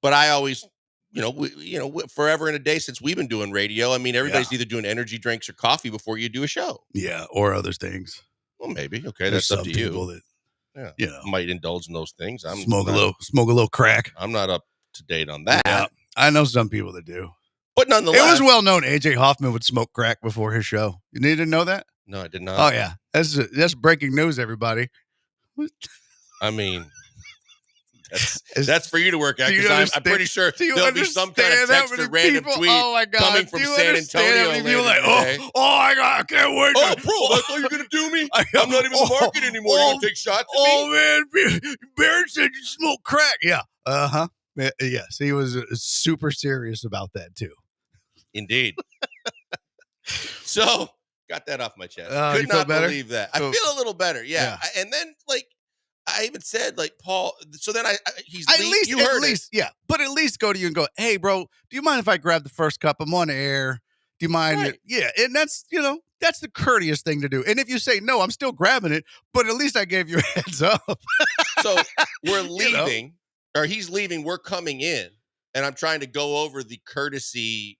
Speaker 6: But I always, forever and a day since we've been doing radio, I mean, everybody's either doing energy drinks or coffee before you do a show.
Speaker 21: Yeah, or other things.
Speaker 6: Well, maybe. Okay, that's up to you.
Speaker 21: That,
Speaker 6: might indulge in those things.
Speaker 21: Smoke a little crack.
Speaker 6: I'm not up to date on that.
Speaker 21: Yeah, I know some people that do.
Speaker 6: But nonetheless,
Speaker 21: it was well known AJ Hoffman would smoke crack before his show. You need to know that?
Speaker 6: No, I did not.
Speaker 21: Oh yeah, that's breaking news, everybody.
Speaker 6: I mean, that's for you to work out, because I'm pretty sure there'll be some kind of text or random tweet coming from San Antonio later today.
Speaker 21: Oh my God, I can't wait.
Speaker 6: Oh, bro, that's all you're going to do me? I'm not even the market anymore. You're going to take shots at me?
Speaker 21: Oh, man, Barry said you smoke crack. Yeah. Uh-huh. Yes, he was super serious about that, too.
Speaker 6: Indeed. So, got that off my chest.
Speaker 21: You
Speaker 6: Could not
Speaker 21: feel better?
Speaker 6: believe that. I feel a little better, yeah. And then, like, I even said, like, Paul, so then he's you heard it.
Speaker 21: Yeah, but at least go to you and go, hey, bro, do you mind if I grab the first cup? I'm on air. Do you mind?
Speaker 6: Right.
Speaker 21: Yeah, and that's, that's the courteous thing to do. And if you say, no, I'm still grabbing it, but at least I gave you a heads up.
Speaker 6: So we're leaving, or he's leaving, we're coming in, and I'm trying to go over the courtesy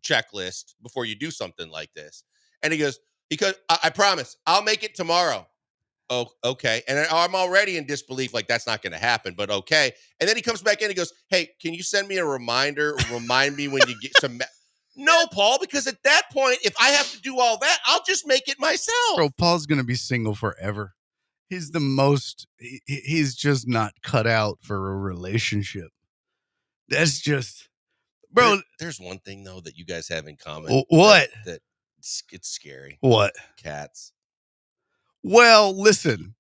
Speaker 6: checklist before you do something like this. And he goes, because I promise, I'll make it tomorrow. Oh, okay. And I'm already in disbelief, like that's not going to happen, but okay. And then he comes back in and he goes, hey, can you send me a reminder? Remind me when you get some. No, Paul, because at that point, if I have to do all that, I'll just make it myself.
Speaker 21: Bro, Paul's going to be single forever. He's he's just not cut out for a relationship. That's just, bro.
Speaker 6: There's one thing, though, that you guys have in common.
Speaker 21: What?
Speaker 6: That it's scary.
Speaker 21: What?
Speaker 6: Cats.
Speaker 21: Well, listen,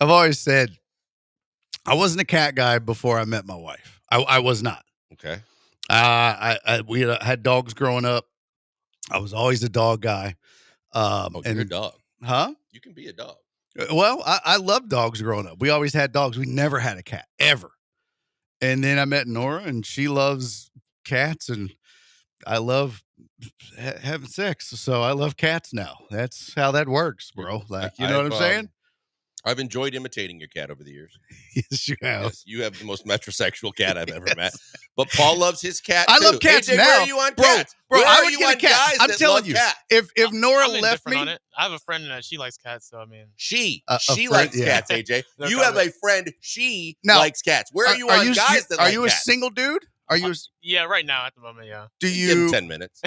Speaker 21: I've always said I wasn't a cat guy before I met my wife. I was not.
Speaker 6: Okay.
Speaker 21: We had dogs growing up. I was always a dog guy.
Speaker 6: You're a dog.
Speaker 21: Huh?
Speaker 6: You can be a dog.
Speaker 21: Well, I loved dogs growing up. We always had dogs. We never had a cat, ever. And then I met Nora, and she loves cats, and I love having sex. So I love cats now. That's how that works, bro. Like, you know what I'm saying?
Speaker 6: I've enjoyed imitating your cat over the years.
Speaker 21: Yes, you have.
Speaker 6: Yes, you have the most metrosexual cat I've ever met. But Paul loves his cat, too.
Speaker 21: I love cats
Speaker 6: AJ,
Speaker 21: now.
Speaker 6: where are you on cats?
Speaker 21: Bro,
Speaker 6: where
Speaker 21: I
Speaker 6: are
Speaker 21: would
Speaker 6: you
Speaker 21: get a
Speaker 6: on
Speaker 21: cat.
Speaker 6: guys
Speaker 21: I'm
Speaker 6: that
Speaker 21: telling
Speaker 6: love
Speaker 21: you,
Speaker 6: cats?
Speaker 21: if Nora
Speaker 7: I'm
Speaker 21: left me,
Speaker 7: on it. I have a friend that she likes cats, so I mean,
Speaker 6: she
Speaker 21: friend,
Speaker 6: likes
Speaker 21: yeah.
Speaker 6: cats, AJ.
Speaker 7: No
Speaker 6: You
Speaker 7: comment.
Speaker 6: have a friend, she
Speaker 21: Now,
Speaker 6: likes cats. Where are you on guys that
Speaker 21: are
Speaker 6: like
Speaker 21: you a
Speaker 6: cats?
Speaker 21: single dude? Are you?
Speaker 7: yeah, right now at the moment, yeah.
Speaker 21: Do
Speaker 6: Give him
Speaker 21: you?
Speaker 6: 10 minutes.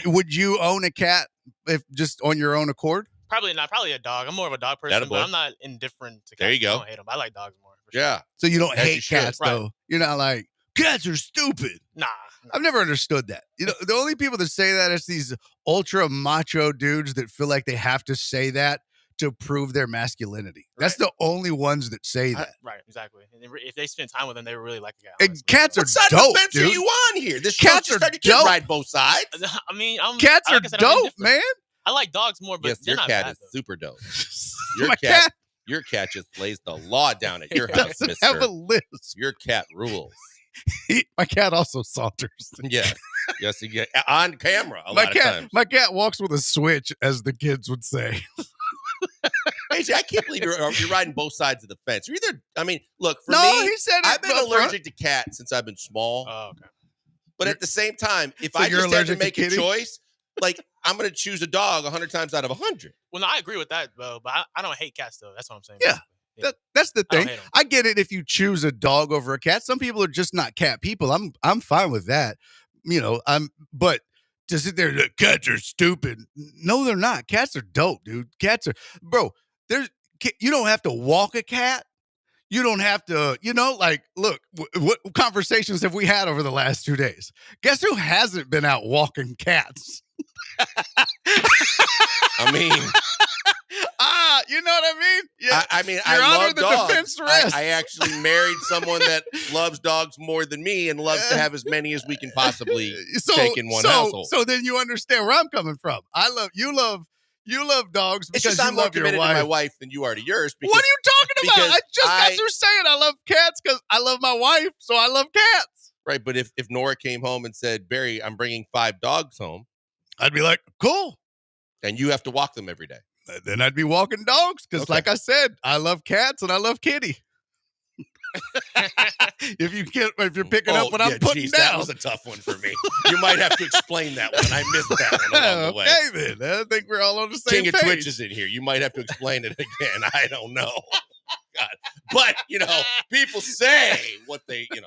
Speaker 21: Would you own a cat if just on your own accord?
Speaker 7: Probably not. Probably a dog. I'm more of a dog person,
Speaker 6: Attaboy.
Speaker 7: but I'm not indifferent to cats.
Speaker 6: There you go.
Speaker 7: I don't hate them. I like dogs more. For sure.
Speaker 6: Yeah.
Speaker 21: So you don't
Speaker 6: As you
Speaker 21: hate
Speaker 6: should.
Speaker 21: cats,
Speaker 7: Right.
Speaker 21: though. You're not like cats are stupid.
Speaker 7: Nah.
Speaker 21: I've never understood that. The only people that say that is these ultra macho dudes that feel like they have to say that to prove their masculinity. That's the only ones that say that.
Speaker 7: Right, exactly. And if they spend time with them, they would really like the guy.
Speaker 21: And cats are
Speaker 6: What side
Speaker 21: dope,
Speaker 6: of the fence
Speaker 21: dude.
Speaker 6: are you on here? This
Speaker 21: Cats
Speaker 6: show
Speaker 21: are
Speaker 6: just started. You can't
Speaker 21: dope.
Speaker 6: ride both sides.
Speaker 7: I mean,
Speaker 21: Cats are
Speaker 7: like I said, I'm
Speaker 21: dope,
Speaker 7: indifferent.
Speaker 21: man.
Speaker 7: I like dogs more, but
Speaker 6: Yes,
Speaker 7: they're
Speaker 6: your
Speaker 7: not
Speaker 6: cat
Speaker 7: bad,
Speaker 6: is
Speaker 7: though.
Speaker 6: super dope.
Speaker 21: My cat
Speaker 6: Your cat just lays the law down at your
Speaker 21: He
Speaker 6: house,
Speaker 21: doesn't have a
Speaker 6: mister.
Speaker 21: lisp.
Speaker 6: Your cat rules.
Speaker 21: My cat also saunters.
Speaker 6: Yes. Yes, you get on camera a lot of times.
Speaker 21: My cat walks with a switch, as the kids would say.
Speaker 6: AJ, I can't believe you're riding both sides of the fence. You're either, I mean, look, for
Speaker 21: No,
Speaker 6: me,
Speaker 21: he said it
Speaker 6: I've been
Speaker 21: up
Speaker 6: allergic to cats since I've been small.
Speaker 7: Oh, okay.
Speaker 6: But at the same time, if
Speaker 21: So
Speaker 6: I
Speaker 21: you're
Speaker 6: just had to
Speaker 21: allergic to
Speaker 6: make a
Speaker 21: kitty?
Speaker 6: choice, like I'm going to choose a dog 100 times out of 100.
Speaker 7: Well, no, I agree with that, though. But I don't hate cats, though. That's what I'm saying.
Speaker 21: Yeah.
Speaker 7: basically.
Speaker 21: That's the
Speaker 7: I don't
Speaker 21: thing.
Speaker 7: hate 'em.
Speaker 21: I get it if you choose a dog over a cat. Some people are just not cat people. I'm fine with that. But to sit there, the cats are stupid. No, they're not. Cats are dope, dude. Cats are, bro. You don't have to walk a cat. You don't have to, look, what conversations have we had over the last 2 days? Guess who hasn't been out walking cats?
Speaker 6: I mean,
Speaker 21: you know what I mean? Yeah.
Speaker 6: I
Speaker 21: Your Honor,
Speaker 6: love
Speaker 21: the
Speaker 6: dogs.
Speaker 21: defense rests.
Speaker 6: I actually married someone that loves dogs more than me and loves to have as many as we can possibly take in one household.
Speaker 21: So then you understand where I'm coming from. You love dogs
Speaker 6: It's
Speaker 21: because
Speaker 6: just I'm
Speaker 21: you
Speaker 6: more
Speaker 21: love your
Speaker 6: committed to
Speaker 21: wife.
Speaker 6: my wife than you are to yours. Because,
Speaker 21: What are you talking about?
Speaker 6: because
Speaker 21: I just got through saying I love cats because I love my wife, so I love cats.
Speaker 6: Right, but if Nora came home and said, Barry, I'm bringing 5 dogs home,
Speaker 21: I'd be like, cool.
Speaker 6: And you have to walk them every day.
Speaker 21: Then I'd be walking dogs because, like I said, I love cats and I love Kitty. if you're picking up what I'm putting down,
Speaker 6: that was a tough one for me. You might have to explain that one. I missed that one along the way.
Speaker 21: Okay, then. I think we're all on the same
Speaker 6: King
Speaker 21: page.
Speaker 6: of Twitch is in here. You might have to explain it again. I don't know. God, But people say what they got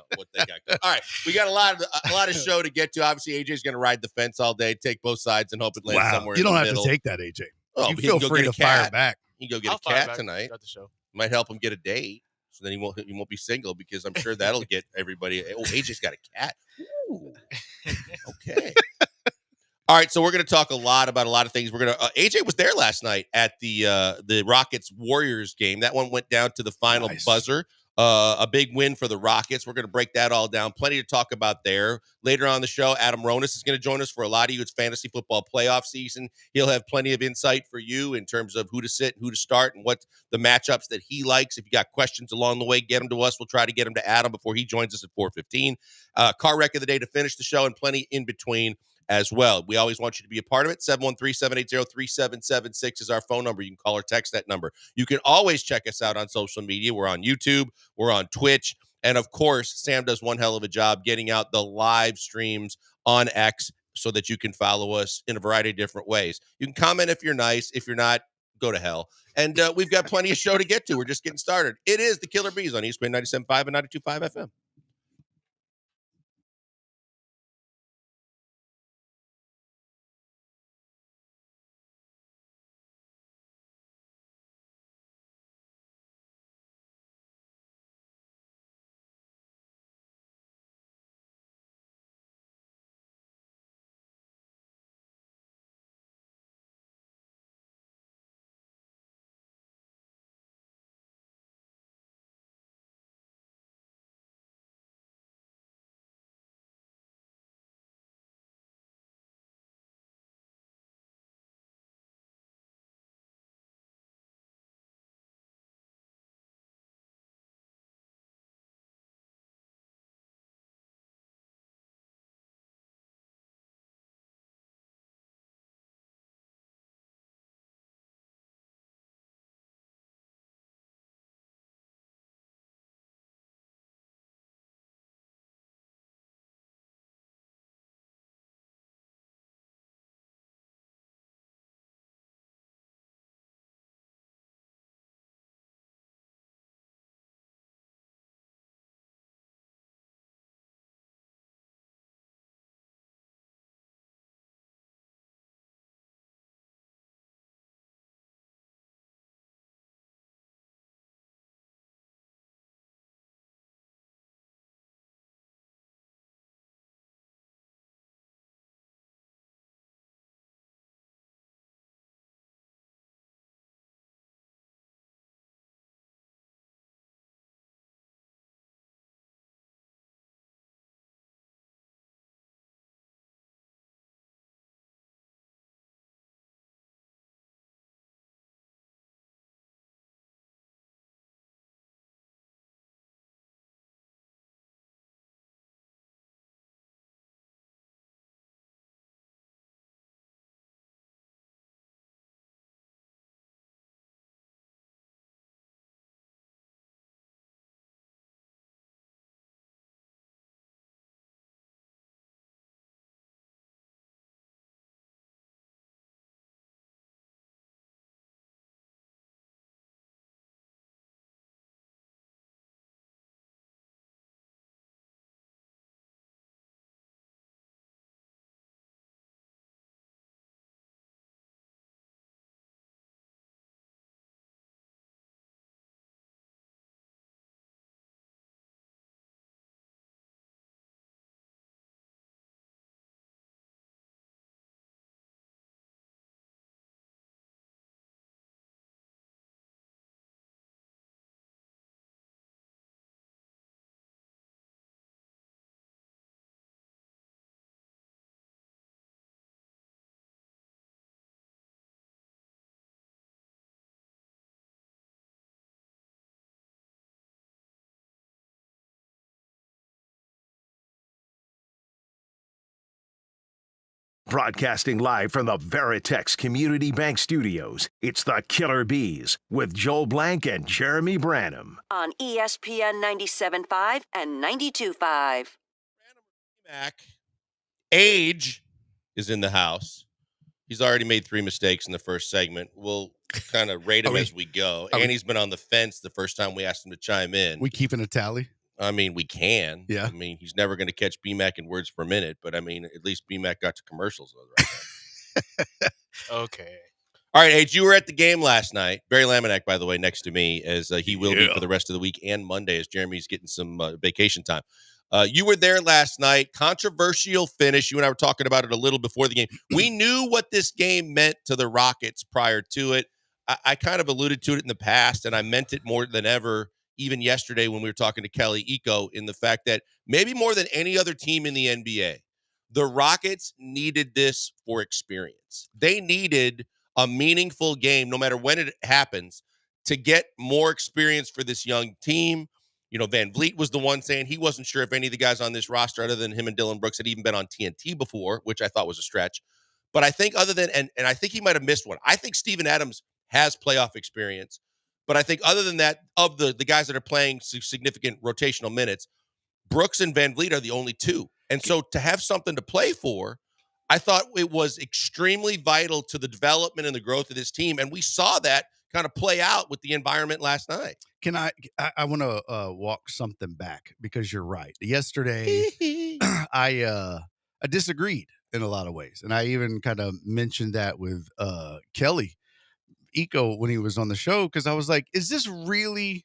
Speaker 6: going. All right, we got a lot of show to get to. Obviously, AJ's going to ride the fence all day, take both sides, and hope it lands somewhere.
Speaker 21: You
Speaker 6: in
Speaker 21: don't
Speaker 6: the
Speaker 21: have
Speaker 6: middle.
Speaker 21: to take that, AJ.
Speaker 6: Oh,
Speaker 21: You
Speaker 6: but
Speaker 21: feel
Speaker 6: he can go
Speaker 21: free
Speaker 6: get
Speaker 21: to
Speaker 6: a cat.
Speaker 21: fire back.
Speaker 6: You can go get
Speaker 7: I'll
Speaker 6: a
Speaker 7: fire
Speaker 6: cat
Speaker 7: back
Speaker 6: tonight.
Speaker 7: throughout the show.
Speaker 6: Might help him get a date, so then he won't be single because I'm sure that'll get everybody. Oh, AJ's got a cat. Ooh. Okay. All right, so we're going to talk a lot about a lot of things. We're going to AJ was there last night at the Rockets Warriors game. That one went down to the final buzzer. A big win for the Rockets. We're going to break that all down. Plenty to talk about there. Later on the show, Adam Ronis is going to join us. For a lot of you, it's fantasy football playoff season. He'll have plenty of insight for you in terms of who to sit and who to start and what the matchups that he likes. If you got questions along the way, get them to us. We'll try to get them to Adam before he joins us at 4:15. Car wreck of the day to finish the show and plenty in between as well. We always want you to be a part of it. 713-780-3776 is our phone number. You can call or text that number. You can always check us out on social media. We're on YouTube. We're on Twitch. And of course, Sam does one hell of a job getting out the live streams on X so that you can follow us in a variety of different ways. You can comment if you're nice. If you're not, go to hell. And we've got plenty of show to get to. We're just getting started. It is the Killer Bees on ESPN 97.5 and 92.5 FM.
Speaker 1: Broadcasting live from the Veritex Community Bank Studios, it's the Killer Bees with Joel Blank and Jeremy Branham.
Speaker 9: On ESPN 97.5 and 92.5.
Speaker 6: Back. Age is in the house. He's already made 3 mistakes in the first segment. We'll kind of rate him as we go. And he's been on the fence the first time we asked him to chime in.
Speaker 21: We keeping a tally?
Speaker 6: I mean, we can.
Speaker 21: Yeah.
Speaker 6: I mean, he's never going to catch BMAC in words per minute, but I mean, at least BMAC got to commercials right now.
Speaker 7: Okay.
Speaker 6: All right, Age, you were at the game last night. Barry Laminack, by the way, next to me, as he will be for the rest of the week and Monday, as Jeremy's getting some vacation time. You were there last night. Controversial finish. You and I were talking about it a little before the game. We knew what this game meant to the Rockets prior to it. I kind of alluded to it in the past, and I meant it more than ever, even yesterday when we were talking to Kelly Eco, in the fact that maybe more than any other team in the NBA, the Rockets needed this for experience. They needed a meaningful game, no matter when it happens, to get more experience for this young team. You know, Van Vliet was the one saying he wasn't sure if any of the guys on this roster, other than him and Dylan Brooks, had even been on TNT before, which I thought was a stretch. But I think other than, and I think he might have missed one. I think Steven Adams has playoff experience. But I think other than that, of the guys that are playing significant rotational minutes, Brooks and Van Vliet are the only 2. And so to have something to play for, I thought it was extremely vital to the development and the growth of this team. And we saw that kind of play out with the environment last night.
Speaker 21: Can I want to walk something back, because you're right. Yesterday, I disagreed in a lot of ways. And I even kind of mentioned that with Kelly Eco when he was on the show, because I was like, is this really,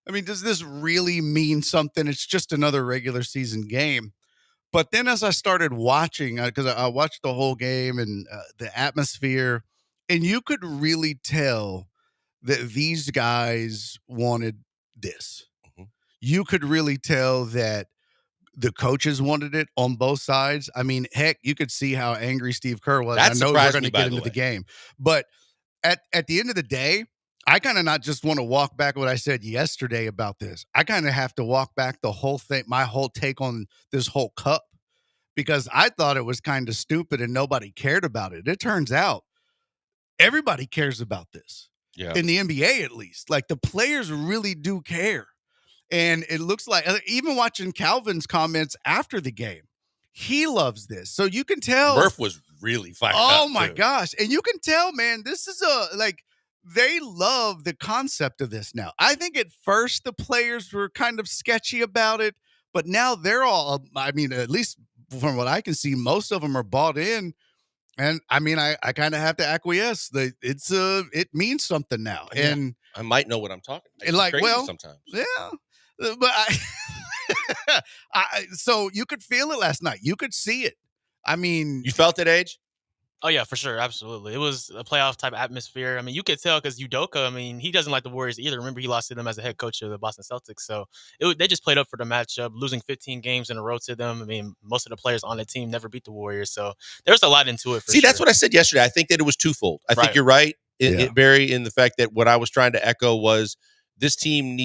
Speaker 21: does this really mean something? It's just another regular season game. But then as I started watching, because I watched the whole game and the atmosphere, and you could really tell that these guys wanted this.
Speaker 6: Mm-hmm.
Speaker 21: You could really tell that the coaches wanted it on both sides. I mean, heck, you could see how angry Steve Kerr was.
Speaker 6: That
Speaker 21: I know we're going to
Speaker 6: surprised me,
Speaker 21: get
Speaker 6: by the
Speaker 21: into the
Speaker 6: way.
Speaker 21: game. But at the end of the day, I kind of not just want to walk back what I said yesterday about this. I kind of have to walk back the whole thing, my whole take on this whole cup, because I thought it was kind of stupid and nobody cared about it. It turns out everybody cares about this.
Speaker 6: Yeah.
Speaker 21: In the NBA, at least. Like, the players really do care. And it looks like, even watching Calvin's comments after the game, he loves this. So you can tell.
Speaker 6: Murph was really fired up.
Speaker 21: Oh, my
Speaker 6: too.
Speaker 21: gosh. And you can tell, man, this is they love the concept of this now. I think at first the players were kind of sketchy about it, but now they're all, at least from what I can see, most of them are bought in. And I kind of have to acquiesce. It means something now.
Speaker 6: Yeah.
Speaker 21: And
Speaker 6: I might know what I'm talking about. It's
Speaker 21: like,
Speaker 6: crazy
Speaker 21: well,
Speaker 6: sometimes.
Speaker 21: yeah, but so you could feel it last night. You could see it.
Speaker 6: You felt it, Age?
Speaker 7: Oh, yeah, for sure. Absolutely. It was a playoff type atmosphere. You could tell because Udoka, he doesn't like the Warriors either. Remember, he lost to them as a head coach of the Boston Celtics. So they just played up for the matchup, losing 15 games in a row to them. Most of the players on the team never beat the Warriors. So there's a lot into it.
Speaker 6: See, that's what I said yesterday. I think that it was twofold. I think you're right, Barry, in the fact that what I was trying to echo was this team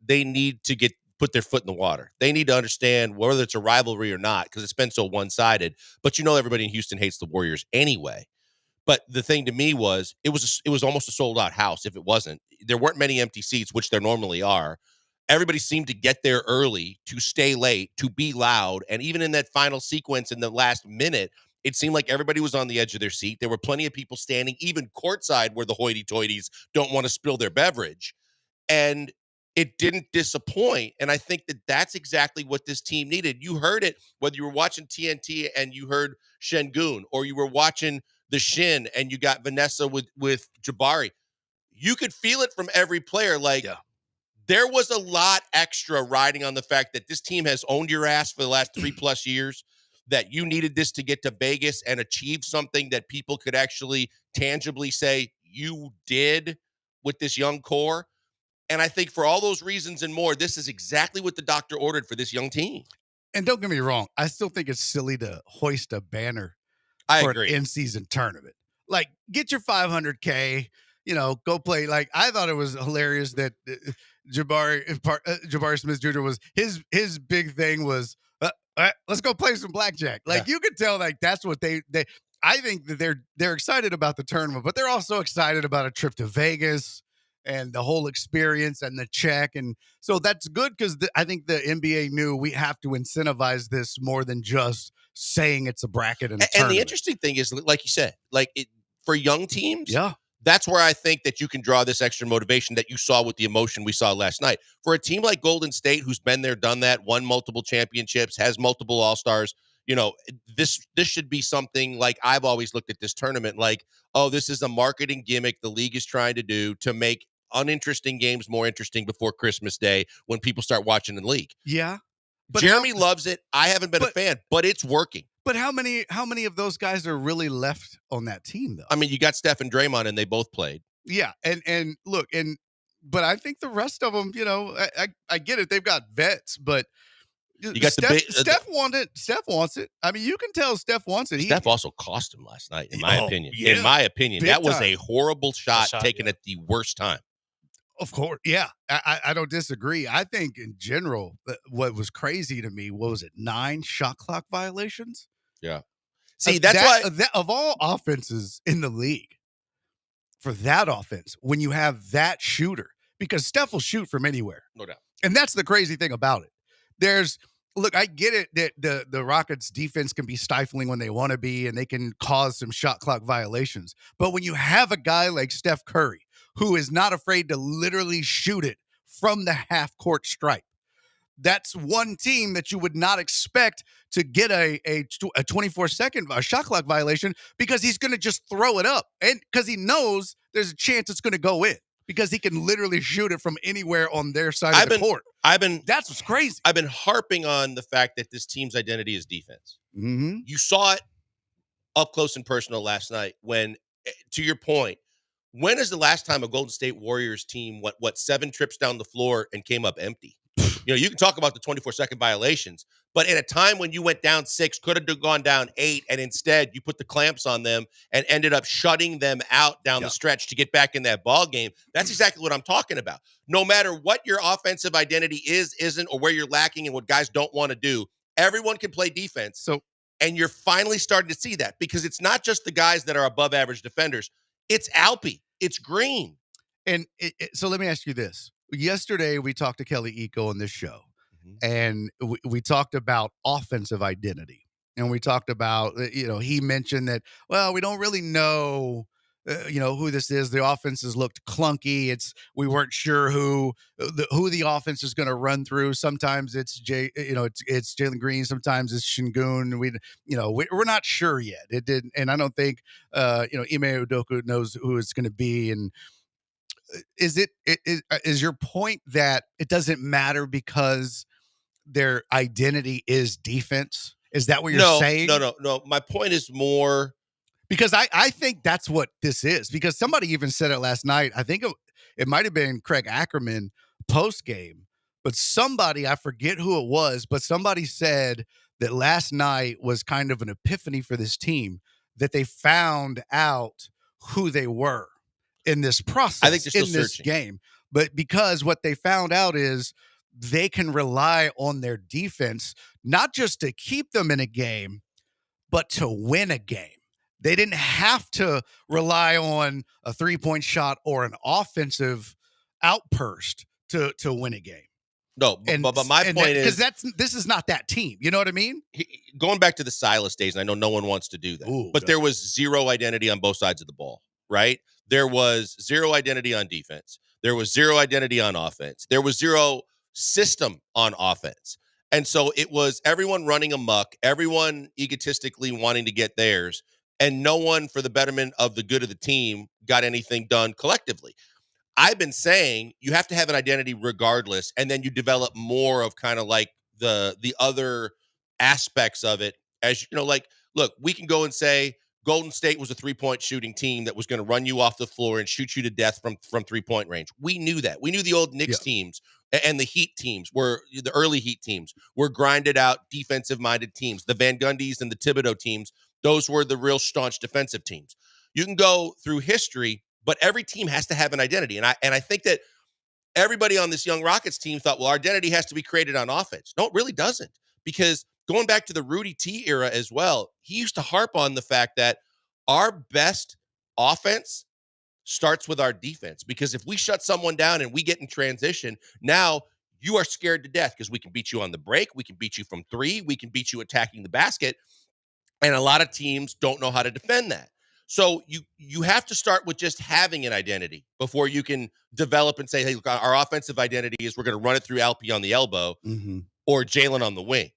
Speaker 6: they need to put their foot in the water. They need to understand whether it's a rivalry or not, because it's been so one-sided. But everybody in Houston hates the Warriors anyway. But the thing to me was it was almost a sold-out house. If it wasn't, there weren't many empty seats, which there normally are. Everybody seemed to get there early, to stay late, to be loud. And even in that final sequence in the last minute, it seemed like everybody was on the edge of their seat. There were plenty of people standing, even courtside, where the hoity-toities don't want to spill their beverage. And it didn't disappoint. And I think that that's exactly what this team needed. You heard it, whether you were watching TNT and you heard Şengün, or you were watching the Shin and you got Vanessa with Jabari. You could feel it from every player. There was a lot extra riding on the fact that this team has owned your ass for the last 3+ years, that you needed this to get to Vegas and achieve something that people could actually tangibly say you did with this young core. And I think for all those reasons and more, this is exactly what the doctor ordered for this young team.
Speaker 21: And don't get me wrong, I still think it's silly to hoist a banner
Speaker 6: for
Speaker 21: an in-season tournament. Like, get your $500K, go play. Like, I thought it was hilarious that Jabari Smith Jr. was his big thing was, let's go play some blackjack. Like, you could tell, like, that's what they I think that they're excited about the tournament, but they're also excited about a trip to Vegas. and the whole experience and the check. And so that's good because I think the NBA knew we have to incentivize this more than just saying it's a bracket and a
Speaker 6: And
Speaker 21: tournament.
Speaker 6: the interesting thing is, like you said, for young teams,
Speaker 21: Yeah.
Speaker 6: that's where I think that you can draw this extra motivation that you saw with the emotion we saw last night. For a team like Golden State, who's been there, done that, won multiple championships, has multiple All-Stars, this should be something like I've always looked at this tournament like, oh, this is a marketing gimmick the league is trying to do to make uninteresting games more interesting before Christmas Day when people start watching the league.
Speaker 21: Yeah. But
Speaker 6: Jeremy loves it. I haven't been a fan, but it's working.
Speaker 21: But how many of those guys are really left on that team, though?
Speaker 6: I mean, you got Steph and Draymond, and they both played.
Speaker 21: Yeah, and look, but I think the rest of them, I get it. They've got vets, but
Speaker 6: you got
Speaker 21: Steph wants it. I mean, you can tell Steph wants it.
Speaker 6: Steph also cost him last night, in my opinion.
Speaker 21: Yeah.
Speaker 6: In my opinion,
Speaker 21: Big
Speaker 6: that was
Speaker 21: time.
Speaker 6: a horrible shot taken at the worst time.
Speaker 21: Of course, yeah, I don't disagree. I think in general, what was crazy to me, what was it, 9 shot clock violations?
Speaker 6: Yeah. See, that's why
Speaker 21: of all offenses in the league, for that offense, when you have that shooter, because Steph will shoot from anywhere.
Speaker 6: No doubt.
Speaker 21: And that's the crazy thing about it. Look, I get it that the Rockets defense can be stifling when they want to be, and they can cause some shot clock violations. But when you have a guy like Steph Curry, who is not afraid to literally shoot it from the half court stripe, that's one team that you would not expect to get a 24-second shot clock violation, because he's going to just throw it up, and because he knows there's a chance it's going to go in, because he can literally shoot it from anywhere on their side of the court. That's what's crazy.
Speaker 6: I've been harping on the fact that this team's identity is defense.
Speaker 21: Mm-hmm.
Speaker 6: You saw it up close and personal last night when, to your point, when is the last time a Golden State Warriors team went 7 trips down the floor and came up empty? You can talk about the 24-second violations, but at a time when you went down 6, could have gone down 8, and instead you put the clamps on them and ended up shutting them out down the stretch to get back in that ball game. That's exactly what I'm talking about. No matter what your offensive identity isn't, or where you're lacking and what guys don't want to do, everyone can play defense. And you're finally starting to see that, because it's not just the guys that are above average defenders. It's Alpy. It's Green.
Speaker 21: And so let me ask you this. Yesterday, we talked to Kelly Eco on this show, and we talked about offensive identity. And we talked about, he mentioned that, well, we don't really know, who this is. The offense has looked clunky. We weren't sure who the offense is going to run through. Sometimes it's it's Jalen Green. Sometimes it's Şengün. We're not sure yet. It didn't, and I don't think Ime Udoka knows who it's going to be. And is your point that it doesn't matter because their identity is defense? Is that what you're saying?
Speaker 6: No. My point is more,
Speaker 21: because I think that's what this is, because somebody even said it last night. I think it might have been Craig Ackerman post game, but somebody, I forget who it was, but somebody said that last night was kind of an epiphany for this team, that they found out who they were in this process.
Speaker 6: I think they're still
Speaker 21: in this
Speaker 6: searching.
Speaker 21: game. But because what they found out is they can rely on their defense, not just to keep them in a game, but to win a game. They didn't have to rely on a 3-point shot or an offensive outburst to win a game.
Speaker 6: No, but my point is,
Speaker 21: because this is not that team. You know what I mean?
Speaker 6: Going back to the Silas days, and I know no one wants to do that, but there was zero identity on both sides of the ball, right? There was zero identity on defense. There was zero identity on offense. There was zero system on offense. And so it was everyone running amok, everyone egotistically wanting to get theirs, and no one, for the betterment of the good of the team, got anything done collectively. I've been saying you have to have an identity regardless, and then you develop more of kind of like the other aspects of it. As look, we can go and say Golden State was a 3-point shooting team that was going to run you off the floor and shoot you to death from 3-point range. We knew that. We knew the old Knicks teams and the Heat teams the early Heat teams were grinded out defensive-minded teams. The Van Gundys and the Thibodeau teams, those were the real staunch defensive teams. You can go through history, but every team has to have an identity. And I think that everybody on this young Rockets team thought, well, our identity has to be created on offense. No, it really doesn't, because going back to the Rudy T era as well, he used to harp on the fact that our best offense starts with our defense, because if we shut someone down and we get in transition, now you are scared to death because we can beat you on the break. We can beat you from three. We can beat you attacking the basket. And a lot of teams don't know how to defend that. So you have to start with just having an identity before you can develop and say, hey, look, our offensive identity is we're going to run it through Alpi on the elbow or Jalen on the wing.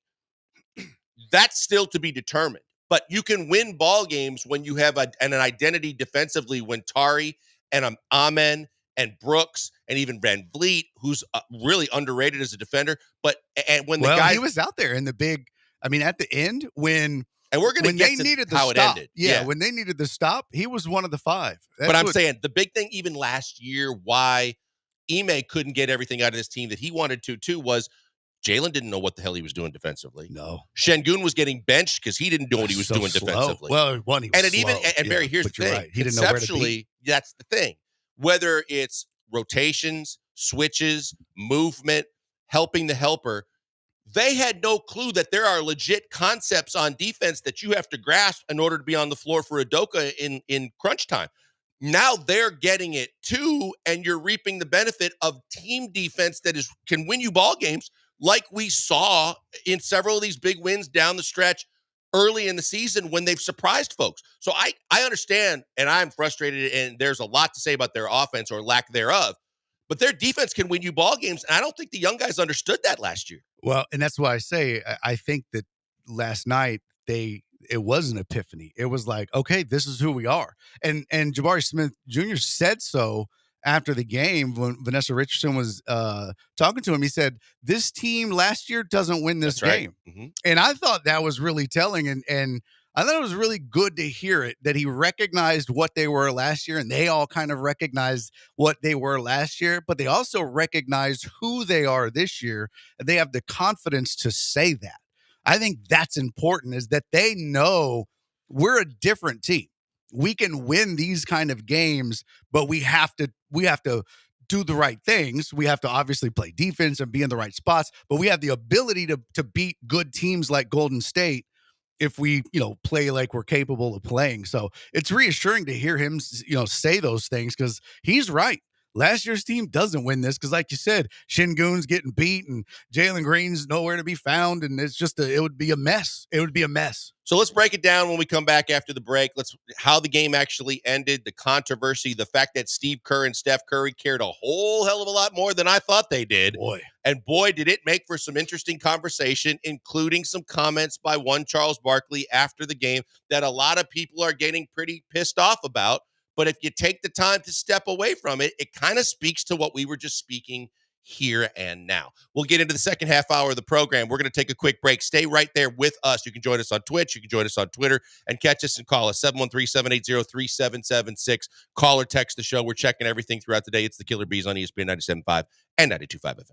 Speaker 6: That's still to be determined. But you can win ball games when you have an identity defensively, when Tari and Amen and Brooks and even Van Vliet, who's really underrated as a defender. But and when the guy
Speaker 21: he was out there in the big, I mean, at the end when
Speaker 6: we're going to get to
Speaker 21: needed the
Speaker 6: how
Speaker 21: stop.
Speaker 6: it ended.
Speaker 21: Yeah, when they needed the stop, he was one of the five.
Speaker 6: But I'm saying the big thing, even last year, why Ime couldn't get everything out of this team that he wanted to, too, was Jalen didn't know what the hell he was doing defensively.
Speaker 21: No.
Speaker 6: Shengun was getting benched because he didn't know what he was doing defensively.
Speaker 21: Well, one, he was
Speaker 6: slow. Barry, here's the thing.
Speaker 21: Right. He didn't know where to be.
Speaker 6: That's the thing. Whether it's rotations, switches, movement, helping the helper, they had no clue that there are legit concepts on defense that you have to grasp in order to be on the floor for Udoka in crunch time. Now they're getting it too, and you're reaping the benefit of team defense that can win you ball games, like we saw in several of these big wins down the stretch early in the season when they've surprised folks. So I understand, and I'm frustrated, and there's a lot to say about their offense or lack thereof, but their defense can win you ball games, and I don't think the young guys understood that last year.
Speaker 21: Well, and that's why I say I think that last night it was an epiphany. It was like, okay, this is who we are. And Jabari Smith Jr. said so after the game when Vanessa Richardson was talking to him. He said, this team last year doesn't win this game.
Speaker 6: Mm-hmm.
Speaker 21: And I thought that was really telling. And I thought it was really good to hear it, that he recognized what they were last year, and they all kind of recognized what they were last year, but they also recognized who they are this year, and they have the confidence to say that. I think that's important, is that they know we're a different team. We can win these kind of games, but we have to do the right things. We have to obviously play defense and be in the right spots, but we have the ability to beat good teams like Golden State if we, play like we're capable of playing. So it's reassuring to hear him, say those things, because he's right. Last year's team doesn't win this because, like you said, Shingun's getting beat and Jalen Green's nowhere to be found, and it's just it would be a mess. It would be a mess.
Speaker 6: So let's break it down when we come back after the break. How the game actually ended, the controversy, the fact that Steve Kerr and Steph Curry cared a whole hell of a lot more than I thought they did. And boy, did it make for some interesting conversation, including some comments by one Charles Barkley after the game that a lot of people are getting pretty pissed off about. But if you take the time to step away from it, it kind of speaks to what we were just speaking here and now. We'll get into the second half hour of the program. We're going to take a quick break. Stay right there with us. You can join us on Twitch. You can join us on Twitter and catch us and call us 713-780-3776. Call or text the show. We're checking everything throughout the day. It's the Killer Bees on ESPN 97.5 and 92.5 FM.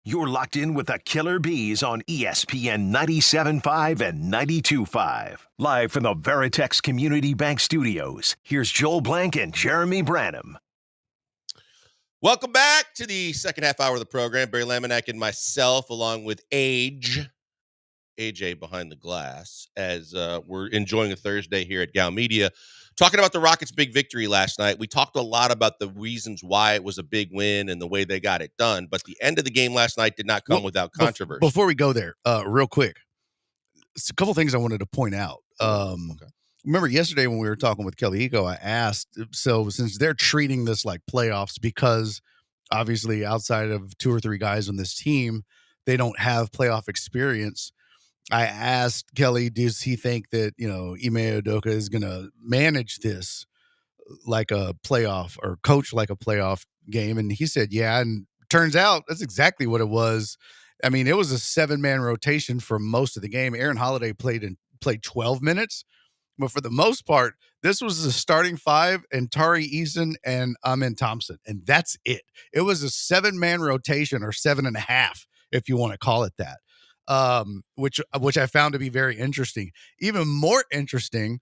Speaker 1: You're locked in with the Killer Bees on ESPN 97.5 and 92.5. Live from the Veritex Community Bank Studios, here's Joel Blank and Jeremy Branham.
Speaker 6: Welcome back to the second half hour of the program. Barry Laminack and myself, along with AJ behind the glass, as we're enjoying a Thursday here at Gal Media. Talking about the Rockets' big victory last night. We talked a lot about the reasons why it was a big win and the way they got it done, but the end of the game last night did not come without controversy.
Speaker 21: Before we go there, real quick, a couple things I wanted to point out. Remember yesterday when we were talking with Kelly Eco, I asked, so since they're treating this like playoffs, because obviously outside of 2 or 3 guys on this team, they don't have playoff experience. I asked Kelly, does he think that, Ime Udoka is going to manage this like a playoff or coach like a playoff game? And he said, yeah. And turns out that's exactly what it was. I mean, it was a 7-man rotation for most of the game. Aaron Holiday played 12 minutes. But for the most part, this was the starting 5 and Tari Eason and Amin Thompson. And that's it. It was a 7-man rotation, or 7.5, if you want to call it that. Which I found to be very interesting. Even more interesting,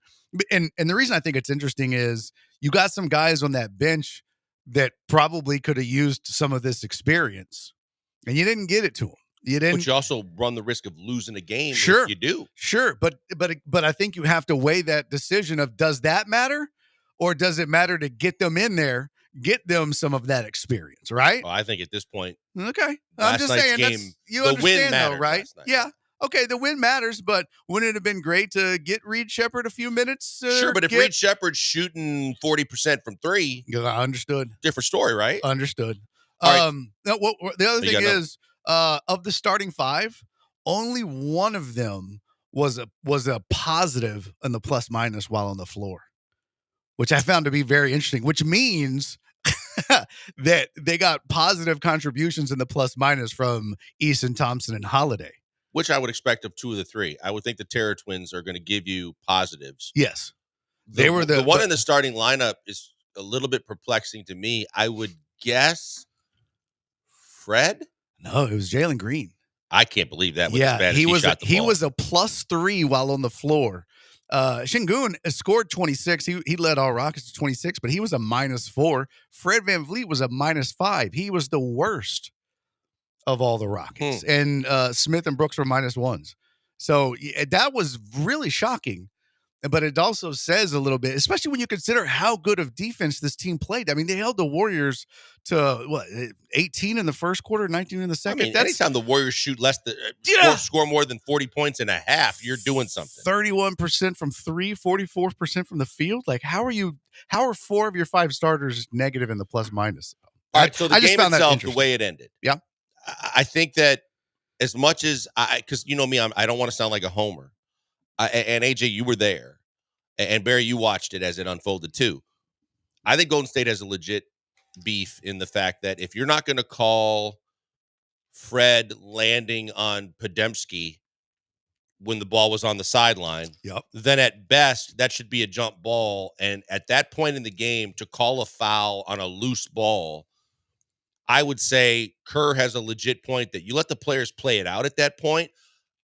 Speaker 21: and the reason I think it's interesting is you got some guys on that bench that probably could have used some of this experience, and you didn't get it to them. You didn't.
Speaker 6: But you also run the risk of losing a game
Speaker 21: Sure,
Speaker 6: if you do.
Speaker 21: Sure, but I think you have to weigh that decision of, does that matter, or does it matter to get them in there, get them some of that experience, right?
Speaker 6: Well, I think at this point,
Speaker 21: okay, I'm just saying
Speaker 6: game,
Speaker 21: you
Speaker 6: the
Speaker 21: understand
Speaker 6: win
Speaker 21: though, right?
Speaker 6: Yeah.
Speaker 21: Okay, the win matters, but wouldn't it have been great to get Reed Shepherd a few minutes?
Speaker 6: Sure, but if Reed Shepherd's shooting 40% from 3,
Speaker 21: understood.
Speaker 6: Different story, right?
Speaker 21: Understood.
Speaker 6: Right.
Speaker 21: No, the other thing is, of the starting 5, only one of them was a positive in the plus minus while on the floor, which I found to be very interesting. Which means that they got positive contributions in the plus minus from Eason, Thompson, and Holiday.
Speaker 6: Which I would expect of 2 of the 3. I would think the Terror Twins are going to give you positives.
Speaker 21: Yes.
Speaker 6: They were the one in the starting lineup is a little bit perplexing to me. I would guess Fred?
Speaker 21: No, it was Jalen Green.
Speaker 6: I can't believe that. With
Speaker 21: He was a +3 while on the floor. Şengün scored 26. He led all Rockets to 26, but he was a -4. Fred VanVleet was a -5. He was the worst of all the Rockets. And Smith and Brooks were -1s. So that was really shocking. But it also says a little bit, especially when you consider how good of defense this team played. I mean, they held the Warriors to 18 in the first quarter, 19 in the second.
Speaker 6: I mean, anytime the Warriors shoot less than score more than 40 points in a half, you're doing something.
Speaker 21: 31% from 3, 44% from the field. Like, how are 4 of your 5 starters negative in the plus minus?
Speaker 6: All right, so the game itself, the way it ended.
Speaker 21: Yeah.
Speaker 6: I think that as much as because you know me, I don't want to sound like a homer. And AJ, you were there. And Barry, you watched it as it unfolded too. I think Golden State has a legit beef in the fact that if you're not going to call Fred landing on Podemski when the ball was on the sideline, then at best, that should be a jump ball. And at that point in the game, to call a foul on a loose ball, I would say Kerr has a legit point that you let the players play it out at that point.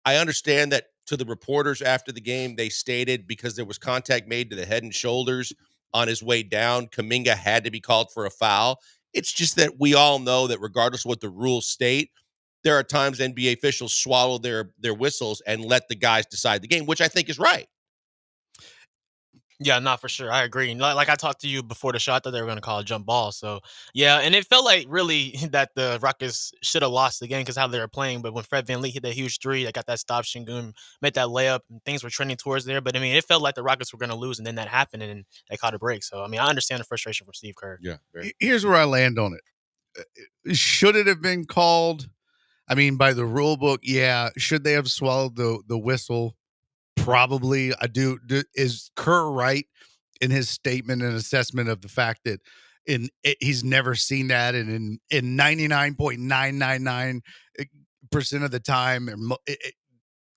Speaker 6: I understand that to the reporters after the game, they stated because there was contact made to the head and shoulders on his way down, Kuminga had to be called for a foul. It's just that we all know that regardless of what the rules state, there are times NBA officials swallow their whistles and let the guys decide the game, which I think is right.
Speaker 7: Yeah, not for sure. I agree. And like I talked to you before the shot that they were going to call a jump ball. So, yeah, and it felt like really that the Rockets should have lost the game because how they were playing. But when Fred VanVleet hit that huge 3, they got that stop, Şengün made that layup, and things were trending towards there. But, I mean, it felt like the Rockets were going to lose, and then that happened, and they caught a break. So, I mean, I understand the frustration from Steve Kerr.
Speaker 6: Yeah.
Speaker 21: Here's where I land on it. Should it have been called? I mean, by the rule book, yeah. Should they have swallowed the whistle? Probably. I do. Is Kerr right in his statement and assessment of the fact that he's never seen that, and in 99.999% of the time,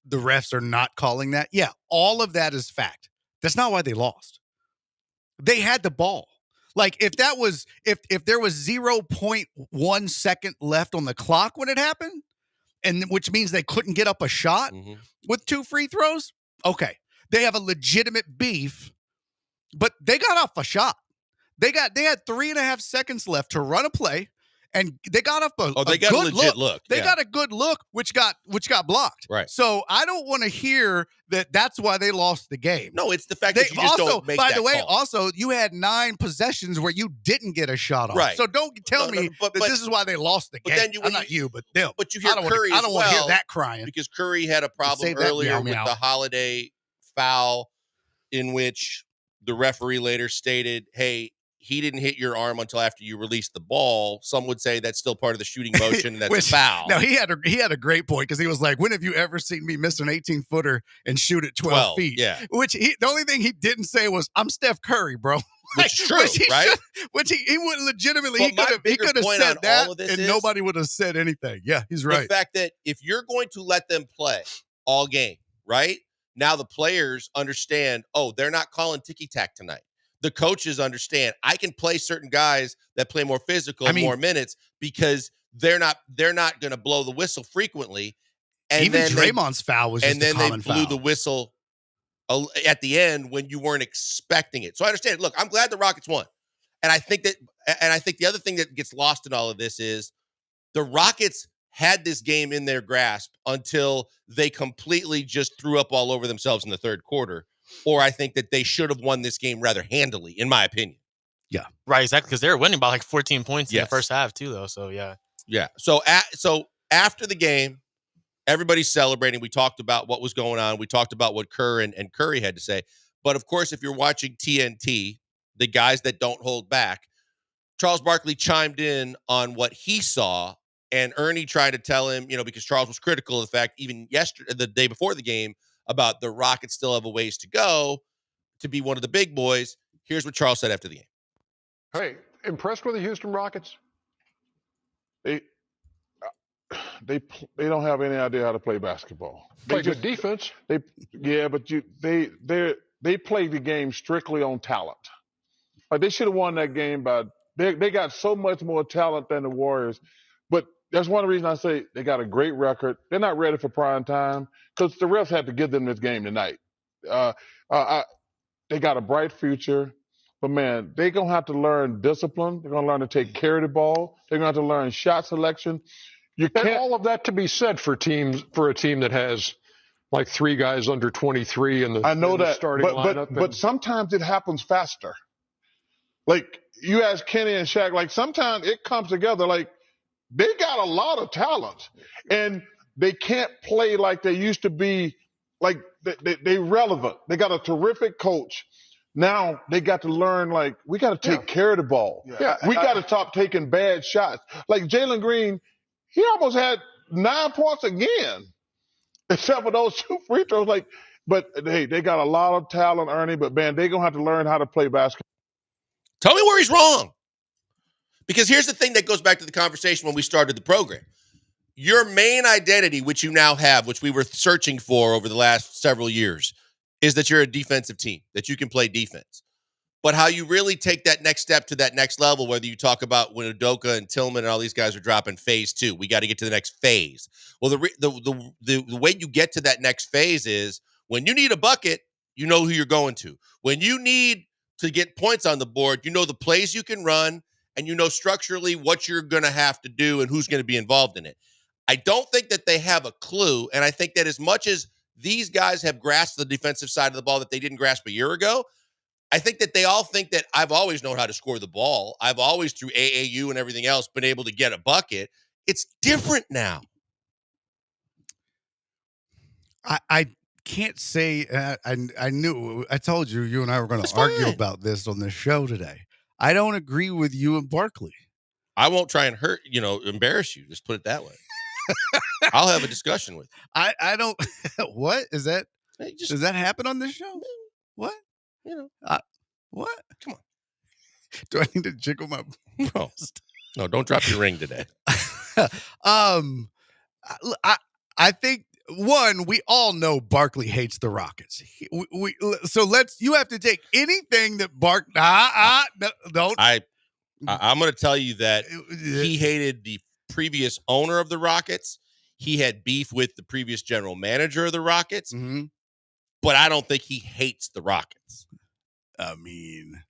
Speaker 21: the refs are not calling that? Yeah, all of that is fact. That's not why they lost. They had the ball. Like if there was 0.1 second left on the clock when it happened, and which means they couldn't get up a shot with 2 free throws. Okay, they have a legitimate beef, but they got off a shot. They had 3.5 seconds left to run a play, and they got up a
Speaker 6: got a legit look.
Speaker 21: They got a good look, which got blocked.
Speaker 6: Right.
Speaker 21: So I don't want to hear that. That's why they lost the game.
Speaker 6: No, it's the fact that you just don't make
Speaker 21: by
Speaker 6: that
Speaker 21: the way,
Speaker 6: call.
Speaker 21: also you had 9 possessions where you didn't get a shot off.
Speaker 6: Right.
Speaker 21: So don't tell me
Speaker 6: but
Speaker 21: this is why they lost the game.
Speaker 6: Then
Speaker 21: Not you, but them.
Speaker 6: But you hear Curry
Speaker 21: I don't want to hear that crying
Speaker 6: because Curry had a problem
Speaker 21: Save that
Speaker 6: earlier
Speaker 21: meow, meow.
Speaker 6: with the Holiday foul, in which the referee later stated, "Hey, he didn't hit your arm until after you released the ball." Some would say that's still part of the shooting motion, and that's a foul.
Speaker 21: No, he had a great point because he was like, "When have you ever seen me miss an 18-footer and shoot it 12 feet?"
Speaker 6: Yeah.
Speaker 21: The only thing he didn't say was, "I'm Steph Curry, bro."
Speaker 6: Which is true, right?
Speaker 21: Which he wouldn't legitimately.
Speaker 6: But
Speaker 21: He could have said that, and
Speaker 6: is,
Speaker 21: nobody would have said anything. Yeah, he's right.
Speaker 6: The fact that if you're going to let them play all game, right? Now the players understand, oh, they're not calling ticky-tack tonight. The coaches understand I can play certain guys that play more physical, more minutes because they're not going to blow the whistle frequently. And
Speaker 21: even
Speaker 6: then
Speaker 21: Draymond's foul was just a common foul.
Speaker 6: And then they blew the whistle at the end when you weren't expecting it. So I understand. Look, I'm glad the Rockets won. And I think the other thing that gets lost in all of this is the Rockets had this game in their grasp until they completely just threw up all over themselves in the third quarter. Or I think that they should have won this game rather handily, in my opinion.
Speaker 21: Yeah.
Speaker 7: Right, exactly, because they were winning by like 14 points in the first half too, though. So, yeah.
Speaker 6: Yeah. So after the game, everybody's celebrating. We talked about what was going on. We talked about what Kerr and Curry had to say. But, of course, if you're watching TNT, the guys that don't hold back, Charles Barkley chimed in on what he saw, and Ernie tried to tell him, because Charles was critical of the fact even the day before the game, about the Rockets still have a ways to go to be one of the big boys. Here's what Charles said after the game.
Speaker 11: Hey, impressed with the Houston Rockets? They don't have any idea how to play basketball. Play good defense. But they play the game strictly on talent. Like they should have won that game they got so much more talent than the Warriors. But that's one reason I say they got a great record. They're not ready for prime time because the refs had to give them this game tonight. They got a bright future, but man, they're going to have to learn discipline. They're going to learn to take care of the ball. They're going to have to learn shot selection. You can't.
Speaker 22: And all of that to be said for a team that has like 3 guys under 23 in the starting lineup.
Speaker 11: But sometimes it happens faster. Like you ask Kenny and Shaq, like sometimes it comes together. Like they got a lot of talent, and they can't play like they used to be. Like they relevant. They got a terrific coach. Now they got to learn, like, we got to take care of the ball. Yeah. We got to stop taking bad shots. Like Jalen Green, he almost had 9 points again, except for those 2 free throws. But hey, they got a lot of talent, Ernie, but man, they're going to have to learn how to play basketball.
Speaker 6: Tell me where he's wrong. Because here's the thing that goes back to the conversation when we started the program. Your main identity, which you now have, which we were searching for over the last several years, is that you're a defensive team, that you can play defense. But how you really take that next step to that next level, whether you talk about when Udoka and Tillman and all these guys are dropping phase 2, we got to get to the next phase. Well, the way you get to that next phase is when you need a bucket, you know who you're going to. When you need to get points on the board, you know the plays you can run, and you know structurally what you're going to have to do and who's going to be involved in it. I don't think that they have a clue, and I think that as much as these guys have grasped the defensive side of the ball that they didn't grasp a year ago, I think that they all think that I've always known how to score the ball. I've always, through AAU and everything else, been able to get a bucket. It's different now.
Speaker 21: I can't say I knew. I told you and I were going to argue about this on the show today. I don't agree with you and Barkley.
Speaker 6: I won't try and embarrass you. Just put it that way. I'll have a discussion with you.
Speaker 21: I don't. What is that? Does that happen on this show? What? What?
Speaker 6: Come on.
Speaker 21: Do I need to jiggle my breast?
Speaker 6: No, don't drop your ring today.
Speaker 21: I think one, we all know Barkley hates the Rockets. So you have to take anything that don't.
Speaker 6: I'm going to tell you that he hated the previous owner of the Rockets. He had beef with the previous general manager of the Rockets, but I don't think he hates the Rockets.
Speaker 21: I mean,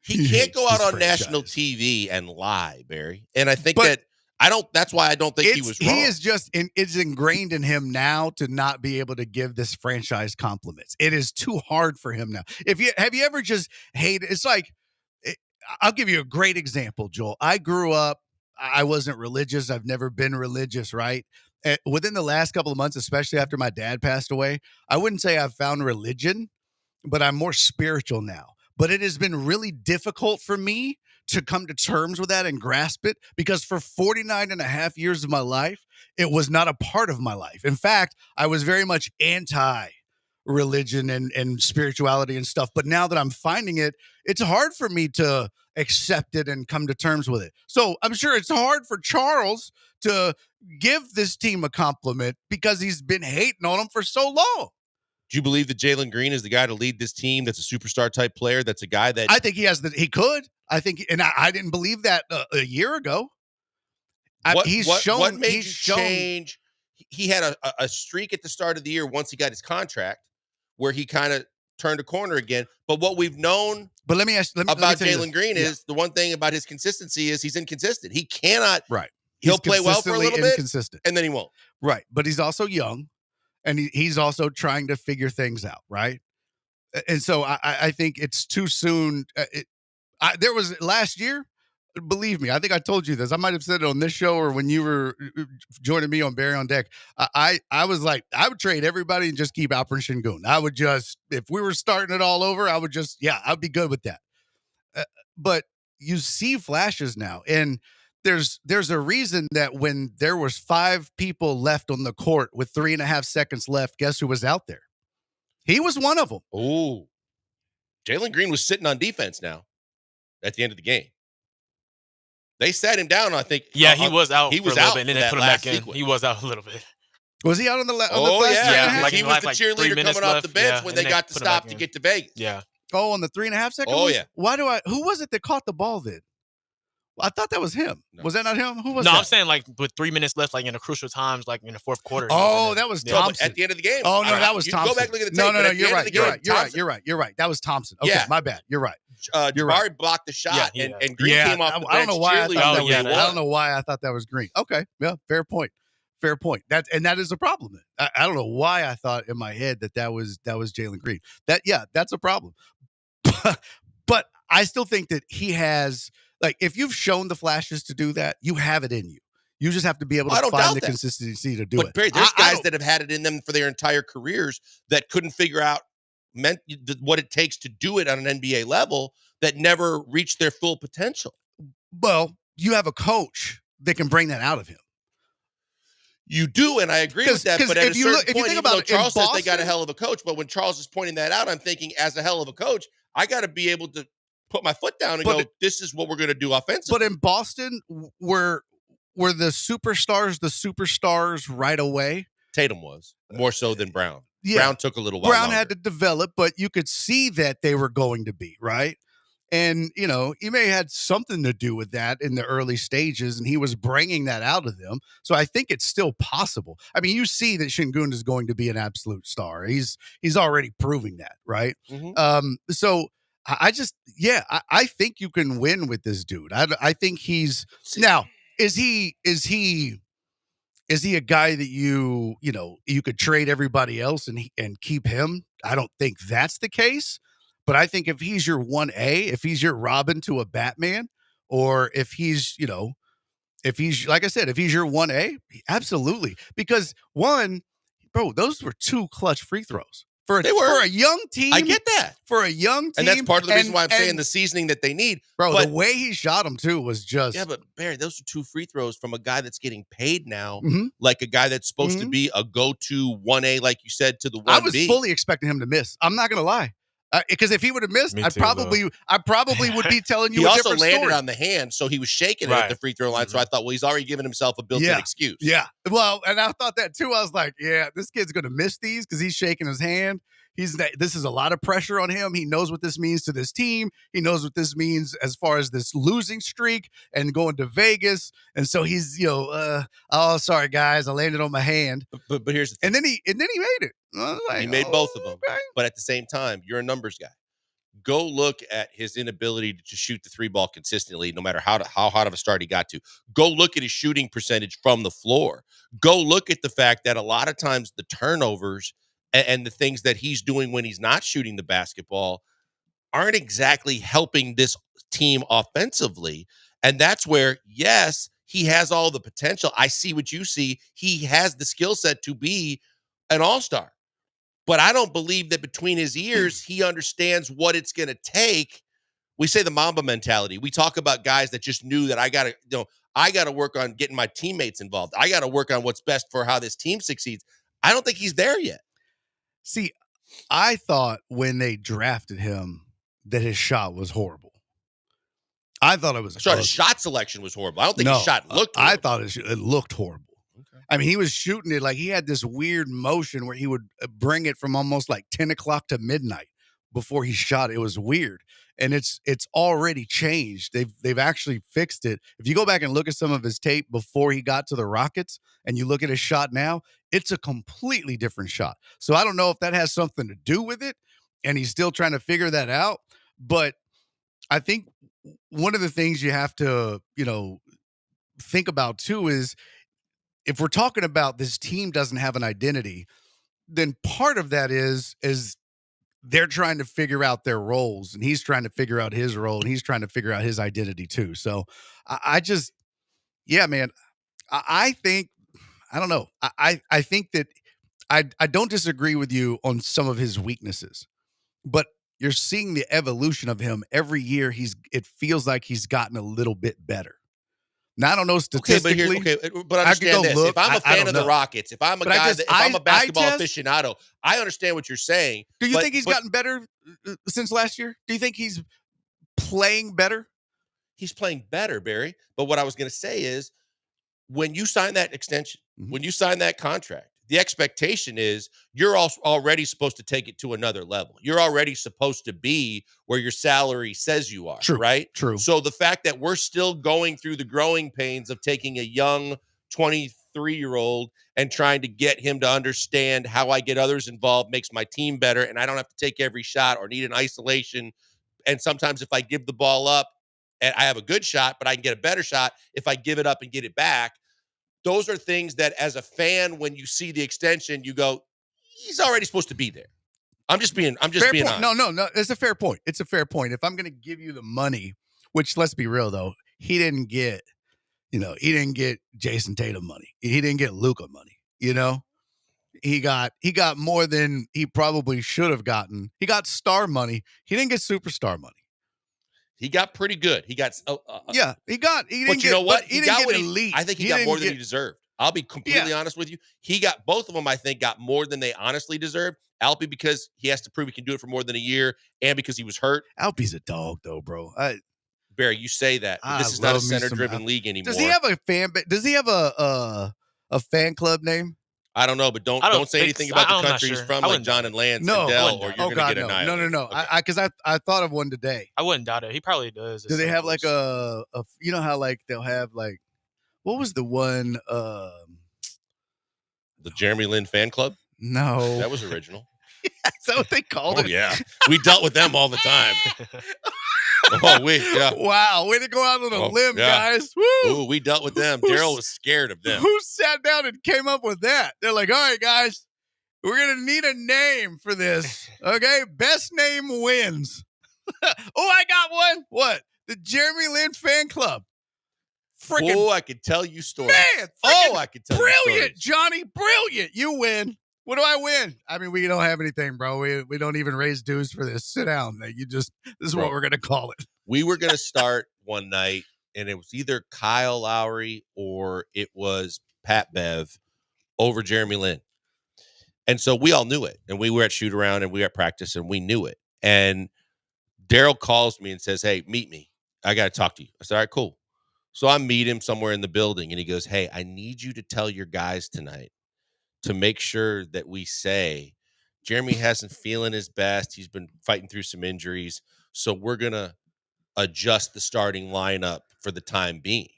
Speaker 6: he can't go out on national TV and lie, Barry. And I think that's why I don't think he was wrong.
Speaker 21: He is it's ingrained in him now to not be able to give this franchise compliments. It is too hard for him now. Have you ever just hated? It's like, I'll give you a great example, Joel. I grew up, I wasn't religious. I've never been religious, right? Within the last couple of months, especially after my dad passed away, I wouldn't say I've found religion, but I'm more spiritual now. But it has been really difficult for me to come to terms with that and grasp it, because for 49 and a half years of my life, it was not a part of my life. In fact, I was very much anti-religion and spirituality and stuff. But now that I'm finding it, it's hard for me to accept it and come to terms with it. So I'm sure it's hard for Charles to give this team a compliment because he's been hating on them for so long.
Speaker 6: Do you believe that Jalen Green is the guy to lead this team? That's a superstar type player. That's a guy that
Speaker 21: I think he could. I think, and I didn't believe that a year ago.
Speaker 6: What made you change? He had a streak at the start of the year once he got his contract, where he kind of turned a corner again. But what we've known
Speaker 21: let me
Speaker 6: about Jalen Green is the one thing about his consistency is he's inconsistent. He cannot.
Speaker 21: Right.
Speaker 6: He'll play well for a little bit, and then he won't.
Speaker 21: Right. But he's also young, and he's also trying to figure things out. Right. And so I think it's too soon. There was last year. Believe me, I think I told you this. I might have said it on this show or when you were joining me on Barry on Deck. I was like, I would trade everybody and just keep Alperen Şengün. I would just, if we were starting it all over, I would just, I'd be good with that. But you see flashes now, and there's a reason that when there was 5 people left on the court with 3.5 seconds left, guess who was out there? He was one of them.
Speaker 6: Oh, Jalen Green was sitting on defense now at the end of the game. They sat him down, I think.
Speaker 7: Yeah, he was out.
Speaker 6: He was
Speaker 7: for a little
Speaker 6: out
Speaker 7: bit, and then they put him back in. He was out a little bit.
Speaker 21: Was he out on the last?
Speaker 6: Yeah.
Speaker 21: Like
Speaker 6: he was the cheerleader coming off the bench when they got to stop to get to Vegas.
Speaker 7: Yeah.
Speaker 21: Oh, on the 3.5 seconds?
Speaker 6: Oh, yeah.
Speaker 21: Who was it that caught the ball then? Well, I thought that was him. No. Was that not him? Who was
Speaker 7: that?
Speaker 21: No,
Speaker 7: I'm saying like with 3 minutes left, like in the crucial times, like in the fourth quarter.
Speaker 21: Oh, that was Thompson.
Speaker 6: At the end of the game.
Speaker 21: Oh, no, that was Thompson.
Speaker 6: Go back and look at the tape.
Speaker 21: No, you're right. You're right. That was Thompson. Okay, my bad. You're right.
Speaker 6: Jabari blocked the shot, and Green came off the bench.
Speaker 21: I don't know why I don't know why I thought that was Green. Okay, yeah, fair point. That is a problem. I don't know why I thought in my head that was Jalen Green. That's a problem. But I still think that he has, like, if you've shown the flashes to do that, you have it in you. You just have to be able to find the consistency to do it.
Speaker 6: Barry, there's guys that have had it in them for their entire careers that couldn't figure out what it takes to do it on an NBA level, that never reached their full potential.
Speaker 21: Well, you have a coach that can bring that out of him.
Speaker 6: You do, and I agree with that. But at a certain point, even though Charles says they got a hell of a coach, but when Charles is pointing that out, I'm thinking, as a hell of a coach, I got to be able to put my foot down and go, this is what we're going to do offensively.
Speaker 21: But in Boston, were the superstars right away?
Speaker 6: Tatum was, more so than Brown.
Speaker 21: Yeah.
Speaker 6: Brown took a little while
Speaker 21: Brown
Speaker 6: longer.
Speaker 21: had to develop, but you could see that they were going to be, right? And, he may have had something to do with that in the early stages, and he was bringing that out of them. So I think it's still possible. I mean, you see that Şengün is going to be an absolute star. He's already proving that, right?
Speaker 6: Mm-hmm.
Speaker 21: So I think you can win with this dude. I think he's now. Is he a guy that you could trade everybody else and keep him? I don't think that's the case. But I think if he's your 1A, if he's your Robin to a Batman, or if he's like I said, if he's your 1A, absolutely. Because those were 2 clutch free throws. For a young team.
Speaker 6: I get that.
Speaker 21: For a young team.
Speaker 6: And that's part of the reason why I'm saying the seasoning that they need.
Speaker 21: Bro, the way he shot them, too, was just...
Speaker 6: Yeah, but Barry, those are 2 free throws from a guy that's getting paid now,
Speaker 21: mm-hmm.
Speaker 6: like a guy that's supposed to be a go-to 1A, like you said, to the 1B.
Speaker 21: I was fully expecting him to miss. I'm not going to lie. Because if he would have missed,
Speaker 7: Me
Speaker 21: I
Speaker 7: too,
Speaker 21: probably would be telling you
Speaker 6: He
Speaker 21: a
Speaker 6: also
Speaker 21: different
Speaker 6: landed
Speaker 21: story.
Speaker 6: on the hand, so he was shaking it
Speaker 7: Right.
Speaker 6: at the free throw line. So I thought, well, he's already given himself a built-in excuse.
Speaker 21: Yeah. Well, and I thought that too. I was like, yeah, this kid's going to miss these because he's shaking his hand. This is a lot of pressure on him. He knows what this means to this team. He knows what this means as far as this losing streak and going to Vegas. And so he's, oh, sorry guys, I landed on my hand.
Speaker 6: But here's the thing.
Speaker 21: And then he made it. I was like,
Speaker 6: He made both of them.
Speaker 21: okay.
Speaker 6: But at the same time, you're a numbers guy. Go look at his inability to shoot the 3 ball consistently, no matter how hot of a start he got to. Go look at his shooting percentage from the floor. Go look at the fact that a lot of times the turnovers and the things that he's doing when he's not shooting the basketball aren't exactly helping this team offensively. And that's where, yes, he has all the potential. I see what you see. He has the skill set to be an all-star. But I don't believe that between his ears, he understands what it's going to take. We say the Mamba mentality. We talk about guys that just knew that I got to work on getting my teammates involved. I got to work on what's best for how this team succeeds. I don't think he's there yet.
Speaker 21: See, I thought when they drafted him that his shot was horrible. I thought it was.
Speaker 6: His shot selection was horrible. I don't think his shot looked horrible.
Speaker 21: I thought it looked horrible. Okay. I mean, he was shooting it like he had this weird motion where he would bring it from almost like 10 o'clock to midnight before he shot. It was weird. And it's already changed. They've actually fixed it. If you go back and look at some of his tape before he got to the Rockets and you look at his shot now, it's a completely different shot. So I don't know if that has something to do with it and he's still trying to figure that out. But I think one of the things you have to, think about too is if we're talking about this team doesn't have an identity, then part of that is they're trying to figure out their roles and he's trying to figure out his role and he's trying to figure out his identity too. So I think, I don't know. I think that I don't disagree with you on some of his weaknesses, but you're seeing the evolution of him every year. It feels like he's gotten a little bit better. Now, I don't know statistically.
Speaker 6: But understand this.
Speaker 21: Look,
Speaker 6: if I'm a fan of the Rockets, if I'm a if I'm a basketball aficionado, I understand what you're saying.
Speaker 21: Do you think he's gotten better since last year? Do you think he's playing better?
Speaker 6: He's playing better, Barry. But what I was going to say is when you sign that extension, when you sign that contract, the expectation is you're already supposed to take it to another level. You're already supposed to be where your salary says you are, right?
Speaker 21: True.
Speaker 6: So the fact that we're still going through the growing pains of taking a young 23-year-old and trying to get him to understand how I get others involved makes my team better, and I don't have to take every shot or need an isolation. And sometimes if I give the ball up and I have a good shot, but I can get a better shot if I give it up and get it back. Those are things that as a fan, when you see the extension, you go, he's already supposed to be there. I'm just being honest.
Speaker 21: No. It's a fair point. It's a fair point. If I'm going to give you the money, which let's be real though, he didn't get Jason Tatum money. He didn't get Luka money. He got more than he probably should have gotten. He got star money. He didn't get superstar money.
Speaker 6: He got pretty good. He got
Speaker 21: he didn't get
Speaker 6: what?
Speaker 21: He didn't get elite.
Speaker 6: I think he got more than he deserved. I'll be completely honest with you. He got both of them, I think, got more than they honestly deserved. Alpi because he has to prove he can do it for more than a year and because he was hurt.
Speaker 21: Alpi's a dog though, bro.
Speaker 6: Barry, you say that. But this is not a center-driven league anymore.
Speaker 21: Does he have a fan Does he have a fan club name?
Speaker 6: I don't know, but don't say anything about the country he's from, like John and Lance and Dell, or you're going to get annihilated.
Speaker 21: No. Because I thought of one today.
Speaker 7: I wouldn't doubt it. He probably does.
Speaker 21: Do they have like a how like they'll have like, what was the one?
Speaker 6: The Jeremy Lin fan club?
Speaker 21: No.
Speaker 6: That was original.
Speaker 21: Is that what they called it?
Speaker 6: Oh, yeah. We dealt with them all the time.
Speaker 21: Wow, way to go out on a limb, guys. Woo!
Speaker 6: Ooh, we dealt with them. Daryl was scared of them.
Speaker 21: Who sat down and came up with that? They're like, all right, guys, we're going to need a name for this. Okay, best name wins. Oh, I got one. What? The Jeremy Lin fan club.
Speaker 6: Oh, I could tell you stories.
Speaker 21: Man,
Speaker 6: I could tell you stories.
Speaker 21: Brilliant, Johnny, brilliant. You win. What do I win? I mean, we don't have anything, bro. We don't even raise dues for this. Sit down. This is what we're going to call it.
Speaker 6: We were going to start one night, and it was either Kyle Lowry or it was Pat Bev over Jeremy Lin. And so we all knew it. And we were at shoot around and we were at practice and we knew it. And Daryl calls me and says, "Hey, meet me. I got to talk to you." I said, "All right, cool." So I meet him somewhere in the building, and he goes, "Hey, I need you to tell your guys tonight to make sure that we say Jeremy hasn't feeling his best. He's been fighting through some injuries. So we're going to adjust the starting lineup for the time being."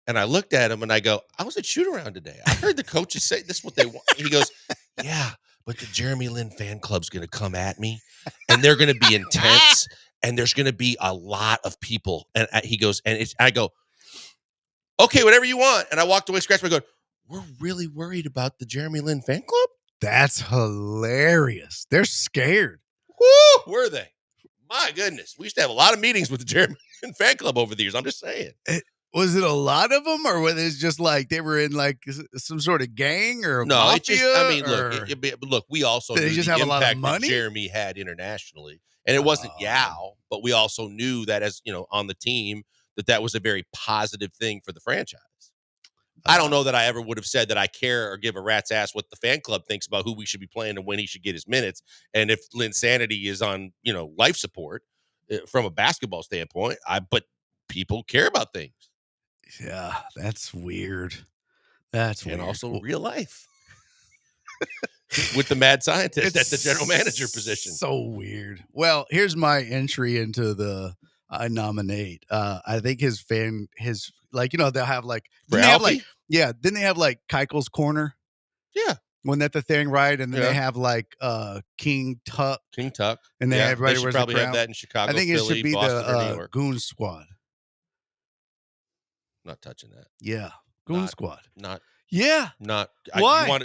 Speaker 6: And I looked at him and I go, "I was at shoot around today. I heard the coaches say this is what they want." He goes, "Yeah, but the Jeremy Lin fan club's going to come at me and they're going to be intense and there's going to be a lot of people." And he goes, I go, "Okay, whatever you want." And I walked away, scratched my head, "We're really worried about the Jeremy Lin fan club?"
Speaker 21: That's hilarious. They're scared.
Speaker 6: Woo, were they? My goodness. We used to have a lot of meetings with the Jeremy Lin fan club over the years. I'm just saying.
Speaker 21: Was it a lot of them, or was it just like they were in like some sort of gang or
Speaker 6: no?
Speaker 21: mafia?
Speaker 6: It just, I mean, look, we also
Speaker 21: they
Speaker 6: knew
Speaker 21: just
Speaker 6: the
Speaker 21: have a lot of
Speaker 6: impact that
Speaker 21: money?
Speaker 6: Jeremy had internationally, and it wasn't Yao, but we also knew that as on the team that was a very positive thing for the franchise. I don't know that I ever would have said that I care or give a rat's ass what the fan club thinks about who we should be playing and when he should get his minutes, and if Linsanity is on life support from a basketball standpoint. But people care about things.
Speaker 21: Yeah, that's weird. That's
Speaker 6: and
Speaker 21: weird.
Speaker 6: Also real life with the mad scientist at the general manager position.
Speaker 21: So weird. Well, here's my entry into the I nominate. I think his they'll have like
Speaker 6: For
Speaker 21: didn't they have
Speaker 6: Alfie?
Speaker 21: didn't they have like Keuchel's Corner?
Speaker 6: Yeah.
Speaker 21: Wasn't that the thing, right? And then
Speaker 6: Yeah.
Speaker 21: they have like King Tuck.
Speaker 6: King Tuck.
Speaker 21: And then everybody
Speaker 6: they should
Speaker 21: wears
Speaker 6: probably
Speaker 21: the
Speaker 6: have
Speaker 21: crown.
Speaker 6: that in Chicago,
Speaker 21: I think it
Speaker 6: Philly,
Speaker 21: should be
Speaker 6: Boston, or New
Speaker 21: the
Speaker 6: York.
Speaker 21: Goon Squad.
Speaker 6: Not touching that.
Speaker 21: Yeah. Goon Squad.
Speaker 6: Not.
Speaker 21: Yeah.
Speaker 6: Not.
Speaker 21: Why?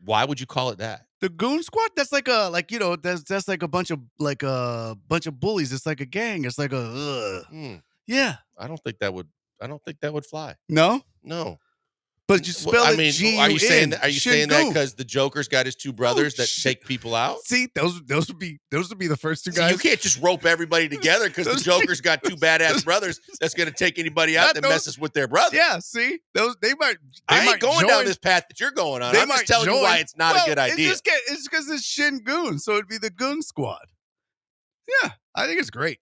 Speaker 6: Why would you call it that?
Speaker 21: The Goon Squad? That's like that's like a bunch of bullies. It's like a gang. It's like yeah.
Speaker 6: I don't think that would fly.
Speaker 21: No?
Speaker 6: No.
Speaker 21: But you spell it G-U-N.
Speaker 6: Are you saying that
Speaker 21: Shingun.
Speaker 6: because the Joker's got his two brothers that take people out?
Speaker 21: See, those would be the first two
Speaker 6: See,
Speaker 21: guys.
Speaker 6: you can't just rope everybody together because the Joker's got two badass brothers that's going to take anybody out that messes with their brother.
Speaker 21: Yeah, see, they might.
Speaker 6: I
Speaker 21: might
Speaker 6: ain't going down this path that you're going on. I'm just telling you why it's not a good idea.
Speaker 21: It's because it's Shin Goon, so it'd be the Goon Squad. Yeah, I think it's great.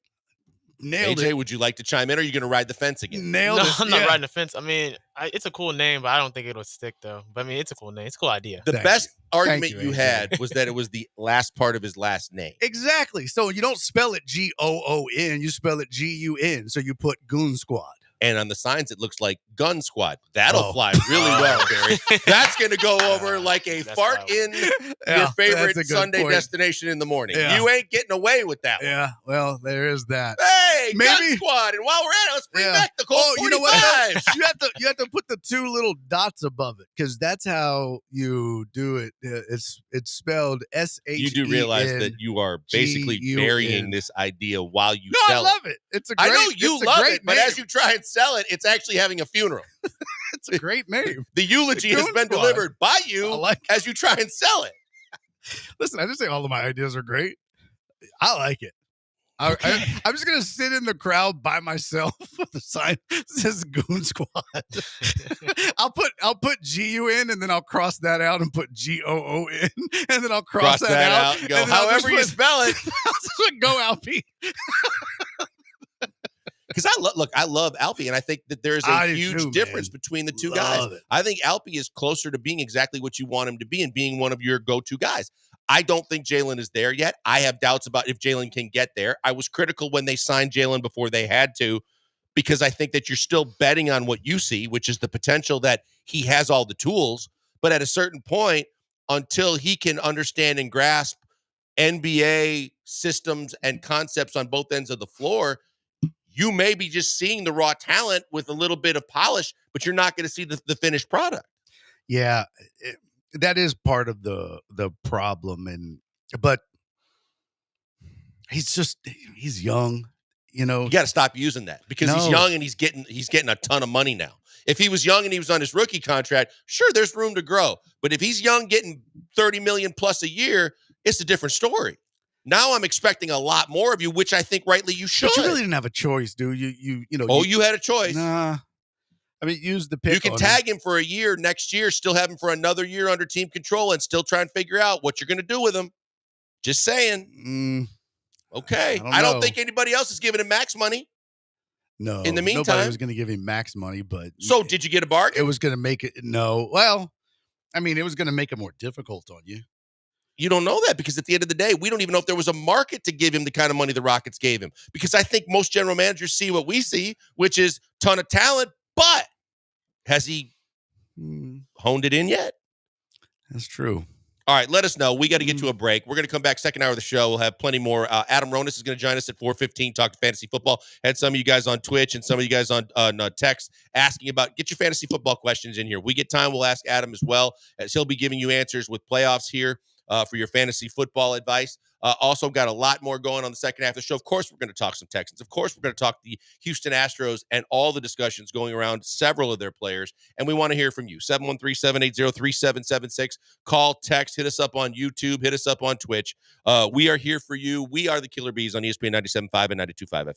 Speaker 21: Nailed
Speaker 6: AJ,
Speaker 21: it.
Speaker 6: would you like to chime in, or are you going to ride the fence again?
Speaker 21: Nailed it.
Speaker 7: I'm not riding the fence. I mean, it's a cool name, but I don't think it'll stick though. But I mean, it's a cool name. It's a cool idea.
Speaker 6: The best argument
Speaker 21: you,
Speaker 6: you
Speaker 21: AJ.
Speaker 6: had was that it was the last part of his last name.
Speaker 21: Exactly. So you don't spell it Goon, you spell it Gun. So you put Goon Squad.
Speaker 6: And on the signs, it looks like Gun Squad. That'll fly really well, Barry. That's going to go over like a fart in your favorite Sunday destination in the morning.
Speaker 21: Yeah.
Speaker 6: You ain't getting away with that one.
Speaker 21: Yeah, well, there is that.
Speaker 6: Hey,
Speaker 21: Maybe-
Speaker 6: Gun Squad. And while we're at it, let's bring back the Colt 45s.
Speaker 21: You know what? you have to put the two little dots above it because that's how you do it. It's spelled S-H-E-N.
Speaker 6: You do realize that you are basically
Speaker 21: G-U-N.
Speaker 6: burying this idea while you
Speaker 21: No,
Speaker 6: sell
Speaker 21: I love it. It's a great.
Speaker 6: I know you
Speaker 21: it's a
Speaker 6: love
Speaker 21: great
Speaker 6: it, but
Speaker 21: name.
Speaker 6: as you try and sell it, it's actually having a funeral.
Speaker 21: It's a great name.
Speaker 6: The eulogy has
Speaker 21: Goon
Speaker 6: been
Speaker 21: Squad.
Speaker 6: delivered by you as you try and sell it.
Speaker 21: Listen, I just say all of my ideas are great. I like it. I'm just gonna sit in the crowd by myself with the sign that says Goon Squad. I'll put G-U-N and then I'll cross that out and put G-O-O-N and then I'll cross that out
Speaker 6: and go
Speaker 21: and then I'll just
Speaker 6: however you
Speaker 21: put-
Speaker 6: spell it.
Speaker 21: I'll just go Alfie.
Speaker 6: Because I love Alfie, and I think that there is a
Speaker 21: I do
Speaker 6: huge
Speaker 21: too,
Speaker 6: difference
Speaker 21: man.
Speaker 6: between the two
Speaker 21: Love
Speaker 6: guys.
Speaker 21: it.
Speaker 6: I think Alfie is closer to being exactly what you want him to be and being one of your go-to guys. I don't think Jalen is there yet. I have doubts about if Jalen can get there. I was critical when they signed Jalen before they had to, because I think that you're still betting on what you see, which is the potential that he has all the tools. But at a certain point, until he can understand and grasp NBA systems and concepts on both ends of the floor, you may be just seeing the raw talent with a little bit of polish, but you're not going to see the finished product.
Speaker 21: Yeah, that is part of the problem, but he's young, you know.
Speaker 6: You got to stop using that because he's
Speaker 21: No.
Speaker 6: young and he's getting a ton of money now. If he was young and he was on his rookie contract, sure, there's room to grow. But if he's young, getting $30 million plus a year, it's a different story. Now I'm expecting a lot more of you, which I think rightly you should.
Speaker 21: But you really didn't have a choice, dude. You know.
Speaker 6: Oh, you had a choice.
Speaker 21: Nah. I mean, use the pick.
Speaker 6: You can
Speaker 21: on
Speaker 6: tag him for a year next year, still have him for another year under team control, and still try and figure out what you're going to do with him. Just saying. Okay.
Speaker 21: I
Speaker 6: I don't
Speaker 21: know.
Speaker 6: think anybody else is giving him max money.
Speaker 21: No.
Speaker 6: In the
Speaker 21: nobody
Speaker 6: meantime.
Speaker 21: was going to give him max money, but
Speaker 6: So did you get a bargain?
Speaker 21: it was going to make it. No. Well, I mean, it was going to make it more difficult on you.
Speaker 6: You don't know that because at the end of the day, we don't even know if there was a market to give him the kind of money the Rockets gave him. Because I think most general managers see what we see, which is ton of talent, but has he honed it in yet?
Speaker 21: That's true.
Speaker 6: All right, let us know. We got to get to a break. We're going to come back second hour of the show. We'll have plenty more. Adam Ronis is going to join us at 4:15, talk to fantasy football. Had some of you guys on Twitch and some of you guys on text asking about, get your fantasy football questions in here. We get time, we'll ask Adam as well, as he'll be giving you answers with playoffs here for your fantasy football advice. Also got a lot more going on the second half of the show. Of course, we're going to talk some Texans. Of course, we're going to talk the Houston Astros and all the discussions going around several of their players. And we want to hear from you. 713-780-3776. Call, text, hit us up on YouTube, hit us up on Twitch. We are here for you. We are the Killer Bees on ESPN 97.5 and 92.5 FM.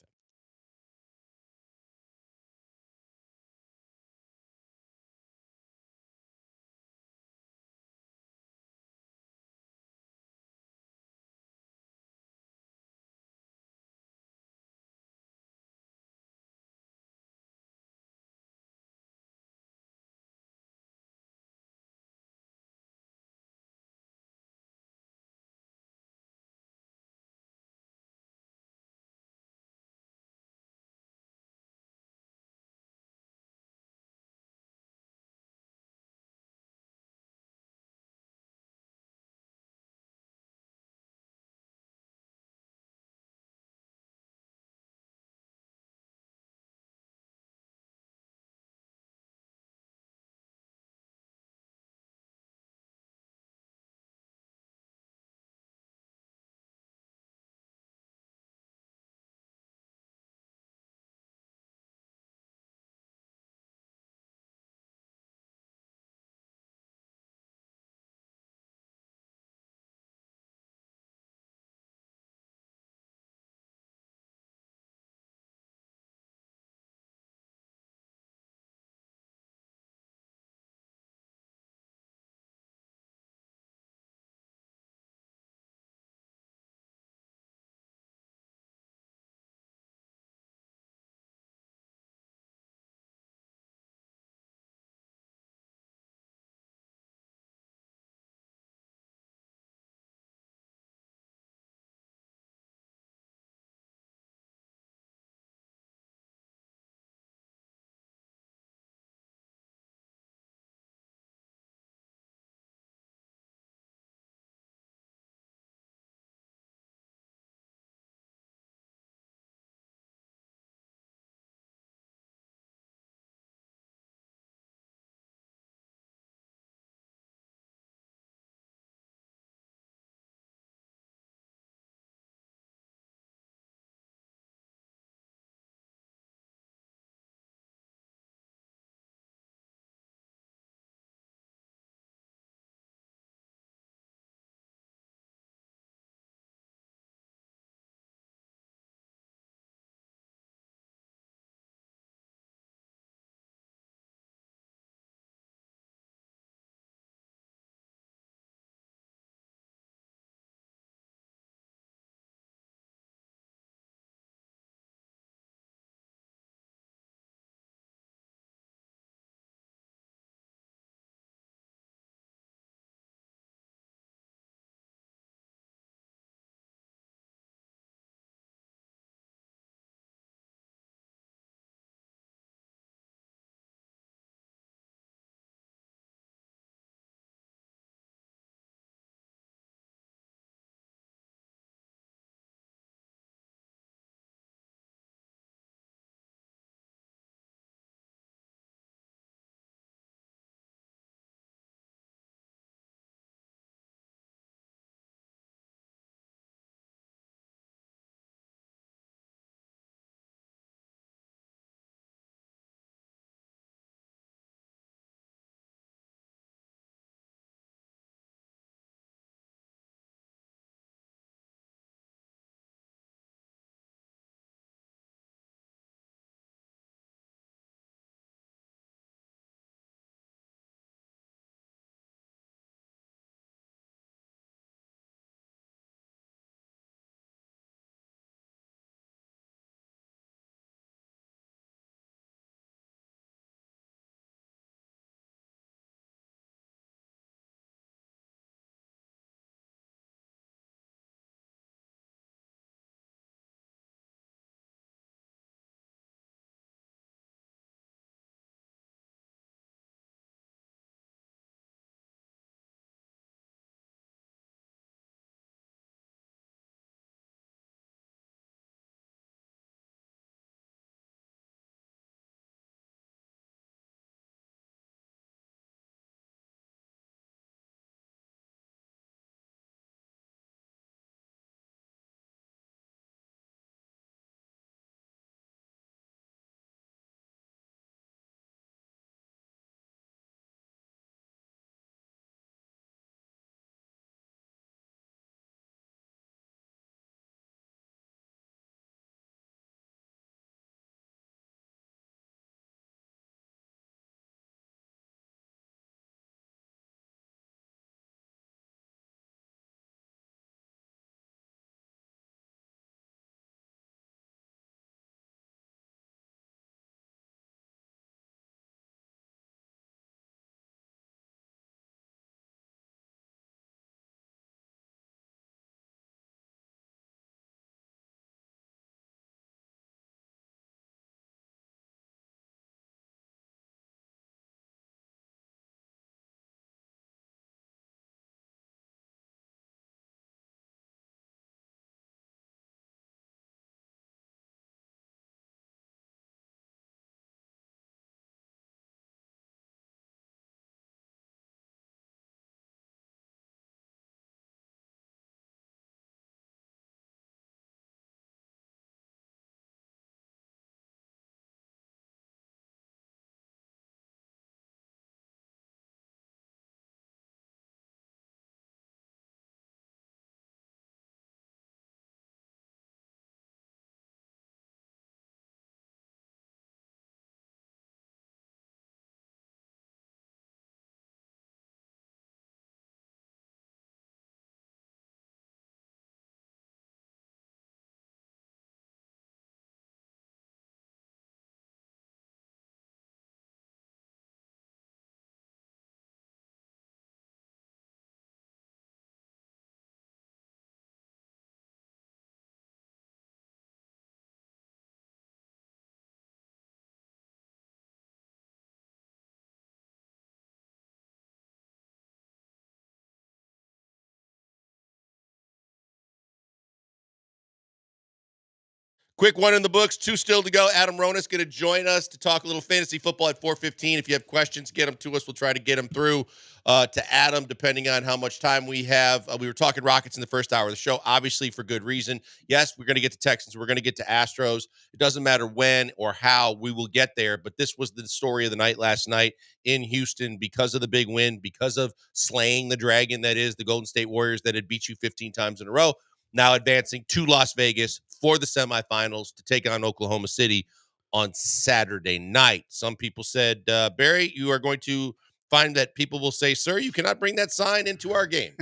Speaker 6: Quick one in the books, 2 still to go. Adam Ronis going to join us to talk a little fantasy football at 4:15. If you have questions, get them to us. We'll try to get them through to Adam, depending on how much time we have. We were talking Rockets in the first hour of the show, obviously for good reason. Yes, we're going to get to Texans. We're going to get to Astros. It doesn't matter when or how we will get there, but this was the story of the night last night in Houston because of the big win, because of slaying the dragon that is the Golden State Warriors that had beat you 15 times in a row. Now advancing to Las Vegas for the semifinals to take on Oklahoma City on Saturday night. Some people said, Barry, you are going to find that people will say, sir, you cannot bring that sign into our game.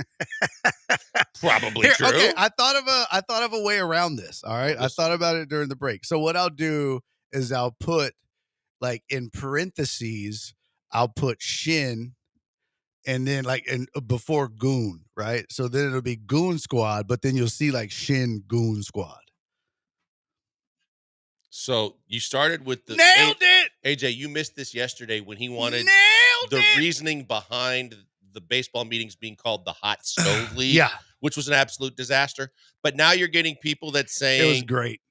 Speaker 6: Probably true.
Speaker 21: Okay, I thought of a way around this. All right. I thought about it during the break. So what I'll do is I'll put, like, in parentheses, I'll put Shin and then before Goon, right? So then it'll be Goon Squad, but then you'll see like Shin Goon Squad.
Speaker 6: So you started with the
Speaker 21: Nailed it.
Speaker 6: AJ, you missed this yesterday when he wanted reasoning behind the baseball meetings being called the Hot Stove League,
Speaker 21: Yeah.
Speaker 6: which was an absolute disaster. But now you're getting people that saying
Speaker 21: It was great.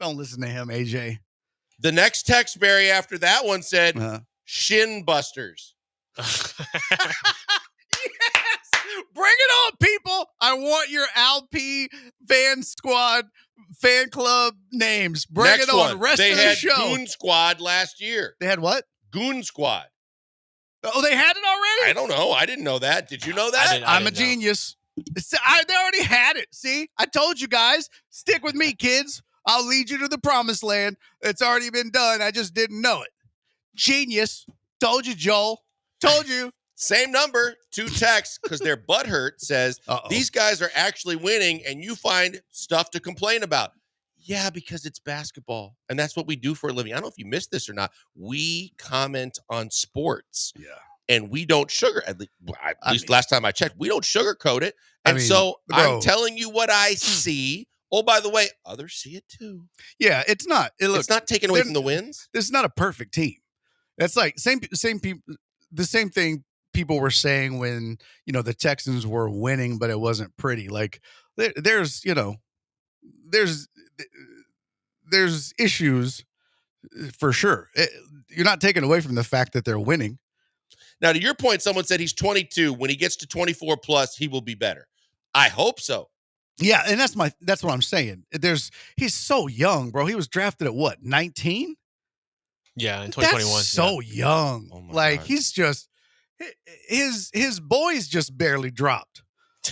Speaker 21: Don't listen to him, AJ.
Speaker 6: The next text, Barry, after that one said Shin Busters.
Speaker 21: Yes, bring it on, people. I want your Alp fan club names. Bring
Speaker 6: Next
Speaker 21: it on.
Speaker 6: one.
Speaker 21: Rest
Speaker 6: They
Speaker 21: of the
Speaker 6: had
Speaker 21: show.
Speaker 6: Goon Squad last year.
Speaker 21: They had what?
Speaker 6: Goon Squad.
Speaker 21: Oh, they had it already?
Speaker 6: I don't know. I didn't know that. Did you know that?
Speaker 21: I'm a genius. They already had it. See, I told you guys. Stick with me, kids. I'll lead you to the promised land. It's already been done. I just didn't know it. Genius. Told you, Joel. Told you.
Speaker 6: Same number, 2 texts, because their butthurt says, these guys are actually winning, and you find stuff to complain about. Yeah, because it's basketball, and that's what we do for a living. I don't know if you missed this or not. We comment on sports.
Speaker 21: Yeah.
Speaker 6: And we don't at least last time I checked, we don't sugarcoat it. And
Speaker 21: bro,
Speaker 6: I'm telling you what I see. Oh, by the way, others see it too.
Speaker 21: Yeah, it's not.
Speaker 6: It's not taken away from the wins.
Speaker 21: This is not a perfect team. That's like same people. The same thing people were saying when the Texans were winning, but it wasn't pretty. Like there's issues for sure. You're not taking away from the fact that they're winning.
Speaker 6: Now, to your point, someone said he's 22. When he gets to 24 plus, he will be better. I hope so.
Speaker 21: Yeah, and that's what I'm saying. He's so young, bro. He was drafted at what, 19?
Speaker 7: Yeah, in 2021.
Speaker 21: That's so young.
Speaker 6: Oh my
Speaker 21: like
Speaker 6: God.
Speaker 21: He's just his boys just barely dropped.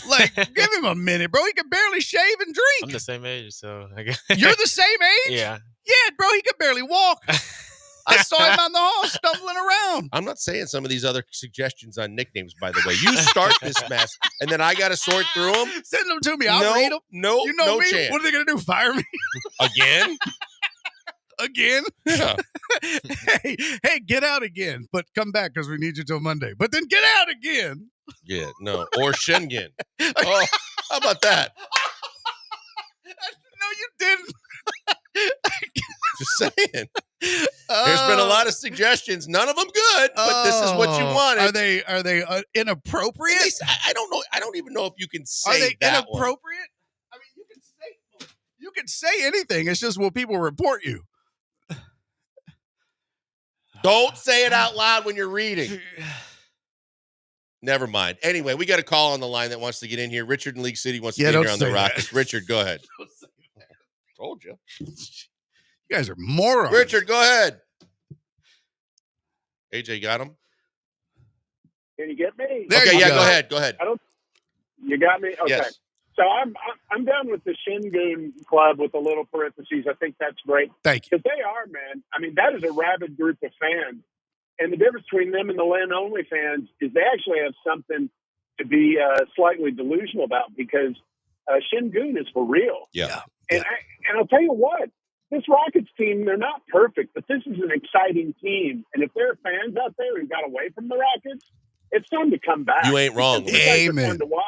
Speaker 21: Like, give him a minute, bro. He can barely shave and drink.
Speaker 7: I'm the same age, so I guess.
Speaker 21: You're the same age?
Speaker 7: Yeah.
Speaker 21: Yeah, bro. He could barely walk. I saw him on the hall stumbling around.
Speaker 6: I'm not saying some of these other suggestions on nicknames, by the way. You start this mess, and then I got to sort through them.
Speaker 21: Send them to me. I'll read them.
Speaker 6: No,
Speaker 21: you know
Speaker 6: no
Speaker 21: me.
Speaker 6: chance.
Speaker 21: What are they going to do? Fire me?
Speaker 6: Again?
Speaker 21: Again?
Speaker 6: Yeah.
Speaker 21: Hey, get out again, but come back because we need you till Monday. But then get out again.
Speaker 6: Yeah, no. Or Schengen. Oh, how about that?
Speaker 21: No, you didn't.
Speaker 6: Just saying. There's been a lot of suggestions. None of them good, but this is what you wanted.
Speaker 21: Are they inappropriate?
Speaker 6: I don't know. I don't even know if you can say
Speaker 21: Are they
Speaker 6: that
Speaker 21: inappropriate?
Speaker 6: one.
Speaker 21: I mean, you can say anything. It's just will people report you?
Speaker 6: Don't say it out loud when you're reading. Never mind. Anyway, we got a call on the line that wants to get in here. Richard in League City wants to get in here on the Rockets. Richard, go ahead. Told you.
Speaker 21: You guys are morons.
Speaker 6: Richard, go ahead. AJ, got him?
Speaker 2: Can you get me?
Speaker 6: Okay, yeah, go ahead. Go ahead.
Speaker 2: You got me? Okay.
Speaker 6: Yes.
Speaker 2: So I'm done with the Shingun Club with a little parentheses. I think that's great.
Speaker 21: Thank you.
Speaker 2: Because they are, man. I mean, that is a rabid group of fans. And the difference between them and the Lynn-only fans is they actually have something to be slightly delusional about because Shingun is for real.
Speaker 6: Yeah.
Speaker 2: And I'll tell you what, this Rockets team, they're not perfect, but this is an exciting team. And if there are fans out there who got away from the Rockets, it's time to come back.
Speaker 6: You ain't wrong.
Speaker 2: Amen. Fun to watch.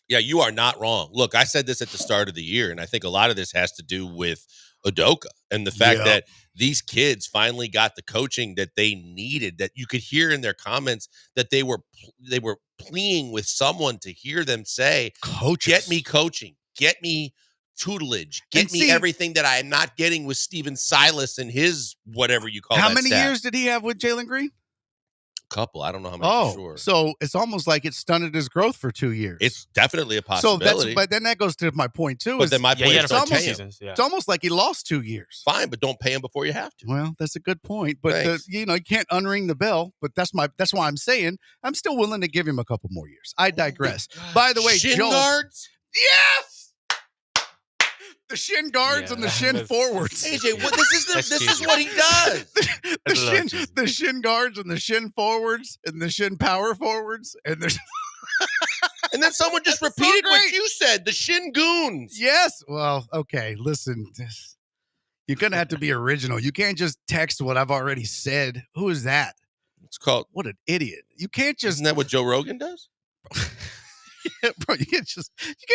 Speaker 6: Yeah, you are not wrong. Look, I said this at the start of the year, and I think a lot of this has to do with Udoka and the fact that these kids finally got the coaching that they needed, that you could hear in their comments that they were pleading with someone to hear them say,
Speaker 21: Coaches.
Speaker 6: get me coaching, get me tutelage. Get
Speaker 21: And
Speaker 6: me
Speaker 21: see-
Speaker 6: everything that I am not getting with Steven Silas and his whatever you call
Speaker 21: How
Speaker 6: that
Speaker 21: many
Speaker 6: staff.
Speaker 21: years did he have with Jalen Green?
Speaker 6: Couple. I don't know how many for sure.
Speaker 21: So it's almost like it stunted his growth for 2 years.
Speaker 6: It's definitely a
Speaker 21: so
Speaker 6: possibility.
Speaker 21: but then that goes to my point too.
Speaker 6: But
Speaker 21: is
Speaker 6: then my point is don't pay him.
Speaker 21: It's almost like he lost 2 years.
Speaker 6: Fine, but don't pay him before you have to.
Speaker 21: Well, that's a good point. But
Speaker 6: Thanks.
Speaker 21: you can't unring the bell. But that's why I'm saying I'm still willing to give him a couple more years. I digress. By the way,
Speaker 6: Shin
Speaker 21: Joel,
Speaker 6: guards?
Speaker 21: yes. The shin guards and the shin forwards.
Speaker 6: AJ, this is what he does.
Speaker 21: the shin guards and the shin forwards and the shin power forwards and the
Speaker 6: And then someone just repeated what you said, the shin goons.
Speaker 21: Yes. Well, okay. Listen, you're gonna have to be original. You can't just text what I've already said. Who is that?
Speaker 6: It's called
Speaker 21: what an idiot. You can't just
Speaker 6: Isn't that what Joe Rogan does?
Speaker 21: Bro, you can't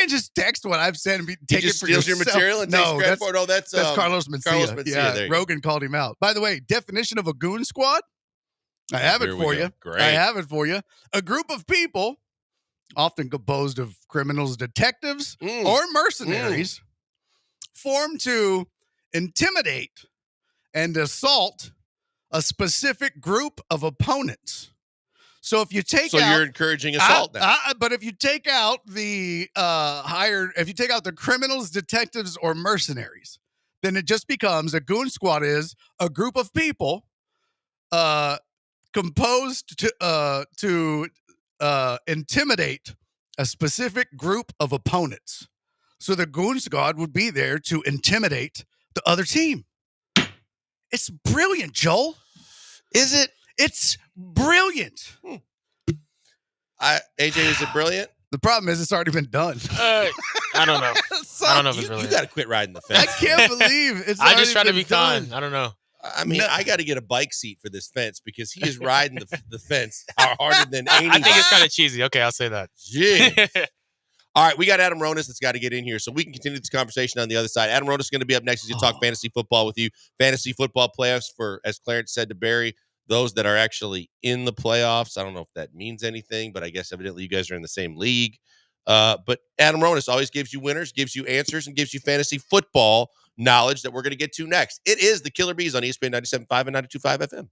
Speaker 21: just text what I've said and take
Speaker 6: just
Speaker 21: it for
Speaker 6: steals
Speaker 21: yourself.
Speaker 6: your material and takes credit
Speaker 21: that's,
Speaker 6: for it? Oh, that's
Speaker 21: Carlos Mencia.
Speaker 6: Carlos Mencia.
Speaker 21: Yeah,
Speaker 6: There you go.
Speaker 21: Rogan called him out. By the way, definition of a goon squad. I have it
Speaker 6: Here we
Speaker 21: for
Speaker 6: go.
Speaker 21: you.
Speaker 6: Great.
Speaker 21: I have it for you. A group of people, often composed of criminals, detectives, or mercenaries, formed to intimidate and assault a specific group of opponents. So if you take
Speaker 6: So
Speaker 21: out,
Speaker 6: you're encouraging assault now.
Speaker 21: but if you take out the if you take out the criminals, detectives, or mercenaries, then it just becomes a goon squad is a group of people composed to intimidate a specific group of opponents. So the goon squad would be there to intimidate the other team. It's brilliant, Joel.
Speaker 6: Is it?
Speaker 21: It's brilliant.
Speaker 6: AJ, is it brilliant?
Speaker 21: The problem is it's already been done.
Speaker 7: I don't know. I don't know if it's
Speaker 6: You
Speaker 7: brilliant.
Speaker 6: got to quit riding the fence.
Speaker 21: I can't believe it's
Speaker 7: I just
Speaker 21: already
Speaker 7: try to
Speaker 21: been
Speaker 7: be
Speaker 21: done.
Speaker 7: kind. I don't know.
Speaker 6: I mean, I got to get a bike seat for this fence because he is riding the fence harder than anybody.
Speaker 7: I think it's kind of cheesy. Okay, I'll say that.
Speaker 6: Jeez. All right, we got Adam Ronis that's got to get in here, so we can continue this conversation on the other side. Adam Ronis is going to be up next as you talk fantasy football with you. Fantasy football playoffs for, as Clarence said to Barry, those that are actually in the playoffs. I don't know if that means anything, but I guess evidently you guys are in the same league. But Adam Ronis always gives you winners, gives you answers, and gives you fantasy football knowledge that we're going to get to next. It is the Killer Bees on ESPN 97.5 and 92.5 FM.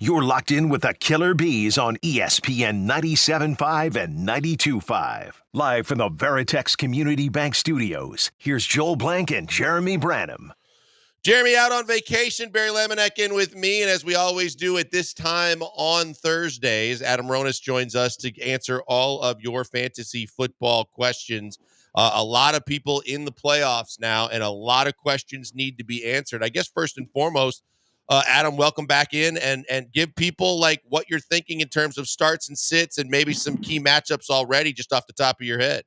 Speaker 1: You're locked in with the Killer Bees on ESPN 97.5 and 92.5. Live from the Veritex Community Bank Studios, here's Joel Blank and Jeremy Branham.
Speaker 6: Jeremy out on vacation, Barry Lemonette in with me, and as we always do at this time on Thursdays, Adam Ronis joins us to answer all of your fantasy football questions. A lot of people in the playoffs now, and a lot of questions need to be answered. I guess first and foremost, Adam, welcome back in, and give people like what you're thinking in terms of starts and sits and maybe some key matchups already just off the top of your head.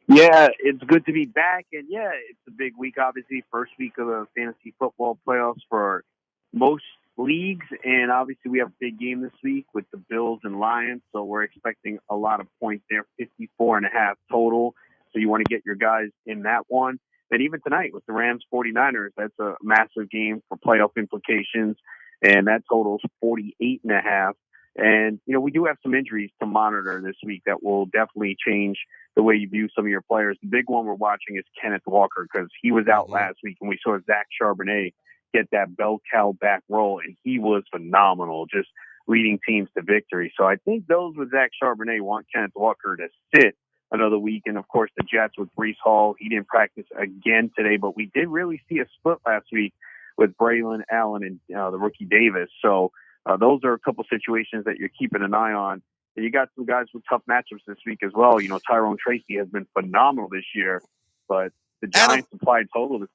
Speaker 12: Yeah, it's good to be back. And yeah, it's a big week, obviously. First week of the fantasy football playoffs for most leagues. And obviously, we have a big game this week with the Bills and Lions. So we're expecting a lot of points there, 54.5 total. So you want to get your guys in that one. And even tonight with the Rams 49ers, that's a massive game for playoff implications. And that totals 48.5. And, you know, we do have some injuries to monitor this week that will definitely change the way you view some of your players. The big one we're watching is Kenneth Walker because he was out last week and we saw Zach Charbonnet get that bell cow back roll, and he was phenomenal, just leading teams to victory. So I think those with Zach Charbonnet want Kenneth Walker to sit another week. And, of course, the Jets with Breece Hall. He didn't practice again today, but we did really see a split last week with Braylon Allen and the rookie Davis. So, those are a couple situations that you're keeping an eye on. And you got some guys with tough matchups this week as well. You know, Tyrone Tracy has been phenomenal this year, but the Giants implied total this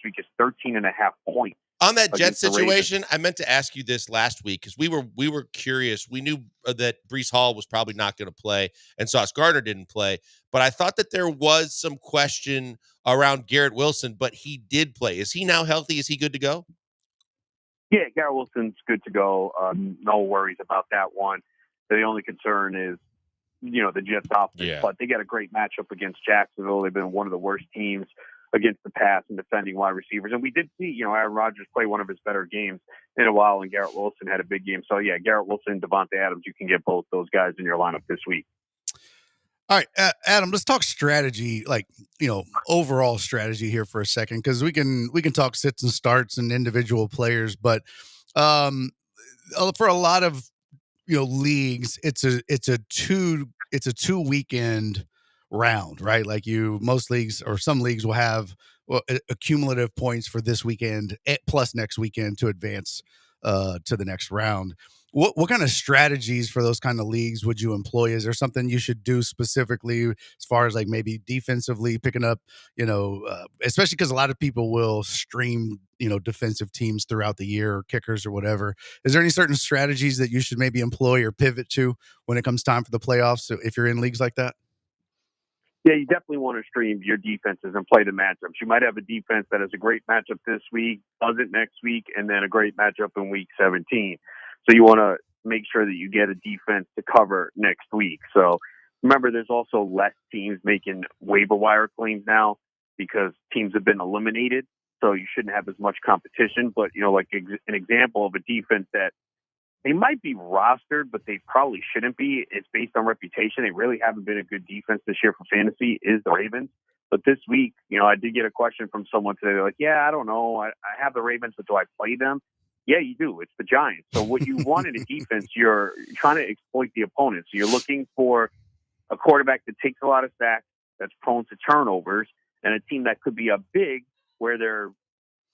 Speaker 12: week is 13.5 points.
Speaker 6: On that Jet situation, I meant to ask you this last week because we were curious. We knew that Breece Hall was probably not going to play, and Sauce Gardner didn't play. But I thought that there was some question around Garrett Wilson, but he did play. Is he now healthy? Is he good to go?
Speaker 12: Yeah, Garrett Wilson's good to go. No worries about that one. The only concern is, you know, the Jets offense. But they got a great matchup against Jacksonville. They've been one of the worst teams against the pass and defending wide receivers. And we did see, you know, Aaron Rodgers play one of his better games in a while, and Garrett Wilson had a big game. So, yeah, Garrett Wilson, Devontae Adams, you can get both those guys in your lineup this week.
Speaker 21: All right, Adam, let's talk strategy, like, you know, overall strategy here for a second, because we can talk sits and starts and individual players, but for a lot of, you know, leagues, it's a two weekend round, right? Like most leagues or some leagues will have accumulative points for this weekend plus next weekend to advance to the next round. What kind of strategies for those kind of leagues would you employ? Is there something you should do specifically as far as like maybe defensively picking up, you know, especially because a lot of people will stream, you know, defensive teams throughout the year or kickers or whatever. Is there any certain strategies that you should maybe employ or pivot to when it comes time for the playoffs if you're in leagues like that?
Speaker 12: Yeah, you definitely want to stream your defenses and play the matchups. You might have a defense that has a great matchup this week, doesn't next week, and then a great matchup in week 17. So you want to make sure that you get a defense to cover next week. So remember, there's also less teams making waiver wire claims now because teams have been eliminated. So you shouldn't have as much competition. But, you know, like an example of a defense that they might be rostered, but they probably shouldn't be. It's based on reputation. They really haven't been a good defense this year for fantasy is the Ravens. But this week, you know, I did get a question from someone today. They're like, yeah, I don't know. I have the Ravens, but do I play them? Yeah, you do. It's the Giants. So what you want in a defense, you're trying to exploit the opponent. So you're looking for a quarterback that takes a lot of sacks, that's prone to turnovers, and a team that could be a big where they're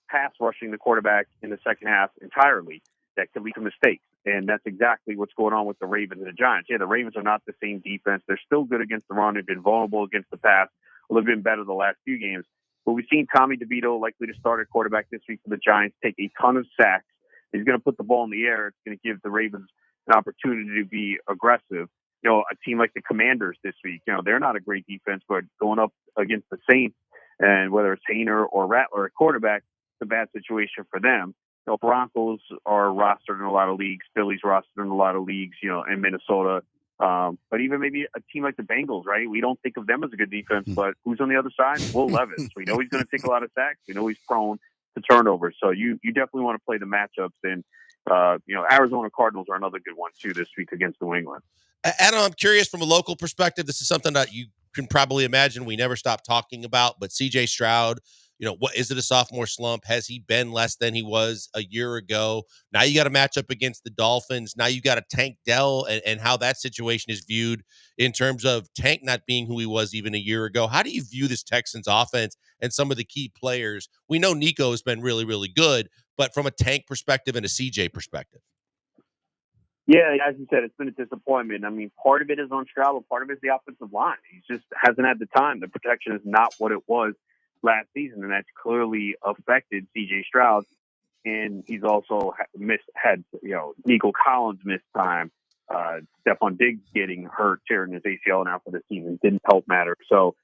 Speaker 12: pass rushing the quarterback in the second half entirely. That could lead to mistakes. And that's exactly what's going on with the Ravens and the Giants. Yeah, the Ravens are not the same defense. They're still good against the run. They've been vulnerable against the pass. Well, they've been better the last few games. But we've seen Tommy DeVito, likely to start at quarterback this week for the Giants, take a ton of sacks. He's going to put the ball in the air. It's going to give the Ravens an opportunity to be aggressive. You know, a team like the Commanders this week, you know, they're not a great defense, but going up against the Saints, and whether it's Hayner or Rattler at quarterback, it's a bad situation for them. You know, Broncos are rostered in a lot of leagues. Philly's rostered in a lot of leagues, you know, in Minnesota. But even maybe a team like the Bengals, right? We don't think of them as a good defense, but who's on the other side? Will Levis. We know he's going to take a lot of sacks. We know he's prone to turnovers. So you definitely want to play the matchups. And, you know, Arizona Cardinals are another good one, too, this week against New England.
Speaker 6: Adam, I'm curious from a local perspective. This is something that you can probably imagine we never stop talking about, but C.J. Stroud, what is it, a sophomore slump? Has he been less than he was a year ago? Now you got to match up against the Dolphins. Now you got to Tank Dell and how that situation is viewed in terms of Tank not being who he was even a year ago. How do you view this Texans offense and some of the key players? We know Nico has been really, really good, but from a Tank perspective and a CJ perspective.
Speaker 12: Yeah, as you said, it's been a disappointment. I mean, part of it is on Stroud, but part of it is the offensive line. He just hasn't had the time. The protection is not what it was last season, and that's clearly affected C.J. Stroud. And he's also had Nico Collins missed time. Stephon Diggs getting hurt, tearing his ACL now for the season didn't help matter. So,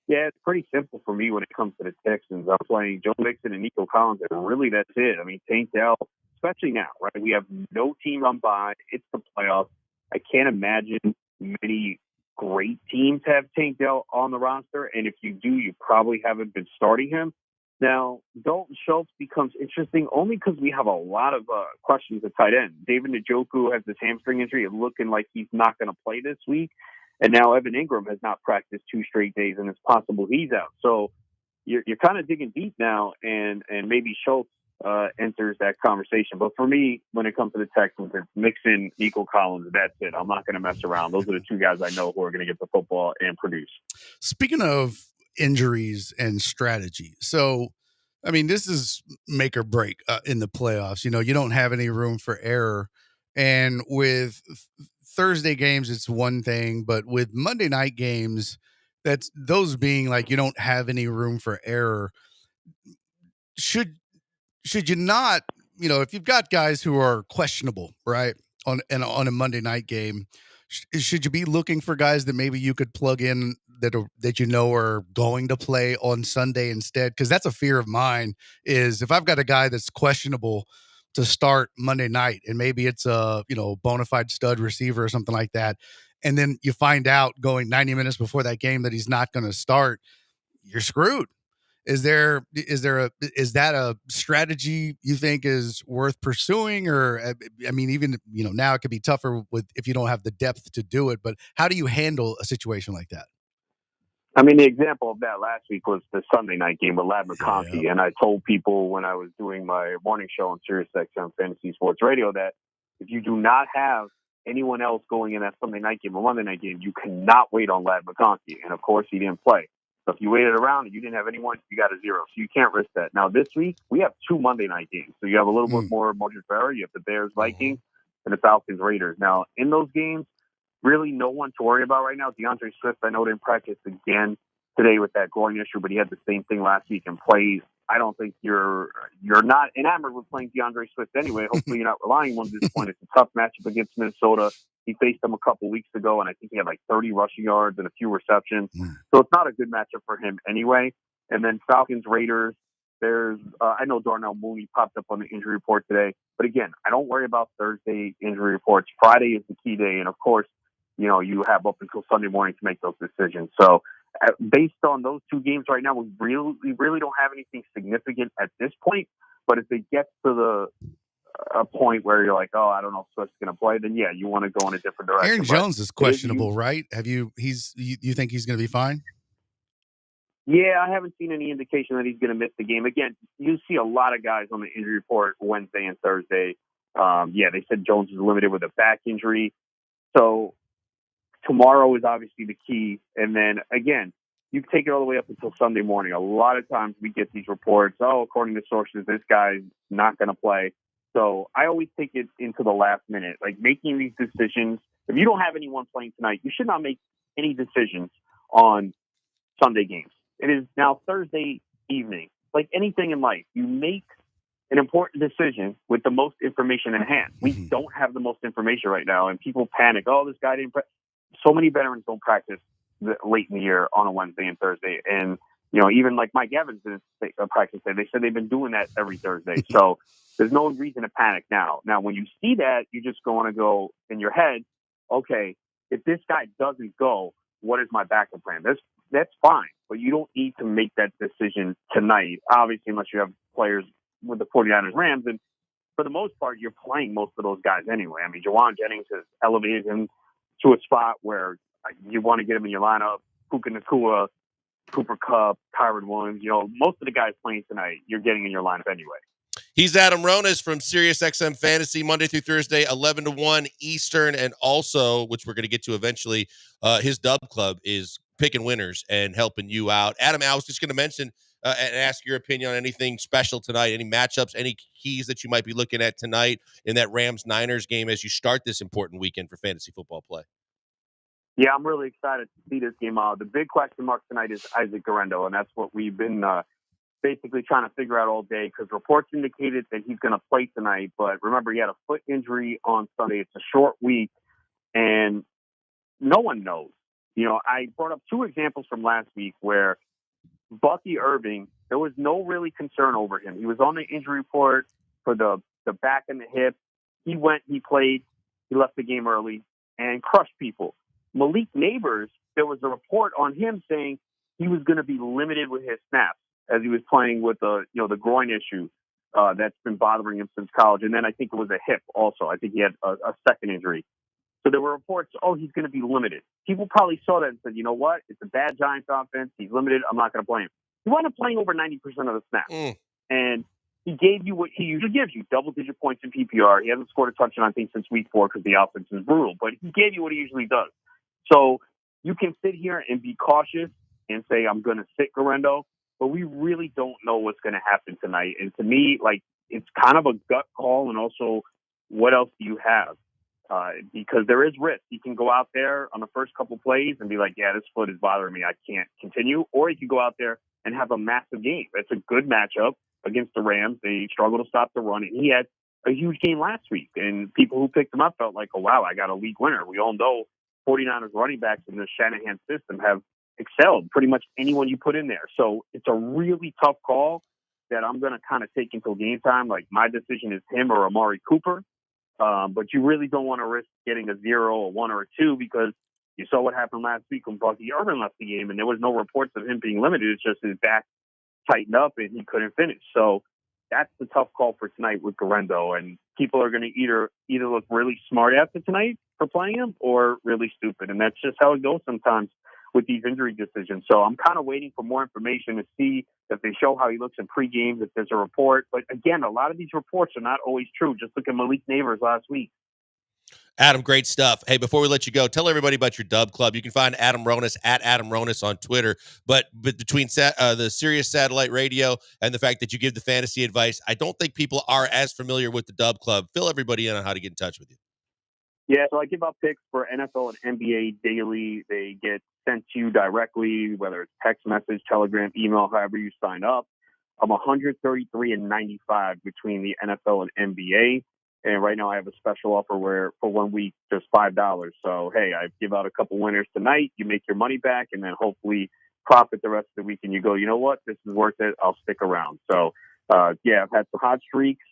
Speaker 12: yeah, it's pretty simple for me when it comes to the Texans. I'm playing Joe Mixon and Nico Collins, and really that's it. I mean, Tank Dell, especially now, right? We have no team on bye. It's the playoffs. I can't imagine many great teams have Tank Dell on the roster, and if you do, you probably haven't been starting him. Now, Dalton Schultz becomes interesting only because we have a lot of questions at tight end. David Njoku has this hamstring injury. It's looking like he's not going to play this week. And now Evan Ingram has not practiced 2 straight days, and it's possible he's out. So you're kind of digging deep now, and maybe Schultz enters that conversation. But for me, when it comes to the Texans, it's Mixon, Nico Collins. That's it. I'm not going to mess around. Those are the 2 guys I know who are going to get the football and produce.
Speaker 21: Speaking of injuries and strategy, so I mean, this is make or break in the playoffs. You don't have any room for error, and with Thursday games, it's one thing, but with Monday night games, that's those being like you don't have any room for error. Should you not, if you've got guys who are questionable, right, on a Monday night game, should you be looking for guys that maybe you could plug in that are going to play on Sunday instead? Because that's a fear of mine, is if I've got a guy that's questionable to start Monday night, and maybe it's a bona fide stud receiver or something like that, and then you find out going 90 minutes before that game that he's not going to start, you're screwed. Is that a strategy you think is worth pursuing? Or, I mean, even, now it could be tougher if you don't have the depth to do it, but how do you handle a situation like that?
Speaker 12: I mean, the example of that last week was the Sunday night game with Ladd McConkey. Yeah. And I told people when I was doing my morning show on SiriusXM Fantasy Sports Radio that if you do not have anyone else going in that Sunday night game or Monday night game, you cannot wait on Ladd McConkey. And of course, he didn't play. So if you waited around and you didn't have anyone, you got a 0. So you can't risk that. Now, this week, we have 2 Monday night games. So you have a little bit more margin for error. You have the Bears-Vikings and the Falcons-Raiders. Now, in those games, really no one to worry about right now. DeAndre Swift, I know, didn't practice again today with that groin issue, but he had the same thing last week and plays. I don't think you're not enamored with playing DeAndre Swift anyway. Hopefully you're not relying on this point. It's a tough matchup against Minnesota. He faced them a couple weeks ago, and I think he had like 30 rushing yards and a few receptions. So it's not a good matchup for him anyway. And then Falcons, Raiders, there's I know Darnell Mooney popped up on the injury report today. But again, I don't worry about Thursday injury reports. Friday is the key day. And, of course, you have up until Sunday morning to make those decisions. So based on those 2 games right now, we really don't have anything significant at this point. But if it gets to a point where you're like, oh, I don't know if Swift's going to play, then yeah, you want to go in a different direction.
Speaker 21: Aaron Jones is questionable, right? You think he's going to be fine?
Speaker 12: Yeah, I haven't seen any indication that he's going to miss the game. Again, you see a lot of guys on the injury report Wednesday and Thursday. They said Jones is limited with a back injury. So tomorrow is obviously the key. And then, again, you take it all the way up until Sunday morning. A lot of times we get these reports, according to sources, this guy's not going to play. So I always take it into the last minute, like making these decisions. If you don't have anyone playing tonight, you should not make any decisions on Sunday games. It is now Thursday evening. Like anything in life, you make an important decision with the most information in hand. We don't have the most information right now, and people panic. Oh, this guy didn't practice. So many veterans don't practice late in the year on a Wednesday and Thursday. And, even like Mike Evans didn't practice today. They said they've been doing that every Thursday. So there's no reason to panic now. Now, when you see that, you just want to go in your head, okay, if this guy doesn't go, what is my backup plan? That's fine, but you don't need to make that decision tonight, obviously, unless you have players with the 49ers Rams. And for the most part, you're playing most of those guys anyway. I mean, Jawan Jennings has elevated him to a spot where you want to get him in your lineup. Puka Nacua Cooper Kupp, Tyron Williams. Most of the guys playing tonight, you're getting in your lineup anyway.
Speaker 6: He's Adam Ronas from SiriusXM Fantasy, Monday through Thursday, 11 to 1 Eastern, and also, which we're going to get to eventually, his Dub Club is picking winners and helping you out. Adam, I was just going to mention and ask your opinion on anything special tonight, any matchups, any keys that you might be looking at tonight in that Rams-Niners game as you start this important weekend for fantasy football play.
Speaker 12: Yeah, I'm really excited to see this game. The big question mark tonight is Isaac Guerrero, and that's what we've been basically trying to figure out all day because reports indicated that he's going to play tonight. But remember, he had a foot injury on Sunday. It's a short week, and no one knows. I brought up two examples from last week where Bucky Irving, there was no really concern over him. He was on the injury report for the back and the hip. He went, he played, he left the game early and crushed people. Malik Neighbors, there was a report on him saying he was going to be limited with his snaps as he was playing with the groin issue that's been bothering him since college. And then I think it was a hip also. I think he had a second injury. So there were reports, he's going to be limited. People probably saw that and said, you know what? It's a bad Giants offense. He's limited. I'm not going to play him. He wound up playing over 90% of the snaps. And he gave you what he usually gives you, double-digit points in PPR. He hasn't scored a touchdown, I think, since week 4 because the offense is brutal. But he gave you what he usually does. So you can sit here and be cautious and say, I'm going to sit Guerrero, but we really don't know what's going to happen tonight. And to me, it's kind of a gut call, and also what else do you have? Because there is risk. You can go out there on the first couple plays and be like, yeah, this foot is bothering me. I can't continue. Or you can go out there and have a massive game. It's a good matchup against the Rams. They struggle to stop the run. And he had a huge game last week. And people who picked him up felt like, oh, wow, I got a league winner. We all know 49ers running backs in the Shanahan system have excelled pretty much anyone you put in there. So it's a really tough call that I'm going to kind of take until game time. Like, my decision is him or Amari Cooper. But you really don't want to risk getting a 0, a 1, or a 2 because you saw what happened last week when Bucky Irvin left the game, and there was no reports of him being limited. It's just his back tightened up and he couldn't finish. So that's the tough call for tonight with Guerrero, and people are going to either look really smart after tonight for playing him or really stupid, and that's just how it goes sometimes with these injury decisions. So I'm kind of waiting for more information to see if they show how he looks in pregame, if there's a report. But again, a lot of these reports are not always true. Just look at Malik Neighbors last week.
Speaker 6: Adam, great stuff. Hey, before we let you go, tell everybody about your Dub Club. You can find Adam Ronas at Adam Ronas on Twitter. But between the Sirius Satellite Radio and the fact that you give the fantasy advice, I don't think people are as familiar with the Dub Club. Fill everybody in on how to get in touch with you.
Speaker 12: Yeah, so I give out picks for NFL and NBA daily. They get sent to you directly, whether it's text message, Telegram, email, however you sign up. I'm 133-95 between the NFL and NBA. And right now I have a special offer where for 1 week, just $5. So, hey, I give out a couple winners tonight. You make your money back and then hopefully profit the rest of the week. And you go, you know what? This is worth it. I'll stick around. So, yeah, I've had some hot streaks.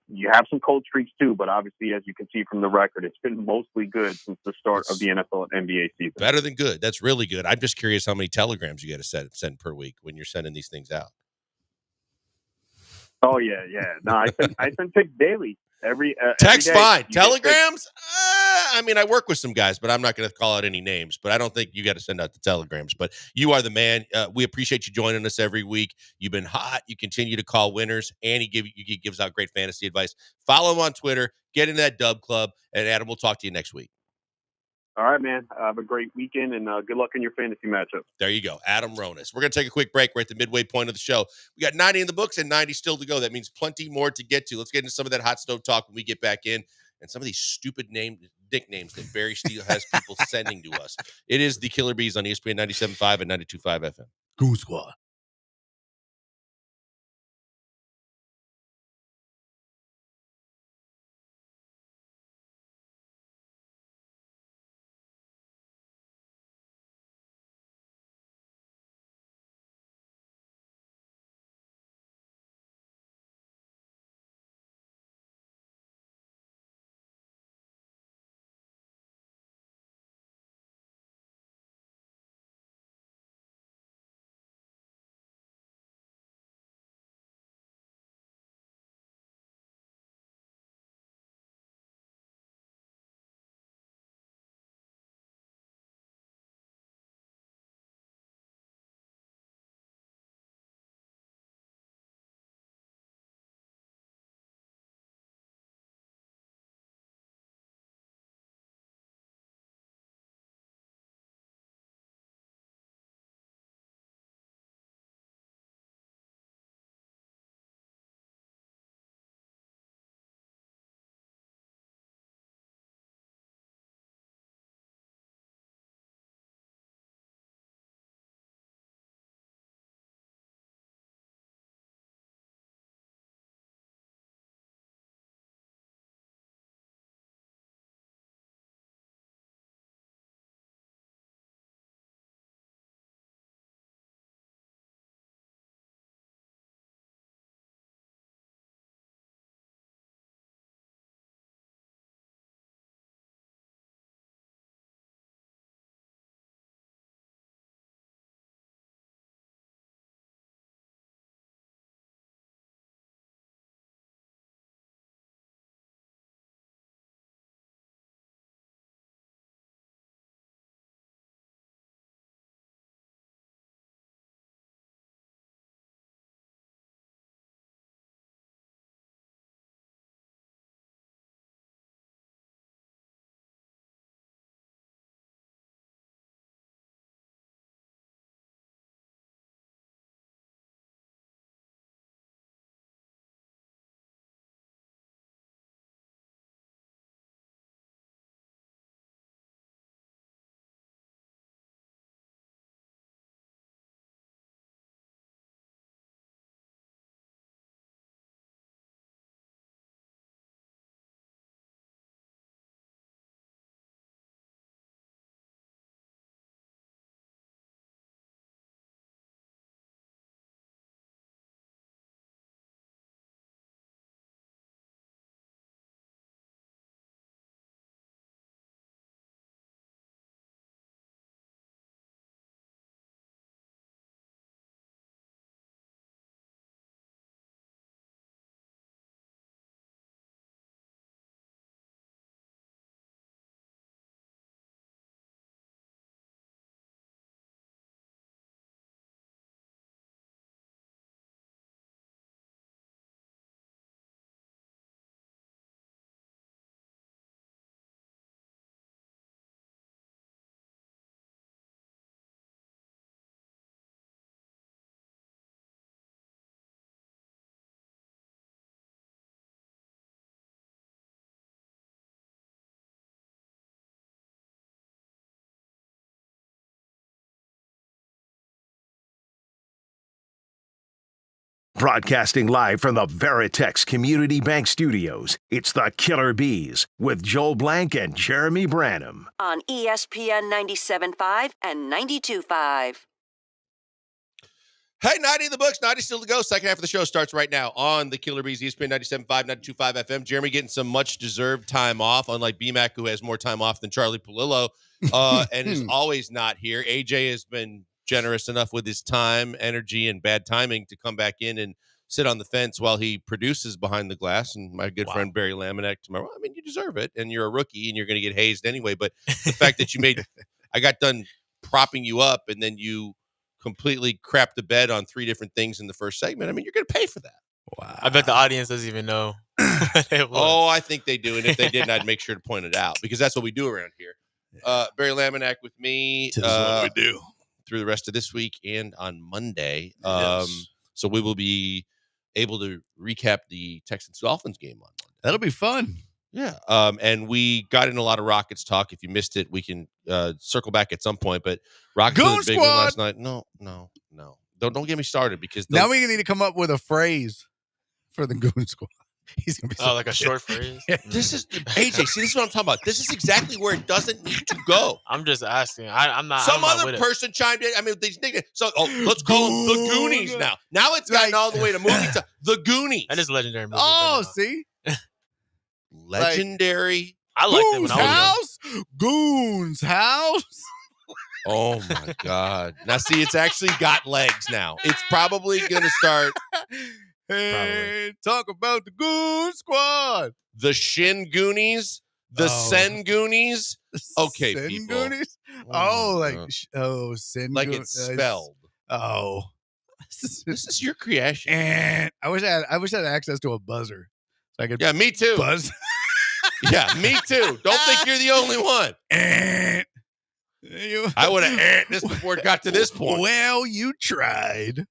Speaker 12: You have some cold streaks too, but obviously, as you can see from the record, it's been mostly good since the start of the NFL and NBA season.
Speaker 6: Better than good. That's really good. I'm just curious how many telegrams you got to send per week when you're sending these things out.
Speaker 12: Oh yeah. No, I send picks daily.
Speaker 6: Text
Speaker 12: every day,
Speaker 6: fine. Telegrams? I mean, I work with some guys, but I'm not going to call out any names. But I don't think you got to send out the telegrams. But you are the man. We appreciate you joining us every week. You've been hot. You continue to call winners, and he gives out great fantasy advice. Follow him on Twitter. Get in that Dub Club, and Adam, we'll talk to you next week.
Speaker 12: All right, man. Have a great weekend, and good luck in your fantasy matchup.
Speaker 6: There you go. Adam Ronas. We're going to take a quick break. We're at the midway point of the show. We got 90 in the books and 90 still to go. That means plenty more to get to. Let's get into some of that hot stove talk when we get back in and some of these stupid nicknames that Barry Steele has people sending to us. It is the Killer Bees on ESPN 97.5 and 92.5 FM.
Speaker 21: Goon Squad.
Speaker 1: Broadcasting live from the Veritex Community Bank Studios, it's the Killer Bees with Joel Blank and Jeremy Branham.
Speaker 9: On ESPN 97.5 and 92.5.
Speaker 6: Hey, 90 in the books, 90 still to go. Second half of the show starts right now on the Killer Bees, ESPN 97.5, 92.5 FM. Jeremy getting some much-deserved time off, unlike BMAC, who has more time off than Charlie Palillo, and is always not here. AJ has been generous enough with his time, energy, and bad timing to come back in and sit on the fence while he produces Behind the Glass. And my good friend Barry Laminack tomorrow. I mean, you deserve it, and you're a rookie, and you're going to get hazed anyway. But the fact that I got done propping you up, and then you completely crapped the bed on 3 different things in the first segment. I mean, you're going to pay for that.
Speaker 7: Wow. I bet the audience doesn't even know.
Speaker 6: Oh, I think they do. And if they didn't, I'd make sure to point it out because that's what we do around here. Barry Laminack with me.
Speaker 21: This is what we do.
Speaker 6: Through the rest of this week and on Monday.
Speaker 21: Yes.
Speaker 6: So we will be able to recap the Texans-Dolphins game on Monday.
Speaker 21: That'll be fun.
Speaker 6: Yeah. And we got in a lot of Rockets talk. If you missed it, we can circle back at some point. But Rockets was a big one last night. No. Don't get me started because
Speaker 21: now we need to come up with a phrase for the Goon Squad. He's gonna be
Speaker 7: like a short phrase.
Speaker 6: This is AJ. See, this is what I'm talking about. This is exactly where it doesn't need to go.
Speaker 7: I'm just asking. I'm not.
Speaker 6: Some
Speaker 7: I'm not
Speaker 6: other person chimed in. I mean, these niggas. So let's call them the Goonies now. Now it's gotten all the way to movie to the Goonies.
Speaker 7: That is a legendary movie.
Speaker 21: Oh, see,
Speaker 6: legendary.
Speaker 7: I liked it when I was
Speaker 21: house. Goons house.
Speaker 6: Oh my God! Now see, it's actually got legs. Now it's probably gonna start.
Speaker 21: Hey, talk about the Goon Squad.
Speaker 6: The Shin Goonies, the Sen Goonies. Okay,
Speaker 21: Sen
Speaker 6: people.
Speaker 21: Goonies? Sen
Speaker 6: like it's spelled. This is your creation.
Speaker 21: And I wish I had access to a buzzer. So I could
Speaker 6: me too.
Speaker 21: Buzz.
Speaker 6: Yeah, me too. Don't think you're the only one. I would have this before it got to this point.
Speaker 21: Well, you tried.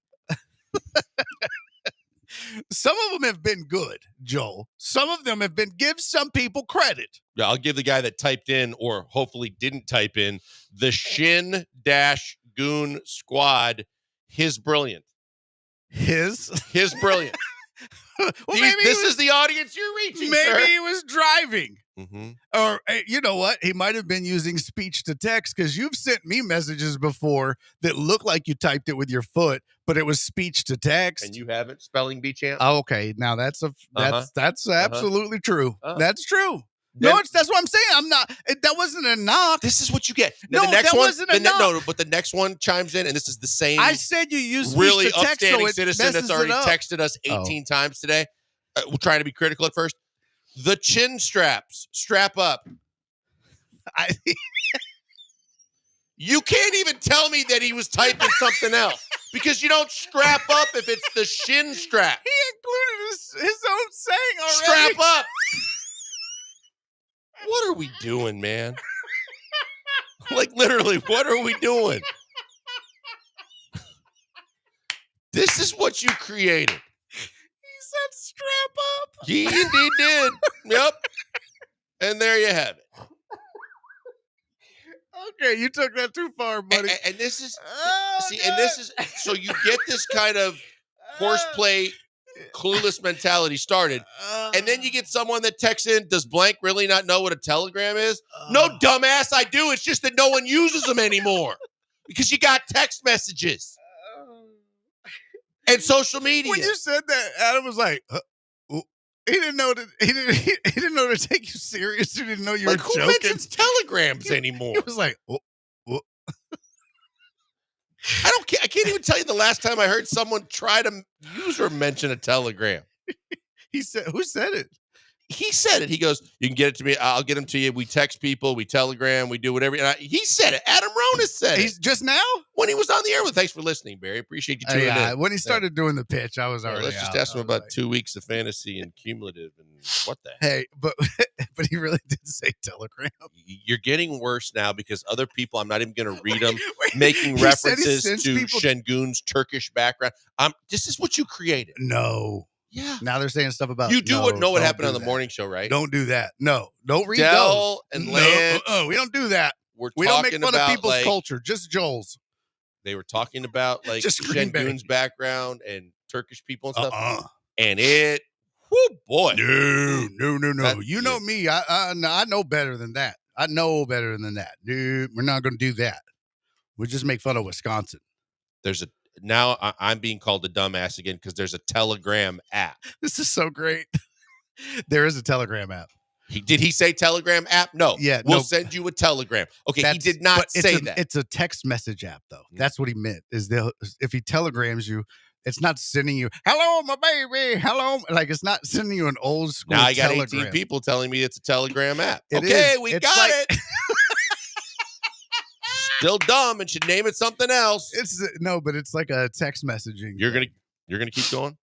Speaker 21: Some of them have been good, Joel. Some of them have been, give some people credit.
Speaker 6: Yeah, I'll give the guy that typed in, or hopefully didn't type in, the Shin-Goon Squad, his brilliant.
Speaker 21: His
Speaker 6: brilliant.
Speaker 21: Well,
Speaker 6: this is the audience you're reaching,
Speaker 21: maybe
Speaker 6: sir.
Speaker 21: he was driving.
Speaker 6: Mm-hmm.
Speaker 21: Or, you know what? He might have been using speech to text because you've sent me messages before that look like you typed it with your foot, but it was speech to text.
Speaker 6: And you haven't? Spelling bee champ?
Speaker 21: Oh, okay. Now that's absolutely true. That's true.
Speaker 6: Then,
Speaker 21: that's what I'm saying. I'm not. That wasn't a knock.
Speaker 6: This is what you get.
Speaker 21: No,
Speaker 6: the next
Speaker 21: that
Speaker 6: one,
Speaker 21: wasn't a knock.
Speaker 6: No, but the next one chimes in, and this is the same.
Speaker 21: I said you used
Speaker 6: really
Speaker 21: speech to text,
Speaker 6: upstanding
Speaker 21: so it
Speaker 6: citizen that's already texted us 18 times today. We're trying to be critical at first. The chin straps, strap up. You can't even tell me that he was typing something else because you don't strap up if it's the shin strap.
Speaker 21: He included his own saying already.
Speaker 6: Strap up. What are we doing, man? Like, literally, what are we doing? This is what you created.
Speaker 21: He said strap up.
Speaker 6: He indeed did. Yep. And there you have it.
Speaker 21: Okay, you took that too far, buddy.
Speaker 6: And this is, and this is, so you get this kind of horseplay, clueless mentality started. And then you get someone that texts in, does blank really not know what a telegram is? No, dumbass, I do. It's just that no one uses them anymore because you got text messages and social media.
Speaker 21: When you said that, Adam was like, he didn't know that he didn't know to take you serious. He didn't know you were joking.
Speaker 6: Who mentions telegrams anymore?
Speaker 21: He was like,
Speaker 6: I can't even tell you the last time I heard someone try to use or mention a telegram.
Speaker 21: He said, who said it?
Speaker 6: He said it. He goes, you can get it to me. I'll get them to you. We text people. We telegram. We do whatever. He said it. Adam Ronis said it.
Speaker 21: Just now?
Speaker 6: When he was on the air with. Thanks for listening, Barry. Appreciate you tuning in.
Speaker 21: When he started doing the pitch, I was already
Speaker 6: Let's just ask him about 2 weeks of fantasy and cumulative and what the heck.
Speaker 21: Hey, but he really did say telegram.
Speaker 6: You're getting worse now because other people, I'm not even going to read them, making references to Şengün's Turkish background. This is what you created.
Speaker 21: No.
Speaker 6: Yeah.
Speaker 21: Now they're saying stuff about
Speaker 6: you know what happened on the morning show, right?
Speaker 21: Don't do that. No. Don't read
Speaker 6: Dell
Speaker 21: those.
Speaker 6: And Lance.
Speaker 21: We don't do that.
Speaker 6: We
Speaker 21: don't make fun of people's culture, just Joel's.
Speaker 6: They were talking about like Şengün's background and Turkish people and stuff. And it, whoo, boy.
Speaker 21: No. You know me. I know better than that. I know better than that. Dude, we're not going to do that. We'll just make fun of Wisconsin.
Speaker 6: Now I'm being called a dumbass again because there's a Telegram app.
Speaker 21: This is so great. There is a Telegram app.
Speaker 6: Did he say Telegram app? No.
Speaker 21: Yeah.
Speaker 6: We'll send you a Telegram. Okay, he did not say that.
Speaker 21: It's a text message app, though. That's what he meant. If he telegrams you, it's not sending you, hello, my baby, hello. Like, it's not sending you an old school
Speaker 6: Now I got
Speaker 21: telegram.
Speaker 6: 18 people telling me it's a Telegram app.
Speaker 21: It
Speaker 6: okay,
Speaker 21: is.
Speaker 6: we
Speaker 21: It's
Speaker 6: got
Speaker 21: like-
Speaker 6: it. Still dumb and should name it something else.
Speaker 21: No, but it's like a text messaging.
Speaker 6: You're gonna keep going?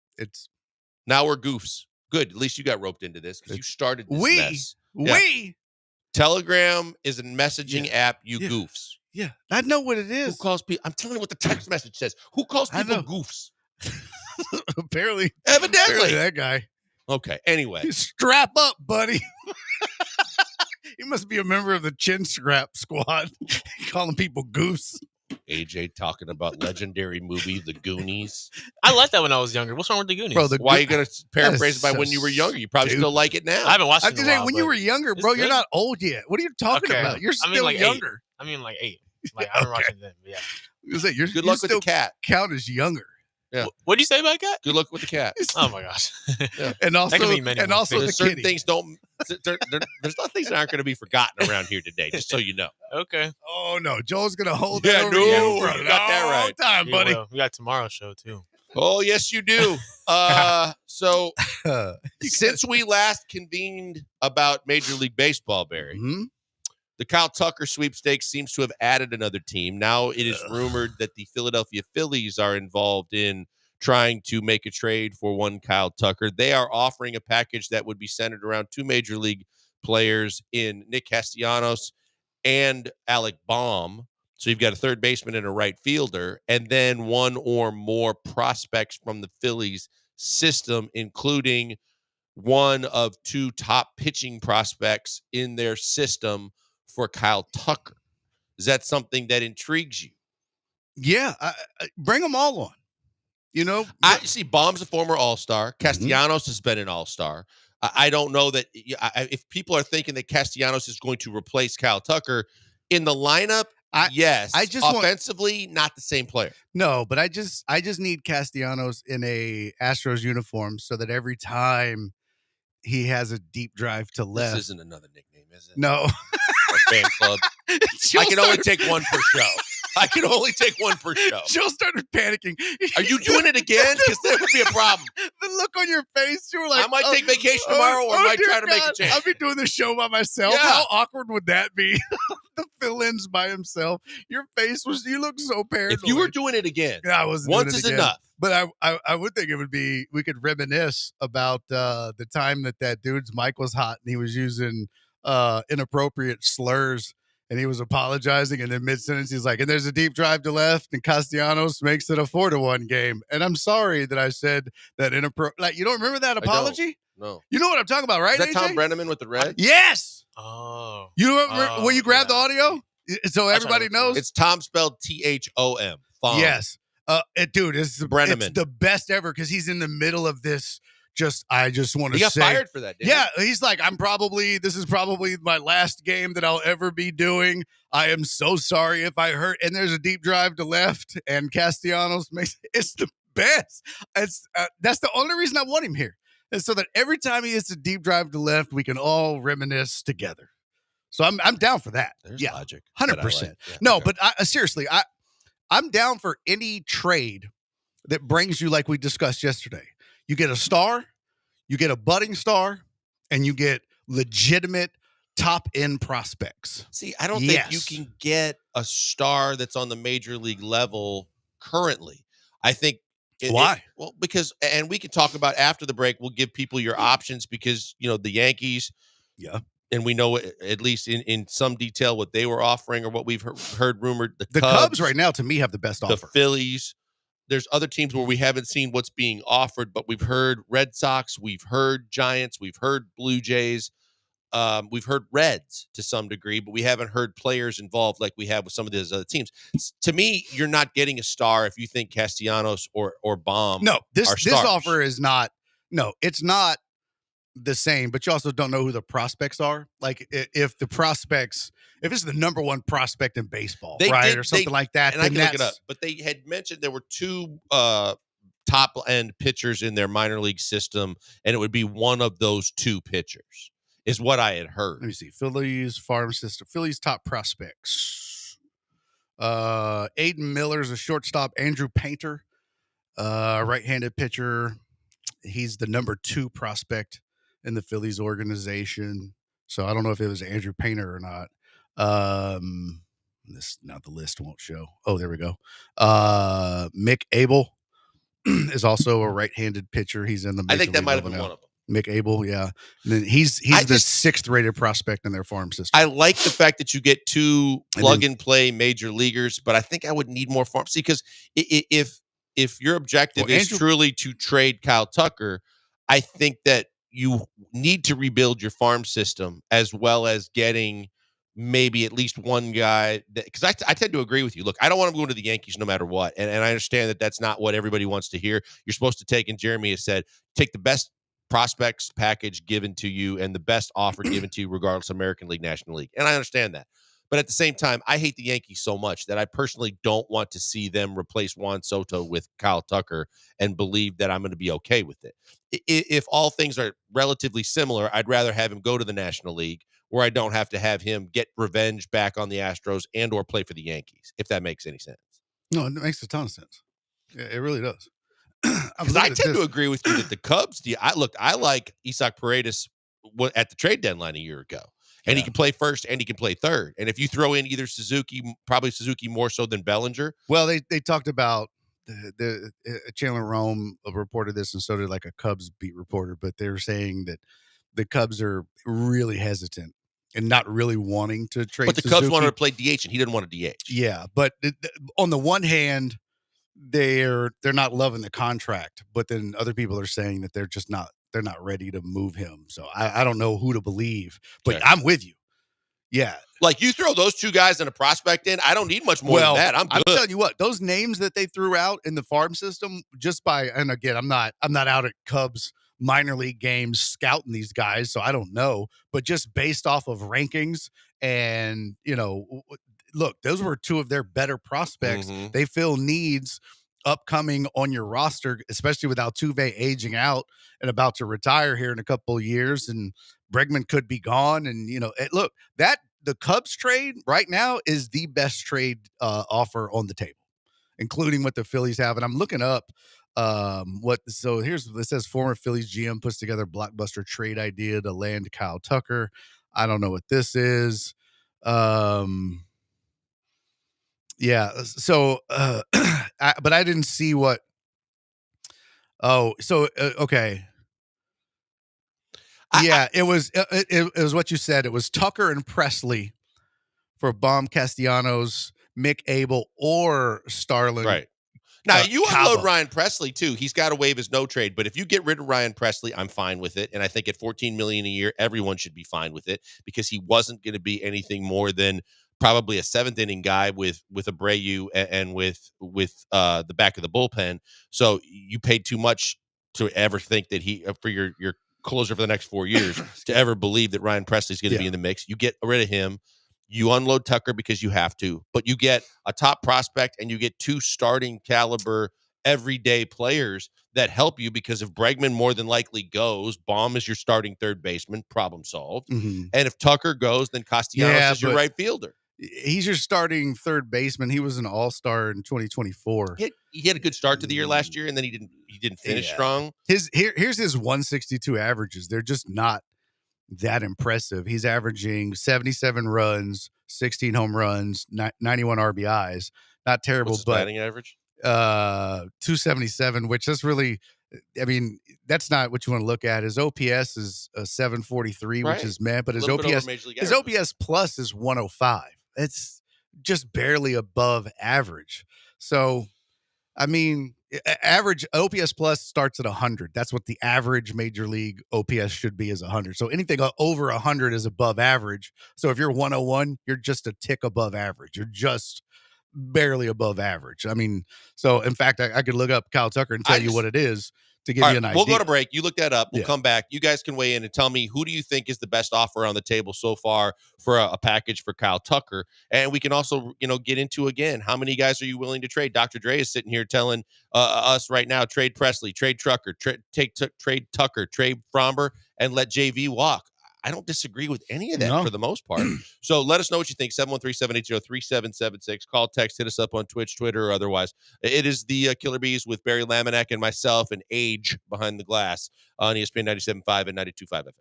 Speaker 6: Now we're goofs. Good. At least you got roped into this because you started this mess. Yeah. Telegram is a messaging app, you goofs.
Speaker 21: Yeah, I know what it is.
Speaker 6: Who calls people? I'm telling you what the text message says. Who calls people goofs?
Speaker 21: Apparently.
Speaker 6: Evidently.
Speaker 21: That guy.
Speaker 6: Okay. Anyway.
Speaker 21: Strap up, buddy. He must be a member of the Chin Strap Squad. Calling people goofs.
Speaker 6: AJ talking about legendary movie The Goonies.
Speaker 7: I liked that when I was younger. What's wrong with the Goonies?
Speaker 21: Bro,
Speaker 6: Why are you going to paraphrase it by when you were younger? You probably still like it now.
Speaker 7: I haven't watched it
Speaker 21: I
Speaker 7: in
Speaker 21: just
Speaker 7: a
Speaker 21: say
Speaker 7: while,
Speaker 21: when you were younger, bro, you're not old yet. What are you talking about? You're still younger.
Speaker 7: 8. I mean, like 8. Like, I remember watching them. Yeah.
Speaker 21: Good
Speaker 6: luck with the cat.
Speaker 21: Count as younger.
Speaker 6: Yeah.
Speaker 7: What did you say about cat?
Speaker 6: Good luck with the cat.
Speaker 7: Oh my gosh.
Speaker 6: Yeah.
Speaker 21: And also, the
Speaker 6: certain
Speaker 21: kitty.
Speaker 6: things don't. There's not things that aren't going to be forgotten around here today. Just so you know.
Speaker 7: Okay.
Speaker 21: Oh no, Joel's gonna hold
Speaker 6: Yeah,
Speaker 21: that over
Speaker 6: no,
Speaker 21: you for a
Speaker 6: you got that
Speaker 21: long
Speaker 6: right.
Speaker 21: time,
Speaker 7: We
Speaker 21: buddy.
Speaker 7: will. We got tomorrow's show too.
Speaker 6: Oh yes, you do. So since we last convened about Major League Baseball, Barry, the Kyle Tucker sweepstakes seems to have added another team. Now it is rumored that the Philadelphia Phillies are involved in trying to make a trade for one Kyle Tucker. They are offering a package that would be centered around 2 Major League players in Nick Castellanos and Alec Baum. So you've got a third baseman and a right fielder, and then 1 or more prospects from the Phillies system, including 1 of 2 top pitching prospects in their system for Kyle Tucker. Is that something that intrigues you?
Speaker 21: Yeah, bring them all on. You know,
Speaker 6: I see. Baum's a former All-Star. Castellanos has been an All-Star. I don't know that if people are thinking that Castellanos is going to replace Kyle Tucker in the lineup. Yes,
Speaker 21: I just
Speaker 6: offensively, not the same player.
Speaker 21: No, but I just need Castellanos in a Astros uniform so that every time he has a deep drive to left.
Speaker 6: This isn't another nickname, is it?
Speaker 21: No.
Speaker 6: Or fan club. I can only take 1 per show. I can only take 1 per show.
Speaker 21: Joe started panicking.
Speaker 6: Are you doing it again? Because that would be a problem.
Speaker 21: The look on your face, you were like,
Speaker 6: I might take vacation tomorrow or might
Speaker 21: dear
Speaker 6: try to make a
Speaker 21: God,
Speaker 6: change.
Speaker 21: I'll be doing the show by myself.
Speaker 6: Yeah.
Speaker 21: How awkward would that be? The fill-ins by himself. Your face you look so paranoid.
Speaker 6: If you were doing it again,
Speaker 21: I wasn't
Speaker 6: once
Speaker 21: doing it
Speaker 6: is
Speaker 21: again.
Speaker 6: enough.
Speaker 21: But I would think it would be, we could reminisce about the time that dude's mic was hot and he was using inappropriate slurs. And he was apologizing, and then mid-sentence, he's like, and there's a deep drive to left, and Castellanos makes it a 4-1 game. And I'm sorry that I said that inappropriate. Like, you don't remember that apology?
Speaker 6: No.
Speaker 21: You know what I'm talking about, right?
Speaker 6: Is that
Speaker 21: AJ?
Speaker 6: Tom Brenneman with the red?
Speaker 21: Yes.
Speaker 7: Oh.
Speaker 21: You remember when you grabbed the audio? So everybody knows?
Speaker 6: It's Tom spelled Thom. Thom.
Speaker 21: Yes. Dude, it's
Speaker 6: Brenneman.
Speaker 21: It's the best ever because he's in the middle of this. I just want to
Speaker 6: He got
Speaker 21: say,
Speaker 6: fired for that, didn't he?
Speaker 21: he's like, this is probably my last game that I'll ever be doing. I am so sorry if I hurt. And there's a deep drive to left, and Castellanos it's the best. That's the only reason I want him here, is so that every time he hits a deep drive to left, we can all reminisce together. So I'm down for that.
Speaker 6: There's
Speaker 21: yeah,
Speaker 6: logic.
Speaker 21: 100%.
Speaker 6: Yeah,
Speaker 21: no,
Speaker 6: okay.
Speaker 21: but seriously, I'm down for any trade that brings you, like we discussed yesterday. You get a star, you get a budding star, and you get legitimate top-end prospects.
Speaker 6: See, I don't think you can get a star that's on the major league level currently. I think
Speaker 21: why?
Speaker 6: Well, because, and we can talk about after the break. We'll give people your options because the Yankees.
Speaker 21: Yeah.
Speaker 6: And we know at least in some detail what they were offering or what we've heard rumored.
Speaker 21: The Cubs right now, to me, have the best offer.
Speaker 6: The Phillies. There's other teams where we haven't seen what's being offered, but we've heard Red Sox, we've heard Giants, we've heard Blue Jays. we've heard Reds to some degree, but we haven't heard players involved like we have with some of those other teams. To me, you're not getting a star if you think Castellanos or Baum
Speaker 21: No, this
Speaker 6: are stars.
Speaker 21: offer is not. No, it's not the same. But you also don't know who the prospects are. Like if the prospects, if it's the number one prospect in baseball, or something like that,
Speaker 6: and I can look it up. But they had mentioned there were two top end pitchers in their minor league system, and it would be one of those two pitchers, is what I had heard.
Speaker 21: Let me see. Phillies farm system. Phillies top prospects. Aiden Miller's a shortstop. Andrew Painter, right-handed pitcher. He's the number 2 prospect in the Phillies organization. So I don't know if it was Andrew Painter or not. Now the list won't show. Oh, there we go. Mick Abel is also a right-handed pitcher. He's in the
Speaker 6: I think that might have been one of them.
Speaker 21: Mick Abel, yeah. And then he's the 6th rated prospect in their farm system.
Speaker 6: I like the fact that you get 2 plug-and-play major leaguers, but I think I would need more farm. See, because if your objective is truly to trade Kyle Tucker, I think that you need to rebuild your farm system as well as getting maybe at least one guy. Because I tend to agree with you. Look, I don't want him going to the Yankees no matter what. And I understand that that's not what everybody wants to hear. You're supposed to take, and Jeremy has said, take the best prospects package given to you and the best offer given to you regardless of American League, National League. And I understand that. But at the same time, I hate the Yankees so much that I personally don't want to see them replace Juan Soto with Kyle Tucker and believe that I'm going to be okay with it. If all things are relatively similar, I'd rather have him go to the National League where I don't have to have him get revenge back on the Astros and or play for the Yankees, if that makes any sense.
Speaker 21: No, it makes a ton of sense. It really does.
Speaker 6: Because I tend to agree with you that the Cubs, I like Isaac Paredes at the trade deadline a year ago. And he can play first and he can play third. And if you throw in either Suzuki, probably Suzuki more so than Bellinger.
Speaker 21: Well, they talked about the Chandler Rome reported this, and so did like a Cubs beat reporter. But they were saying that the Cubs are really hesitant and not really wanting to trade.
Speaker 6: But the
Speaker 21: Suzuki.
Speaker 6: Cubs wanted to play DH, and he didn't want to DH.
Speaker 21: Yeah, but on the one hand, they're not loving the contract, but then other people are saying that they're not ready to move him. So I don't know who to believe, but okay. I'm with you. Yeah.
Speaker 6: Like you throw those 2 guys and a prospect in, I don't need much more than that. I'm good.
Speaker 21: I'm telling you what, those names that they threw out in the farm system, and again, I'm not out at Cubs minor league games scouting these guys, so I don't know, but just based off of rankings and, look, those were 2 of their better prospects. Mm-hmm. They fill needs upcoming on your roster, especially with Altuve aging out and about to retire here in a couple of years, and Bregman could be gone. And look, that the Cubs trade right now is the best trade offer on the table, including what the Phillies have. And I'm looking up here's what it says. Former Phillies GM puts together blockbuster trade idea to land Kyle Tucker. I don't know what this is. Yeah. So, but I didn't see what. Oh, so okay. Yeah, it was what you said. It was Tucker and Presley for Baum, Castellanos, Mick Abel, or Starlin.
Speaker 6: Right. Now, you unload Ryan Presley, too. He's got to waive his no trade. But if you get rid of Ryan Presley, I'm fine with it. And I think at $14 million a year, everyone should be fine with it because he wasn't going to be anything more than probably a 7th inning guy with Abreu and with the back of the bullpen. So you paid too much to ever think that he for your closer for the next 4 years to ever believe that Ryan Presley's going to be in the mix. You get rid of him. You unload Tucker because you have to, but you get a top prospect and you get 2 starting caliber everyday players that help you because if Bregman more than likely goes, Baum is your starting third baseman, problem solved. Mm-hmm. And if Tucker goes, then Castellanos is your right fielder.
Speaker 21: He's your starting third baseman. He was an all-star in 2024.
Speaker 6: He had a good start to the year last year, and then he didn't finish strong.
Speaker 21: Here's his 162 averages. They're just not that impressive. He's averaging 77 runs, 16 home runs, 91 RBIs. Not terrible.
Speaker 6: What's his batting average?
Speaker 21: 277, which is really, I mean, that's not what you want to look at. His OPS is 743, right, which is meh, but his OPS plus is 105. It's just barely above average. So, I mean, average OPS plus starts at 100. That's what the average major league OPS should be, is 100. So anything over 100 is above average. So if you're 101, you're just a tick above average. You're just barely above average. I mean, so in fact, I could look up Kyle Tucker and tell you what it is to give you an idea.
Speaker 6: We'll go to break. You look that up. We'll come back. You guys can weigh in and tell me, who do you think is the best offer on the table so far for a package for Kyle Tucker? And we can also, get into, again, how many guys are you willing to trade? Dr. Dre is sitting here telling us right now, trade Presley, trade Trucker, trade Tucker, trade Fromber, and let JV walk. I don't disagree with any of that for the most part. So let us know what you think. 713-780-3776. Call, text, hit us up on Twitch, Twitter, or otherwise. It is the Killer Bees with Barry Laminack and myself and Age behind the glass on ESPN 97.5 and 92.5 FM.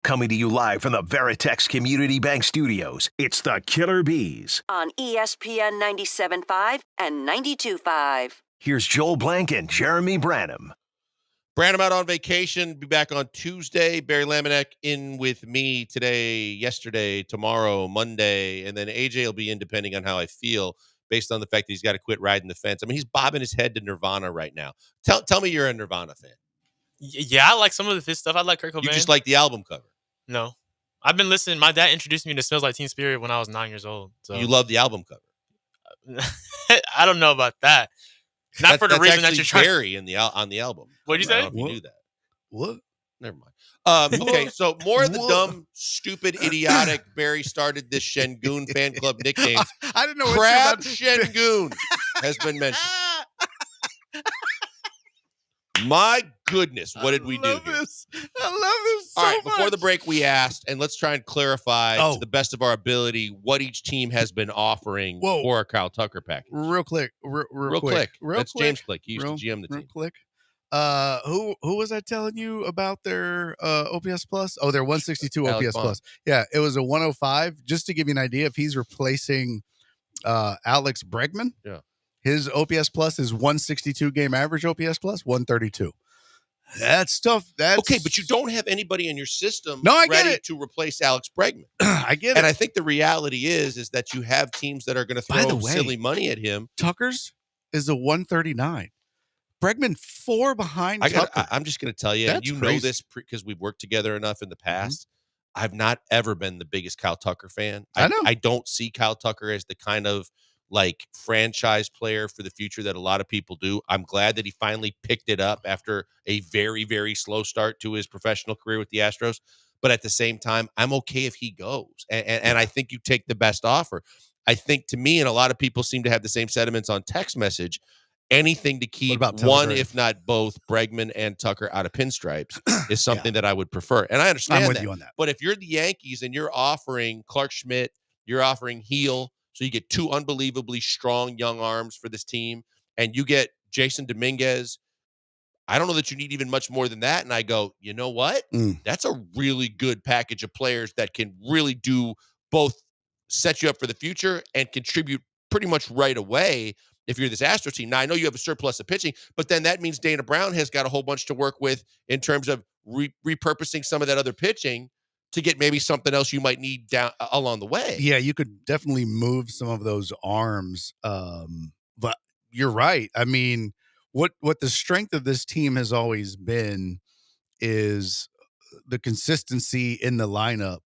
Speaker 1: Coming to you live from the Veritex Community Bank Studios, it's the Killer Bees
Speaker 9: on ESPN 97.5 and 92.5.
Speaker 1: Here's Joel Blank and Jeremy Branham.
Speaker 6: Branham out on vacation. Be back on Tuesday. Barry Laminack in with me today, yesterday, tomorrow, Monday, and then AJ will be in depending on how I feel, based on the fact that he's got to quit riding the fence. I mean, he's bobbing his head to Nirvana right now. Tell me you're a Nirvana fan.
Speaker 7: Yeah, I like some of his stuff. I like Kurt Cobain.
Speaker 6: You just like the album cover?
Speaker 7: No. I've been listening. My dad introduced me to Smells Like Teen Spirit when I was 9 years old. So
Speaker 6: you love the album cover?
Speaker 7: I don't know about that. Not for the reason that you're trying.
Speaker 6: Barry on the album.
Speaker 7: What did you say?
Speaker 6: I don't know if you knew that.
Speaker 21: What?
Speaker 6: Never mind. Okay, so more of the dumb, stupid, idiotic. Barry started this Shengun fan club nicknames.
Speaker 21: I didn't know.
Speaker 6: Crab Shengun has been mentioned. My goodness, what did we do here?
Speaker 21: I love this so
Speaker 6: All right,
Speaker 21: much.
Speaker 6: before the break, we asked, and let's try and clarify to the best of our ability what each team has been offering for our Kyle Tucker package.
Speaker 21: Real quick.
Speaker 6: That's James Click. He used to GM the team.
Speaker 21: Real quick. Who was I telling you about their OPS plus? Oh, their 162 OPS plus. Yeah, it was a 105. Just to give you an idea, if he's replacing Alex Bregman, his OPS plus is 162 game average OPS plus 132. That's tough.
Speaker 6: Okay, but you don't have anybody in your system
Speaker 21: I get
Speaker 6: ready
Speaker 21: it.
Speaker 6: to replace Alex Bregman.
Speaker 21: I get it.
Speaker 6: And I think the reality is that you have teams that are going to throw silly money at him.
Speaker 21: Tucker's is a 139. Bregman 4 behind Tucker.
Speaker 6: I'm just going to tell you, and you know this because we've worked together enough in the past. I've not ever been the biggest Kyle Tucker fan.
Speaker 21: I know.
Speaker 6: I don't see Kyle Tucker as the kind of like franchise player for the future that a lot of people do. I'm glad that he finally picked it up after a very, very slow start to his professional career with the Astros. But at the same time, I'm okay if he goes. And I think you take the best offer. I think to me, and a lot of people seem to have the same sentiments on text message, anything to keep one, if not both, Bregman and Tucker out of pinstripes is something that I would prefer. And I understand
Speaker 21: I'm with you on that.
Speaker 6: But if you're the Yankees and you're offering Clark Schmidt, you're offering Heel, so you get 2 unbelievably strong young arms for this team, and you get Jason Dominguez, I don't know that you need even much more than that. And I go, you know what? That's a really good package of players that can really do both set you up for the future and contribute pretty much right away if you're this Astros team. Now, I know you have a surplus of pitching, but then that means Dana Brown has got a whole bunch to work with in terms of repurposing some of that other pitching to get maybe something else you might need down along the way.
Speaker 21: Yeah, you could definitely move some of those arms. But you're right. I mean, what the strength of this team has always been is the consistency in the lineup,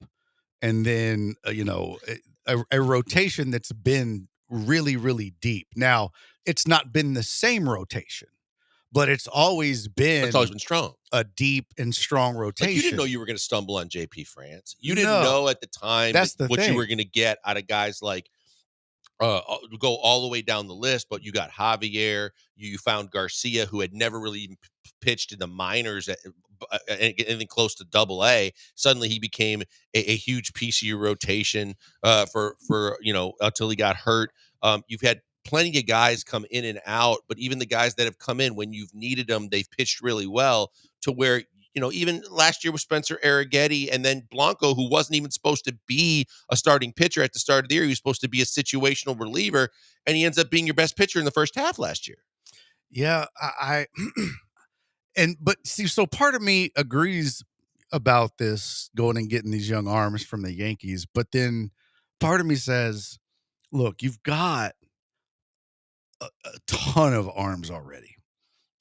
Speaker 21: and then a rotation that's been really, really deep. Now, it's not been the same rotation, but it's always been
Speaker 6: strong.
Speaker 21: A deep and strong rotation.
Speaker 6: Like you didn't know you were going to stumble on JP France. You didn't know at the time what you were going to get out of guys like go all the way down the list, but you got Javier, you found Garcia, who had never really even pitched in the minors at anything close to AA. Suddenly he became a huge piece of your rotation for until he got hurt. You've had plenty of guys come in and out, but even the guys that have come in when you've needed them, they've pitched really well to where, even last year with Spencer Arrighetti and then Blanco, who wasn't even supposed to be a starting pitcher at the start of the year. He was supposed to be a situational reliever, and he ends up being your best pitcher in the first half last year.
Speaker 21: Yeah, but see, so part of me agrees about this going and getting these young arms from the Yankees, but then part of me says, look, you've got a ton of arms already.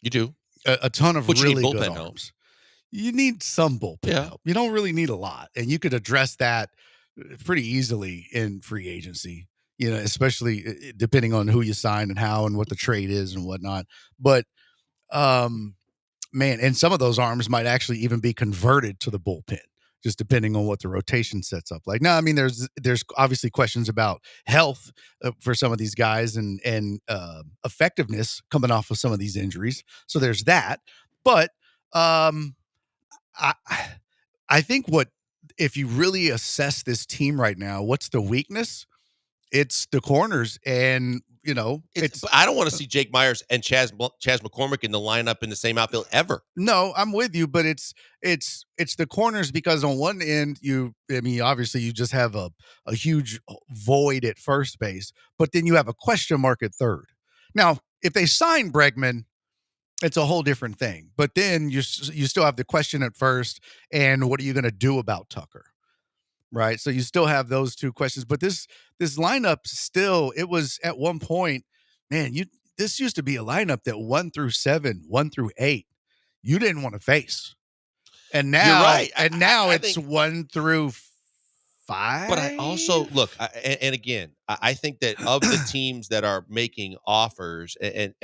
Speaker 6: You do.
Speaker 21: A ton of really good arms.
Speaker 6: Help.
Speaker 21: You need some bullpen help. You don't really need a lot. And you could address that pretty easily in free agency, especially depending on who you sign and how and what the trade is and whatnot. But, man, and some of those arms might actually even be converted to the bullpen, just depending on what the rotation sets up like. Now, I mean, there's obviously questions about health for some of these guys and effectiveness coming off of some of these injuries. So there's that. But I think if you really assess this team right now, what's the weakness? It's the corners, and
Speaker 6: I don't want to see Jake Myers and Chaz McCormick in the lineup in the same outfield ever.
Speaker 21: No, I'm with you, but it's the corners because on one end obviously you just have a huge void at first base, but then you have a question mark at third. Now, if they sign Bregman, it's a whole different thing. But then you still have the question at first, and what are you going to do about Tucker? Right? So you still have those two questions. But this lineup still, it was at one point, man, this used to be a lineup that 1 through 7, 1 through 8, you didn't want to face. And now,
Speaker 6: you're right.
Speaker 21: I it's think, 1 through 5.
Speaker 6: But I also look, and again, I think that of the teams that are making offers and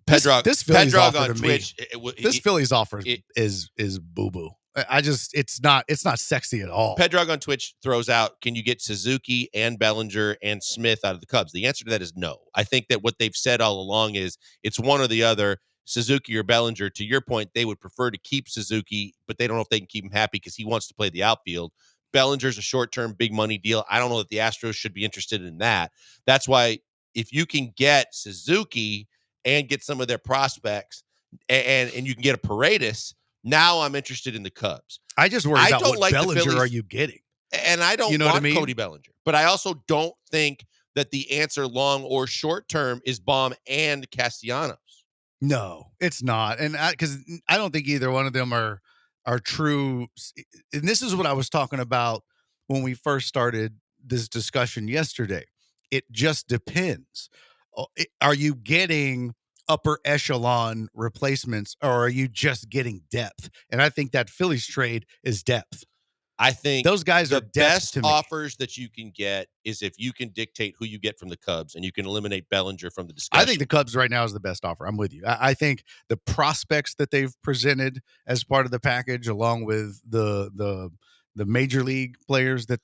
Speaker 21: this Phillies
Speaker 6: Pedrog
Speaker 21: offer
Speaker 6: on
Speaker 21: to
Speaker 6: Twitch.
Speaker 21: This Phillies offer is boo boo. it's not sexy at all.
Speaker 6: Pedrog on Twitch throws out, can you get Suzuki and Bellinger and Smith out of the Cubs? The answer to that is no. I think that what they've said all along is it's one or the other, Suzuki or Bellinger. To your point, they would prefer to keep Suzuki, but they don't know if they can keep him happy because he wants to play the outfield. Bellinger's a short-term big money deal. I don't know that the Astros should be interested in that. That's why if you can get Suzuki and get some of their prospects and you can get a Paredes, now I'm interested in the Cubs.
Speaker 21: I just worry about what Bellinger are you getting?
Speaker 6: And I don't
Speaker 21: know
Speaker 6: want
Speaker 21: what I mean?
Speaker 6: Cody Bellinger. But I also don't think that the answer long or short term is Baum and Castellanos.
Speaker 21: No, it's not. And because I don't think either one of them are true. And this is what I was talking about when we first started this discussion yesterday. It just depends. Are you getting upper echelon replacements, or are you just getting depth? And I think that Phillies trade is depth.
Speaker 6: I think
Speaker 21: those guys are
Speaker 6: the
Speaker 21: depth
Speaker 6: best
Speaker 21: to me.
Speaker 6: offers that you can get is if you can dictate who you get from the Cubs and you can eliminate Bellinger from the discussion.
Speaker 21: I think the Cubs right now is the best offer. I'm with you. I think the prospects that they've presented as part of the package, along with the major league players that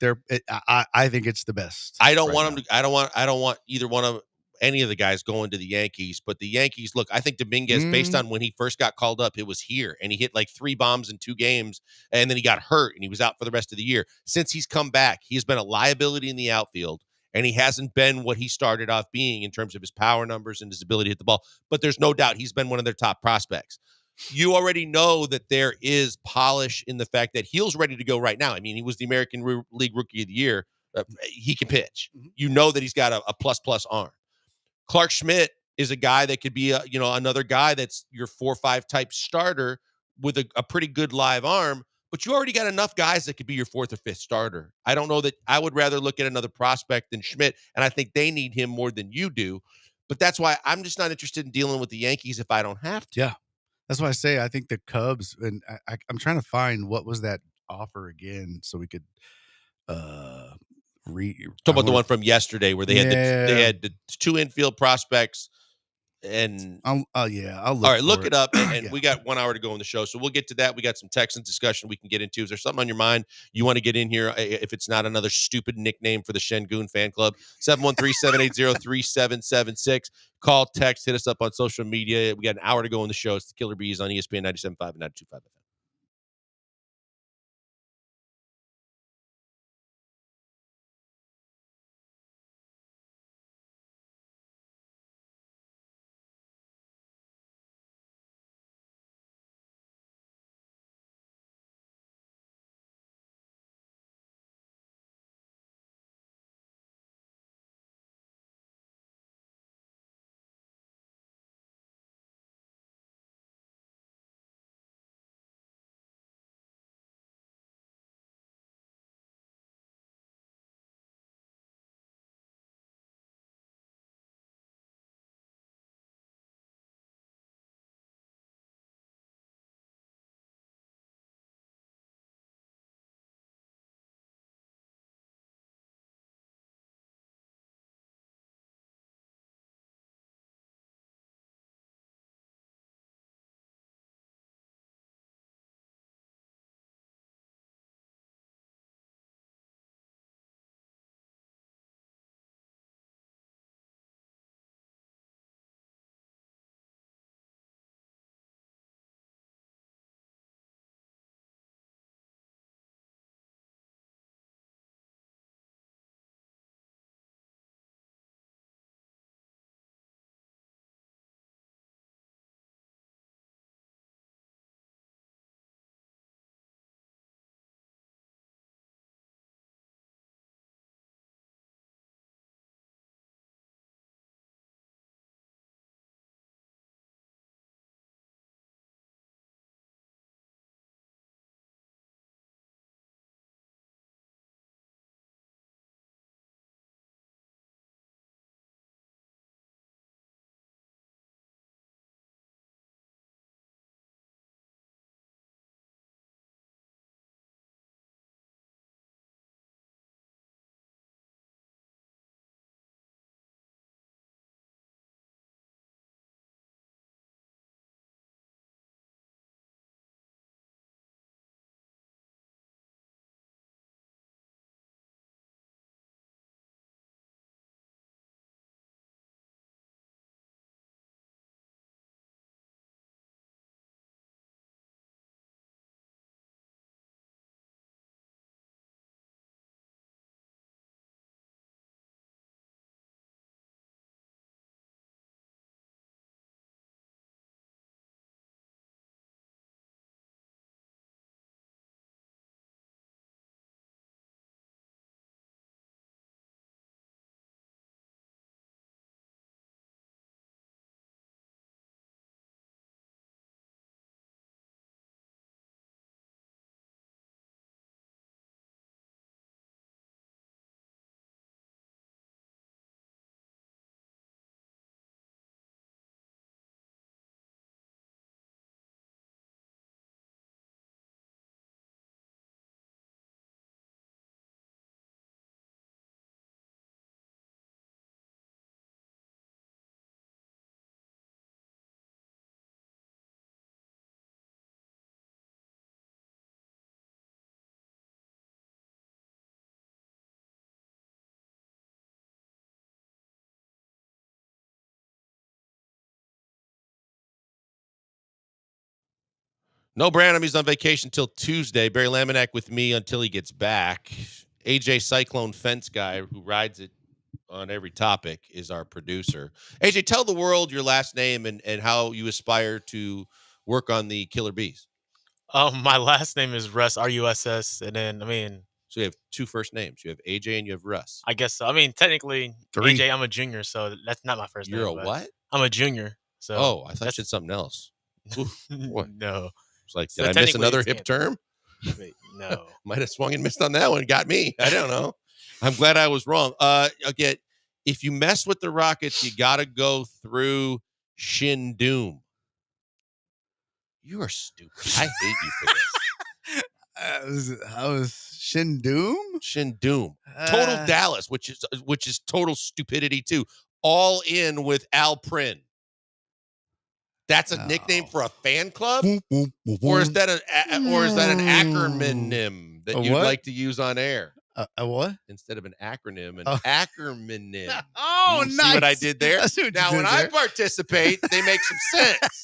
Speaker 21: I think it's the best.
Speaker 6: I don't want them to. I don't want either one of any of the guys going to the Yankees. But the Yankees, look, I think Dominguez, based on when he first got called up, it was here, and he hit like 3 bombs in 2 games, and then he got hurt, and he was out for the rest of the year. Since he's come back, he's been a liability in the outfield, and he hasn't been what he started off being in terms of his power numbers and his ability to hit the ball. But there's no doubt he's been one of their top prospects. You already know that there is polish in the fact that Heel's ready to go right now. I mean, he was the American League Rookie of the Year. He can pitch. You know that he's got a plus arm. Clark Schmidt is a guy that could be another guy that's your 4-5 type starter with a pretty good live arm, but you already got enough guys that could be your 4th or 5th starter. I don't know that I would rather look at another prospect than Schmidt, and I think they need him more than you do. But that's why I'm just not interested in dealing with the Yankees if I don't have to.
Speaker 21: Yeah. That's why I say I think the Cubs, and I'm trying to find what was that offer again so we could
Speaker 6: Talk about the one from yesterday where they had the 2 infield prospects and
Speaker 21: I'll look.
Speaker 6: All right, look
Speaker 21: for
Speaker 6: it up, and we got 1 hour to go on the show, so we'll get to that. We got some Texans discussion we can get into. Is there something on your mind you want to get in here? If it's not another stupid nickname for the Shengun fan club, 713-780-3776. Call, text, hit us up on social media. We got an hour to go on the show. It's the Killer Bees on ESPN 97.5 and 92.5. No Branham. He's on vacation till Tuesday. Barry Laminack with me until he gets back. AJ Cyclone Fence guy who rides it on every topic is our producer. AJ, tell the world your last name and how you aspire to work on the Killer Bees.
Speaker 7: My last name is Russ, Russ, and then
Speaker 6: so you have two first names. You have AJ and you have Russ.
Speaker 7: I guess so. Technically,
Speaker 6: Three.
Speaker 7: AJ, I'm a junior, so that's not my first name.
Speaker 6: You're a what?
Speaker 7: I'm a junior. So
Speaker 6: oh, I thought you said something else.
Speaker 7: What? No.
Speaker 6: It's like,
Speaker 7: So
Speaker 6: did I miss
Speaker 7: technically,
Speaker 6: another
Speaker 7: it's
Speaker 6: hip term?
Speaker 7: Wait, no.
Speaker 6: Might have swung and missed on that one. Got me. I don't know. I'm glad I was wrong. Again, if you mess with the Rockets, you got to go through Shin Doom. You are stupid. I hate you for this.
Speaker 21: I was Shin Doom?
Speaker 6: Shin Doom. Total Dallas, which is total stupidity too. All in with Al Prin. That's a nickname for a fan club, or is that an acronym that you'd like to use on air?
Speaker 21: A what?
Speaker 6: Instead of an acronym, an acronym.
Speaker 21: Oh,
Speaker 6: nice!
Speaker 21: nice.
Speaker 6: See what I did there? Now, when I participate, they make some sense.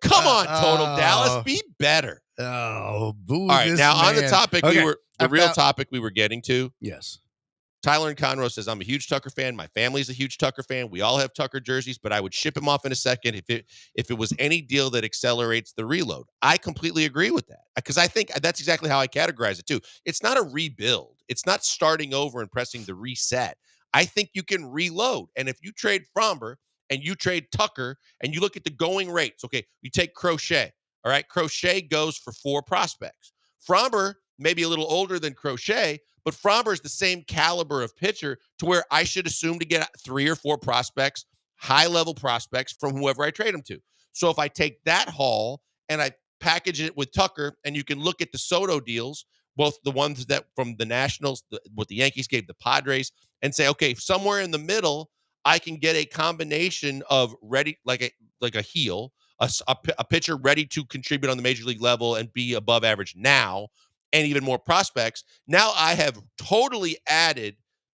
Speaker 6: Come on, Total Dallas, be better.
Speaker 21: Oh, boo!
Speaker 6: All right,
Speaker 21: this
Speaker 6: now on the
Speaker 21: man.
Speaker 6: topic
Speaker 21: Okay,
Speaker 6: real topic we were getting to.
Speaker 21: Yes.
Speaker 6: Tyler in Conroe says, I'm a huge Tucker fan. My family's a huge Tucker fan. We all have Tucker jerseys, but I would ship him off in a second if it was any deal that accelerates the reload. I completely agree with that because I think that's exactly how I categorize it too. It's not a rebuild. It's not starting over and pressing the reset. I think you can reload. And if you trade Fromber and you trade Tucker and you look at the going rates, okay, you take Crochet. All right, Crochet goes for 4 prospects. Fromber may be a little older than Crochet, but Fromber is the same caliber of pitcher to where I should assume to get 3 or 4 prospects, high-level prospects from whoever I trade them to. So if I take that haul and I package it with Tucker, and you can look at the Soto deals, both the ones that from the Nationals, what the Yankees gave the Padres, and say, okay, somewhere in the middle, I can get a combination of ready, like a heel, a pitcher ready to contribute on the major league level and be above average now, and even more prospects. Now I have totally added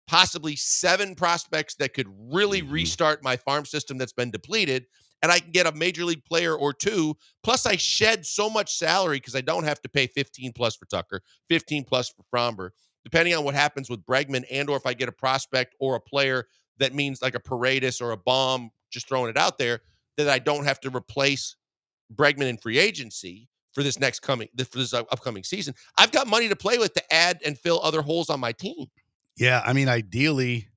Speaker 6: possibly 7 prospects that could really restart my farm system that's been depleted, and I can get a major league player or 2. Plus I shed so much salary because I don't have to pay 15 plus for Tucker, 15 plus for Fromber, depending on what happens with Bregman, and or if I get a prospect or a player that means like a Paredes or a Bomb, just throwing it out there, that I don't have to replace Bregman in free agency for this upcoming season. I've got money to play with to add and fill other holes on my team.
Speaker 21: Yeah, ideally,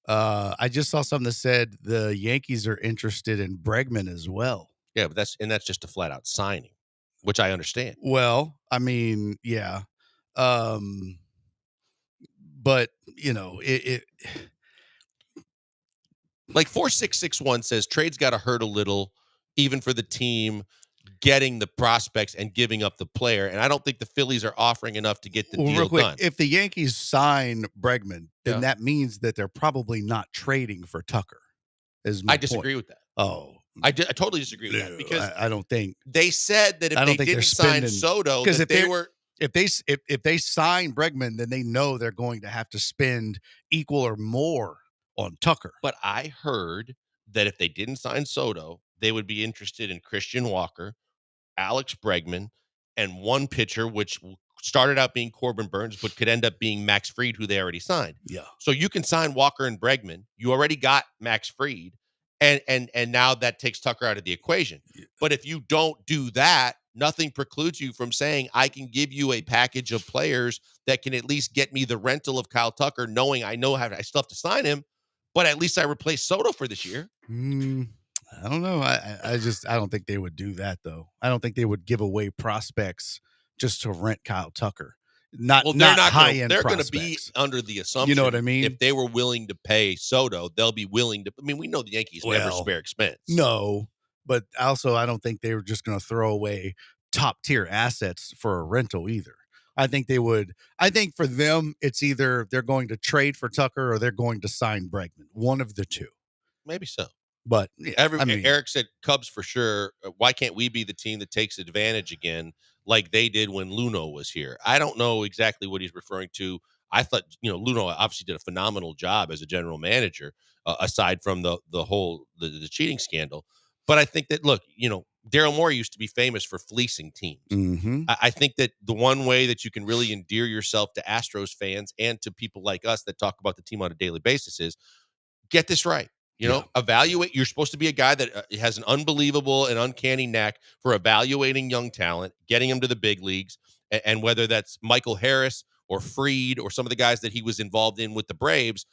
Speaker 21: I just saw something that said the Yankees are interested in Bregman as well.
Speaker 6: Yeah, but that's just a flat out signing, which I understand.
Speaker 21: Well, yeah. But it
Speaker 6: like 4661 says trades got to hurt a little, even for the team getting the prospects and giving up the player. And I don't think the Phillies are offering enough to get the deal
Speaker 21: real quick,
Speaker 6: done.
Speaker 21: If the Yankees sign Bregman, then that means that they're probably not trading for Tucker.
Speaker 6: I disagree with that.
Speaker 21: Oh,
Speaker 6: I totally disagree with that because
Speaker 21: I don't think
Speaker 6: they said that if they didn't sign Soto,
Speaker 21: because
Speaker 6: if
Speaker 21: they sign Bregman, then they know they're going to have to spend equal or more on Tucker.
Speaker 6: But I heard that if they didn't sign Soto, they would be interested in Christian Walker, Alex Bregman, and one pitcher, which started out being Corbin Burns, but could end up being Max Fried, who they already signed.
Speaker 21: Yeah.
Speaker 6: So you can sign Walker and Bregman. You already got Max Fried, and now that takes Tucker out of the equation. Yeah. But if you don't do that, nothing precludes you from saying, I can give you a package of players that can at least get me the rental of Kyle Tucker, knowing I still have to sign him, but at least I replace Soto for this year.
Speaker 21: I don't know. I don't think they would do that, though. I don't think they would give away prospects just to rent Kyle Tucker. Not high-end
Speaker 6: They're going
Speaker 21: prospects.
Speaker 6: to be under the assumption.
Speaker 21: You know what I mean?
Speaker 6: If they were willing to pay Soto, they'll be willing to. We know the Yankees never spare expense.
Speaker 21: No, but also I don't think they were just going to throw away top-tier assets for a rental either. I think they would. I think for them, it's either they're going to trade for Tucker or they're going to sign Bregman. One of the two.
Speaker 6: Maybe so.
Speaker 21: But
Speaker 6: Eric said Cubs for sure. Why can't we be the team that takes advantage again, like they did when Luno was here? I don't know exactly what he's referring to. I thought Luno obviously did a phenomenal job as a general manager, aside from the whole cheating scandal. But I think that Daryl Morey used to be famous for fleecing teams.
Speaker 21: Mm-hmm.
Speaker 6: I think that the one way that you can really endear yourself to Astros fans and to people like us that talk about the team on a daily basis is get this right. Evaluate. You're supposed to be a guy that has an unbelievable and uncanny knack for evaluating young talent, getting them to the big leagues, and whether that's Michael Harris or Fried or some of the guys that he was involved in with the Braves,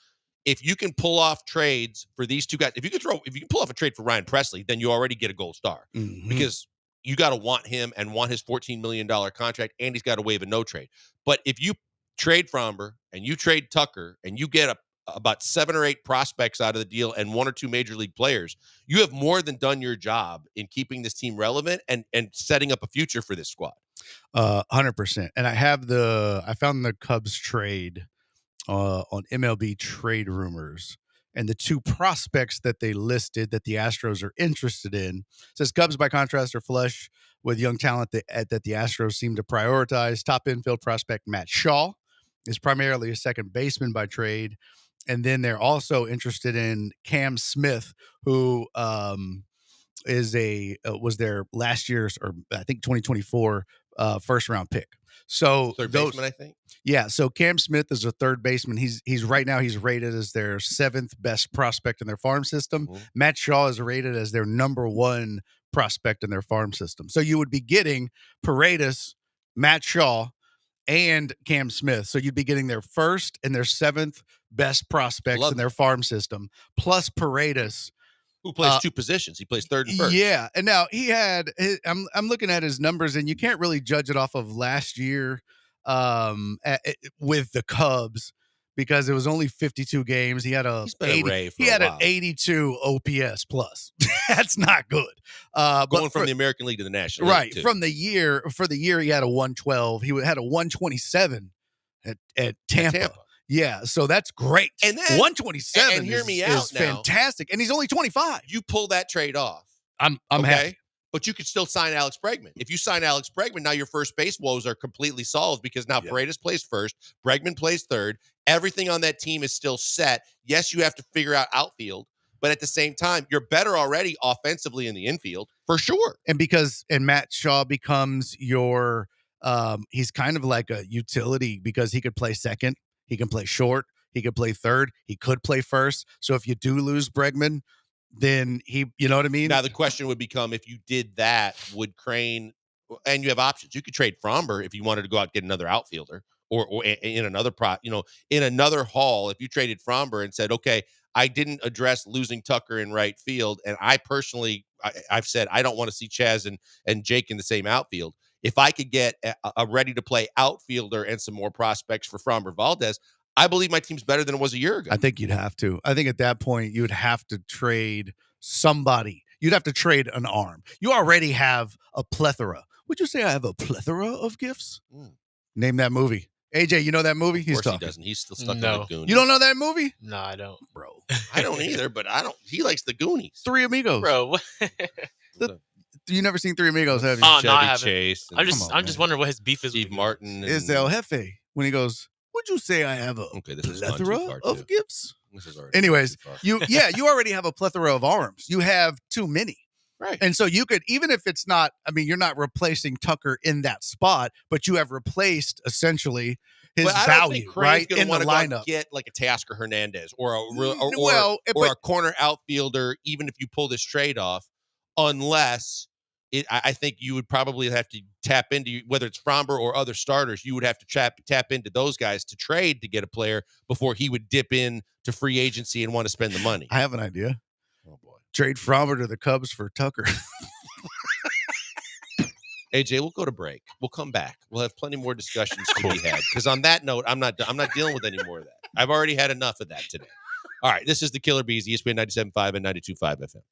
Speaker 6: if you can pull off trades for these two guys, if you can pull off a trade for Ryan Presley, then you already get a gold star because you got to want him and want his $14 million contract, and he's got to waive a no trade. But if you trade Fromber and you trade Tucker and you get about 7 or 8 prospects out of the deal and 1 or 2 major league players, you have more than done your job in keeping this team relevant and setting up a future for this squad.
Speaker 21: 100%. And I found the Cubs trade on MLB Trade Rumors, and the 2 prospects that they listed that the Astros are interested in says Cubs, by contrast, are flush with young talent that the Astros seem to prioritize. Top infield prospect Matt Shaw is primarily a second baseman by trade. And then they're also interested in Cam Smith, who was their last year's, or I think 2024 first round pick. So
Speaker 6: third baseman, I think.
Speaker 21: Yeah. So Cam Smith is a third baseman. He's right now he's rated as their 7th best prospect in their farm system. Matt Shaw is rated as their number 1 prospect in their farm system. So you would be getting Paredes, Matt Shaw, and Cam Smith. So you'd be getting their 1st and their 7th best prospects in their farm system, plus Paredes,
Speaker 6: who plays 2 positions. He plays third and first.
Speaker 21: Yeah. And now he had, I'm looking at his numbers, and you can't really judge it off of last year with the Cubs because it was only 52 games. He had an 82 OPS plus. That's not good.
Speaker 6: Going from the American League to the National
Speaker 21: League. Right.
Speaker 6: Too.
Speaker 21: For the year, he had a 112. He had a 127 at Tampa. Yeah, so that's great.
Speaker 6: And then
Speaker 21: 127
Speaker 6: and hear me
Speaker 21: is
Speaker 6: out now.
Speaker 21: fantastic, and he's only 25.
Speaker 6: You pull that trade off.
Speaker 21: I'm happy.
Speaker 6: But you could still sign Alex Bregman. If you sign Alex Bregman, now your first base woes are completely solved because now Paredes plays first, Bregman plays third. Everything on that team is still set. Yes, you have to figure out outfield, but at the same time, you're better already offensively in the infield for sure.
Speaker 21: And Matt Shaw becomes your he's kind of like a utility because he could play second. He can play short. He could play third. He could play first. So if you do lose Bregman, then you know what I mean?
Speaker 6: Now the question would become, if you did that, would Crane, and you have options. You could trade Fromber if you wanted to go out and get another outfielder or in another in another haul. If you traded Fromber and said, okay, I didn't address losing Tucker in right field. And I personally, I've said, I don't want to see Chaz and Jake in the same outfield. If I could get a ready-to-play outfielder and some more prospects for Fromber Valdez, I believe my team's better than it was a year ago.
Speaker 21: I think you'd have to. I think at that point, you'd have to trade somebody. You'd have to trade an arm. You already have a plethora. Would you say I have a plethora of gifts? Name that movie. AJ, you know that movie?
Speaker 6: Of course he doesn't. He's still stuck in the Goonies.
Speaker 21: You don't know that movie?
Speaker 7: No, I don't.
Speaker 21: Bro.
Speaker 6: I don't either, but he likes the Goonies.
Speaker 21: Three Amigos.
Speaker 7: Bro.
Speaker 21: You never seen Three Amigos, have you?
Speaker 7: Oh, no, I haven't.
Speaker 6: Chase
Speaker 7: I'm just wondering what his beef is.
Speaker 6: Steve Martin.
Speaker 21: Is El Jefe when he goes, would you say I have a plethora of gifts?
Speaker 6: This is already
Speaker 21: Anyways, you already have a plethora of arms. You have too many.
Speaker 6: Right.
Speaker 21: And so you could, even if it's not, I mean, you're not replacing Tucker in that spot, but you have replaced essentially his value, right? In the lineup.
Speaker 6: Get like a Teoscar Hernandez or a corner outfielder, even if you pull this trade off, unless I think you would probably have to tap into, whether it's Fromber or other starters, you would have to tap into those guys to trade to get a player before he would dip in to free agency and want to spend the money.
Speaker 21: I have an idea.
Speaker 6: Oh boy.
Speaker 21: Trade Fromber to the Cubs for Tucker.
Speaker 6: AJ, we'll go to break. We'll come back. We'll have plenty more discussions to be had. Because on that note, I'm not dealing with any more of that. I've already had enough of that today. All right, this is the Killer Bees, ESPN 97.5 and 92.5 FM.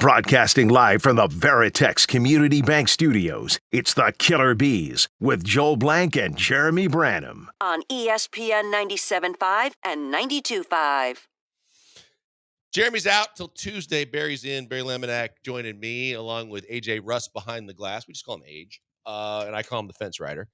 Speaker 1: Broadcasting live from the Veritex Community Bank Studios, it's the Killer Bees with Joel Blank and Jeremy Branham.
Speaker 9: On ESPN 97.5 and 92.5.
Speaker 6: Jeremy's out till Tuesday. Barry's in. Barry Lemonak joining me along with AJ Russ behind the glass. We just call him Age. And I call him the fence rider.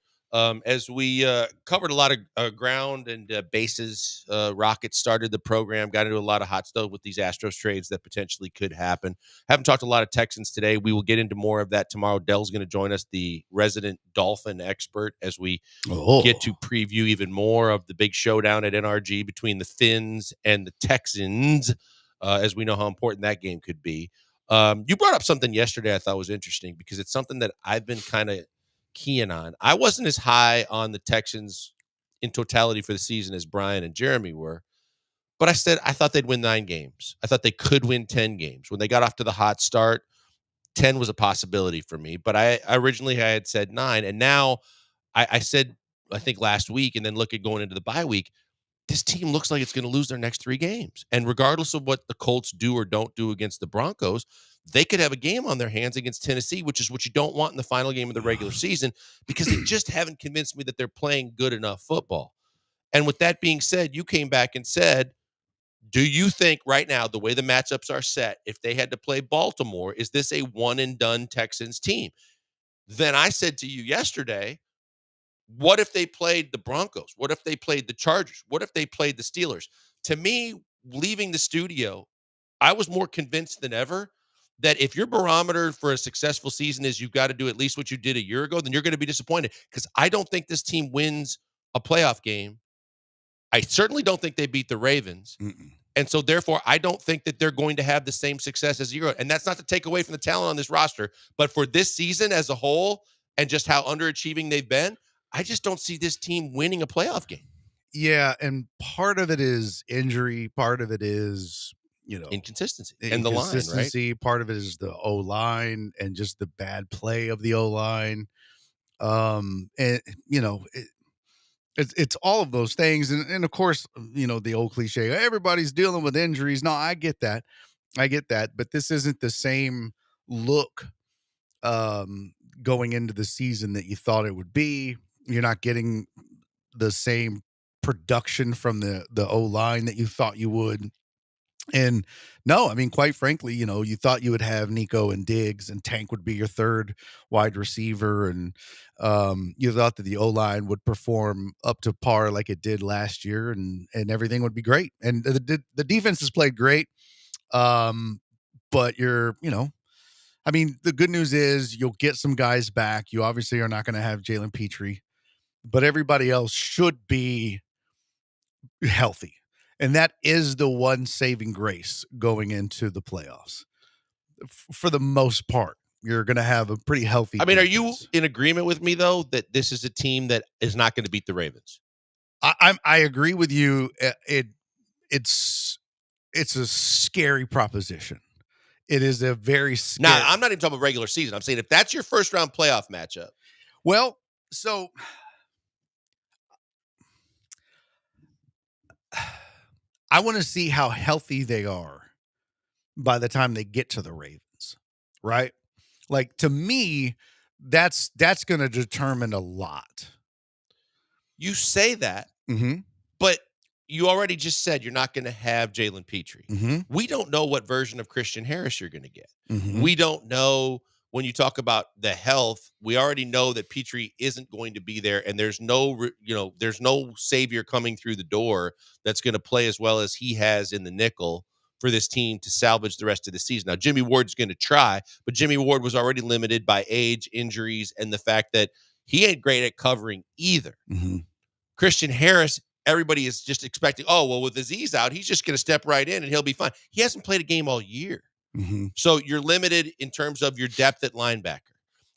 Speaker 6: As we covered a lot of ground and bases, Rockets started the program, got into a lot of hot stove with these Astros trades that potentially could happen. Haven't talked to a lot of Texans today. We will get into more of that tomorrow. Dell's going to join us, the resident Dolphin expert, as we get to preview even more of the big showdown at NRG between the Fins and the Texans, as we know how important that game could be. You brought up something yesterday I thought was interesting because it's something that I've been kind of keying on. I wasn't as high on the Texans in totality for the season as Brian and Jeremy were, but I said I thought they'd win 9 games. I thought they could win 10 games. When they got off to the hot start, 10 was a possibility for me, but I had said 9, and now I said, I think last week, and then look at going into the bye week, this team looks like it's going to lose their next 3 games. And regardless of what the Colts do or don't do against the Broncos, they could have a game on their hands against Tennessee, which is what you don't want in the final game of the regular season, because they just haven't convinced me that they're playing good enough football. And with that being said, you came back and said, do you think right now, the way the matchups are set, if they had to play Baltimore, is this a one-and-done Texans team? Then I said to you yesterday, what if they played the Broncos? What if they played the Chargers? What if they played the Steelers? To me, leaving the studio, I was more convinced than ever that if your barometer for a successful season is you've got to do at least what you did a year ago, then you're going to be disappointed, because I don't think this team wins a playoff game. I certainly don't think they beat the Ravens. And so, therefore, I don't think that they're going to have the same success as a year ago. And that's not to take away from the talent on this roster, but for this season as a whole and just how underachieving they've been, I just don't see this team winning a playoff game.
Speaker 21: Yeah, and part of it is injury. Part of it is,
Speaker 6: inconsistency and the line, right?
Speaker 21: Part of it is the O-line and just the bad play of the O-line. And, it's all of those things. And of course, the old cliche, everybody's dealing with injuries. No, I get that. But this isn't the same look going into the season that you thought it would be. You're not getting the same production from the O-line that you thought you would. And no, I mean, quite frankly, you thought you would have Nico and Diggs and Tank would be your third wide receiver. And you thought that the O-line would perform up to par like it did last year, and everything would be great. And the defense has played great. But I mean, the good news is you'll get some guys back. You obviously are not going to have Jalen Petrie, but everybody else should be healthy. And that is the one saving grace going into the playoffs. For the most part, you're going to have a pretty healthy defense.
Speaker 6: Are you in agreement with me, though, that this is a team that is not going to beat the Ravens?
Speaker 21: I agree with you. It's a scary proposition. It is a very scary.
Speaker 6: Now, I'm not even talking about regular season. I'm saying if that's your first round playoff matchup.
Speaker 21: Well, so I want to see how healthy they are by the time they get to the Ravens, right? Like, to me, that's going to determine a lot.
Speaker 6: You say that, but you already just said you're not going to have Jalen Petrie. We don't know what version of Christian Harris you're going to get. We don't know. When you talk about the health, we already know that Petrie isn't going to be there, and there's no savior coming through the door that's going to play as well as he has in the nickel for this team to salvage the rest of the season. Now, Jimmy Ward's going to try, but Jimmy Ward was already limited by age, injuries, and the fact that he ain't great at covering either. Christian Harris, everybody is just expecting, with Aziz out, he's just going to step right in and he'll be fine. He hasn't played a game all year. So you're limited in terms of your depth at linebacker.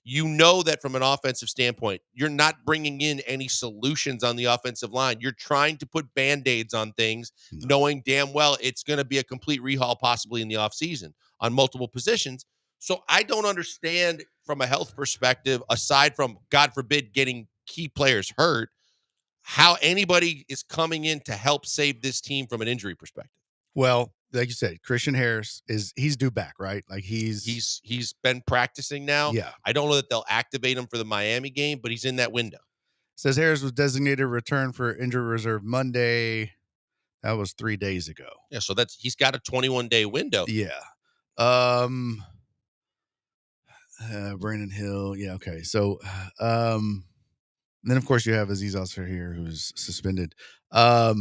Speaker 6: You know that from an offensive standpoint, you're not bringing in any solutions on the offensive line. You're trying to put Band-Aids on things, knowing damn well it's going to be a complete rehaul possibly in the offseason on multiple positions. So I don't understand from a health perspective, aside from, God forbid, getting key players hurt, how anybody is coming in to help save this team from an injury perspective.
Speaker 21: Well, like you said, Christian Harris he's due back, right? Like
Speaker 6: he's been practicing now.
Speaker 21: Yeah.
Speaker 6: I don't know that they'll activate him for the Miami game, but he's in that window.
Speaker 21: Says Harris was designated return for injury reserve Monday. That was 3 days ago.
Speaker 6: Yeah, so he's got a 21-day window.
Speaker 21: Yeah. Brandon Hill. Yeah. Okay. So, then of course you have Aziz Ansari here, who's suspended. But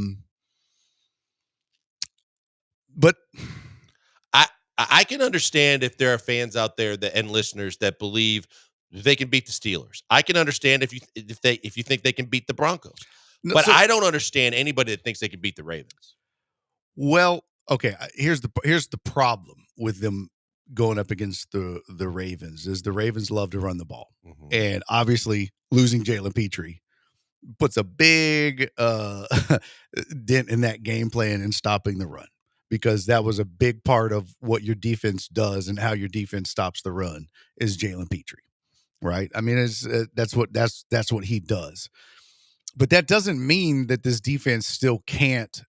Speaker 6: I can understand if there are fans out there and listeners that believe they can beat the Steelers. I can understand if you think they can beat the Broncos. But I don't understand anybody that thinks they can beat the Ravens.
Speaker 21: Well, okay. Here's the problem with them going up against the Ravens is the Ravens love to run the ball, and obviously losing Jalen Petrie puts a big dent in that game plan and stopping the run, because that was a big part of what your defense does and how your defense stops the run is Jalen Petrie, right? I mean, that's what he does. But that doesn't mean that this defense still can't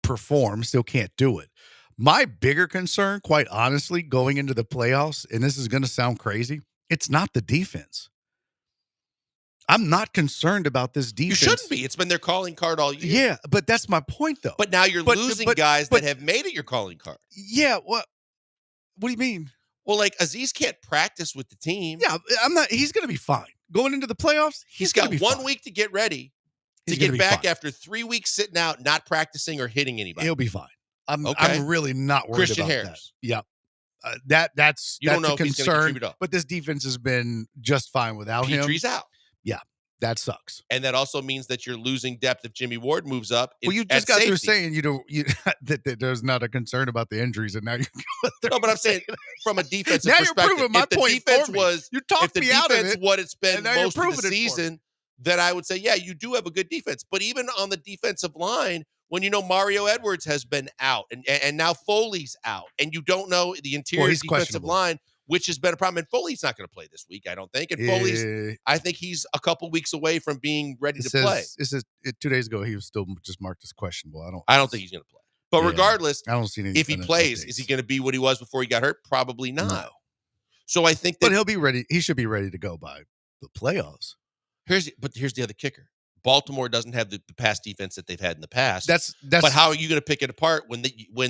Speaker 21: perform, still can't do it. My bigger concern, quite honestly, going into the playoffs, and this is going to sound crazy, it's not the defense. I'm not concerned about this defense.
Speaker 6: You shouldn't be. It's been their calling card all year.
Speaker 21: Yeah, but that's my point, though.
Speaker 6: But now you're losing guys that have made it your calling card.
Speaker 21: Yeah, what do you mean?
Speaker 6: Well, like Aziz can't practice with the team.
Speaker 21: Yeah, he's going to be fine. Going into the playoffs,
Speaker 6: he's got 1 week to get ready to get back after 3 weeks sitting out, not practicing or hitting anybody.
Speaker 21: He'll be fine. I'm really not worried
Speaker 6: Christian
Speaker 21: about
Speaker 6: Harris.
Speaker 21: that. Yeah. That's
Speaker 6: don't know
Speaker 21: a
Speaker 6: if he's gonna
Speaker 21: concern,
Speaker 6: contribute up.
Speaker 21: but this defense has been just fine without him.
Speaker 6: Petrie's out.
Speaker 21: Yeah, that sucks.
Speaker 6: And that also means that you're losing depth if Jimmy Ward moves up.
Speaker 21: Well, you just got through saying that there's not a concern about the injuries, and now you're
Speaker 6: no, but I'm saying from a defensive
Speaker 21: now
Speaker 6: perspective,
Speaker 21: you're proving my point
Speaker 6: defense
Speaker 21: for me.
Speaker 6: was
Speaker 21: You talked
Speaker 6: if the
Speaker 21: me out of
Speaker 6: defense
Speaker 21: it,
Speaker 6: what it's been
Speaker 21: and now you're
Speaker 6: most of
Speaker 21: proving
Speaker 6: the
Speaker 21: it for me.
Speaker 6: season, then I would say, yeah, you do have a good defense. But even on the defensive line, when Mario Edwards has been out and now Foley's out, and you don't know the interior defensive line, which has been a problem. And Foley's not going to play this week, I don't think. And Foley's, I think he's a couple weeks away from being ready to play.
Speaker 21: It says 2 days ago he was still just marked as questionable.
Speaker 6: I don't think he's going to play. But regardless,
Speaker 21: I don't see any.
Speaker 6: If he plays, is he going to be what he was before he got hurt? Probably not.
Speaker 21: No.
Speaker 6: So I think that,
Speaker 21: but he'll be ready. He should be ready to go by the playoffs.
Speaker 6: Here's the other kicker. Baltimore doesn't have the pass defense that they've had in the past.
Speaker 21: That's.
Speaker 6: But how are you going to pick it apart when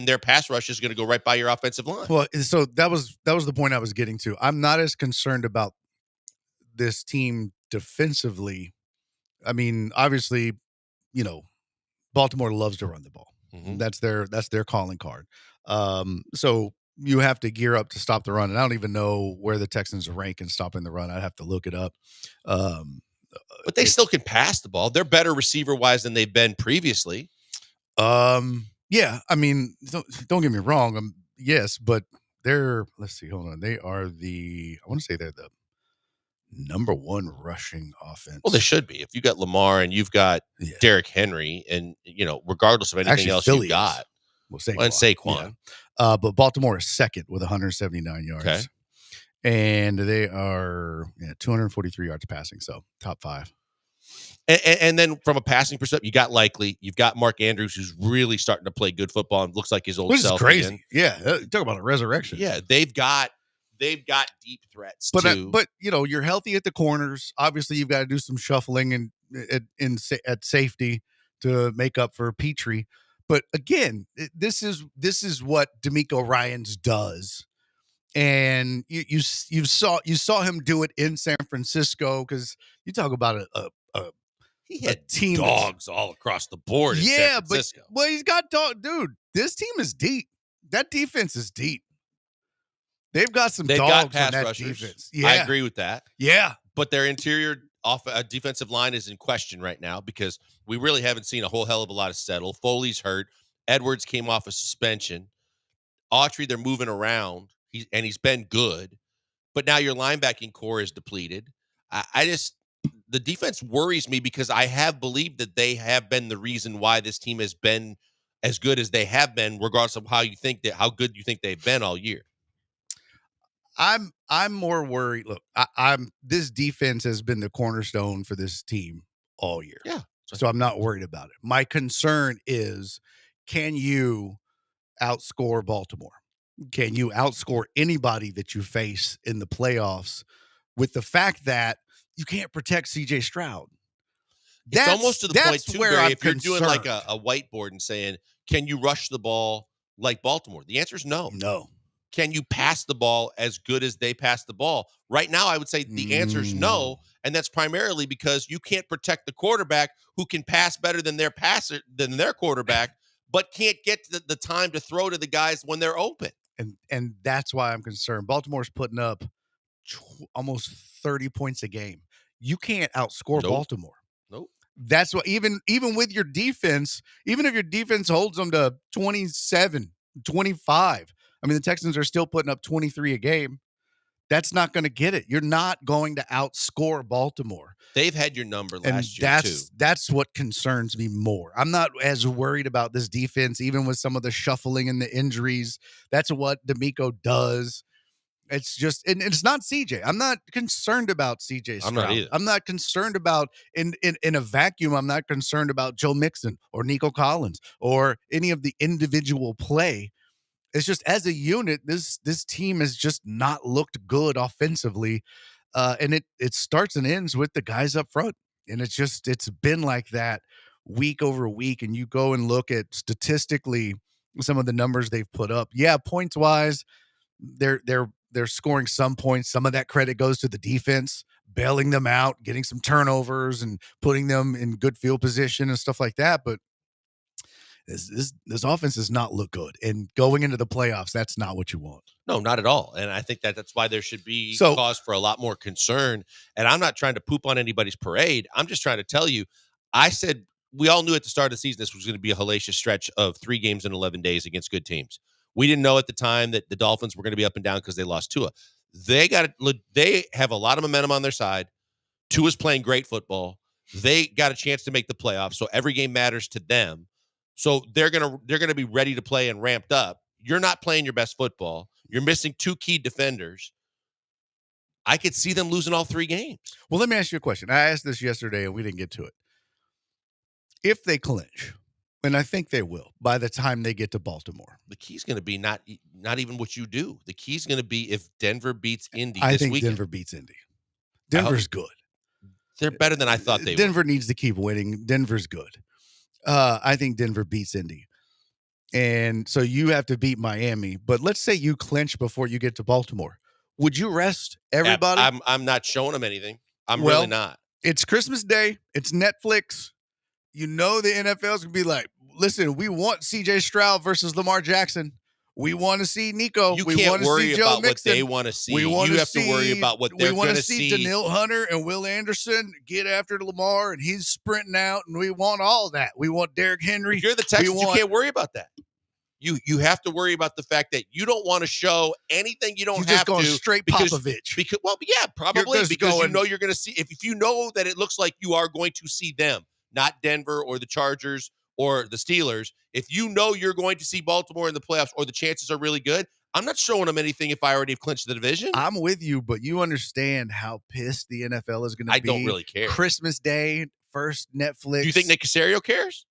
Speaker 6: their pass rush is going to go right by your offensive line?
Speaker 21: Well, so that was the point I was getting to. I'm not as concerned about this team defensively. I mean, obviously, Baltimore loves to run the ball.
Speaker 6: Mm-hmm.
Speaker 21: That's their calling card. So you have to gear up to stop the run. And I don't even know where the Texans rank in stopping the run. I'd have to look it up.
Speaker 6: But they still can pass the ball. They're better receiver-wise than they've been previously.
Speaker 21: Yeah. I mean, don't get me wrong. Yes, but let's see. Hold on. They are I want to say they're the number one rushing offense.
Speaker 6: Well, they should be. If you got Lamar and you've got Derrick Henry and, regardless of anything else you've got.
Speaker 21: Well, Saquon.
Speaker 6: And Saquon.
Speaker 21: Yeah. But Baltimore is second with 179 yards.
Speaker 6: Okay.
Speaker 21: And they are 243 yards passing, so top 5.
Speaker 6: And then from a passing perspective, you got Likely, you've got Mark Andrews, who's really starting to play good football and looks like his old self.
Speaker 21: This is crazy.
Speaker 6: Again.
Speaker 21: Yeah, talk about a resurrection.
Speaker 6: Yeah, they've got deep threats too.
Speaker 21: But you're healthy at the corners. Obviously, you've got to do some shuffling at safety to make up for Petrie. But again, this is what DeMeco Ryans does. And you saw him do it in San Francisco, because you talk about
Speaker 6: he had
Speaker 21: team
Speaker 6: dogs all across the board. In San Francisco.
Speaker 21: But he's got dude. This team is deep. That defense is deep. They've got some dogs on that defense. Yeah,
Speaker 6: I agree with that.
Speaker 21: Yeah,
Speaker 6: but their interior defensive line is in question right now because we really haven't seen a whole hell of a lot of settle. Foley's hurt. Edwards came off a suspension. Autry, they're moving around. He's been good, but now your linebacking core is depleted. The defense worries me because I have believed that they have been the reason why this team has been as good as they have been, regardless of how good you think they've been all year.
Speaker 21: I'm more worried. Look, this defense has been the cornerstone for this team all year.
Speaker 6: Yeah.
Speaker 21: So I'm not worried about it. My concern is, can you outscore Baltimore? Can you outscore anybody that you face in the playoffs with the fact that you can't protect CJ Stroud?
Speaker 6: It's almost to the point, too,
Speaker 21: where
Speaker 6: Barry,
Speaker 21: I'm
Speaker 6: if you're doing like
Speaker 21: concerned.
Speaker 6: a whiteboard and saying, can you rush the ball like Baltimore? The answer is no.
Speaker 21: No.
Speaker 6: Can you pass the ball as good as they pass the ball? Right now, I would say the answer is no, and that's primarily because you can't protect the quarterback who can pass better than their quarterback, but can't get the time to throw to the guys when they're open.
Speaker 21: And that's why I'm concerned. Baltimore's putting up almost 30 points a game. You can't outscore Baltimore.
Speaker 6: Nope.
Speaker 21: That's what even with your defense, even if your defense holds them to 27, 25, I mean, the Texans are still putting up 23 a game. That's not going to get it. You're not going to outscore Baltimore.
Speaker 6: They've had your number last year, too.
Speaker 21: That's what concerns me more. I'm not as worried about this defense, even with some of the shuffling and the injuries. That's what D'Amico does. It's just, and it's not CJ. I'm not concerned about CJ Stroud.
Speaker 6: I'm not either.
Speaker 21: I'm not concerned about, in a vacuum, I'm not concerned about Joe Mixon or Nico Collins or any of the individual play. It's just, as a unit, this team has just not looked good offensively. And it starts and ends with the guys up front. And it's been like that week over week. And you go and look at statistically some of the numbers they've put up. Yeah, points wise, they're scoring some points. Some of that credit goes to the defense, bailing them out, getting some turnovers and putting them in good field position and stuff like that. But this offense does not look good. And going into the playoffs, that's not what you want.
Speaker 6: No, not at all. And I think that's why there should be cause for a lot more concern. And I'm not trying to poop on anybody's parade. I'm just trying to tell you, I said we all knew at the start of the season this was going to be a hellacious stretch of 3 games in 11 days against good teams. We didn't know at the time that the Dolphins were going to be up and down because they lost Tua. They have a lot of momentum on their side. Tua's playing great football. They got a chance to make the playoffs, so every game matters to them. So they're gonna be ready to play and ramped up. You're not playing your best football. You're missing 2 key defenders. I could see them losing all 3 games.
Speaker 21: Well, let me ask you a question. I asked this yesterday and we didn't get to it. If they clinch, and I think they will by the time they get to Baltimore,
Speaker 6: the key's going to be not even what you do. The key's going to be if Denver beats Indy
Speaker 21: I
Speaker 6: this
Speaker 21: think
Speaker 6: weekend.
Speaker 21: Denver beats Indy. Denver's good.
Speaker 6: They're better than I thought they were.
Speaker 21: Denver needs to keep winning. Denver's good. I think Denver beats Indy. And so you have to beat Miami. But let's say you clinch before you get to Baltimore. Would you rest everybody?
Speaker 6: I'm not showing them anything. I'm really not.
Speaker 21: It's Christmas Day. It's Netflix. You know the NFL's going to be like, listen, we want CJ Stroud versus Lamar Jackson. We want to see Nico.
Speaker 6: You
Speaker 21: we
Speaker 6: can't
Speaker 21: want to
Speaker 6: worry
Speaker 21: see Joe
Speaker 6: about
Speaker 21: Mixon.
Speaker 6: what they want to see.
Speaker 21: We
Speaker 6: You have to worry about what they're going to see.
Speaker 21: We want to see Daniil Hunter and Will Anderson get after Lamar, and he's sprinting out, and we want all that. We want Derrick Henry.
Speaker 6: If you're the Texans, you can't worry about that. You have to worry about the fact that you don't want to show anything you don't have to.
Speaker 21: Straight Popovich.
Speaker 6: Probably because you know you're going to see. If you know that it looks like you are going to see them, not Denver or the Chargers or the Steelers, if you know you're going to see Baltimore in the playoffs or the chances are really good, I'm not showing them anything if I already have clinched the division.
Speaker 21: I'm with you, but you understand how pissed the NFL is going to be.
Speaker 6: I don't really care.
Speaker 21: Christmas Day, first Netflix.
Speaker 6: Do you think Nick Caserio cares?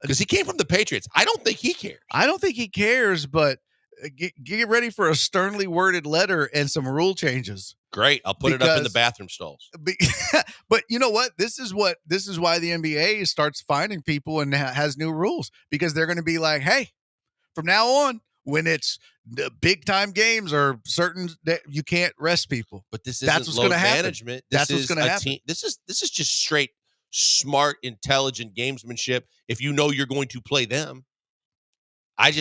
Speaker 6: Because he came from the Patriots. I don't think he cares.
Speaker 21: I don't think he cares, but get ready for a sternly worded letter and some rule changes.
Speaker 6: Great. I'll put it up in the bathroom stalls.
Speaker 21: But you know what? This is why the NBA starts finding people and has new rules, because they're going to be like, hey, from now on, when it's the big time games or certain that you can't rest people.
Speaker 6: But that's
Speaker 21: what's going to happen.
Speaker 6: Management.
Speaker 21: That's what's going to happen.
Speaker 6: This is just straight smart, intelligent gamesmanship. If you know you're going to play them, I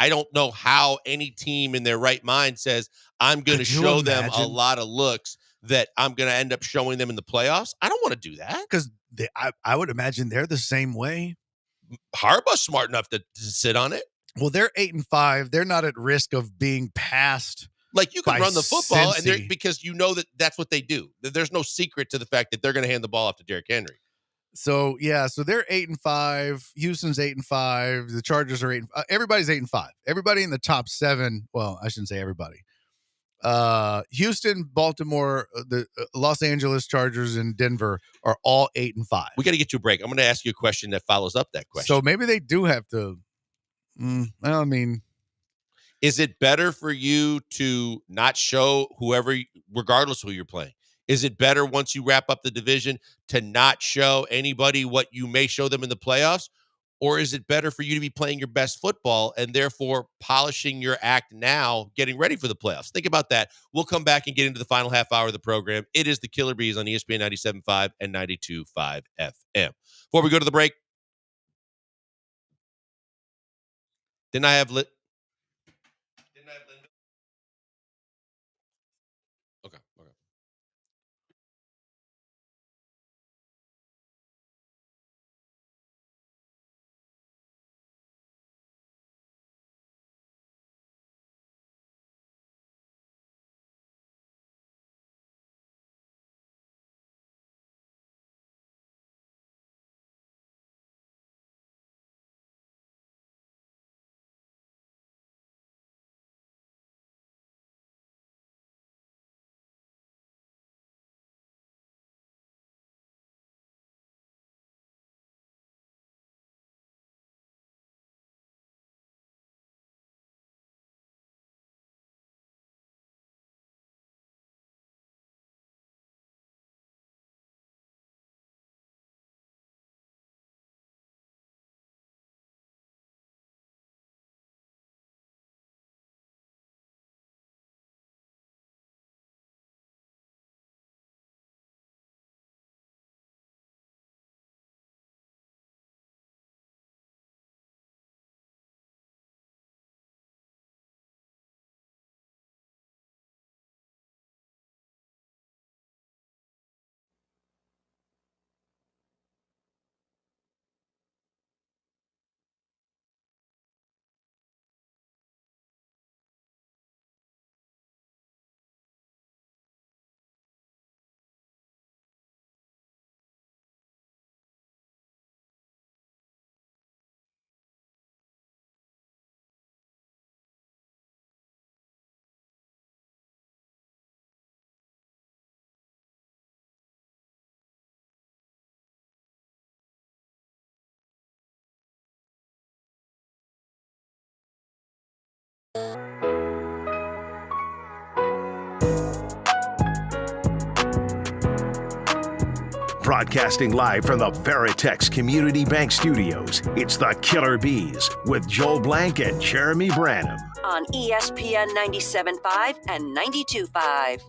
Speaker 6: don't know how any team in their right mind says I'm going to show them a lot of looks that I'm going to end up showing them in the playoffs. I don't want to do that,
Speaker 21: because I would imagine they're the same way.
Speaker 6: Harbaugh's smart enough to sit on it.
Speaker 21: Well, they're 8-5. They're not at risk of being passed.
Speaker 6: Like, you can run the football, and because you know that's what they do. There's no secret to the fact that they're going to hand the ball off to Derrick Henry.
Speaker 21: So yeah, so they're 8-5. Houston's 8-5. The Chargers are 8. Everybody's 8-5. Everybody in the top 7. Well, I shouldn't say everybody. Houston, Baltimore, the Los Angeles Chargers, and Denver are all 8-5.
Speaker 6: We got to get you a break. I'm going to ask you a question that follows up that question.
Speaker 21: So maybe they do have to I mean,
Speaker 6: is it better for you to not show whoever, regardless of who you're playing? Is it better once you wrap up the division to not show anybody what you may show them in the playoffs? Or is it better for you to be playing your best football and therefore polishing your act now, getting ready for the playoffs? Think about that. We'll come back and get into the final half hour of the program. It is the Killer Bees on ESPN 97.5 and 92.5 FM. Before we go to the break, didn't I have Linda? Okay.
Speaker 1: Broadcasting live from the Veritex Community Bank Studios, it's the Killer Bees with Joel Blank and Jeremy Branham.
Speaker 9: On ESPN 97.5 and 92.5.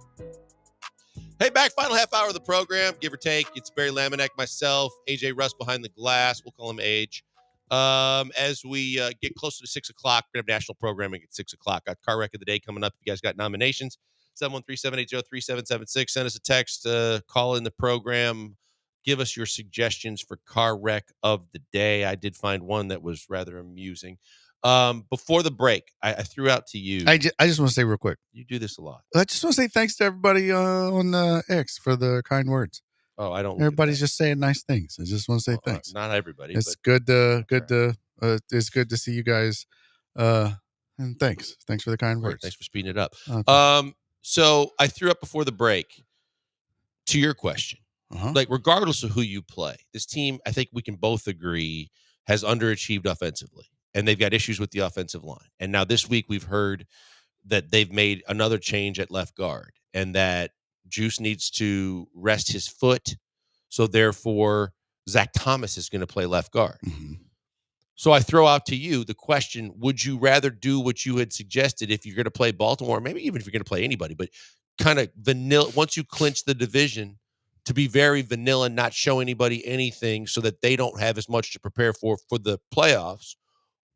Speaker 6: Hey, back, final half hour of the program, give or take. It's Barry Laminack, myself, AJ Russ behind the glass. We'll call him Age. As we get closer to 6 o'clock, we're going to have national programming at 6 o'clock. Got Car Wreck of the Day coming up. If you guys got nominations, 713-780-3776. Send us a text, call in the program. Give us your suggestions for Car Wreck of the Day. I did find one that was rather amusing. Before the break, I threw out to you.
Speaker 21: I just want to say real quick.
Speaker 6: You do this a lot.
Speaker 21: I just want to say thanks to everybody on X for the kind words.
Speaker 6: Oh, I don't.
Speaker 21: Everybody's just saying nice things. I just want to say thanks.
Speaker 6: Not everybody.
Speaker 21: It's
Speaker 6: but
Speaker 21: it's good to see you guys. And thanks for the kind words.
Speaker 6: Thanks for speeding it up.
Speaker 21: Okay.
Speaker 6: So I threw up before the break to your question. Like, regardless of who you play, this team, I think we can both agree, has underachieved offensively, and they've got issues with the offensive line. And now this week we've heard that they've made another change at left guard, and that Juice needs to rest his foot. So therefore, Zach Thomas is going to play left guard. So I throw out to you the question, would you rather do what you had suggested if you're going to play Baltimore, maybe even if you're going to play anybody, but kind of vanilla, once you clinch the division, to be very vanilla and not show anybody anything so that they don't have as much to prepare for the playoffs?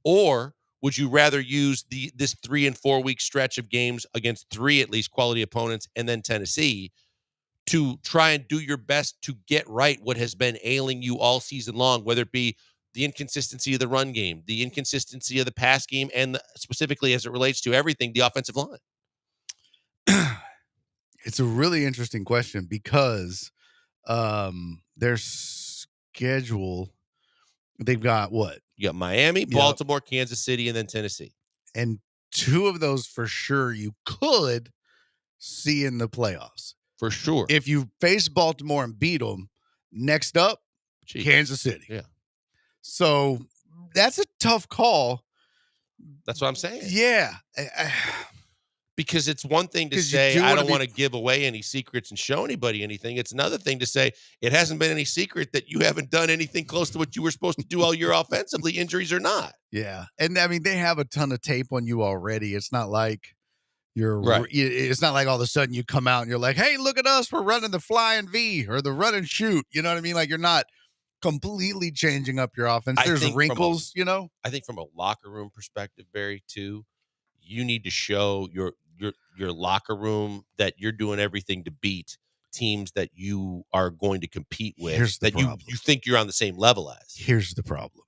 Speaker 6: Or would you rather use this 3 and 4 week stretch of games against 3 at least quality opponents and then Tennessee to try and do your best to get right what has been ailing you all season long, whether it be the inconsistency of the run game, the inconsistency of the pass game, and specifically as it relates to everything, the offensive line?
Speaker 21: It's a really interesting question because their schedule, they've got what?
Speaker 6: You got Miami, Baltimore, Kansas City, and then Tennessee.
Speaker 21: And 2 of those for sure you could see in the playoffs.
Speaker 6: For sure.
Speaker 21: If you face Baltimore and beat them, next up, Kansas City.
Speaker 6: Yeah.
Speaker 21: So that's a tough call
Speaker 6: That's what I'm saying.
Speaker 21: Yeah.
Speaker 6: Because it's one thing to
Speaker 21: 'Cause you
Speaker 6: say,
Speaker 21: do
Speaker 6: I
Speaker 21: wanna
Speaker 6: don't
Speaker 21: be-
Speaker 6: want to give away any secrets and show anybody anything. It's another thing to say, it hasn't been any secret that you haven't done anything close to what you were supposed to do all year offensively, injuries or not.
Speaker 21: Yeah. And I mean, they have a ton of tape on you already. It's not like
Speaker 6: Right.
Speaker 21: it's not like all of a sudden you come out and you're like, hey, look at us. We're running the flying V or the run and shoot. You know what I mean? Like, you're not completely changing up your offense.
Speaker 6: I
Speaker 21: There's
Speaker 6: think
Speaker 21: wrinkles, you know?
Speaker 6: I think from a locker room perspective, Barry, too, you need to show your locker room that you're doing everything to beat teams that you are going to compete with.
Speaker 21: Here's the
Speaker 6: that
Speaker 21: problem.
Speaker 6: you think you're on the same level as.
Speaker 21: Here's the problem.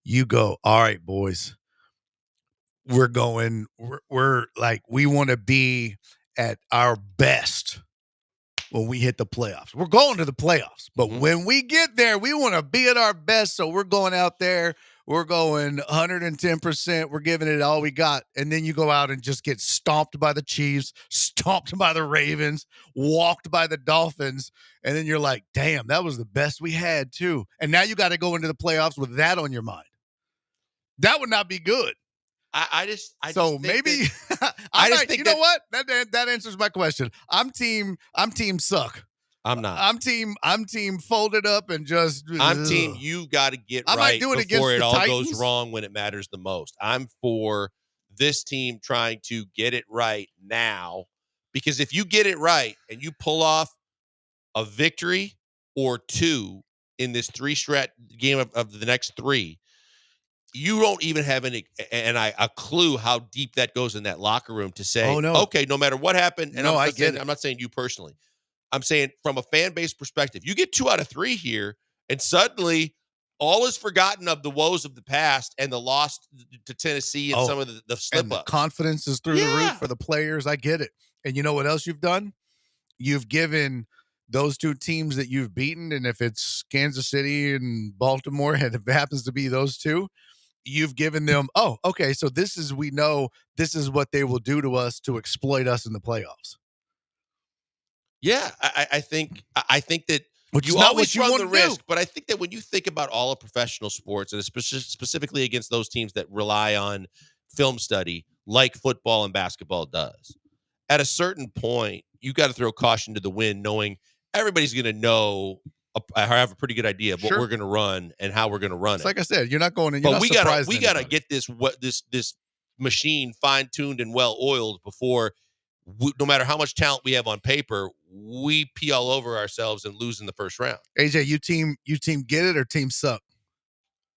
Speaker 21: You go, all right, boys, we're like, we want to be at our best when we hit the playoffs. We're going to the playoffs, but when we get there, we want to be at our best. So we're going out there, we're going 110%. We're giving it all we got. And then you go out and just get stomped by the Chiefs, stomped by the Ravens, walked by the Dolphins. And then you're like, damn, that was the best we had too. And now you got to go into the playoffs with that on your mind. That would not be good.
Speaker 6: I just
Speaker 21: maybe
Speaker 6: think
Speaker 21: you know what? That answers my question. I'm team suck.
Speaker 6: I'm not.
Speaker 21: I'm team folded up and just
Speaker 6: I'm team you got to get
Speaker 21: I might
Speaker 6: right
Speaker 21: do it
Speaker 6: before
Speaker 21: against
Speaker 6: it
Speaker 21: the
Speaker 6: all
Speaker 21: Titans.
Speaker 6: goes wrong when it matters the most. I'm for this team trying to get it right now, because if you get it right and you pull off a victory or two in this three-strat game of the next three, you don't even have a clue how deep that goes in that locker room to say, okay, no matter what happened, and I'm not saying you personally. I'm saying from a fan base perspective, you get 2 out of 3 here, and suddenly all is forgotten of the woes of the past and the loss to Tennessee and some of the slip-ups.
Speaker 21: The confidence is through the roof for the players. I get it. And you know what else you've done? You've given those 2 teams that you've beaten, and if it's Kansas City and Baltimore, and if it happens to be those 2, you've given them, okay, so we know this is what they will do to us to exploit us in the playoffs.
Speaker 6: Yeah, I think that
Speaker 21: Which
Speaker 6: you
Speaker 21: is not
Speaker 6: always
Speaker 21: what you
Speaker 6: run
Speaker 21: want
Speaker 6: the
Speaker 21: to
Speaker 6: risk,
Speaker 21: do.
Speaker 6: but I think that when you think about all of professional sports, and specifically against those teams that rely on film study, like football and basketball does, at a certain point, you got to throw caution to the wind, knowing everybody's going to know, have a pretty good idea of what we're going to run and how we're going to run
Speaker 21: It's
Speaker 6: it.
Speaker 21: like I said, you're not going to.
Speaker 6: But we gotta get this machine fine tuned and well oiled before. No matter how much talent we have on paper, we pee all over ourselves and lose in the first round.
Speaker 21: AJ, you team get it or team suck?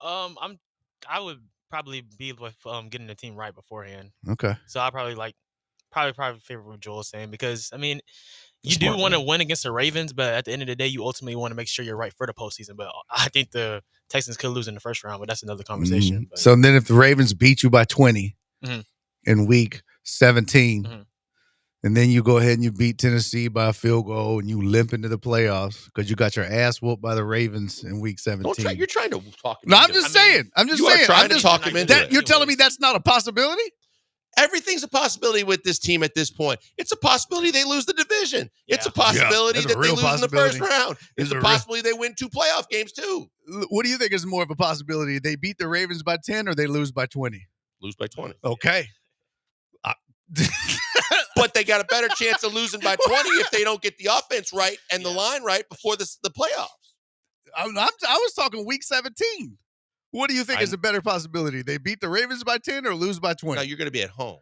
Speaker 7: I would probably be with getting the team right beforehand.
Speaker 21: Okay.
Speaker 7: So I probably favor what Joel's saying, because I mean, you do want to win against the Ravens, but at the end of the day, you ultimately want to make sure you're right for the postseason. But I think the Texans could lose in the first round, but that's another conversation.
Speaker 21: So then if the Ravens beat you by 20
Speaker 7: Mhm.
Speaker 21: in week 17,
Speaker 7: Mhm.
Speaker 21: and then you go ahead and you beat Tennessee by a field goal and you limp into the playoffs because you got your ass whooped by the Ravens in week 17.
Speaker 6: You're trying to talk.
Speaker 21: No, I'm just saying.
Speaker 6: You are trying to talk him into it.
Speaker 21: You're telling me that's not a possibility?
Speaker 6: Everything's a possibility with this team at this point. It's a possibility they lose the division. It's a possibility that they lose in the first round. It's a possibility they win 2 playoff games too.
Speaker 21: What do you think is more of a possibility? They beat the Ravens by 10 or they lose by 20?
Speaker 6: Lose by 20.
Speaker 21: Okay.
Speaker 6: But they got a better chance of losing by 20 if they don't get the offense right and the line right before the playoffs.
Speaker 21: I was talking week 17. What do you think is a better possibility? They beat the Ravens by 10 or lose by 20?
Speaker 6: No, you're going to be at home.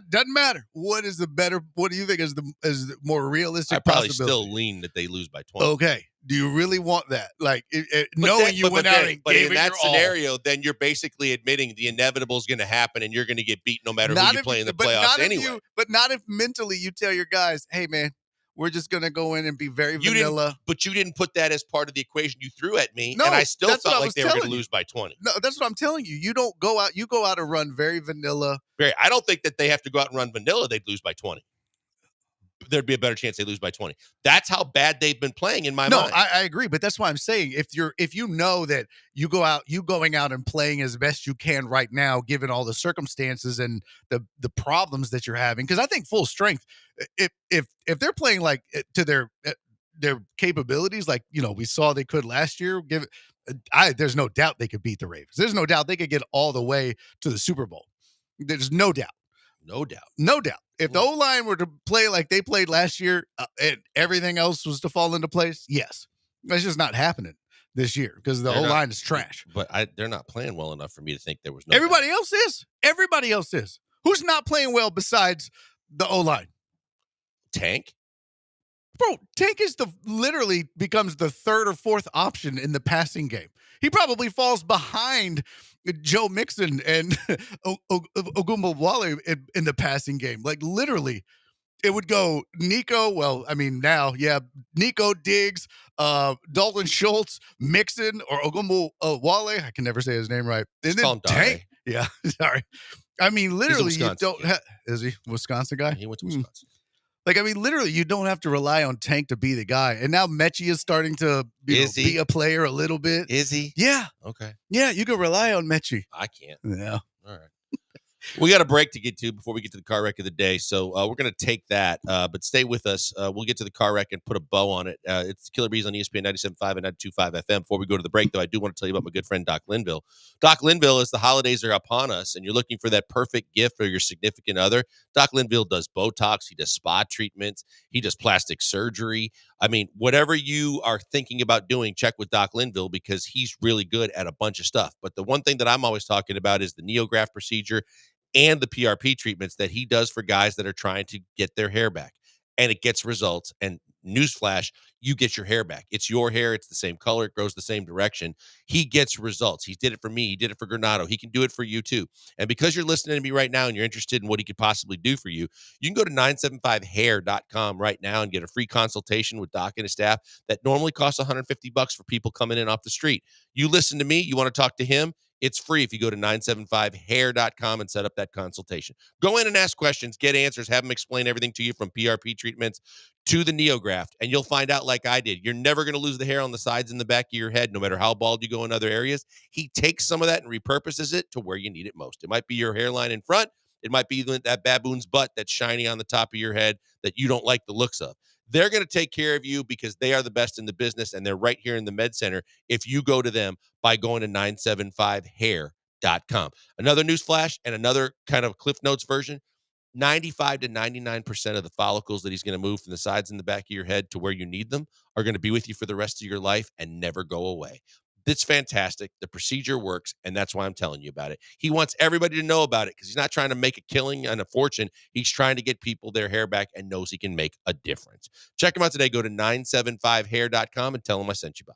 Speaker 21: Doesn't matter. What is the better? What do you think is the more realistic
Speaker 6: I probably
Speaker 21: possibility?
Speaker 6: still lean that they lose by 20.
Speaker 21: Okay. Do you really want that? Like, knowing you went out and
Speaker 6: but
Speaker 21: gave
Speaker 6: in
Speaker 21: it
Speaker 6: that
Speaker 21: your all.
Speaker 6: scenario, then you're basically admitting the inevitable is going to happen, and you're going to get beat no matter who you play in the playoffs anyway.
Speaker 21: But not if mentally you tell your guys, hey, man, we're just going to go in and be very vanilla.
Speaker 6: But you didn't put that as part of the equation you threw at me,
Speaker 21: No,
Speaker 6: and I still
Speaker 21: that's what
Speaker 6: felt
Speaker 21: I
Speaker 6: like
Speaker 21: was
Speaker 6: they were going to
Speaker 21: telling you.
Speaker 6: lose by 20.
Speaker 21: No, that's what I'm telling you. You don't go out. You go out and run very vanilla.
Speaker 6: Barry, I don't think that they have to go out and run vanilla. They'd lose by 20. There'd be a better chance they lose by 20. That's how bad they've been playing in my mind.
Speaker 21: No, I agree, but that's why I'm saying if you know that you going out and playing as best you can right now, given all the circumstances and the problems that you're having, because I think full strength, if they're playing like to their capabilities, like we saw they could last year, There's no doubt they could beat the Ravens. There's no doubt they could get all the way to the Super Bowl. There's no doubt.
Speaker 6: No doubt.
Speaker 21: No doubt. If the O-line were to play like they played last year and everything else was to fall into place, yes. That's just not happening this year because the O-line is trash.
Speaker 6: But they're not playing well enough for me to think there was no
Speaker 21: Everybody else is. Everybody else is. Who's not playing well besides the O-line?
Speaker 6: Tank?
Speaker 21: Bro, Tank is literally becomes the third or fourth option in the passing game. He probably falls behind Joe Mixon and Ogunbowale in the passing game. Like literally, it would go Nico. Well, I mean now, Nico, Diggs, Dalton Schultz, Mixon, or Ogunbowale. I can never say his name right. And then Tank. Yeah, sorry. I mean, literally, you don't. Is he Wisconsin guy?
Speaker 6: He went to Wisconsin.
Speaker 21: Like, I mean, literally, you don't have to rely on Tank to be the guy. And now Mechie is starting to be a player a little bit.
Speaker 6: Is he?
Speaker 21: Yeah.
Speaker 6: Okay.
Speaker 21: Yeah, you can rely on Mechie.
Speaker 6: I can't.
Speaker 21: Yeah.
Speaker 6: All right. We got a break to get to before we get to the car wreck of the day. So we're going to take that, but stay with us. We'll get to the car wreck and put a bow on it. It's Killer Bees on ESPN 97.5 and 92.5 FM. Before we go to the break, though, I do want to tell you about my good friend, Doc Linville. Doc Linville, as the holidays are upon us and you're looking for that perfect gift for your significant other, Doc Linville does Botox. He does spa treatments. He does plastic surgery. I mean, whatever you are thinking about doing, check with Doc Linville because he's really good at a bunch of stuff. But the one thing that I'm always talking about is the NeoGraft procedure and the PRP treatments that he does for guys that are trying to get their hair back. And it gets results. And newsflash, you get your hair back. It's your hair. It's the same color. It grows the same direction. He gets results. He did it for me. He did it for Granado. He can do it for you too. And because you're listening to me right now and you're interested in what he could possibly do for you, you can go to 975hair.com right now and get a free consultation with Doc and his staff that normally costs $150 for people coming in off the street. You listen to me. You want to talk to him? It's free if you go to 975hair.com and set up that consultation. Go in and ask questions, get answers, have them explain everything to you from PRP treatments to the NeoGraft, and you'll find out like I did. You're never going to lose the hair on the sides and the back of your head, no matter how bald you go in other areas. He takes some of that and repurposes it to where you need it most. It might be your hairline in front. It might be that baboon's butt that's shiny on the top of your head that you don't like the looks of. They're going to take care of you because they are the best in the business, and they're right here in the Med Center if you go to them by going to 975hair.com. Another news flash and another kind of Cliff Notes version, 95 to 99% of the follicles that he's going to move from the sides and the back of your head to where you need them are going to be with you for the rest of your life and never go away. It's fantastic. The procedure works, and that's why I'm telling you about it. He wants everybody to know about it because he's not trying to make a killing and a fortune. He's trying to get people their hair back and knows he can make a difference. Check him out today. Go to 975hair.com and tell him I sent you by.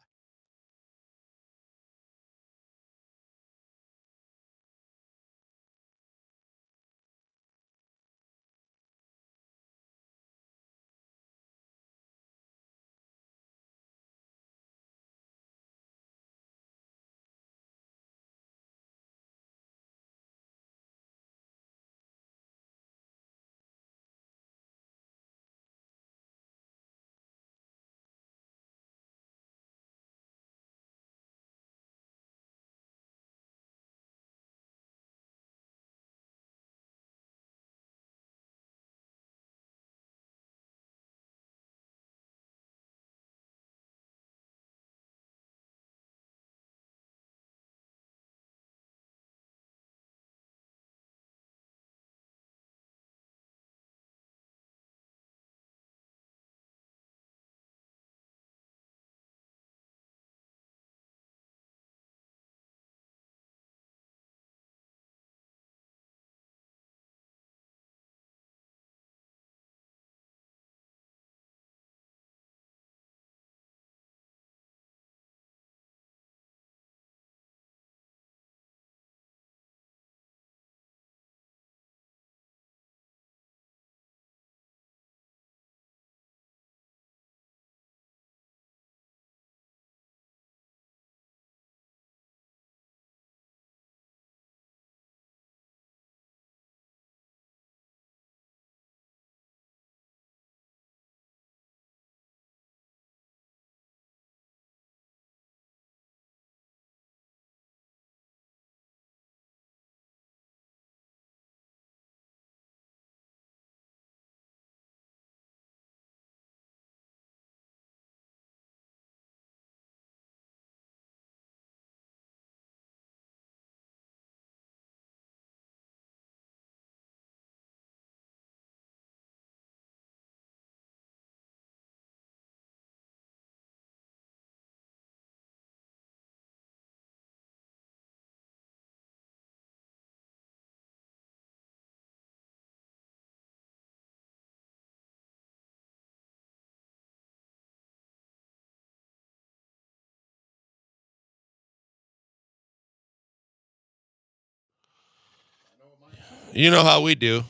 Speaker 6: You know how we do.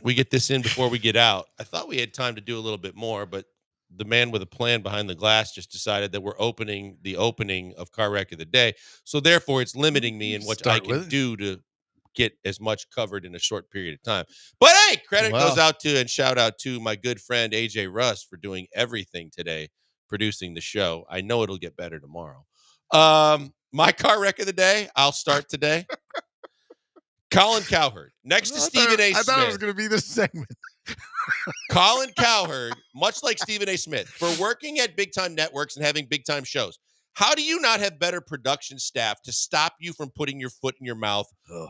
Speaker 6: We get this in before we get out. I thought we had time to do a little bit more, but the man with a plan behind the glass just decided that we're opening the opening of Car Wreck of the Day. So therefore, it's limiting me in what I can do to get as much covered in a short period of time. But hey, credit goes out to and shout out to my good friend AJ Russ for doing everything today, producing the show. I know it'll get better tomorrow. My Car Wreck of the Day, I'll start today. Colin Cowherd, next to Stephen A. Smith.
Speaker 21: I thought it was going to be this segment.
Speaker 6: Colin Cowherd, much like Stephen A. Smith, for working at big-time networks and having big-time shows, how do you not have better production staff to stop you from putting your foot in your mouth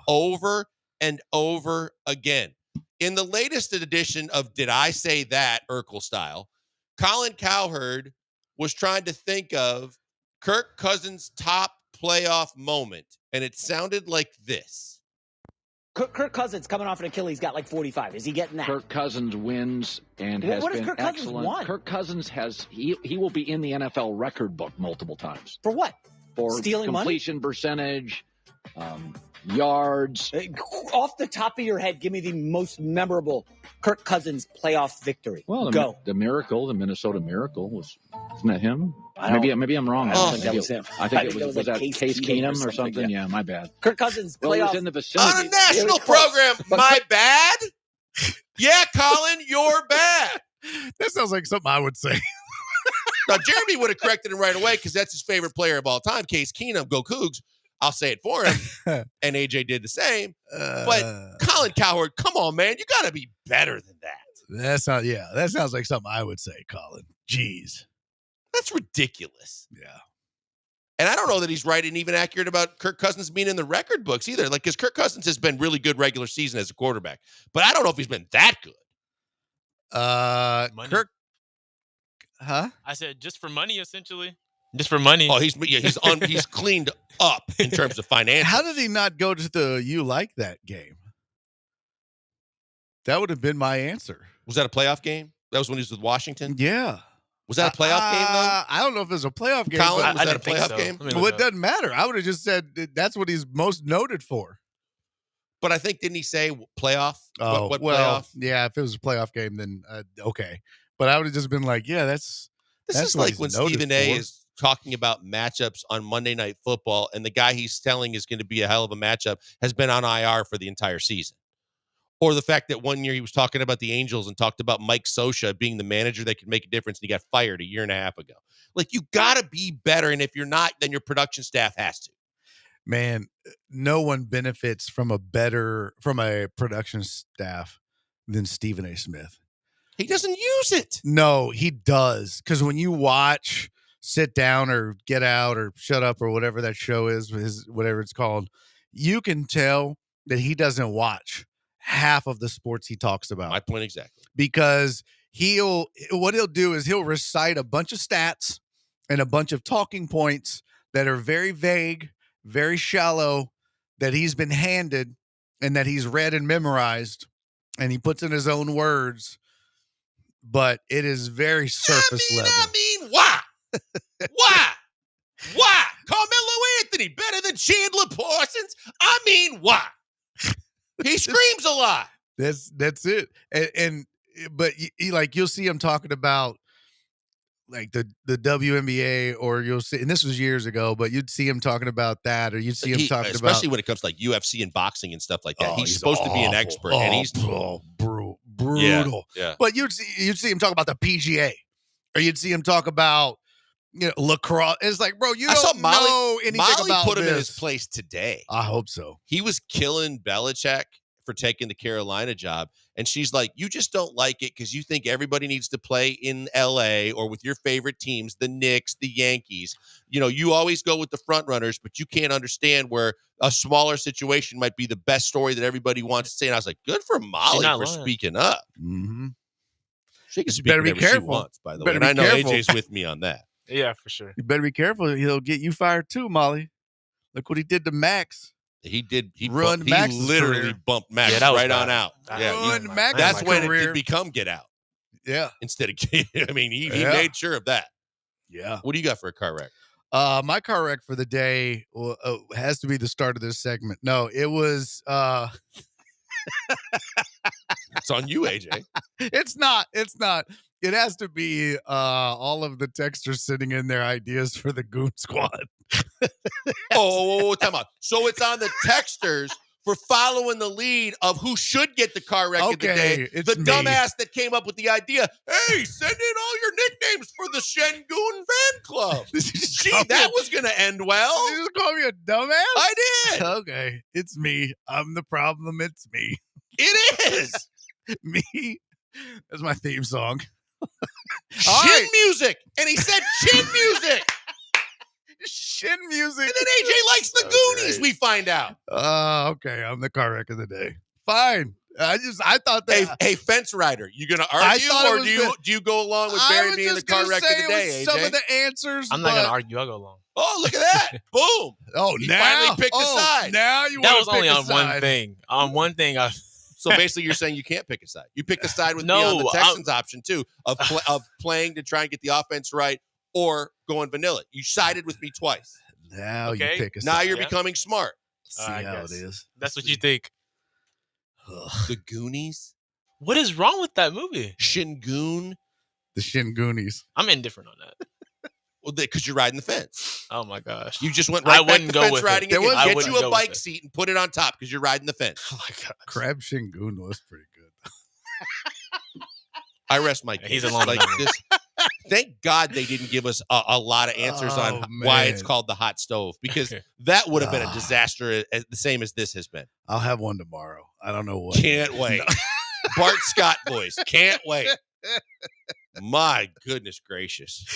Speaker 6: over and over again? In the latest edition of Did I Say That, Urkel style, Colin Cowherd was trying to think of Kirk Cousins' top playoff moment, and it sounded like this.
Speaker 5: Kirk Cousins coming off an Achilles got like 45. Is he getting that?
Speaker 18: Kirk Cousins wins and has
Speaker 5: what
Speaker 18: been
Speaker 5: Kirk Cousins
Speaker 18: excellent.
Speaker 5: won?
Speaker 18: Kirk Cousins he will be in the NFL record book multiple times.
Speaker 5: For what?
Speaker 18: For
Speaker 5: stealing
Speaker 18: completion percentage, yards.
Speaker 5: Off the top of your head, give me the most memorable Kirk Cousins playoff victory.
Speaker 18: Well,
Speaker 5: Go.
Speaker 18: The Minnesota Miracle isn't that him? Maybe I'm wrong.
Speaker 5: I don't think that was him.
Speaker 18: I think it was
Speaker 5: like
Speaker 18: that Case Keenum or something? Yeah, my bad.
Speaker 5: Kirk Cousins
Speaker 18: Well, it
Speaker 5: playoff
Speaker 18: was in the vicinity.
Speaker 6: On a national program, my bad? Yeah, Colin, you're bad.
Speaker 21: That sounds like something I would say.
Speaker 6: Now, Jeremy would have corrected him right away because that's his favorite player of all time, Case Keenum. Go Cougs. I'll say it for him. And AJ did the same. But Colin Cowherd, come on, man. You got to be better than that.
Speaker 21: That sounds like something I would say, Colin. Jeez.
Speaker 6: That's ridiculous.
Speaker 21: Yeah.
Speaker 6: And I don't know that he's right and even accurate about Kirk Cousins being in the record books either. Like, because Kirk Cousins has been really good regular season as a quarterback. But I don't know if he's been that good.
Speaker 21: Kirk. Huh?
Speaker 7: I said just for money, essentially. Just for money.
Speaker 6: Oh, he's cleaned up in terms of financials.
Speaker 21: How did he not go to the You Like That game? That would have been my answer.
Speaker 6: Was that a playoff game? That was when he was with Washington?
Speaker 21: Yeah.
Speaker 6: Was that a playoff game, though?
Speaker 21: I don't know if it was a playoff game.
Speaker 6: Colin, was that a playoff game?
Speaker 21: Well, it doesn't matter. I would have just said that's what he's most noted for.
Speaker 6: But I think, didn't he say playoff?
Speaker 21: Oh,
Speaker 6: what
Speaker 21: well,
Speaker 6: playoff?
Speaker 21: Yeah, if it was a playoff game, then okay. But I would have just been like, yeah, that's
Speaker 6: is
Speaker 21: what
Speaker 6: like
Speaker 21: he's
Speaker 6: when
Speaker 21: noted
Speaker 6: Stephen A.
Speaker 21: for.
Speaker 6: is talking about matchups on Monday Night Football, and the guy he's telling is going to be a hell of a matchup has been on IR for the entire season. Or the fact that one year he was talking about the Angels and talked about Mike Scioscia being the manager that could make a difference, and he got fired a year and a half ago. Like, you got to be better, and if you're not, then your production staff has to.
Speaker 21: Man, no one benefits from a production staff than Stephen A. Smith.
Speaker 6: He doesn't use it.
Speaker 21: No, he does. Because when you watch Sit Down or Get Out or Shut Up or whatever that show is, whatever it's called, you can tell that he doesn't watch half of the sports he talks about.
Speaker 6: My point exactly.
Speaker 21: Because what he'll do is he'll recite a bunch of stats and a bunch of talking points that are very vague, very shallow, that he's been handed and that he's read and memorized, and he puts in his own words, but it is very surface level.
Speaker 6: Why? Why? Carmelo Anthony better than Chandler Parsons? I mean, why? He screams a lot.
Speaker 21: That's it. But you'll see him talking about like the WNBA, or you'll see, and this was years ago, but you'd see him talking about that, or you'd see him talking about,
Speaker 6: especially when it comes to like UFC and boxing and stuff like that. He's supposed to be an expert, and he's
Speaker 21: brutal.
Speaker 6: Yeah.
Speaker 21: But you'd see him talk about the PGA, or you'd see him talk about lacrosse. It's like, bro, you don't know anything
Speaker 6: Molly
Speaker 21: about
Speaker 6: put him in
Speaker 21: this.
Speaker 6: his place today.
Speaker 21: I hope so.
Speaker 6: He was killing Belichick for taking the Carolina job. And she's like, you just don't like it because you think everybody needs to play in LA or with your favorite teams, the Knicks, the Yankees. You always go with the front runners, but you can't understand where a smaller situation might be the best story that everybody wants to say. And I was like, good for Molly for speaking up.
Speaker 21: Mm-hmm.
Speaker 6: She can speak whatever she wants, by the way. And I know AJ's with me on that.
Speaker 7: Yeah, for sure.
Speaker 21: You better be careful. He'll get you fired too, Molly. Look what he did to Max.
Speaker 6: He did. He
Speaker 21: Max's
Speaker 6: literally
Speaker 21: career.
Speaker 6: bumped Max
Speaker 21: right
Speaker 6: on out.
Speaker 21: Ruined Max's
Speaker 6: that's when
Speaker 21: career.
Speaker 6: it did become Get Out.
Speaker 21: Yeah.
Speaker 6: Instead of, he made sure of that.
Speaker 21: Yeah.
Speaker 6: What do you got for a car wreck?
Speaker 21: My car wreck for the day has to be the start of this segment. No, it was
Speaker 6: It's on you, AJ.
Speaker 21: It's not. It has to be all of the texters sending in their ideas for the Goon Squad.
Speaker 6: Time out. So it's on the texters for following the lead of who should get the car wreck of the day.
Speaker 21: It's
Speaker 6: the
Speaker 21: me.
Speaker 6: dumbass that came up with the idea. Hey, send in all your nicknames for the Shengun fan club. Gee, that was going to end well.
Speaker 21: Did you just call me a dumbass?
Speaker 6: I did.
Speaker 21: Okay, it's me. I'm the problem. It's me.
Speaker 6: It is.
Speaker 21: Me. That's my theme song.
Speaker 6: Shin music. And he said chin music.
Speaker 21: Shin music.
Speaker 6: And then AJ likes the Goonies, we find out.
Speaker 21: Okay. I'm the car wreck of the day. Fine. I thought that.
Speaker 6: Hey, fence rider, you gonna argue or do you go along with Barry being the car wreck of the day, AJ?
Speaker 21: Some of the answers.
Speaker 7: I'm not gonna argue. I'll go along.
Speaker 6: Oh, look at that! Boom!
Speaker 21: He
Speaker 6: finally picked a side.
Speaker 21: Now you
Speaker 7: that
Speaker 21: want
Speaker 7: was
Speaker 21: to pick
Speaker 7: only
Speaker 21: a
Speaker 7: on
Speaker 21: side.
Speaker 7: one thing. On one thing,
Speaker 6: So basically, you're saying you can't pick a side. You picked a side with me on the Texans option too of playing to try and get the offense right or going vanilla. You sided with me twice.
Speaker 21: Now you pick a side.
Speaker 6: Now you're becoming smart.
Speaker 21: See how it is.
Speaker 7: That's what you think.
Speaker 6: The Goonies.
Speaker 7: What is wrong with that movie?
Speaker 6: Shingun.
Speaker 21: The Shingoonies.
Speaker 7: I'm indifferent on that.
Speaker 6: Well, because you're riding the fence.
Speaker 7: Oh my gosh!
Speaker 6: You just went right back to fence riding
Speaker 7: it.
Speaker 6: again. Get you a bike seat and put it on top because you're riding the fence.
Speaker 7: Oh my gosh!
Speaker 21: Crab Shingun was pretty good.
Speaker 6: I rest my case.
Speaker 7: He's a long
Speaker 6: like this. Thank God they didn't give us a lot of answers on why it's called the hot stove, because that would have been a disaster, the same as this has been.
Speaker 21: I'll have one tomorrow. I don't know what.
Speaker 6: Can't wait. Bart Scott voice. Can't wait. My goodness gracious.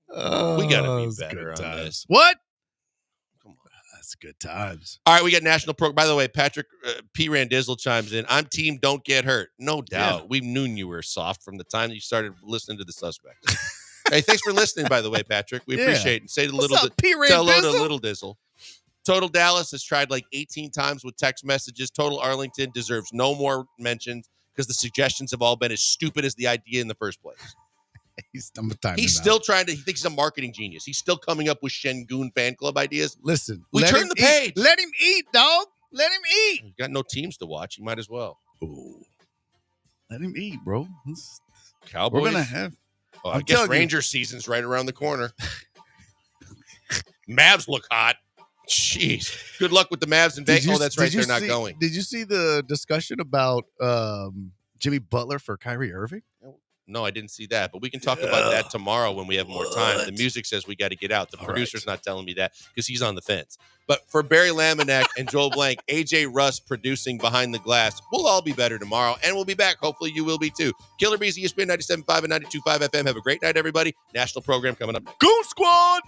Speaker 6: We got to be better on this.
Speaker 21: What? Come on. That's good times.
Speaker 6: All right, we got national program. By the way, Patrick P. Randizzle chimes in. I'm team don't get hurt. No doubt. Yeah. We knew you were soft from the time you started listening to the Suspects. Hey, thanks for listening, by the way, Patrick. We appreciate it. And say to tell hello to Little Dizzle. Total Dallas has tried like 18 times with text messages. Total Arlington deserves no more mentions because the suggestions have all been as stupid as the idea in the first place.
Speaker 21: He's
Speaker 6: still trying to. He thinks he's a marketing genius. He's still coming up with Shengun fan club ideas.
Speaker 21: Listen,
Speaker 6: we turn the page.
Speaker 21: Let him eat, dog. Let him eat.
Speaker 6: He's got no teams to watch. He might as well.
Speaker 21: Ooh. Let him eat, bro.
Speaker 6: Cowboys.
Speaker 21: We're gonna have.
Speaker 6: Oh, I guess Ranger season's right around the corner. Mavs look hot. Jeez. Good luck with the Mavs and Vegas. Oh, that's right. They're not going.
Speaker 21: Did you see the discussion about Jimmy Butler for Kyrie Irving?
Speaker 6: No, I didn't see that, but we can talk about that tomorrow when we have more time. The music says we got to get out. The producer's not telling me that because he's on the fence. But for Barry Laminack and Joel Blank, AJ Russ producing Behind the Glass, we'll all be better tomorrow, and we'll be back. Hopefully you will be too. Killer Bees, ESPN 97.5 and 92.5 FM. Have a great night, everybody. National program coming up next.
Speaker 21: Goon Squad!